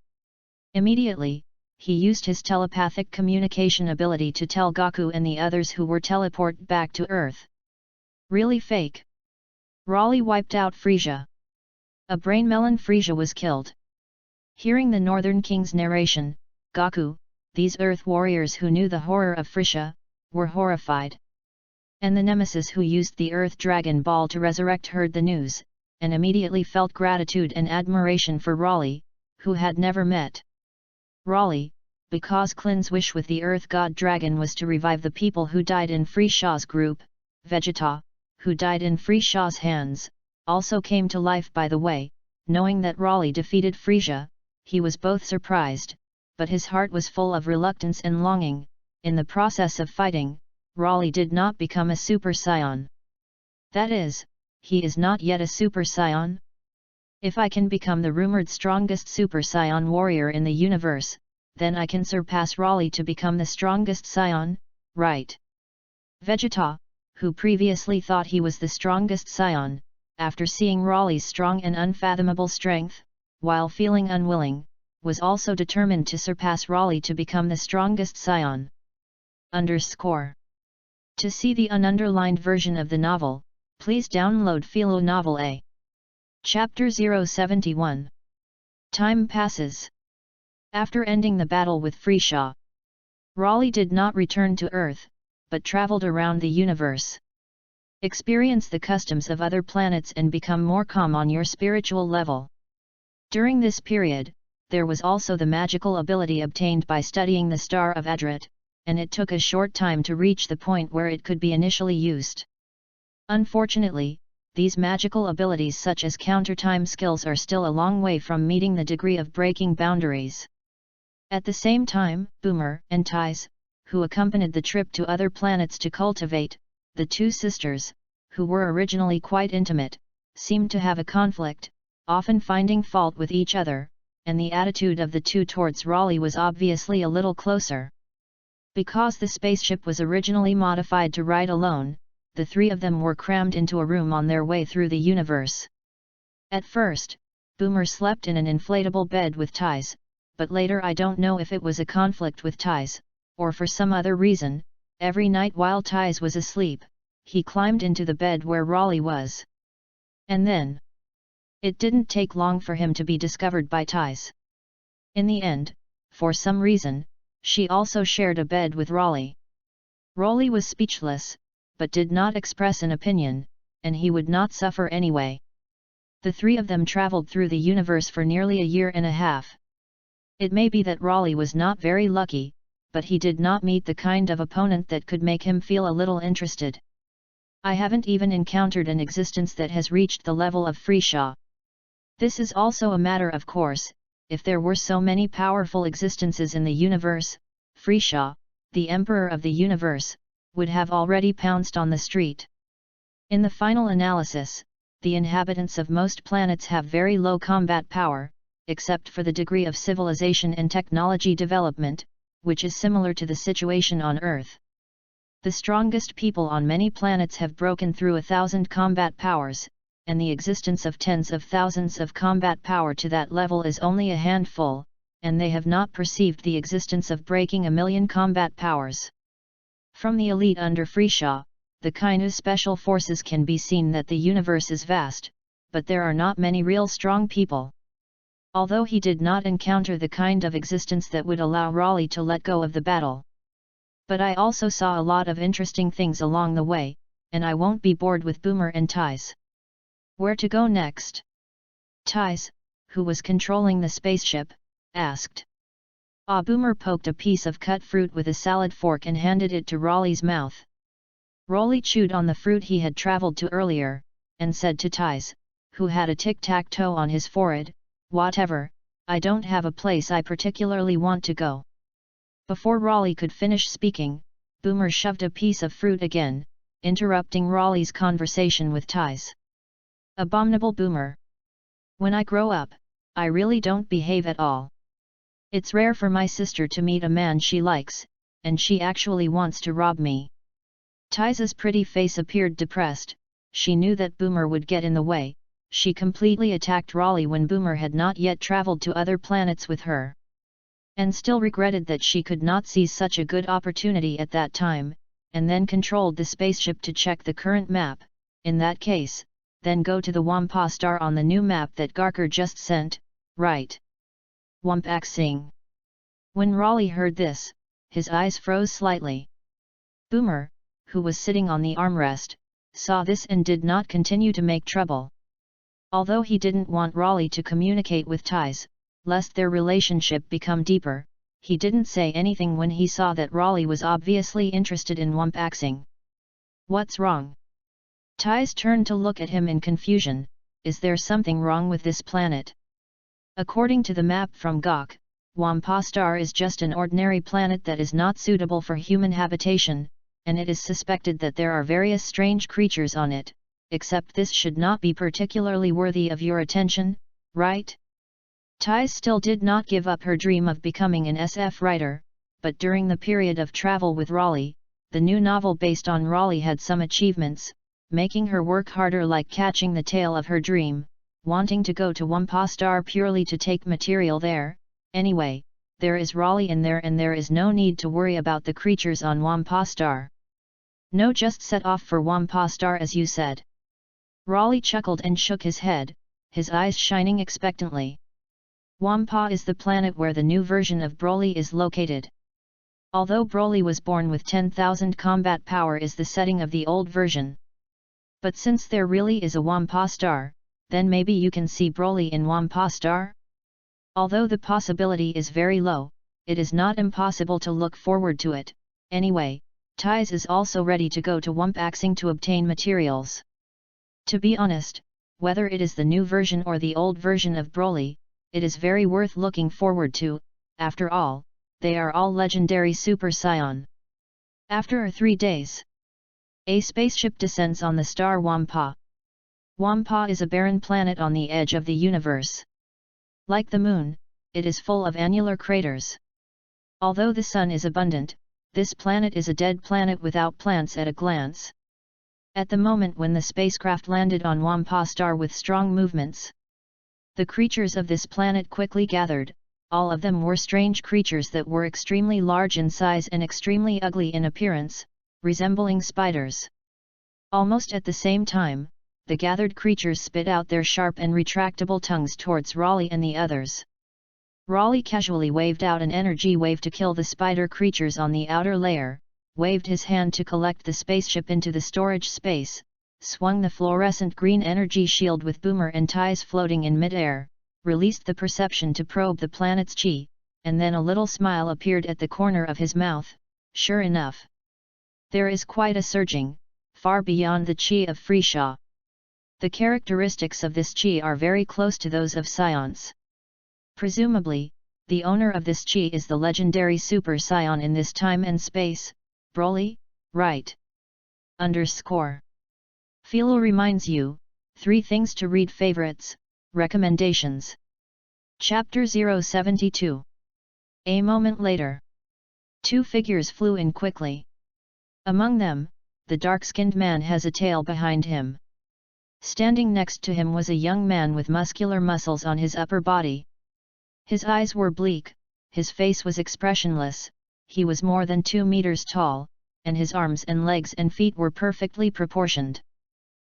Immediately, he used his telepathic communication ability to tell Gaku and the others who were teleported back to Earth. Really fake. Raleigh wiped out Frisia. A brain melon. Frisia was killed. Hearing the Northern King's narration, Gaku, these Earth warriors who knew the horror of Frisia, were horrified. And the Nemesis who used the Earth Dragon Ball to resurrect heard the news, and immediately felt gratitude and admiration for Raleigh, who had never met Raleigh, because Klin's wish with the Earth God Dragon was to revive the people who died in Frisia's group. Vegeta, who died in Frisia's hands, also came to life. By the way, knowing that Raleigh defeated Frisia, he was both surprised, but his heart was full of reluctance and longing. In the process of fighting, Raleigh did not become a Super Saiyan. That is, he is not yet a Super Saiyan. If I can become the rumored strongest Super Saiyan warrior in the universe, then I can surpass Raleigh to become the strongest Saiyan, right? Vegeta, who previously thought he was the strongest Saiyan, after seeing Raleigh's strong and unfathomable strength, while feeling unwilling, was also determined to surpass Raleigh to become the strongest Saiyan. To see the ununderlined version of the novel, please download Philo Novel A. Chapter 071. Time passes. After ending the battle with Frisia, Raleigh did not return to Earth, but traveled around the universe. Experience the customs of other planets and become more calm on your spiritual level. During this period, there was also the magical ability obtained by studying the Star of Adrat, and it took a short time to reach the point where it could be initially used. Unfortunately, these magical abilities such as counter-time skills are still a long way from meeting the degree of breaking boundaries. At the same time, Boomer and Tais, who accompanied the trip to other planets to cultivate, the two sisters, who were originally quite intimate, seemed to have a conflict, often finding fault with each other, and the attitude of the two towards Raleigh was obviously a little closer. Because the spaceship was originally modified to ride alone, the three of them were crammed into a room on their way through the universe. At first, Boomer slept in an inflatable bed with Tais, but later I don't know if it was a conflict with Tais, or for some other reason, every night while Tais was asleep, he climbed into the bed where Raleigh was. And then, it didn't take long for him to be discovered by Tais. In the end, for some reason, she also shared a bed with Raleigh. Raleigh was speechless, but did not express an opinion, and he would not suffer anyway. The three of them traveled through the universe for nearly a year and a half. It may be that Raleigh was not very lucky, but he did not meet the kind of opponent that could make him feel a little interested. I haven't even encountered an existence that has reached the level of Frisia. This is also a matter of course. If there were so many powerful existences in the universe, Frisia, the Emperor of the universe, would have already pounced on the street. In the final analysis, the inhabitants of most planets have very low combat power, except for the degree of civilization and technology development, which is similar to the situation on Earth. The strongest people on many planets have broken through 1,000 combat powers, and the existence of tens of thousands of combat power to that level is only a handful, and they have not perceived the existence of breaking 1,000,000 combat powers. From the elite under Frisha, the Kainu special forces can be seen that the universe is vast, but there are not many real strong people. Although he did not encounter the kind of existence that would allow Raleigh to let go of the battle. But I also saw a lot of interesting things along the way, and I won't be bored with Boomer and Ties. Where to go next? Ties, who was controlling the spaceship, asked. Boomer poked a piece of cut fruit with a salad fork and handed it to Raleigh's mouth. Raleigh chewed on the fruit he had traveled to earlier, and said to Ties, who had a tic-tac-toe on his forehead, "Whatever, I don't have a place I particularly want to go." Before Raleigh could finish speaking, Boomer shoved a piece of fruit again, interrupting Raleigh's conversation with Ties. Abominable Boomer. When I grow up, I really don't behave at all. It's rare for my sister to meet a man she likes, and she actually wants to rob me. Ties's pretty face appeared depressed. She knew that Boomer would get in the way. She completely attacked Raleigh when Boomer had not yet traveled to other planets with her. And still regretted that she could not seize such a good opportunity at that time, and then controlled the spaceship to check the current map. In that case, then go to the Wampa star on the new map that Garker just sent, right? Wampaxing. When Raleigh heard this, his eyes froze slightly. Boomer, who was sitting on the armrest, saw this and did not continue to make trouble. Although he didn't want Raleigh to communicate with Ties, lest their relationship become deeper, he didn't say anything when he saw that Raleigh was obviously interested in Wampaxing. What's wrong? Ties turned to look at him in confusion. Is there something wrong with this planet? According to the map from Gok, Wampa Star is just an ordinary planet that is not suitable for human habitation, and it is suspected that there are various strange creatures on it, except this should not be particularly worthy of your attention, right? Ties still did not give up her dream of becoming an SF writer, but during the period of travel with Raleigh, the new novel based on Raleigh had some achievements, making her work harder, like catching the tail of her dream, wanting to go to Wampa Star purely to take material there. Anyway, there is Raleigh in there and there is no need to worry about the creatures on Wampa Star. No, just set off for Wampa Star as you said. Raleigh chuckled and shook his head, his eyes shining expectantly. Wampa is the planet where the new version of Broly is located. Although Broly was born with 10,000 combat power is the setting of the old version. But since there really is a Wampa Star, then maybe you can see Broly in Wampa Star? Although the possibility is very low, it is not impossible to look forward to it. Anyway, Ties is also ready to go to Wampaxing to obtain materials. To be honest, whether it is the new version or the old version of Broly, it is very worth looking forward to. After all, they are all legendary Super Saiyan. After 3 days, a spaceship descends on the star Wampa. Wampa is a barren planet on the edge of the universe. Like the moon, it is full of annular craters. Although the sun is abundant, this planet is a dead planet without plants at a glance. At the moment when the spacecraft landed on Wampa Star with strong movements, the creatures of this planet quickly gathered. All of them were strange creatures that were extremely large in size and extremely ugly in appearance, resembling spiders. Almost at the same time, the gathered creatures spit out their sharp and retractable tongues towards Raleigh and the others. Raleigh casually waved out an energy wave to kill the spider creatures on the outer layer, waved his hand to collect the spaceship into the storage space, swung the fluorescent green energy shield with Boomer and Ties floating in mid-air, released the perception to probe the planet's chi, and then a little smile appeared at the corner of his mouth. Sure enough, there is quite a surging, far beyond the chi of Frisha. The characteristics of this chi are very close to those of Scions. Presumably, the owner of this chi is the legendary Super Saiyan in this time and space, Broly, right? Philo reminds you, 3 things to read. Favorites, recommendations. Chapter 072. A moment later, 2 figures flew in quickly. Among them, the dark-skinned man has a tail behind him. Standing next to him was a young man with muscular muscles on his upper body. His eyes were bleak, his face was expressionless, he was more than 2 meters tall, and his arms and legs and feet were perfectly proportioned.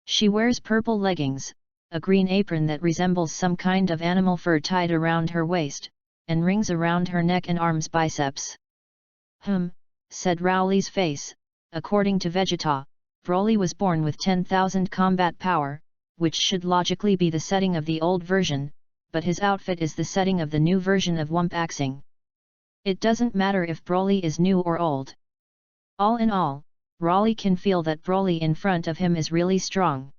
She wears purple leggings, a green apron that resembles some kind of animal fur tied around her waist, and rings around her neck and arms biceps. Said Rowley's face. According to Vegeta, Broly was born with 10,000 combat power, which should logically be the setting of the old version, but his outfit is the setting of the new version of Wumpaxing. It doesn't matter if Broly is new or old. All in all, Raleigh can feel that Broly in front of him is really strong.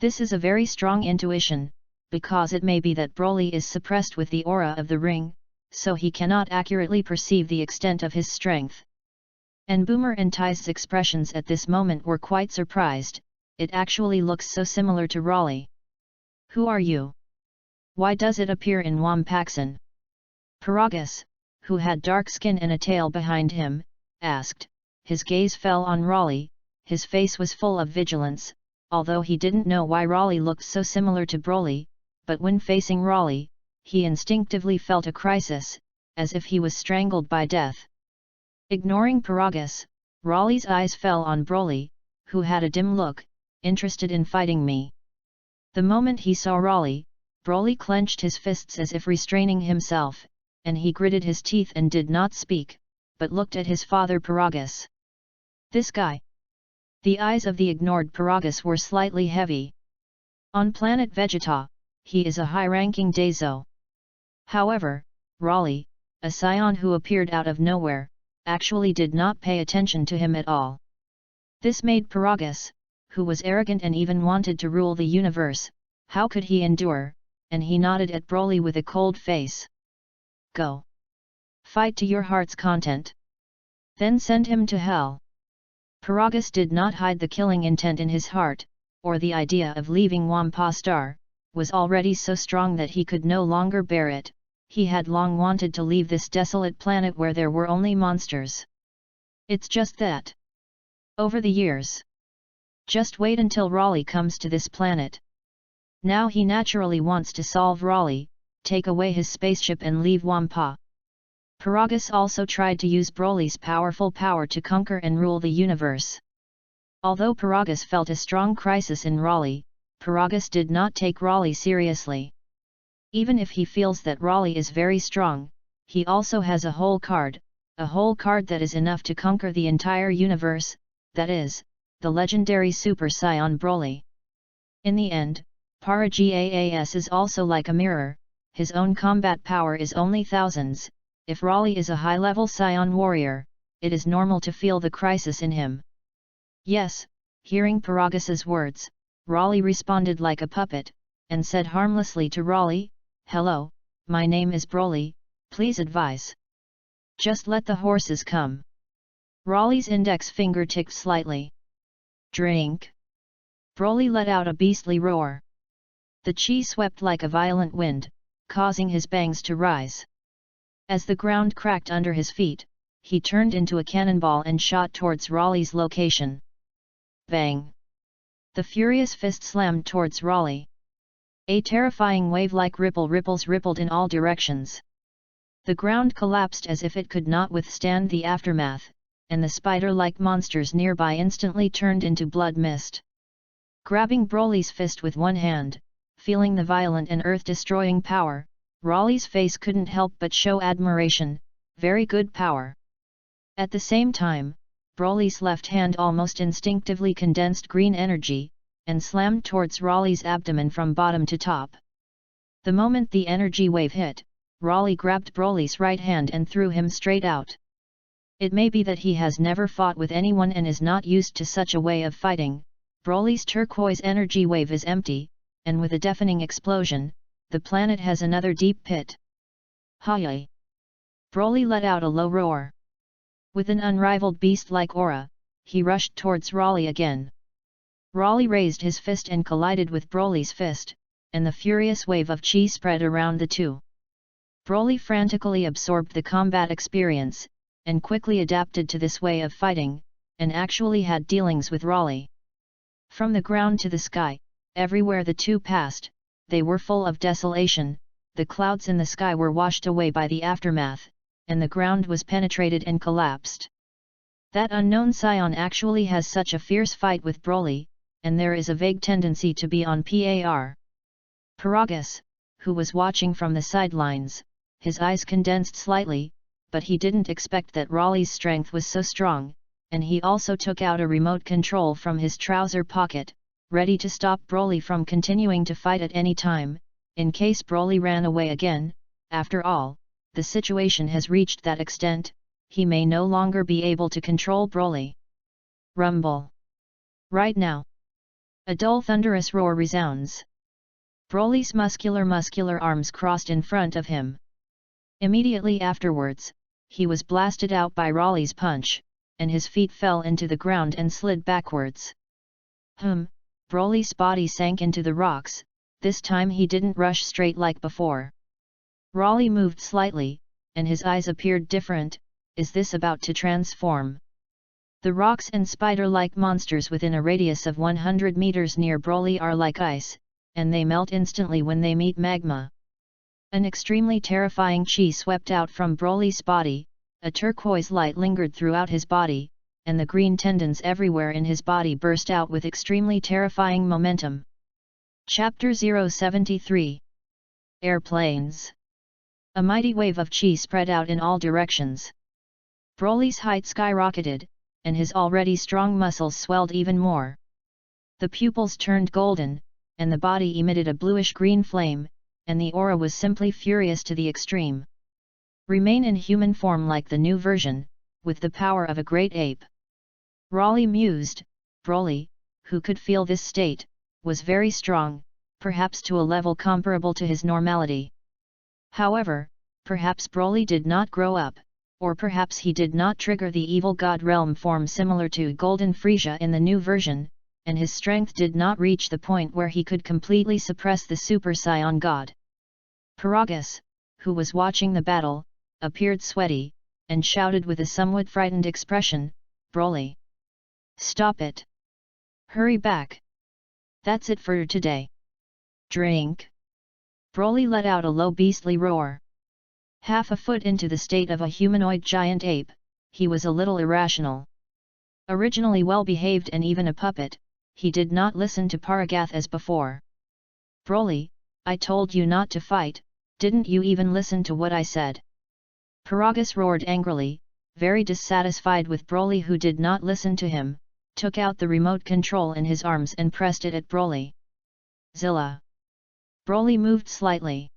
This is a very strong intuition, because it may be that Broly is suppressed with the aura of the ring, so he cannot accurately perceive the extent of his strength. And Boomer and Ty's expressions at this moment were quite surprised. It actually looks so similar to Raleigh. Who are you? Why does it appear in Wumpaxin? Paragus, who had dark skin and a tail behind him, asked. His gaze fell on Raleigh, his face was full of vigilance, although he didn't know why Raleigh looked so similar to Broly, but when facing Raleigh, he instinctively felt a crisis, as if he was strangled by death. Ignoring Paragus, Raleigh's eyes fell on Broly, who had a dim look, interested in fighting me. The moment he saw Raleigh, Broly clenched his fists as if restraining himself, and he gritted his teeth and did not speak, but looked at his father Paragus. This guy. The eyes of the ignored Paragus were slightly heavy. On planet Vegeta, he is a high-ranking Daizo. However, Raleigh, a scion who appeared out of nowhere, actually did not pay attention to him at all. This made Paragus, who was arrogant and even wanted to rule the universe, how could he endure, and he nodded at Broly with a cold face. Go. Fight to your heart's content. Then send him to hell. Paragus did not hide the killing intent in his heart, or the idea of leaving Wampa Star, was already so strong that he could no longer bear it. He had long wanted to leave this desolate planet where there were only monsters. It's just that. Over the years. Just wait until Raleigh comes to this planet. Now he naturally wants to solve Raleigh, take away his spaceship and leave Wampa. Paragus also tried to use Broly's powerful power to conquer and rule the universe. Although Paragus felt a strong crisis in Raleigh, Paragus did not take Raleigh seriously. Even if he feels that Raleigh is very strong, he also has a whole card that is enough to conquer the entire universe, that is, the legendary Super Saiyan Broly. In the end, Paragus is also like a mirror, his own combat power is only thousands. If Raleigh is a high-level Saiyan warrior, it is normal to feel the crisis in him. Yes, hearing Paragus's words, Raleigh responded like a puppet, and said harmlessly to Raleigh, "Hello, my name is Broly, please advise. Just let the horses come." Raleigh's index finger ticked slightly. "Drink." Broly let out a beastly roar. The chi swept like a violent wind, causing his bangs to rise. As the ground cracked under his feet, he turned into a cannonball and shot towards Raleigh's location. Bang! The furious fist slammed towards Raleigh. A terrifying wave-like ripples rippled in all directions. The ground collapsed as if it could not withstand the aftermath, and the spider-like monsters nearby instantly turned into blood mist. Grabbing Broly's fist with one hand, feeling the violent and earth-destroying power, Raleigh's face couldn't help but show admiration. Very good power. At the same time, Broly's left hand almost instinctively condensed green energy, and slammed towards Raleigh's abdomen from bottom to top. The moment the energy wave hit, Raleigh grabbed Broly's right hand and threw him straight out. It may be that he has never fought with anyone and is not used to such a way of fighting. Broly's turquoise energy wave is empty, and with a deafening explosion, the planet has another deep pit. Hi! Broly let out a low roar. With an unrivaled beast-like aura, he rushed towards Raleigh again. Raleigh raised his fist and collided with Broly's fist, and the furious wave of chi spread around the two. Broly frantically absorbed the combat experience, and quickly adapted to this way of fighting, and actually had dealings with Raleigh. From the ground to the sky, Everywhere the two passed, they were full of desolation, the clouds in the sky were washed away by the aftermath, and the ground was penetrated and collapsed. That unknown scion actually has such a fierce fight with Broly, and there is a vague tendency to be on par. Paragus, who was watching from the sidelines, his eyes condensed slightly, but he didn't expect that Raleigh's strength was so strong, and he also took out a remote control from his trouser pocket, ready to stop Broly from continuing to fight at any time, in case Broly ran away again. After all, the situation has reached that extent, he may no longer be able to control Broly. Rumble. Right now. A dull thunderous roar resounds. Broly's muscular arms crossed in front of him. Immediately afterwards, he was blasted out by Raleigh's punch, and his feet fell into the ground and slid backwards. Broly's body sank into the rocks, this time he didn't rush straight like before. Raleigh moved slightly, and his eyes appeared different. Is this about to transform? The rocks and spider-like monsters within a radius of 100 meters near Broly are like ice, and they melt instantly when they meet magma. An extremely terrifying chi swept out from Broly's body, a turquoise light lingered throughout his body, and the green tendons everywhere in his body burst out with extremely terrifying momentum. Chapter 073. Airplanes. A mighty wave of chi spread out in all directions. Broly's height skyrocketed, and his already strong muscles swelled even more. The pupils turned golden, and the body emitted a bluish-green flame, and the aura was simply furious to the extreme. Remain in human form like the new version, with the power of a great ape. Raleigh mused. Broly, who could feel this state, was very strong, perhaps to a level comparable to his normality. However, perhaps Broly did not grow up, or perhaps he did not trigger the evil god realm form similar to Golden Frieza in the new version, and his strength did not reach the point where he could completely suppress the Super Saiyan god. Paragus, who was watching the battle, appeared sweaty, and shouted with a somewhat frightened expression, "Broly! Stop it! Hurry back! That's it for today! Drink!" Broly let out a low beastly roar. Half a foot into the state of a humanoid giant ape, he was a little irrational. Originally well-behaved and even a puppet, he did not listen to Paragus as before. "Broly, I told you not to fight, didn't you even listen to what I said?" Paragus roared angrily, very dissatisfied with Broly who did not listen to him, took out the remote control in his arms and pressed it at Broly. Zilla. Broly moved slightly.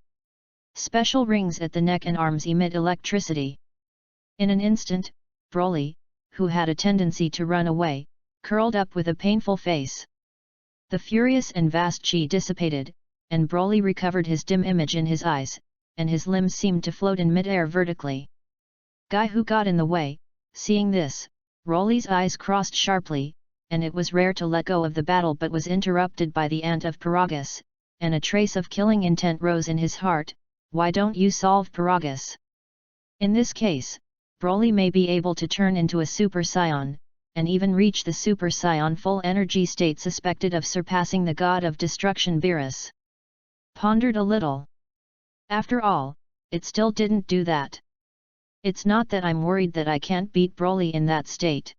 Special rings at the neck and arms emit electricity. In an instant, Broly, who had a tendency to run away, curled up with a painful face. The furious and vast chi dissipated, and Broly recovered his dim image in his eyes, and his limbs seemed to float in mid-air vertically. Guy who got in the way, seeing this, Broly's eyes crossed sharply, and it was rare to let go of the battle but was interrupted by the ant of Paragus, and a trace of killing intent rose in his heart. Why don't you solve Paragus? In this case, Broly may be able to turn into a Super Saiyan, and even reach the Super Saiyan full energy state suspected of surpassing the god of destruction Beerus. Pondered a little. After all, it still didn't do that. It's not that I'm worried that I can't beat Broly in that state.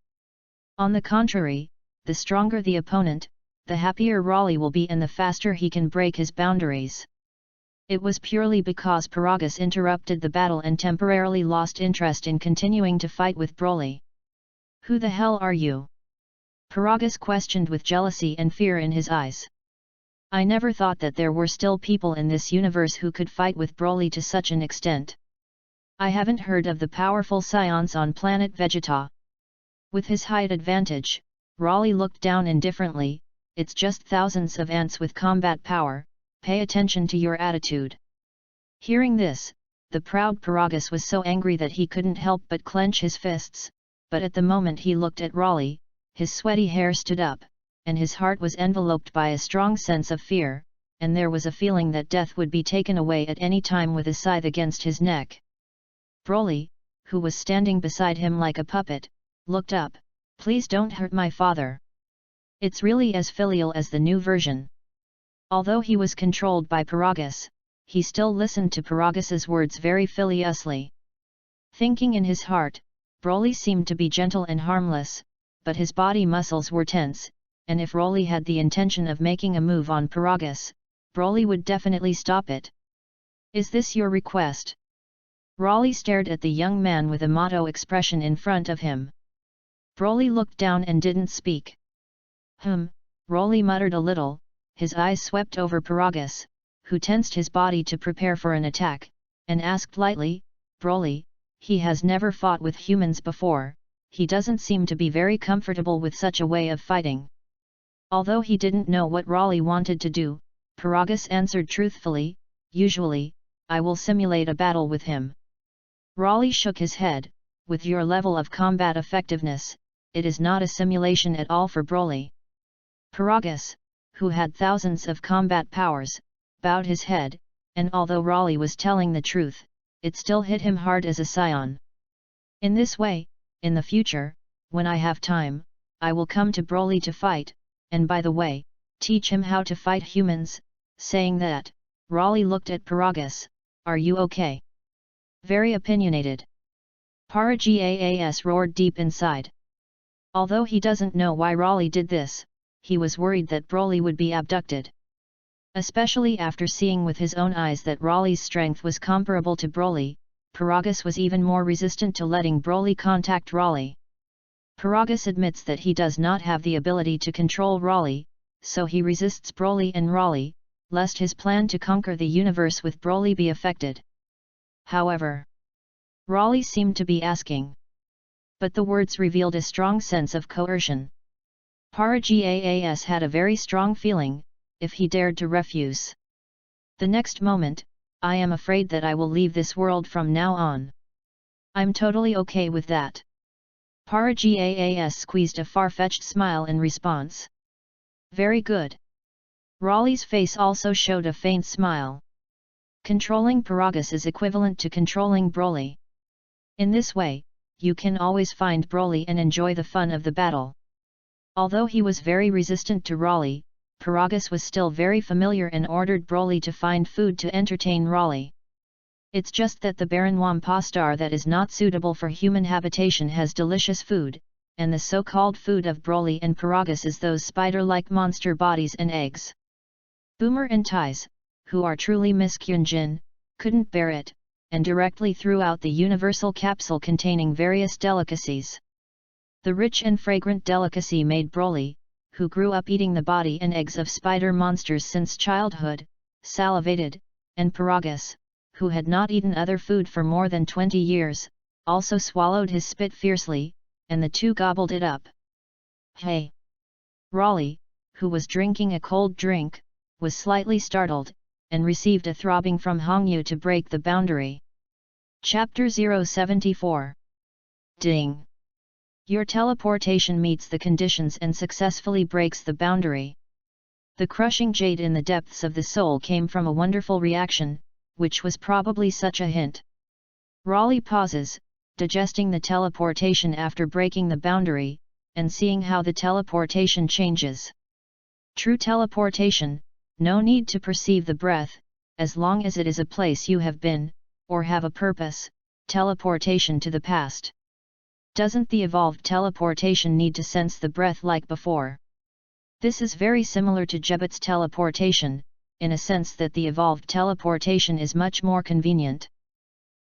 On the contrary, the stronger the opponent, the happier Raleigh will be and the faster he can break his boundaries. It was purely because Paragus interrupted the battle and temporarily lost interest in continuing to fight with Broly. "Who the hell are you?" Paragus questioned with jealousy and fear in his eyes. "I never thought that there were still people in this universe who could fight with Broly to such an extent. I haven't heard of the powerful Scions on planet Vegeta." With his height advantage, Raleigh looked down indifferently. "It's just thousands of ants with combat power, pay attention to your attitude." Hearing this, the proud Paragus was so angry that he couldn't help but clench his fists, but at the moment he looked at Raleigh, his sweaty hair stood up, and his heart was enveloped by a strong sense of fear, and there was a feeling that death would be taken away at any time with a scythe against his neck. Broly, who was standing beside him like a puppet, looked up. "Please don't hurt my father. It's really as filial as the new version." Although he was controlled by Paragus, he still listened to Paragus's words very filiously. Thinking in his heart, Broly seemed to be gentle and harmless, but his body muscles were tense, and if Broly had the intention of making a move on Paragus, Broly would definitely stop it. "Is this your request?" Broly stared at the young man with a motto expression in front of him. Broly looked down and didn't speak. Broly muttered a little, his eyes swept over Paragus, who tensed his body to prepare for an attack, and asked lightly, "Broly, he has never fought with humans before, he doesn't seem to be very comfortable with such a way of fighting." Although he didn't know what Broly wanted to do, Paragus answered truthfully, "Usually, I will simulate a battle with him." Broly shook his head, "With your level of combat effectiveness, it is not a simulation at all for Broly." Paragus, who had thousands of combat powers, bowed his head, and although Broly was telling the truth, it still hit him hard as a scion. "In this way, in the future, when I have time, I will come to Broly to fight, and by the way, teach him how to fight humans." Saying that, Broly looked at Paragus, "Are you okay?" Very opinionated. Paragus roared deep inside. Although he doesn't know why Broly did this, he was worried that Broly would be abducted. Especially after seeing with his own eyes that Broly's strength was comparable to Broly, Paragus was even more resistant to letting Broly contact Broly. Paragus admits that he does not have the ability to control Broly, so he resists Broly and Broly, lest his plan to conquer the universe with Broly be affected. However, Broly seemed to be asking. But the words revealed a strong sense of coercion. Paragus had a very strong feeling, if he dared to refuse. The next moment, "I am afraid that I will leave this world from now on. I'm totally okay with that." Paragus squeezed a far-fetched smile in response. "Very good." Broly's face also showed a faint smile. Controlling Paragus is equivalent to controlling Broly. In this way, you can always find Broly and enjoy the fun of the battle. Although he was very resistant to Broly, Paragus was still very familiar and ordered Broly to find food to entertain Broly. It's just that the barren Wampa star that is not suitable for human habitation has delicious food, and the so-called food of Broly and Paragus is those spider-like monster bodies and eggs. Boomer and Tais, who are truly miskyunjin, couldn't bear it, and directly threw out the universal capsule containing various delicacies. The rich and fragrant delicacy made Broly, who grew up eating the body and eggs of spider monsters since childhood, salivated, and Paragus, who had not eaten other food for more than 20 years, also swallowed his spit fiercely, and the two gobbled it up. "Hey!" Broly, who was drinking a cold drink, was slightly startled, and received a throbbing from Hongyu to break the boundary. Chapter 074. Ding! Your teleportation meets the conditions and successfully breaks the boundary. The crushing jade in the depths of the soul came from a wonderful reaction, which was probably such a hint. Broly pauses, digesting the teleportation after breaking the boundary, and seeing how the teleportation changes. True teleportation, no need to perceive the breath, as long as it is a place you have been, or have a purpose, teleportation to the past. Doesn't the evolved teleportation need to sense the breath like before? This is very similar to Jebut's teleportation, in a sense that the evolved teleportation is much more convenient.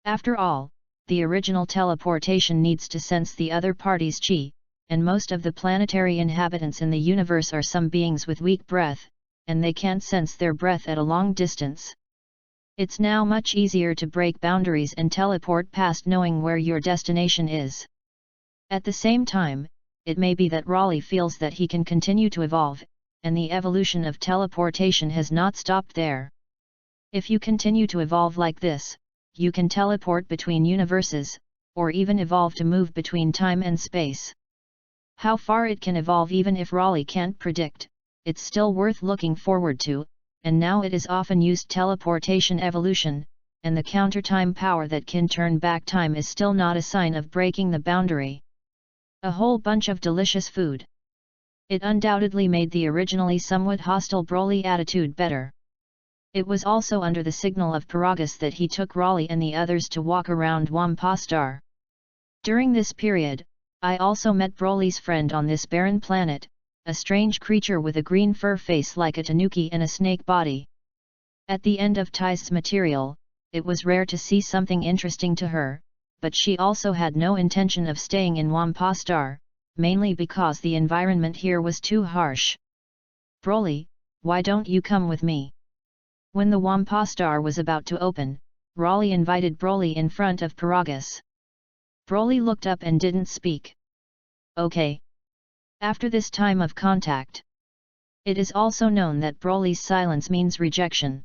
After all, the original teleportation needs to sense the other party's chi, and most of the planetary inhabitants in the universe are some beings with weak breath, and they can't sense their breath at a long distance. It's now much easier to break boundaries and teleport past knowing where your destination is. At the same time, it may be that Broly feels that he can continue to evolve, and the evolution of teleportation has not stopped there. If you continue to evolve like this, you can teleport between universes, or even evolve to move between time and space. How far it can evolve even if Broly can't predict, it's still worth looking forward to, and now it is often used teleportation evolution, and the counter-time power that can turn back time is still not a sign of breaking the boundary. A whole bunch of delicious food. It undoubtedly made the originally somewhat hostile Broly attitude better. It was also under the signal of Paragus that he took Raleigh and the others to walk around Wampa Star. During this period, I also met Broly's friend on this barren planet, a strange creature with a green fur face like a tanuki and a snake body. At the end of Tai's material, it was rare to see something interesting to her, but she also had no intention of staying in Wampa Star, mainly because the environment here was too harsh. Broly, why don't you come with me? When the Wampa Star was about to open, Raleigh invited Broly in front of Paragus. Broly looked up and didn't speak. Okay. After this time of contact, it is also known that Broly's silence means rejection.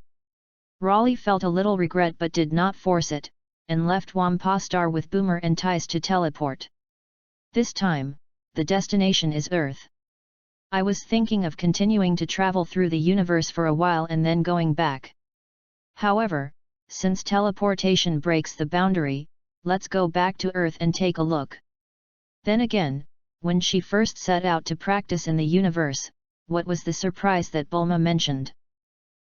Raleigh felt a little regret but did not force it, and left Wampa Star with Boomer and Ties to teleport. This time, the destination is Earth. I was thinking of continuing to travel through the universe for a while and then going back. However, since teleportation breaks the boundary, let's go back to Earth and take a look. Then again, when she first set out to practice in the universe, what was the surprise that Bulma mentioned?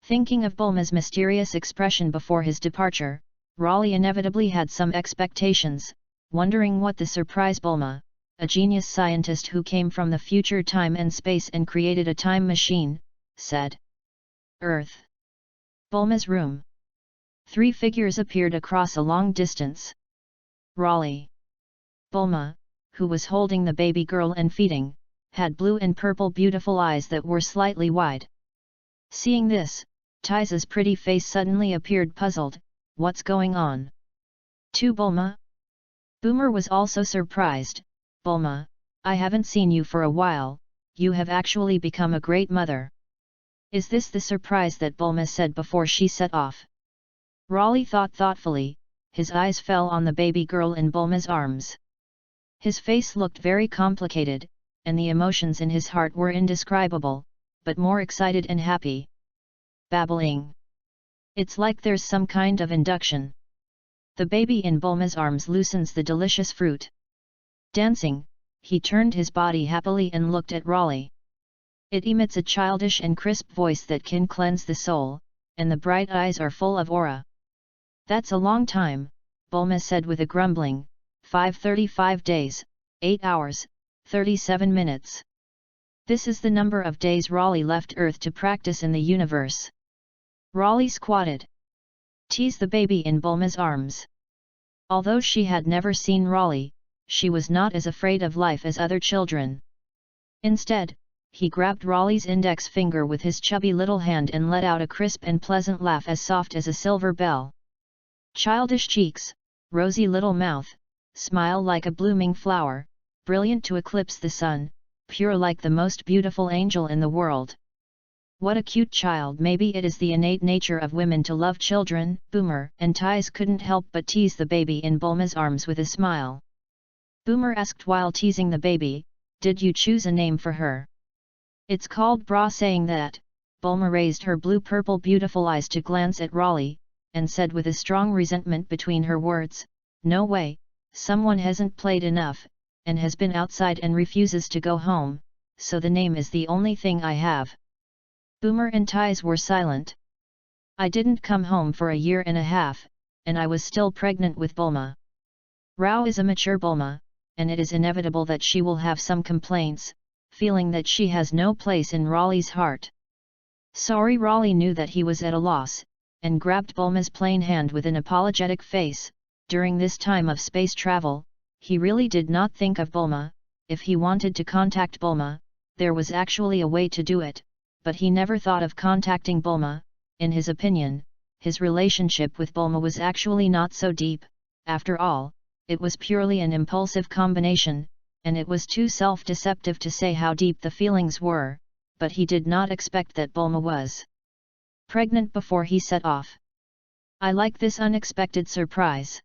Thinking of Bulma's mysterious expression before his departure, Raleigh inevitably had some expectations, wondering what the surprise Bulma, a genius scientist who came from the future time and space and created a time machine, said. Earth. Bulma's room. 3 figures appeared across a long distance. Raleigh. Bulma, who was holding the baby girl and feeding, had blue and purple beautiful eyes that were slightly wide. Seeing this, Tai's pretty face suddenly appeared puzzled. What's going on? To Bulma? Boomer was also surprised. Bulma, I haven't seen you for a while, you have actually become a great mother. Is this the surprise that Bulma said before she set off? Raleigh thought thoughtfully, his eyes fell on the baby girl in Bulma's arms. His face looked very complicated, and the emotions in his heart were indescribable, but more excited and happy. Babbling. It's like there's some kind of induction. The baby in Bulma's arms loosens the delicious fruit. Dancing, he turned his body happily and looked at Raleigh. It emits a childish and crisp voice that can cleanse the soul, and the bright eyes are full of aura. That's a long time, Bulma said with a grumbling, 535 days, 8 hours, 37 minutes. This is the number of days Raleigh left Earth to practice in the universe. Raleigh squatted. Teased the baby in Bulma's arms. Although she had never seen Raleigh, she was not as afraid of life as other children. Instead, he grabbed Raleigh's index finger with his chubby little hand and let out a crisp and pleasant laugh as soft as a silver bell. Childish cheeks, rosy little mouth, smile like a blooming flower, brilliant to eclipse the sun, pure like the most beautiful angel in the world. What a cute child! Maybe it is the innate nature of women to love children. Boomer and Ties couldn't help but tease the baby in Bulma's arms with a smile. Boomer asked while teasing the baby, did you choose a name for her? It's called Bra. Saying that, Bulma raised her blue-purple beautiful eyes to glance at Raleigh, and said with a strong resentment between her words, no way, someone hasn't played enough, and has been outside and refuses to go home, so the name is the only thing I have. Boomer and Ties were silent. I didn't come home for a year and a half, and I was still pregnant with Bulma. Rao is a mature Bulma, and it is inevitable that she will have some complaints, feeling that she has no place in Raleigh's heart. Sorry. Raleigh knew that he was at a loss, and grabbed Bulma's plain hand with an apologetic face. During this time of space travel, he really did not think of Bulma. If he wanted to contact Bulma, there was actually a way to do it, but he never thought of contacting Bulma. In his opinion, his relationship with Bulma was actually not so deep. After all, it was purely an impulsive combination, and it was too self-deceptive to say how deep the feelings were, but he did not expect that Bulma was pregnant before he set off. I like this unexpected surprise.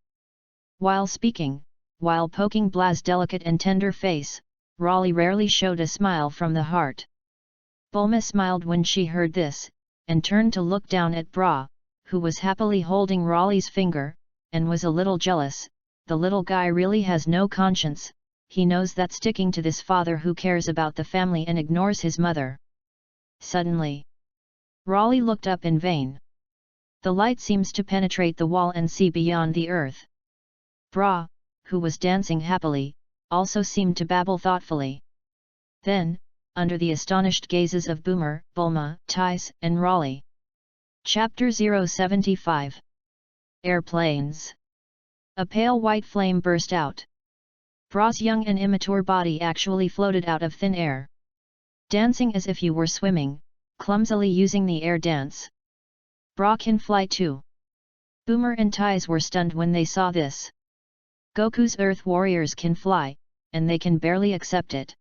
While speaking, while poking Bla's delicate and tender face, Raleigh rarely showed a smile from the heart. Bulma smiled when she heard this, and turned to look down at Bra, who was happily holding Raleigh's finger, and was a little jealous. The little guy really has no conscience, he knows that sticking to this father who cares about the family and ignores his mother. Suddenly, Raleigh looked up in vain. The light seems to penetrate the wall and see beyond the earth. Bra, who was dancing happily, also seemed to babble thoughtfully. Then, under the astonished gazes of Boomer, Bulma, Tice, and Raleigh. Chapter 075. Airplanes. A pale white flame burst out. Bra's young and immature body actually floated out of thin air. Dancing as if you were swimming, clumsily using the air dance. Bra can fly too. Boomer and Tice were stunned when they saw this. Goku's Earth warriors can fly, and they can barely accept it.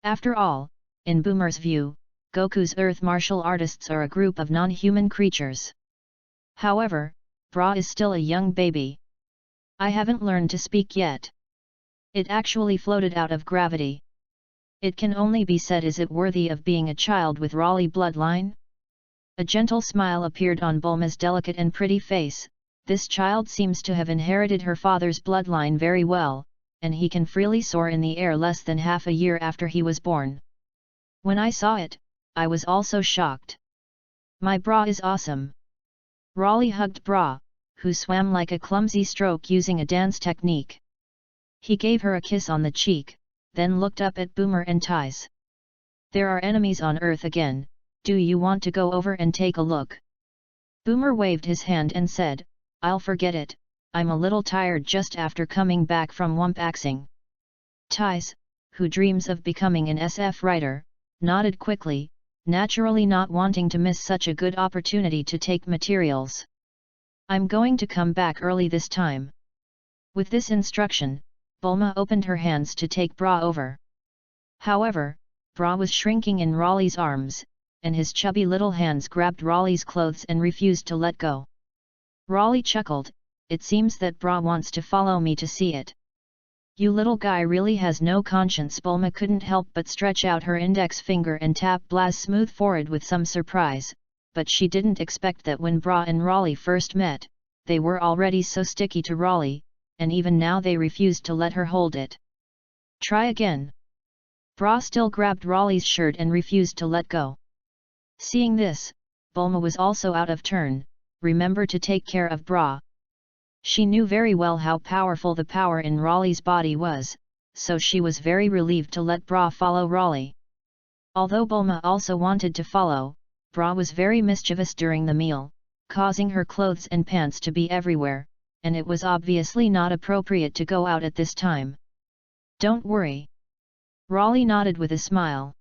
After all, in Boomer's view, Goku's Earth martial artists are a group of non-human creatures. However, Bra is still a young baby. I haven't learned to speak yet. It actually floated out of gravity. It can only be said, is it worthy of being a child with Raleigh bloodline? A gentle smile appeared on Bulma's delicate and pretty face. This child seems to have inherited her father's bloodline very well, and he can freely soar in the air less than half a year after he was born. When I saw it, I was also shocked. My Bra is awesome. Raleigh hugged Bra, who swam like a clumsy stroke using a dance technique. He gave her a kiss on the cheek, then looked up at Boomer and Tice. There are enemies on Earth again, do you want to go over and take a look? Boomer waved his hand and said, I'll forget it, I'm a little tired just after coming back from wumpaxing. Tice, who dreams of becoming an SF writer, nodded quickly, naturally not wanting to miss such a good opportunity to take materials. I'm going to come back early this time. With this instruction, Bulma opened her hands to take Bra over. However, Bra was shrinking in Raleigh's arms, and his chubby little hands grabbed Raleigh's clothes and refused to let go. Raleigh chuckled, it seems that Bra wants to follow me to see it. You little guy really has no conscience. Bulma couldn't help but stretch out her index finger and tap Bla's smooth forehead with some surprise, but she didn't expect that when Bra and Raleigh first met, they were already so sticky to Raleigh, and even now they refused to let her hold it. Try again. Bra still grabbed Raleigh's shirt and refused to let go. Seeing this, Bulma was also out of turn. Remember to take care of Bra. She knew very well how powerful the power in Raleigh's body was, so she was very relieved to let Bra follow Raleigh. Although Bulma also wanted to follow, Bra was very mischievous during the meal, causing her clothes and pants to be everywhere, and it was obviously not appropriate to go out at this time. Don't worry. Raleigh nodded with a smile.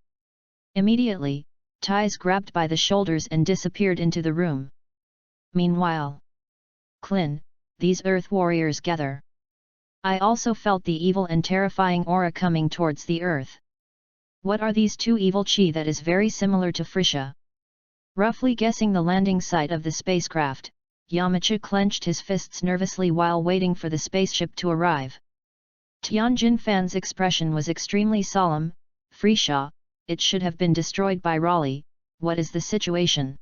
Immediately, Tice grabbed by the shoulders and disappeared into the room. Meanwhile, Klin, these Earth warriors gather. I also felt the evil and terrifying aura coming towards the Earth. What are these two evil chi that is very similar to Frisha? Roughly guessing the landing site of the spacecraft, Yamcha clenched his fists nervously while waiting for the spaceship to arrive. Tianjin Fan's expression was extremely solemn. Frisha, it should have been destroyed by Raleigh, what is the situation?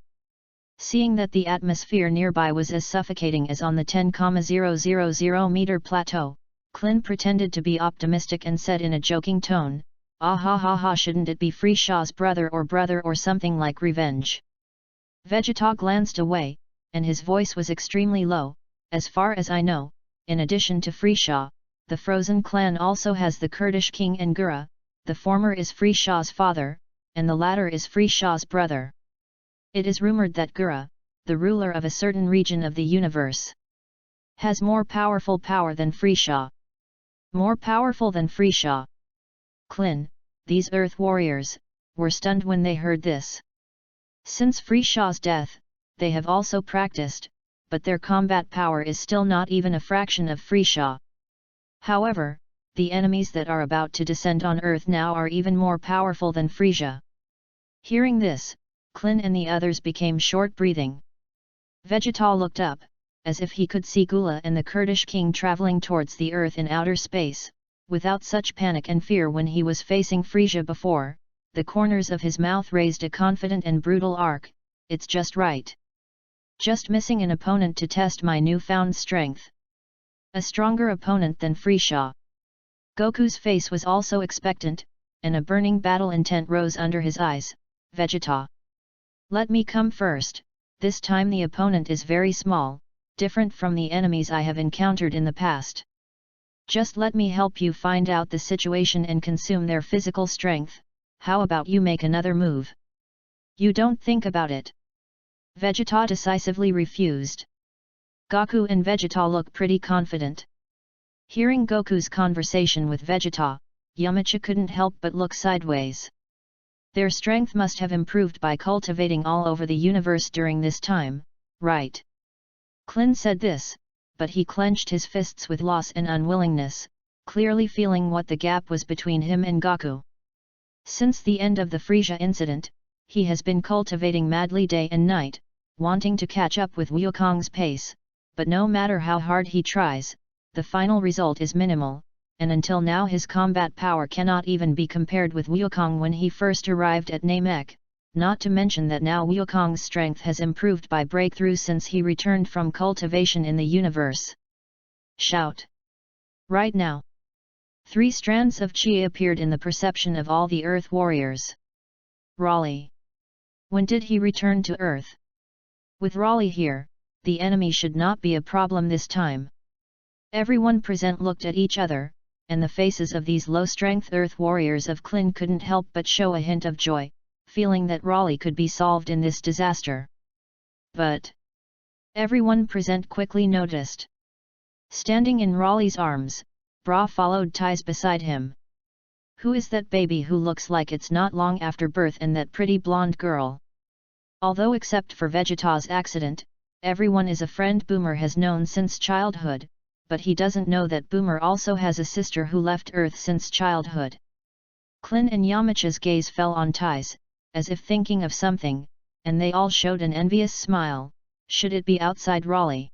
Seeing that the atmosphere nearby was as suffocating as on the 10,000 meter plateau, Klin pretended to be optimistic and said in a joking tone, "Ah ha ha ha, shouldn't it be Frisha's brother or something like revenge?" Vegeta glanced away, and his voice was extremely low. As far as I know, in addition to Frisha, the Frozen clan also has the Kurdish king Angura. The former is Frisha's father, and the latter is Frisha's brother. It is rumored that Gura, the ruler of a certain region of the universe, has more powerful power than Frisha. More powerful than Frisha. Klin, these Earth warriors, were stunned when they heard this. Since Frisha's death, they have also practiced, but their combat power is still not even a fraction of Frisha. However, the enemies that are about to descend on Earth now are even more powerful than Frisha. Hearing this, Klin and the others became short-breathing. Vegeta looked up, as if he could see Gula and the Kurdish king traveling towards the Earth in outer space, without such panic and fear when he was facing Frisha before. The corners of his mouth raised a confident and brutal arc. It's just right. Just missing an opponent to test my newfound strength. A stronger opponent than Frisha. Goku's face was also expectant, and a burning battle intent rose under his eyes. Vegeta. Let me come first, this time the opponent is very small, different from the enemies I have encountered in the past. Just let me help you find out the situation and consume their physical strength. How about you make another move? You don't think about it. Vegeta decisively refused. Goku and Vegeta look pretty confident. Hearing Goku's conversation with Vegeta, Yamcha couldn't help but look sideways. Their strength must have improved by cultivating all over the universe during this time, right? Klin said this, but he clenched his fists with loss and unwillingness, clearly feeling what the gap was between him and Goku. Since the end of the Frieza incident, he has been cultivating madly day and night, wanting to catch up with Wukong's pace, but no matter how hard he tries, the final result is minimal, and until now his combat power cannot even be compared with Wukong when he first arrived at Namek, not to mention that now Wukong's strength has improved by breakthrough since he returned from cultivation in the universe. Shout! Right now! 3 strands of chi appeared in the perception of all the Earth warriors. Raleigh. When did he return to Earth? With Raleigh here, the enemy should not be a problem this time. Everyone present looked at each other, and the faces of these low-strength Earth warriors of Klin couldn't help but show a hint of joy, feeling that Raleigh could be solved in this disaster. But everyone present quickly noticed. Standing in Raleigh's arms, Bra followed ties beside him. Who is that baby who looks like it's not long after birth and that pretty blonde girl? Although except for Vegeta's accident, everyone is a friend Boomer has known since childhood, but he doesn't know that Boomer also has a sister who left Earth since childhood. Klin and Yamcha's gaze fell on ties, as if thinking of something, and they all showed an envious smile. Should it be outside Raleigh?